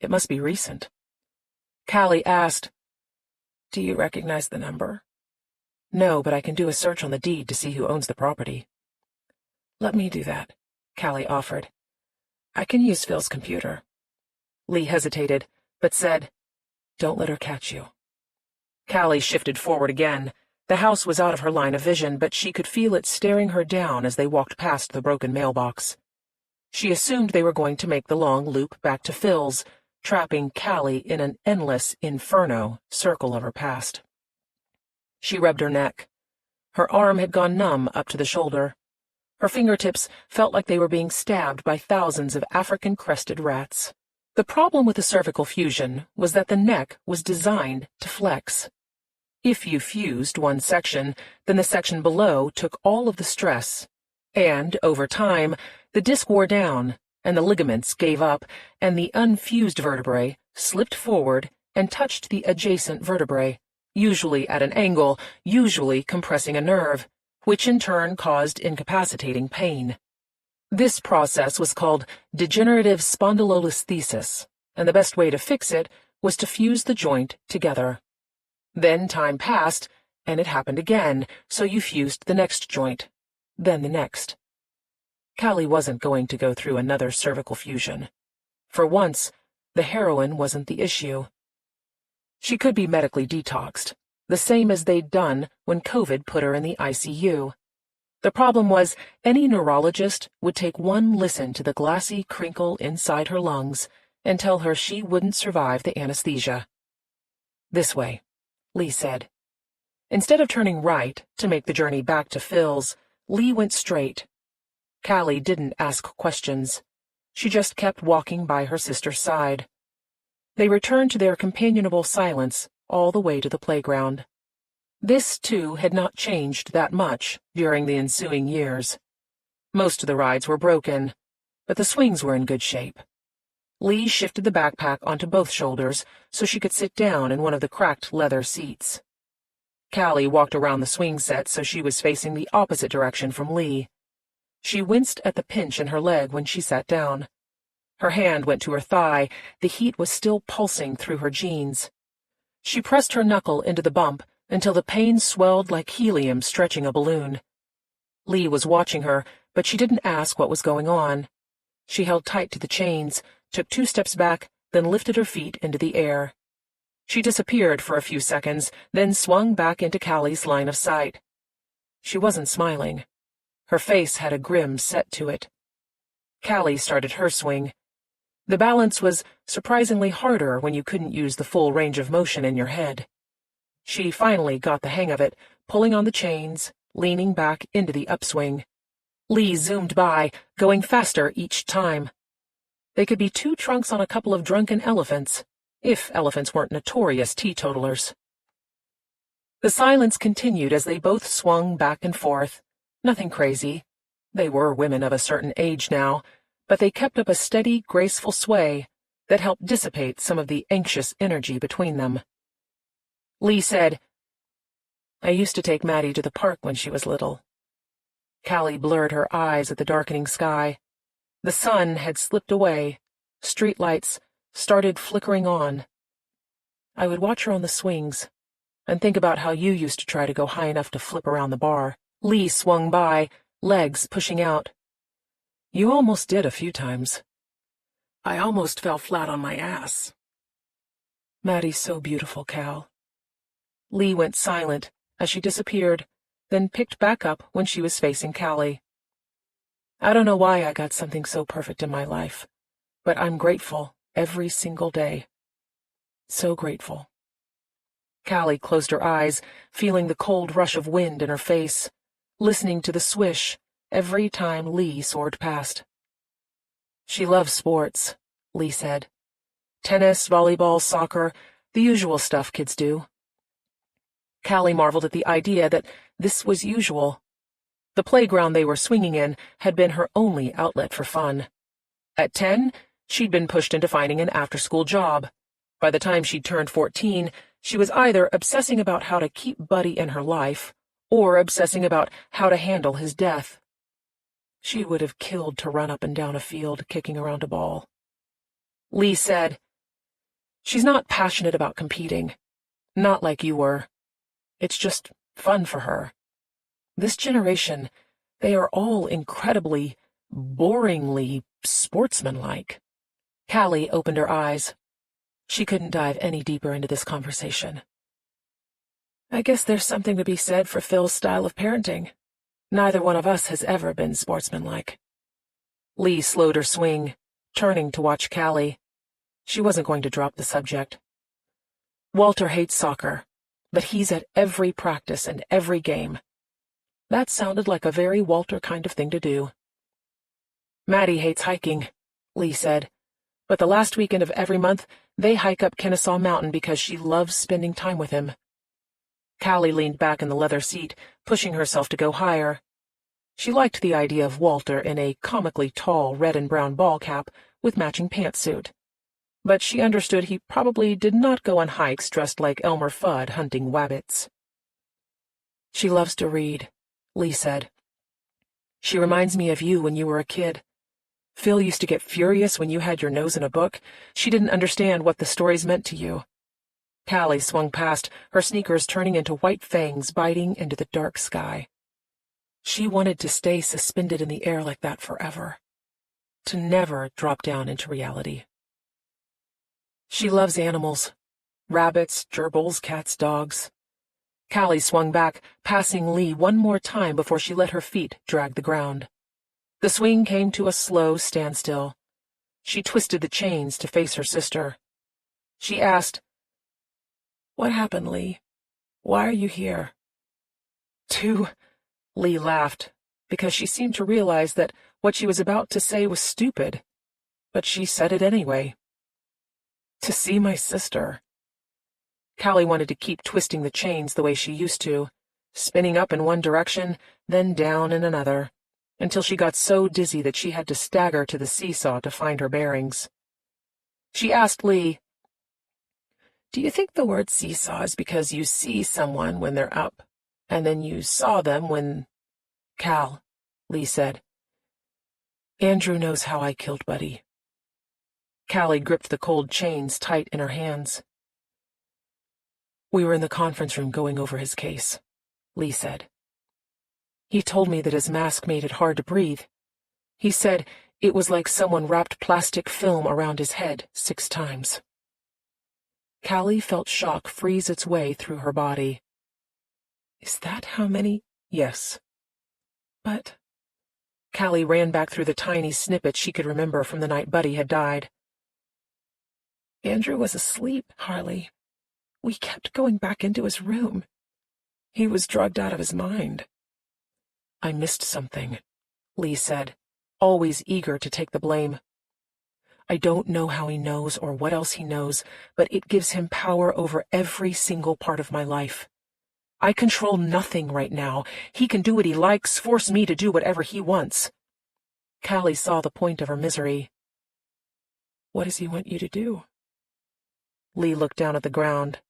It must be recent. Callie asked, "Do you recognize the number?" "No, but I can do a search on the deed to see who owns the property." "Let me do that," Callie offered. "I can use Phil's computer." Lee hesitated, but said, "Don't let her catch you." Callie shifted forward again. The house was out of her line of vision, but she could feel it staring her down as they walked past the broken mailbox. She assumed they were going to make the long loop back to Phil's, trapping Callie in an endless inferno circle of her past. She rubbed her neck. Her arm had gone numb up to the shoulder. Her fingertips felt like they were being stabbed by thousands of African-crested rats. The problem with the cervical fusion was that the neck was designed to flex. If you fused one section, then the section below took all of the stress, and, over time, the disc wore down, and the ligaments gave up, and the unfused vertebrae slipped forward and touched the adjacent vertebrae, usually at an angle, usually compressing a nerve, which in turn caused incapacitating pain. This process was called degenerative spondylolisthesis, and the best way to fix it was to fuse the joint together. Then time passed, and it happened again, so you fused the next joint, then the next. Callie wasn't going to go through another cervical fusion. For once, the heroin wasn't the issue. She could be medically detoxed, the same as they'd done when COVID put her in the ICU. The problem was, any neurologist would take one listen to the glassy crinkle inside her lungs and tell her she wouldn't survive the anesthesia. "This way," Lee said. Instead of turning right to make the journey back to Phil's, Lee went straight. Callie didn't ask questions. She just kept walking by her sister's side. They returned to their companionable silence all the way to the playground. This, too, had not changed that much during the ensuing years. Most of the rides were broken, but the swings were in good shape. Lee shifted the backpack onto both shoulders so she could sit down in one of the cracked leather seats. Callie walked around the swing set so she was facing the opposite direction from Lee. She winced at the pinch in her leg when she sat down. Her hand went to her thigh. The heat was still pulsing through her jeans. She pressed her knuckle into the bump until the pain swelled like helium stretching a balloon. Lee was watching her, but she didn't ask what was going on. She held tight to the chains, took 2 steps back, then lifted her feet into the air. She disappeared for a few seconds, then swung back into Callie's line of sight. She wasn't smiling. Her face had a grim set to it. Callie started her swing. The balance was surprisingly harder when you couldn't use the full range of motion in your head. She finally got the hang of it, pulling on the chains, leaning back into the upswing. Lee zoomed by, going faster each time. They could be 2 trunks on a couple of drunken elephants, if elephants weren't notorious teetotalers. The silence continued as they both swung back and forth. Nothing crazy. They were women of a certain age now, but they kept up a steady, graceful sway that helped dissipate some of the anxious energy between them. Lee said, "I used to take Maddie to the park when she was little." Callie blurred her eyes at the darkening sky. The sun had slipped away. Streetlights started flickering on. "I would watch her on the swings and think about how you used to try to go high enough to flip around the bar." Lee swung by, legs pushing out. "You almost did a few times. I almost fell flat on my ass." "Maddie's so beautiful, Cal." Lee went silent as she disappeared, then picked back up when she was facing Callie. "I don't know why I got something so perfect in my life, but I'm grateful every single day. So grateful." Callie closed her eyes, feeling the cold rush of wind in her face, listening to the swish every time Lee soared past. "She loves sports," Lee said. "Tennis, volleyball, soccer, the usual stuff kids do." Callie marveled at the idea that this was usual. The playground they were swinging in had been her only outlet for fun. At 10, she'd been pushed into finding an after-school job. By the time she'd turned 14, she was either obsessing about how to keep Buddy in her life or obsessing about how to handle his death. She would have killed to run up and down a field kicking around a ball. Lee said, "She's not passionate about competing. Not like you were. It's just fun for her. This generation, they are all incredibly, boringly sportsmanlike." Callie opened her eyes. She couldn't dive any deeper into this conversation. "I guess there's something to be said for Phil's style of parenting. Neither one of us has ever been sportsmanlike." Lee slowed her swing, turning to watch Callie. She wasn't going to drop the subject. "Walter hates soccer, but he's at every practice and every game." That sounded like a very Walter kind of thing to do. "Maddie hates hiking," Lee said, "but the last weekend of every month they hike up Kennesaw Mountain because she loves spending time with him." Callie leaned back in the leather seat, pushing herself to go higher. She liked the idea of Walter in a comically tall red and brown ball cap with matching pantsuit, but she understood he probably did not go on hikes dressed like Elmer Fudd hunting wabbits. "She loves to read," Lee said. "She reminds me of you when you were a kid. Phil used to get furious when you had your nose in a book. She didn't understand what the stories meant to you." Callie swung past, her sneakers turning into white fangs biting into the dark sky. She wanted to stay suspended in the air like that forever, to never drop down into reality. She loves animals. Rabbits, gerbils, cats, dogs. Callie swung back, passing Lee one more time before she let her feet drag the ground. The swing came to a slow standstill. She twisted the chains to face her sister. She asked, "What happened, Lee? Why are you here?" Lee laughed, because she seemed to realize that what she was about to say was stupid, but she said it anyway. "To see my sister." Callie wanted to keep twisting the chains the way she used to, spinning up in one direction, then down in another, until she got so dizzy that she had to stagger to the seesaw to find her bearings. She asked Lee, "Do you think the word seesaw is because you see someone when they're up, and then you saw them when—" "Cal," Lee said, "Andrew knows how I killed Buddy." Callie gripped the cold chains tight in her hands. "We were in the conference room going over his case," Lee said. "He told me that his mask made it hard to breathe. He said it was like someone wrapped plastic film around his head 6 times. Callie felt shock freeze its way through her body. "Is that how many?" "Yes." "But—" Callie ran back through the tiny snippets she could remember from the night Buddy had died. "Andrew was asleep, Harley. We kept going back into his room. He was drugged out of his mind." "I missed something," Lee said, always eager to take the blame. "I don't know how he knows or what else he knows, but it gives him power over every single part of my life. I control nothing right now. He can do what he likes, force me to do whatever he wants." Callie saw the point of her misery. "What does he want you to do?" Lee looked down at the ground.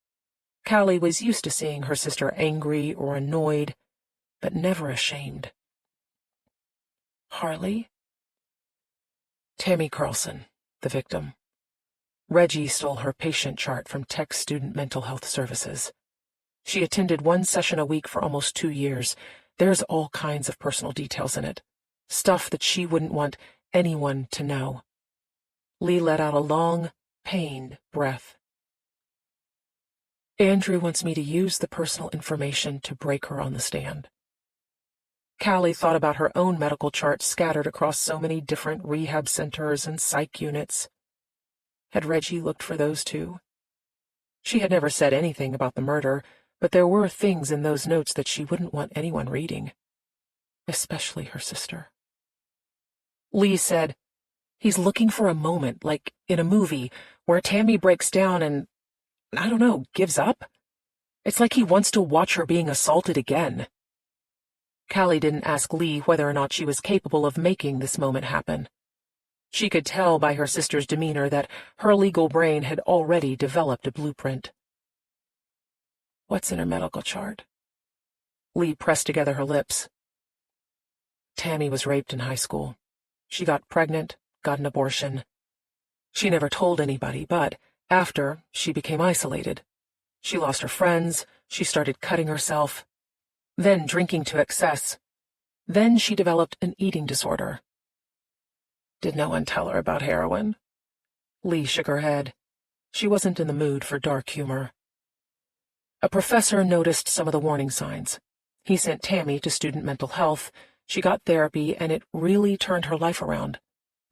Callie was used to seeing her sister angry or annoyed, but never ashamed. "Harley?" "Tammy Carlson, the victim. Reggie stole her patient chart from Tech Student Mental Health Services. She attended 1 session a week for almost 2 years. There's all kinds of personal details in it, stuff that she wouldn't want anyone to know." Lee let out a long, pained breath. "Andrew wants me to use the personal information to break her on the stand." Callie thought about her own medical charts scattered across so many different rehab centers and psych units. Had Reggie looked for those too? She had never said anything about the murder, but there were things in those notes that she wouldn't want anyone reading, especially her sister. Lee said, "He's looking for a moment, like in a movie, where Tammy breaks down and, I don't know, gives up. It's like he wants to watch her being assaulted again." Callie didn't ask Lee whether or not she was capable of making this moment happen. She could tell by her sister's demeanor that her legal brain had already developed a blueprint. "What's in her medical chart?" Lee pressed together her lips. "Tammy was raped in high school. She got pregnant, got an abortion. She never told anybody, but after, she became isolated. She lost her friends, she started cutting herself, then drinking to excess. Then she developed an eating disorder." "Did no one tell her about heroin?" Lee shook her head. She wasn't in the mood for dark humor. "A professor noticed some of the warning signs. He sent Tammy to student mental health. She got therapy, and it really turned her life around.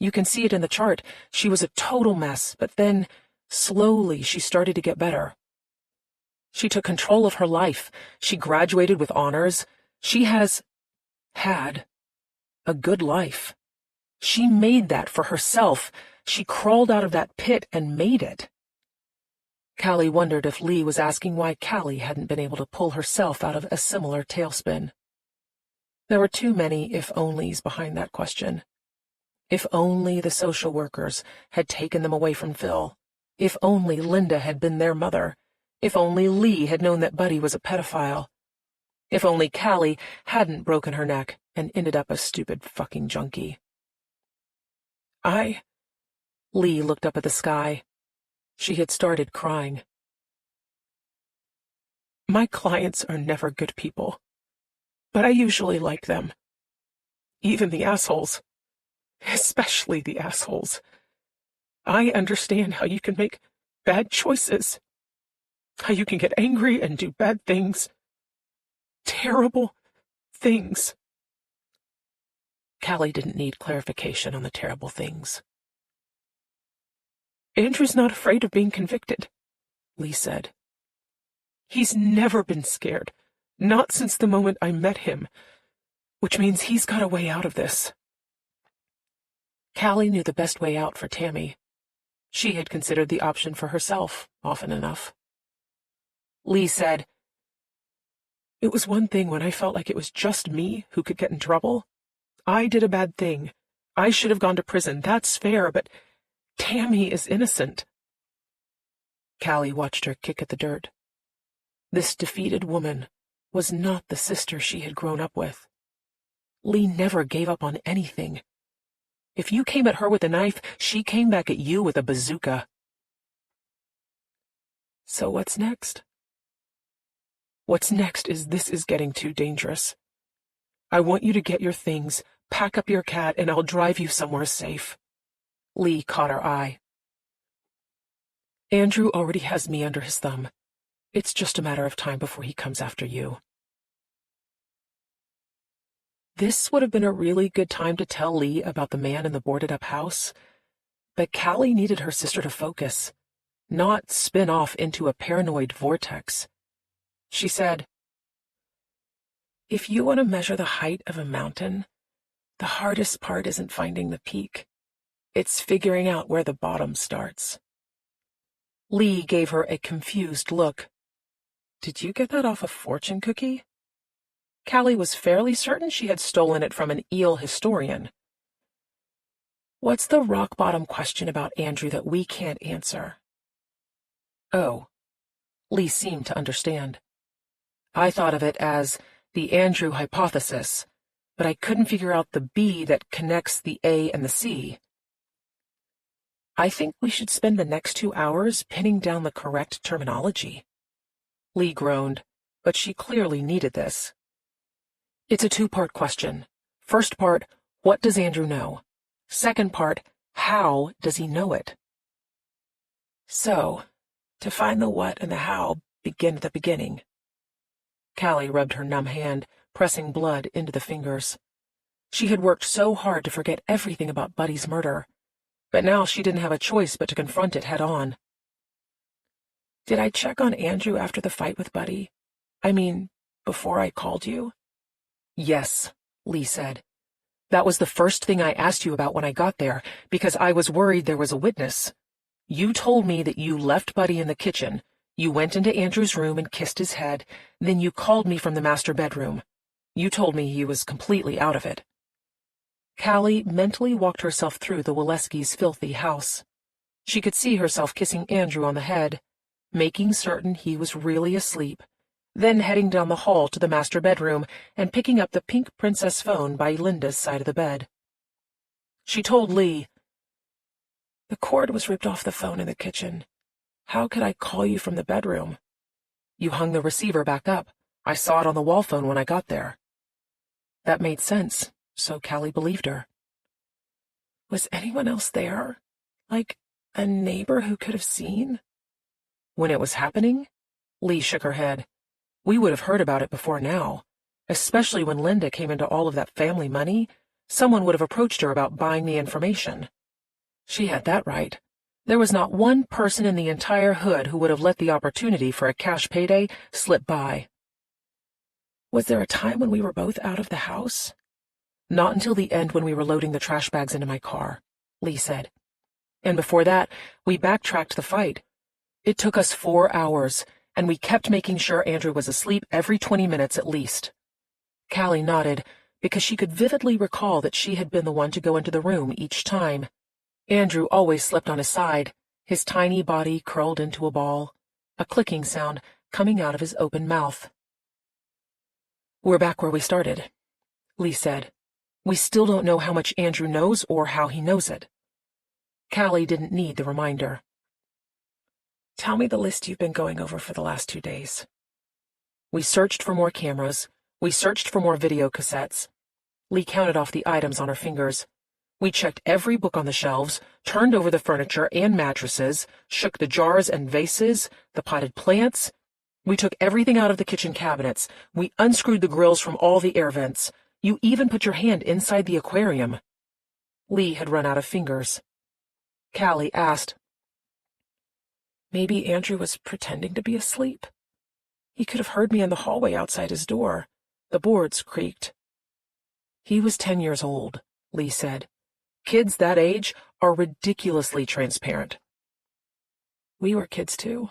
You can see it in the chart. She was a total mess, but then, slowly, she started to get better. She took control of her life. She graduated with honors. She had a good life. She made that for herself. She crawled out of that pit and made it." Callie wondered if Lee was asking why Callie hadn't been able to pull herself out of a similar tailspin. There were too many if-onlys behind that question. If only the social workers had taken them away from Phil. If only Linda had been their mother. If only Lee had known that Buddy was a pedophile. If only Callie hadn't broken her neck and ended up a stupid fucking junkie. Lee looked up at the sky. She had started crying. "My clients are never good people. but I usually like them. Even the assholes. Especially the assholes. I understand how you can make bad choices. How you can get angry and do bad things. Terrible things. Callie didn't need clarification on the terrible things. Andrew's not afraid of being convicted, Lee said. He's never been scared, not since the moment I met him, which means he's got a way out of this. Callie knew the best way out for Tammy. She had considered the option for herself often enough. Lee said, "It was one thing when I felt like it was just me who could get in trouble. I did a bad thing. I should have gone to prison. That's fair, but Tammy is innocent." Callie watched her kick at the dirt. This defeated woman was not the sister she had grown up with. Lee never gave up on anything. If you came at her with a knife, she came back at you with a bazooka. So what's next? What's next is this is getting too dangerous. I want you to get your things, pack up your cat, and I'll drive you somewhere safe. Lee caught her eye. Andrew already has me under his thumb. It's just a matter of time before he comes after you. This would have been a really good time to tell Lee about the man in the boarded-up house, but Callie needed her sister to focus, not spin off into a paranoid vortex. She said, "If you want to measure the height of a mountain, the hardest part isn't finding the peak. It's figuring out where the bottom starts." Lee gave her a confused look. "Did you get that off a fortune cookie?" Callie was fairly certain she had stolen it from an eel historian. "What's the rock-bottom question about Andrew that we can't answer?" "Oh." Lee seemed to understand. "I thought of it as the Andrew hypothesis, but I couldn't figure out the B that connects the A and the C. I think we should spend the next 2 hours pinning down the correct terminology." Lee groaned, but she clearly needed this. "It's a 2-part question. First part, what does Andrew know? Second part, how does he know it?" "So, to find the what and the how, begin at the beginning." Callie rubbed her numb hand, pressing blood into the fingers. She had worked so hard to forget everything about Buddy's murder, but now she didn't have a choice but to confront it head-on. "Did I check on Andrew after the fight with Buddy? I mean, before I called you?" "Yes," Lee said. "That was the first thing I asked you about when I got there, because I was worried there was a witness. You told me that you left Buddy in the kitchen, you went into Andrew's room and kissed his head, then you called me from the master bedroom. You told me he was completely out of it." Callie mentally walked herself through the Waleskis' filthy house. She could see herself kissing Andrew on the head, making certain he was really asleep, then heading down the hall to the master bedroom and picking up the pink princess phone by Linda's side of the bed. She told Lee, "The cord was ripped off the phone in the kitchen. How could I call you from the bedroom? You hung the receiver back up. I saw it on the wall phone when I got there." That made sense, so Callie believed her. "Was anyone else there? Like a neighbor who could have seen?" "When it was happening?" Lee shook her head. "We would have heard about it before now. Especially when Linda came into all of that family money, someone would have approached her about buying the information. She had that right. There was not one person in the entire hood who would have let the opportunity for a cash payday slip by." "Was there a time when we were both out of the house?" "Not until the end when we were loading the trash bags into my car," Lee said. "And before that, we backtracked the fight. It took us 4 hours, and we kept making sure Andrew was asleep every 20 minutes at least." Callie nodded, because she could vividly recall that she had been the one to go into the room each time. Andrew always slept on his side, his tiny body curled into a ball, a clicking sound coming out of his open mouth. "We're back where we started," Lee said. "We still don't know how much Andrew knows or how he knows it." Callie didn't need the reminder. "Tell me the list you've been going over for the last 2 days." "We searched for more cameras. We searched for more video cassettes. Lee counted off the items on her fingers. We checked every book on the shelves, turned over the furniture and mattresses, shook the jars and vases, the potted plants. We took everything out of the kitchen cabinets. We unscrewed the grills from all the air vents. You even put your hand inside the aquarium. Lee had run out of fingers. Callie asked, "Maybe Andrew was pretending to be asleep? He could have heard me in the hallway outside his door. The boards creaked." "He was 10 years old," Lee said. "Kids that age are ridiculously transparent." "We were kids too."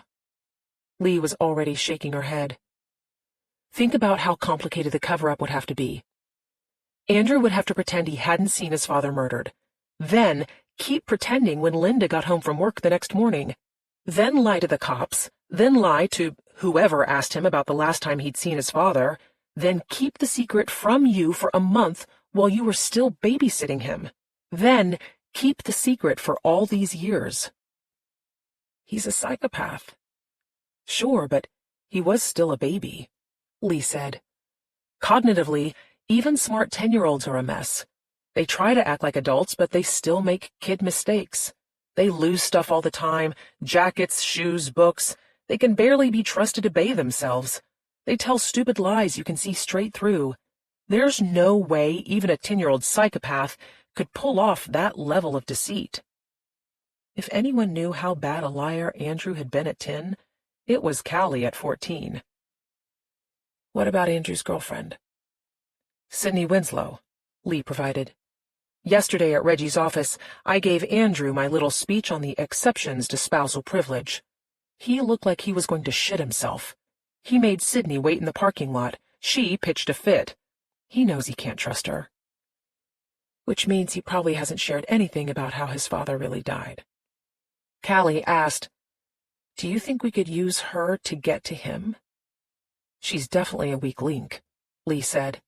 Lee was already shaking her head. "Think about how complicated the cover-up would have to be. Andrew would have to pretend he hadn't seen his father murdered. Then keep pretending when Linda got home from work the next morning. Then lie to the cops. Then lie to whoever asked him about the last time he'd seen his father. Then keep the secret from you for a month while you were still babysitting him. Then keep the secret for all these years." "He's a psychopath." "Sure, but he was still a baby," Lee said. "Cognitively, even smart 10-year-olds are a mess. They try to act like adults, but they still make kid mistakes. They lose stuff all the time, jackets, shoes, books. They can barely be trusted to bathe themselves. They tell stupid lies you can see straight through. There's no way even a 10-year-old psychopath could pull off that level of deceit." If anyone knew how bad a liar Andrew had been at 10, it was Callie at 14. "What about Andrew's girlfriend?" "Sydney Winslow," Lee provided. "Yesterday at Reggie's office, I gave Andrew my little speech on the exceptions to spousal privilege. He looked like he was going to shit himself. He made Sydney wait in the parking lot. She pitched a fit. He knows he can't trust her." "Which means he probably hasn't shared anything about how his father really died." Callie asked, "Do you think we could use her to get to him?" "She's definitely a weak link," Lee said.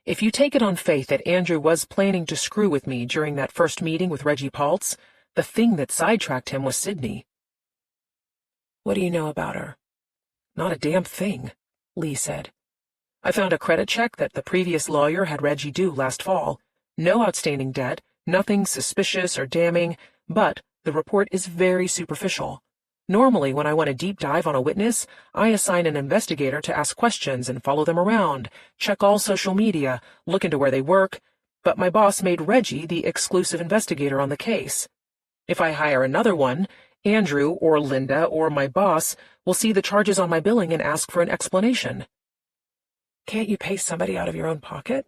"If you take it on faith that Andrew was planning to screw with me during that first meeting with Reggie Paltz, the thing that sidetracked him was Sydney." "What do you know about her?" "Not a damn thing," Lee said. "I found a credit check that the previous lawyer had Reggie do last fall. No outstanding debt, nothing suspicious or damning, but the report is very superficial. Normally, when I want a deep dive on a witness, I assign an investigator to ask questions and follow them around, check all social media, look into where they work, but my boss made Reggie the exclusive investigator on the case. If I hire another one, Andrew or Linda or my boss will see the charges on my billing and ask for an explanation." "Can't you pay somebody out of your own pocket?"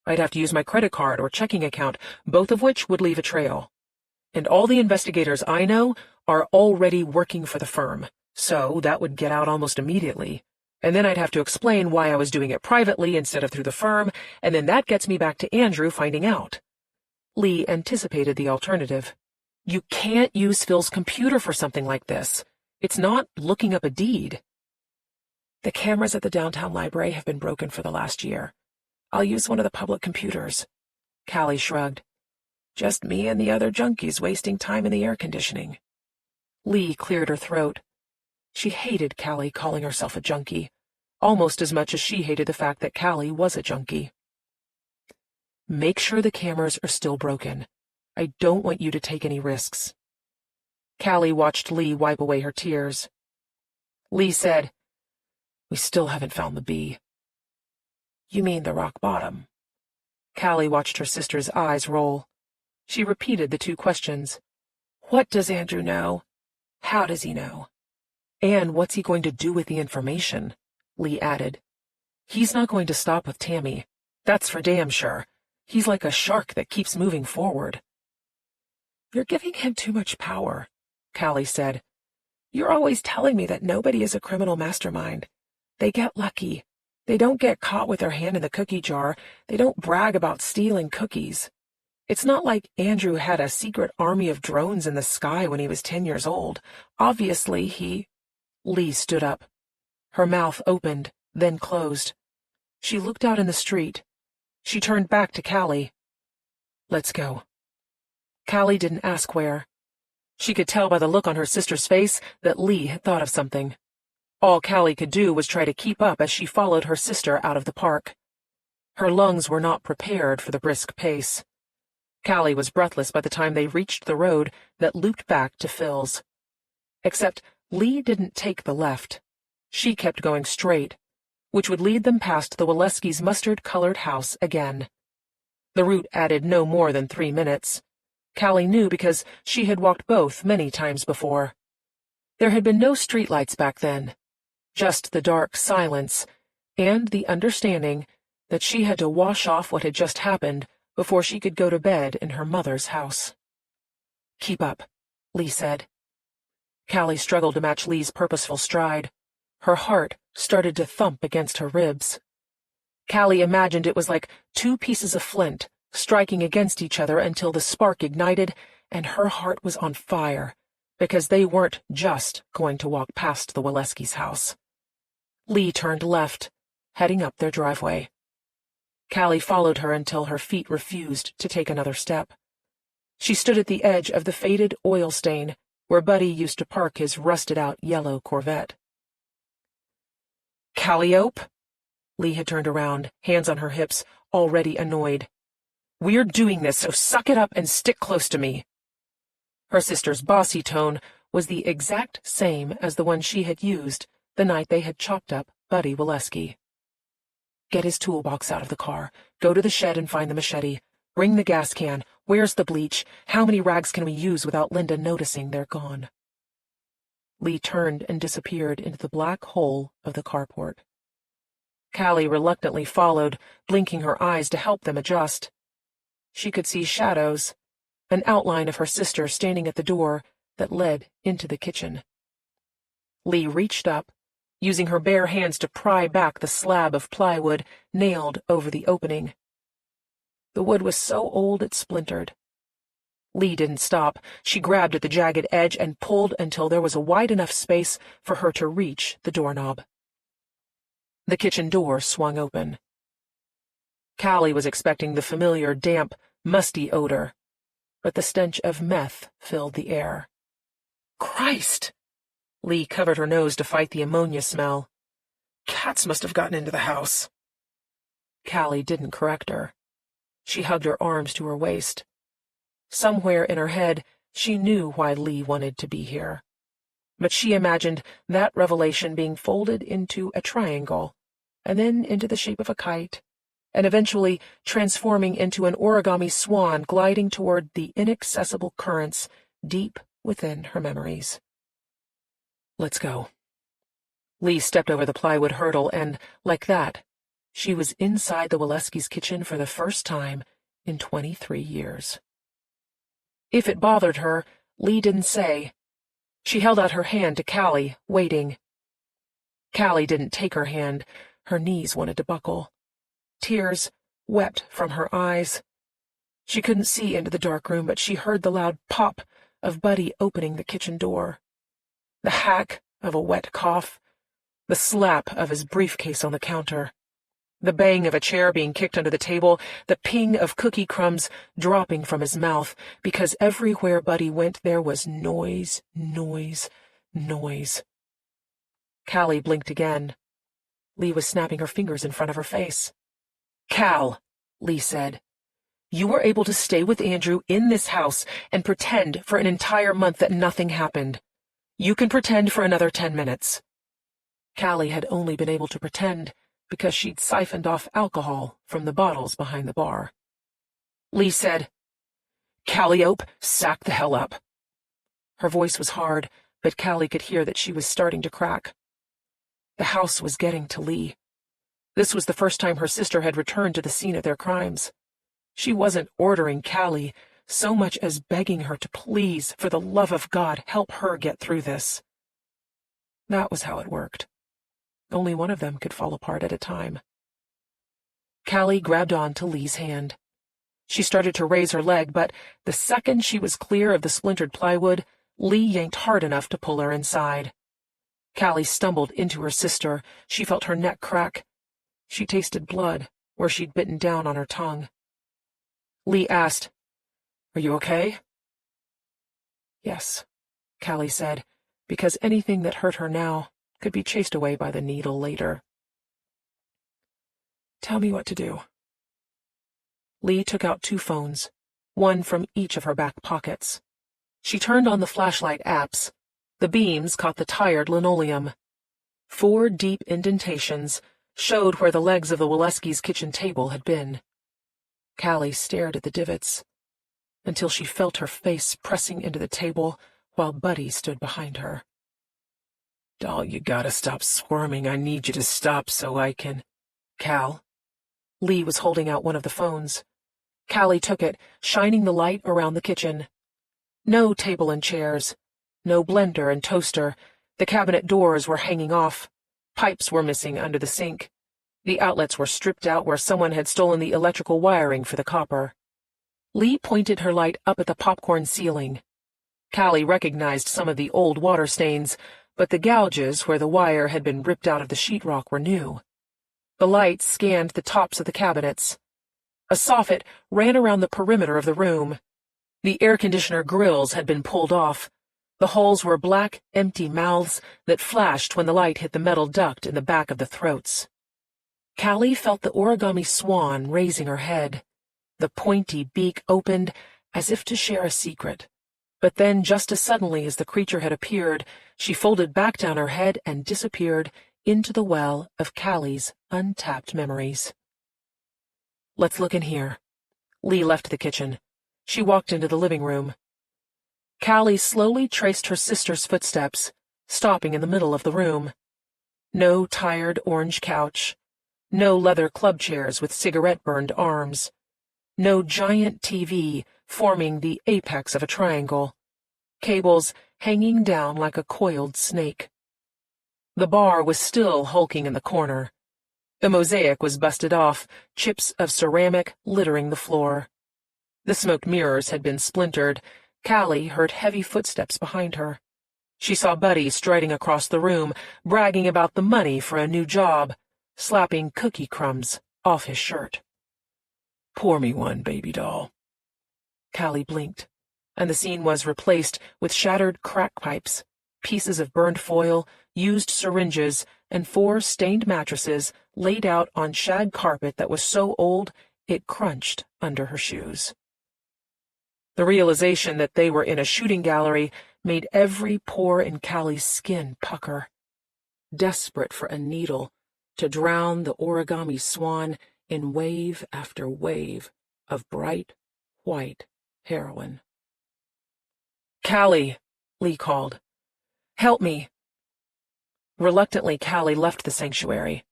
"I'd have to use my credit card or checking account, both of which would leave a trail. And all the investigators I know are already working for the firm, so that would get out almost immediately. And then I'd have to explain why I was doing it privately instead of through the firm, and then that gets me back to Andrew finding out." Lee anticipated the alternative. "You can't use Phil's computer for something like this. It's not looking up a deed." "The cameras at the downtown library have been broken for the last year. I'll use one of the public computers." Callie shrugged. "Just me and the other junkies wasting time in the air conditioning." Lee cleared her throat. She hated Callie calling herself a junkie, almost as much as she hated the fact that Callie was a junkie. "Make sure the cameras are still broken. I don't want you to take any risks." Callie watched Lee wipe away her tears. Lee said, "We still haven't found the bee." "You mean the rock bottom?" Callie watched her sister's eyes roll. She repeated the two questions. What does Andrew know? How does he know? And what's he going to do with the information? Lee added. He's not going to stop with Tammy. That's for damn sure. He's like a shark that keeps moving forward. You're giving him too much power, Callie said. You're always telling me that nobody is a criminal mastermind. They get lucky. They don't get caught with their hand in the cookie jar. They don't brag about stealing cookies. It's not like Andrew had a secret army of drones in the sky when he was 10 years old. Obviously, he... Lee stood up. Her mouth opened, then closed. She looked out in the street. She turned back to Callie. Let's go. Callie didn't ask where. She could tell by the look on her sister's face that Lee had thought of something. All Callie could do was try to keep up as she followed her sister out of the park. Her lungs were not prepared for the brisk pace. Callie was breathless by the time they reached the road that looped back to Phil's. Except Lee didn't take the left. She kept going straight, which would lead them past the Waleskis' mustard-colored house again. The route added no more than 3 minutes. Callie knew because she had walked both many times before. There had been no streetlights back then, just the dark silence and the understanding that she had to wash off what had just happened before she could go to bed in her mother's house. "Keep up," Lee said. Callie struggled to match Lee's purposeful stride. Her heart started to thump against her ribs. Callie imagined it was like 2 pieces of flint striking against each other until the spark ignited, and her heart was on fire, because they weren't just going to walk past the Waleskis' house. Lee turned left, heading up their driveway. Callie followed her until her feet refused to take another step. She stood at the edge of the faded oil stain where Buddy used to park his rusted-out yellow Corvette. "Calliope?" Lee had turned around, hands on her hips, already annoyed. "We're doing this, so suck it up and stick close to me." Her sister's bossy tone was the exact same as the one she had used the night they had chopped up Buddy Waleski. "Get his toolbox out of the car. Go to the shed and find the machete. Bring the gas can. Where's the bleach? How many rags can we use without Linda noticing they're gone?" Lee turned and disappeared into the black hole of the carport. Callie reluctantly followed, blinking her eyes to help them adjust. She could see shadows, an outline of her sister standing at the door that led into the kitchen. Lee reached up, using her bare hands to pry back the slab of plywood nailed over the opening. The wood was so old it splintered. Lee didn't stop. She grabbed at the jagged edge and pulled until there was a wide enough space for her to reach the doorknob. The kitchen door swung open. Callie was expecting the familiar, damp, musty odor, but the stench of meth filled the air. "Christ!" Lee covered her nose to fight the ammonia smell. "Cats must have gotten into the house." Callie didn't correct her. She hugged her arms to her waist. Somewhere in her head, she knew why Lee wanted to be here. But she imagined that revelation being folded into a triangle, and then into the shape of a kite, and eventually transforming into an origami swan gliding toward the inaccessible currents deep within her memories. "Let's go." Lee stepped over the plywood hurdle, and, like that, she was inside the Waleskis' kitchen for the first time in 23 years. If it bothered her, Lee didn't say. She held out her hand to Callie, waiting. Callie didn't take her hand. Her knees wanted to buckle. Tears wept from her eyes. She couldn't see into the dark room, but she heard the loud pop of Buddy opening the kitchen door, the hack of a wet cough, the slap of his briefcase on the counter, the bang of a chair being kicked under the table, the ping of cookie crumbs dropping from his mouth, because everywhere Buddy went there was noise, noise, noise. Callie blinked again. Lee was snapping her fingers in front of her face. "Cal," Lee said, "you were able to stay with Andrew in this house and pretend for an entire month that nothing happened. You can pretend for another 10 minutes. Callie had only been able to pretend because she'd siphoned off alcohol from the bottles behind the bar. Lee said, "Calliope, sack the hell up." Her voice was hard, but Callie could hear that she was starting to crack. The house was getting to Lee. This was the first time her sister had returned to the scene of their crimes. She wasn't ordering Callie so much as begging her to please, for the love of God, help her get through this. That was how it worked. Only one of them could fall apart at a time. Callie grabbed on to Lee's hand. She started to raise her leg, but the second she was clear of the splintered plywood, Lee yanked hard enough to pull her inside. Callie stumbled into her sister. She felt her neck crack. She tasted blood where she'd bitten down on her tongue. Lee asked, "Are you okay?" "Yes," Callie said, because anything that hurt her now could be chased away by the needle later. Tell me what to do. Lee took out 2 phones, one from each of her back pockets. She turned on the flashlight apps. The beams caught the tired linoleum. 4 deep indentations showed where the legs of the Waleskis' kitchen table had been. Callie stared at the divots until she felt her face pressing into the table while Buddy stood behind her. Doll, you gotta stop squirming. I need you to stop so I can... Cal. Lee was holding out one of the phones. Callie took it, shining the light around the kitchen. No table and chairs. No blender and toaster. The cabinet doors were hanging off. Pipes were missing under the sink. The outlets were stripped out where someone had stolen the electrical wiring for the copper. Lee pointed her light up at the popcorn ceiling. Callie recognized some of the old water stains, but the gouges where the wire had been ripped out of the sheetrock were new. The light scanned the tops of the cabinets. A soffit ran around the perimeter of the room. The air conditioner grills had been pulled off. The holes were black, empty mouths that flashed when the light hit the metal duct in the back of the throats. Callie felt the origami swan raising her head. The pointy beak opened as if to share a secret. But then, just as suddenly as the creature had appeared, she folded back down her head and disappeared into the well of Callie's untapped memories. Let's look in here. Lee left the kitchen. She walked into the living room. Callie slowly traced her sister's footsteps, stopping in the middle of the room. No tired orange couch. No leather club chairs with cigarette-burned arms. No giant TV forming the apex of a triangle. Cables hanging down like a coiled snake. The bar was still hulking in the corner. The mosaic was busted off, chips of ceramic littering the floor. The smoked mirrors had been splintered. Callie heard heavy footsteps behind her. She saw Buddy striding across the room, bragging about the money for a new job, slapping cookie crumbs off his shirt. Pour me one, baby doll. Callie blinked, and the scene was replaced with shattered crack pipes, pieces of burned foil, used syringes, and 4 stained mattresses laid out on shag carpet that was so old it crunched under her shoes. The realization that they were in a shooting gallery made every pore in Callie's skin pucker. Desperate for a needle to drown the origami swan in wave after wave of bright, white heroin. Callie, Lee called. Help me. Reluctantly, Callie left the sanctuary.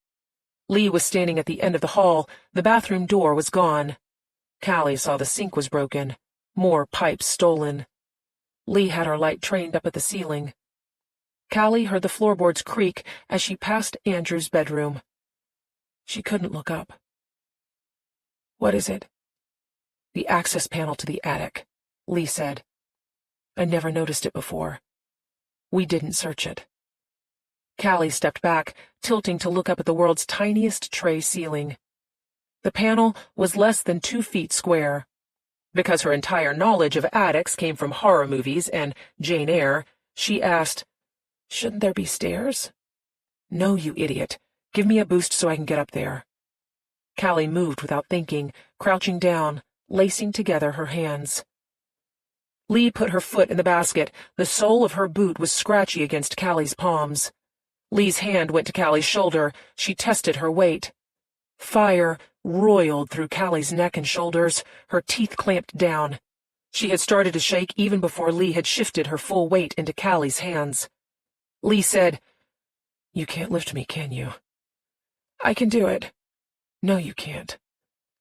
Lee was standing at the end of the hall. The bathroom door was gone. Callie saw the sink was broken. More pipes stolen. Lee had her light trained up at the ceiling. Callie heard the floorboards creak as she passed Andrew's bedroom. She couldn't look up. What is it? The access panel to the attic, Lee said. I never noticed it before. We didn't search it. Callie stepped back, tilting to look up at the world's tiniest tray ceiling. The panel was less than 2 feet square. Because her entire knowledge of attics came from horror movies and Jane Eyre, she asked, Shouldn't there be stairs? No, you idiot. Give me a boost so I can get up there. Callie moved without thinking, crouching down, lacing together her hands. Lee put her foot in the basket. The sole of her boot was scratchy against Callie's palms. Lee's hand went to Callie's shoulder. She tested her weight. Fire roiled through Callie's neck and shoulders. Her teeth clamped down. She had started to shake even before Lee had shifted her full weight into Callie's hands. Lee said, You can't lift me, can you? I can do it. No, you can't.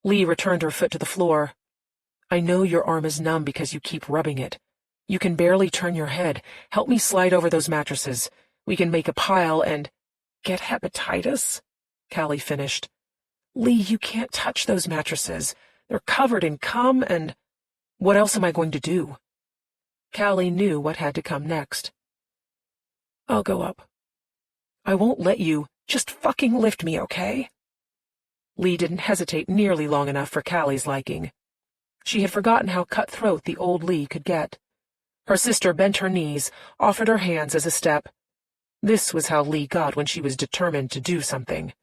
Lee returned her foot to the floor. I know your arm is numb because you keep rubbing it. You can barely turn your head. Help me slide over those mattresses. We can make a pile and... Get hepatitis? Callie finished. Lee, you can't touch those mattresses. They're covered in cum and... What else am I going to do? Callie knew what had to come next. I'll go up. I won't let you. Just fucking lift me, okay? Lee didn't hesitate nearly long enough for Callie's liking. She had forgotten how cutthroat the old Lee could get. Her sister bent her knees, offered her hands as a step. This was how Lee got when she was determined to do something.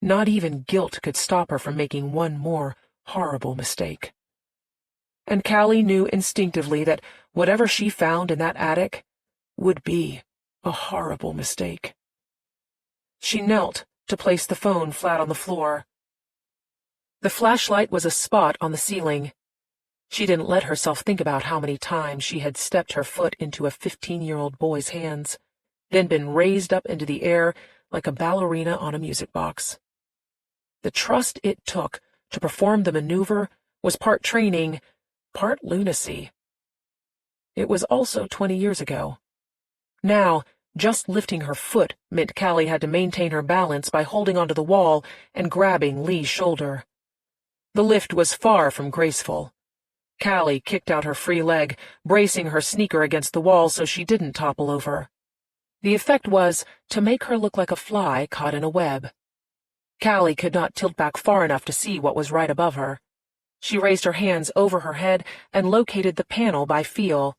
Not even guilt could stop her from making one more horrible mistake. And Callie knew instinctively that whatever she found in that attic would be a horrible mistake. She knelt to place the phone flat on the floor. The flashlight was a spot on the ceiling. She didn't let herself think about how many times she had stepped her foot into a 15-year-old boy's hands, then been raised up into the air like a ballerina on a music box. The trust it took to perform the maneuver was part training, part lunacy. It was also 20 years ago. Now, just lifting her foot meant Callie had to maintain her balance by holding onto the wall and grabbing Lee's shoulder. The lift was far from graceful. Callie kicked out her free leg, bracing her sneaker against the wall so she didn't topple over. The effect was to make her look like a fly caught in a web. Callie could not tilt back far enough to see what was right above her. She raised her hands over her head and located the panel by feel.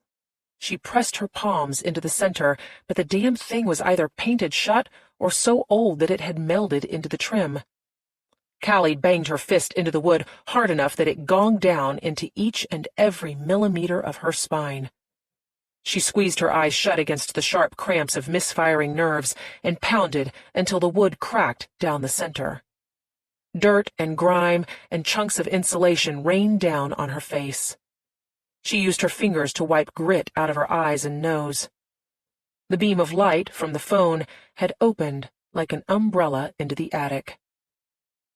She pressed her palms into the center, but the damn thing was either painted shut or so old that it had melded into the trim. Callie banged her fist into the wood hard enough that it gonged down into each and every millimeter of her spine. She squeezed her eyes shut against the sharp cramps of misfiring nerves and pounded until the wood cracked down the center. Dirt and grime and chunks of insulation rained down on her face. She used her fingers to wipe grit out of her eyes and nose. The beam of light from the phone had opened like an umbrella into the attic.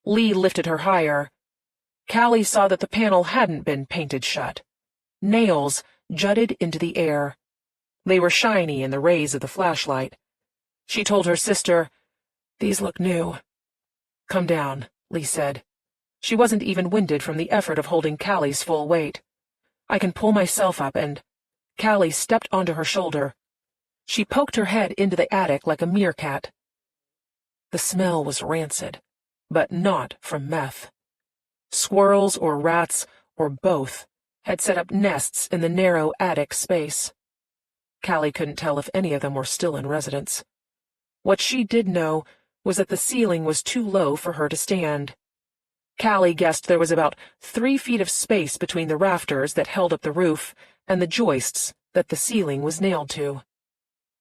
Lee lifted her higher. Callie saw that the panel hadn't been painted shut. Nails jutted into the air. They were shiny in the rays of the flashlight. She told her sister, "These look new." "Come down," Lee said. She wasn't even winded from the effort of holding Callie's full weight. "I can pull myself up and—" Callie stepped onto her shoulder. She poked her head into the attic like a meerkat. The smell was rancid, but not from meth. Squirrels or rats, or both, had set up nests in the narrow attic space. Callie couldn't tell if any of them were still in residence. What she did know was that the ceiling was too low for her to stand. Callie guessed there was about 3 feet of space between the rafters that held up the roof and the joists that the ceiling was nailed to.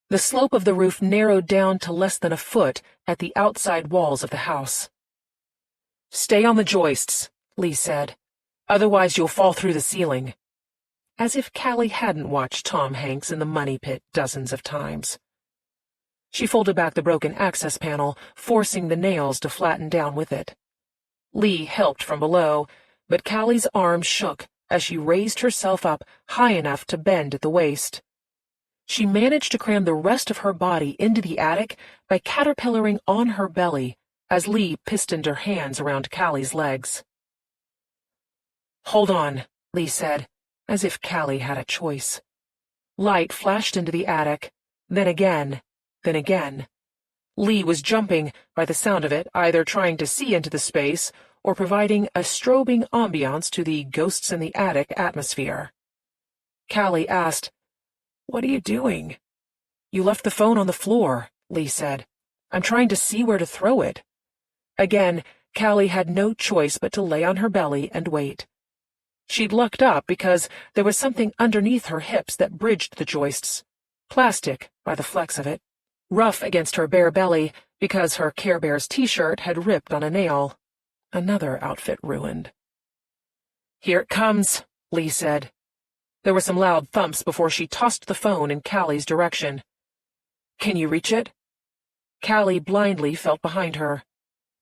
The slope of the roof narrowed down to less than a foot at the outside walls of the house. "Stay on the joists," Lee said. "Otherwise you'll fall through the ceiling." As if Callie hadn't watched Tom Hanks in the Money Pit dozens of times. She folded back the broken access panel, forcing the nails to flatten down with it. Lee helped from below, but Callie's arm shook as she raised herself up high enough to bend at the waist. She managed to cram the rest of her body into the attic by caterpillaring on her belly as Lee pistoned her hands around Callie's legs. "Hold on," Lee said, as if Callie had a choice. Light flashed into the attic, then again, then again. Lee was jumping, by the sound of it, either trying to see into the space or providing a strobing ambiance to the ghosts in the attic atmosphere. Callie asked, "What are you doing?" "You left the phone on the floor," Lee said. "I'm trying to see where to throw it." Again, Callie had no choice but to lay on her belly and wait. She'd lucked up because there was something underneath her hips that bridged the joists. Plastic, by the flex of it. Rough against her bare belly because her Care Bears t-shirt had ripped on a nail. Another outfit ruined. "Here it comes," Lee said. There were some loud thumps before she tossed the phone in Callie's direction. "Can you reach it?" Callie blindly felt behind her.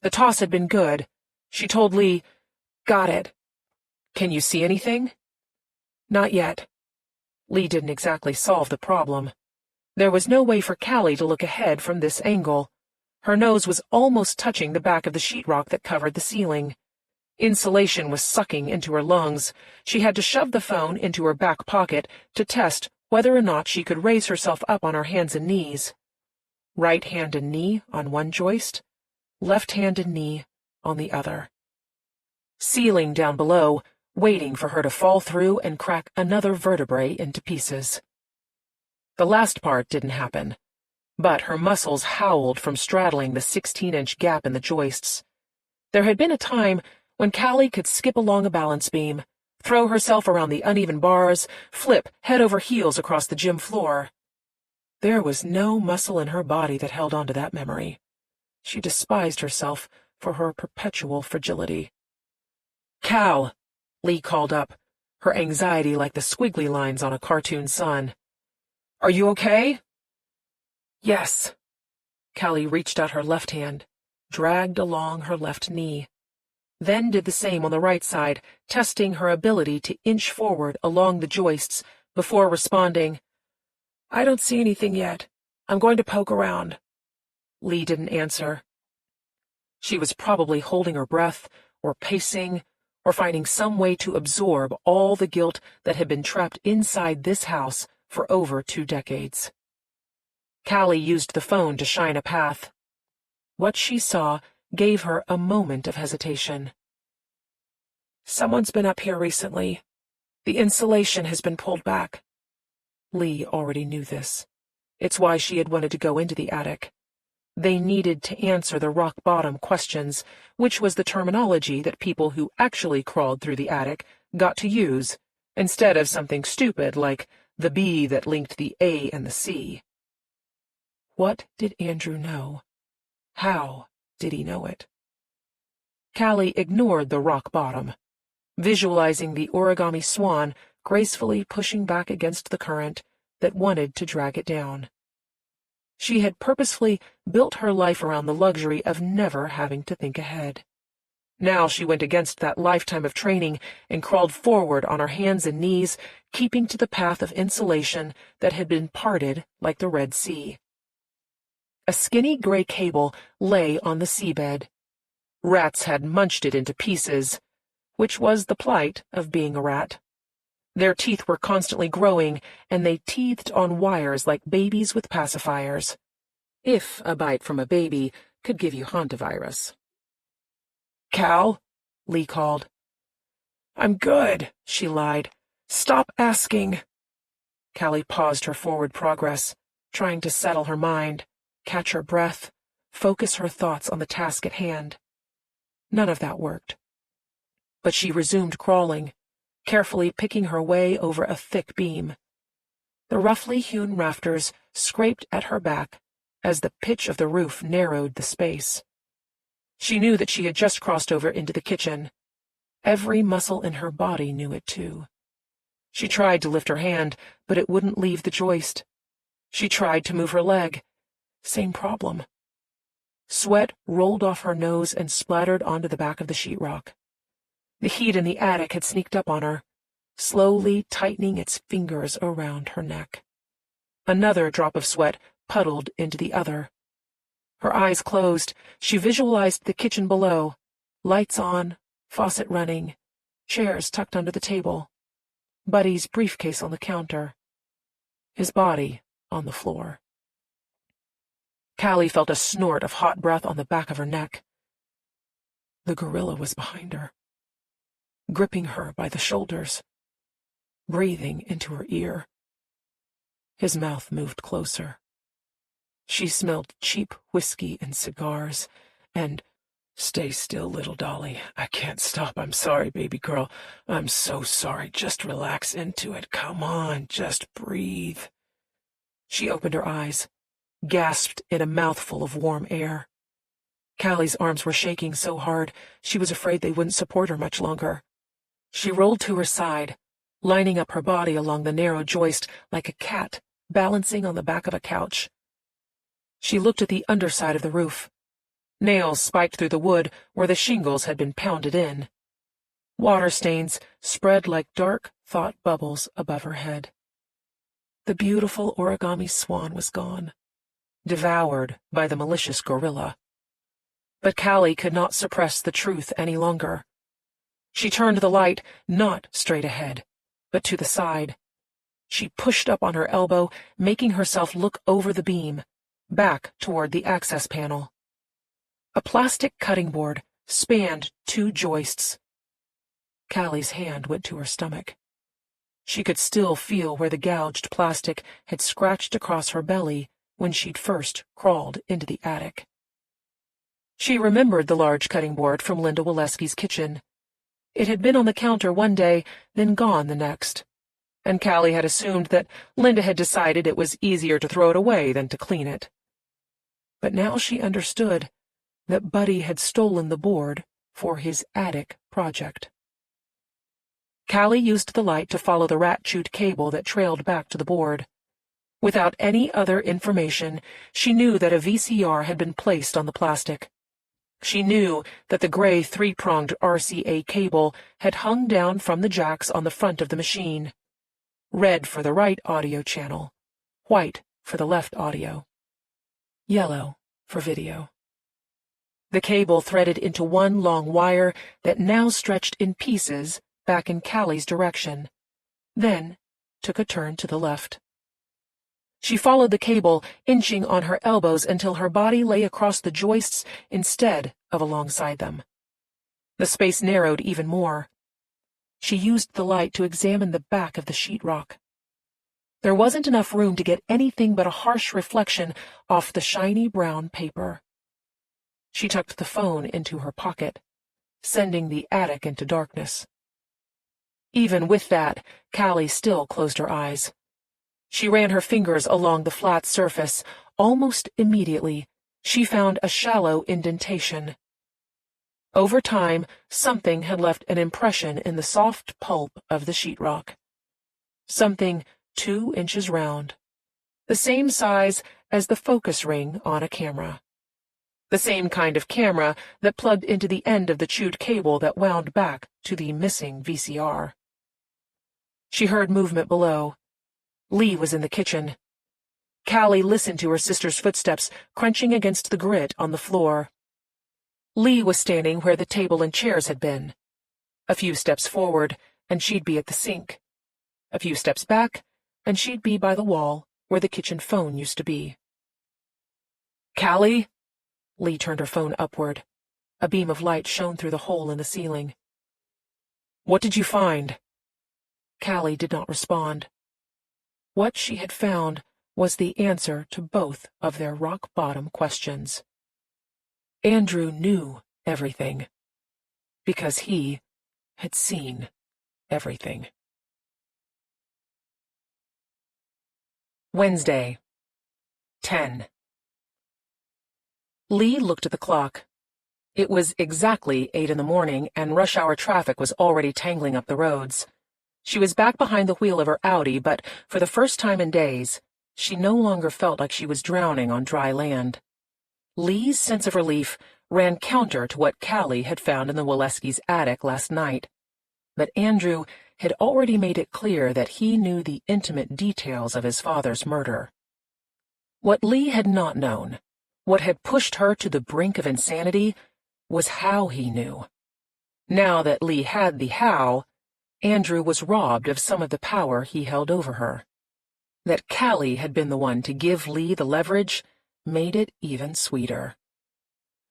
The toss had been good. She told Lee, "Got it." "Can you see anything?" "Not yet." Lee didn't exactly solve the problem. There was no way for Callie to look ahead from this angle. Her nose was almost touching the back of the sheetrock that covered the ceiling. Insulation was sucking into her lungs. She had to shove the phone into her back pocket to test whether or not she could raise herself up on her hands and knees. Right hand and knee on one joist, left hand and knee on the other. Ceiling down below, waiting for her to fall through and crack another vertebrae into pieces. The last part didn't happen. but her muscles howled from straddling the 16-inch gap in the joists. There had been a time when Callie could skip along a balance beam, throw herself around the uneven bars, flip head over heels across the gym floor. There was no muscle in her body that held on to that memory. She despised herself for her perpetual fragility. "Cal," Lee called up, her anxiety like the squiggly lines on a cartoon sun. "Are you okay?" "Yes." Callie reached out her left hand, dragged along her left knee, then did the same on the right side, testing her ability to inch forward along the joists before responding, "I don't see anything yet. I'm going to poke around." Lee didn't answer. She was probably holding her breath, or pacing, or finding some way to absorb all the guilt that had been trapped inside this house for over 2 decades. Callie used the phone to shine a path. What she saw gave her a moment of hesitation. "Someone's been up here recently. The insulation has been pulled back." Lee already knew this. It's why she had wanted to go into the attic. They needed to answer the rock-bottom questions, which was the terminology that people who actually crawled through the attic got to use, instead of something stupid like the B that linked the A and the C. What did Andrew know? How did he know it? Callie ignored the rock bottom, visualizing the origami swan gracefully pushing back against the current that wanted to drag it down. She had purposefully built her life around the luxury of never having to think ahead. Now she went against that lifetime of training and crawled forward on her hands and knees, keeping to the path of insulation that had been parted like the Red Sea. A skinny gray cable lay on the seabed. Rats had munched it into pieces, which was the plight of being a rat. Their teeth were constantly growing, and they teethed on wires like babies with pacifiers. If a bite from a baby could give you hantavirus. "Cal?" Lee called. "I'm good," she lied. "Stop asking." Callie paused her forward progress, trying to settle her mind, catch her breath, focus her thoughts on the task at hand. None of that worked. But she resumed crawling, carefully picking her way over a thick beam. The roughly hewn rafters scraped at her back as the pitch of the roof narrowed the space. She knew that she had just crossed over into the kitchen. Every muscle in her body knew it too. She tried to lift her hand, but it wouldn't leave the joist. She tried to move her leg. Same problem. Sweat rolled off her nose and splattered onto the back of the sheetrock. The heat in the attic had sneaked up on her, slowly tightening its fingers around her neck. Another drop of sweat puddled into the other. Her eyes closed. She visualized the kitchen below, lights on, faucet running, chairs tucked under the table, Buddy's briefcase on the counter, his body on the floor. Callie felt a snort of hot breath on the back of her neck. The gorilla was behind her, gripping her by the shoulders, breathing into her ear. His mouth moved closer. She smelled cheap whiskey and cigars, and, "Stay still, little dolly. I can't stop. I'm sorry, baby girl. I'm so sorry. Just relax into it. Come on, just breathe." She opened her eyes, gasped in a mouthful of warm air. Callie's arms were shaking so hard she was afraid they wouldn't support her much longer. She rolled to her side, lining up her body along the narrow joist like a cat balancing on the back of a couch. She looked at the underside of the roof. Nails spiked through the wood where the shingles had been pounded in. Water stains spread like dark thought bubbles above her head. The beautiful origami swan was gone, devoured by the malicious gorilla. But Callie could not suppress the truth any longer. She turned the light not straight ahead, but to the side. She pushed up on her elbow, making herself look over the beam, back toward the access panel. A plastic cutting board spanned 2 joists. Callie's hand went to her stomach. She could still feel where the gouged plastic had scratched across her belly when she'd first crawled into the attic. She remembered the large cutting board from Linda Waleski's kitchen. It had been on the counter one day, then gone the next, and Callie had assumed that Linda had decided it was easier to throw it away than to clean it. But now she understood that Buddy had stolen the board for his attic project. Callie used the light to follow the rat-chewed cable that trailed back to the board. Without any other information, she knew that a VCR had been placed on the plastic. She knew that the gray three-pronged RCA cable had hung down from the jacks on the front of the machine. Red for the right audio channel, white for the left audio, yellow for video. The cable threaded into one long wire that now stretched in pieces back in Callie's direction, then took a turn to the left. She followed the cable, inching on her elbows until her body lay across the joists instead of alongside them. The space narrowed even more. She used the light to examine the back of the sheetrock. There wasn't enough room to get anything but a harsh reflection off the shiny brown paper. She tucked the phone into her pocket, sending the attic into darkness. Even with that, Callie still closed her eyes. She ran her fingers along the flat surface. Almost immediately, she found a shallow indentation. Over time, something had left an impression in the soft pulp of the sheetrock. Something 2 inches round, the same size as the focus ring on a camera. The same kind of camera that plugged into the end of the chewed cable that wound back to the missing VCR. She heard movement below. Lee was in the kitchen. Callie listened to her sister's footsteps crunching against the grit on the floor. Lee was standing where the table and chairs had been. A few steps forward, and she'd be at the sink. A few steps back, and she'd be by the wall where the kitchen phone used to be. "Callie?" Lee turned her phone upward. A beam of light shone through the hole in the ceiling. "What did you find?" Callie did not respond. What she had found was the answer to both of their rock-bottom questions. Andrew knew everything, because he had seen everything. Wednesday, 10. Lee looked at the clock. It was exactly 8 in the morning, and rush-hour traffic was already tangling up the roads. She was back behind the wheel of her Audi, but for the first time in days, she no longer felt like she was drowning on dry land. Lee's sense of relief ran counter to what Callie had found in the Waleski's attic last night. But Andrew had already made it clear that he knew the intimate details of his father's murder. What Lee had not known, what had pushed her to the brink of insanity, was how he knew. Now that Lee had the how, Andrew was robbed of some of the power he held over her. That Callie had been the one to give Lee the leverage made it even sweeter.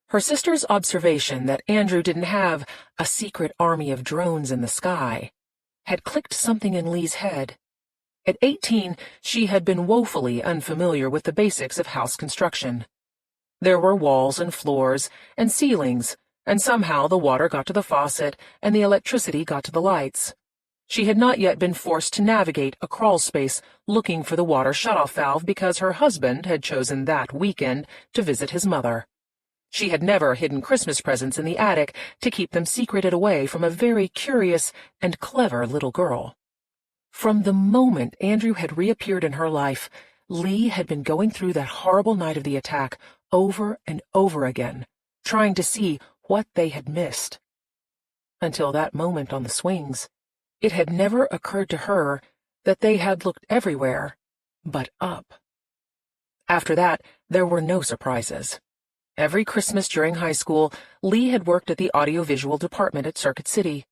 Her sister's observation that Andrew didn't have a secret army of drones in the sky had clicked something in Lee's head. At 18, she had been woefully unfamiliar with the basics of house construction. There were walls and floors and ceilings, and somehow the water got to the faucet and the electricity got to the lights. She had not yet been forced to navigate a crawl space looking for the water shutoff valve because her husband had chosen that weekend to visit his mother. She had never hidden Christmas presents in the attic to keep them secreted away from a very curious and clever little girl. From the moment Andrew had reappeared in her life, Lee had been going through that horrible night of the attack over and over again, trying to see what they had missed. Until that moment on the swings, it had never occurred to her that they had looked everywhere but up. After that, there were no surprises. Every Christmas during high school, Lee had worked at the audiovisual department at Circuit City.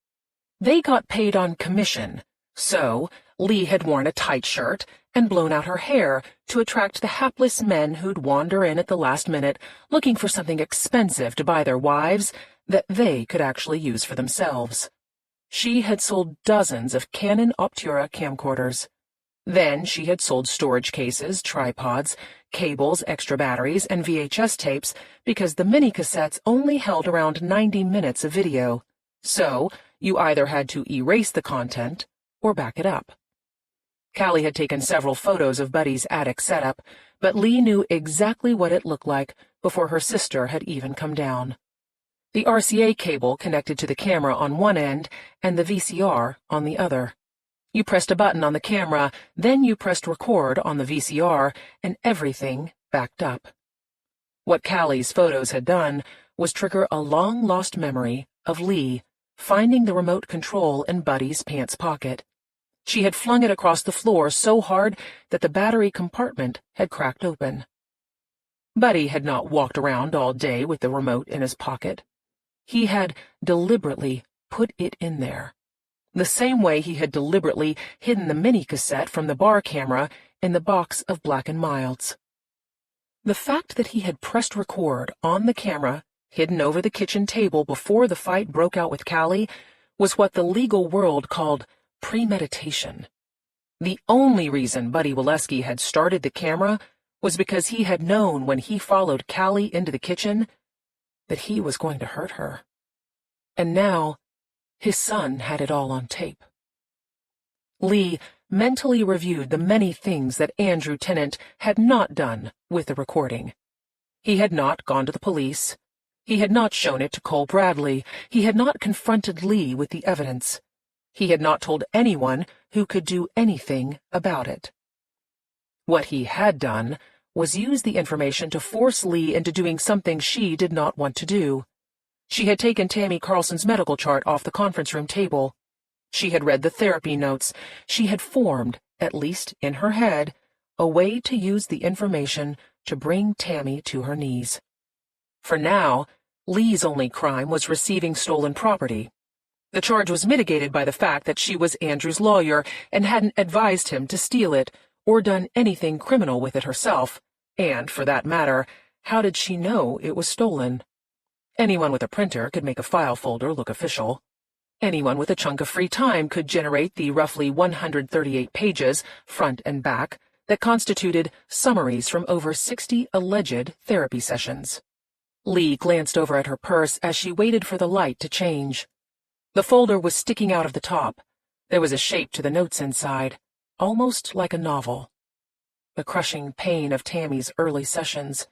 They got paid on commission, so Lee had worn a tight shirt and blown out her hair to attract the hapless men who'd wander in at the last minute looking for something expensive to buy their wives that they could actually use for themselves. She had sold dozens of Canon Obtura camcorders. Then she had sold storage cases, tripods, cables, extra batteries, and VHS tapes because the mini-cassettes only held around 90 minutes of video, so you either had to erase the content or back it up. Callie had taken several photos of Buddy's attic setup, but Lee knew exactly what it looked like before her sister had even come down. The RCA cable connected to the camera on one end and the VCR on the other. You pressed a button on the camera, then you pressed record on the VCR, and everything backed up. What Callie's photos had done was trigger a long-lost memory of Lee finding the remote control in Buddy's pants pocket. She had flung it across the floor so hard that the battery compartment had cracked open. Buddy had not walked around all day with the remote in his pocket. He had deliberately put it in there, the same way he had deliberately hidden the mini-cassette from the bar camera in the box of Black & Mild's. The fact that he had pressed record on the camera hidden over the kitchen table before the fight broke out with Callie was what the legal world called premeditation. The only reason Buddy Waleski had started the camera was because he had known when he followed Callie into the kitchen that he was going to hurt her. And now, his son had it all on tape. Lee mentally reviewed the many things that Andrew Tennant had not done with the recording. He had not gone to the police. He had not shown it to Cole Bradley. He had not confronted Lee with the evidence. He had not told anyone who could do anything about it. What he had done was use the information to force Lee into doing something she did not want to do. She had taken Tammy Carlson's medical chart off the conference room table. She had read the therapy notes. She had formed, at least in her head, a way to use the information to bring Tammy to her knees. For now, Lee's only crime was receiving stolen property. The charge was mitigated by the fact that she was Andrew's lawyer and hadn't advised him to steal it or done anything criminal with it herself, and, for that matter, how did she know it was stolen? Anyone with a printer could make a file folder look official. Anyone with a chunk of free time could generate the roughly 138 pages, front and back, that constituted summaries from over 60 alleged therapy sessions. Lee glanced over at her purse as she waited for the light to change. The folder was sticking out of the top. There was a shape to the notes inside, almost like a novel. The crushing pain of Tammy's early sessions,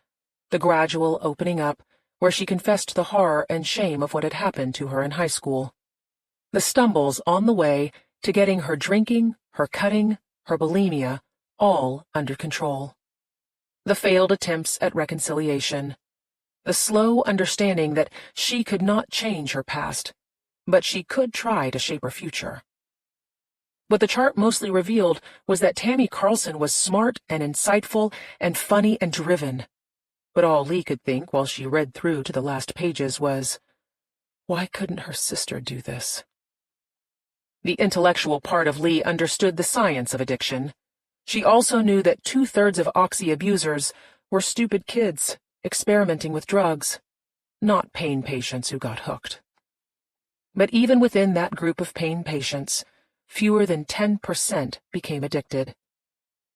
the gradual opening up, where she confessed the horror and shame of what had happened to her in high school. The stumbles on the way to getting her drinking, her cutting, her bulimia, all under control. The failed attempts at reconciliation. The slow understanding that she could not change her past, but she could try to shape her future. What the chart mostly revealed was that Tammy Carlson was smart and insightful and funny and driven. But all Lee could think while she read through to the last pages was, why couldn't her sister do this? The intellectual part of Lee understood the science of addiction. She also knew that 2/3 of oxy abusers were stupid kids experimenting with drugs, not pain patients who got hooked. But even within that group of pain patients, fewer than 10% became addicted.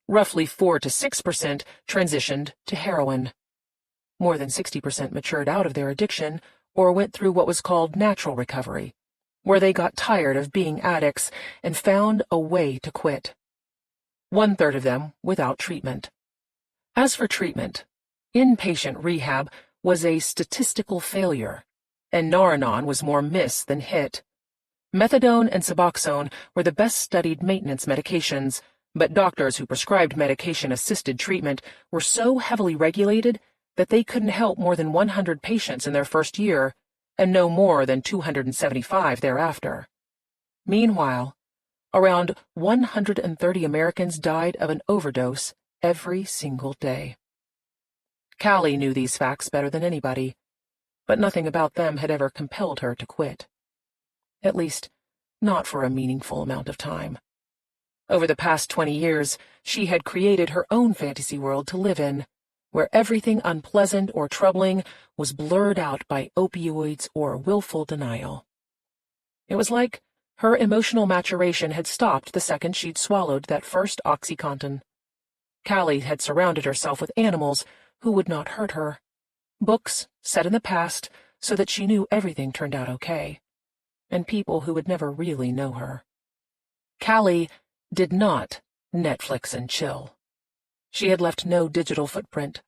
Roughly 4 to 6% transitioned to heroin. More than 60% matured out of their addiction or went through what was called natural recovery, where they got tired of being addicts and found a way to quit. 1/3 of them without treatment. As for treatment, inpatient rehab was a statistical failure, and Naranon was more miss than hit. Methadone and Suboxone were the best-studied maintenance medications, but doctors who prescribed medication-assisted treatment were so heavily regulated that they couldn't help more than 100 patients in their first year, and no more than 275 thereafter. Meanwhile, around 130 Americans died of an overdose every single day. Callie knew these facts better than anybody, but nothing about them had ever compelled her to quit. At least, not for a meaningful amount of time. Over the past 20 years, she had created her own fantasy world to live in, where everything unpleasant or troubling was blurred out by opioids or willful denial. It was like Her emotional maturation had stopped the second she'd swallowed that first OxyContin. Callie had surrounded herself with animals who would not hurt her. Books set in the past so that she knew everything turned out okay. And people who would never really know her. Callie did not Netflix and chill. She had left no digital footprint.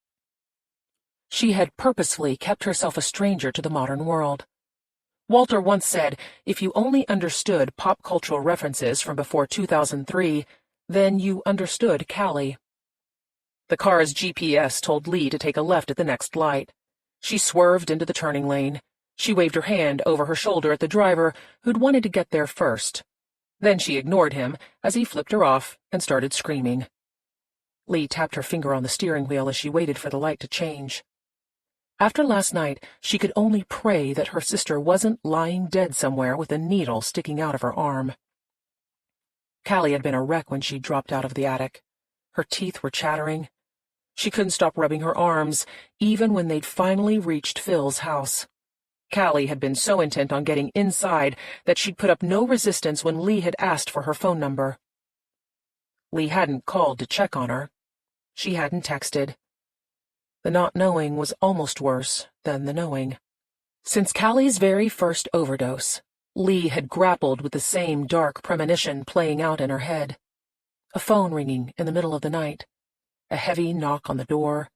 She had purposefully kept herself a stranger to the modern world. Walter once said, if you only understood pop cultural references from before 2003, then you understood Callie. The car's GPS told Lee to take a left at the next light. She swerved into the turning lane. She waved her hand over her shoulder at the driver, who'd wanted to get there first. Then she ignored him as he flipped her off and started screaming. Lee tapped her finger on the steering wheel as she waited for the light to change. After last night, she could only pray that her sister wasn't lying dead somewhere with a needle sticking out of her arm. Callie had been a wreck when she dropped out of the attic. Her teeth were chattering. She couldn't stop rubbing her arms, even when they'd finally reached Phil's house. Callie had been so intent on getting inside that she'd put up no resistance when Lee had asked for her phone number. Lee hadn't called to check on her. She hadn't texted. The not knowing was almost worse than the knowing. Since Callie's very first overdose, Lee had grappled with the same dark premonition playing out in her head. A phone ringing in the middle of the night. A heavy knock on the door.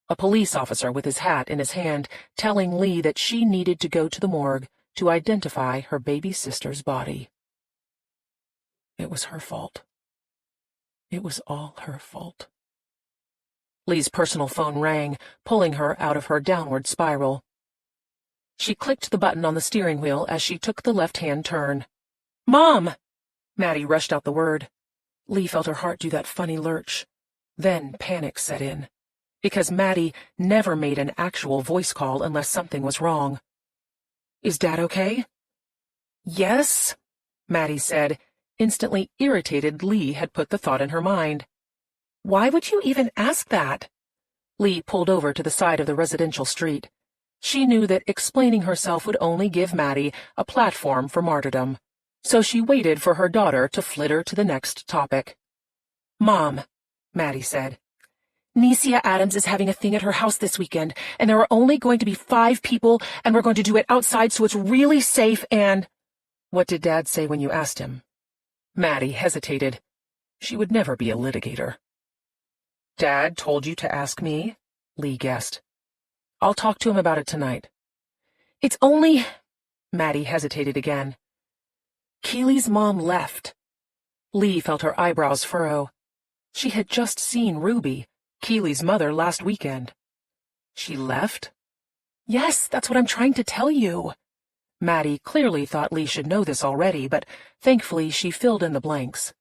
A police officer with his hat in his hand telling Lee that she needed to go to the morgue to identify her baby sister's body. It was her fault. It was all her fault. Lee's personal phone rang, pulling her out of her downward spiral. She clicked the button on the steering wheel as she took the left-hand turn. "Mom!" Maddie rushed out the word. Lee felt her heart do that funny lurch. Then panic set in, because Maddie never made an actual voice call unless something was wrong. "Is Dad okay?" "Yes," Maddie said, instantly irritated Lee had put the thought in her mind. "Why would you even ask that?" Lee pulled over to the side of the residential street. She knew that explaining herself would only give Maddie a platform for martyrdom, so she waited for her daughter to flitter to the next topic. "Mom," Maddie said, "Necia Adams is having a thing at her house this weekend, and there are only going to be 5 people, and we're going to do it outside so it's really safe and—" "What did Dad say when you asked him?" Maddie hesitated. She would never be a litigator. "Dad told you to ask me?" Lee guessed. "I'll talk to him about it tonight." "It's only—" Maddie hesitated again. "Keely's mom left." Lee felt her eyebrows furrow. She had just seen Ruby, Keely's mother, last weekend. "She left?" "Yes, that's what I'm trying to tell you." Maddie clearly thought Lee should know this already, but thankfully she filled in the blanks.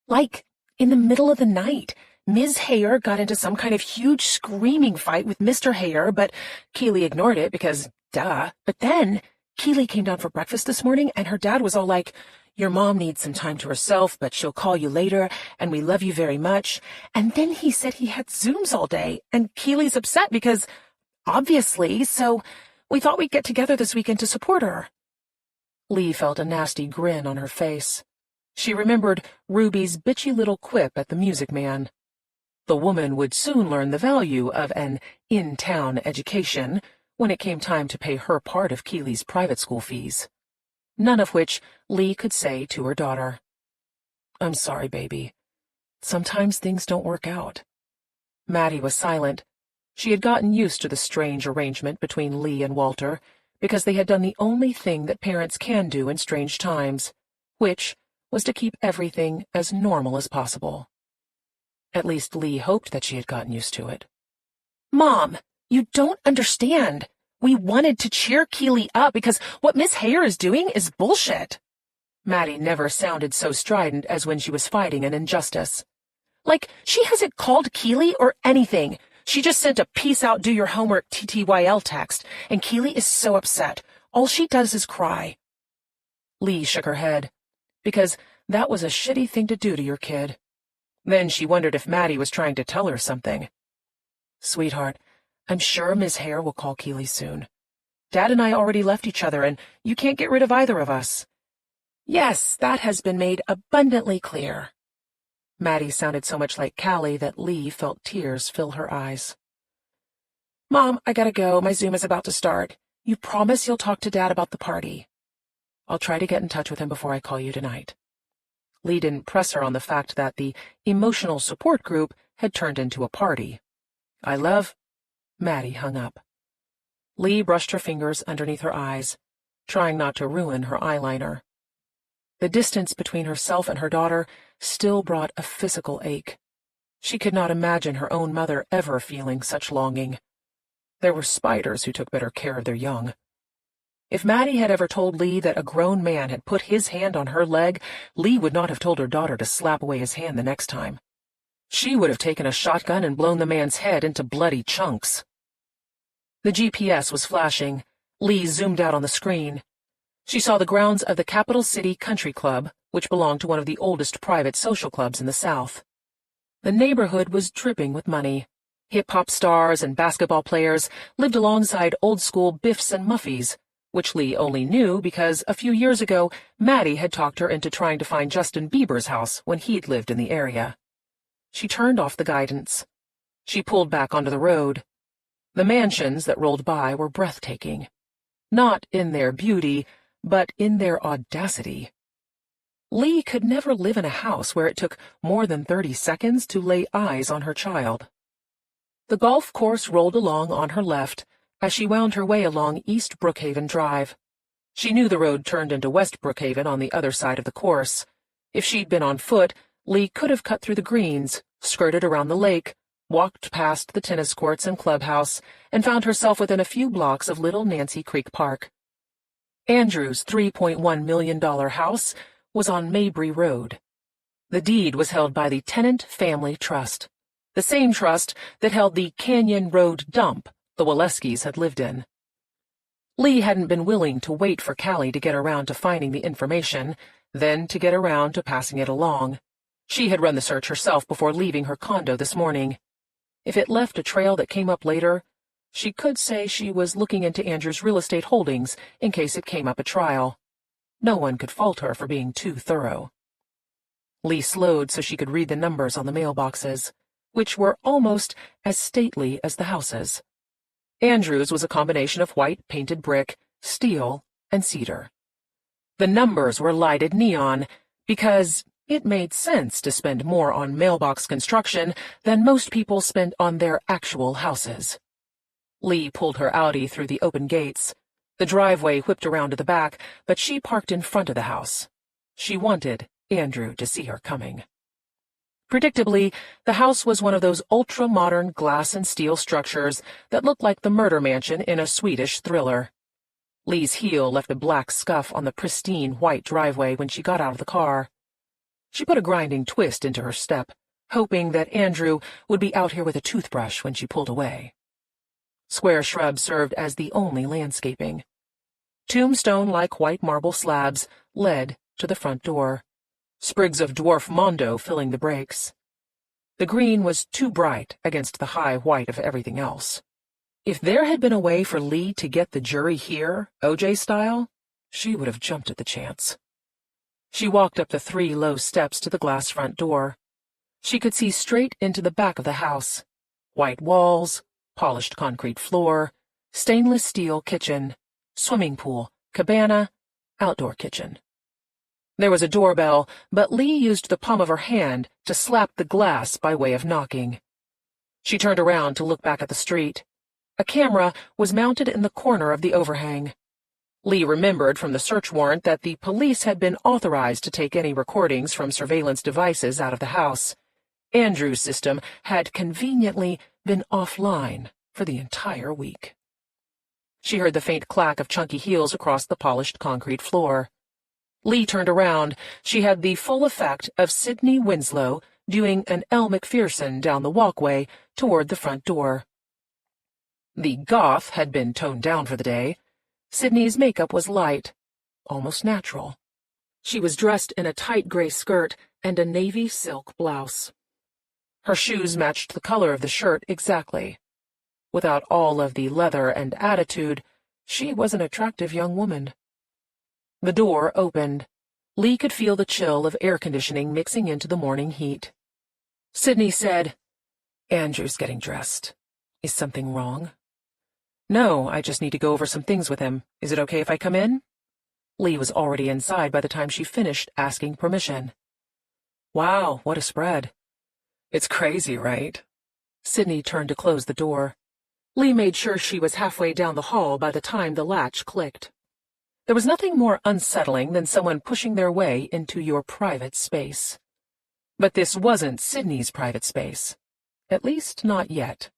"Like, in the middle of the night, Ms. Hayer got into some kind of huge screaming fight with Mr. Hayer, but Keely ignored it because, duh. But then, Keely came down for breakfast this morning, and her dad was all like, 'Your mom needs some time to herself, but she'll call you later, and we love you very much.' And then he said he had Zooms all day, and Keely's upset because, obviously, so we thought we'd get together this weekend to support her." Lee felt a nasty grin on her face. She remembered Ruby's bitchy little quip at the Music Man. The woman would soon learn the value of an in-town education when it came time to pay her part of Keely's private school fees. None of which Lee could say to her daughter. "I'm sorry, baby. Sometimes things don't work out." Maddie was silent. She had gotten used to the strange arrangement between Lee and Walter, because they had done the only thing that parents can do in strange times, which was to keep everything as normal as possible. At least Lee hoped that she had gotten used to it. "Mom, you don't understand. We wanted to cheer Keely up because what Miss Hayer is doing is bullshit." Maddie never sounded so strident as when she was fighting an injustice. "Like, she hasn't called Keely or anything. She just sent a peace out do your homework TTYL text, and Keely is so upset. All she does is cry." Lee shook her head, because that was a shitty thing to do to your kid. Then she wondered if Maddie was trying to tell her something. "Sweetheart, I'm sure Miss Hare will call Keely soon. Dad and I already left each other, and you can't get rid of either of us." Yes, that has been made abundantly clear. Maddie sounded so much like Callie that Lee felt tears fill her eyes. Mom, I gotta go. My Zoom is about to start. You promise you'll talk to Dad about the party? I'll try to get in touch with him before I call you tonight. Lee didn't press her on the fact that the emotional support group had turned into a party. I love... Maddie hung up. Lee brushed her fingers underneath her eyes, trying not to ruin her eyeliner. The distance between herself and her daughter still brought a physical ache. She could not imagine her own mother ever feeling such longing. There were spiders who took better care of their young. If Maddie had ever told Lee that a grown man had put his hand on her leg, Lee would not have told her daughter to slap away his hand the next time. She would have taken a shotgun and blown the man's head into bloody chunks. The GPS was flashing. Lee zoomed out on the screen. She saw the grounds of the Capital City Country Club, which belonged to one of the oldest private social clubs in the South. The neighborhood was dripping with money. Hip-hop stars and basketball players lived alongside old-school Biffs and Muffies, which Lee only knew because a few years ago Maddie had talked her into trying to find Justin Bieber's house when he'd lived in the area. She turned off the guidance. She pulled back onto the road. The mansions that rolled by were breathtaking. Not in their beauty, but in their audacity. Lee could never live in a house where it took more than 30 seconds to lay eyes on her child. The golf course rolled along on her left as she wound her way along East Brookhaven Drive. She knew the road turned into West Brookhaven on the other side of the course. If she'd been on foot, Lee could have cut through the greens, skirted around the lake, walked past the tennis courts and clubhouse, and found herself within a few blocks of Little Nancy Creek Park. Andrew's $3.1 million house was on Mabry Road. The deed was held by the Tennant Family Trust, the same trust that held the Canyon Road dump the Waleskis had lived in. Lee hadn't been willing to wait for Callie to get around to finding the information, then to get around to passing it along. She had run the search herself before leaving her condo this morning. If it left a trail that came up later, she could say she was looking into Andrew's real estate holdings in case it came up at trial. No one could fault her for being too thorough. Lee slowed so she could read the numbers on the mailboxes, which were almost as stately as the houses. Andrew's was a combination of white painted brick, steel, and cedar. The numbers were lighted neon because it made sense to spend more on mailbox construction than most people spend on their actual houses. Lee pulled her Audi through the open gates. The driveway whipped around to the back, but she parked in front of the house. She wanted Andrew to see her coming. Predictably, the house was one of those ultra-modern glass and steel structures that looked like the murder mansion in a Swedish thriller. Lee's heel left a black scuff on the pristine white driveway when she got out of the car. She put a grinding twist into her step, hoping that Andrew would be out here with a toothbrush when she pulled away. Square shrubs served as the only landscaping. Tombstone-like white marble slabs led to the front door, sprigs of dwarf mondo filling the breaks. The green was too bright against the high white of everything else. If there had been a way for Lee to get the jury here, O.J. style, she would have jumped at the chance. She walked up the 3 low steps to the glass front door. She could see straight into the back of the house. White walls, polished concrete floor, stainless steel kitchen, swimming pool, cabana, outdoor kitchen. There was a doorbell, but Lee used the palm of her hand to slap the glass by way of knocking. She turned around to look back at the street. A camera was mounted in the corner of the overhang. Lee remembered from the search warrant that the police had been authorized to take any recordings from surveillance devices out of the house. Andrew's system had conveniently been offline for the entire week. She heard the faint clack of chunky heels across the polished concrete floor. Lee turned around. She had the full effect of Sidney Winslow doing an Elle Macpherson down the walkway toward the front door. The goth had been toned down for the day. Sidney's makeup was light, almost natural. She was dressed in a tight gray skirt and a navy silk blouse. Her shoes matched the color of the shirt exactly. Without all of the leather and attitude, she was an attractive young woman. The door opened. Lee could feel the chill of air conditioning mixing into the morning heat. Sydney said, "Andrew's getting dressed. Is something wrong?" "No, I just need to go over some things with him. Is it okay if I come in?" Lee was already inside by the time she finished asking permission. "Wow, what a spread." "It's crazy, right?" Sydney turned to close the door. Lee made sure she was halfway down the hall by the time the latch clicked. There was nothing more unsettling than someone pushing their way into your private space. But this wasn't Sydney's private space. At least, not yet.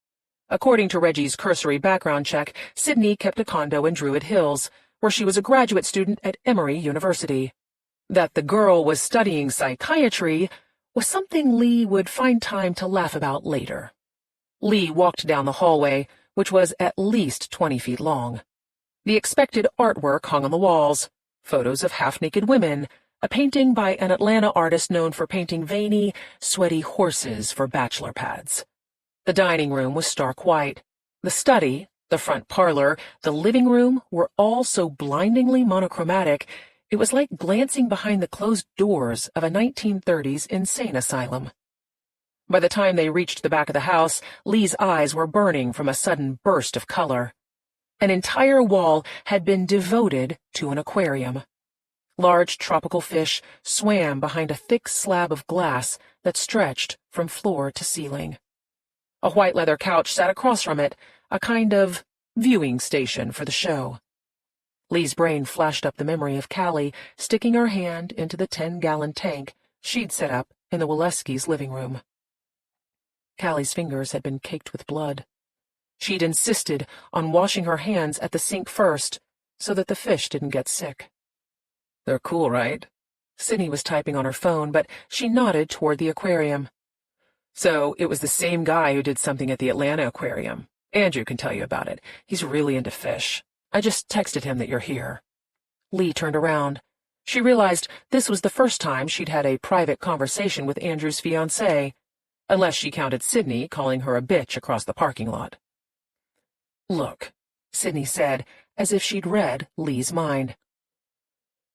According to Reggie's cursory background check, Sydney kept a condo in Druid Hills, where she was a graduate student at Emory University. That the girl was studying psychiatry was something Lee would find time to laugh about later. Lee walked down the hallway, which was at least 20 feet long. The expected artwork hung on the walls, photos of half-naked women, a painting by an Atlanta artist known for painting veiny, sweaty horses for bachelor pads. The dining room was stark white. The study, the front parlor, the living room were all so blindingly monochromatic, it was like glancing behind the closed doors of a 1930s insane asylum. By the time they reached the back of the house, Lee's eyes were burning from a sudden burst of color. An entire wall had been devoted to an aquarium. Large tropical fish swam behind a thick slab of glass that stretched from floor to ceiling. A white leather couch sat across from it, a kind of viewing station for the show. Lee's brain flashed up the memory of Callie sticking her hand into the 10-gallon tank she'd set up in the Waleskis' living room. Callie's fingers had been caked with blood. She'd insisted on washing her hands at the sink first, so that the fish didn't get sick. "They're cool, right?" Sydney was typing on her phone, but she nodded toward the aquarium. "So it was the same guy who did something at the Atlanta aquarium. Andrew can tell you about it. He's really into fish. I just texted him that you're here." Lee turned around. She realized this was the first time she'd had a private conversation with Andrew's fiancée, unless she counted Sydney calling her a bitch across the parking lot. "Look," Sydney said, as if she'd read Lee's mind.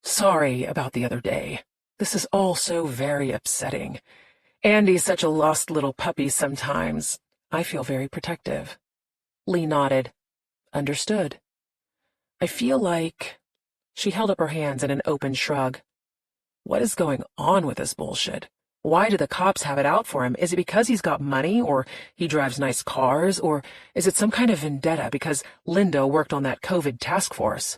"Sorry about the other day. This is all so very upsetting. Andy's such a lost little puppy sometimes. I feel very protective." Lee nodded. "Understood. I feel like—" She held up her hands in an open shrug. "What is going on with this bullshit? Why do the cops have it out for him? Is it because he's got money, or he drives nice cars, or is it some kind of vendetta because Linda worked on that COVID task force?"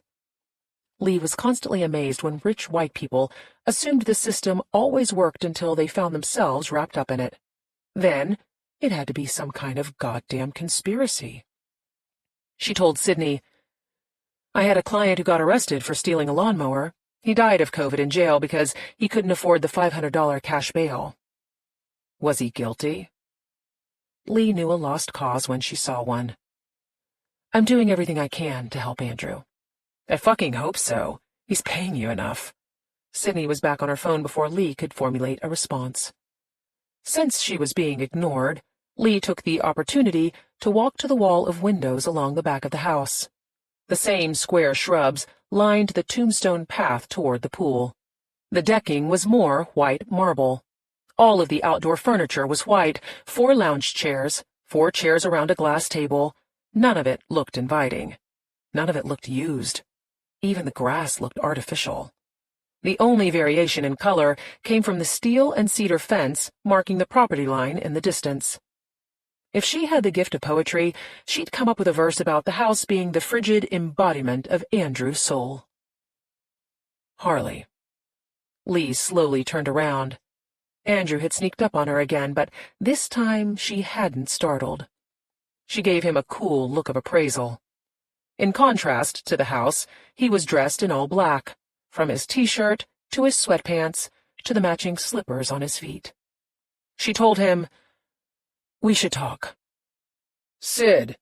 Lee was constantly amazed when rich white people assumed the system always worked until they found themselves wrapped up in it. Then, it had to be some kind of goddamn conspiracy. She told Sydney, "I had a client who got arrested for stealing a lawnmower. He died of COVID in jail because he couldn't afford the $500 cash bail." "Was he guilty?" Lee knew a lost cause when she saw one. "I'm doing everything I can to help Andrew." "I fucking hope so. He's paying you enough." Sydney was back on her phone before Lee could formulate a response. Since she was being ignored, Lee took the opportunity to walk to the wall of windows along the back of the house. The same square shrubs lined the tombstone path toward the pool. The decking was more white marble. All of the outdoor furniture was white, 4 lounge chairs, 4 chairs around a glass table. None of it looked inviting. None of it looked used. Even the grass looked artificial. The only variation in color came from the steel and cedar fence marking the property line in the distance. If she had the gift of poetry, she'd come up with a verse about the house being the frigid embodiment of Andrew's soul. "Harley." Lee slowly turned around. Andrew had sneaked up on her again, but this time she hadn't startled. She gave him a cool look of appraisal. In contrast to the house, he was dressed in all black, from his t-shirt to his sweatpants to the matching slippers on his feet. She told him, "We should talk." "Sid."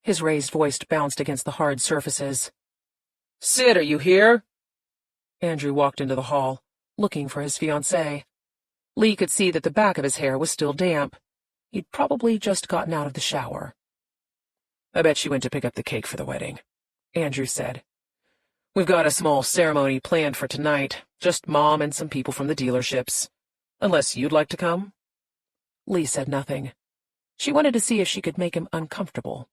His raised voice bounced against the hard surfaces. "Sid, are you here?" Andrew walked into the hall, looking for his fiancée. Lee could see that the back of his hair was still damp. He'd probably just gotten out of the shower. "I bet she went to pick up the cake for the wedding," Andrew said. We've got a small ceremony planned for tonight, just Mom and some people from the dealerships. Unless you'd like to come? Lee said nothing. She wanted to see if she could make him uncomfortable.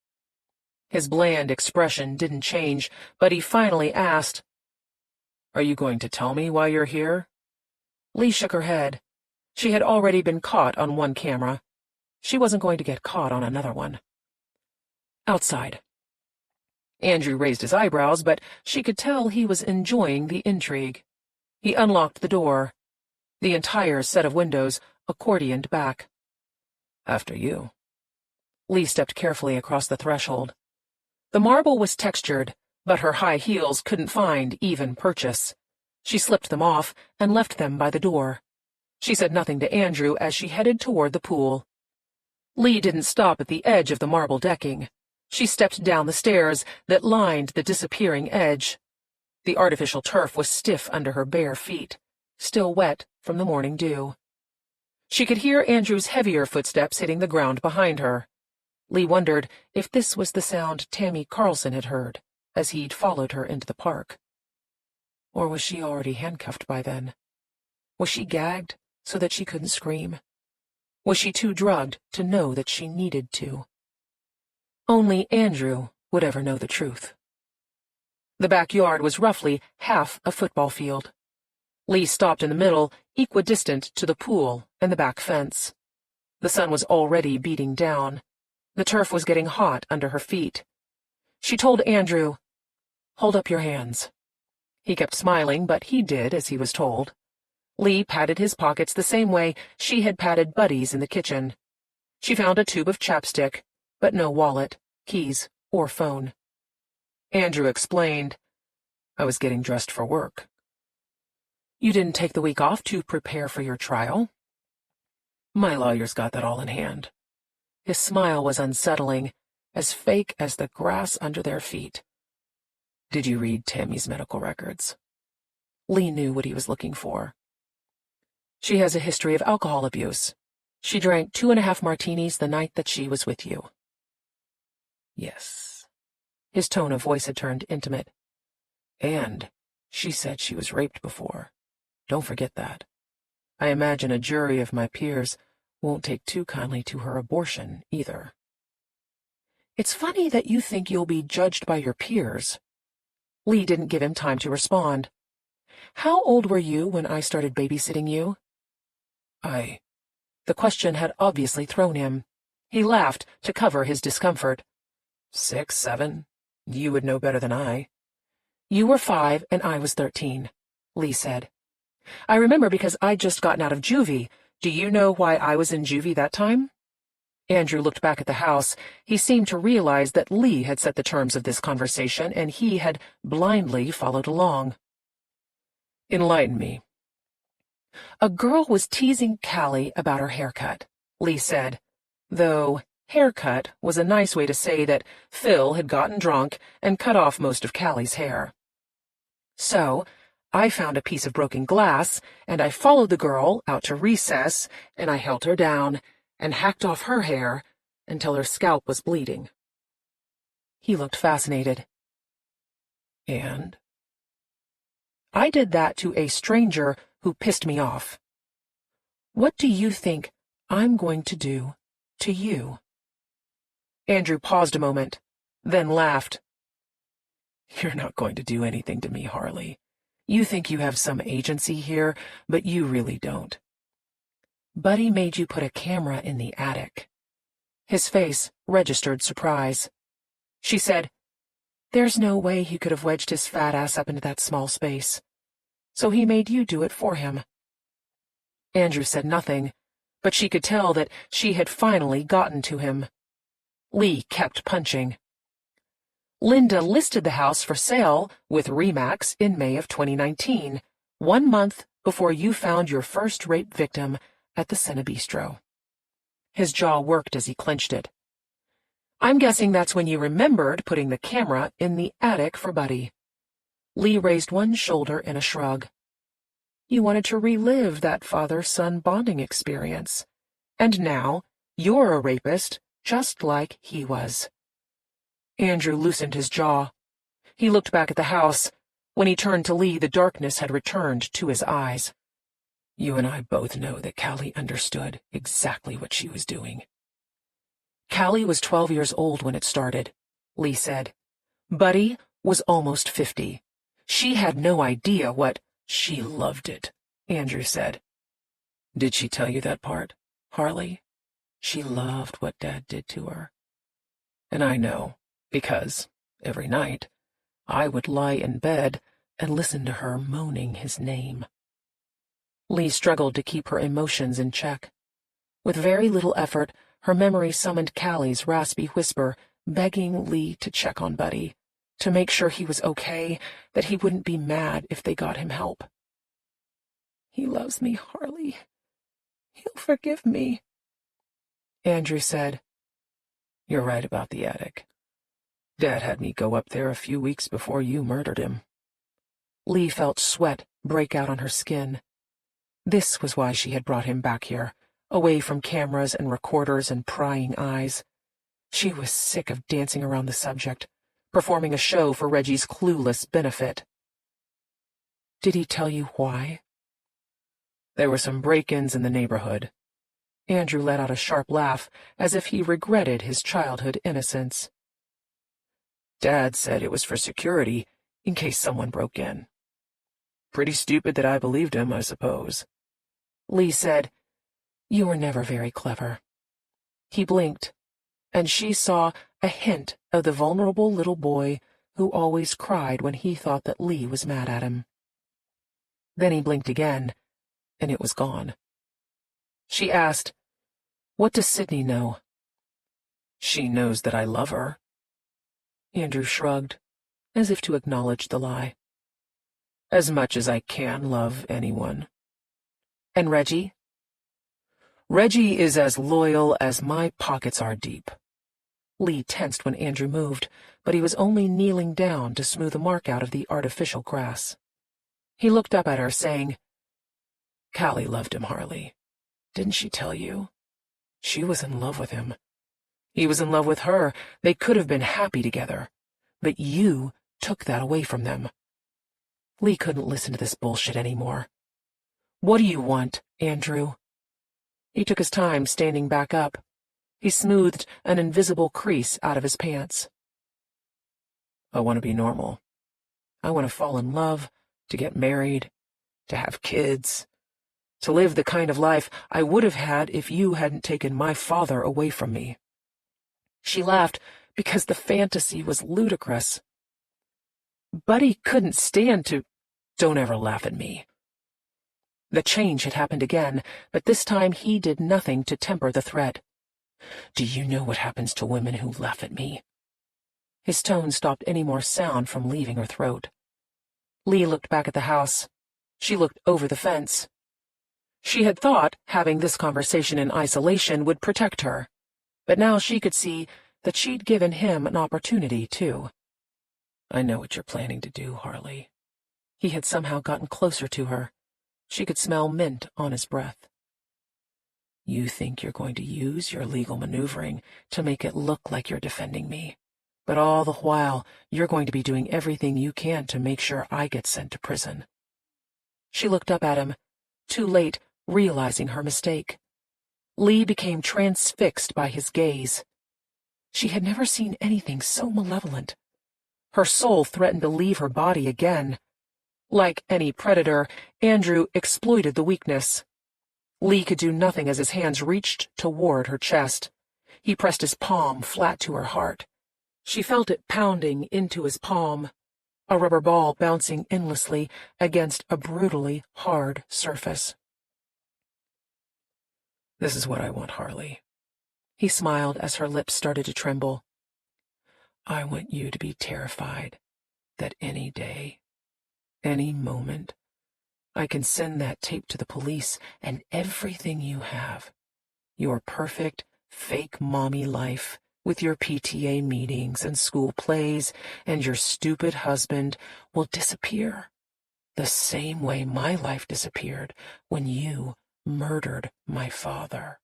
His bland expression didn't change, but he finally asked, "Are you going to tell me why you're here?" Lee shook her head. She had already been caught on one camera. She wasn't going to get caught on another one. Outside. Andrew raised his eyebrows, but she could tell he was enjoying the intrigue. He unlocked the door. The entire set of windows accordioned back. "After you." Lee stepped carefully across the threshold. The marble was textured, but her high heels couldn't find even purchase. She slipped them off and left them by the door. She said nothing to Andrew as she headed toward the pool. Lee didn't stop at the edge of the marble decking. She stepped down the stairs that lined the disappearing edge. The artificial turf was stiff under her bare feet, still wet from the morning dew. She could hear Andrew's heavier footsteps hitting the ground behind her. Lee wondered if this was the sound Tammy Carlson had heard as he'd followed her into the park. Or was she already handcuffed by then? Was she gagged so that she couldn't scream? Was she too drugged to know that she needed to? Only Andrew would ever know the truth. The backyard was roughly half a football field. Lee stopped in the middle, equidistant to the pool and the back fence. The sun was already beating down. The turf was getting hot under her feet. She told Andrew, "Hold up your hands." He kept smiling, but he did as he was told. Lee patted his pockets the same way she had patted Buddy's in the kitchen. She found a tube of chapstick, but no wallet, keys, or phone. Andrew explained, "I was getting dressed for work." "You didn't take the week off to prepare for your trial?" "My lawyer's got that all in hand." His smile was unsettling, as fake as the grass under their feet. "Did you read Tammy's medical records?" Lee knew what he was looking for. "She has a history of alcohol abuse. She drank 2.5 martinis the night that she was with you." "Yes." His tone of voice had turned intimate. "And she said she was raped before. Don't forget that. I imagine a jury of my peers won't take too kindly to her abortion, either." "It's funny that you think you'll be judged by your peers." Lee didn't give him time to respond. "How old were you when I started babysitting you?" The question had obviously thrown him. He laughed to cover his discomfort. 6, 7. You would know better than I." "You were 5 and I was 13, Lee said. "I remember because I'd just gotten out of juvie. Do you know why I was in juvie that time?" Andrew looked back at the house. He seemed to realize that Lee had set the terms of this conversation, and he had blindly followed along. "Enlighten me." "A girl was teasing Callie about her haircut," Lee said, though haircut was a nice way to say that Phil had gotten drunk and cut off most of Callie's hair. "So I found a piece of broken glass, and I followed the girl out to recess, and I held her down and hacked off her hair until her scalp was bleeding." He looked fascinated. "And?" "I did that to a stranger who pissed me off. What do you think I'm going to do to you?" Andrew paused a moment, then laughed. "You're not going to do anything to me, Harley. You think you have some agency here, but you really don't." "Buddy made you put a camera in the attic." His face registered surprise. She said, "There's no way he could have wedged his fat ass up into that small space. So he made you do it for him." Andrew said nothing, but she could tell that she had finally gotten to him. Lee kept punching. "Linda listed the house for sale with Remax in May of 2019, 1 month before you found your first rape victim at the Cinebistro." His jaw worked as he clenched it. "I'm guessing that's when you remembered putting the camera in the attic for Buddy." Lee raised one shoulder in a shrug. "You wanted to relive that father-son bonding experience. And now you're a rapist, just like he was." Andrew loosened his jaw. He looked back at the house. When he turned to Lee, the darkness had returned to his eyes. You and I both know that Callie understood exactly what she was doing. Callie was 12 years old when it started, Lee said. Buddy was almost 50. She had no idea what— She loved it, Andrew said. Did she tell you that part, Harley? She loved what Dad did to her. And I know, because, every night, I would lie in bed and listen to her moaning his name. Lee struggled to keep her emotions in check. With very little effort, her memory summoned Callie's raspy whisper, begging Lee to check on Buddy, to make sure he was okay, that he wouldn't be mad if they got him help. He loves me, Harley. He'll forgive me, Andrew said. You're right about the attic. Dad had me go up there a few weeks before you murdered him. Lee felt sweat break out on her skin. This was why she had brought him back here, away from cameras and recorders and prying eyes. She was sick of dancing around the subject, performing a show for Reggie's clueless benefit. Did he tell you why? There were some break-ins in the neighborhood. Andrew let out a sharp laugh, as if he regretted his childhood innocence. Dad said it was for security, in case someone broke in. Pretty stupid that I believed him, I suppose. Lee said, "You were never very clever." He blinked, and she saw a hint of the vulnerable little boy who always cried when he thought that Lee was mad at him. Then he blinked again, and it was gone. She asked, "What does Sydney know?" She knows that I love her. Andrew shrugged, as if to acknowledge the lie. As much as I can love anyone. And Reggie? Reggie is as loyal as my pockets are deep. Lee tensed when Andrew moved, but he was only kneeling down to smooth a mark out of the artificial grass. He looked up at her, saying, Callie loved him, Harley. Didn't she tell you? She was in love with him. He was in love with her. They could have been happy together. But you took that away from them. Lee couldn't listen to this bullshit anymore. What do you want, Andrew? He took his time standing back up. He smoothed an invisible crease out of his pants. I want to be normal. I want to fall in love, to get married, to have kids, to live the kind of life I would have had if you hadn't taken my father away from me. She laughed because the fantasy was ludicrous. Buddy couldn't stand to— Don't ever laugh at me. The change had happened again, but this time he did nothing to temper the threat. Do you know what happens to women who laugh at me? His tone stopped any more sound from leaving her throat. Lee looked back at the house. She looked over the fence. She had thought having this conversation in isolation would protect her, but now she could see that she'd given him an opportunity, too. I know what you're planning to do, Harley. He had somehow gotten closer to her. She could smell mint on his breath. You think you're going to use your legal maneuvering to make it look like you're defending me, but all the while you're going to be doing everything you can to make sure I get sent to prison. She looked up at him, too late realizing her mistake. Lee became transfixed by his gaze. She had never seen anything so malevolent. Her soul threatened to leave her body again. Like any predator, Andrew exploited the weakness. Lee could do nothing as his hands reached toward her chest. He pressed his palm flat to her heart. She felt it pounding into his palm, a rubber ball bouncing endlessly against a brutally hard surface. This is what I want, Harley. He smiled as her lips started to tremble. I want you to be terrified that any day, any moment, I can send that tape to the police and everything you have, your perfect, fake mommy life, with your PTA meetings and school plays and your stupid husband, will disappear, the same way my life disappeared when you murdered my father.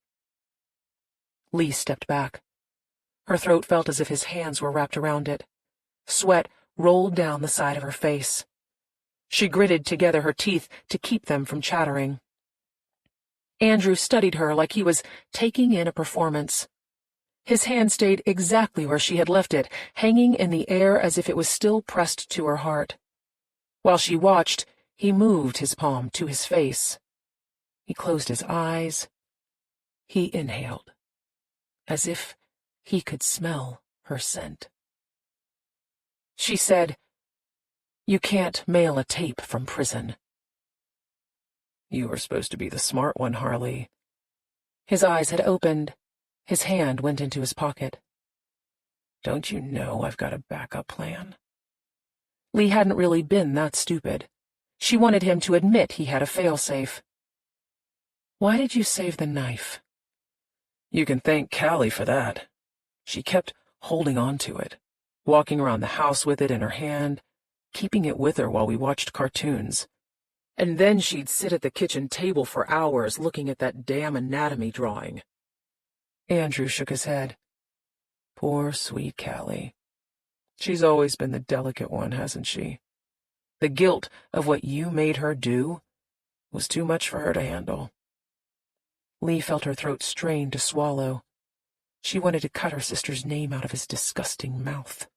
Lee stepped back. Her throat felt as if his hands were wrapped around it. Sweat rolled down the side of her face. She gritted together her teeth to keep them from chattering. Andrew studied her like he was taking in a performance. His hand stayed exactly where she had left it, hanging in the air as if it was still pressed to her heart. While she watched, he moved his palm to his face. He closed his eyes. He inhaled, as if he could smell her scent. She said, "You can't mail a tape from prison." "You were supposed to be the smart one, Harley." His eyes had opened. His hand went into his pocket. "Don't you know I've got a backup plan?" Lee hadn't really been that stupid. She wanted him to admit he had a failsafe. "Why did you save the knife?" "You can thank Callie for that. She kept holding on to it, walking around the house with it in her hand, keeping it with her while we watched cartoons. And then she'd sit at the kitchen table for hours looking at that damn anatomy drawing." Andrew shook his head. "Poor, sweet Callie. She's always been the delicate one, hasn't she? The guilt of what you made her do was too much for her to handle." Lee felt her throat strain to swallow. She wanted to cut her sister's name out of his disgusting mouth.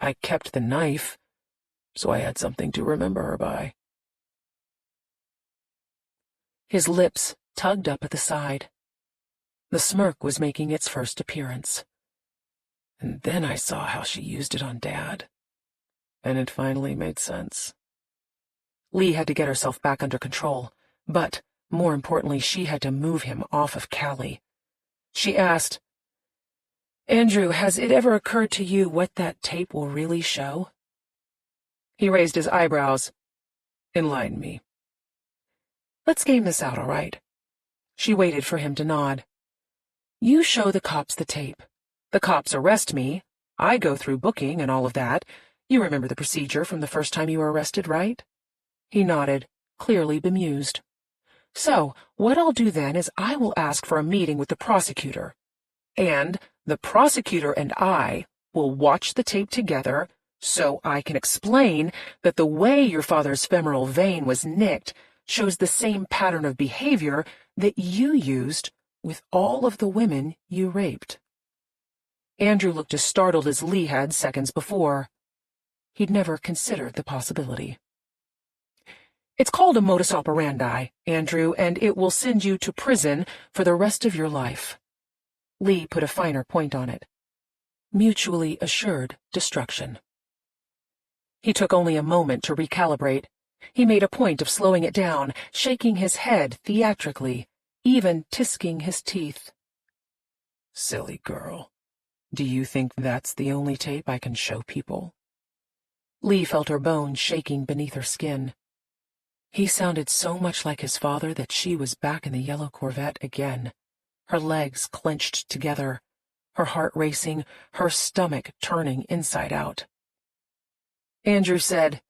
"I kept the knife, so I had something to remember her by." His lips tugged up at the side. The smirk was making its first appearance. "And then I saw how she used it on Dad, and it finally made sense." Lee had to get herself back under control, but, more importantly, she had to move him off of Callie. She asked, "Andrew, has it ever occurred to you what that tape will really show?" He raised his eyebrows. "Enlighten me." "Let's game this out, all right?" She waited for him to nod. "You show the cops the tape. The cops arrest me. I go through booking and all of that. You remember the procedure from the first time you were arrested, right?" He nodded, clearly bemused. "So, what I'll do then is I will ask for a meeting with the prosecutor. And the prosecutor and I will watch the tape together so I can explain that the way your father's femoral vein was nicked shows the same pattern of behavior that you used with all of the women you raped." Andrew looked as startled as Lee had seconds before. He'd never considered the possibility. "It's called a modus operandi, Andrew, and it will send you to prison for the rest of your life." Lee put a finer point on it. Mutually assured destruction. He took only a moment to recalibrate. He made a point of slowing it down, shaking his head theatrically, even tisking his teeth. "Silly girl. Do you think that's the only tape I can show people?" Lee felt her bones shaking beneath her skin. He sounded so much like his father that she was back in the yellow Corvette again, her legs clenched together, her heart racing, her stomach turning inside out. Andrew said,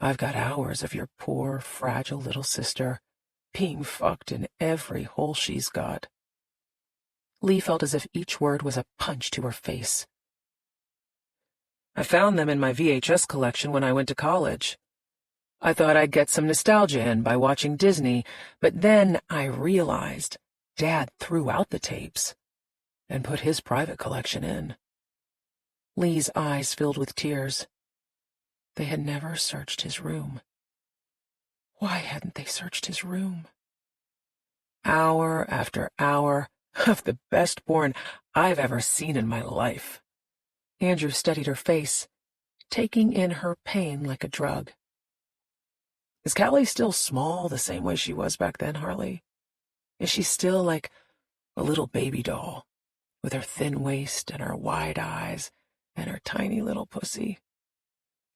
"I've got hours of your poor, fragile little sister being fucked in every hole she's got." Lee felt as if each word was a punch to her face. "I found them in my VHS collection when I went to college. I thought I'd get some nostalgia in by watching Disney, but then I realized Dad threw out the tapes and put his private collection in." Lee's eyes filled with tears. They had never searched his room. Why hadn't they searched his room? Hour after hour of the best porn I've ever seen in my life. Andrew studied her face, taking in her pain like a drug. "Is Callie still small the same way she was back then, Harley? Is she still like a little baby doll, with her thin waist and her wide eyes and her tiny little pussy?"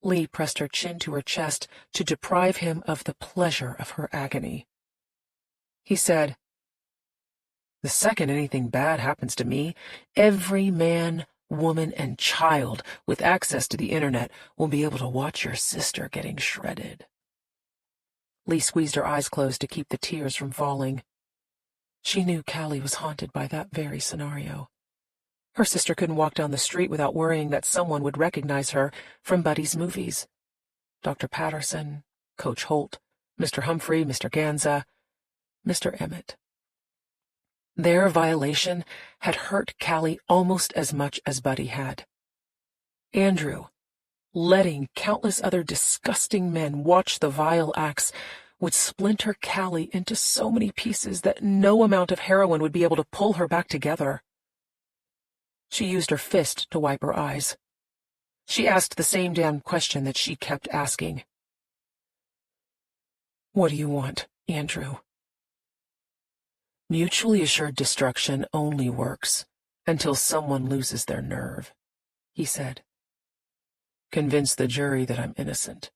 Lee pressed her chin to her chest to deprive him of the pleasure of her agony. He said, "The second anything bad happens to me, every man, woman, and child with access to the internet will be able to watch your sister getting shredded." Lee squeezed her eyes closed to keep the tears from falling. She knew Callie was haunted by that very scenario. Her sister couldn't walk down the street without worrying that someone would recognize her from Buddy's movies. Dr. Patterson, Coach Holt, Mr. Humphrey, Mr. Ganza, Mr. Emmett. Their violation had hurt Callie almost as much as Buddy had. Andrew, letting countless other disgusting men watch the vile acts, would splinter Callie into so many pieces that no amount of heroin would be able to pull her back together. She used her fist to wipe her eyes. She asked the same damn question that she kept asking. "What do you want, Andrew?" "Mutually assured destruction only works until someone loses their nerve," he said. "Convince the jury that I'm innocent.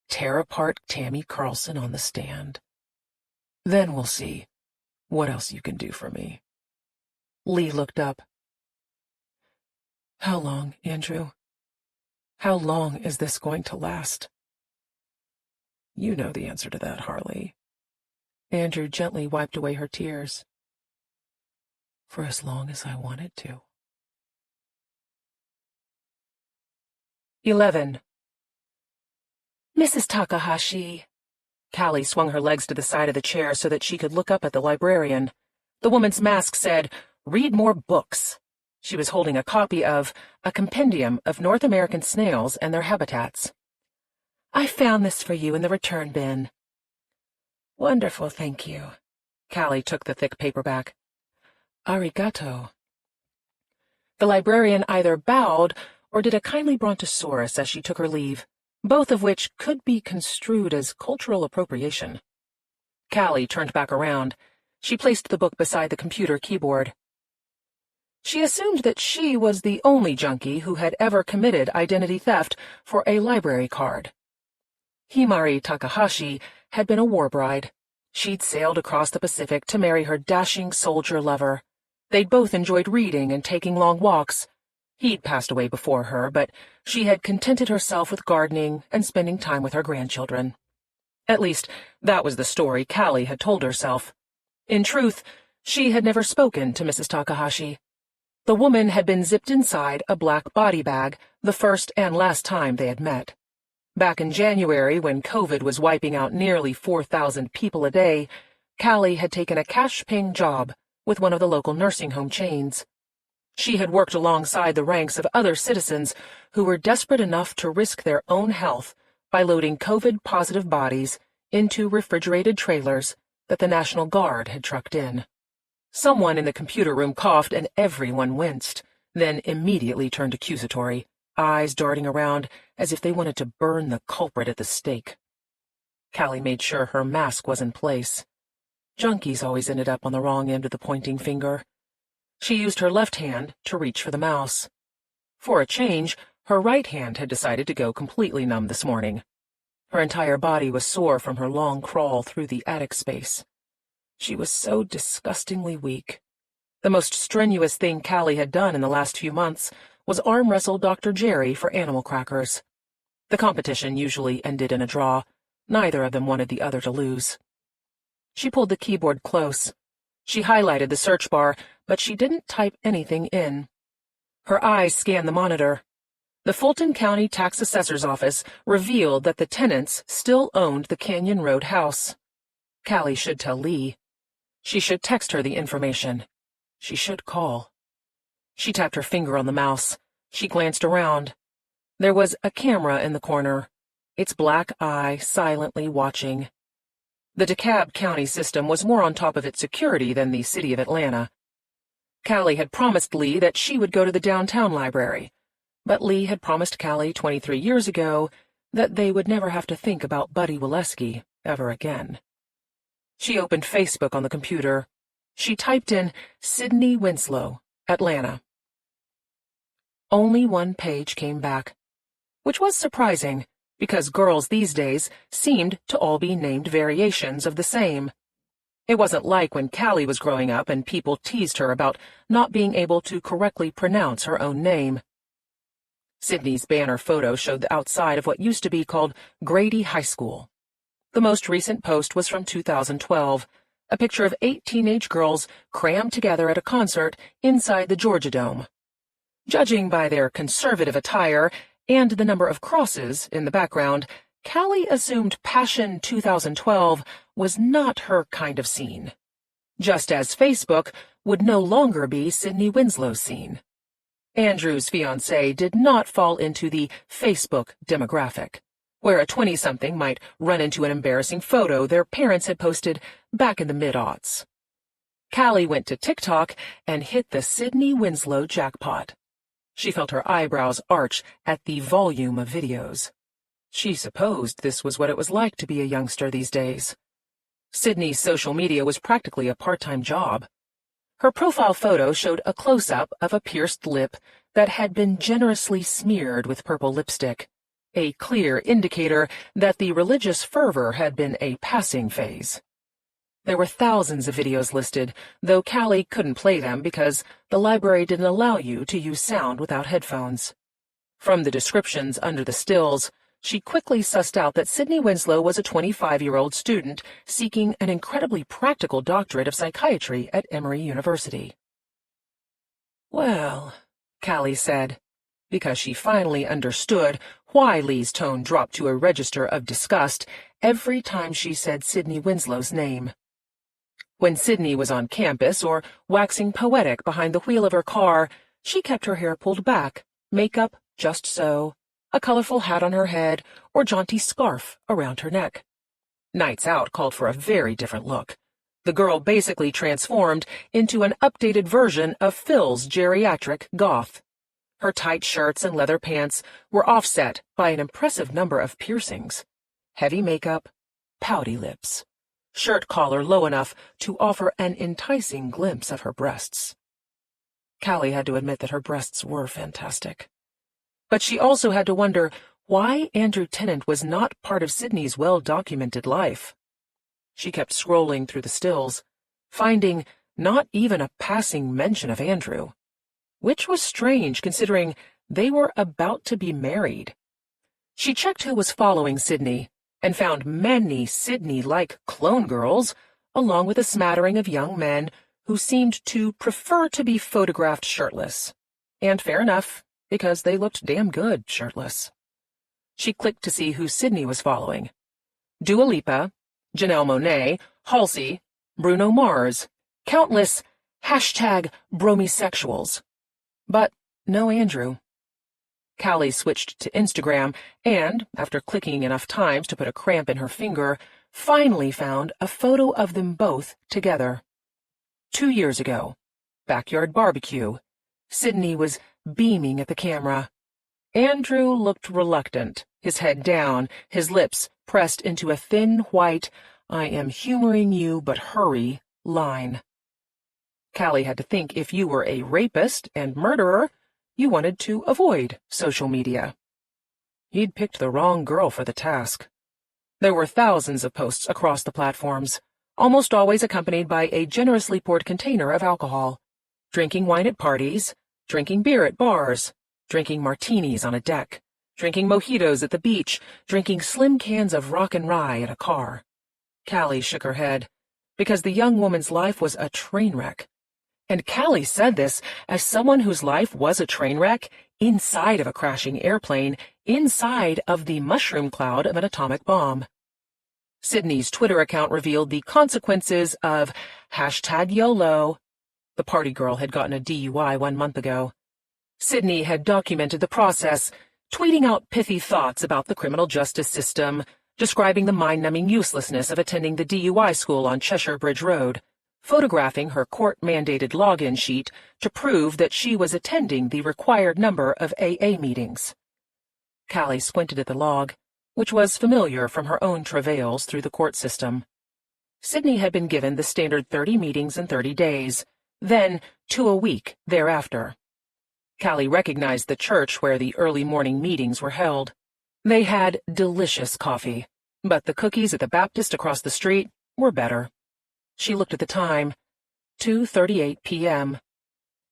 Tear apart Tammy Carlson on the stand. Then we'll see what else you can do for me." Lee looked up. "How long, Andrew? How long is this going to last?" "You know the answer to that, Harley." Andrew gently wiped away her tears. "For as long as I wanted to." 11. "Mrs. Takahashi." Callie swung her legs to the side of the chair so that she could look up at the librarian. The woman's mask said, "Read more books." She was holding a copy of A Compendium of North American Snails and Their Habitats. "I found this for you in the return bin." "Wonderful, thank you." Callie took the thick paperback. "Arigato." The librarian either bowed or did a kindly brontosaurus as she took her leave, both of which could be construed as cultural appropriation. Callie turned back around. She placed the book beside the computer keyboard. She assumed that she was the only junkie who had ever committed identity theft for a library card. Himari Takahashi had been a war bride. She'd sailed across the Pacific to marry her dashing soldier lover. They'd both enjoyed reading and taking long walks. He'd passed away before her, but she had contented herself with gardening and spending time with her grandchildren. At least, that was the story Callie had told herself. In truth, she had never spoken to Mrs. Takahashi. The woman had been zipped inside a black body bag the first and last time they had met. Back in January, when COVID was wiping out nearly 4,000 people a day, Callie had taken a cash-paying job with one of the local nursing home chains. She had worked alongside the ranks of other citizens who were desperate enough to risk their own health by loading COVID-positive bodies into refrigerated trailers that the National Guard had trucked in. Someone in the computer room coughed and everyone winced, then immediately turned accusatory, eyes darting around as if they wanted to burn the culprit at the stake. Callie made sure her mask was in place. Junkies always ended up on the wrong end of the pointing finger. She used her left hand to reach for the mouse. For a change, her right hand had decided to go completely numb this morning. Her entire body was sore from her long crawl through the attic space. She was so disgustingly weak. The most strenuous thing Callie had done in the last few months was arm wrestle Dr. Jerry for animal crackers. The competition usually ended in a draw. Neither of them wanted the other to lose. She pulled the keyboard close. She highlighted the search bar, but she didn't type anything in. Her eyes scanned the monitor. The Fulton County Tax Assessor's Office revealed that the tenants still owned the Canyon Road house. Callie should tell Lee. She should text her the information. She should call. She tapped her finger on the mouse. She glanced around. There was a camera in the corner, its black eye silently watching. The DeKalb County system was more on top of its security than the city of Atlanta. Callie had promised Lee that she would go to the downtown library, but Lee had promised Callie 23 years ago that they would never have to think about Buddy Waleski ever again. She opened Facebook on the computer. She typed in Sydney Winslow, Atlanta. Only one page came back, which was surprising, because girls these days seemed to all be named variations of the same. It wasn't like when Callie was growing up and people teased her about not being able to correctly pronounce her own name. Sydney's banner photo showed the outside of what used to be called Grady High School. The most recent post was from 2012, a picture of 8 teenage girls crammed together at a concert inside the Georgia Dome. Judging by their conservative attire and the number of crosses in the background, Callie assumed Passion 2012 was not her kind of scene, just as Facebook would no longer be Sydney Winslow's scene. Andrew's fiancée did not fall into the Facebook demographic, where a 20-something might run into an embarrassing photo their parents had posted back in the mid-aughts. Callie went to TikTok and hit the Sydney Winslow jackpot. She felt her eyebrows arch at the volume of videos. She supposed this was what it was like to be a youngster these days. Sydney's social media was practically a part-time job. Her profile photo showed a close-up of a pierced lip that had been generously smeared with purple lipstick, a clear indicator that the religious fervor had been a passing phase. There were thousands of videos listed, though Callie couldn't play them because the library didn't allow you to use sound without headphones. From the descriptions under the stills, she quickly sussed out that Sydney Winslow was a 25-year-old student seeking an incredibly practical doctorate of psychiatry at Emory University. "Well," Callie said, because she finally understood why Lee's tone dropped to a register of disgust every time she said Sydney Winslow's name. When Sydney was on campus or waxing poetic behind the wheel of her car, she kept her hair pulled back, makeup just so, a colorful hat on her head, or jaunty scarf around her neck. Nights out called for a very different look. The girl basically transformed into an updated version of Phil's geriatric goth. Her tight shirts and leather pants were offset by an impressive number of piercings, heavy makeup, pouty lips, shirt collar low enough to offer an enticing glimpse of her breasts. Callie had to admit that her breasts were fantastic. But she also had to wonder why Andrew Tennant was not part of Sydney's well-documented life. She kept scrolling through the stills, finding not even a passing mention of Andrew, which was strange considering they were about to be married. She checked who was following Sydney, and found many Sydney-like clone girls, along with a smattering of young men who seemed to prefer to be photographed shirtless. And fair enough, because they looked damn good shirtless. She clicked to see who Sydney was following. Dua Lipa, Janelle Monáe, Halsey, Bruno Mars, countless #bromisexuals. But no Andrew. Callie switched to Instagram and, after clicking enough times to put a cramp in her finger, finally found a photo of them both together. 2 years ago, backyard barbecue. Sydney was beaming at the camera. Andrew looked reluctant, his head down, his lips pressed into a thin, white, "I am humoring you, but hurry" line. Callie had to think if you were a rapist and murderer, you wanted to avoid social media. He'd picked the wrong girl for the task. There were thousands of posts across the platforms, almost always accompanied by a generously poured container of alcohol. Drinking wine at parties, drinking beer at bars, drinking martinis on a deck, drinking mojitos at the beach, drinking slim cans of rock and rye at a car. Callie shook her head, because the young woman's life was a train wreck. And Callie said this as someone whose life was a train wreck, inside of a crashing airplane, inside of the mushroom cloud of an atomic bomb. Sydney's Twitter account revealed the consequences of #YOLO. The party girl had gotten a DUI 1 month ago. Sydney had documented the process, tweeting out pithy thoughts about the criminal justice system, describing the mind-numbing uselessness of attending the DUI school on Cheshire Bridge Road, photographing her court-mandated login sheet to prove that she was attending the required number of AA meetings. Callie squinted at the log, which was familiar from her own travails through the court system. Sydney had been given the standard 30 meetings in 30 days, then 2 a week thereafter. Callie recognized the church where the early morning meetings were held. They had delicious coffee, but the cookies at the Baptist across the street were better. She looked at the time, 2:38 p.m.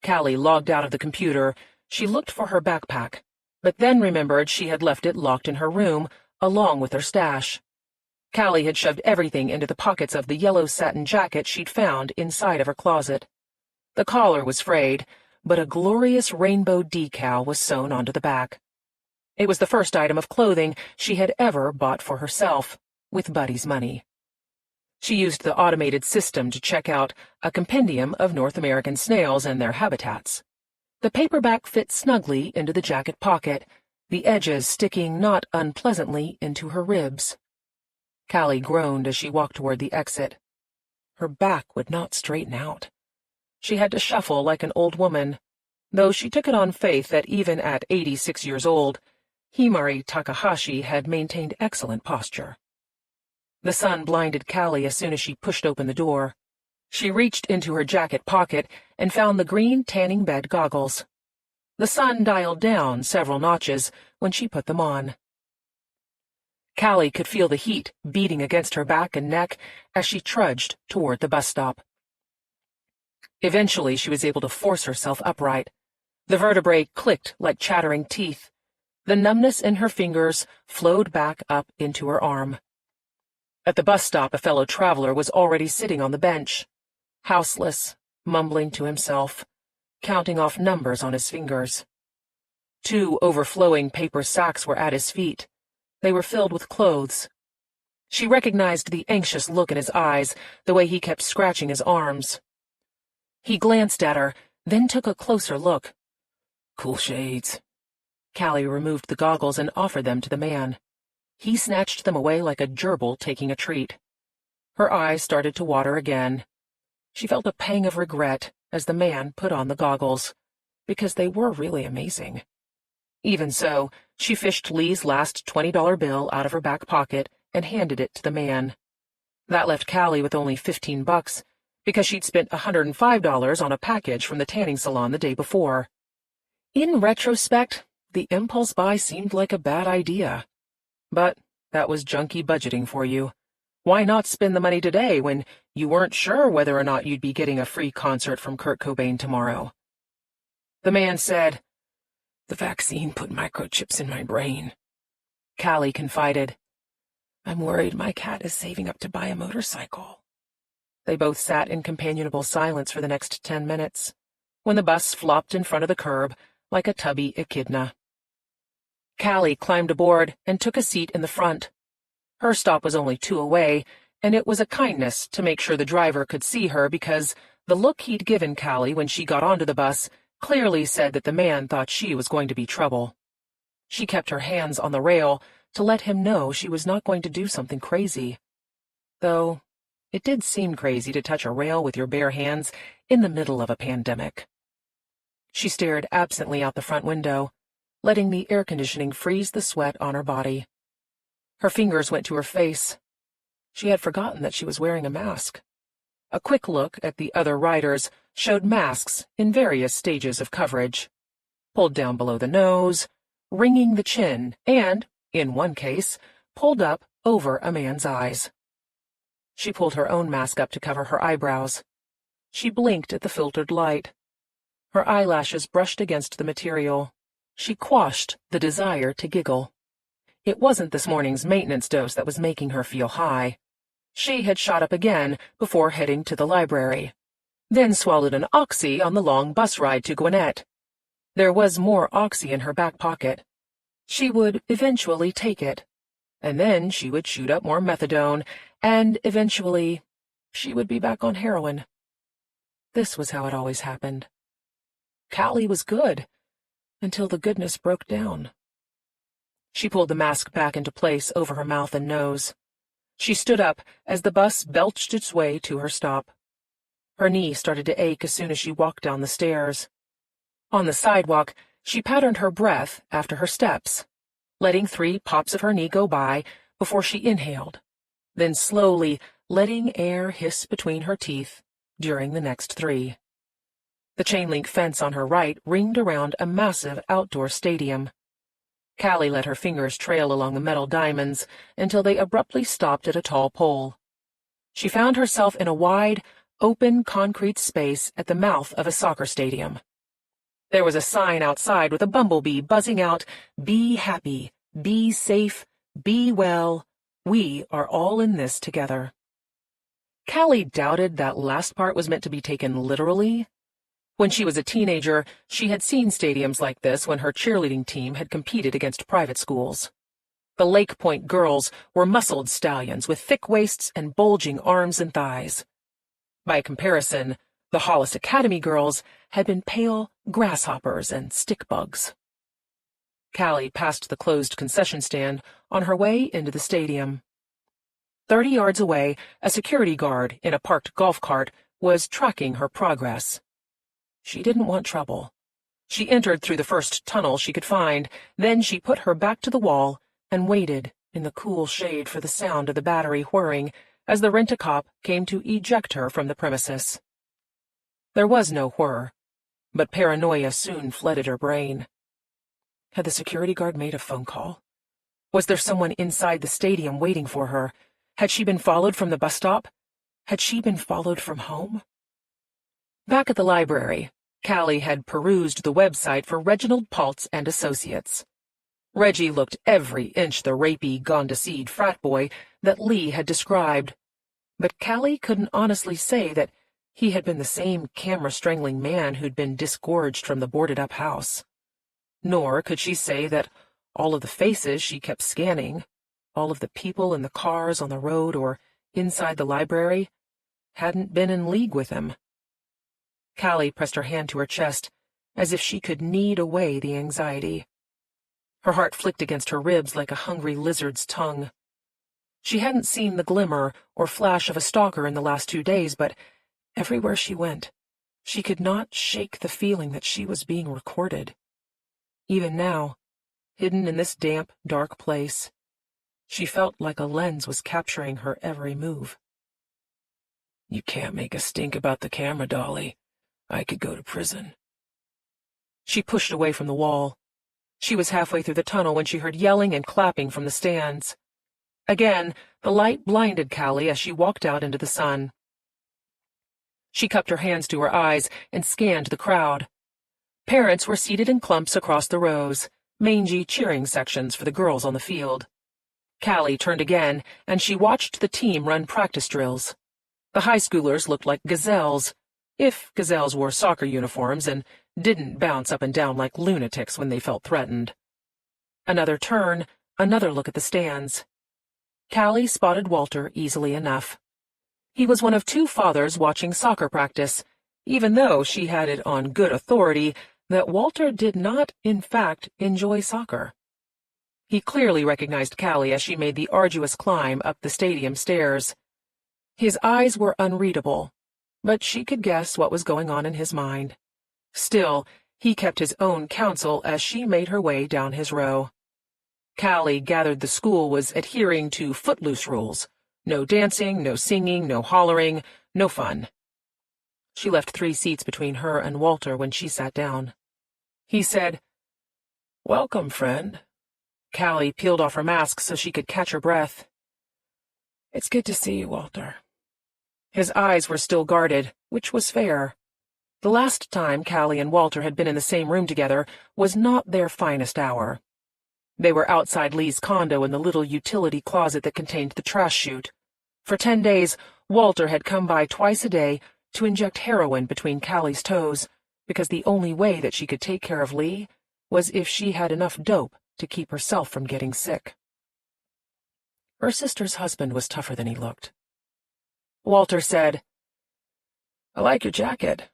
Callie logged out of the computer. She looked for her backpack, but then remembered she had left it locked in her room, along with her stash. Callie had shoved everything into the pockets of the yellow satin jacket she'd found inside of her closet. The collar was frayed, but a glorious rainbow decal was sewn onto the back. It was the first item of clothing she had ever bought for herself, with Buddy's money. She used the automated system to check out a compendium of North American snails and their habitats. The paperback fit snugly into the jacket pocket, the edges sticking not unpleasantly into her ribs. Callie groaned as she walked toward the exit. Her back would not straighten out. She had to shuffle like an old woman, though she took it on faith that even at 86 years old, Himari Takahashi had maintained excellent posture. The sun blinded Callie as soon as she pushed open the door. She reached into her jacket pocket and found the green tanning bed goggles. The sun dialed down several notches when she put them on. Callie could feel the heat beating against her back and neck as she trudged toward the bus stop. Eventually, she was able to force herself upright. The vertebrae clicked like chattering teeth. The numbness in her fingers flowed back up into her arm. At the bus stop, a fellow traveler was already sitting on the bench, houseless, mumbling to himself, counting off numbers on his fingers. 2 overflowing paper sacks were at his feet. They were filled with clothes. She recognized the anxious look in his eyes, the way he kept scratching his arms. He glanced at her, then took a closer look. "Cool shades." Callie removed the goggles and offered them to the man. He snatched them away like a gerbil taking a treat. Her eyes started to water again. She felt a pang of regret as the man put on the goggles, because they were really amazing. Even so, she fished Lee's last $20 bill out of her back pocket and handed it to the man. That left Callie with only $15, because she'd spent $105 on a package from the tanning salon the day before. In retrospect, the impulse buy seemed like a bad idea. But that was junky budgeting for you. Why not spend the money today when you weren't sure whether or not you'd be getting a free concert from Kurt Cobain tomorrow? The man said, "The vaccine put microchips in my brain." Callie confided, "I'm worried my cat is saving up to buy a motorcycle." They both sat in companionable silence for the next 10 minutes, when the bus flopped in front of the curb like a tubby echidna. Callie climbed aboard and took a seat in the front. Her stop was only 2 away, and it was a kindness to make sure the driver could see her because the look he'd given Callie when she got onto the bus clearly said that the man thought she was going to be trouble. She kept her hands on the rail to let him know she was not going to do something crazy. Though it did seem crazy to touch a rail with your bare hands in the middle of a pandemic. She stared absently out the front window, letting the air conditioning freeze the sweat on her body. Her fingers went to her face. She had forgotten that she was wearing a mask. A quick look at the other riders showed masks in various stages of coverage, pulled down below the nose, wringing the chin, and, in one case, pulled up over a man's eyes. She pulled her own mask up to cover her eyebrows. She blinked at the filtered light. Her eyelashes brushed against the material. She quashed the desire to giggle. It wasn't this morning's maintenance dose that was making her feel high. She had shot up again before heading to the library, then swallowed an oxy on the long bus ride to Gwinnett. There was more oxy in her back pocket. She would eventually take it, and then she would shoot up more methadone, and eventually she would be back on heroin. This was how it always happened. Callie was good, until the goodness broke down. She pulled the mask back into place over her mouth and nose. She stood up as the bus belched its way to her stop. Her knee started to ache as soon as she walked down the stairs. On the sidewalk, she patterned her breath after her steps, letting 3 pops of her knee go by before she inhaled, then slowly letting air hiss between her teeth during the next 3. The chain-link fence on her right ringed around a massive outdoor stadium. Callie let her fingers trail along the metal diamonds until they abruptly stopped at a tall pole. She found herself in a wide, open concrete space at the mouth of a soccer stadium. There was a sign outside with a bumblebee buzzing out, "Be happy, be safe, be well. We are all in this together." Callie doubted that last part was meant to be taken literally. When she was a teenager, she had seen stadiums like this when her cheerleading team had competed against private schools. The Lake Point girls were muscled stallions with thick waists and bulging arms and thighs. By comparison, the Hollis Academy girls had been pale grasshoppers and stick bugs. Callie passed the closed concession stand on her way into the stadium. 30 yards away, a security guard in a parked golf cart was tracking her progress. She didn't want trouble. She entered through the first tunnel she could find, then she put her back to the wall and waited in the cool shade for the sound of the battery whirring as the rent-a-cop came to eject her from the premises. There was no whir, but paranoia soon flooded her brain. Had the security guard made a phone call? Was there someone inside the stadium waiting for her? Had she been followed from the bus stop? Had she been followed from home? Back at the library, Callie had perused the website for Reginald Paltz and Associates. Reggie looked every inch the rapey, gone-to-seed frat boy that Lee had described, but Callie couldn't honestly say that he had been the same camera-strangling man who'd been disgorged from the boarded-up house. Nor could she say that all of the faces she kept scanning, all of the people in the cars on the road or inside the library, hadn't been in league with him. Callie pressed her hand to her chest, as if she could knead away the anxiety. Her heart flicked against her ribs like a hungry lizard's tongue. She hadn't seen the glimmer or flash of a stalker in the last 2 days, but everywhere she went, she could not shake the feeling that she was being recorded. Even now, hidden in this damp, dark place, she felt like a lens was capturing her every move. You can't make a stink about the camera, Dolly. I could go to prison. She pushed away from the wall. She was halfway through the tunnel when she heard yelling and clapping from the stands. Again, the light blinded Callie as she walked out into the sun. She cupped her hands to her eyes and scanned the crowd. Parents were seated in clumps across the rows, mangy cheering sections for the girls on the field. Callie turned again, and she watched the team run practice drills. The high schoolers looked like gazelles, if gazelles wore soccer uniforms and didn't bounce up and down like lunatics when they felt threatened. Another turn, another look at the stands. Callie spotted Walter easily enough. He was one of 2 fathers watching soccer practice, even though she had it on good authority that Walter did not, in fact, enjoy soccer. He clearly recognized Callie as she made the arduous climb up the stadium stairs. His eyes were unreadable, but she could guess what was going on in his mind. Still, he kept his own counsel as she made her way down his row. Callie gathered the school was adhering to footloose rules. No dancing, no singing, no hollering, no fun. She left 3 seats between her and Walter when she sat down. He said, "Welcome, friend." Callie peeled off her mask so she could catch her breath. "It's good to see you, Walter." His eyes were still guarded, which was fair. The last time Callie and Walter had been in the same room together was not their finest hour. They were outside Lee's condo in the little utility closet that contained the trash chute. For 10 days, Walter had come by twice a day to inject heroin between Callie's toes, because the only way that she could take care of Lee was if she had enough dope to keep herself from getting sick. Her sister's husband was tougher than he looked. Walter said, "I like your jacket."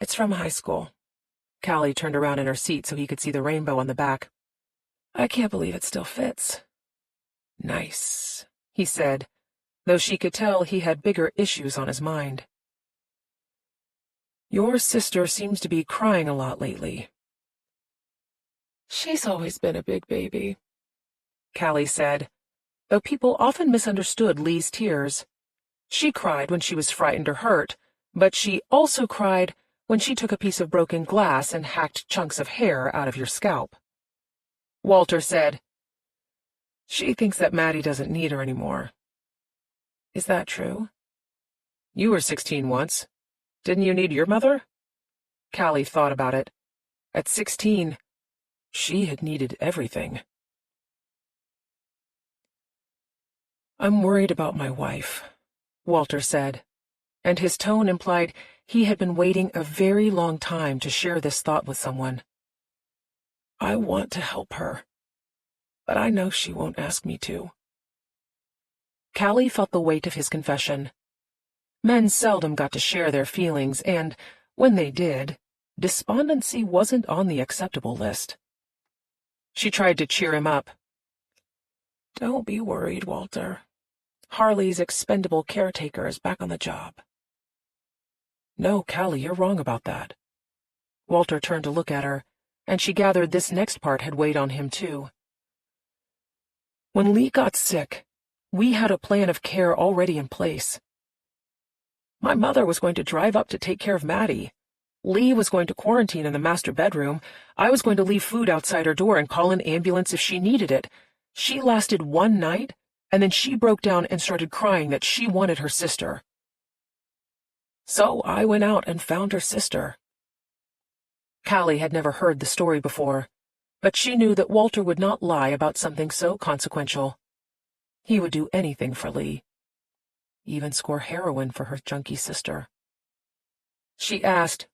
"It's from high school." Callie turned around in her seat so he could see the rainbow on the back. "I can't believe it still fits." "Nice," he said, though she could tell he had bigger issues on his mind. "Your sister seems to be crying a lot lately." "She's always been a big baby," Callie said, though people often misunderstood Lee's tears. She cried when she was frightened or hurt, but she also cried when she took a piece of broken glass and hacked chunks of hair out of your scalp. Walter said, "She thinks that Maddie doesn't need her anymore." "Is that true?" "You were 16 once. Didn't you need your mother?" Callie thought about it. At 16, she had needed everything. "I'm worried about my wife," Walter said. and his tone implied he had been waiting a very long time to share this thought with someone. I want to help her, but I know she won't ask me to. Callie felt the weight of his confession. Men seldom got to share their feelings, and, when they did, despondency wasn't on the acceptable list. She tried to cheer him up. Don't be worried, Walter. Harley's expendable caretaker is back on the job. No, Callie, you're wrong about that. Walter turned to look at her, and she gathered this next part had weighed on him too. When Lee got sick, we had a plan of care already in place. My mother was going to drive up to take care of Maddie. Lee was going to quarantine in the master bedroom. I was going to leave food outside her door and call an ambulance if she needed it. She lasted one night, and then she broke down and started crying that she wanted her sister. So I went out and found her sister. Callie had never heard the story before, but she knew that Walter would not lie about something so consequential. He would do anything for Lee, even score heroin for her junkie sister. She asked,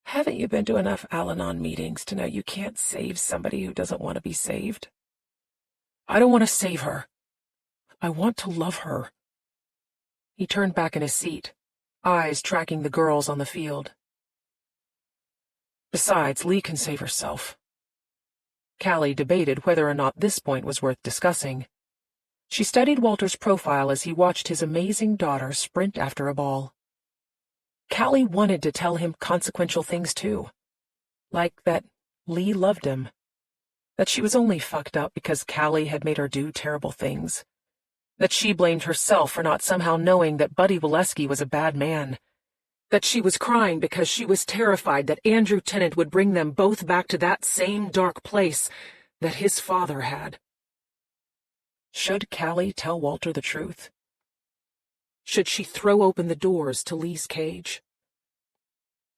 Haven't you been to enough Al-Anon meetings to know you can't save somebody who doesn't want to be saved? I don't want to save her. I want to love her. He turned back in his seat, eyes tracking the girls on the field. Besides, Lee can save herself. Callie debated whether or not this point was worth discussing. She studied Walter's profile as he watched his amazing daughter sprint after a ball. Callie wanted to tell him consequential things too, like that Lee loved him, that she was only fucked up because Callie had made her do terrible things, that she blamed herself for not somehow knowing that Buddy Waleski was a bad man, that she was crying because she was terrified that Andrew Tennant would bring them both back to that same dark place that his father had. Should Callie tell Walter the truth? Should she throw open the doors to Lee's cage?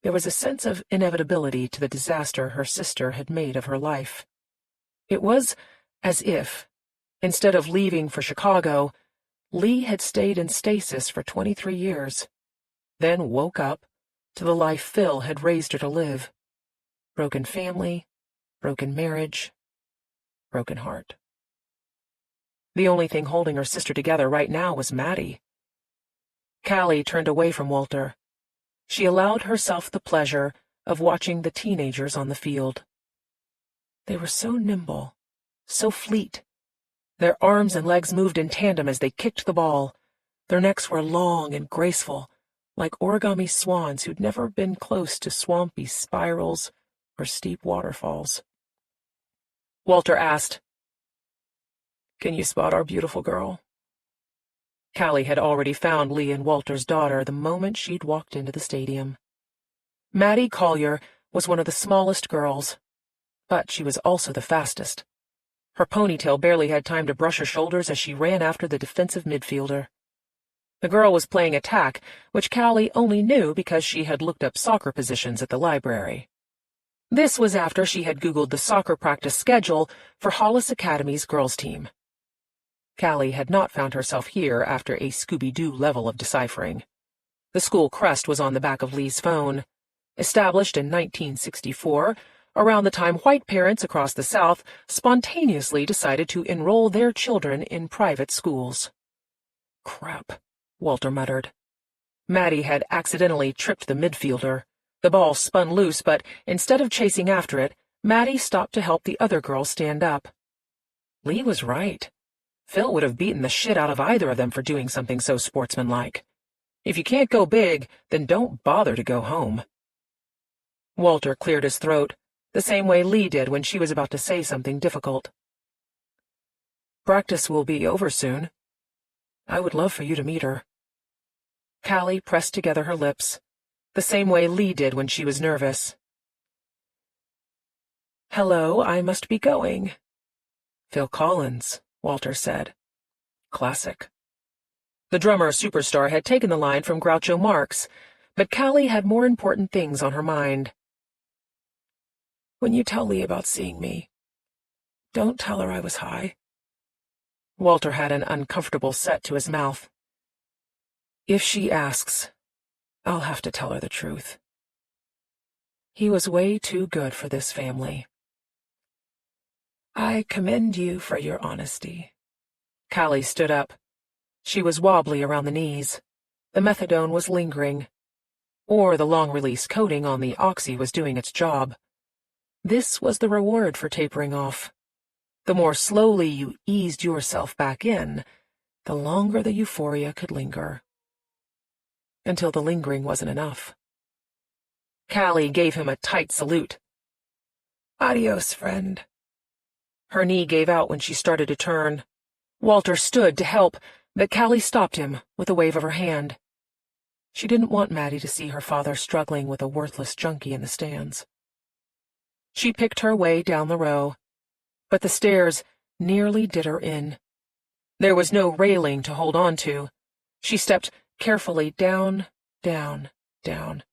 There was a sense of inevitability to the disaster her sister had made of her life. It was as if, instead of leaving for Chicago, Lee had stayed in stasis for 23 years, then woke up to the life Phil had raised her to live. Broken family, broken marriage, broken heart. The only thing holding her sister together right now was Maddie. Callie turned away from Walter. She allowed herself the pleasure of watching the teenagers on the field. They were so nimble, so fleet. Their arms and legs moved in tandem as they kicked the ball. Their necks were long and graceful, like origami swans who'd never been close to swampy spirals or steep waterfalls. Walter asked, Can you spot our beautiful girl? Callie had already found Lee and Walter's daughter the moment she'd walked into the stadium. Maddie Collier was one of the smallest girls, but she was also the fastest. Her ponytail barely had time to brush her shoulders as she ran after the defensive midfielder. The girl was playing attack, which Callie only knew because she had looked up soccer positions at the library. This was after she had Googled the soccer practice schedule for Hollis Academy's girls' team. Callie had not found herself here after a Scooby-Doo level of deciphering. The school crest was on the back of Lee's phone. Established in 1964, around the time white parents across the South spontaneously decided to enroll their children in private schools. Crap, Walter muttered. Maddie had accidentally tripped the midfielder. The ball spun loose, but instead of chasing after it, Maddie stopped to help the other girl stand up. Lee was right. Phil would have beaten the shit out of either of them for doing something so sportsmanlike. If you can't go big, then don't bother to go home. Walter cleared his throat, the same way Lee did when she was about to say something difficult. Practice will be over soon. I would love for you to meet her. Callie pressed together her lips, the same way Lee did when she was nervous. Hello, I must be going. Phil Collins, Walter said. Classic. The drummer superstar had taken the line from Groucho Marx, but Callie had more important things on her mind. When you tell Lee about seeing me, don't tell her I was high. Walter had an uncomfortable set to his mouth. If she asks, I'll have to tell her the truth. He was way too good for this family. I commend you for your honesty. Callie stood up. She was wobbly around the knees. The methadone was lingering. Or the long-release coating on the oxy was doing its job. This was the reward for tapering off. The more slowly you eased yourself back in, the longer the euphoria could linger. Until the lingering wasn't enough. Callie gave him a tight salute. Adios, friend. Her knee gave out when she started to turn. Walter stood to help, but Callie stopped him with a wave of her hand. She didn't want Maddie to see her father struggling with a worthless junkie in the stands. She picked her way down the row, but the stairs nearly did her in. There was no railing to hold on to. She stepped carefully down, down, down.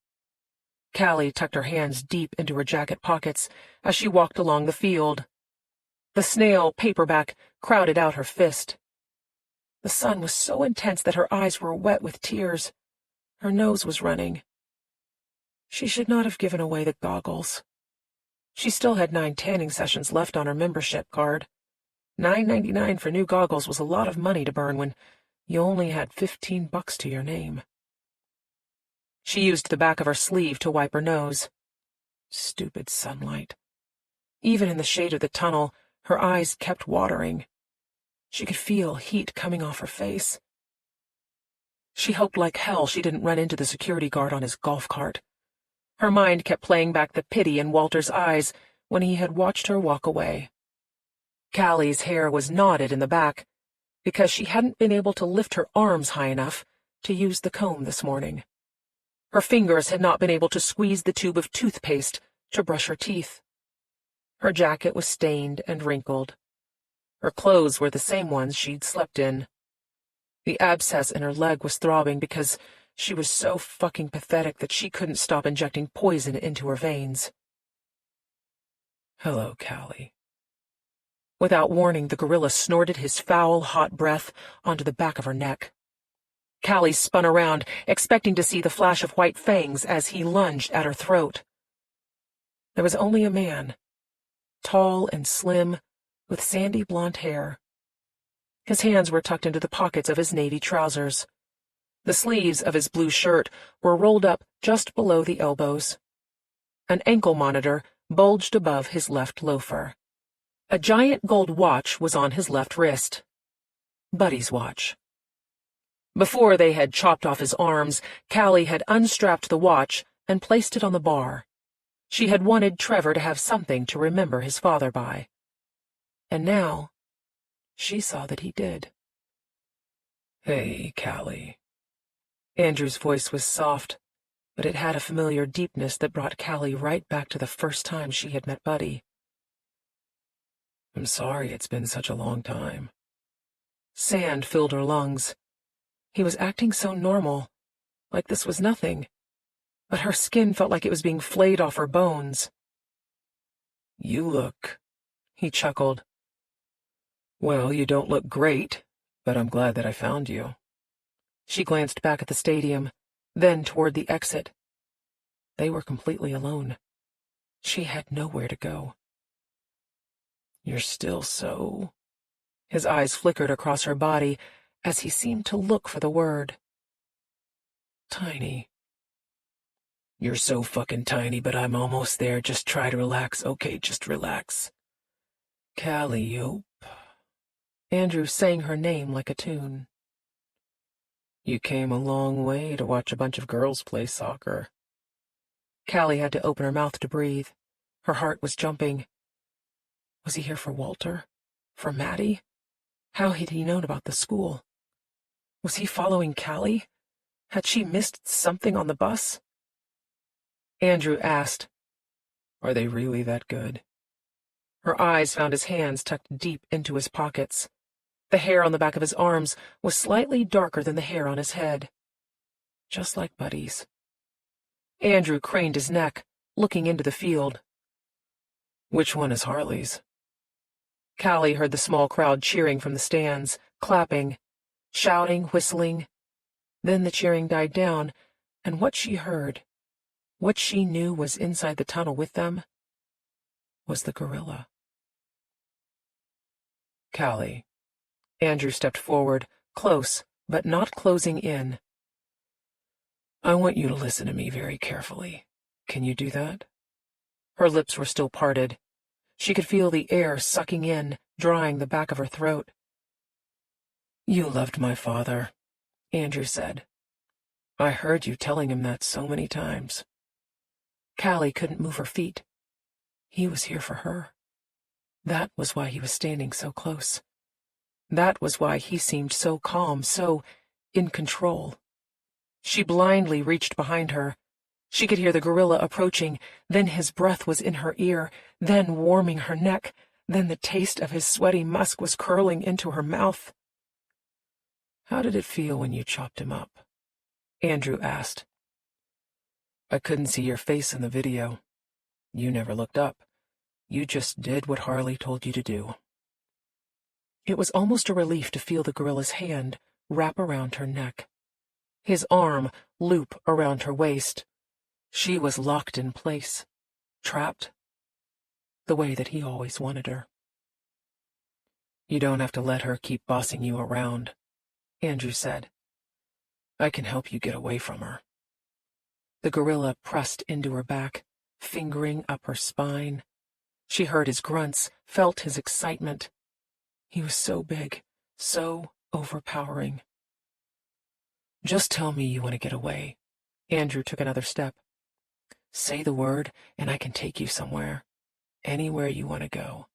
Callie tucked her hands deep into her jacket pockets as she walked along the field. The snail paperback crowded out her fist. The sun was so intense that her eyes were wet with tears. Her nose was running. She should not have given away the goggles. She still had 9 tanning sessions left on her membership card. $9.99 for new goggles was a lot of money to burn when you only had $15 to your name. She used the back of her sleeve to wipe her nose. Stupid sunlight. Even in the shade of the tunnel, her eyes kept watering. She could feel heat coming off her face. She hoped like hell she didn't run into the security guard on his golf cart. Her mind kept playing back the pity in Walter's eyes when he had watched her walk away. Callie's hair was knotted in the back because she hadn't been able to lift her arms high enough to use the comb this morning. Her fingers had not been able to squeeze the tube of toothpaste to brush her teeth. Her jacket was stained and wrinkled. Her clothes were the same ones she'd slept in. The abscess in her leg was throbbing because she was so fucking pathetic that she couldn't stop injecting poison into her veins. Hello, Callie. Without warning, the gorilla snorted his foul, hot breath onto the back of her neck. Callie spun around, expecting to see the flash of white fangs as he lunged at her throat. There was only a man, tall and slim, with sandy blonde hair. His hands were tucked into the pockets of his navy trousers. The sleeves of his blue shirt were rolled up just below the elbows. An ankle monitor bulged above his left loafer. A giant gold watch was on his left wrist. Buddy's watch. Before they had chopped off his arms, Callie had unstrapped the watch and placed it on the bar. She had wanted Trevor to have something to remember his father by. And now, she saw that he did. Hey, Callie. Andrew's voice was soft, but it had a familiar deepness that brought Callie right back to the first time she had met Buddy. I'm sorry it's been such a long time. Sand filled her lungs. He was acting so normal, like this was nothing, but her skin felt like it was being flayed off her bones. You look, he chuckled. Well, you don't look great, but I'm glad that I found you. She glanced back at the stadium, then toward the exit. They were completely alone. She had nowhere to go. You're still so... His eyes flickered across her body as he seemed to look for the word. Tiny. You're so fucking tiny, but I'm almost there. Just try to relax, okay? Just relax. Calliope. Andrew sang her name like a tune. You came a long way to watch a bunch of girls play soccer. Callie had to open her mouth to breathe. Her heart was jumping. Was he here for Walter? For Maddie? How had he known about the school? Was he following Callie? Had she missed something on the bus? Andrew asked, Are they really that good? Her eyes found his hands tucked deep into his pockets. The hair on the back of his arms was slightly darker than the hair on his head. Just like Buddy's. Andrew craned his neck, looking into the field. Which one is Harley's? Callie heard the small crowd cheering from the stands, clapping, shouting, whistling. Then the cheering died down, and what she heard, what she knew was inside the tunnel with them, was the gorilla. Callie. Andrew stepped forward, close, but not closing in. I want you to listen to me very carefully. Can you do that? Her lips were still parted. She could feel the air sucking in, drying the back of her throat. You loved my father, Andrew said. I heard you telling him that so many times. Callie couldn't move her feet. He was here for her. That was why he was standing so close. That was why he seemed so calm, so in control. She blindly reached behind her. She could hear the gorilla approaching, then his breath was in her ear, then warming her neck, then the taste of his sweaty musk was curling into her mouth. How did it feel when you chopped him up? Andrew asked. I couldn't see your face in the video. You never looked up. You just did what Harley told you to do. It was almost a relief to feel the gorilla's hand wrap around her neck, his arm loop around her waist. She was locked in place, trapped, the way that he always wanted her. You don't have to let her keep bossing you around, Andrew said. I can help you get away from her. The gorilla pressed into her back, fingering up her spine. She heard his grunts, felt his excitement. He was so big, so overpowering. Just tell me you want to get away. Andrew took another step. Say the word, and I can take you somewhere. Anywhere you want to go.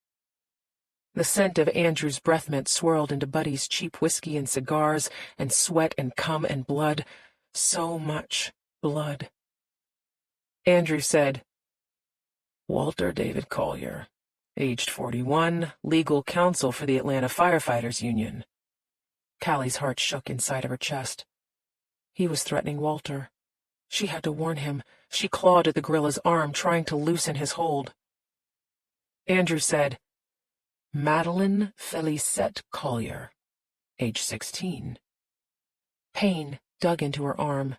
The scent of Andrew's breath mint swirled into Buddy's cheap whiskey and cigars and sweat and cum and blood. So much blood. Andrew said, Walter David Collier, aged 41, legal counsel for the Atlanta Firefighters Union. Callie's heart shook inside of her chest. He was threatening Walter. She had to warn him. She clawed at the gorilla's arm, trying to loosen his hold. Andrew said, Madeline Felicette Collier, age 16. Pain dug into her arm.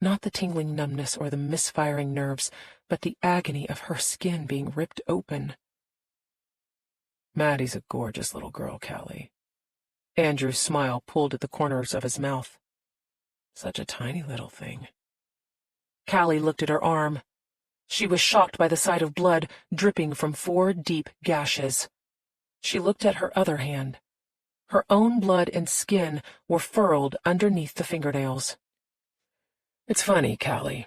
Not the tingling numbness or the misfiring nerves, but the agony of her skin being ripped open. Maddie's a gorgeous little girl, Callie. Andrew's smile pulled at the corners of his mouth. Such a tiny little thing. Callie looked at her arm. She was shocked by the sight of blood dripping from 4 deep gashes. She looked at her other hand. Her own blood and skin were furrowed underneath the fingernails. It's funny, Callie,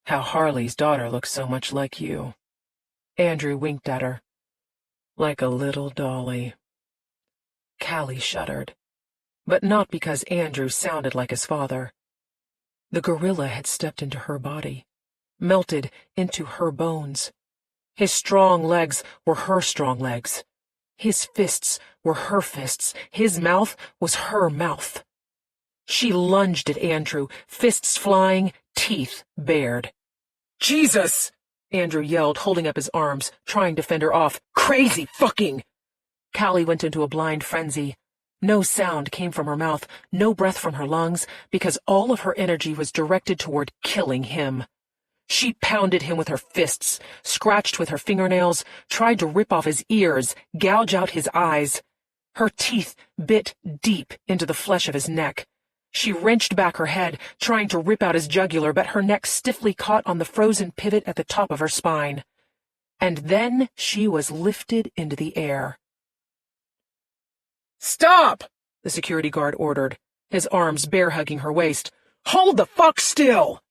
how Harley's daughter looks so much like you. Andrew winked at her. Like a little dolly. Callie shuddered, but not because Andrew sounded like his father. The gorilla had stepped into her body, melted into her bones. His strong legs were her strong legs. His fists were her fists. His mouth was her mouth. She lunged at Andrew, fists flying, teeth bared. Jesus! Andrew yelled, holding up his arms, trying to fend her off. Crazy fucking! Callie went into a blind frenzy. No sound came from her mouth, no breath from her lungs, because all of her energy was directed toward killing him. She pounded him with her fists, scratched with her fingernails, tried to rip off his ears, gouge out his eyes. Her teeth bit deep into the flesh of his neck. She wrenched back her head, trying to rip out his jugular, but her neck stiffly caught on the frozen pivot at the top of her spine. And then she was lifted into the air. Stop! The security guard ordered, his arms bear-hugging her waist. Hold the fuck still!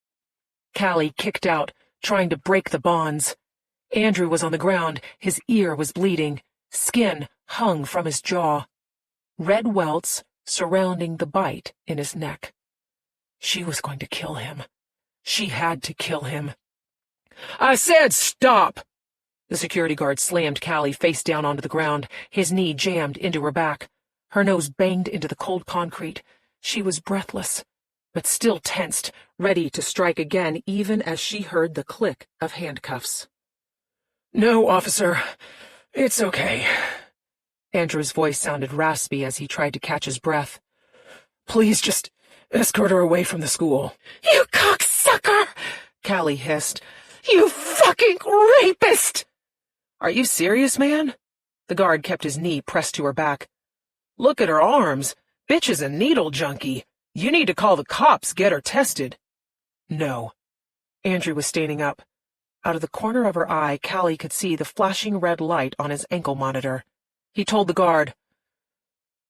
Callie kicked out, trying to break the bonds. Andrew was on the ground, his ear was bleeding, skin hung from his jaw. Red welts surrounding the bite in his neck. She was going to kill him. She had to kill him. I said stop! The security guard slammed Callie face down onto the ground, his knee jammed into her back. Her nose banged into the cold concrete. She was breathless, but still tensed, ready to strike again even as she heard the click of handcuffs. No, officer. It's okay. Andrew's voice sounded raspy as he tried to catch his breath. Please just Escort her away from the school. You cocksucker! Callie hissed. You fucking rapist! Are you serious, man? The guard kept his knee pressed to her back. Look at her arms. Bitch is a needle junkie. You need to call the cops, get her tested. No. Andrew was standing up. Out of the corner of her eye, Callie could see the flashing red light on his ankle monitor. He told the guard,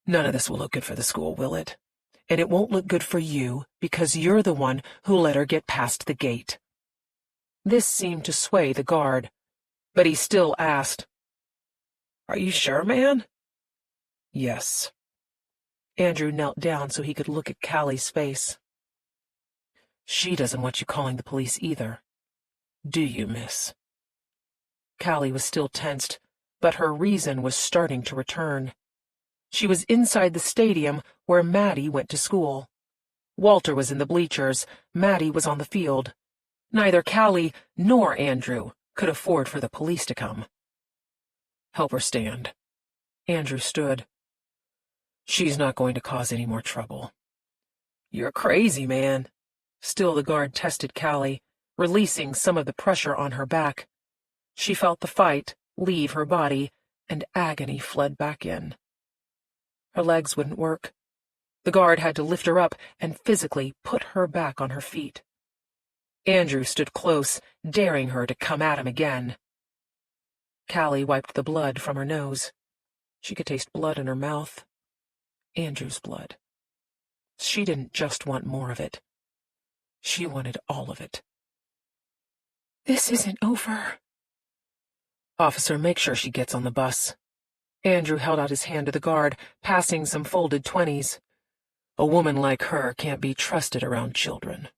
"None of this will look good for the school, will it? And it won't look good for you, because you're the one who let her get past the gate." This seemed to sway the guard, but he still asked, "Are you sure, man?" "Yes." Andrew knelt down so he could look at Callie's face. "She doesn't want you calling the police either. Do you, miss?" Callie was still tensed, but her reason was starting to return. She was inside the stadium where Maddie went to school. Walter was in the bleachers. Maddie was on the field. Neither Callie nor Andrew could afford for the police to come. "Help her stand." Andrew stood. "She's not going to cause any more trouble." "You're crazy, man." Still the guard tested Callie, releasing some of the pressure on her back. She felt the fight leave her body, and agony fled back in. Her legs wouldn't work. The guard had to lift her up and physically put her back on her feet. Andrew stood close, daring her to come at him again. Callie wiped the blood from her nose. She could taste blood in her mouth. Andrew's blood. She didn't just want more of it. She wanted all of it. "This isn't over." "Officer, make sure she gets on the bus." Andrew held out his hand to the guard, passing some folded 20s. "A woman like her can't be trusted around children."